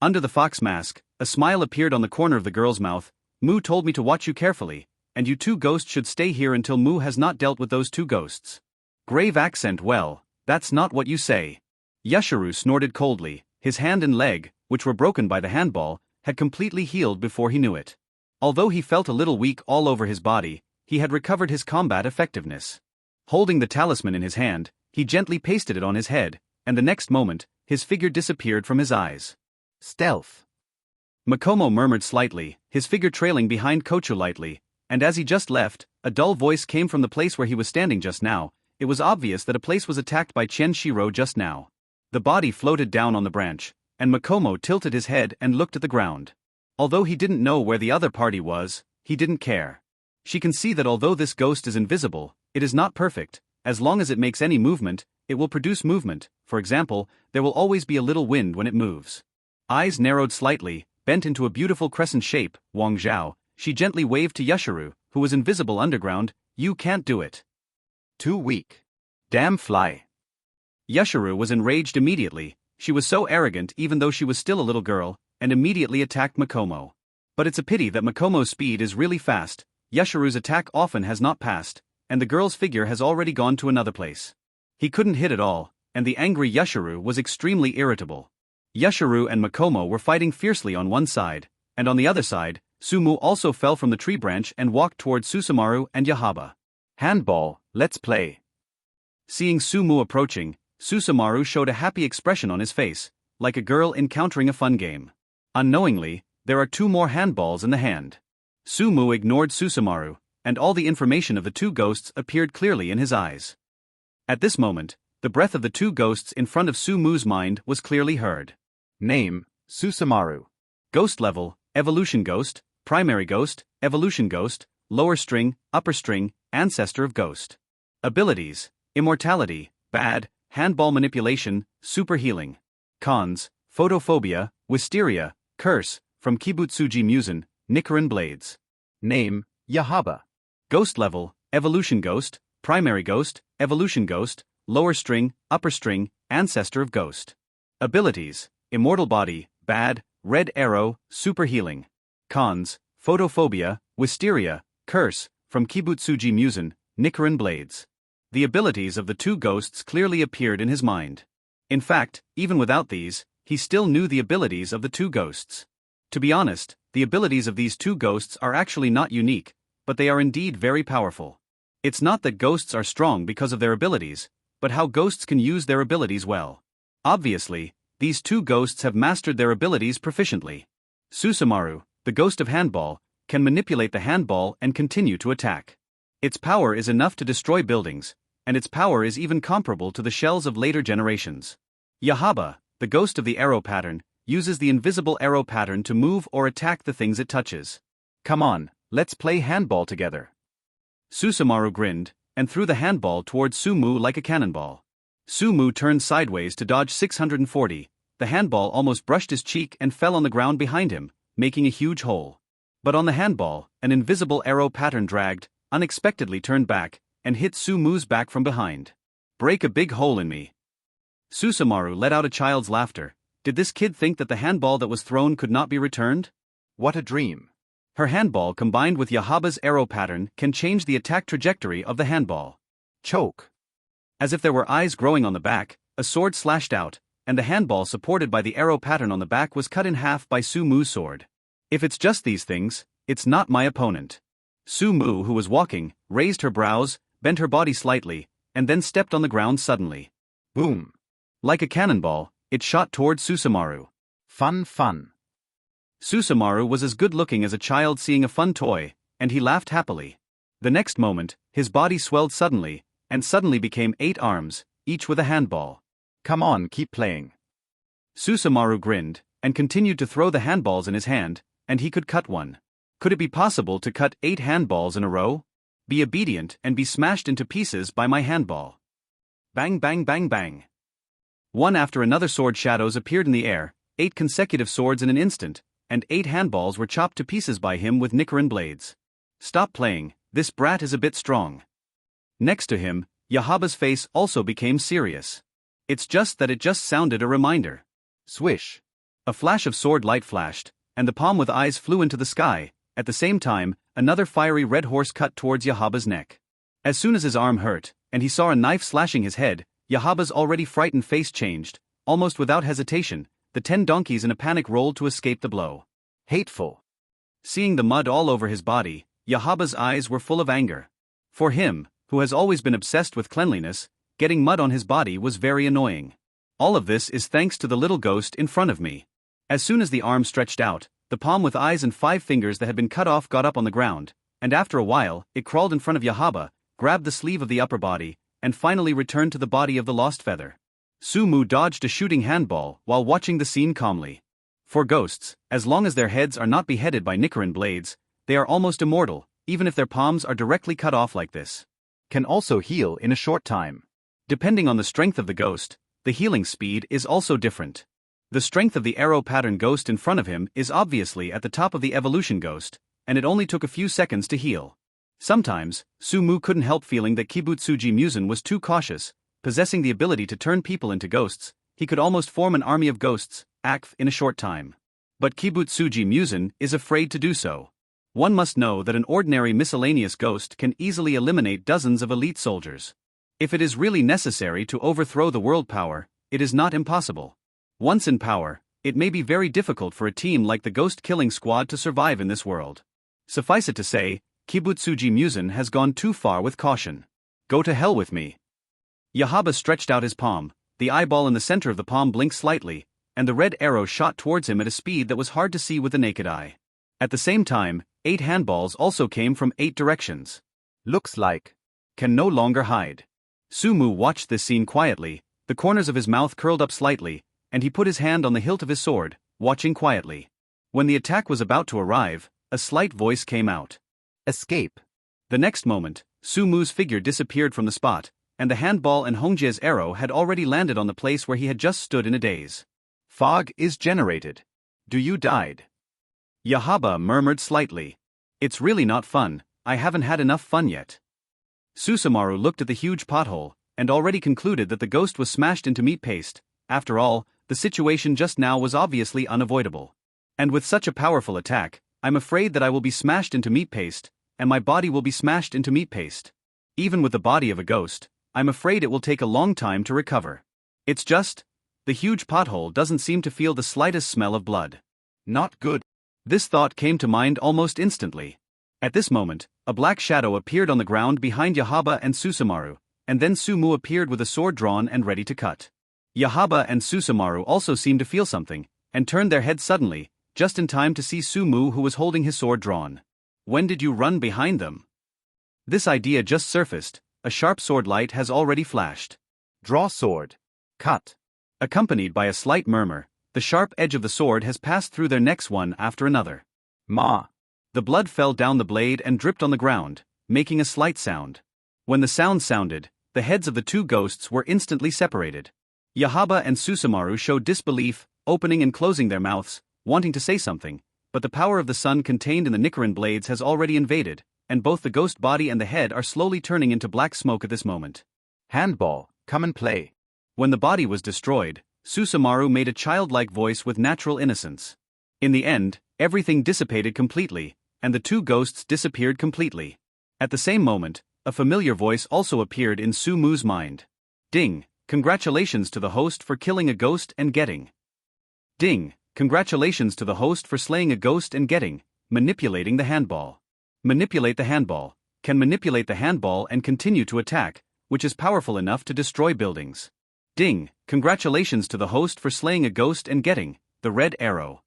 Under the fox mask, a smile appeared on the corner of the girl's mouth. Mu told me to watch you carefully, and you two ghosts should stay here until Mu has not dealt with those two ghosts. Grave accent. Well, that's not what you say. Yashiro snorted coldly. His hand and leg, which were broken by the handball, had completely healed before he knew it. Although he felt a little weak all over his body, he had recovered his combat effectiveness. Holding the talisman in his hand, he gently pasted it on his head, and the next moment, his figure disappeared from his eyes. Stealth. Makomo murmured slightly, his figure trailing behind Kocho lightly, and as he just left, a dull voice came from the place where he was standing just now. It was obvious that a place was attacked by Chen Shiro just now. The body floated down on the branch, and Makomo tilted his head and looked at the ground. Although he didn't know where the other party was, he didn't care. She can see that although this ghost is invisible, it is not perfect. As long as it makes any movement, it will produce movement. For example, there will always be a little wind when it moves. Eyes narrowed slightly, bent into a beautiful crescent shape, Wang Zhao, she gently waved to Yashuru, who was invisible underground. You can't do it. Too weak. Damn fly. Yashuru was enraged immediately. She was so arrogant even though she was still a little girl, and immediately attacked Makomo. But it's a pity that Makomo's speed is really fast. Yashuru's attack often has not passed, and the girl's figure has already gone to another place. He couldn't hit at all, and the angry Yashuru was extremely irritable. Yashuru and Makomo were fighting fiercely on one side, and on the other side, Sumu also fell from the tree branch and walked towards Susumaru and Yahaba. Handball, let's play. Seeing Sumu approaching, Susumaru showed a happy expression on his face, like a girl encountering a fun game. Unknowingly, there are 2 more handballs in the hand. Sumu ignored Susumaru, and all the information of the 2 ghosts appeared clearly in his eyes. At this moment, the breath of the 2 ghosts in front of Sumu's mind was clearly heard. Name, Susumaru. Ghost level, evolution ghost, primary ghost, evolution ghost, lower string, upper string, ancestor of ghost. Abilities, immortality, bad, handball manipulation, super healing. Cons, photophobia, wisteria, curse, from Kibutsuji Musen, Nichiren Blades. Name, Yahaba. Ghost level, evolution ghost, primary ghost, evolution ghost, lower string, upper string, ancestor of ghost. Abilities, immortal body, bad, red arrow, super healing. Cons, photophobia, wisteria, curse, from Kibutsuji Musen, Nichiren Blades. The abilities of the 2 ghosts clearly appeared in his mind. In fact, even without these, he still knew the abilities of the 2 ghosts. To be honest, the abilities of these 2 ghosts are actually not unique, but they are indeed very powerful. It's not that ghosts are strong because of their abilities, but how ghosts can use their abilities well. Obviously, these 2 ghosts have mastered their abilities proficiently. Susumaru, the ghost of handball, can manipulate the handball and continue to attack. Its power is enough to destroy buildings, and its power is even comparable to the shells of later generations. Yahaba, the ghost of the arrow pattern, uses the invisible arrow pattern to move or attack the things it touches. Come on, let's play handball together. Susumaru grinned, and threw the handball towards Sumu like a cannonball. Sumu turned sideways to dodge 640, the handball almost brushed his cheek and fell on the ground behind him, making a huge hole. But on the handball, an invisible arrow pattern dragged, unexpectedly turned back, and hit Sumu's back from behind. Break a big hole in me. Susumaru let out a child's laughter. Did this kid think that the handball that was thrown could not be returned? What a dream. Her handball combined with Yahaba's arrow pattern can change the attack trajectory of the handball. Choke. As if there were eyes growing on the back, a sword slashed out, and the handball supported by the arrow pattern on the back was cut in half by Sumu's sword. If it's just these things, it's not my opponent. Sumu, who was walking, raised her brows, bent her body slightly, and then stepped on the ground suddenly. Boom. Like a cannonball, it shot towards Susumaru. Fun. Susumaru was as good-looking as a child seeing a fun toy, and he laughed happily. The next moment, his body swelled suddenly, and suddenly became 8 arms, each with a handball. Come on, keep playing. Susumaru grinned, and continued to throw the handballs in his hand, and he could cut one. Could it be possible to cut 8 handballs in a row? Be obedient and be smashed into pieces by my handball. Bang bang bang bang. One after another sword shadows appeared in the air, 8 consecutive swords in an instant, and 8 handballs were chopped to pieces by him with Nichiren blades. Stop playing, this brat is a bit strong. Next to him, Yahaba's face also became serious. It's just that it just sounded a reminder. Swish. A flash of sword light flashed, and the palm with eyes flew into the sky. At the same time, another fiery red horse cut towards Yahaba's neck. As soon as his arm hurt, and he saw a knife slashing his head, Yahaba's already frightened face changed. Almost without hesitation, the 10 donkeys in a panic rolled to escape the blow. Hateful. Seeing the mud all over his body, Yahaba's eyes were full of anger. For him, who has always been obsessed with cleanliness, getting mud on his body was very annoying. All of this is thanks to the little ghost in front of me. As soon as the arm stretched out, the palm with eyes and 5 fingers that had been cut off got up on the ground, and after a while, it crawled in front of Yahaba, grabbed the sleeve of the upper body, and finally returned to the body of the lost feather. Sumu dodged a shooting handball while watching the scene calmly. For ghosts, as long as their heads are not beheaded by Nichiren blades, they are almost immortal, even if their palms are directly cut off like this. Can also heal in a short time. Depending on the strength of the ghost, the healing speed is also different. The strength of the arrow pattern ghost in front of him is obviously at the top of the evolution ghost, and it only took a few seconds to heal. Sometimes, Sumu couldn't help feeling that Kibutsuji Musen was too cautious, possessing the ability to turn people into ghosts. He could almost form an army of ghosts, AKF, in a short time. But Kibutsuji Musen is afraid to do so. One must know that an ordinary miscellaneous ghost can easily eliminate dozens of elite soldiers. If it is really necessary to overthrow the world power, it is not impossible. Once in power, it may be very difficult for a team like the Ghost Killing Squad to survive in this world. Suffice it to say, Kibutsuji Musen has gone too far with caution. Go to hell with me. Yahaba stretched out his palm, the eyeball in the center of the palm blinked slightly, and the red arrow shot towards him at a speed that was hard to see with the naked eye. At the same time, 8 handballs also came from 8 directions. Looks like. Can no longer hide. Sumu watched this scene quietly, the corners of his mouth curled up slightly, and he put his hand on the hilt of his sword, watching quietly. When the attack was about to arrive, a slight voice came out. Escape. The next moment, Sumu's figure disappeared from the spot, and the handball and Hongjia's arrow had already landed on the place where he had just stood in a daze. Fog is generated. Do you died? Yahaba murmured slightly. It's really not fun, I haven't had enough fun yet. Susumaru looked at the huge pothole, and already concluded that the ghost was smashed into meat paste. After all, the situation just now was obviously unavoidable. And with such a powerful attack, I'm afraid that I will be smashed into meat paste, and my body will be smashed into meat paste. Even with the body of a ghost, I'm afraid it will take a long time to recover. It's just, the huge pothole doesn't seem to feel the slightest smell of blood. Not good. This thought came to mind almost instantly. At this moment, a black shadow appeared on the ground behind Yahaba and Susumaru, and then Sumu appeared with a sword drawn and ready to cut. Yahaba and Susumaru also seemed to feel something, and turned their heads suddenly, just in time to see Sumu who was holding his sword drawn. When did you run behind them? This idea just surfaced, a sharp sword light has already flashed. Draw sword. Cut. Accompanied by a slight murmur, the sharp edge of the sword has passed through their necks one after another. Ma. The blood fell down the blade and dripped on the ground, making a slight sound. When the sound sounded, the heads of the 2 ghosts were instantly separated. Yahaba and Susumaru showed disbelief, opening and closing their mouths, wanting to say something, but the power of the sun contained in the Nichiren blades has already invaded, and both the ghost body and the head are slowly turning into black smoke at this moment. Handball, come and play. When the body was destroyed, Susumaru made a childlike voice with natural innocence. In the end, everything dissipated completely, and the 2 ghosts disappeared completely. At the same moment, a familiar voice also appeared in Sumu's mind. Ding, congratulations to the host for killing a ghost and getting. Ding, congratulations to the host for slaying a ghost and getting, manipulating the handball. Manipulate the handball, can manipulate the handball and continue to attack, which is powerful enough to destroy buildings. Ding, congratulations to the host for slaying a ghost and getting, the red arrow.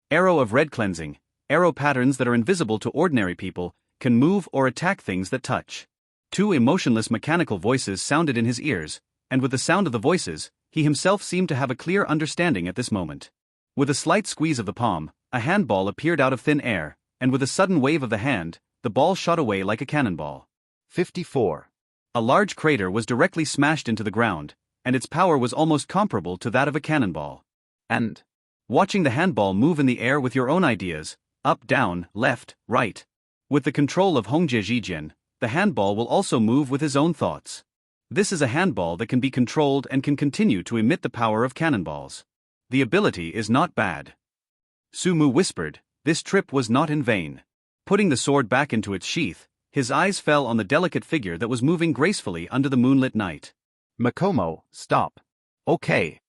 Arrow of red cleansing, arrow patterns that are invisible to ordinary people, can move or attack things that touch. 2 emotionless mechanical voices sounded in his ears, and with the sound of the voices, he himself seemed to have a clear understanding at this moment. With a slight squeeze of the palm, a handball appeared out of thin air, and with a sudden wave of the hand, the ball shot away like a cannonball. 54. A large crater was directly smashed into the ground, and its power was almost comparable to that of a cannonball. And watching the handball move in the air with your own ideas, up, down, left, right. With the control of Hongjie Zhijian, the handball will also move with his own thoughts. This is a handball that can be controlled and can continue to emit the power of cannonballs. The ability is not bad. Sumu whispered, this trip was not in vain. Putting the sword back into its sheath, his eyes fell on the delicate figure that was moving gracefully under the moonlit night. Makomo, stop. Okay.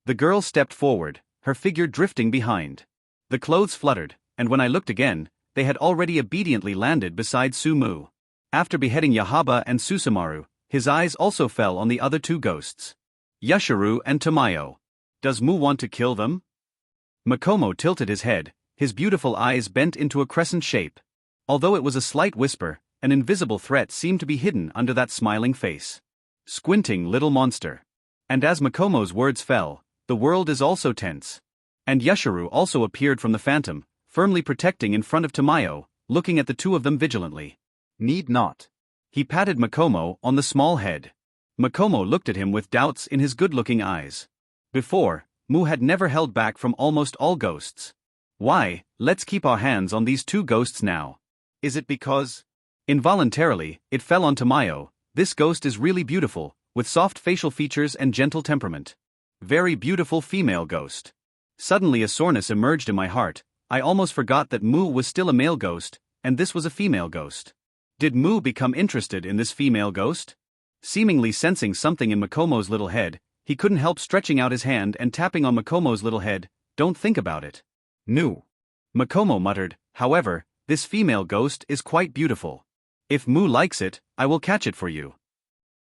The girl stepped forward, her figure drifting behind. The clothes fluttered, and when I looked again, they had already obediently landed beside Sumu. After beheading Yahaba and Susumaru, his eyes also fell on the other 2 ghosts. Yashiro and Tamayo. Does Mu want to kill them? Makomo tilted his head, his beautiful eyes bent into a crescent shape. Although it was a slight whisper, an invisible threat seemed to be hidden under that smiling face. Squinting little monster. And as Makomo's words fell, the world is also tense. And Yashiro also appeared from the phantom, firmly protecting in front of Tamayo, looking at the two of them vigilantly. Need not. He patted Makomo on the small head. Makomo looked at him with doubts in his good-looking eyes. Before, Mu had never held back from almost all ghosts. Why, let's keep our hands on these two ghosts now. Is it because? Involuntarily, it fell on Tamayo. This ghost is really beautiful, with soft facial features and gentle temperament. Very beautiful female ghost. Suddenly a soreness emerged in my heart. I almost forgot that Mu was still a male ghost, and this was a female ghost. Did Mu become interested in this female ghost? Seemingly sensing something in Makomo's little head, he couldn't help stretching out his hand and tapping on Makomo's little head. Don't think about it. Nu. Makomo muttered, however, this female ghost is quite beautiful. If Mu likes it, I will catch it for you.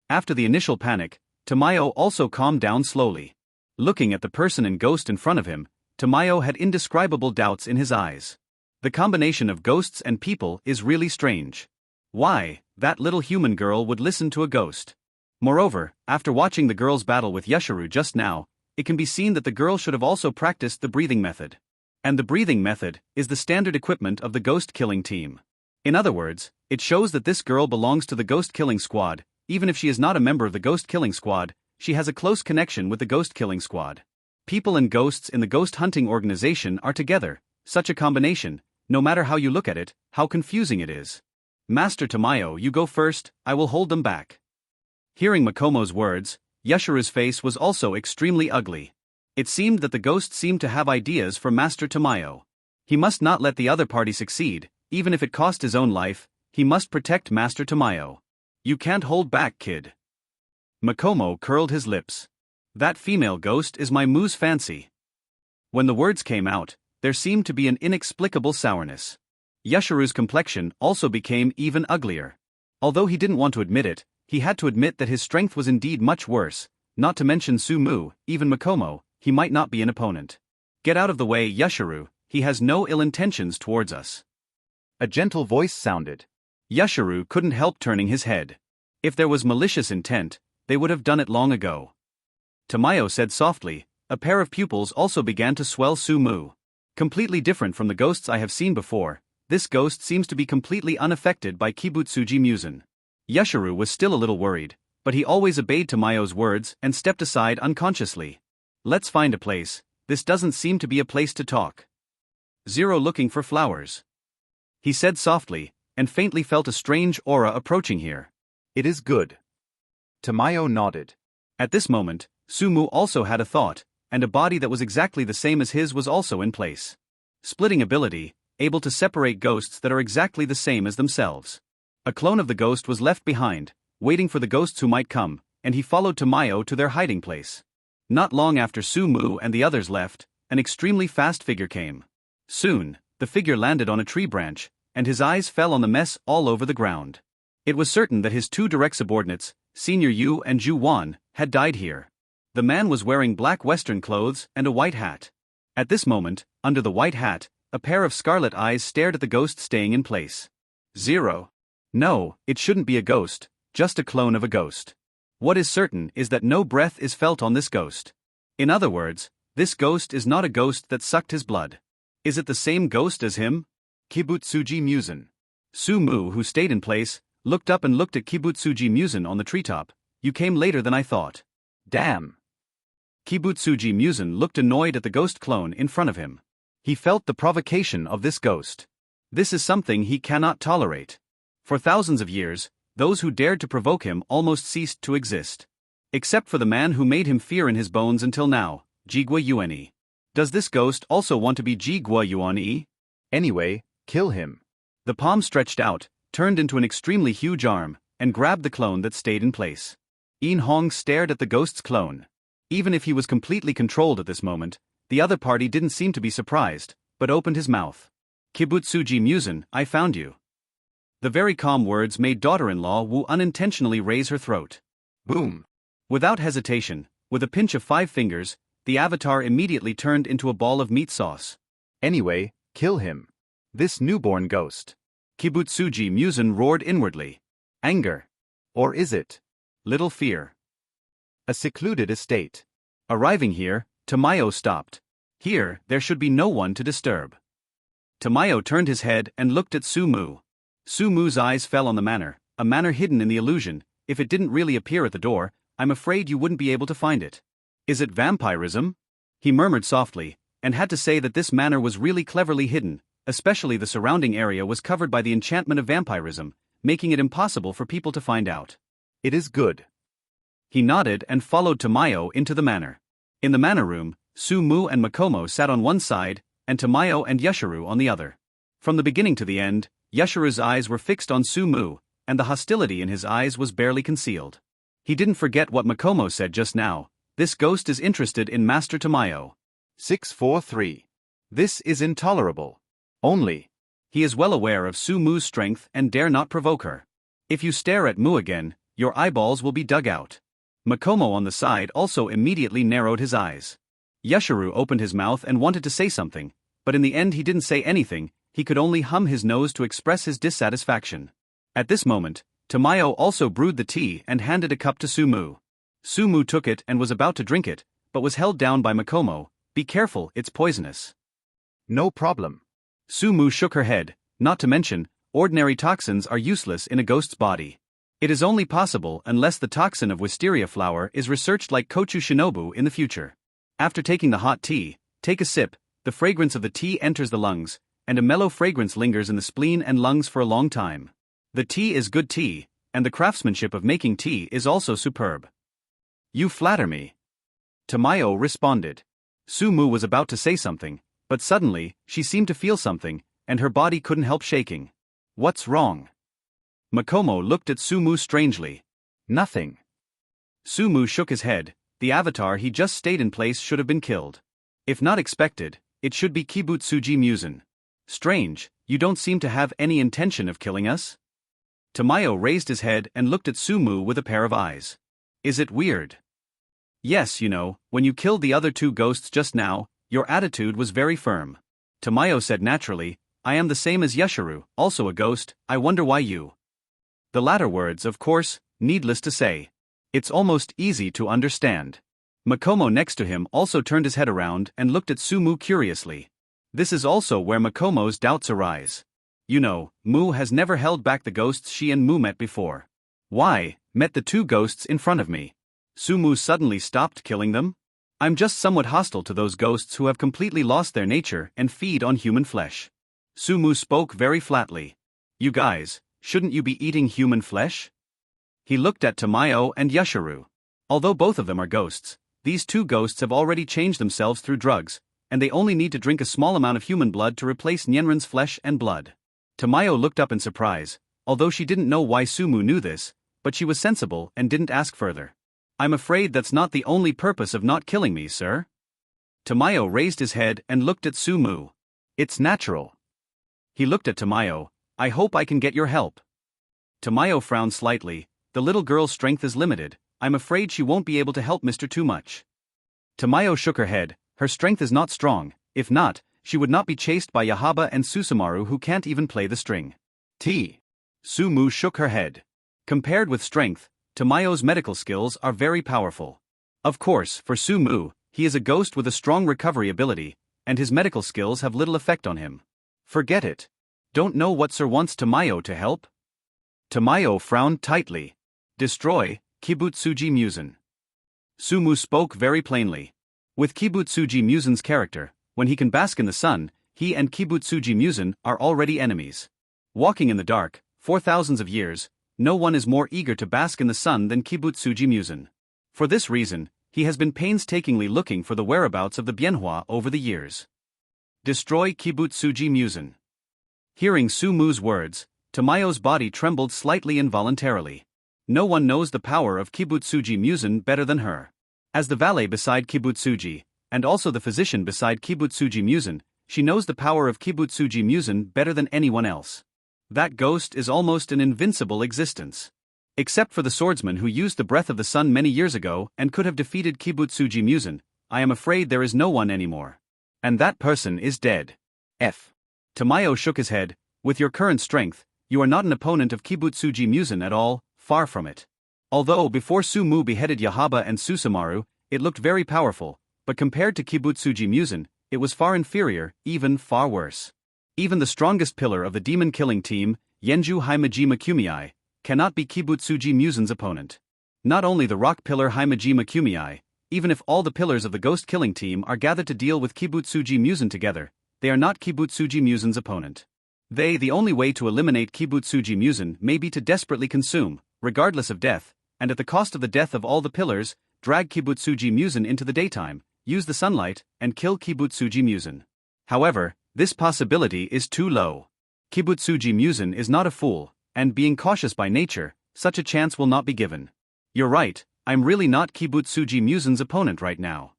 After the initial panic, Tamayo also calmed down slowly. Looking at the person and ghost in front of him, Tamayo had indescribable doubts in his eyes. The combination of ghosts and people is really strange. Why, that little human girl would listen to a ghost. Moreover, after watching the girl's battle with Yashiro just now, it can be seen that the girl should have also practiced the breathing method. And the breathing method is the standard equipment of the ghost-killing team. In other words, it shows that this girl belongs to the ghost-killing squad. Even if she is not a member of the ghost-killing squad, she has a close connection with the ghost-killing squad. People and ghosts in the ghost-hunting organization are together. Such a combination, no matter how you look at it, how confusing it is. Master Tamayo, you go first, I will hold them back. Hearing Makomo's words, Yashiro's face was also extremely ugly. It seemed that the ghost seemed to have ideas for Master Tamayo. He must not let the other party succeed, even if it cost his own life. He must protect Master Tamayo. You can't hold back, kid. Makomo curled his lips. That female ghost is my Mu's fancy. When the words came out, there seemed to be an inexplicable sourness. Yashiro's complexion also became even uglier. Although he didn't want to admit it, he had to admit that his strength was indeed much worse, not to mention Sumu, even Makomo, he might not be an opponent. Get out of the way, Yashiro, he has no ill intentions towards us. A gentle voice sounded. Yashiro couldn't help turning his head. If there was malicious intent, they would have done it long ago. Tamayo said softly. A pair of pupils also began to swell Sumu. Completely different from the ghosts I have seen before, this ghost seems to be completely unaffected by Kibutsuji Musen. Yashiro was still a little worried, but he always obeyed Tamayo's words and stepped aside unconsciously. Let's find a place, this doesn't seem to be a place to talk. Zero looking for flowers. He said softly, and faintly felt a strange aura approaching here. It is good. Tamayo nodded. At this moment, Sumu also had a thought, and a body that was exactly the same as his was also in place. Splitting ability, able to separate ghosts that are exactly the same as themselves. A clone of the ghost was left behind, waiting for the ghosts who might come, and he followed Tamayo to their hiding place. Not long after Sumu and the others left, an extremely fast figure came. Soon, the figure landed on a tree branch, and his eyes fell on the mess all over the ground. It was certain that his two direct subordinates, Senior Yu and Ju Wan, had died here. The man was wearing black Western clothes and a white hat. At this moment, under the white hat, a pair of scarlet eyes stared at the ghost staying in place. Zero. No, it shouldn't be a ghost, just a clone of a ghost. What is certain is that no breath is felt on this ghost. In other words, this ghost is not a ghost that sucked his blood. Is it the same ghost as him? Kibutsuji Musen. Sumu, who stayed in place, looked up and looked at Kibutsuji Musen on the treetop. You came later than I thought. Damn. Kibutsuji Musen looked annoyed at the ghost clone in front of him. He felt the provocation of this ghost. This is something he cannot tolerate. For thousands of years, those who dared to provoke him almost ceased to exist. Except for the man who made him fear in his bones until now, Jigwa Yuani. Does this ghost also want to be Jigwa Yuani? Anyway, kill him. The palm stretched out, turned into an extremely huge arm, and grabbed the clone that stayed in place. In Hong stared at the ghost's clone. Even if he was completely controlled at this moment, the other party didn't seem to be surprised, but opened his mouth. Kibutsuji Musen, I found you. The very calm words made daughter-in-law Wu unintentionally raise her throat. Boom. Without hesitation, with a pinch of 5 fingers, the avatar immediately turned into a ball of meat sauce. Anyway, kill him. This newborn ghost. Kibutsuji Musen roared inwardly. Anger. Or is it? Little fear. A secluded estate. Arriving here, Tamayo stopped. Here, there should be no one to disturb. Tamayo turned his head and looked at Su-mu. Su-mu's eyes fell on the manor, a manor hidden in the illusion. If it didn't really appear at the door, I'm afraid you wouldn't be able to find it. Is it vampirism? He murmured softly, and had to say that this manor was really cleverly hidden, especially the surrounding area was covered by the enchantment of vampirism, making it impossible for people to find out. It is good. He nodded and followed Tamayo into the manor. In the manor room, Su-mu and Makomo sat on one side, and Tamayo and Yashiro on the other. From the beginning to the end, Yashiro's eyes were fixed on Su-mu, and the hostility in his eyes was barely concealed. He didn't forget what Makomo said just now. This ghost is interested in Master Tamayo. 643. This is intolerable. Only. He is well aware of Su-mu's strength and dare not provoke her. If you stare at Mu again, your eyeballs will be dug out. Makomo on the side also immediately narrowed his eyes. Yashiro opened his mouth and wanted to say something, but in the end he didn't say anything. He could only hum his nose to express his dissatisfaction. At this moment, Tamayo also brewed the tea and handed a cup to Su-mu. Su-mu took it and was about to drink it, but was held down by Makomo. Be careful, it's poisonous. No problem. Su-mu shook her head. Not to mention, ordinary toxins are useless in a ghost's body. It is only possible unless the toxin of wisteria flower is researched like Kochu Shinobu in the future. After taking the hot tea, take a sip. The fragrance of the tea enters the lungs, and a mellow fragrance lingers in the spleen and lungs for a long time. The tea is good tea, and the craftsmanship of making tea is also superb. You flatter me. Tamayo responded. Su-mu was about to say something, but suddenly, she seemed to feel something, and her body couldn't help shaking. What's wrong? Makomo looked at Su-mu strangely. Nothing. Su-mu shook his head. The avatar he just stayed in place should have been killed. If not expected, it should be Kibutsuji Musen. Strange, you don't seem to have any intention of killing us? Tamayo raised his head and looked at Su-mu with a pair of eyes. Is it weird? Yes, you know, when you killed the other two ghosts just now, your attitude was very firm. Tamayo said naturally, I am the same as Yashiro, also a ghost. I wonder why you. The latter words, of course, needless to say. It's almost easy to understand. Makomo next to him also turned his head around and looked at Su-mu curiously. This is also where Makomo's doubts arise. You know, Mu has never held back the ghosts she and Mu met before. Why, met the two ghosts in front of me. Su-mu suddenly stopped killing them? I'm just somewhat hostile to those ghosts who have completely lost their nature and feed on human flesh. Su-mu spoke very flatly. You guys, shouldn't you be eating human flesh? He looked at Tamayo and Yashiro. Although both of them are ghosts, these two ghosts have already changed themselves through drugs, and they only need to drink a small amount of human blood to replace Nyenren's flesh and blood. Tamayo looked up in surprise, although she didn't know why Su-mu knew this, but she was sensible and didn't ask further. I'm afraid that's not the only purpose of not killing me, sir. Tamayo raised his head and looked at Su-mu. It's natural. He looked at Tamayo. I hope I can get your help. Tamayo frowned slightly. The little girl's strength is limited. I'm afraid she won't be able to help Mr. Too much. Tamayo shook her head. Her strength is not strong. If not, she would not be chased by Yahaba and Susumaru who can't even play the string. Su-mu shook her head. Compared with strength, Tamayo's medical skills are very powerful. Of course, for Su-mu, he is a ghost with a strong recovery ability, and his medical skills have little effect on him. Forget it. Don't know what Sir wants Tamayo to help? Tamayo frowned tightly. Destroy Kibutsuji Musen. Su-mu spoke very plainly. With Kibutsuji Musen's character, when he can bask in the sun, he and Kibutsuji Musen are already enemies. Walking in the dark, for thousands of years, no one is more eager to bask in the sun than Kibutsuji Musen. For this reason, he has been painstakingly looking for the whereabouts of the Bienhua over the years. Destroy Kibutsuji Musen. Hearing Su-mu's words, Tamayo's body trembled slightly involuntarily. No one knows the power of Kibutsuji Musen better than her. As the valet beside Kibutsuji, and also the physician beside Kibutsuji Musen, she knows the power of Kibutsuji Musen better than anyone else. That ghost is almost an invincible existence. Except for the swordsman who used the breath of the sun many years ago and could have defeated Kibutsuji Musen, I am afraid there is no one anymore. And that person is dead. Tamayo shook his head. With your current strength, you are not an opponent of Kibutsuji Musen at all, far from it. Although before Su-mu beheaded Yahaba and Susumaru, it looked very powerful, but compared to Kibutsuji Musen, it was far inferior, even far worse. Even the strongest pillar of the demon-killing team, Yenju Haimajima Kumei, cannot be Kibutsuji Musen's opponent. Not only the rock pillar Haimajima Kumei, even if all the pillars of the ghost-killing team are gathered to deal with Kibutsuji Musen together, they are not Kibutsuji Musen's opponent. The only way to eliminate Kibutsuji Musen may be to desperately consume, regardless of death, and at the cost of the death of all the pillars, drag Kibutsuji Musen into the daytime, use the sunlight, and kill Kibutsuji Musen. However, this possibility is too low. Kibutsuji Musen is not a fool, and being cautious by nature, such a chance will not be given. You're right, I'm really not Kibutsuji Musen's opponent right now.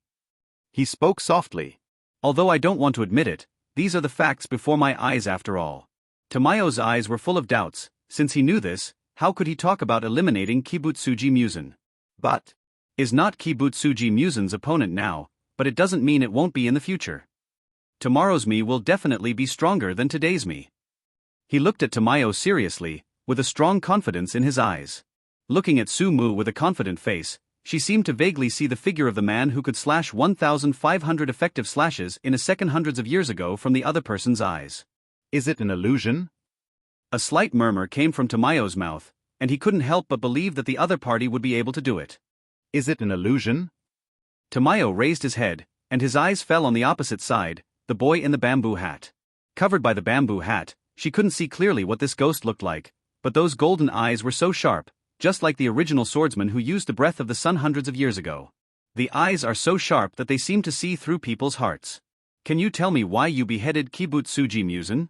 He spoke softly. Although I don't want to admit it, these are the facts before my eyes after all. Tamayo's eyes were full of doubts. Since he knew this, how could he talk about eliminating Kibutsuji Musen? But is not Kibutsuji Musen's opponent now, but it doesn't mean it won't be in the future. Tomorrow's me will definitely be stronger than today's me. He looked at Tamayo seriously, with a strong confidence in his eyes. Looking at Sumu with a confident face, she seemed to vaguely see the figure of the man who could slash 1,500 effective slashes in a second hundreds of years ago from the other person's eyes. Is it an illusion? A slight murmur came from Tamayo's mouth, and he couldn't help but believe that the other party would be able to do it. Is it an illusion? Tamayo raised his head, and his eyes fell on the opposite side, the boy in the bamboo hat. Covered by the bamboo hat, she couldn't see clearly what this ghost looked like, but those golden eyes were so sharp, just like the original swordsman who used the breath of the sun hundreds of years ago. The eyes are so sharp that they seem to see through people's hearts. Can you tell me why you beheaded Kibutsuji Musen?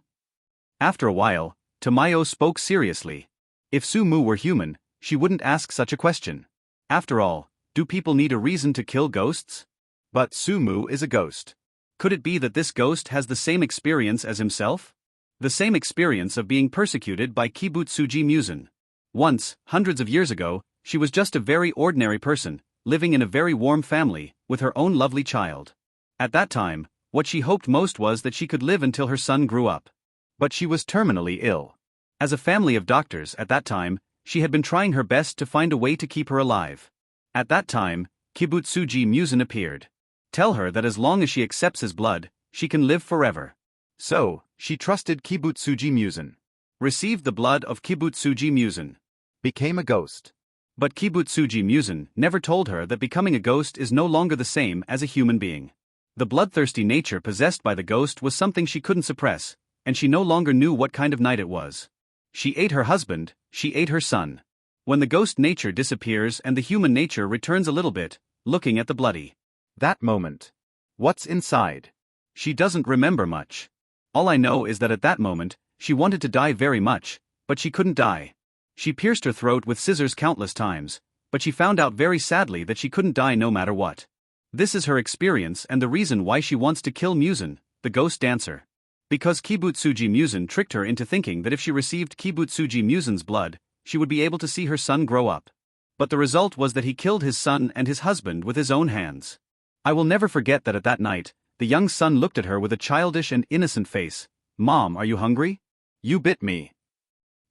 After a while, Tamayo spoke seriously. If Sumu were human, she wouldn't ask such a question. After all, do people need a reason to kill ghosts? But Sumu is a ghost. Could it be that this ghost has the same experience as himself? The same experience of being persecuted by Kibutsuji Musen. Once, hundreds of years ago, she was just a very ordinary person, living in a very warm family, with her own lovely child. At that time, what she hoped most was that she could live until her son grew up. But she was terminally ill. As a family of doctors at that time, she had been trying her best to find a way to keep her alive. At that time, Kibutsuji Musen appeared. Tell her that as long as she accepts his blood, she can live forever. So, she trusted Kibutsuji Musen. Received the blood of Kibutsuji Musen. Became a ghost. But Kibutsuji Musen never told her that becoming a ghost is no longer the same as a human being. The bloodthirsty nature possessed by the ghost was something she couldn't suppress, and she no longer knew what kind of night it was. She ate her husband, she ate her son. When the ghost nature disappears and the human nature returns a little bit, looking at the bloody. That moment. What's inside? She doesn't remember much. All I know is that at that moment, she wanted to die very much, but she couldn't die. She pierced her throat with scissors countless times, but she found out very sadly that she couldn't die no matter what. This is her experience and the reason why she wants to kill Musen, the ghost dancer. Because Kibutsuji Musen tricked her into thinking that if she received Kibutsuji Musen's blood, she would be able to see her son grow up. But the result was that he killed his son and his husband with his own hands. I will never forget that at that night, the young son looked at her with a childish and innocent face. "Mom, are you hungry? You bit me."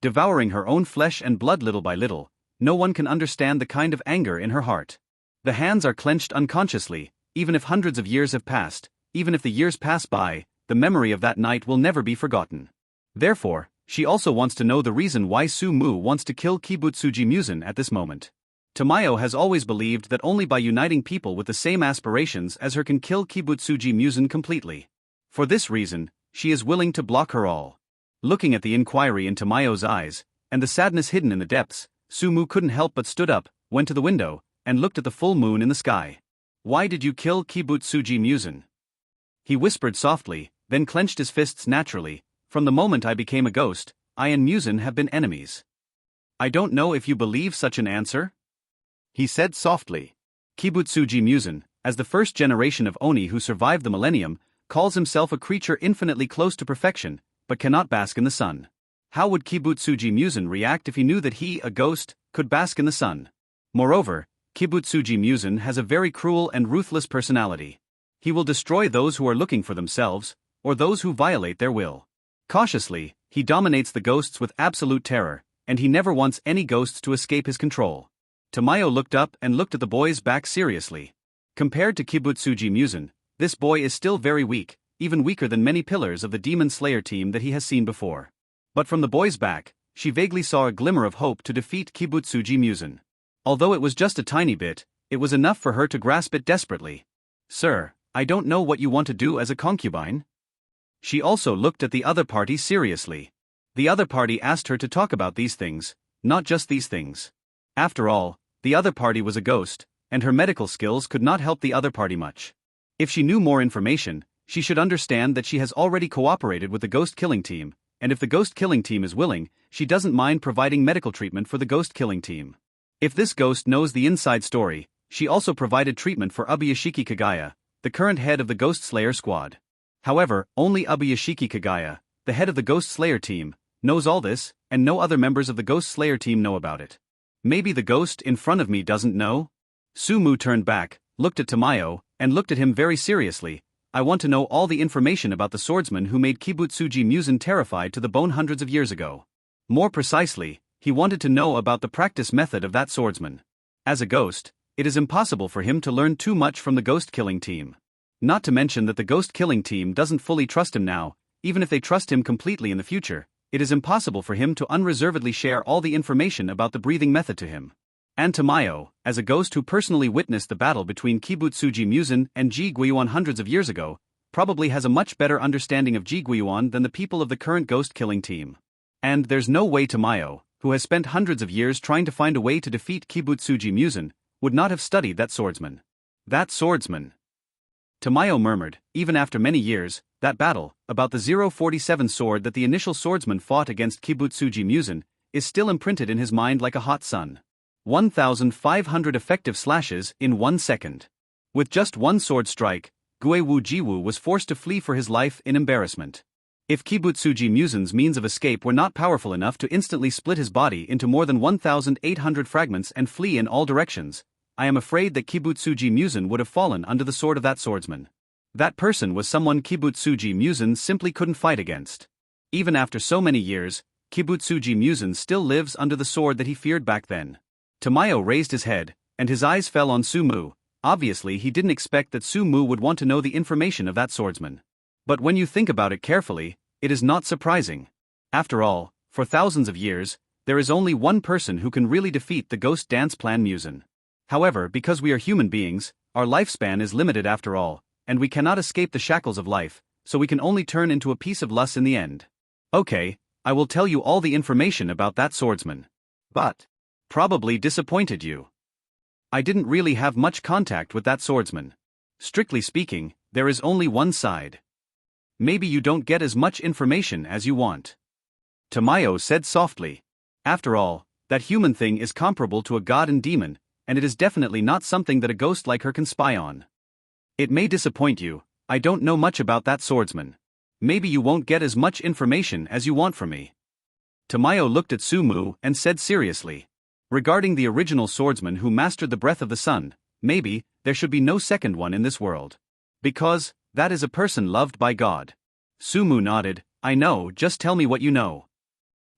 Devouring her own flesh and blood little by little, no one can understand the kind of anger in her heart. The hands are clenched unconsciously, even if hundreds of years have passed, even if the years pass by, the memory of that night will never be forgotten. Therefore, she also wants to know the reason why Sumu wants to kill Kibutsuji Musen at this moment. Tamayo has always believed that only by uniting people with the same aspirations as her can kill Kibutsuji Musen completely. For this reason, she is willing to block her all. Looking at the inquiry in Tamayo's eyes, and the sadness hidden in the depths, Sumu couldn't help but stood up, went to the window, and looked at the full moon in the sky. "Why did you kill Kibutsuji Musen?" He whispered softly, then clenched his fists naturally. "From the moment I became a ghost, I and Musen have been enemies." "I don't know if you believe such an answer," he said softly. Kibutsuji Musen, as the first generation of Oni who survived the millennium, calls himself a creature infinitely close to perfection, but cannot bask in the sun. How would Kibutsuji Musen react if he knew that he, a ghost, could bask in the sun? Moreover, Kibutsuji Musen has a very cruel and ruthless personality. He will destroy those who are looking for themselves, or those who violate their will. Cautiously, he dominates the ghosts with absolute terror, and he never wants any ghosts to escape his control. Tamayo looked up and looked at the boy's back seriously. Compared to Kibutsuji Musen, This boy is still very weak, even weaker than many pillars of the Demon Slayer team that he has seen before. But from the boy's back, she vaguely saw a glimmer of hope to defeat Kibutsuji Musen. Although it was just a tiny bit, it was enough for her to grasp it desperately. Sir, I don't know what you want to do as a concubine. She also looked at the other party seriously. The other party asked her to talk about these things, not just these things. After all, the other party was a ghost, and her medical skills could not help the other party much. If she knew more information, she should understand that she has already cooperated with the ghost killing team, and if the ghost killing team is willing, she doesn't mind providing medical treatment for the ghost killing team. If this ghost knows the inside story, she also provided treatment for Ubuyashiki Kagaya, the current head of the Ghost Slayer squad. However, only Ubuyashiki Kagaya, the head of the Ghost Slayer team, knows all this, and no other members of the Ghost Slayer team know about it. Maybe the ghost in front of me doesn't know? Sumu turned back, looked at Tamayo, and looked at him very seriously. I want to know all the information about the swordsman who made Kibutsuji Musen terrified to the bone hundreds of years ago. More precisely, he wanted to know about the practice method of that swordsman. As a ghost, it is impossible for him to learn too much from the ghost killing team. Not to mention that the ghost killing team doesn't fully trust him now. Even if they trust him completely in the future, it is impossible for him to unreservedly share all the information about the breathing method to him. And Tamayo, as a ghost who personally witnessed the battle between Kibutsuji Musen and Ji Guiyuan hundreds of years ago, probably has a much better understanding of Ji Guiyuan than the people of the current ghost killing team. And there's no way Tamayo, who has spent hundreds of years trying to find a way to defeat Kibutsuji Musen, would not have studied that swordsman. That swordsman. Tamayo murmured, even after many years, that battle, about the 047 sword that the initial swordsman fought against Kibutsuji Musen, is still imprinted in his mind like a hot sun. 1,500 effective slashes in 1 second. With just one sword strike, Guewu Jiwu was forced to flee for his life in embarrassment. If Kibutsuji Musen's means of escape were not powerful enough to instantly split his body into more than 1,800 fragments and flee in all directions, I am afraid that Kibutsuji Musen would have fallen under the sword of that swordsman. That person was someone Kibutsuji Musen simply couldn't fight against. Even after so many years, Kibutsuji Musen still lives under the sword that he feared back then. Tamayo raised his head, and his eyes fell on Sumu. Obviously he didn't expect that Sumu would want to know the information of that swordsman. But when you think about it carefully, it is not surprising. After all, for thousands of years, there is only one person who can really defeat the ghost dance plan Musen. However, because we are human beings, our lifespan is limited after all, and we cannot escape the shackles of life, so we can only turn into a piece of lust in the end. Okay, I will tell you all the information about that swordsman. But probably disappointed you. I didn't really have much contact with that swordsman. Strictly speaking, there is only one side. Maybe you don't get as much information as you want. Tamayo said softly. After all, that human thing is comparable to a god and demon, and it is definitely not something that a ghost like her can spy on. It may disappoint you, I don't know much about that swordsman. Maybe you won't get as much information as you want from me. Tamayo looked at Sumu and said seriously. Regarding the original swordsman who mastered the breath of the sun, maybe there should be no second one in this world. Because that is a person loved by God. Sumu nodded, I know, just tell me what you know.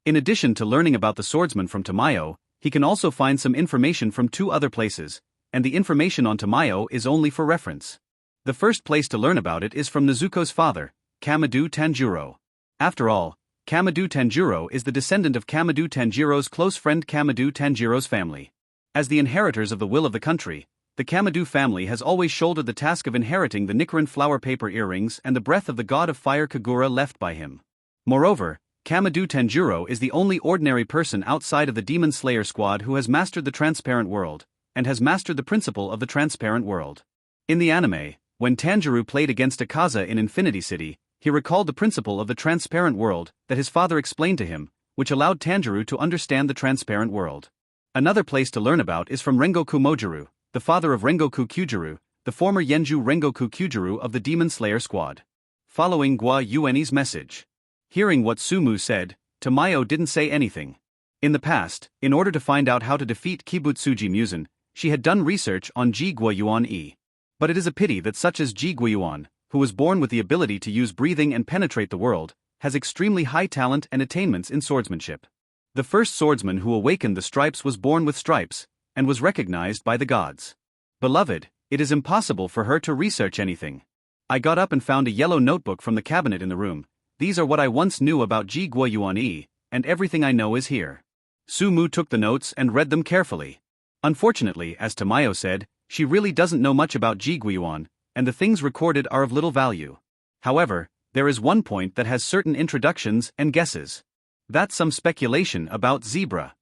In addition to learning about the swordsman from Tamayo, he can also find some information from 2 other places, and the information on Tamayo is only for reference. The first place to learn about it is from Nezuko's father, Kamado Tanjiro. After all, Kamado Tanjiro is the descendant of Kamado Tanjiro's close friend Kamado Tanjiro's family. As the inheritors of the will of the country, the Kamado family has always shouldered the task of inheriting the Nichiren flower paper earrings and the breath of the god of fire Kagura left by him. Moreover, Kamado Tanjiro is the only ordinary person outside of the Demon Slayer squad who has mastered the transparent world, and has mastered the principle of the transparent world. In the anime, when Tanjiro played against Akaza in Infinity City, he recalled the principle of the transparent world that his father explained to him, which allowed Tanjiro to understand the transparent world. Another place to learn about is from Rengoku Mojiru, the father of Rengoku Kyujuru, the former Yenju Rengoku Kyujuru of the Demon Slayer squad. Following Gua Yueni's message. Hearing what Sumu said, Tamayo didn't say anything. In the past, in order to find out how to defeat Kibutsuji Musen, she had done research on Ji Guiyuan. But it is a pity that such as Ji Guiyuan, who was born with the ability to use breathing and penetrate the world, has extremely high talent and attainments in swordsmanship. The first swordsman who awakened the stripes was born with stripes, and was recognized by the gods. Beloved, it is impossible for her to research anything. I got up and found a yellow notebook from the cabinet in the room. These are what I once knew about Ji Guoyuan Yi, and everything I know is here. Su Mu took the notes and read them carefully. Unfortunately, as Tamayo said, she really doesn't know much about Ji Guoyuan, and the things recorded are of little value. However, there is one point that has certain introductions and guesses. That's some speculation about Zebra.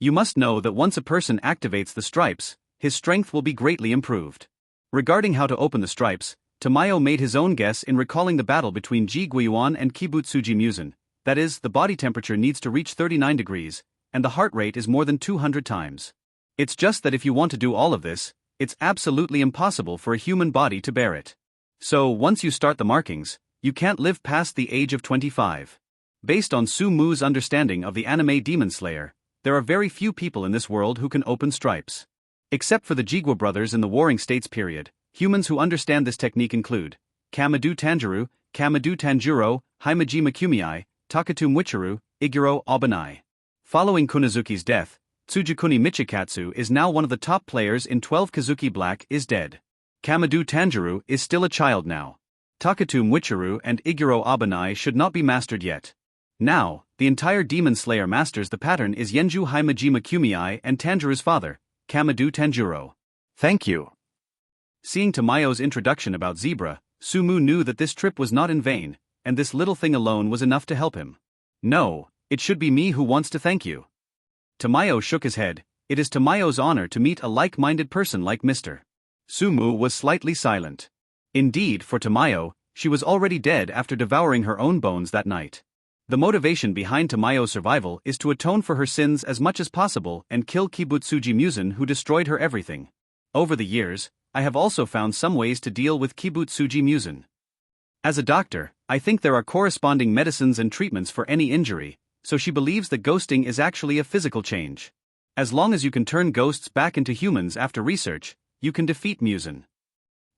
You must know that once a person activates the stripes, his strength will be greatly improved. Regarding how to open the stripes, Tamayo made his own guess in recalling the battle between Ji Guiyuan and Kibutsuji Musen. That is, the body temperature needs to reach 39 degrees, and the heart rate is more than 200 times. It's just that if you want to do all of this, it's absolutely impossible for a human body to bear it. So, once you start the markings, you can't live past the age of 25. Based on Su Mu's understanding of the anime Demon Slayer, there are very few people in this world who can open stripes. Except for the Jigwa brothers in the Warring States period, humans who understand this technique include Kamadu Tanjiro, Himejima Kumiai, Takatu Michiru, Iguro Abanai. Following Kunazuki's death, Tsujikuni Michikatsu is now one of the top players in 12 Kazuki Black is dead. Kamadu Tanjiro is still a child now. Takatu Michiru and Iguro Abanai should not be mastered yet. Now, the entire Demon Slayer masters the pattern is Yenju Himejima Kumiai and Tanjiro's father, Kamadu Tanjiro. Thank you. Seeing Tamayo's introduction about Zebra, Sumu knew that this trip was not in vain, and this little thing alone was enough to help him. No, it should be me who wants to thank you. Tamayo shook his head. It is Tamayo's honor to meet a like-minded person like Mr. Sumu was slightly silent. Indeed, for Tamayo, she was already dead after devouring her own bones that night. The motivation behind Tamayo's survival is to atone for her sins as much as possible and kill Kibutsuji Musen who destroyed her everything. Over the years, I have also found some ways to deal with Kibutsuji Musen. As a doctor, I think there are corresponding medicines and treatments for any injury, so she believes that ghosting is actually a physical change. As long as you can turn ghosts back into humans after research, you can defeat Musen.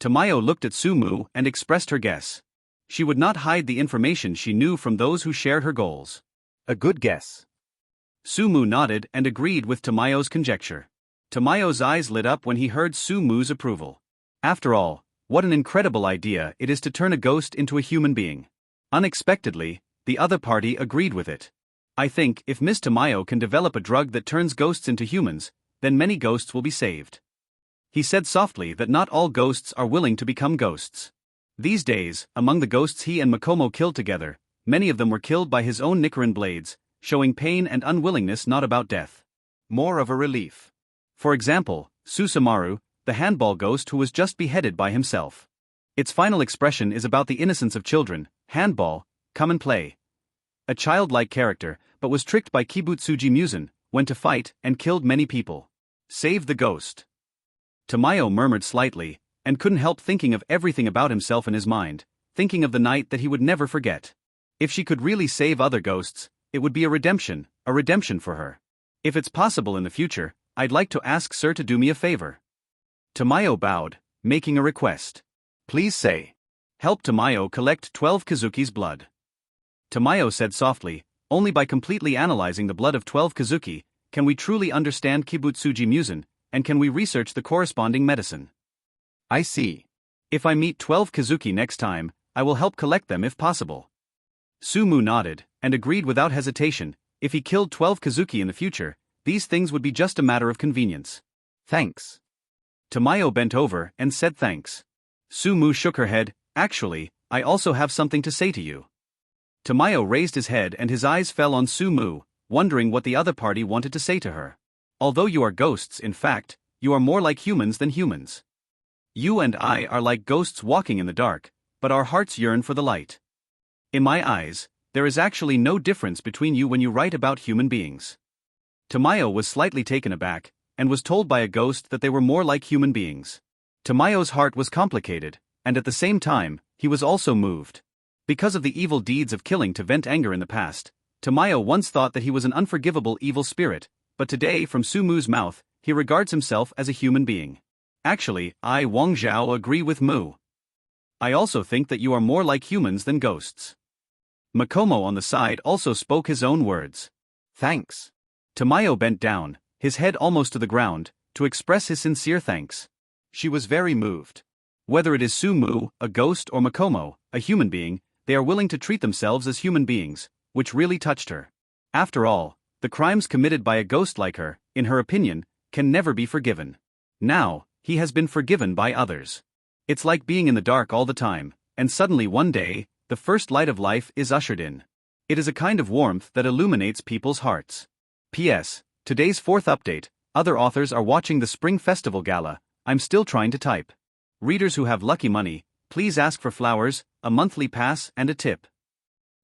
Tamayo looked at Sumu and expressed her guess. She would not hide the information she knew from those who shared her goals. A good guess. Sumu nodded and agreed with Tamayo's conjecture. Tamayo's eyes lit up when he heard Sumu's approval. After all, what an incredible idea it is to turn a ghost into a human being. Unexpectedly, the other party agreed with it. I think if Miss Tamayo can develop a drug that turns ghosts into humans, then many ghosts will be saved. He said softly that not all ghosts are willing to become ghosts. These days, among the ghosts he and Makomo killed together, many of them were killed by his own Nichiren blades, showing pain and unwillingness not about death. More of a relief. For example, Susamaru, the handball ghost who was just beheaded by himself. Its final expression is about the innocence of children. Handball, come and play. A childlike character, but was tricked by Kibutsuji Musen, went to fight and killed many people. Save the ghost. Tamayo murmured slightly, and couldn't help thinking of everything about himself in his mind, thinking of the night that he would never forget. If she could really save other ghosts, it would be a redemption for her. If it's possible in the future, I'd like to ask Sir to do me a favor. Tamayo bowed, making a request. Please say. Help Tamayo collect 12 Kazuki's blood. Tamayo said softly, only by completely analyzing the blood of 12 Kazuki, can we truly understand Kibutsuji Musen, and can we research the corresponding medicine. I see. If I meet 12 Kazuki next time, I will help collect them if possible. Sumu nodded, and agreed without hesitation. If he killed 12 Kazuki in the future, these things would be just a matter of convenience. Thanks. Tamayo bent over and said thanks. Sumu shook her head. Actually, I also have something to say to you. Tamayo raised his head and his eyes fell on Sumu, wondering what the other party wanted to say to her. Although you are ghosts, in fact, you are more like humans than humans. You and I are like ghosts walking in the dark, but our hearts yearn for the light. In my eyes, there is actually no difference between you when you write about human beings. Tamayo was slightly taken aback, and was told by a ghost that they were more like human beings. Tamayo's heart was complicated, and at the same time, he was also moved. Because of the evil deeds of killing to vent anger in the past, Tamayo once thought that he was an unforgivable evil spirit, but today from Sumu's mouth, he regards himself as a human being. Actually, I Wang Zhao agree with Mu. I also think that you are more like humans than ghosts. Makomo on the side also spoke his own words. Thanks. Tamayo bent down, his head almost to the ground, to express his sincere thanks. She was very moved. Whether it is Sumu, a ghost, or Makomo, a human being, they are willing to treat themselves as human beings, which really touched her. After all, the crimes committed by a ghost like her, in her opinion, can never be forgiven. Now, he has been forgiven by others. It's like being in the dark all the time, and suddenly one day, the first light of life is ushered in. It is a kind of warmth that illuminates people's hearts. P.S. Today's fourth update, other authors are watching the Spring Festival Gala, I'm still trying to type. Readers who have lucky money, please ask for flowers, a monthly pass and a tip.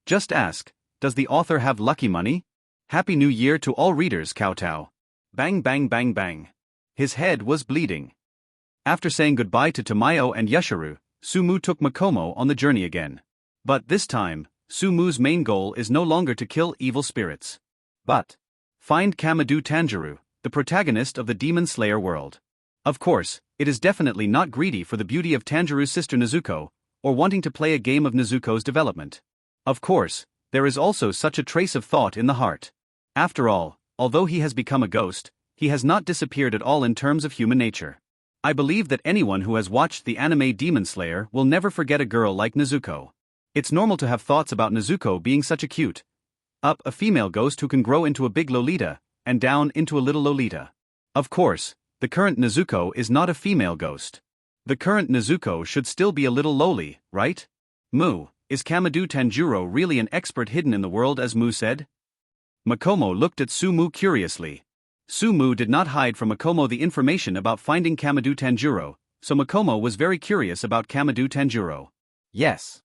Just ask, does the author have lucky money? Happy New Year to all readers, kowtow. Bang bang bang bang. His head was bleeding. After saying goodbye to Tamayo and Yashiro, Sumu took Makomo on the journey again. But this time, Sumu's main goal is no longer to kill evil spirits, but find Kamado Tanjiro, the protagonist of the Demon Slayer world. Of course, it is definitely not greedy for the beauty of Tanjiro's sister Nezuko, or wanting to play a game of Nezuko's development. Of course, there is also such a trace of thought in the heart. After all, although he has become a ghost, he has not disappeared at all in terms of human nature. I believe that anyone who has watched the anime Demon Slayer will never forget a girl like Nezuko. It's normal to have thoughts about Nezuko being such a cute, a female ghost who can grow into a big Lolita, and down into a little Lolita. Of course, the current Nezuko is not a female ghost. The current Nezuko should still be a little lowly, right? Mu, is Kamado Tanjiro really an expert hidden in the world as Mu said? Makomo looked at Sumu curiously. Sumu did not hide from Makomo the information about finding Kamado Tanjiro, so Makomo was very curious about Kamado Tanjiro. Yes.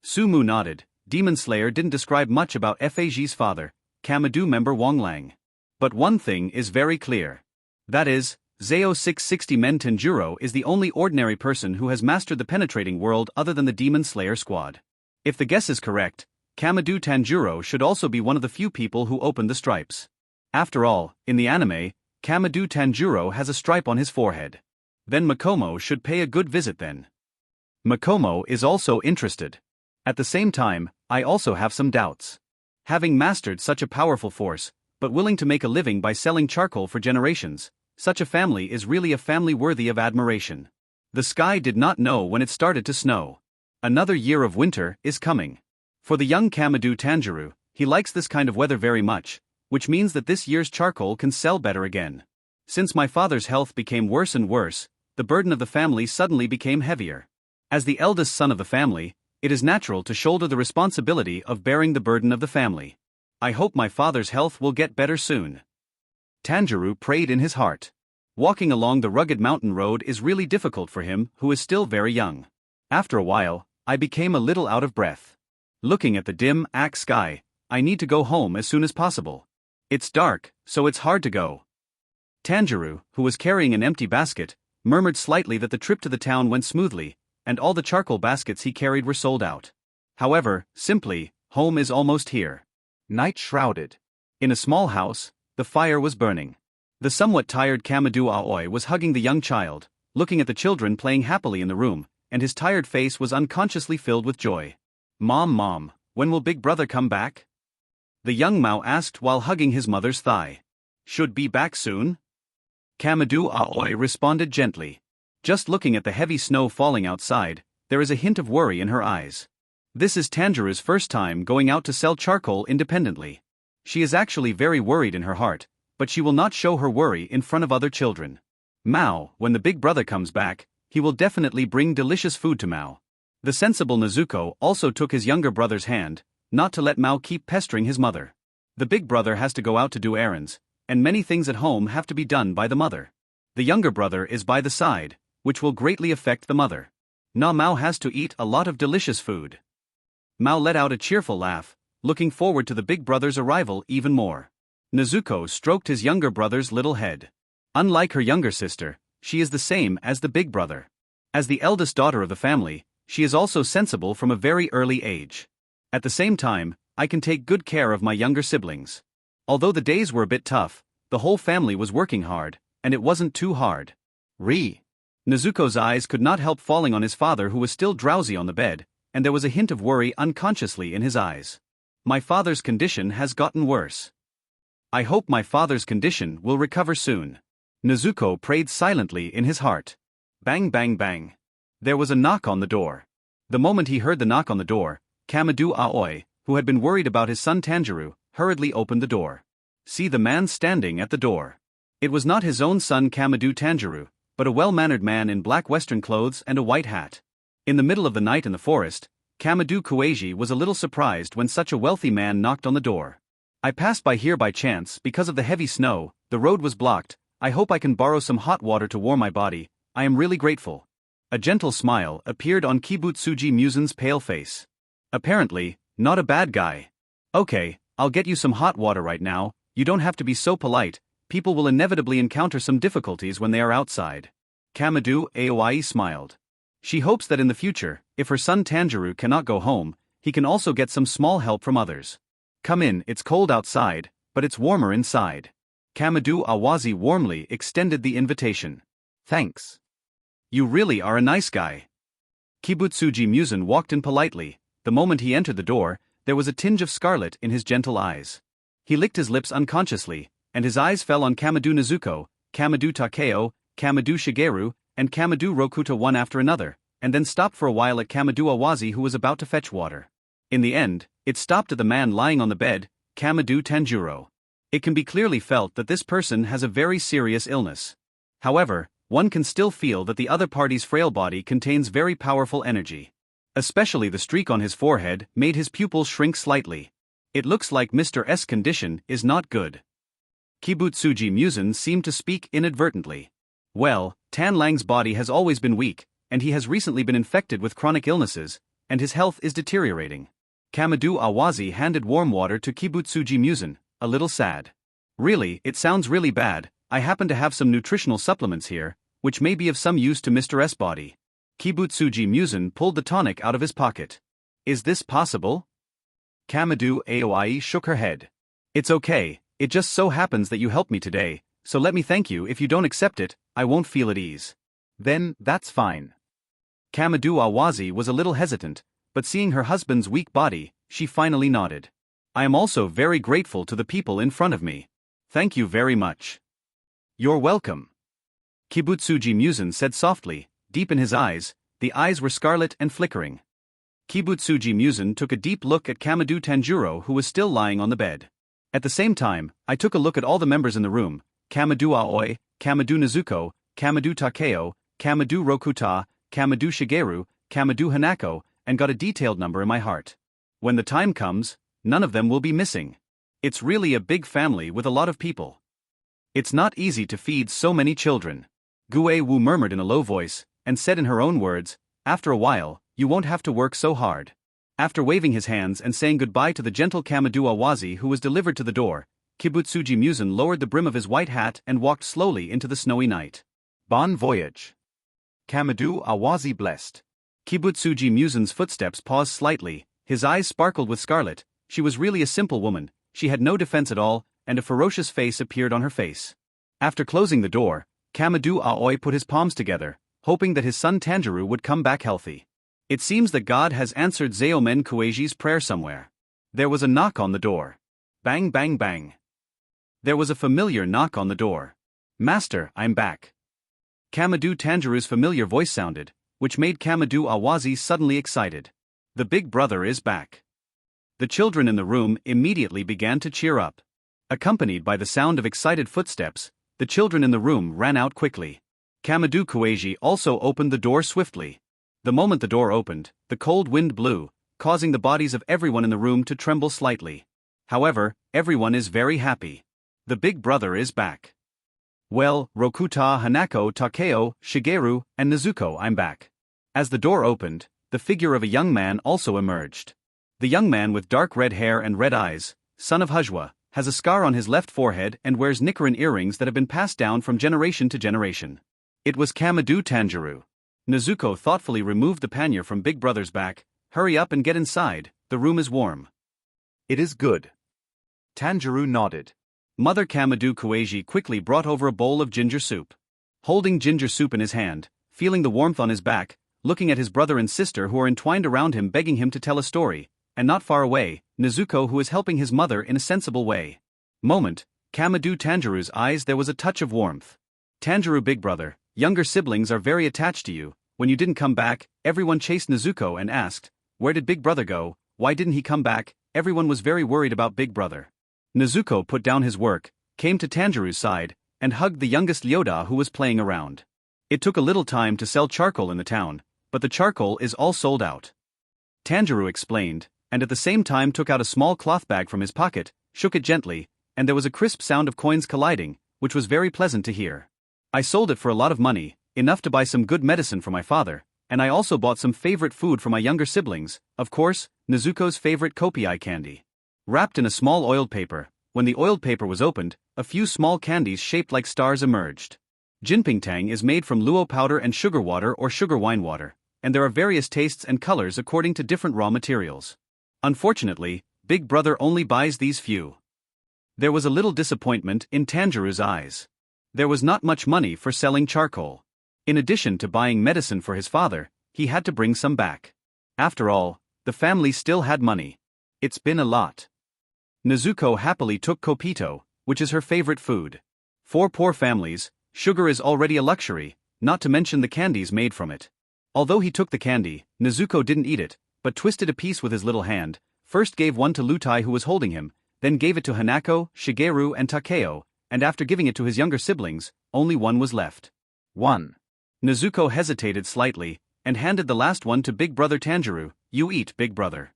Sumu nodded. Demon Slayer didn't describe much about Fage's father, Kamado member Wanglang. But one thing is very clear. That is, Zao 660 Men Tanjiro is the only ordinary person who has mastered the penetrating world other than the Demon Slayer squad. If the guess is correct, Kamado Tanjiro should also be one of the few people who opened the stripes. After all, in the anime, Kamado Tanjiro has a stripe on his forehead. Then Makomo should pay a good visit then. Makomo is also interested. At the same time, I also have some doubts. Having mastered such a powerful force, but willing to make a living by selling charcoal for generations, such a family is really a family worthy of admiration. The sky did not know when it started to snow. Another year of winter is coming. For the young Kamado Tanjiro, he likes this kind of weather very much, which means that this year's charcoal can sell better again. Since my father's health became worse and worse, the burden of the family suddenly became heavier. As the eldest son of the family, it is natural to shoulder the responsibility of bearing the burden of the family. I hope my father's health will get better soon. Tanjiro prayed in his heart. Walking along the rugged mountain road is really difficult for him, who is still very young. After a while, I became a little out of breath. Looking at the dim, sky, I need to go home as soon as possible. It's dark, so it's hard to go. Tanjiro, who was carrying an empty basket, murmured slightly that the trip to the town went smoothly, and all the charcoal baskets he carried were sold out. However, simply, home is almost here. Night shrouded. In a small house, the fire was burning. The somewhat tired Kamado Aoi was hugging the young child, looking at the children playing happily in the room, and his tired face was unconsciously filled with joy. Mom, when will Big Brother come back? The young Mao asked while hugging his mother's thigh. Should be back soon? Kamado Aoi responded gently. Just looking at the heavy snow falling outside, there is a hint of worry in her eyes. This is Tanjiro's first time going out to sell charcoal independently. She is actually very worried in her heart, but she will not show her worry in front of other children. Mao, when the big brother comes back, he will definitely bring delicious food to Mao. The sensible Nezuko also took his younger brother's hand, not to let Mao keep pestering his mother. The big brother has to go out to do errands, and many things at home have to be done by the mother. The younger brother is by the side, which will greatly affect the mother. Now Mao has to eat a lot of delicious food. Mao let out a cheerful laugh, looking forward to the big brother's arrival even more. Nezuko stroked his younger brother's little head. Unlike her younger sister, she is the same as the big brother. As the eldest daughter of the family, she is also sensible from a very early age. At the same time, I can take good care of my younger siblings. Although the days were a bit tough, the whole family was working hard, and it wasn't too hard. Nezuko's eyes could not help falling on his father, who was still drowsy on the bed, and there was a hint of worry unconsciously in his eyes. My father's condition has gotten worse. I hope my father's condition will recover soon. Nezuko prayed silently in his heart. Bang bang bang. There was a knock on the door. The moment he heard the knock on the door, Kamadu Aoi, who had been worried about his son Tanjiro, hurriedly opened the door. See the man standing at the door. It was not his own son Kamadu Tanjiro, but a well-mannered man in black western clothes and a white hat. In the middle of the night in the forest, Kamadu Kueiji was a little surprised when such a wealthy man knocked on the door. I passed by here by chance because of the heavy snow, the road was blocked, I hope I can borrow some hot water to warm my body, I am really grateful. A gentle smile appeared on Kibutsuji Musen's pale face. Apparently, not a bad guy. Okay, I'll get you some hot water right now, you don't have to be so polite, people will inevitably encounter some difficulties when they are outside. Kamadu Aoi smiled. She hopes that in the future, if her son Tanjiro cannot go home, he can also get some small help from others. Come in, it's cold outside, but it's warmer inside. Kamadu Awazi warmly extended the invitation. Thanks. You really are a nice guy. Kibutsuji Musen walked in politely. The moment he entered the door, there was a tinge of scarlet in his gentle eyes. He licked his lips unconsciously, and his eyes fell on Kamadu Nezuko, Kamadu Takeo, Kamadu Shigeru, and Kamadu Rokuta one after another, and then stopped for a while at Kamadu Awazi who was about to fetch water. In the end, it stopped at the man lying on the bed, Kamadu Tanjiro. It can be clearly felt that this person has a very serious illness. However, one can still feel that the other party's frail body contains very powerful energy. Especially the streak on his forehead made his pupils shrink slightly. It looks like Mr. S' condition is not good. Kibutsuji Musen seemed to speak inadvertently. Well, Tan Lang's body has always been weak, and he has recently been infected with chronic illnesses, and his health is deteriorating. Kamadu Awazi handed warm water to Kibutsuji Musen, a little sad. Really, it sounds really bad, I happen to have some nutritional supplements here, which may be of some use to Mr. S' body. Kibutsuji Musen pulled the tonic out of his pocket. Is this possible? Kamadu Aoi shook her head. It's okay, it just so happens that you helped me today, so let me thank you. If you don't accept it, I won't feel at ease. Then, that's fine. Kamadu Awazi was a little hesitant, but seeing her husband's weak body, she finally nodded. I am also very grateful to the people in front of me. Thank you very much. You're welcome. Kibutsuji Musen said softly, deep in his eyes, the eyes were scarlet and flickering. Kibutsuji Musen took a deep look at Kamadu Tanjiro who was still lying on the bed. At the same time, I took a look at all the members in the room, Kamadu Aoi, Kamadu Nezuko, Kamadu Takeo, Kamadu Rokuta, Kamadu Shigeru, Kamadu Hanako, and got a detailed number in my heart. When the time comes, none of them will be missing. It's really a big family with a lot of people. It's not easy to feed so many children. Gue Wu murmured in a low voice, and said in her own words, after a while, you won't have to work so hard. After waving his hands and saying goodbye to the gentle Kamadu Awazi who was delivered to the door, Kibutsuji Musen lowered the brim of his white hat and walked slowly into the snowy night. Bon voyage. Kamadu Awazi blessed. Kibutsuji Musen's footsteps paused slightly, his eyes sparkled with scarlet. She was really a simple woman, she had no defense at all, and a ferocious face appeared on her face. After closing the door, Kamadu Aoi put his palms together, hoping that his son Tanjiro would come back healthy. It seems that God has answered Zaomen Kueiji's prayer somewhere. There was a knock on the door. Bang bang bang. There was a familiar knock on the door. Master, I'm back. Kamadu Tanjiro's familiar voice sounded, which made Kamadu Awazi suddenly excited. The big brother is back. The children in the room immediately began to cheer up. Accompanied by the sound of excited footsteps, the children in the room ran out quickly. Kamadu Kueiji also opened the door swiftly. The moment the door opened, the cold wind blew, causing the bodies of everyone in the room to tremble slightly. However, everyone is very happy. The big brother is back. Well, Rokuta, Hanako, Takeo, Shigeru, and Nezuko, I'm back. As the door opened, the figure of a young man also emerged. The young man with dark red hair and red eyes, son of Hujwa, has a scar on his left forehead and wears Nichiren earrings that have been passed down from generation to generation. It was Kamadu Tanjiro. Nezuko thoughtfully removed the pannier from Big Brother's back. Hurry up and get inside, the room is warm. It is good. Tanjiro nodded. Mother Kamadu Kueiji quickly brought over a bowl of ginger soup. Holding ginger soup in his hand, feeling the warmth on his back, looking at his brother and sister who are entwined around him begging him to tell a story, and not far away, Nezuko who is helping his mother in a sensible way. Kamadu Tanjiro's eyes there was a touch of warmth. Tanjiro big brother, younger siblings are very attached to you, when you didn't come back, everyone chased Nezuko and asked, "Where did Big Brother go? Why didn't he come back?" Everyone was very worried about Big Brother. Nezuko put down his work, came to Tanjiro's side, and hugged the youngest Ryoda who was playing around. It took a little time to sell charcoal in the town, but the charcoal is all sold out. Tanjiro explained, and at the same time took out a small cloth bag from his pocket, shook it gently, and there was a crisp sound of coins colliding, which was very pleasant to hear. "I sold it for a lot of money, enough to buy some good medicine for my father, and I also bought some favorite food for my younger siblings, of course, Nezuko's favorite kopii candy." Wrapped in a small oiled paper, when the oiled paper was opened, a few small candies shaped like stars emerged. Jinpingtang is made from luo powder and sugar water or sugar wine water, and there are various tastes and colors according to different raw materials. Unfortunately, Big Brother only buys these few. There was a little disappointment in Tanjiro's eyes. There was not much money for selling charcoal. In addition to buying medicine for his father, he had to bring some back. After all, the family still had money. It's been a lot. Nezuko happily took kopito, which is her favorite food. For poor families, sugar is already a luxury, not to mention the candies made from it. Although he took the candy, Nezuko didn't eat it, but twisted a piece with his little hand, first gave one to Lutai who was holding him, then gave it to Hanako, Shigeru and Takeo, and after giving it to his younger siblings, only one was left. 1. Nezuko hesitated slightly, and handed the last one to Big Brother Tanjiro. "You eat, Big Brother."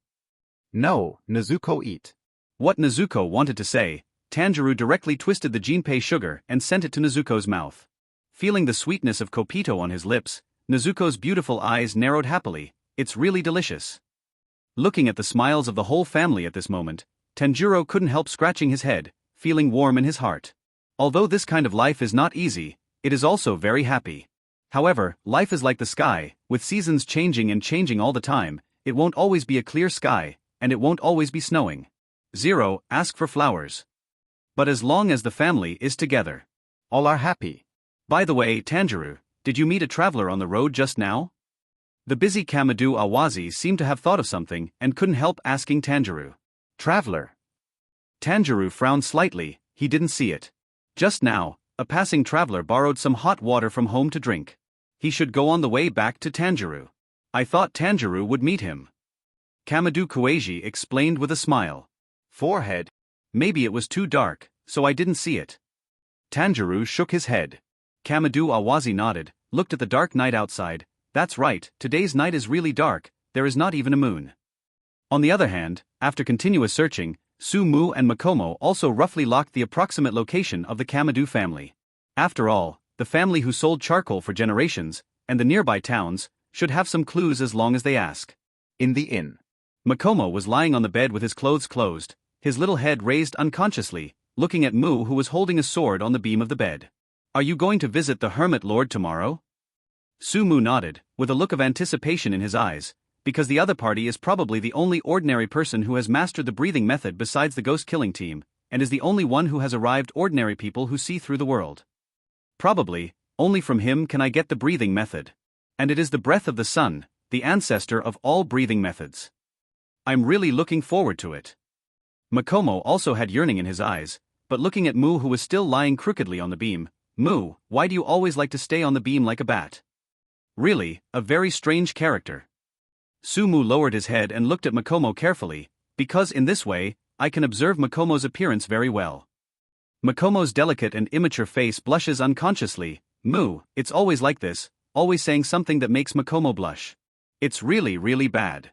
"No, Nezuko eat." What Nezuko wanted to say, Tanjiro directly twisted the Jinpei sugar and sent it to Nezuko's mouth. Feeling the sweetness of kopito on his lips, Nezuko's beautiful eyes narrowed happily. "It's really delicious." Looking at the smiles of the whole family at this moment, Tanjiro couldn't help scratching his head, feeling warm in his heart. Although this kind of life is not easy, it is also very happy. However, life is like the sky, with seasons changing and changing all the time. It won't always be a clear sky, and it won't always be snowing. 0. Ask for flowers. But as long as the family is together, all are happy. By the way, Tanjiro, did you meet a traveler on the road just now? The busy Kamadu Awazi seemed to have thought of something and couldn't help asking Tanjiro. Traveler. Tanjiro frowned slightly, he didn't see it. Just now, a passing traveler borrowed some hot water from home to drink. He should go on the way back to Tanjiro. I thought Tanjiro would meet him. Kamadu Kueiji explained with a smile. Forehead. Maybe it was too dark, so I didn't see it. Tanjiro shook his head. Kamadu Awazi nodded, looked at the dark night outside. That's right, today's night is really dark, there is not even a moon. On the other hand, after continuous searching, Sumu and Makomo also roughly locked the approximate location of the Kamadu family. After all, the family who sold charcoal for generations, and the nearby towns, should have some clues as long as they ask. In the inn. Makomo was lying on the bed with his clothes closed, his little head raised unconsciously, looking at Mu who was holding a sword on the beam of the bed. "Are you going to visit the Hermit Lord tomorrow?" Sumu nodded, with a look of anticipation in his eyes, because the other party is probably the only ordinary person who has mastered the breathing method besides the ghost-killing team, and is the only one who has arrived ordinary people who see through the world. Probably, only from him can I get the breathing method. And it is the breath of the sun, the ancestor of all breathing methods. I'm really looking forward to it. Makomo also had yearning in his eyes, but looking at Mu who was still lying crookedly on the beam. "Mu, why do you always like to stay on the beam like a bat?" Really, a very strange character. Sumu lowered his head and looked at Makomo carefully, because in this way, I can observe Makomo's appearance very well. Makomo's delicate and immature face blushes unconsciously. "Mu, it's always like this, always saying something that makes Makomo blush. It's really, really bad."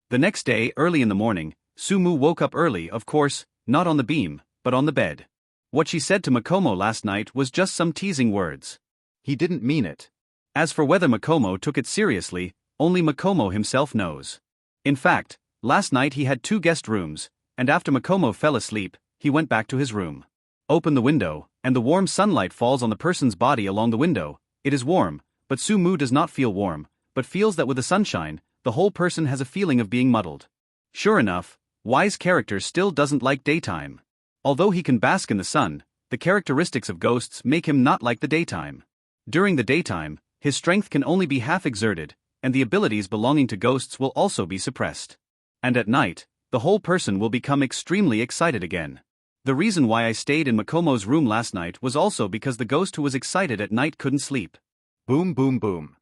The next day, early in the morning, Sumu woke up early, of course, not on the beam, but on the bed. What she said to Makomo last night was just some teasing words. He didn't mean it. As for whether Makomo took it seriously, only Makomo himself knows. In fact, last night he had 2 guest rooms, and after Makomo fell asleep, he went back to his room. Open the window, and the warm sunlight falls on the person's body along the window. It is warm, but Sumu does not feel warm, but feels that with the sunshine, the whole person has a feeling of being muddled. Sure enough, Wise character still doesn't like daytime. Although he can bask in the sun, the characteristics of ghosts make him not like the daytime. During the daytime, his strength can only be half exerted, and the abilities belonging to ghosts will also be suppressed. And at night, the whole person will become extremely excited again. The reason why I stayed in Makomo's room last night was also because the ghost who was excited at night couldn't sleep. Boom boom boom.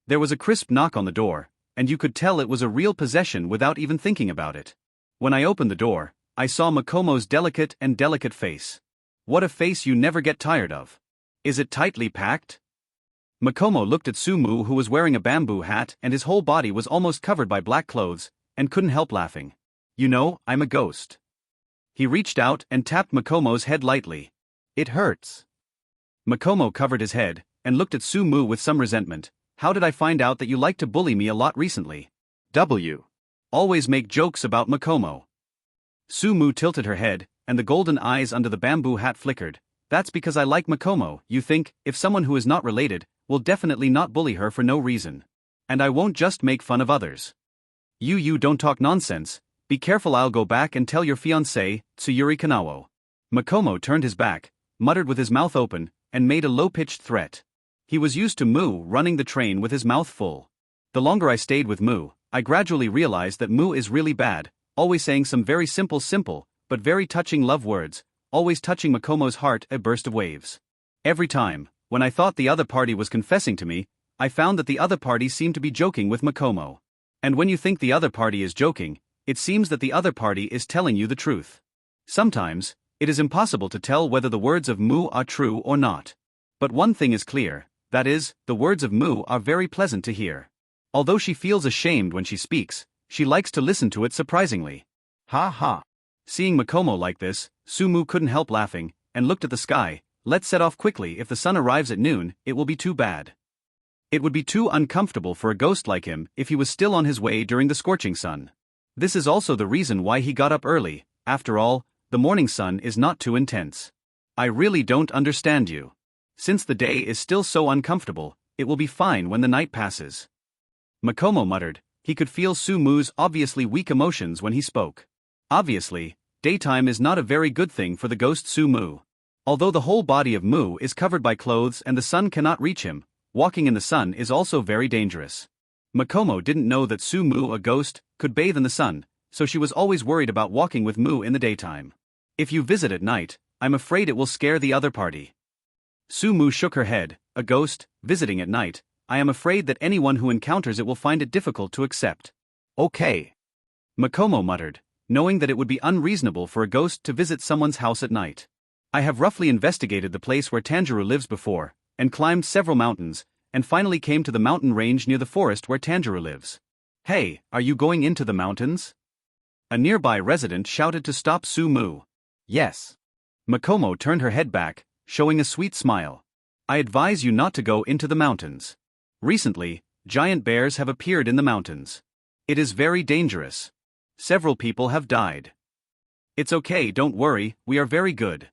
There was a crisp knock on the door, and you could tell it was a real possession without even thinking about it. When I opened the door, I saw Makomo's delicate face. What a face you never get tired of. Is it tightly packed? Makomo looked at Sumu, who was wearing a bamboo hat and his whole body was almost covered by black clothes, and couldn't help laughing. You know, I'm a ghost. He reached out and tapped Makomo's head lightly. It hurts. Makomo covered his head and looked at Sumu with some resentment. How did I find out that you like to bully me a lot recently? Always make jokes about Makomo. Sumu tilted her head, and the golden eyes under the bamboo hat flickered. That's because I like Makomo. You think, if someone who is not related, will definitely not bully her for no reason. And I won't just make fun of others. You don't talk nonsense. Be careful, I'll go back and tell your fiancé, Tsuyuri Kanao. Makomo turned his back, muttered with his mouth open, and made a low-pitched threat. He was used to Mu running the train with his mouth full. The longer I stayed with Mu, I gradually realized that Mu is really bad, always saying some very simple, but very touching love words, always touching Makomo's heart. A burst of waves. Every time, when I thought the other party was confessing to me, I found that the other party seemed to be joking with Makomo. And when you think the other party is joking, it seems that the other party is telling you the truth. Sometimes, it is impossible to tell whether the words of Mu are true or not. But one thing is clear, that is, the words of Mu are very pleasant to hear. Although she feels ashamed when she speaks, she likes to listen to it surprisingly. Ha ha. Seeing Makomo like this, Sumu couldn't help laughing, and looked at the sky. Let's set off quickly. If the sun arrives at noon, it will be too bad. It would be too uncomfortable for a ghost like him if he was still on his way during the scorching sun. This is also the reason why he got up early. After all, the morning sun is not too intense. I really don't understand you. Since the day is still so uncomfortable, it will be fine when the night passes. Makomo muttered. He could feel Sumu's obviously weak emotions when he spoke. Obviously, daytime is not a very good thing for the ghost Sumu. Although the whole body of Mu is covered by clothes and the sun cannot reach him, walking in the sun is also very dangerous. Makomo didn't know that Sumu, a ghost, could bathe in the sun, so she was always worried about walking with Mu in the daytime. If you visit at night, I'm afraid it will scare the other party. Sumu shook her head. A ghost, visiting at night, I am afraid that anyone who encounters it will find it difficult to accept. Okay. Makomo muttered, knowing that it would be unreasonable for a ghost to visit someone's house at night. I have roughly investigated the place where Tanguro lives before, and climbed several mountains, and finally came to the mountain range near the forest where Tanguro lives. Hey, are you going into the mountains? A nearby resident shouted to stop Sumu. Yes. Makomo turned her head back, showing a sweet smile. I advise you not to go into the mountains. Recently, giant bears have appeared in the mountains. It is very dangerous. Several people have died. It's okay, don't worry, we are very good.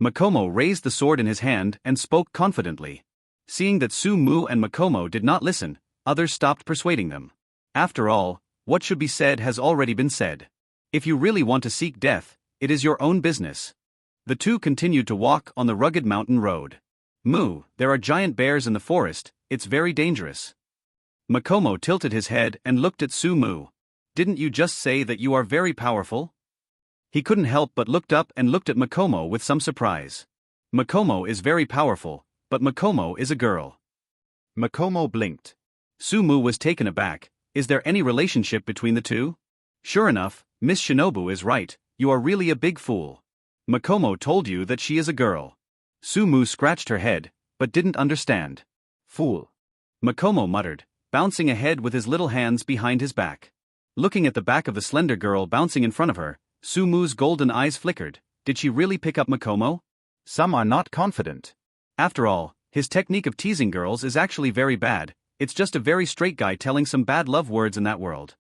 Makomo raised the sword in his hand and spoke confidently. Seeing that Sumu and Makomo did not listen, others stopped persuading them. After all, what should be said has already been said. If you really want to seek death, it is your own business. The two continued to walk on the rugged mountain road. Mu, there are giant bears in the forest, it's very dangerous. Makomo tilted his head and looked at Sumu. Didn't you just say that you are very powerful? He couldn't help but looked up and looked at Makomo with some surprise. Makomo is very powerful, but Makomo is a girl. Makomo blinked. Sumu was taken aback. Is there any relationship between the two? Sure enough, Miss Shinobu is right, you are really a big fool. Makomo told you that she is a girl. Sumu scratched her head, but didn't understand. Fool. Makomo muttered, bouncing ahead with his little hands behind his back. Looking at the back of the slender girl bouncing in front of her, Sumu's golden eyes flickered. Did she really pick up Makomo? Some are not confident. After all, his technique of teasing girls is actually very bad, it's just a very straight guy telling some bad love words in that world.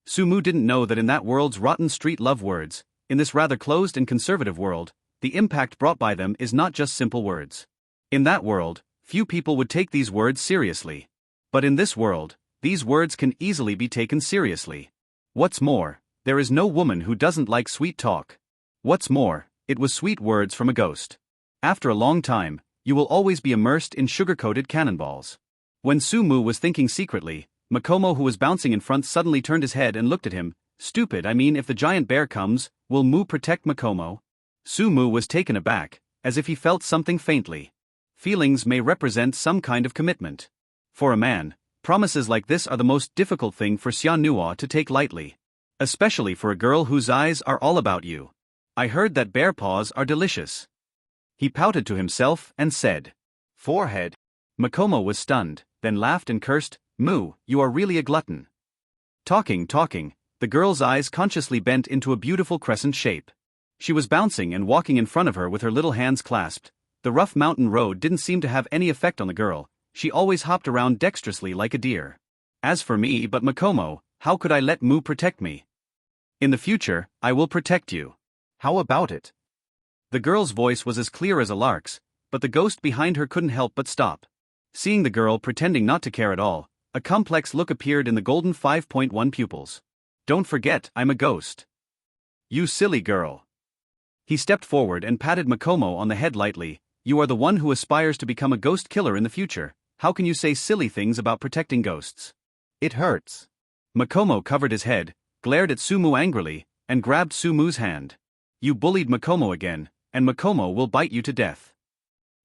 Sumu didn't know that in that world's rotten street love words, in this rather closed and conservative world, the impact brought by them is not just simple words. In that world, few people would take these words seriously. But in this world, these words can easily be taken seriously. What's more, there is no woman who doesn't like sweet talk. What's more, it was sweet words from a ghost. After a long time, you will always be immersed in sugar-coated cannonballs. When Sumu was thinking secretly, Makomo, who was bouncing in front, suddenly turned his head and looked at him. Stupid, I mean, if the giant bear comes, will Mu protect Makomo? Sumu was taken aback, as if he felt something faintly. Feelings may represent some kind of commitment. For a man, promises like this are the most difficult thing for Xianhua to take lightly. Especially for a girl whose eyes are all about you. I heard that bear paws are delicious. He pouted to himself and said. Forehead. Makomo was stunned, then laughed and cursed, Moo, you are really a glutton. Talking, the girl's eyes consciously bent into a beautiful crescent shape. She was bouncing and walking in front of her with her little hands clasped. The rough mountain road didn't seem to have any effect on the girl, she always hopped around dexterously like a deer. As for me, but Makomo, how could I let Moo protect me? In the future, I will protect you. How about it? The girl's voice was as clear as a lark's, but the ghost behind her couldn't help but stop. Seeing the girl pretending not to care at all, a complex look appeared in the golden 5.1 pupils. Don't forget, I'm a ghost. You silly girl. He stepped forward and patted Makomo on the head lightly. You are the one who aspires to become a ghost killer in the future. How can you say silly things about protecting ghosts? It hurts. Makomo covered his head, glared at Sumu angrily, and grabbed Sumu's hand. You bullied Makomo again, and Makomo will bite you to death.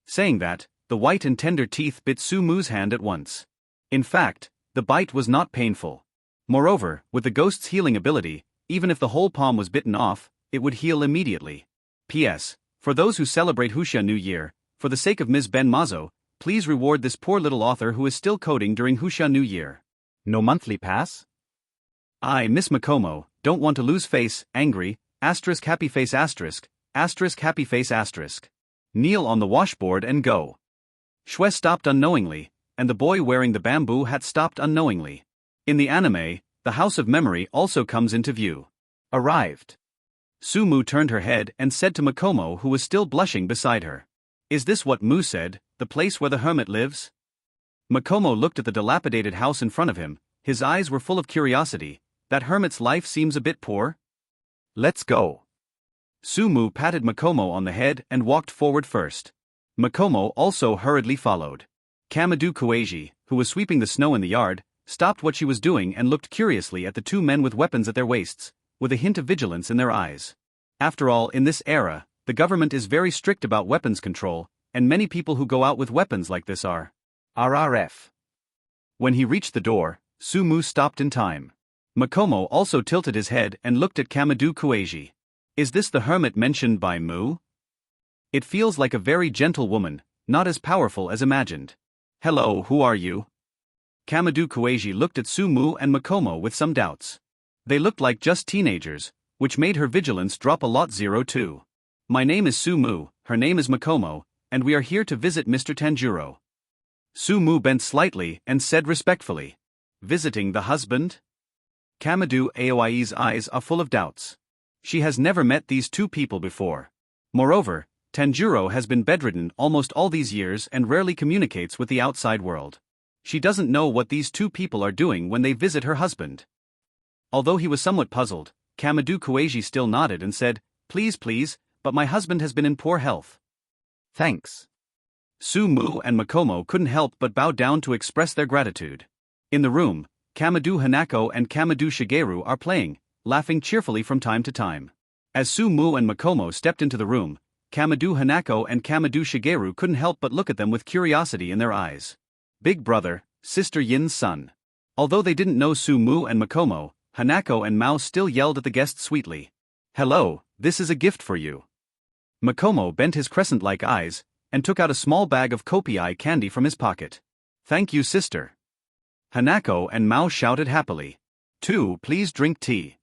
Saying that, the white and tender teeth bit Sumu's hand at once. In fact, the bite was not painful. Moreover, with the ghost's healing ability, even if the whole palm was bitten off, it would heal immediately. P.S. For those who celebrate Huxia New Year, for the sake of Ms. Ben Mazo, please reward this poor little author who is still coding during Huxia New Year. No monthly pass? I, Miss Makomo, don't want to lose face, angry, asterisk happy face asterisk happy face asterisk. Kneel on the washboard and go. Shue stopped unknowingly, and the boy wearing the bamboo hat stopped unknowingly. In the anime, the House of Memory also comes into view. Arrived. Sumu turned her head and said to Makomo, who was still blushing beside her. Is this what Mu said, the place where the hermit lives? Makomo looked at the dilapidated house in front of him, his eyes were full of curiosity. That hermit's life seems a bit poor. Let's go. Sumu patted Makomo on the head and walked forward first. Makomo also hurriedly followed. Kamadu Kueiji, who was sweeping the snow in the yard, stopped what she was doing and looked curiously at the two men with weapons at their waists, with a hint of vigilance in their eyes. After all, in this era, the government is very strict about weapons control, and many people who go out with weapons like this are RRF. When he reached the door, Sumu stopped in time. Makomo also tilted his head and looked at Kamadu Kueiji. Is this the hermit mentioned by Mu? It feels like a very gentle woman, not as powerful as imagined. Hello, who are you? Kamadu Kueiji looked at Sumu and Makomo with some doubts. They looked like just teenagers, which made her vigilance drop a lot. 02. My name is Sumu, her name is Makomo, and we are here to visit Mr. Tanguro. Sumu bent slightly and said respectfully. Visiting the husband? Kamadu Aoi's eyes are full of doubts. She has never met these two people before. Moreover, Tanguro has been bedridden almost all these years and rarely communicates with the outside world. She doesn't know what these two people are doing when they visit her husband. Although he was somewhat puzzled, Kamadu Kueiji still nodded and said, Please, but my husband has been in poor health. Thanks. Sumu and Makomo couldn't help but bow down to express their gratitude. In the room, Kamadu Hanako and Kamadu Shigeru are playing, laughing cheerfully from time to time. As Sumu and Makomo stepped into the room, Kamadu Hanako and Kamadu Shigeru couldn't help but look at them with curiosity in their eyes. Big brother, Sister Yin's son. Although they didn't know Sumu and Makomo, Hanako and Mao still yelled at the guests sweetly. Hello, this is a gift for you. Makomo bent his crescent-like eyes, and took out a small bag of kopii candy from his pocket. Thank you, sister. Hanako and Mao shouted happily. 2, please drink tea.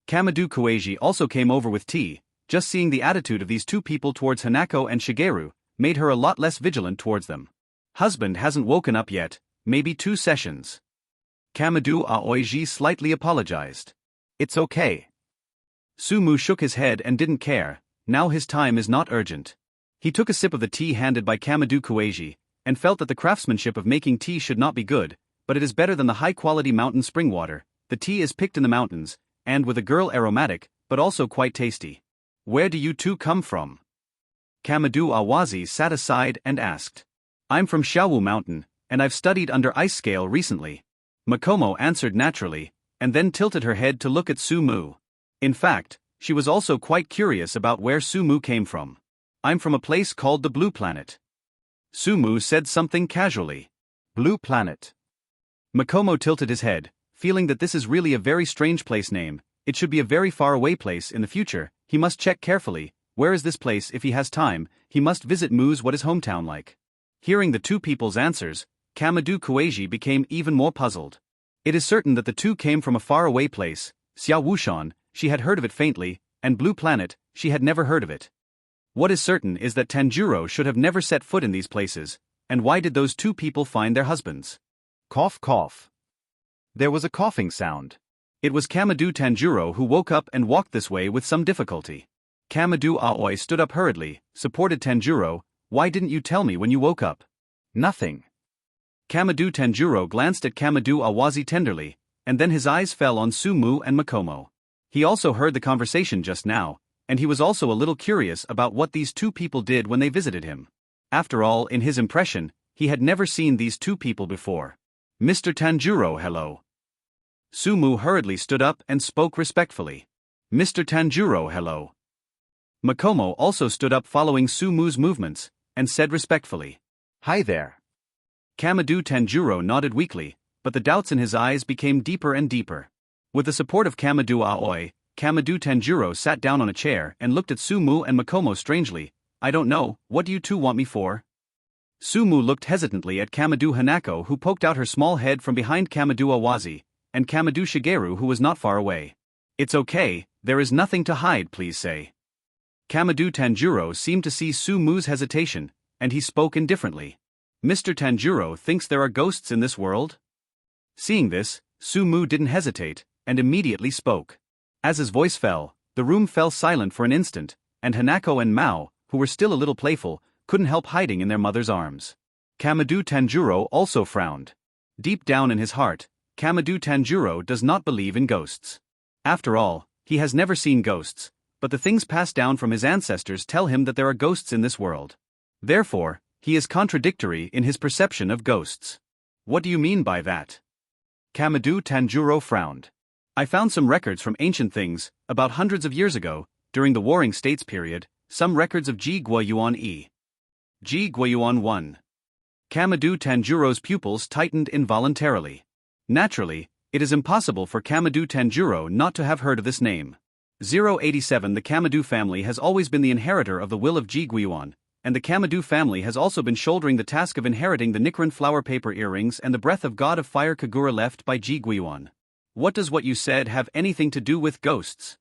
Kamadu Kueiji also came over with tea. Just seeing the attitude of these two people towards Hanako and Shigeru made her a lot less vigilant towards them. Husband hasn't woken up yet, maybe 2 sessions. Kamadu Aoiji slightly apologized. It's okay. Sumu shook his head and didn't care, now his time is not urgent. He took a sip of the tea handed by Kamadu Kueiji, and felt that the craftsmanship of making tea should not be good, but it is better than the high-quality mountain spring water. The tea is picked in the mountains, and with a girl aromatic, but also quite tasty. Where do you two come from? Kamadu Awazi sat aside and asked. I'm from Xiaowu Mountain, and I've studied under ice scale recently. Makomo answered naturally, and then tilted her head to look at Sumu. In fact, she was also quite curious about where Sumu came from. I'm from a place called the Blue Planet. Sumu said something casually. Blue planet. Makomo tilted his head, feeling that this is really a very strange place name. It should be a very far away place in the future. He must check carefully. Where is this place? If he has time, he must visit Mu's. What is hometown like? Hearing the two people's answers, Kamado Kueiji became even more puzzled. It is certain that the two came from a far-away place. Xiao Wushan, she had heard of it faintly, and Blue Planet, she had never heard of it. What is certain is that Tanguro should have never set foot in these places, and why did those two people find their husbands? Cough cough. There was a coughing sound. It was Kamado Tanguro who woke up and walked this way with some difficulty. Kamado Aoi stood up hurriedly, supported Tanguro. Why didn't you tell me when you woke up? Nothing. Kamado Tanguro glanced at Kamado Awazi tenderly, and then his eyes fell on Sumu and Makomo. He also heard the conversation just now, and he was also a little curious about what these two people did when they visited him. After all, in his impression, he had never seen these two people before. Mr. Tanguro, hello. Sumu hurriedly stood up and spoke respectfully. Mr. Tanguro, hello. Makomo also stood up following Sumu's movements, and said respectfully, Hi there. Kamado Tanguro nodded weakly, but the doubts in his eyes became deeper and deeper. With the support of Kamado Aoi, Kamado Tanguro sat down on a chair and looked at Sumu and Makomo strangely. I don't know, what do you two want me for? Sumu looked hesitantly at Kamado Hanako, who poked out her small head from behind Kamado Awazi, and Kamado Shigeru, who was not far away. It's okay, there is nothing to hide, please say. Kamado Tanguro seemed to see Sumu's hesitation, and he spoke indifferently. Mr. Tanguro thinks there are ghosts in this world? Seeing this, Sumu didn't hesitate, and immediately spoke. As his voice fell, the room fell silent for an instant, and Hanako and Mao, who were still a little playful, couldn't help hiding in their mother's arms. Kamado Tanguro also frowned. Deep down in his heart, Kamado Tanguro does not believe in ghosts. After all, he has never seen ghosts, but the things passed down from his ancestors tell him that there are ghosts in this world. Therefore, he is contradictory in his perception of ghosts. What do you mean by that? Kamado Tanguro frowned. I found some records from ancient things, about hundreds of years ago, during the Warring States period, some records of Ji Guoyuan E. Ji Guoyuan 1. Kamado Tanjuro's pupils tightened involuntarily. Naturally, it is impossible for Kamado Tanguro not to have heard of this name. 087 The Kamado family has always been the inheritor of the will of Ji Guoyuan, and the Kamado family has also been shouldering the task of inheriting the Nichiren flower paper earrings and the breath of god of fire Kagura left by Ji Guoyuan. What does what you said have anything to do with ghosts?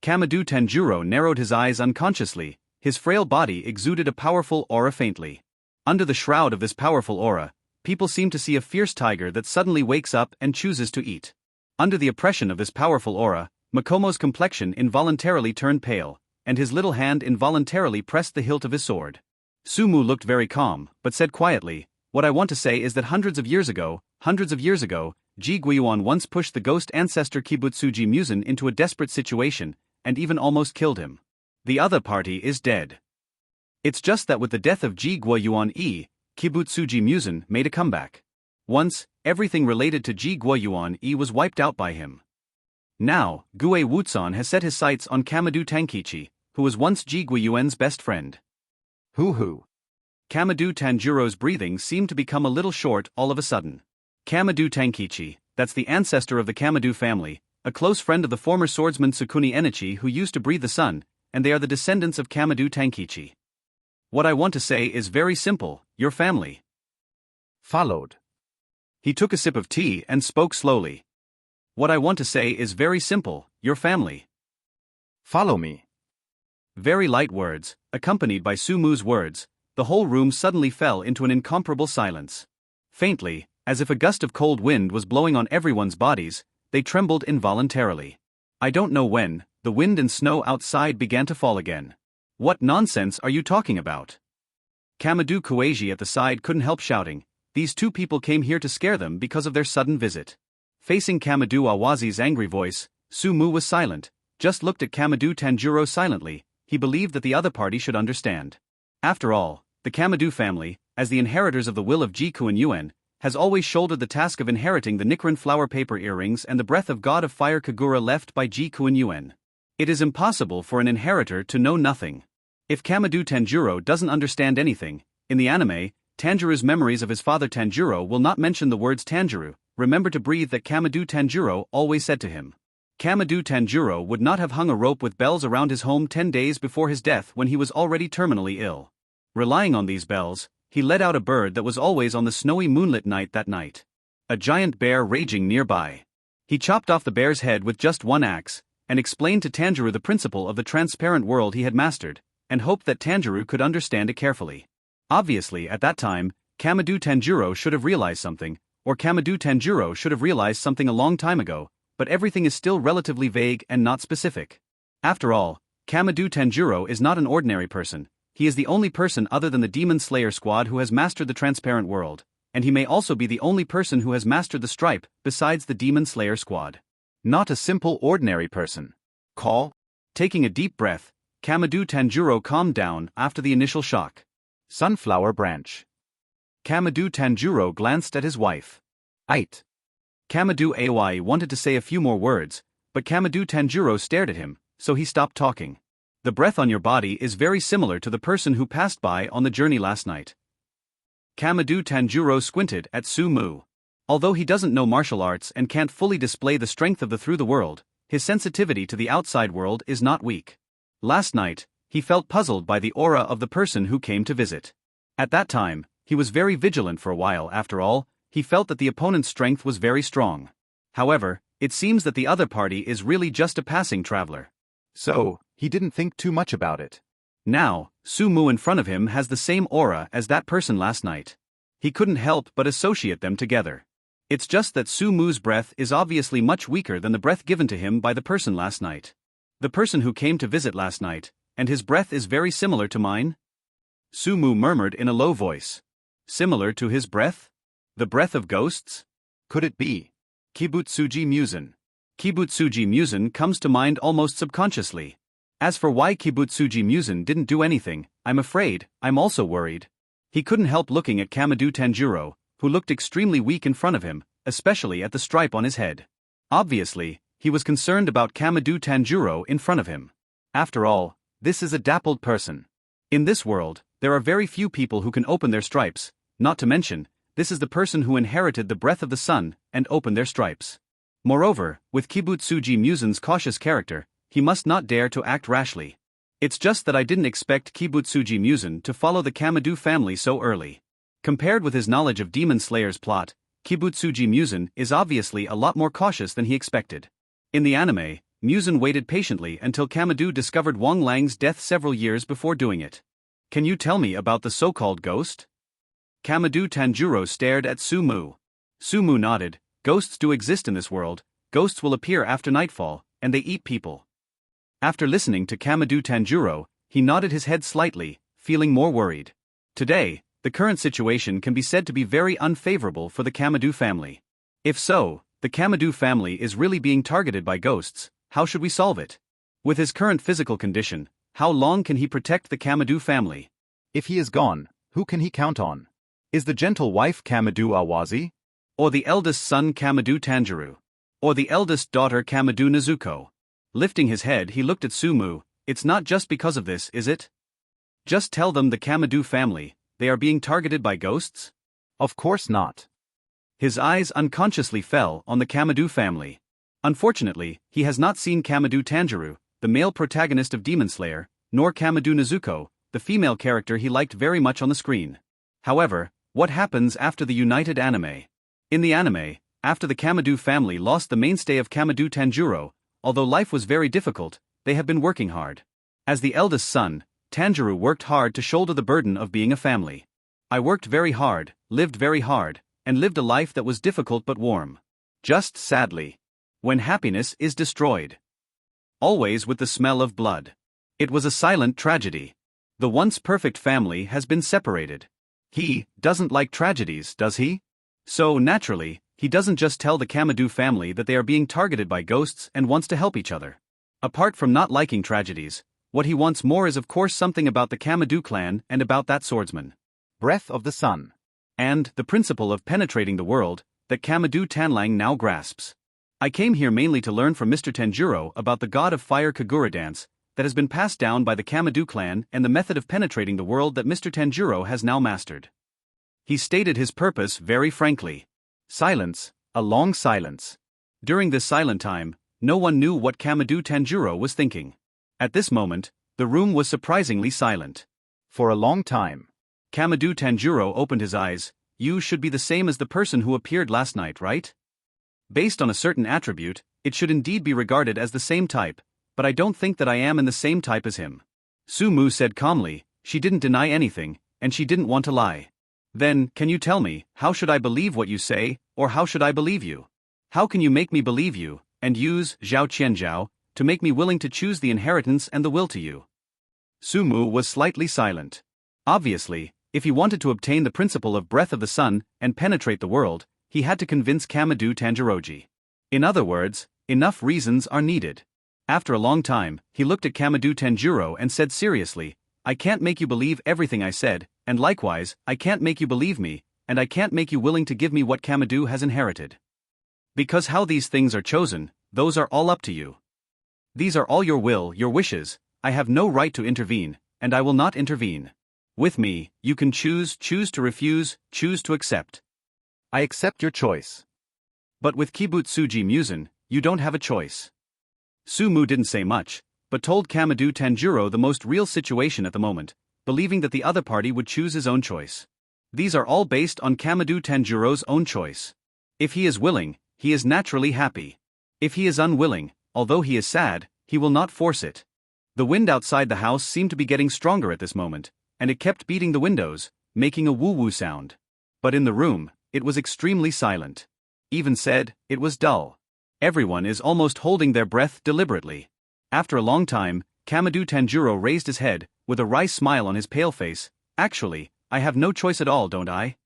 Kamado Tanguro narrowed his eyes unconsciously, his frail body exuded a powerful aura faintly. Under the shroud of this powerful aura, people seem to see a fierce tiger that suddenly wakes up and chooses to eat. Under the oppression of this powerful aura, Makomo's complexion involuntarily turned pale, and his little hand involuntarily pressed the hilt of his sword. Sumu looked very calm, but said quietly, What I want to say is that hundreds of years ago, Ji Guoyuan once pushed the ghost ancestor Kibutsuji Musen into a desperate situation, and even almost killed him. The other party is dead. It's just that with the death of Ji Guoyuan Kibutsuji Musen made a comeback. Once, everything related to Ji Guoyuan was wiped out by him. Now, Gue Wutsan has set his sights on Kamado Tankichi, who was once Ji Guoyuan's best friend. Hoo. Kamado Tanjuro's breathing seemed to become a little short all of a sudden. Kamado Tankichi, that's the ancestor of the Kamado family, a close friend of the former swordsman Tsukuni Enichi who used to breathe the sun, and they are the descendants of Kamado Tankichi. What I want to say is very simple, your family. Followed. He took a sip of tea and spoke slowly. What I want to say is very simple, your family. Follow me. Very light words, accompanied by Sumu's words, the whole room suddenly fell into an incomparable silence. Faintly, as if a gust of cold wind was blowing on everyone's bodies, they trembled involuntarily. I don't know when, the wind and snow outside began to fall again. What nonsense are you talking about? Kamado Kueiji at the side couldn't help shouting, these two people came here to scare them because of their sudden visit. Facing Kamado Awazi's angry voice, Sumu was silent, just looked at Kamado Tanjuro silently. He believed that the other party should understand. After all, the Kamado family, as the inheritors of the will of Ji Guoyuan, has always shouldered the task of inheriting the Nichiren flower paper earrings and the breath of god of fire Kagura left by Ji Guoyuan. It is impossible for an inheritor to know nothing. If Kamado Tanjuro doesn't understand anything, in the anime, Tanjiro's memories of his father Tanjiro will not mention the words Tanjiro, remember to breathe that Kamado Tanjiro always said to him. Kamado Tanjiro would not have hung a rope with bells around his home 10 days before his death when he was already terminally ill. Relying on these bells, he let out a bird that was always on the snowy moonlit night that night. A giant bear raging nearby. He chopped off the bear's head with just one axe, and explained to Tanjiro the principle of the transparent world he had mastered, and hoped that Tanjiro could understand it carefully. Obviously, at that time, Kamado Tanjiro should have realized something, or Kamado Tanjiro should have realized something a long time ago, but everything is still relatively vague and not specific. After all, Kamado Tanjiro is not an ordinary person, he is the only person other than the Demon Slayer squad who has mastered the transparent world, and he may also be the only person who has mastered the stripe besides the Demon Slayer squad. Not a simple ordinary person. Call? Taking a deep breath, Kamado Tanjiro calmed down after the initial shock. Sunflower branch. Kamado Tanjiro glanced at his wife. Ait. Kamado Awai wanted to say a few more words, but Kamado Tanjiro stared at him, so he stopped talking. The breath on your body is very similar to the person who passed by on the journey last night. Kamado Tanjiro squinted at Su-mu. Although he doesn't know martial arts and can't fully display the strength of the through the world, his sensitivity to the outside world is not weak. Last night, he felt puzzled by the aura of the person who came to visit. At that time, he was very vigilant for a while. After all, he felt that the opponent's strength was very strong. However, it seems that the other party is really just a passing traveler. So, he didn't think too much about it. Now, Su-mu in front of him has the same aura as that person last night. He couldn't help but associate them together. It's just that Su-mu's breath is obviously much weaker than the breath given to him by the person last night. The person who came to visit last night, and his breath is very similar to mine? Su-mu murmured in a low voice. Similar to his breath? The breath of ghosts? Could it be? Kibutsuji Musen. Kibutsuji Musen comes to mind almost subconsciously. As for why Kibutsuji Musen didn't do anything, I'm afraid, I'm also worried. He couldn't help looking at Kamado Tanjiro, who looked extremely weak in front of him, especially at the stripe on his head. Obviously, he was concerned about Kamado Tanjiro in front of him. After all, this is a dappled person. In this world, there are very few people who can open their stripes, not to mention, this is the person who inherited the breath of the sun and opened their stripes. Moreover, with Kibutsuji Musen's cautious character, he must not dare to act rashly. It's just that I didn't expect Kibutsuji Musen to follow the Kamado family so early. Compared with his knowledge of Demon Slayer's plot, Kibutsuji Musen is obviously a lot more cautious than he expected. In the anime, Musen waited patiently until Kamado discovered Wang Lang's death several years before doing it. Can you tell me about the so-called ghost? Kamado Tanjiro stared at Su-mu. Su-mu nodded. Ghosts do exist in this world, ghosts will appear after nightfall, and they eat people. After listening to Kamado Tanjiro, he nodded his head slightly, feeling more worried. Today, the current situation can be said to be very unfavorable for the Kamado family. If so, the Kamado family is really being targeted by ghosts. How should we solve it? With his current physical condition, how long can he protect the Kamado family? If he is gone, who can he count on? Is the gentle wife Kamado Awazi? Or the eldest son Kamado Tanjiro? Or the eldest daughter Kamado Nezuko? Lifting his head, he looked at Su-mu. It's not just because of this, is it? Just tell them the Kamado family, they are being targeted by ghosts? Of course not. His eyes unconsciously fell on the Kamado family. Unfortunately, he has not seen Kamado Tanjiro, the male protagonist of Demon Slayer, nor Kamado Nezuko, the female character he liked very much on the screen. However, what happens after the united anime? In the anime, after the Kamado family lost the mainstay of Kamado Tanjiro, although life was very difficult, they have been working hard. As the eldest son, Tanjiro worked hard to shoulder the burden of being a family. I worked very hard, lived very hard, and lived a life that was difficult but warm. Just sadly. When happiness is destroyed. Always with the smell of blood. It was a silent tragedy. The once perfect family has been separated. He doesn't like tragedies, does he? So, naturally, he doesn't just tell the Kamado family that they are being targeted by ghosts and wants to help each other. Apart from not liking tragedies, what he wants more is of course something about the Kamado clan and about that swordsman. Breath of the sun. And the principle of penetrating the world that Kamado Tanlang now grasps. I came here mainly to learn from Mr. Tanjiro about the god of fire Kagura dance that has been passed down by the Kamado clan and the method of penetrating the world that Mr. Tanjiro has now mastered. He stated his purpose very frankly. Silence, a long silence. During this silent time, no one knew what Kamado Tanjiro was thinking. At this moment, the room was surprisingly silent. For a long time, Kamado Tanjiro opened his eyes. You should be the same as the person who appeared last night, right? Based on a certain attribute, it should indeed be regarded as the same type, but I don't think that I am in the same type as him. Sumu said calmly. She didn't deny anything, and she didn't want to lie. Then, can you tell me, how should I believe what you say, or how should I believe you? How can you make me believe you, and use Zhao Qianzhao to make me willing to choose the inheritance and the will to you? Sumu was slightly silent. Obviously, if he wanted to obtain the principle of breath of the sun and penetrate the world, he had to convince Kamado Tanjiroji. In other words, enough reasons are needed. After a long time, he looked at Kamado Tanjiro and said seriously, I can't make you believe everything I said, and likewise, I can't make you believe me, and I can't make you willing to give me what Kamado has inherited. Because how these things are chosen, those are all up to you. These are all your will, your wishes. I have no right to intervene, and I will not intervene. With me, you can choose to refuse, choose to accept. I accept your choice. But with Kibutsuji Musen, you don't have a choice. Sumu didn't say much, but told Kamado Tanjiro the most real situation at the moment, believing that the other party would choose his own choice. These are all based on Kamado Tanjiro's own choice. If he is willing, he is naturally happy. If he is unwilling, although he is sad, he will not force it. The wind outside the house seemed to be getting stronger at this moment, and it kept beating the windows, making a woo-woo sound. But in the room, it was extremely silent. Even said, it was dull. Everyone is almost holding their breath deliberately. After a long time, Kamado Tanjiro raised his head, with a wry smile on his pale face. Actually, I have no choice at all, don't I?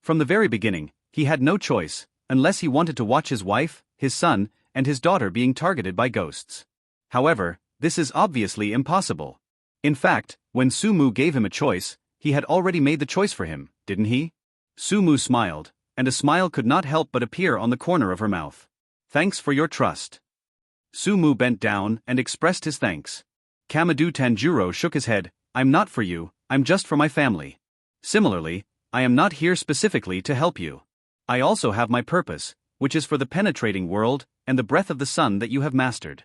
From the very beginning, he had no choice, unless he wanted to watch his wife, his son, and his daughter being targeted by ghosts. However, this is obviously impossible. In fact, when Sumu gave him a choice, he had already made the choice for him, didn't he? Sumu smiled, and a smile could not help but appear on the corner of her mouth. Thanks for your trust. Sumu bent down and expressed his thanks. Kamado Tanjiro shook his head. I'm not for you, I'm just for my family. Similarly, I am not here specifically to help you. I also have my purpose, which is for the penetrating world and the breath of the sun that you have mastered.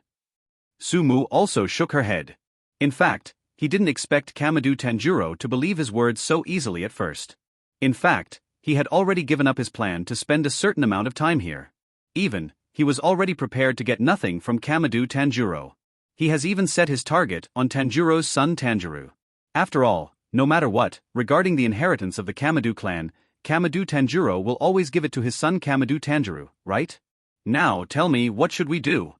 Sumu also shook her head. In fact, he didn't expect Kamado Tanjiro to believe his words so easily at first. In fact, he had already given up his plan to spend a certain amount of time here. Even, he was already prepared to get nothing from Kamado Tanjiro. He has even set his target on Tanjiro's son Tanjiro. After all, no matter what, regarding the inheritance of the Kamado clan, Kamado Tanjiro will always give it to his son Kamado Tanjiro, right? Now tell me, what should we do?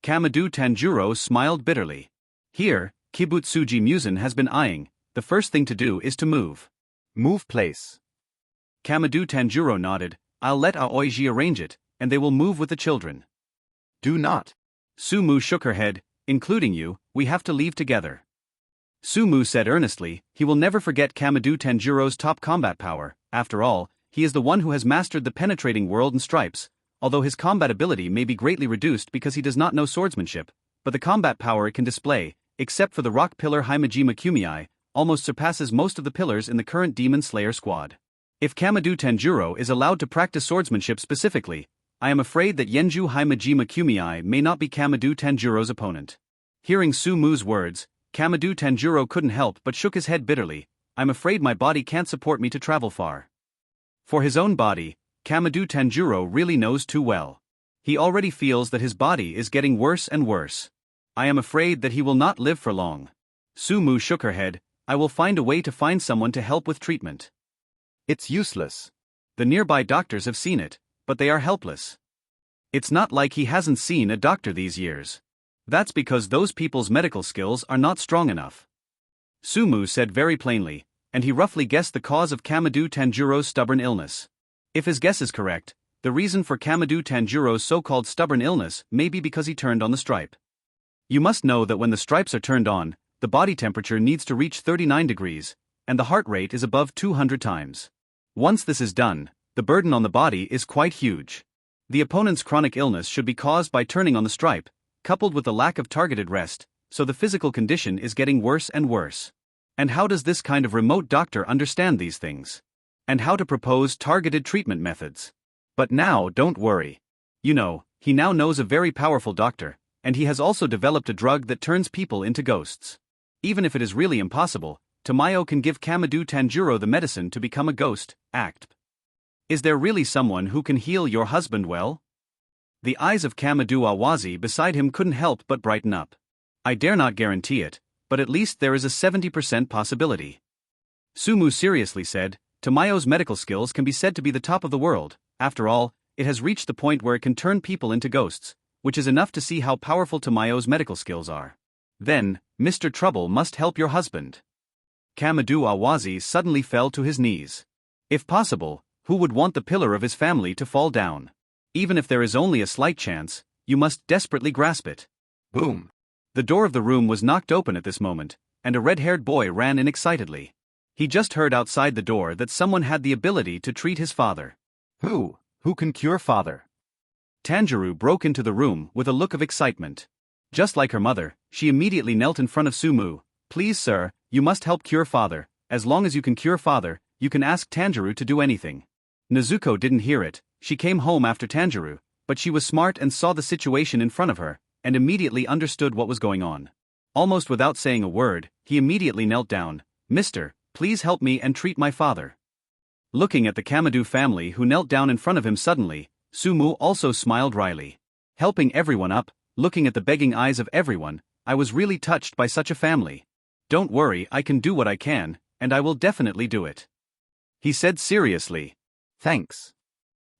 Kamado Tanjiro smiled bitterly. Here, Kibutsuji Musen has been eyeing. The first thing to do is to move. Move place. Kamado Tanjiro nodded. I'll let Aoiji arrange it, and they will move with the children. Do not. Sumu shook her head. Including you, we have to leave together. Sumu said earnestly, he will never forget Kamado Tanjiro's top combat power. After all, he is the one who has mastered the penetrating world and stripes, although his combat ability may be greatly reduced because he does not know swordsmanship, but the combat power it can display, except for the rock pillar Himejima Kumei, almost surpasses most of the pillars in the current Demon Slayer squad. If Kamado Tanjiro is allowed to practice swordsmanship specifically, I am afraid that Yenju Himejima Kumei may not be Kamado Tanjiro's opponent. Hearing Sumu's words, Kamado Tanjiro couldn't help but shook his head bitterly. I'm afraid my body can't support me to travel far. For his own body, Kamado Tanjiro really knows too well. He already feels that his body is getting worse and worse. I am afraid that he will not live for long. Sumu shook her head. I will find a way to find someone to help with treatment. It's useless. The nearby doctors have seen it, but they are helpless. It's not like he hasn't seen a doctor these years. That's because those people's medical skills are not strong enough. Sumu said very plainly, and he roughly guessed the cause of Kamado Tanjiro's stubborn illness. If his guess is correct, the reason for Kamado Tanjiro's so-called stubborn illness may be because he turned on the stripe. You must know that when the stripes are turned on, the body temperature needs to reach 39 degrees, and the heart rate is above 200 times. Once this is done, the burden on the body is quite huge. The opponent's chronic illness should be caused by turning on the stripe, coupled with the lack of targeted rest, so the physical condition is getting worse and worse. And how does this kind of remote doctor understand these things? and how to propose targeted treatment methods. But now, don't worry. He now knows a very powerful doctor, and he has also developed a drug that turns people into ghosts. Even if it is really impossible, Tamayo can give Kamado Tanjiro the medicine to become a ghost, act. Is there really someone who can heal your husband well? The eyes of Kamado Awazi beside him couldn't help but brighten up. I dare not guarantee it, but at least there is a 70% possibility. Sumu seriously said, Tamayo's medical skills can be said to be the top of the world. After all, it has reached the point where it can turn people into ghosts, which is enough to see how powerful Tamayo's medical skills are. Then, Mr. Trouble must help your husband. Kamado Awazi suddenly fell to his knees. If possible, who would want the pillar of his family to fall down? Even if there is only a slight chance, you must desperately grasp it. Boom! The door of the room was knocked open at this moment, and a red-haired boy ran in excitedly. He just heard outside the door that someone had the ability to treat his father. Who can cure father? Tanjiro broke into the room with a look of excitement. Just like her mother, she immediately knelt in front of Sumu. Please sir, you must help cure father. As long as you can cure father, you can ask Tanjiro to do anything. Nezuko didn't hear it. She came home after Tanjiro, but she was smart and saw the situation in front of her, and immediately understood what was going on. Almost without saying a word, he immediately knelt down. Mister, please help me and treat my father. Looking at the Kamado family who knelt down in front of him suddenly, Sumu also smiled wryly. Helping everyone up, looking at the begging eyes of everyone, I was really touched by such a family. Don't worry, I can do what I can, and I will definitely do it. He said seriously. Thanks.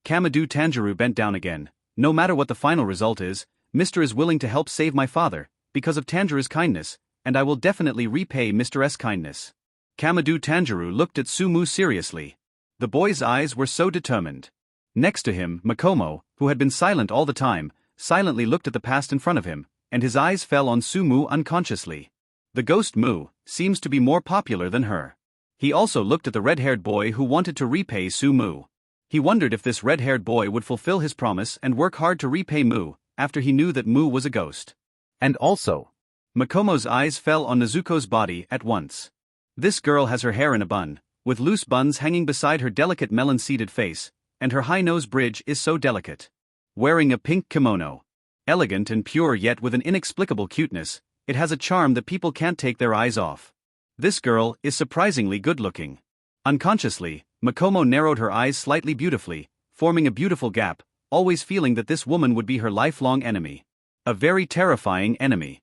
Kamado Tanjiro bent down again. No matter what the final result is, Mr. is willing to help save my father, because of Tanjiro's kindness, and I will definitely repay Mr. S. kindness. Kamado Tanjiro looked at Sumu seriously. The boy's eyes were so determined. Next to him, Makomo, who had been silent all the time, silently looked at the past in front of him, and his eyes fell on Sumu unconsciously. The ghost Mu seems to be more popular than her. He also looked at the red-haired boy who wanted to repay Sumu. He wondered if this red-haired boy would fulfill his promise and work hard to repay Mu, after he knew that Mu was a ghost. And also, Makomo's eyes fell on Nezuko's body at once. This girl has her hair in a bun, with loose buns hanging beside her delicate melon-seeded face, and her high nose bridge is so delicate. Wearing a pink kimono. Elegant and pure yet with an inexplicable cuteness, it has a charm that people can't take their eyes off. This girl is surprisingly good-looking. Unconsciously, Makomo narrowed her eyes slightly beautifully, forming a beautiful gap, always feeling that this woman would be her lifelong enemy. A very terrifying enemy.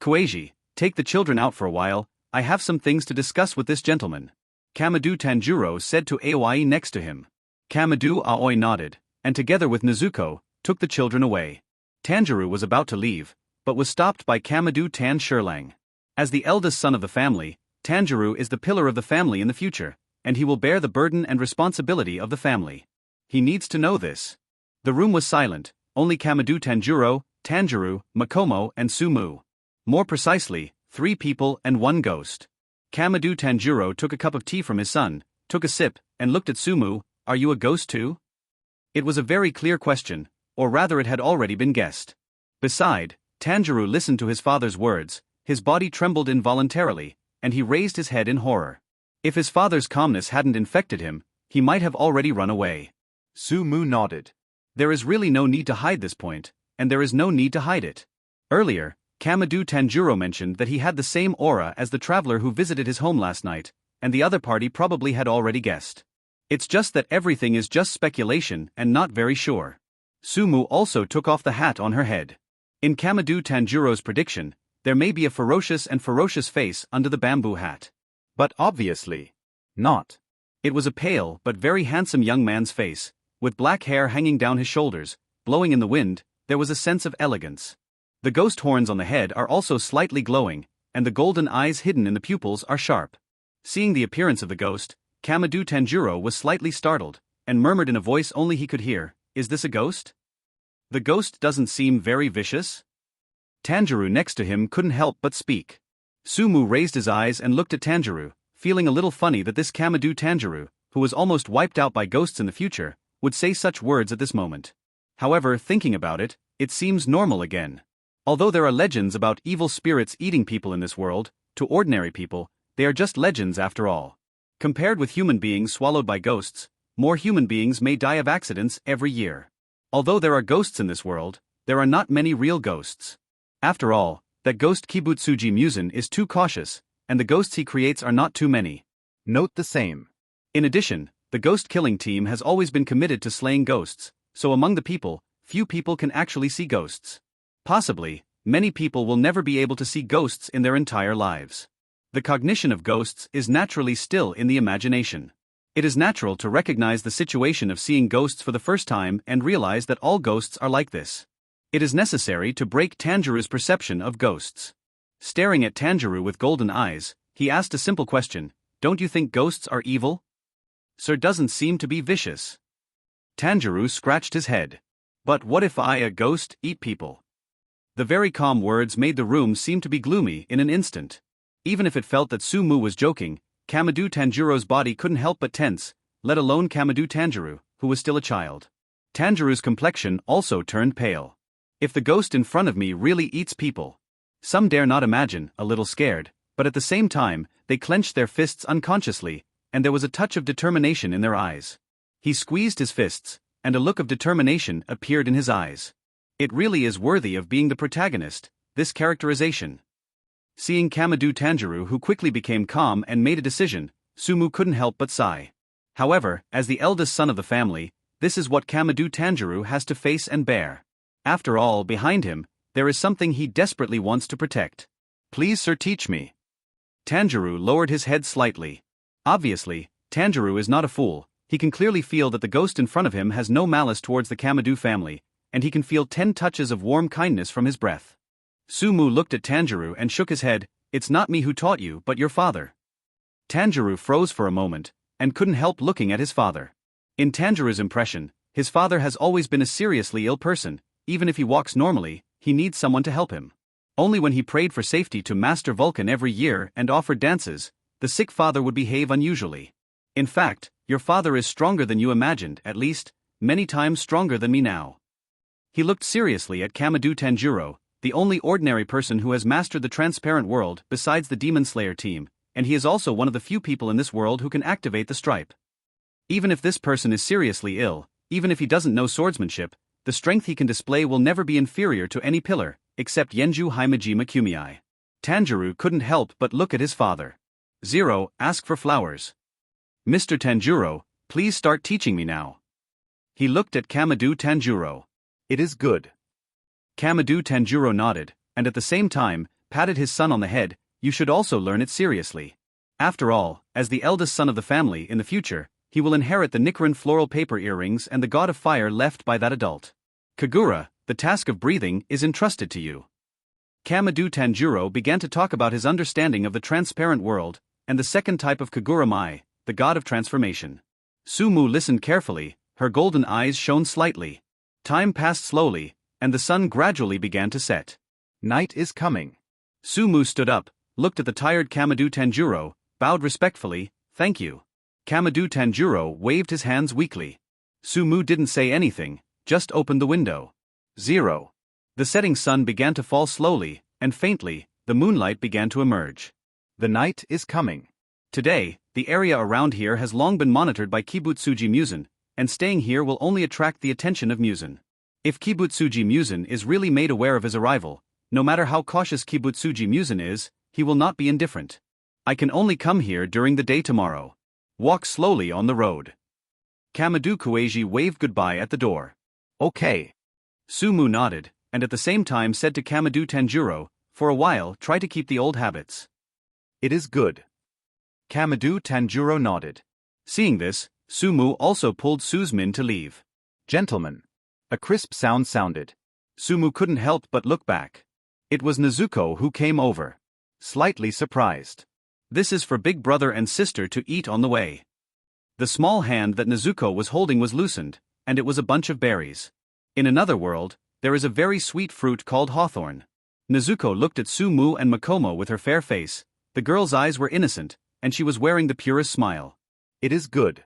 Kueiji, take the children out for a while, I have some things to discuss with this gentleman. Kamado Tanjiro said to Aoi next to him. Kamado Aoi nodded, and together with Nezuko, took the children away. Tanjiro was about to leave, but was stopped by Kamado Tan Shirlang. As the eldest son of the family, Tanjiro is the pillar of the family in the future, and he will bear the burden and responsibility of the family. He needs to know this. The room was silent, only Kamado Tanjiro, Makomo and Sumu. More precisely, 3 people and 1 ghost. Kamado Tanjiro took a cup of tea from his son, took a sip, and looked at Sumu. Are you a ghost too? It was a very clear question, or rather it had already been guessed. Beside, Tanjiro listened to his father's words, his body trembled involuntarily, and he raised his head in horror. If his father's calmness hadn't infected him, he might have already run away. Sumu nodded. There is really no need to hide this point, and there is no need to hide it. Earlier, Kamado Tanjiro mentioned that he had the same aura as the traveler who visited his home last night, and the other party probably had already guessed. It's just that everything is just speculation and not very sure. Sumu also took off the hat on her head. In Kamado Tanjiro's prediction, there may be a ferocious face under the bamboo hat. But obviously, not. It was a pale but very handsome young man's face, with black hair hanging down his shoulders, blowing in the wind. There was a sense of elegance. The ghost horns on the head are also slightly glowing, and the golden eyes hidden in the pupils are sharp. Seeing the appearance of the ghost, Kamado Tanjiro was slightly startled, and murmured in a voice only he could hear, "Is this a ghost? The ghost doesn't seem very vicious?" Tanjiro next to him couldn't help but speak. Sumu raised his eyes and looked at Tanjiro, feeling a little funny that this Kamado Tanjiro, who was almost wiped out by ghosts in the future, would say such words at this moment. However, thinking about it, it seems normal again. Although there are legends about evil spirits eating people in this world, to ordinary people, they are just legends after all. Compared with human beings swallowed by ghosts, more human beings may die of accidents every year. Although there are ghosts in this world, there are not many real ghosts. After all, that ghost Kibutsuji Musen is too cautious, and the ghosts he creates are not too many. Note the same. In addition, the ghost killing team has always been committed to slaying ghosts, so among the people, few people can actually see ghosts. Possibly, many people will never be able to see ghosts in their entire lives. The cognition of ghosts is naturally still in the imagination. It is natural to recognize the situation of seeing ghosts for the first time and realize that all ghosts are like this. It is necessary to break Tanjiro's perception of ghosts. Staring at Tanjiro with golden eyes, he asked a simple question: "Don't you think ghosts are evil?" "Sir doesn't seem to be vicious." Tanjiro scratched his head. "But what if I, a ghost, eat people?" The very calm words made the room seem to be gloomy in an instant. Even if it felt that Sumu was joking, Kamado Tanjiro's body couldn't help but tense, let alone Kamado Tanjiro, who was still a child. Tanjiro's complexion also turned pale. If the ghost in front of me really eats people. Some dare not imagine, a little scared, but at the same time, they clenched their fists unconsciously, and there was a touch of determination in their eyes. He squeezed his fists, and a look of determination appeared in his eyes. It really is worthy of being the protagonist, this characterization. Seeing Kamado Tanjiro, who quickly became calm and made a decision, Sumu couldn't help but sigh. However, as the eldest son of the family, this is what Kamado Tanjiro has to face and bear. After all, behind him, there is something he desperately wants to protect. "Please, sir, teach me." Tanjiro lowered his head slightly. Obviously, Tanjiro is not a fool. He can clearly feel that the ghost in front of him has no malice towards the Kamado family, and he can feel 10 touches of warm kindness from his breath. Sumu looked at Tanjiro and shook his head. "It's not me who taught you, but your father." Tanjiro froze for a moment, and couldn't help looking at his father. In Tanjiro's impression, his father has always been a seriously ill person. Even if he walks normally, he needs someone to help him. Only when he prayed for safety to Master Vulcan every year and offered dances, the sick father would behave unusually. In fact, your father is stronger than you imagined, at least, many times stronger than me now. He looked seriously at Kamado Tanjiro, the only ordinary person who has mastered the transparent world besides the Demon Slayer team, and he is also one of the few people in this world who can activate the stripe. Even if this person is seriously ill, even if he doesn't know swordsmanship, the strength he can display will never be inferior to any pillar, except Yenju Haimajima Kumei. Tanjiro couldn't help but look at his father. "Zero, ask for flowers." "Mr. Tanjiro, please start teaching me now." He looked at Kamado Tanjiro. "It is good." Kamado Tanjiro nodded, and at the same time, patted his son on the head. "You should also learn it seriously. After all, as the eldest son of the family in the future, he will inherit the Nichiren floral paper earrings and the god of fire left by that adult. Kagura, the task of breathing is entrusted to you." Kamado Tanjiro began to talk about his understanding of the transparent world, and the second type of Kagura Mai, the god of transformation. Sumu listened carefully, her golden eyes shone slightly. Time passed slowly, and the sun gradually began to set. "Night is coming." Sumu stood up, looked at the tired Kamado Tanjiro, bowed respectfully. "Thank you." Kamado Tanjiro waved his hands weakly. Sumu didn't say anything, just opened the window. 0. The setting sun began to fall slowly, and faintly, the moonlight began to emerge. "The night is coming." Today, the area around here has long been monitored by Kibutsuji Musen, and staying here will only attract the attention of Musen. If Kibutsuji Musen is really made aware of his arrival, no matter how cautious Kibutsuji Musen is, he will not be indifferent. "I can only come here during the day tomorrow. Walk slowly on the road." Kamado Kueiji waved goodbye at the door. "Okay." Sumu nodded, and at the same time said to Kamado Tanjiro, "For a while, try to keep the old habits." "It is good." Kamado Tanjiro nodded. Seeing this, Sumu also pulled Suzmin to leave. "Gentlemen." A crisp sound sounded. Sumu couldn't help but look back. It was Nezuko who came over. Slightly surprised. "This is for big brother and sister to eat on the way." The small hand that Nezuko was holding was loosened, and it was a bunch of berries. In another world, there is a very sweet fruit called hawthorn. Nezuko looked at Sumu and Makomo with her fair face. The girl's eyes were innocent, and she was wearing the purest smile. "It is good."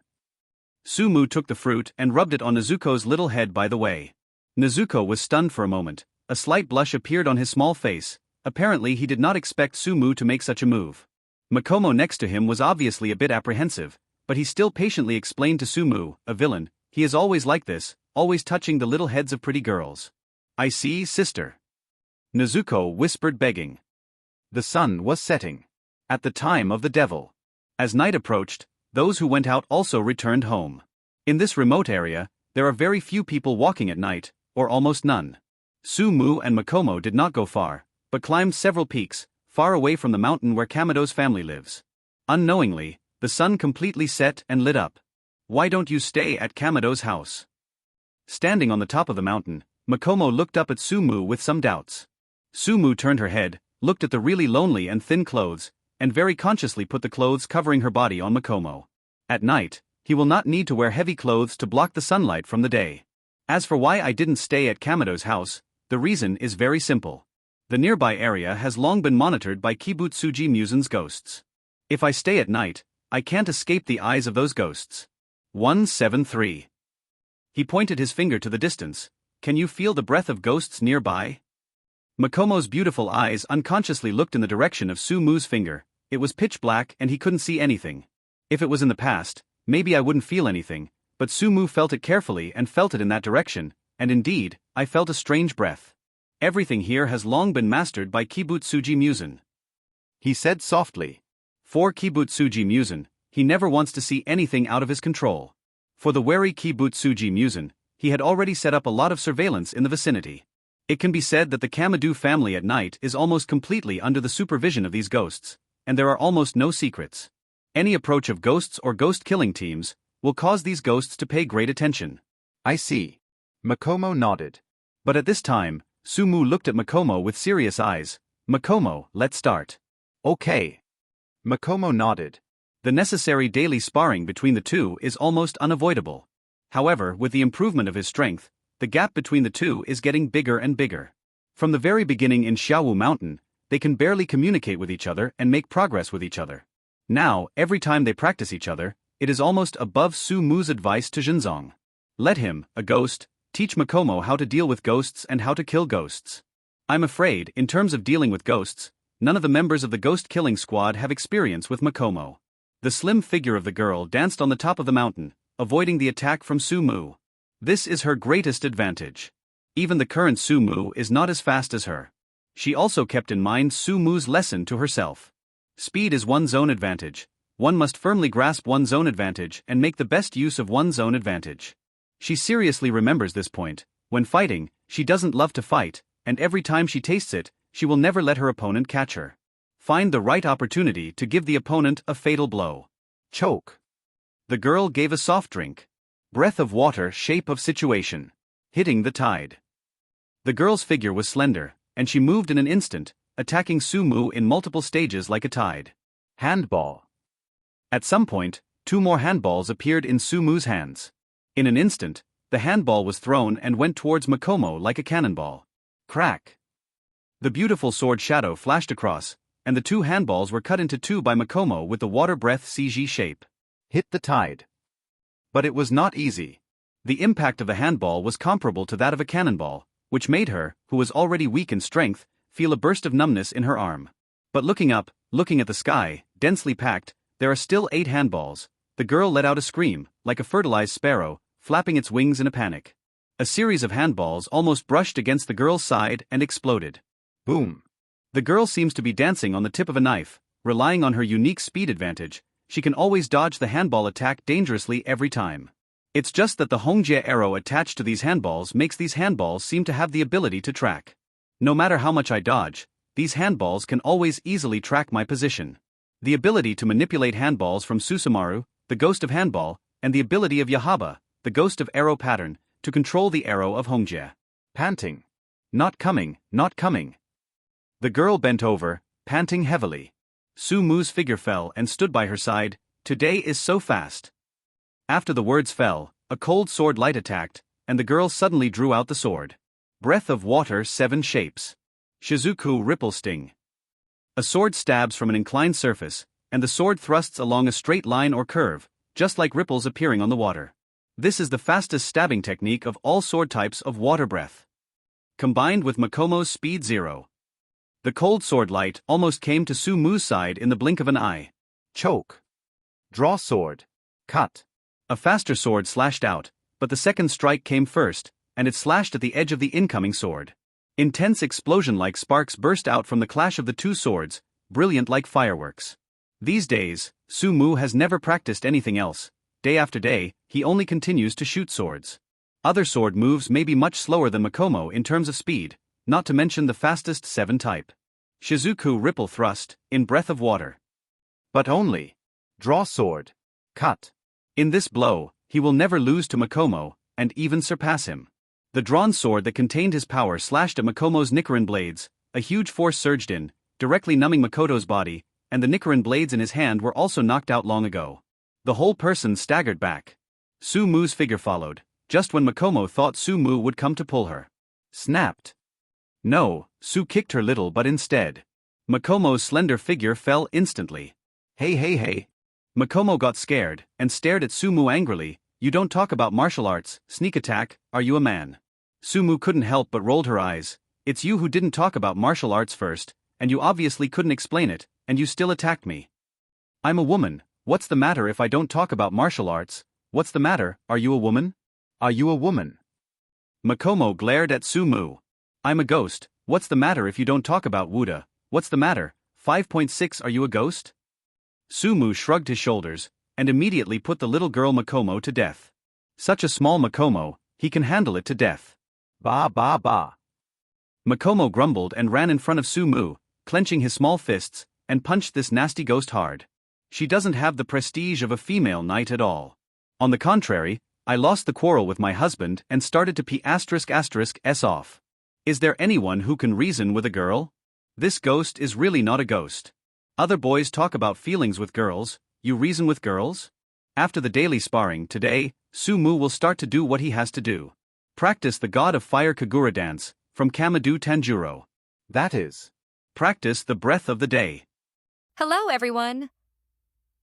Sumu took the fruit and rubbed it on Nezuko's little head by the way. Nezuko was stunned for a moment. A slight blush appeared on his small face. Apparently he did not expect Sumu to make such a move. Makomo next to him was obviously a bit apprehensive, but he still patiently explained to Sumu, a villain, he is always like this, always touching the little heads of pretty girls. I see, sister. Nezuko whispered, begging. The sun was setting. At the time of the devil. As night approached, those who went out also returned home. In this remote area, there are very few people walking at night, or almost none. Sumu and Makomo did not go far, but climbed several peaks, far away from the mountain where Kamado's family lives. Unknowingly, the sun completely set and lit up. Why don't you stay at Kamado's house? Standing on the top of the mountain, Makomo looked up at Sumu with some doubts. Sumu turned her head, looked at the really lonely and thin clothes, and very consciously put the clothes covering her body on Makomo. At night, he will not need to wear heavy clothes to block the sunlight from the day. As for why I didn't stay at Kamado's house, the reason is very simple. The nearby area has long been monitored by Kibutsuji Musen's ghosts. If I stay at night, I can't escape the eyes of those ghosts. 173. He pointed his finger to the distance. Can you feel the breath of ghosts nearby? Makomo's beautiful eyes unconsciously looked in the direction of Sumu's finger. It was pitch black and he couldn't see anything. If it was in the past, maybe I wouldn't feel anything, but Sumu felt it carefully and felt it in that direction, and indeed, I felt a strange breath. Everything here has long been mastered by Kibutsuji Musen. He said softly. For Kibutsuji Musen, he never wants to see anything out of his control. For the wary Kibutsuji Musen, he had already set up a lot of surveillance in the vicinity. It can be said that the Kamado family at night is almost completely under the supervision of these ghosts, and there are almost no secrets. Any approach of ghosts or ghost-killing teams will cause these ghosts to pay great attention. I see. Makomo nodded. But at this time, Sumu looked at Makomo with serious eyes. Makomo, let's start. Okay. Makomo nodded. The necessary daily sparring between the two is almost unavoidable. However, with the improvement of his strength, the gap between the two is getting bigger and bigger. From the very beginning in Xiaowu Mountain, they can barely communicate with each other and make progress with each other. Now, every time they practice each other, it is almost above Su Mu's advice to Jinzong. Let him, a ghost, teach Makomo how to deal with ghosts and how to kill ghosts. I'm afraid, in terms of dealing with ghosts, none of the members of the ghost-killing squad have experience with Makomo. The slim figure of the girl danced on the top of the mountain, avoiding the attack from Sumu. This is her greatest advantage. Even the current Sumu is not as fast as her. She also kept in mind Sumu's lesson to herself. Speed is one's own advantage. One must firmly grasp one's own advantage and make the best use of one's own advantage. She seriously remembers this point. When fighting, she doesn't love to fight, and every time she tastes it, she will never let her opponent catch her. Find the right opportunity to give the opponent a fatal blow. Choke. The girl gave a soft drink. Breath of water, shape of situation. Hitting the tide. The girl's figure was slender, and she moved in an instant, attacking Sumu in multiple stages like a tide. Handball. At some point, 2 more handballs appeared in Sumu's hands. In an instant, the handball was thrown and went towards Makomo like a cannonball. Crack. The beautiful sword shadow flashed across, and the 2 handballs were cut into 2 by Makomo with the water breath CG shape. Hit the tide. But it was not easy. The impact of the handball was comparable to that of a cannonball, which made her, who was already weak in strength, feel a burst of numbness in her arm. But looking up, looking at the sky, densely packed, there are still 8 handballs. The girl let out a scream, like a fertilized sparrow, flapping its wings in a panic. A series of handballs almost brushed against the girl's side and exploded. Boom. The girl seems to be dancing on the tip of a knife, relying on her unique speed advantage. She can always dodge the handball attack dangerously every time. It's just that the Hongjie arrow attached to these handballs makes these handballs seem to have the ability to track. No matter how much I dodge, these handballs can always easily track my position. The ability to manipulate handballs from Susumaru, the ghost of handball, and the ability of Yahaba, the ghost of arrow pattern, to control the arrow of Hongjie. Panting. Not coming, not coming. The girl bent over, panting heavily. Sumu's figure fell and stood by her side. Today is so fast. After the words fell, a cold sword light attacked, and the girl suddenly drew out the sword. Breath of water 7 shapes. Shizuku ripple sting. A sword stabs from an inclined surface, and the sword thrusts along a straight line or curve, just like ripples appearing on the water. This is the fastest stabbing technique of all sword types of water breath. Combined with Makomo's speed 0. The cold sword light almost came to Su Mu's side in the blink of an eye. Choke. Draw sword. Cut. A faster sword slashed out, but the second strike came first, and it slashed at the edge of the incoming sword. Intense explosion-like sparks burst out from the clash of the two swords, brilliant like fireworks. These days, Su Mu has never practiced anything else. Day after day, he only continues to shoot swords. Other sword moves may be much slower than Makomo in terms of speed, not to mention the fastest 7 type. Shizuku Ripple Thrust, in Breath of Water. But only. Draw sword. Cut. In this blow, he will never lose to Makomo, and even surpass him. The drawn sword that contained his power slashed at Makomo's Nichiren blades, a huge force surged in, directly numbing Makoto's body, and the Nichiren blades in his hand were also knocked out long ago. The whole person staggered back. Su Mu's figure followed, just when Makomo thought Su Mu would come to pull her. Snapped. No, Su kicked her little but instead. Makomo's slender figure fell instantly. Hey. Makomo got scared, and stared at Su Mu angrily. You don't talk about martial arts, sneak attack, are you a man? Su Mu couldn't help but rolled her eyes. It's you who didn't talk about martial arts first, and you obviously couldn't explain it, and you still attacked me. I'm a woman, what's the matter if I don't talk about martial arts? What's the matter, are you a woman? Are you a woman? Makomo glared at Su Mu. I'm a ghost, what's the matter if you don't talk about Wuda? What's the matter, 5.6 are you a ghost? Su Mu shrugged his shoulders, and immediately put the little girl Makomo to death. Such a small Makomo, he can handle it to death. Ba. Makomo grumbled and ran in front of Su Mu, clenching his small fists, and punched this nasty ghost hard. She doesn't have the prestige of a female knight at all. On the contrary, I lost the quarrel with my husband and started to p***s off. Is there anyone who can reason with a girl? This ghost is really not a ghost. Other boys talk about feelings with girls, you reason with girls? After the daily sparring today, Su Mu will start to do what he has to do. Practice the God of Fire Kagura dance, from Kamado Tanguro. That is. Practice the breath of the day. Hello, everyone!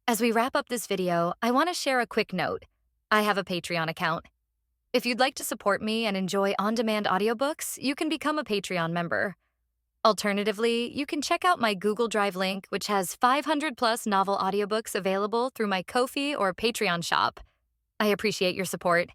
As we wrap up this video, I want to share a quick note. I have a Patreon account. If you'd like to support me and enjoy on-demand audiobooks, you can become a Patreon member. Alternatively, you can check out my Google Drive link, which has 500+ novel audiobooks available through my Ko-fi or Patreon shop. I appreciate your support.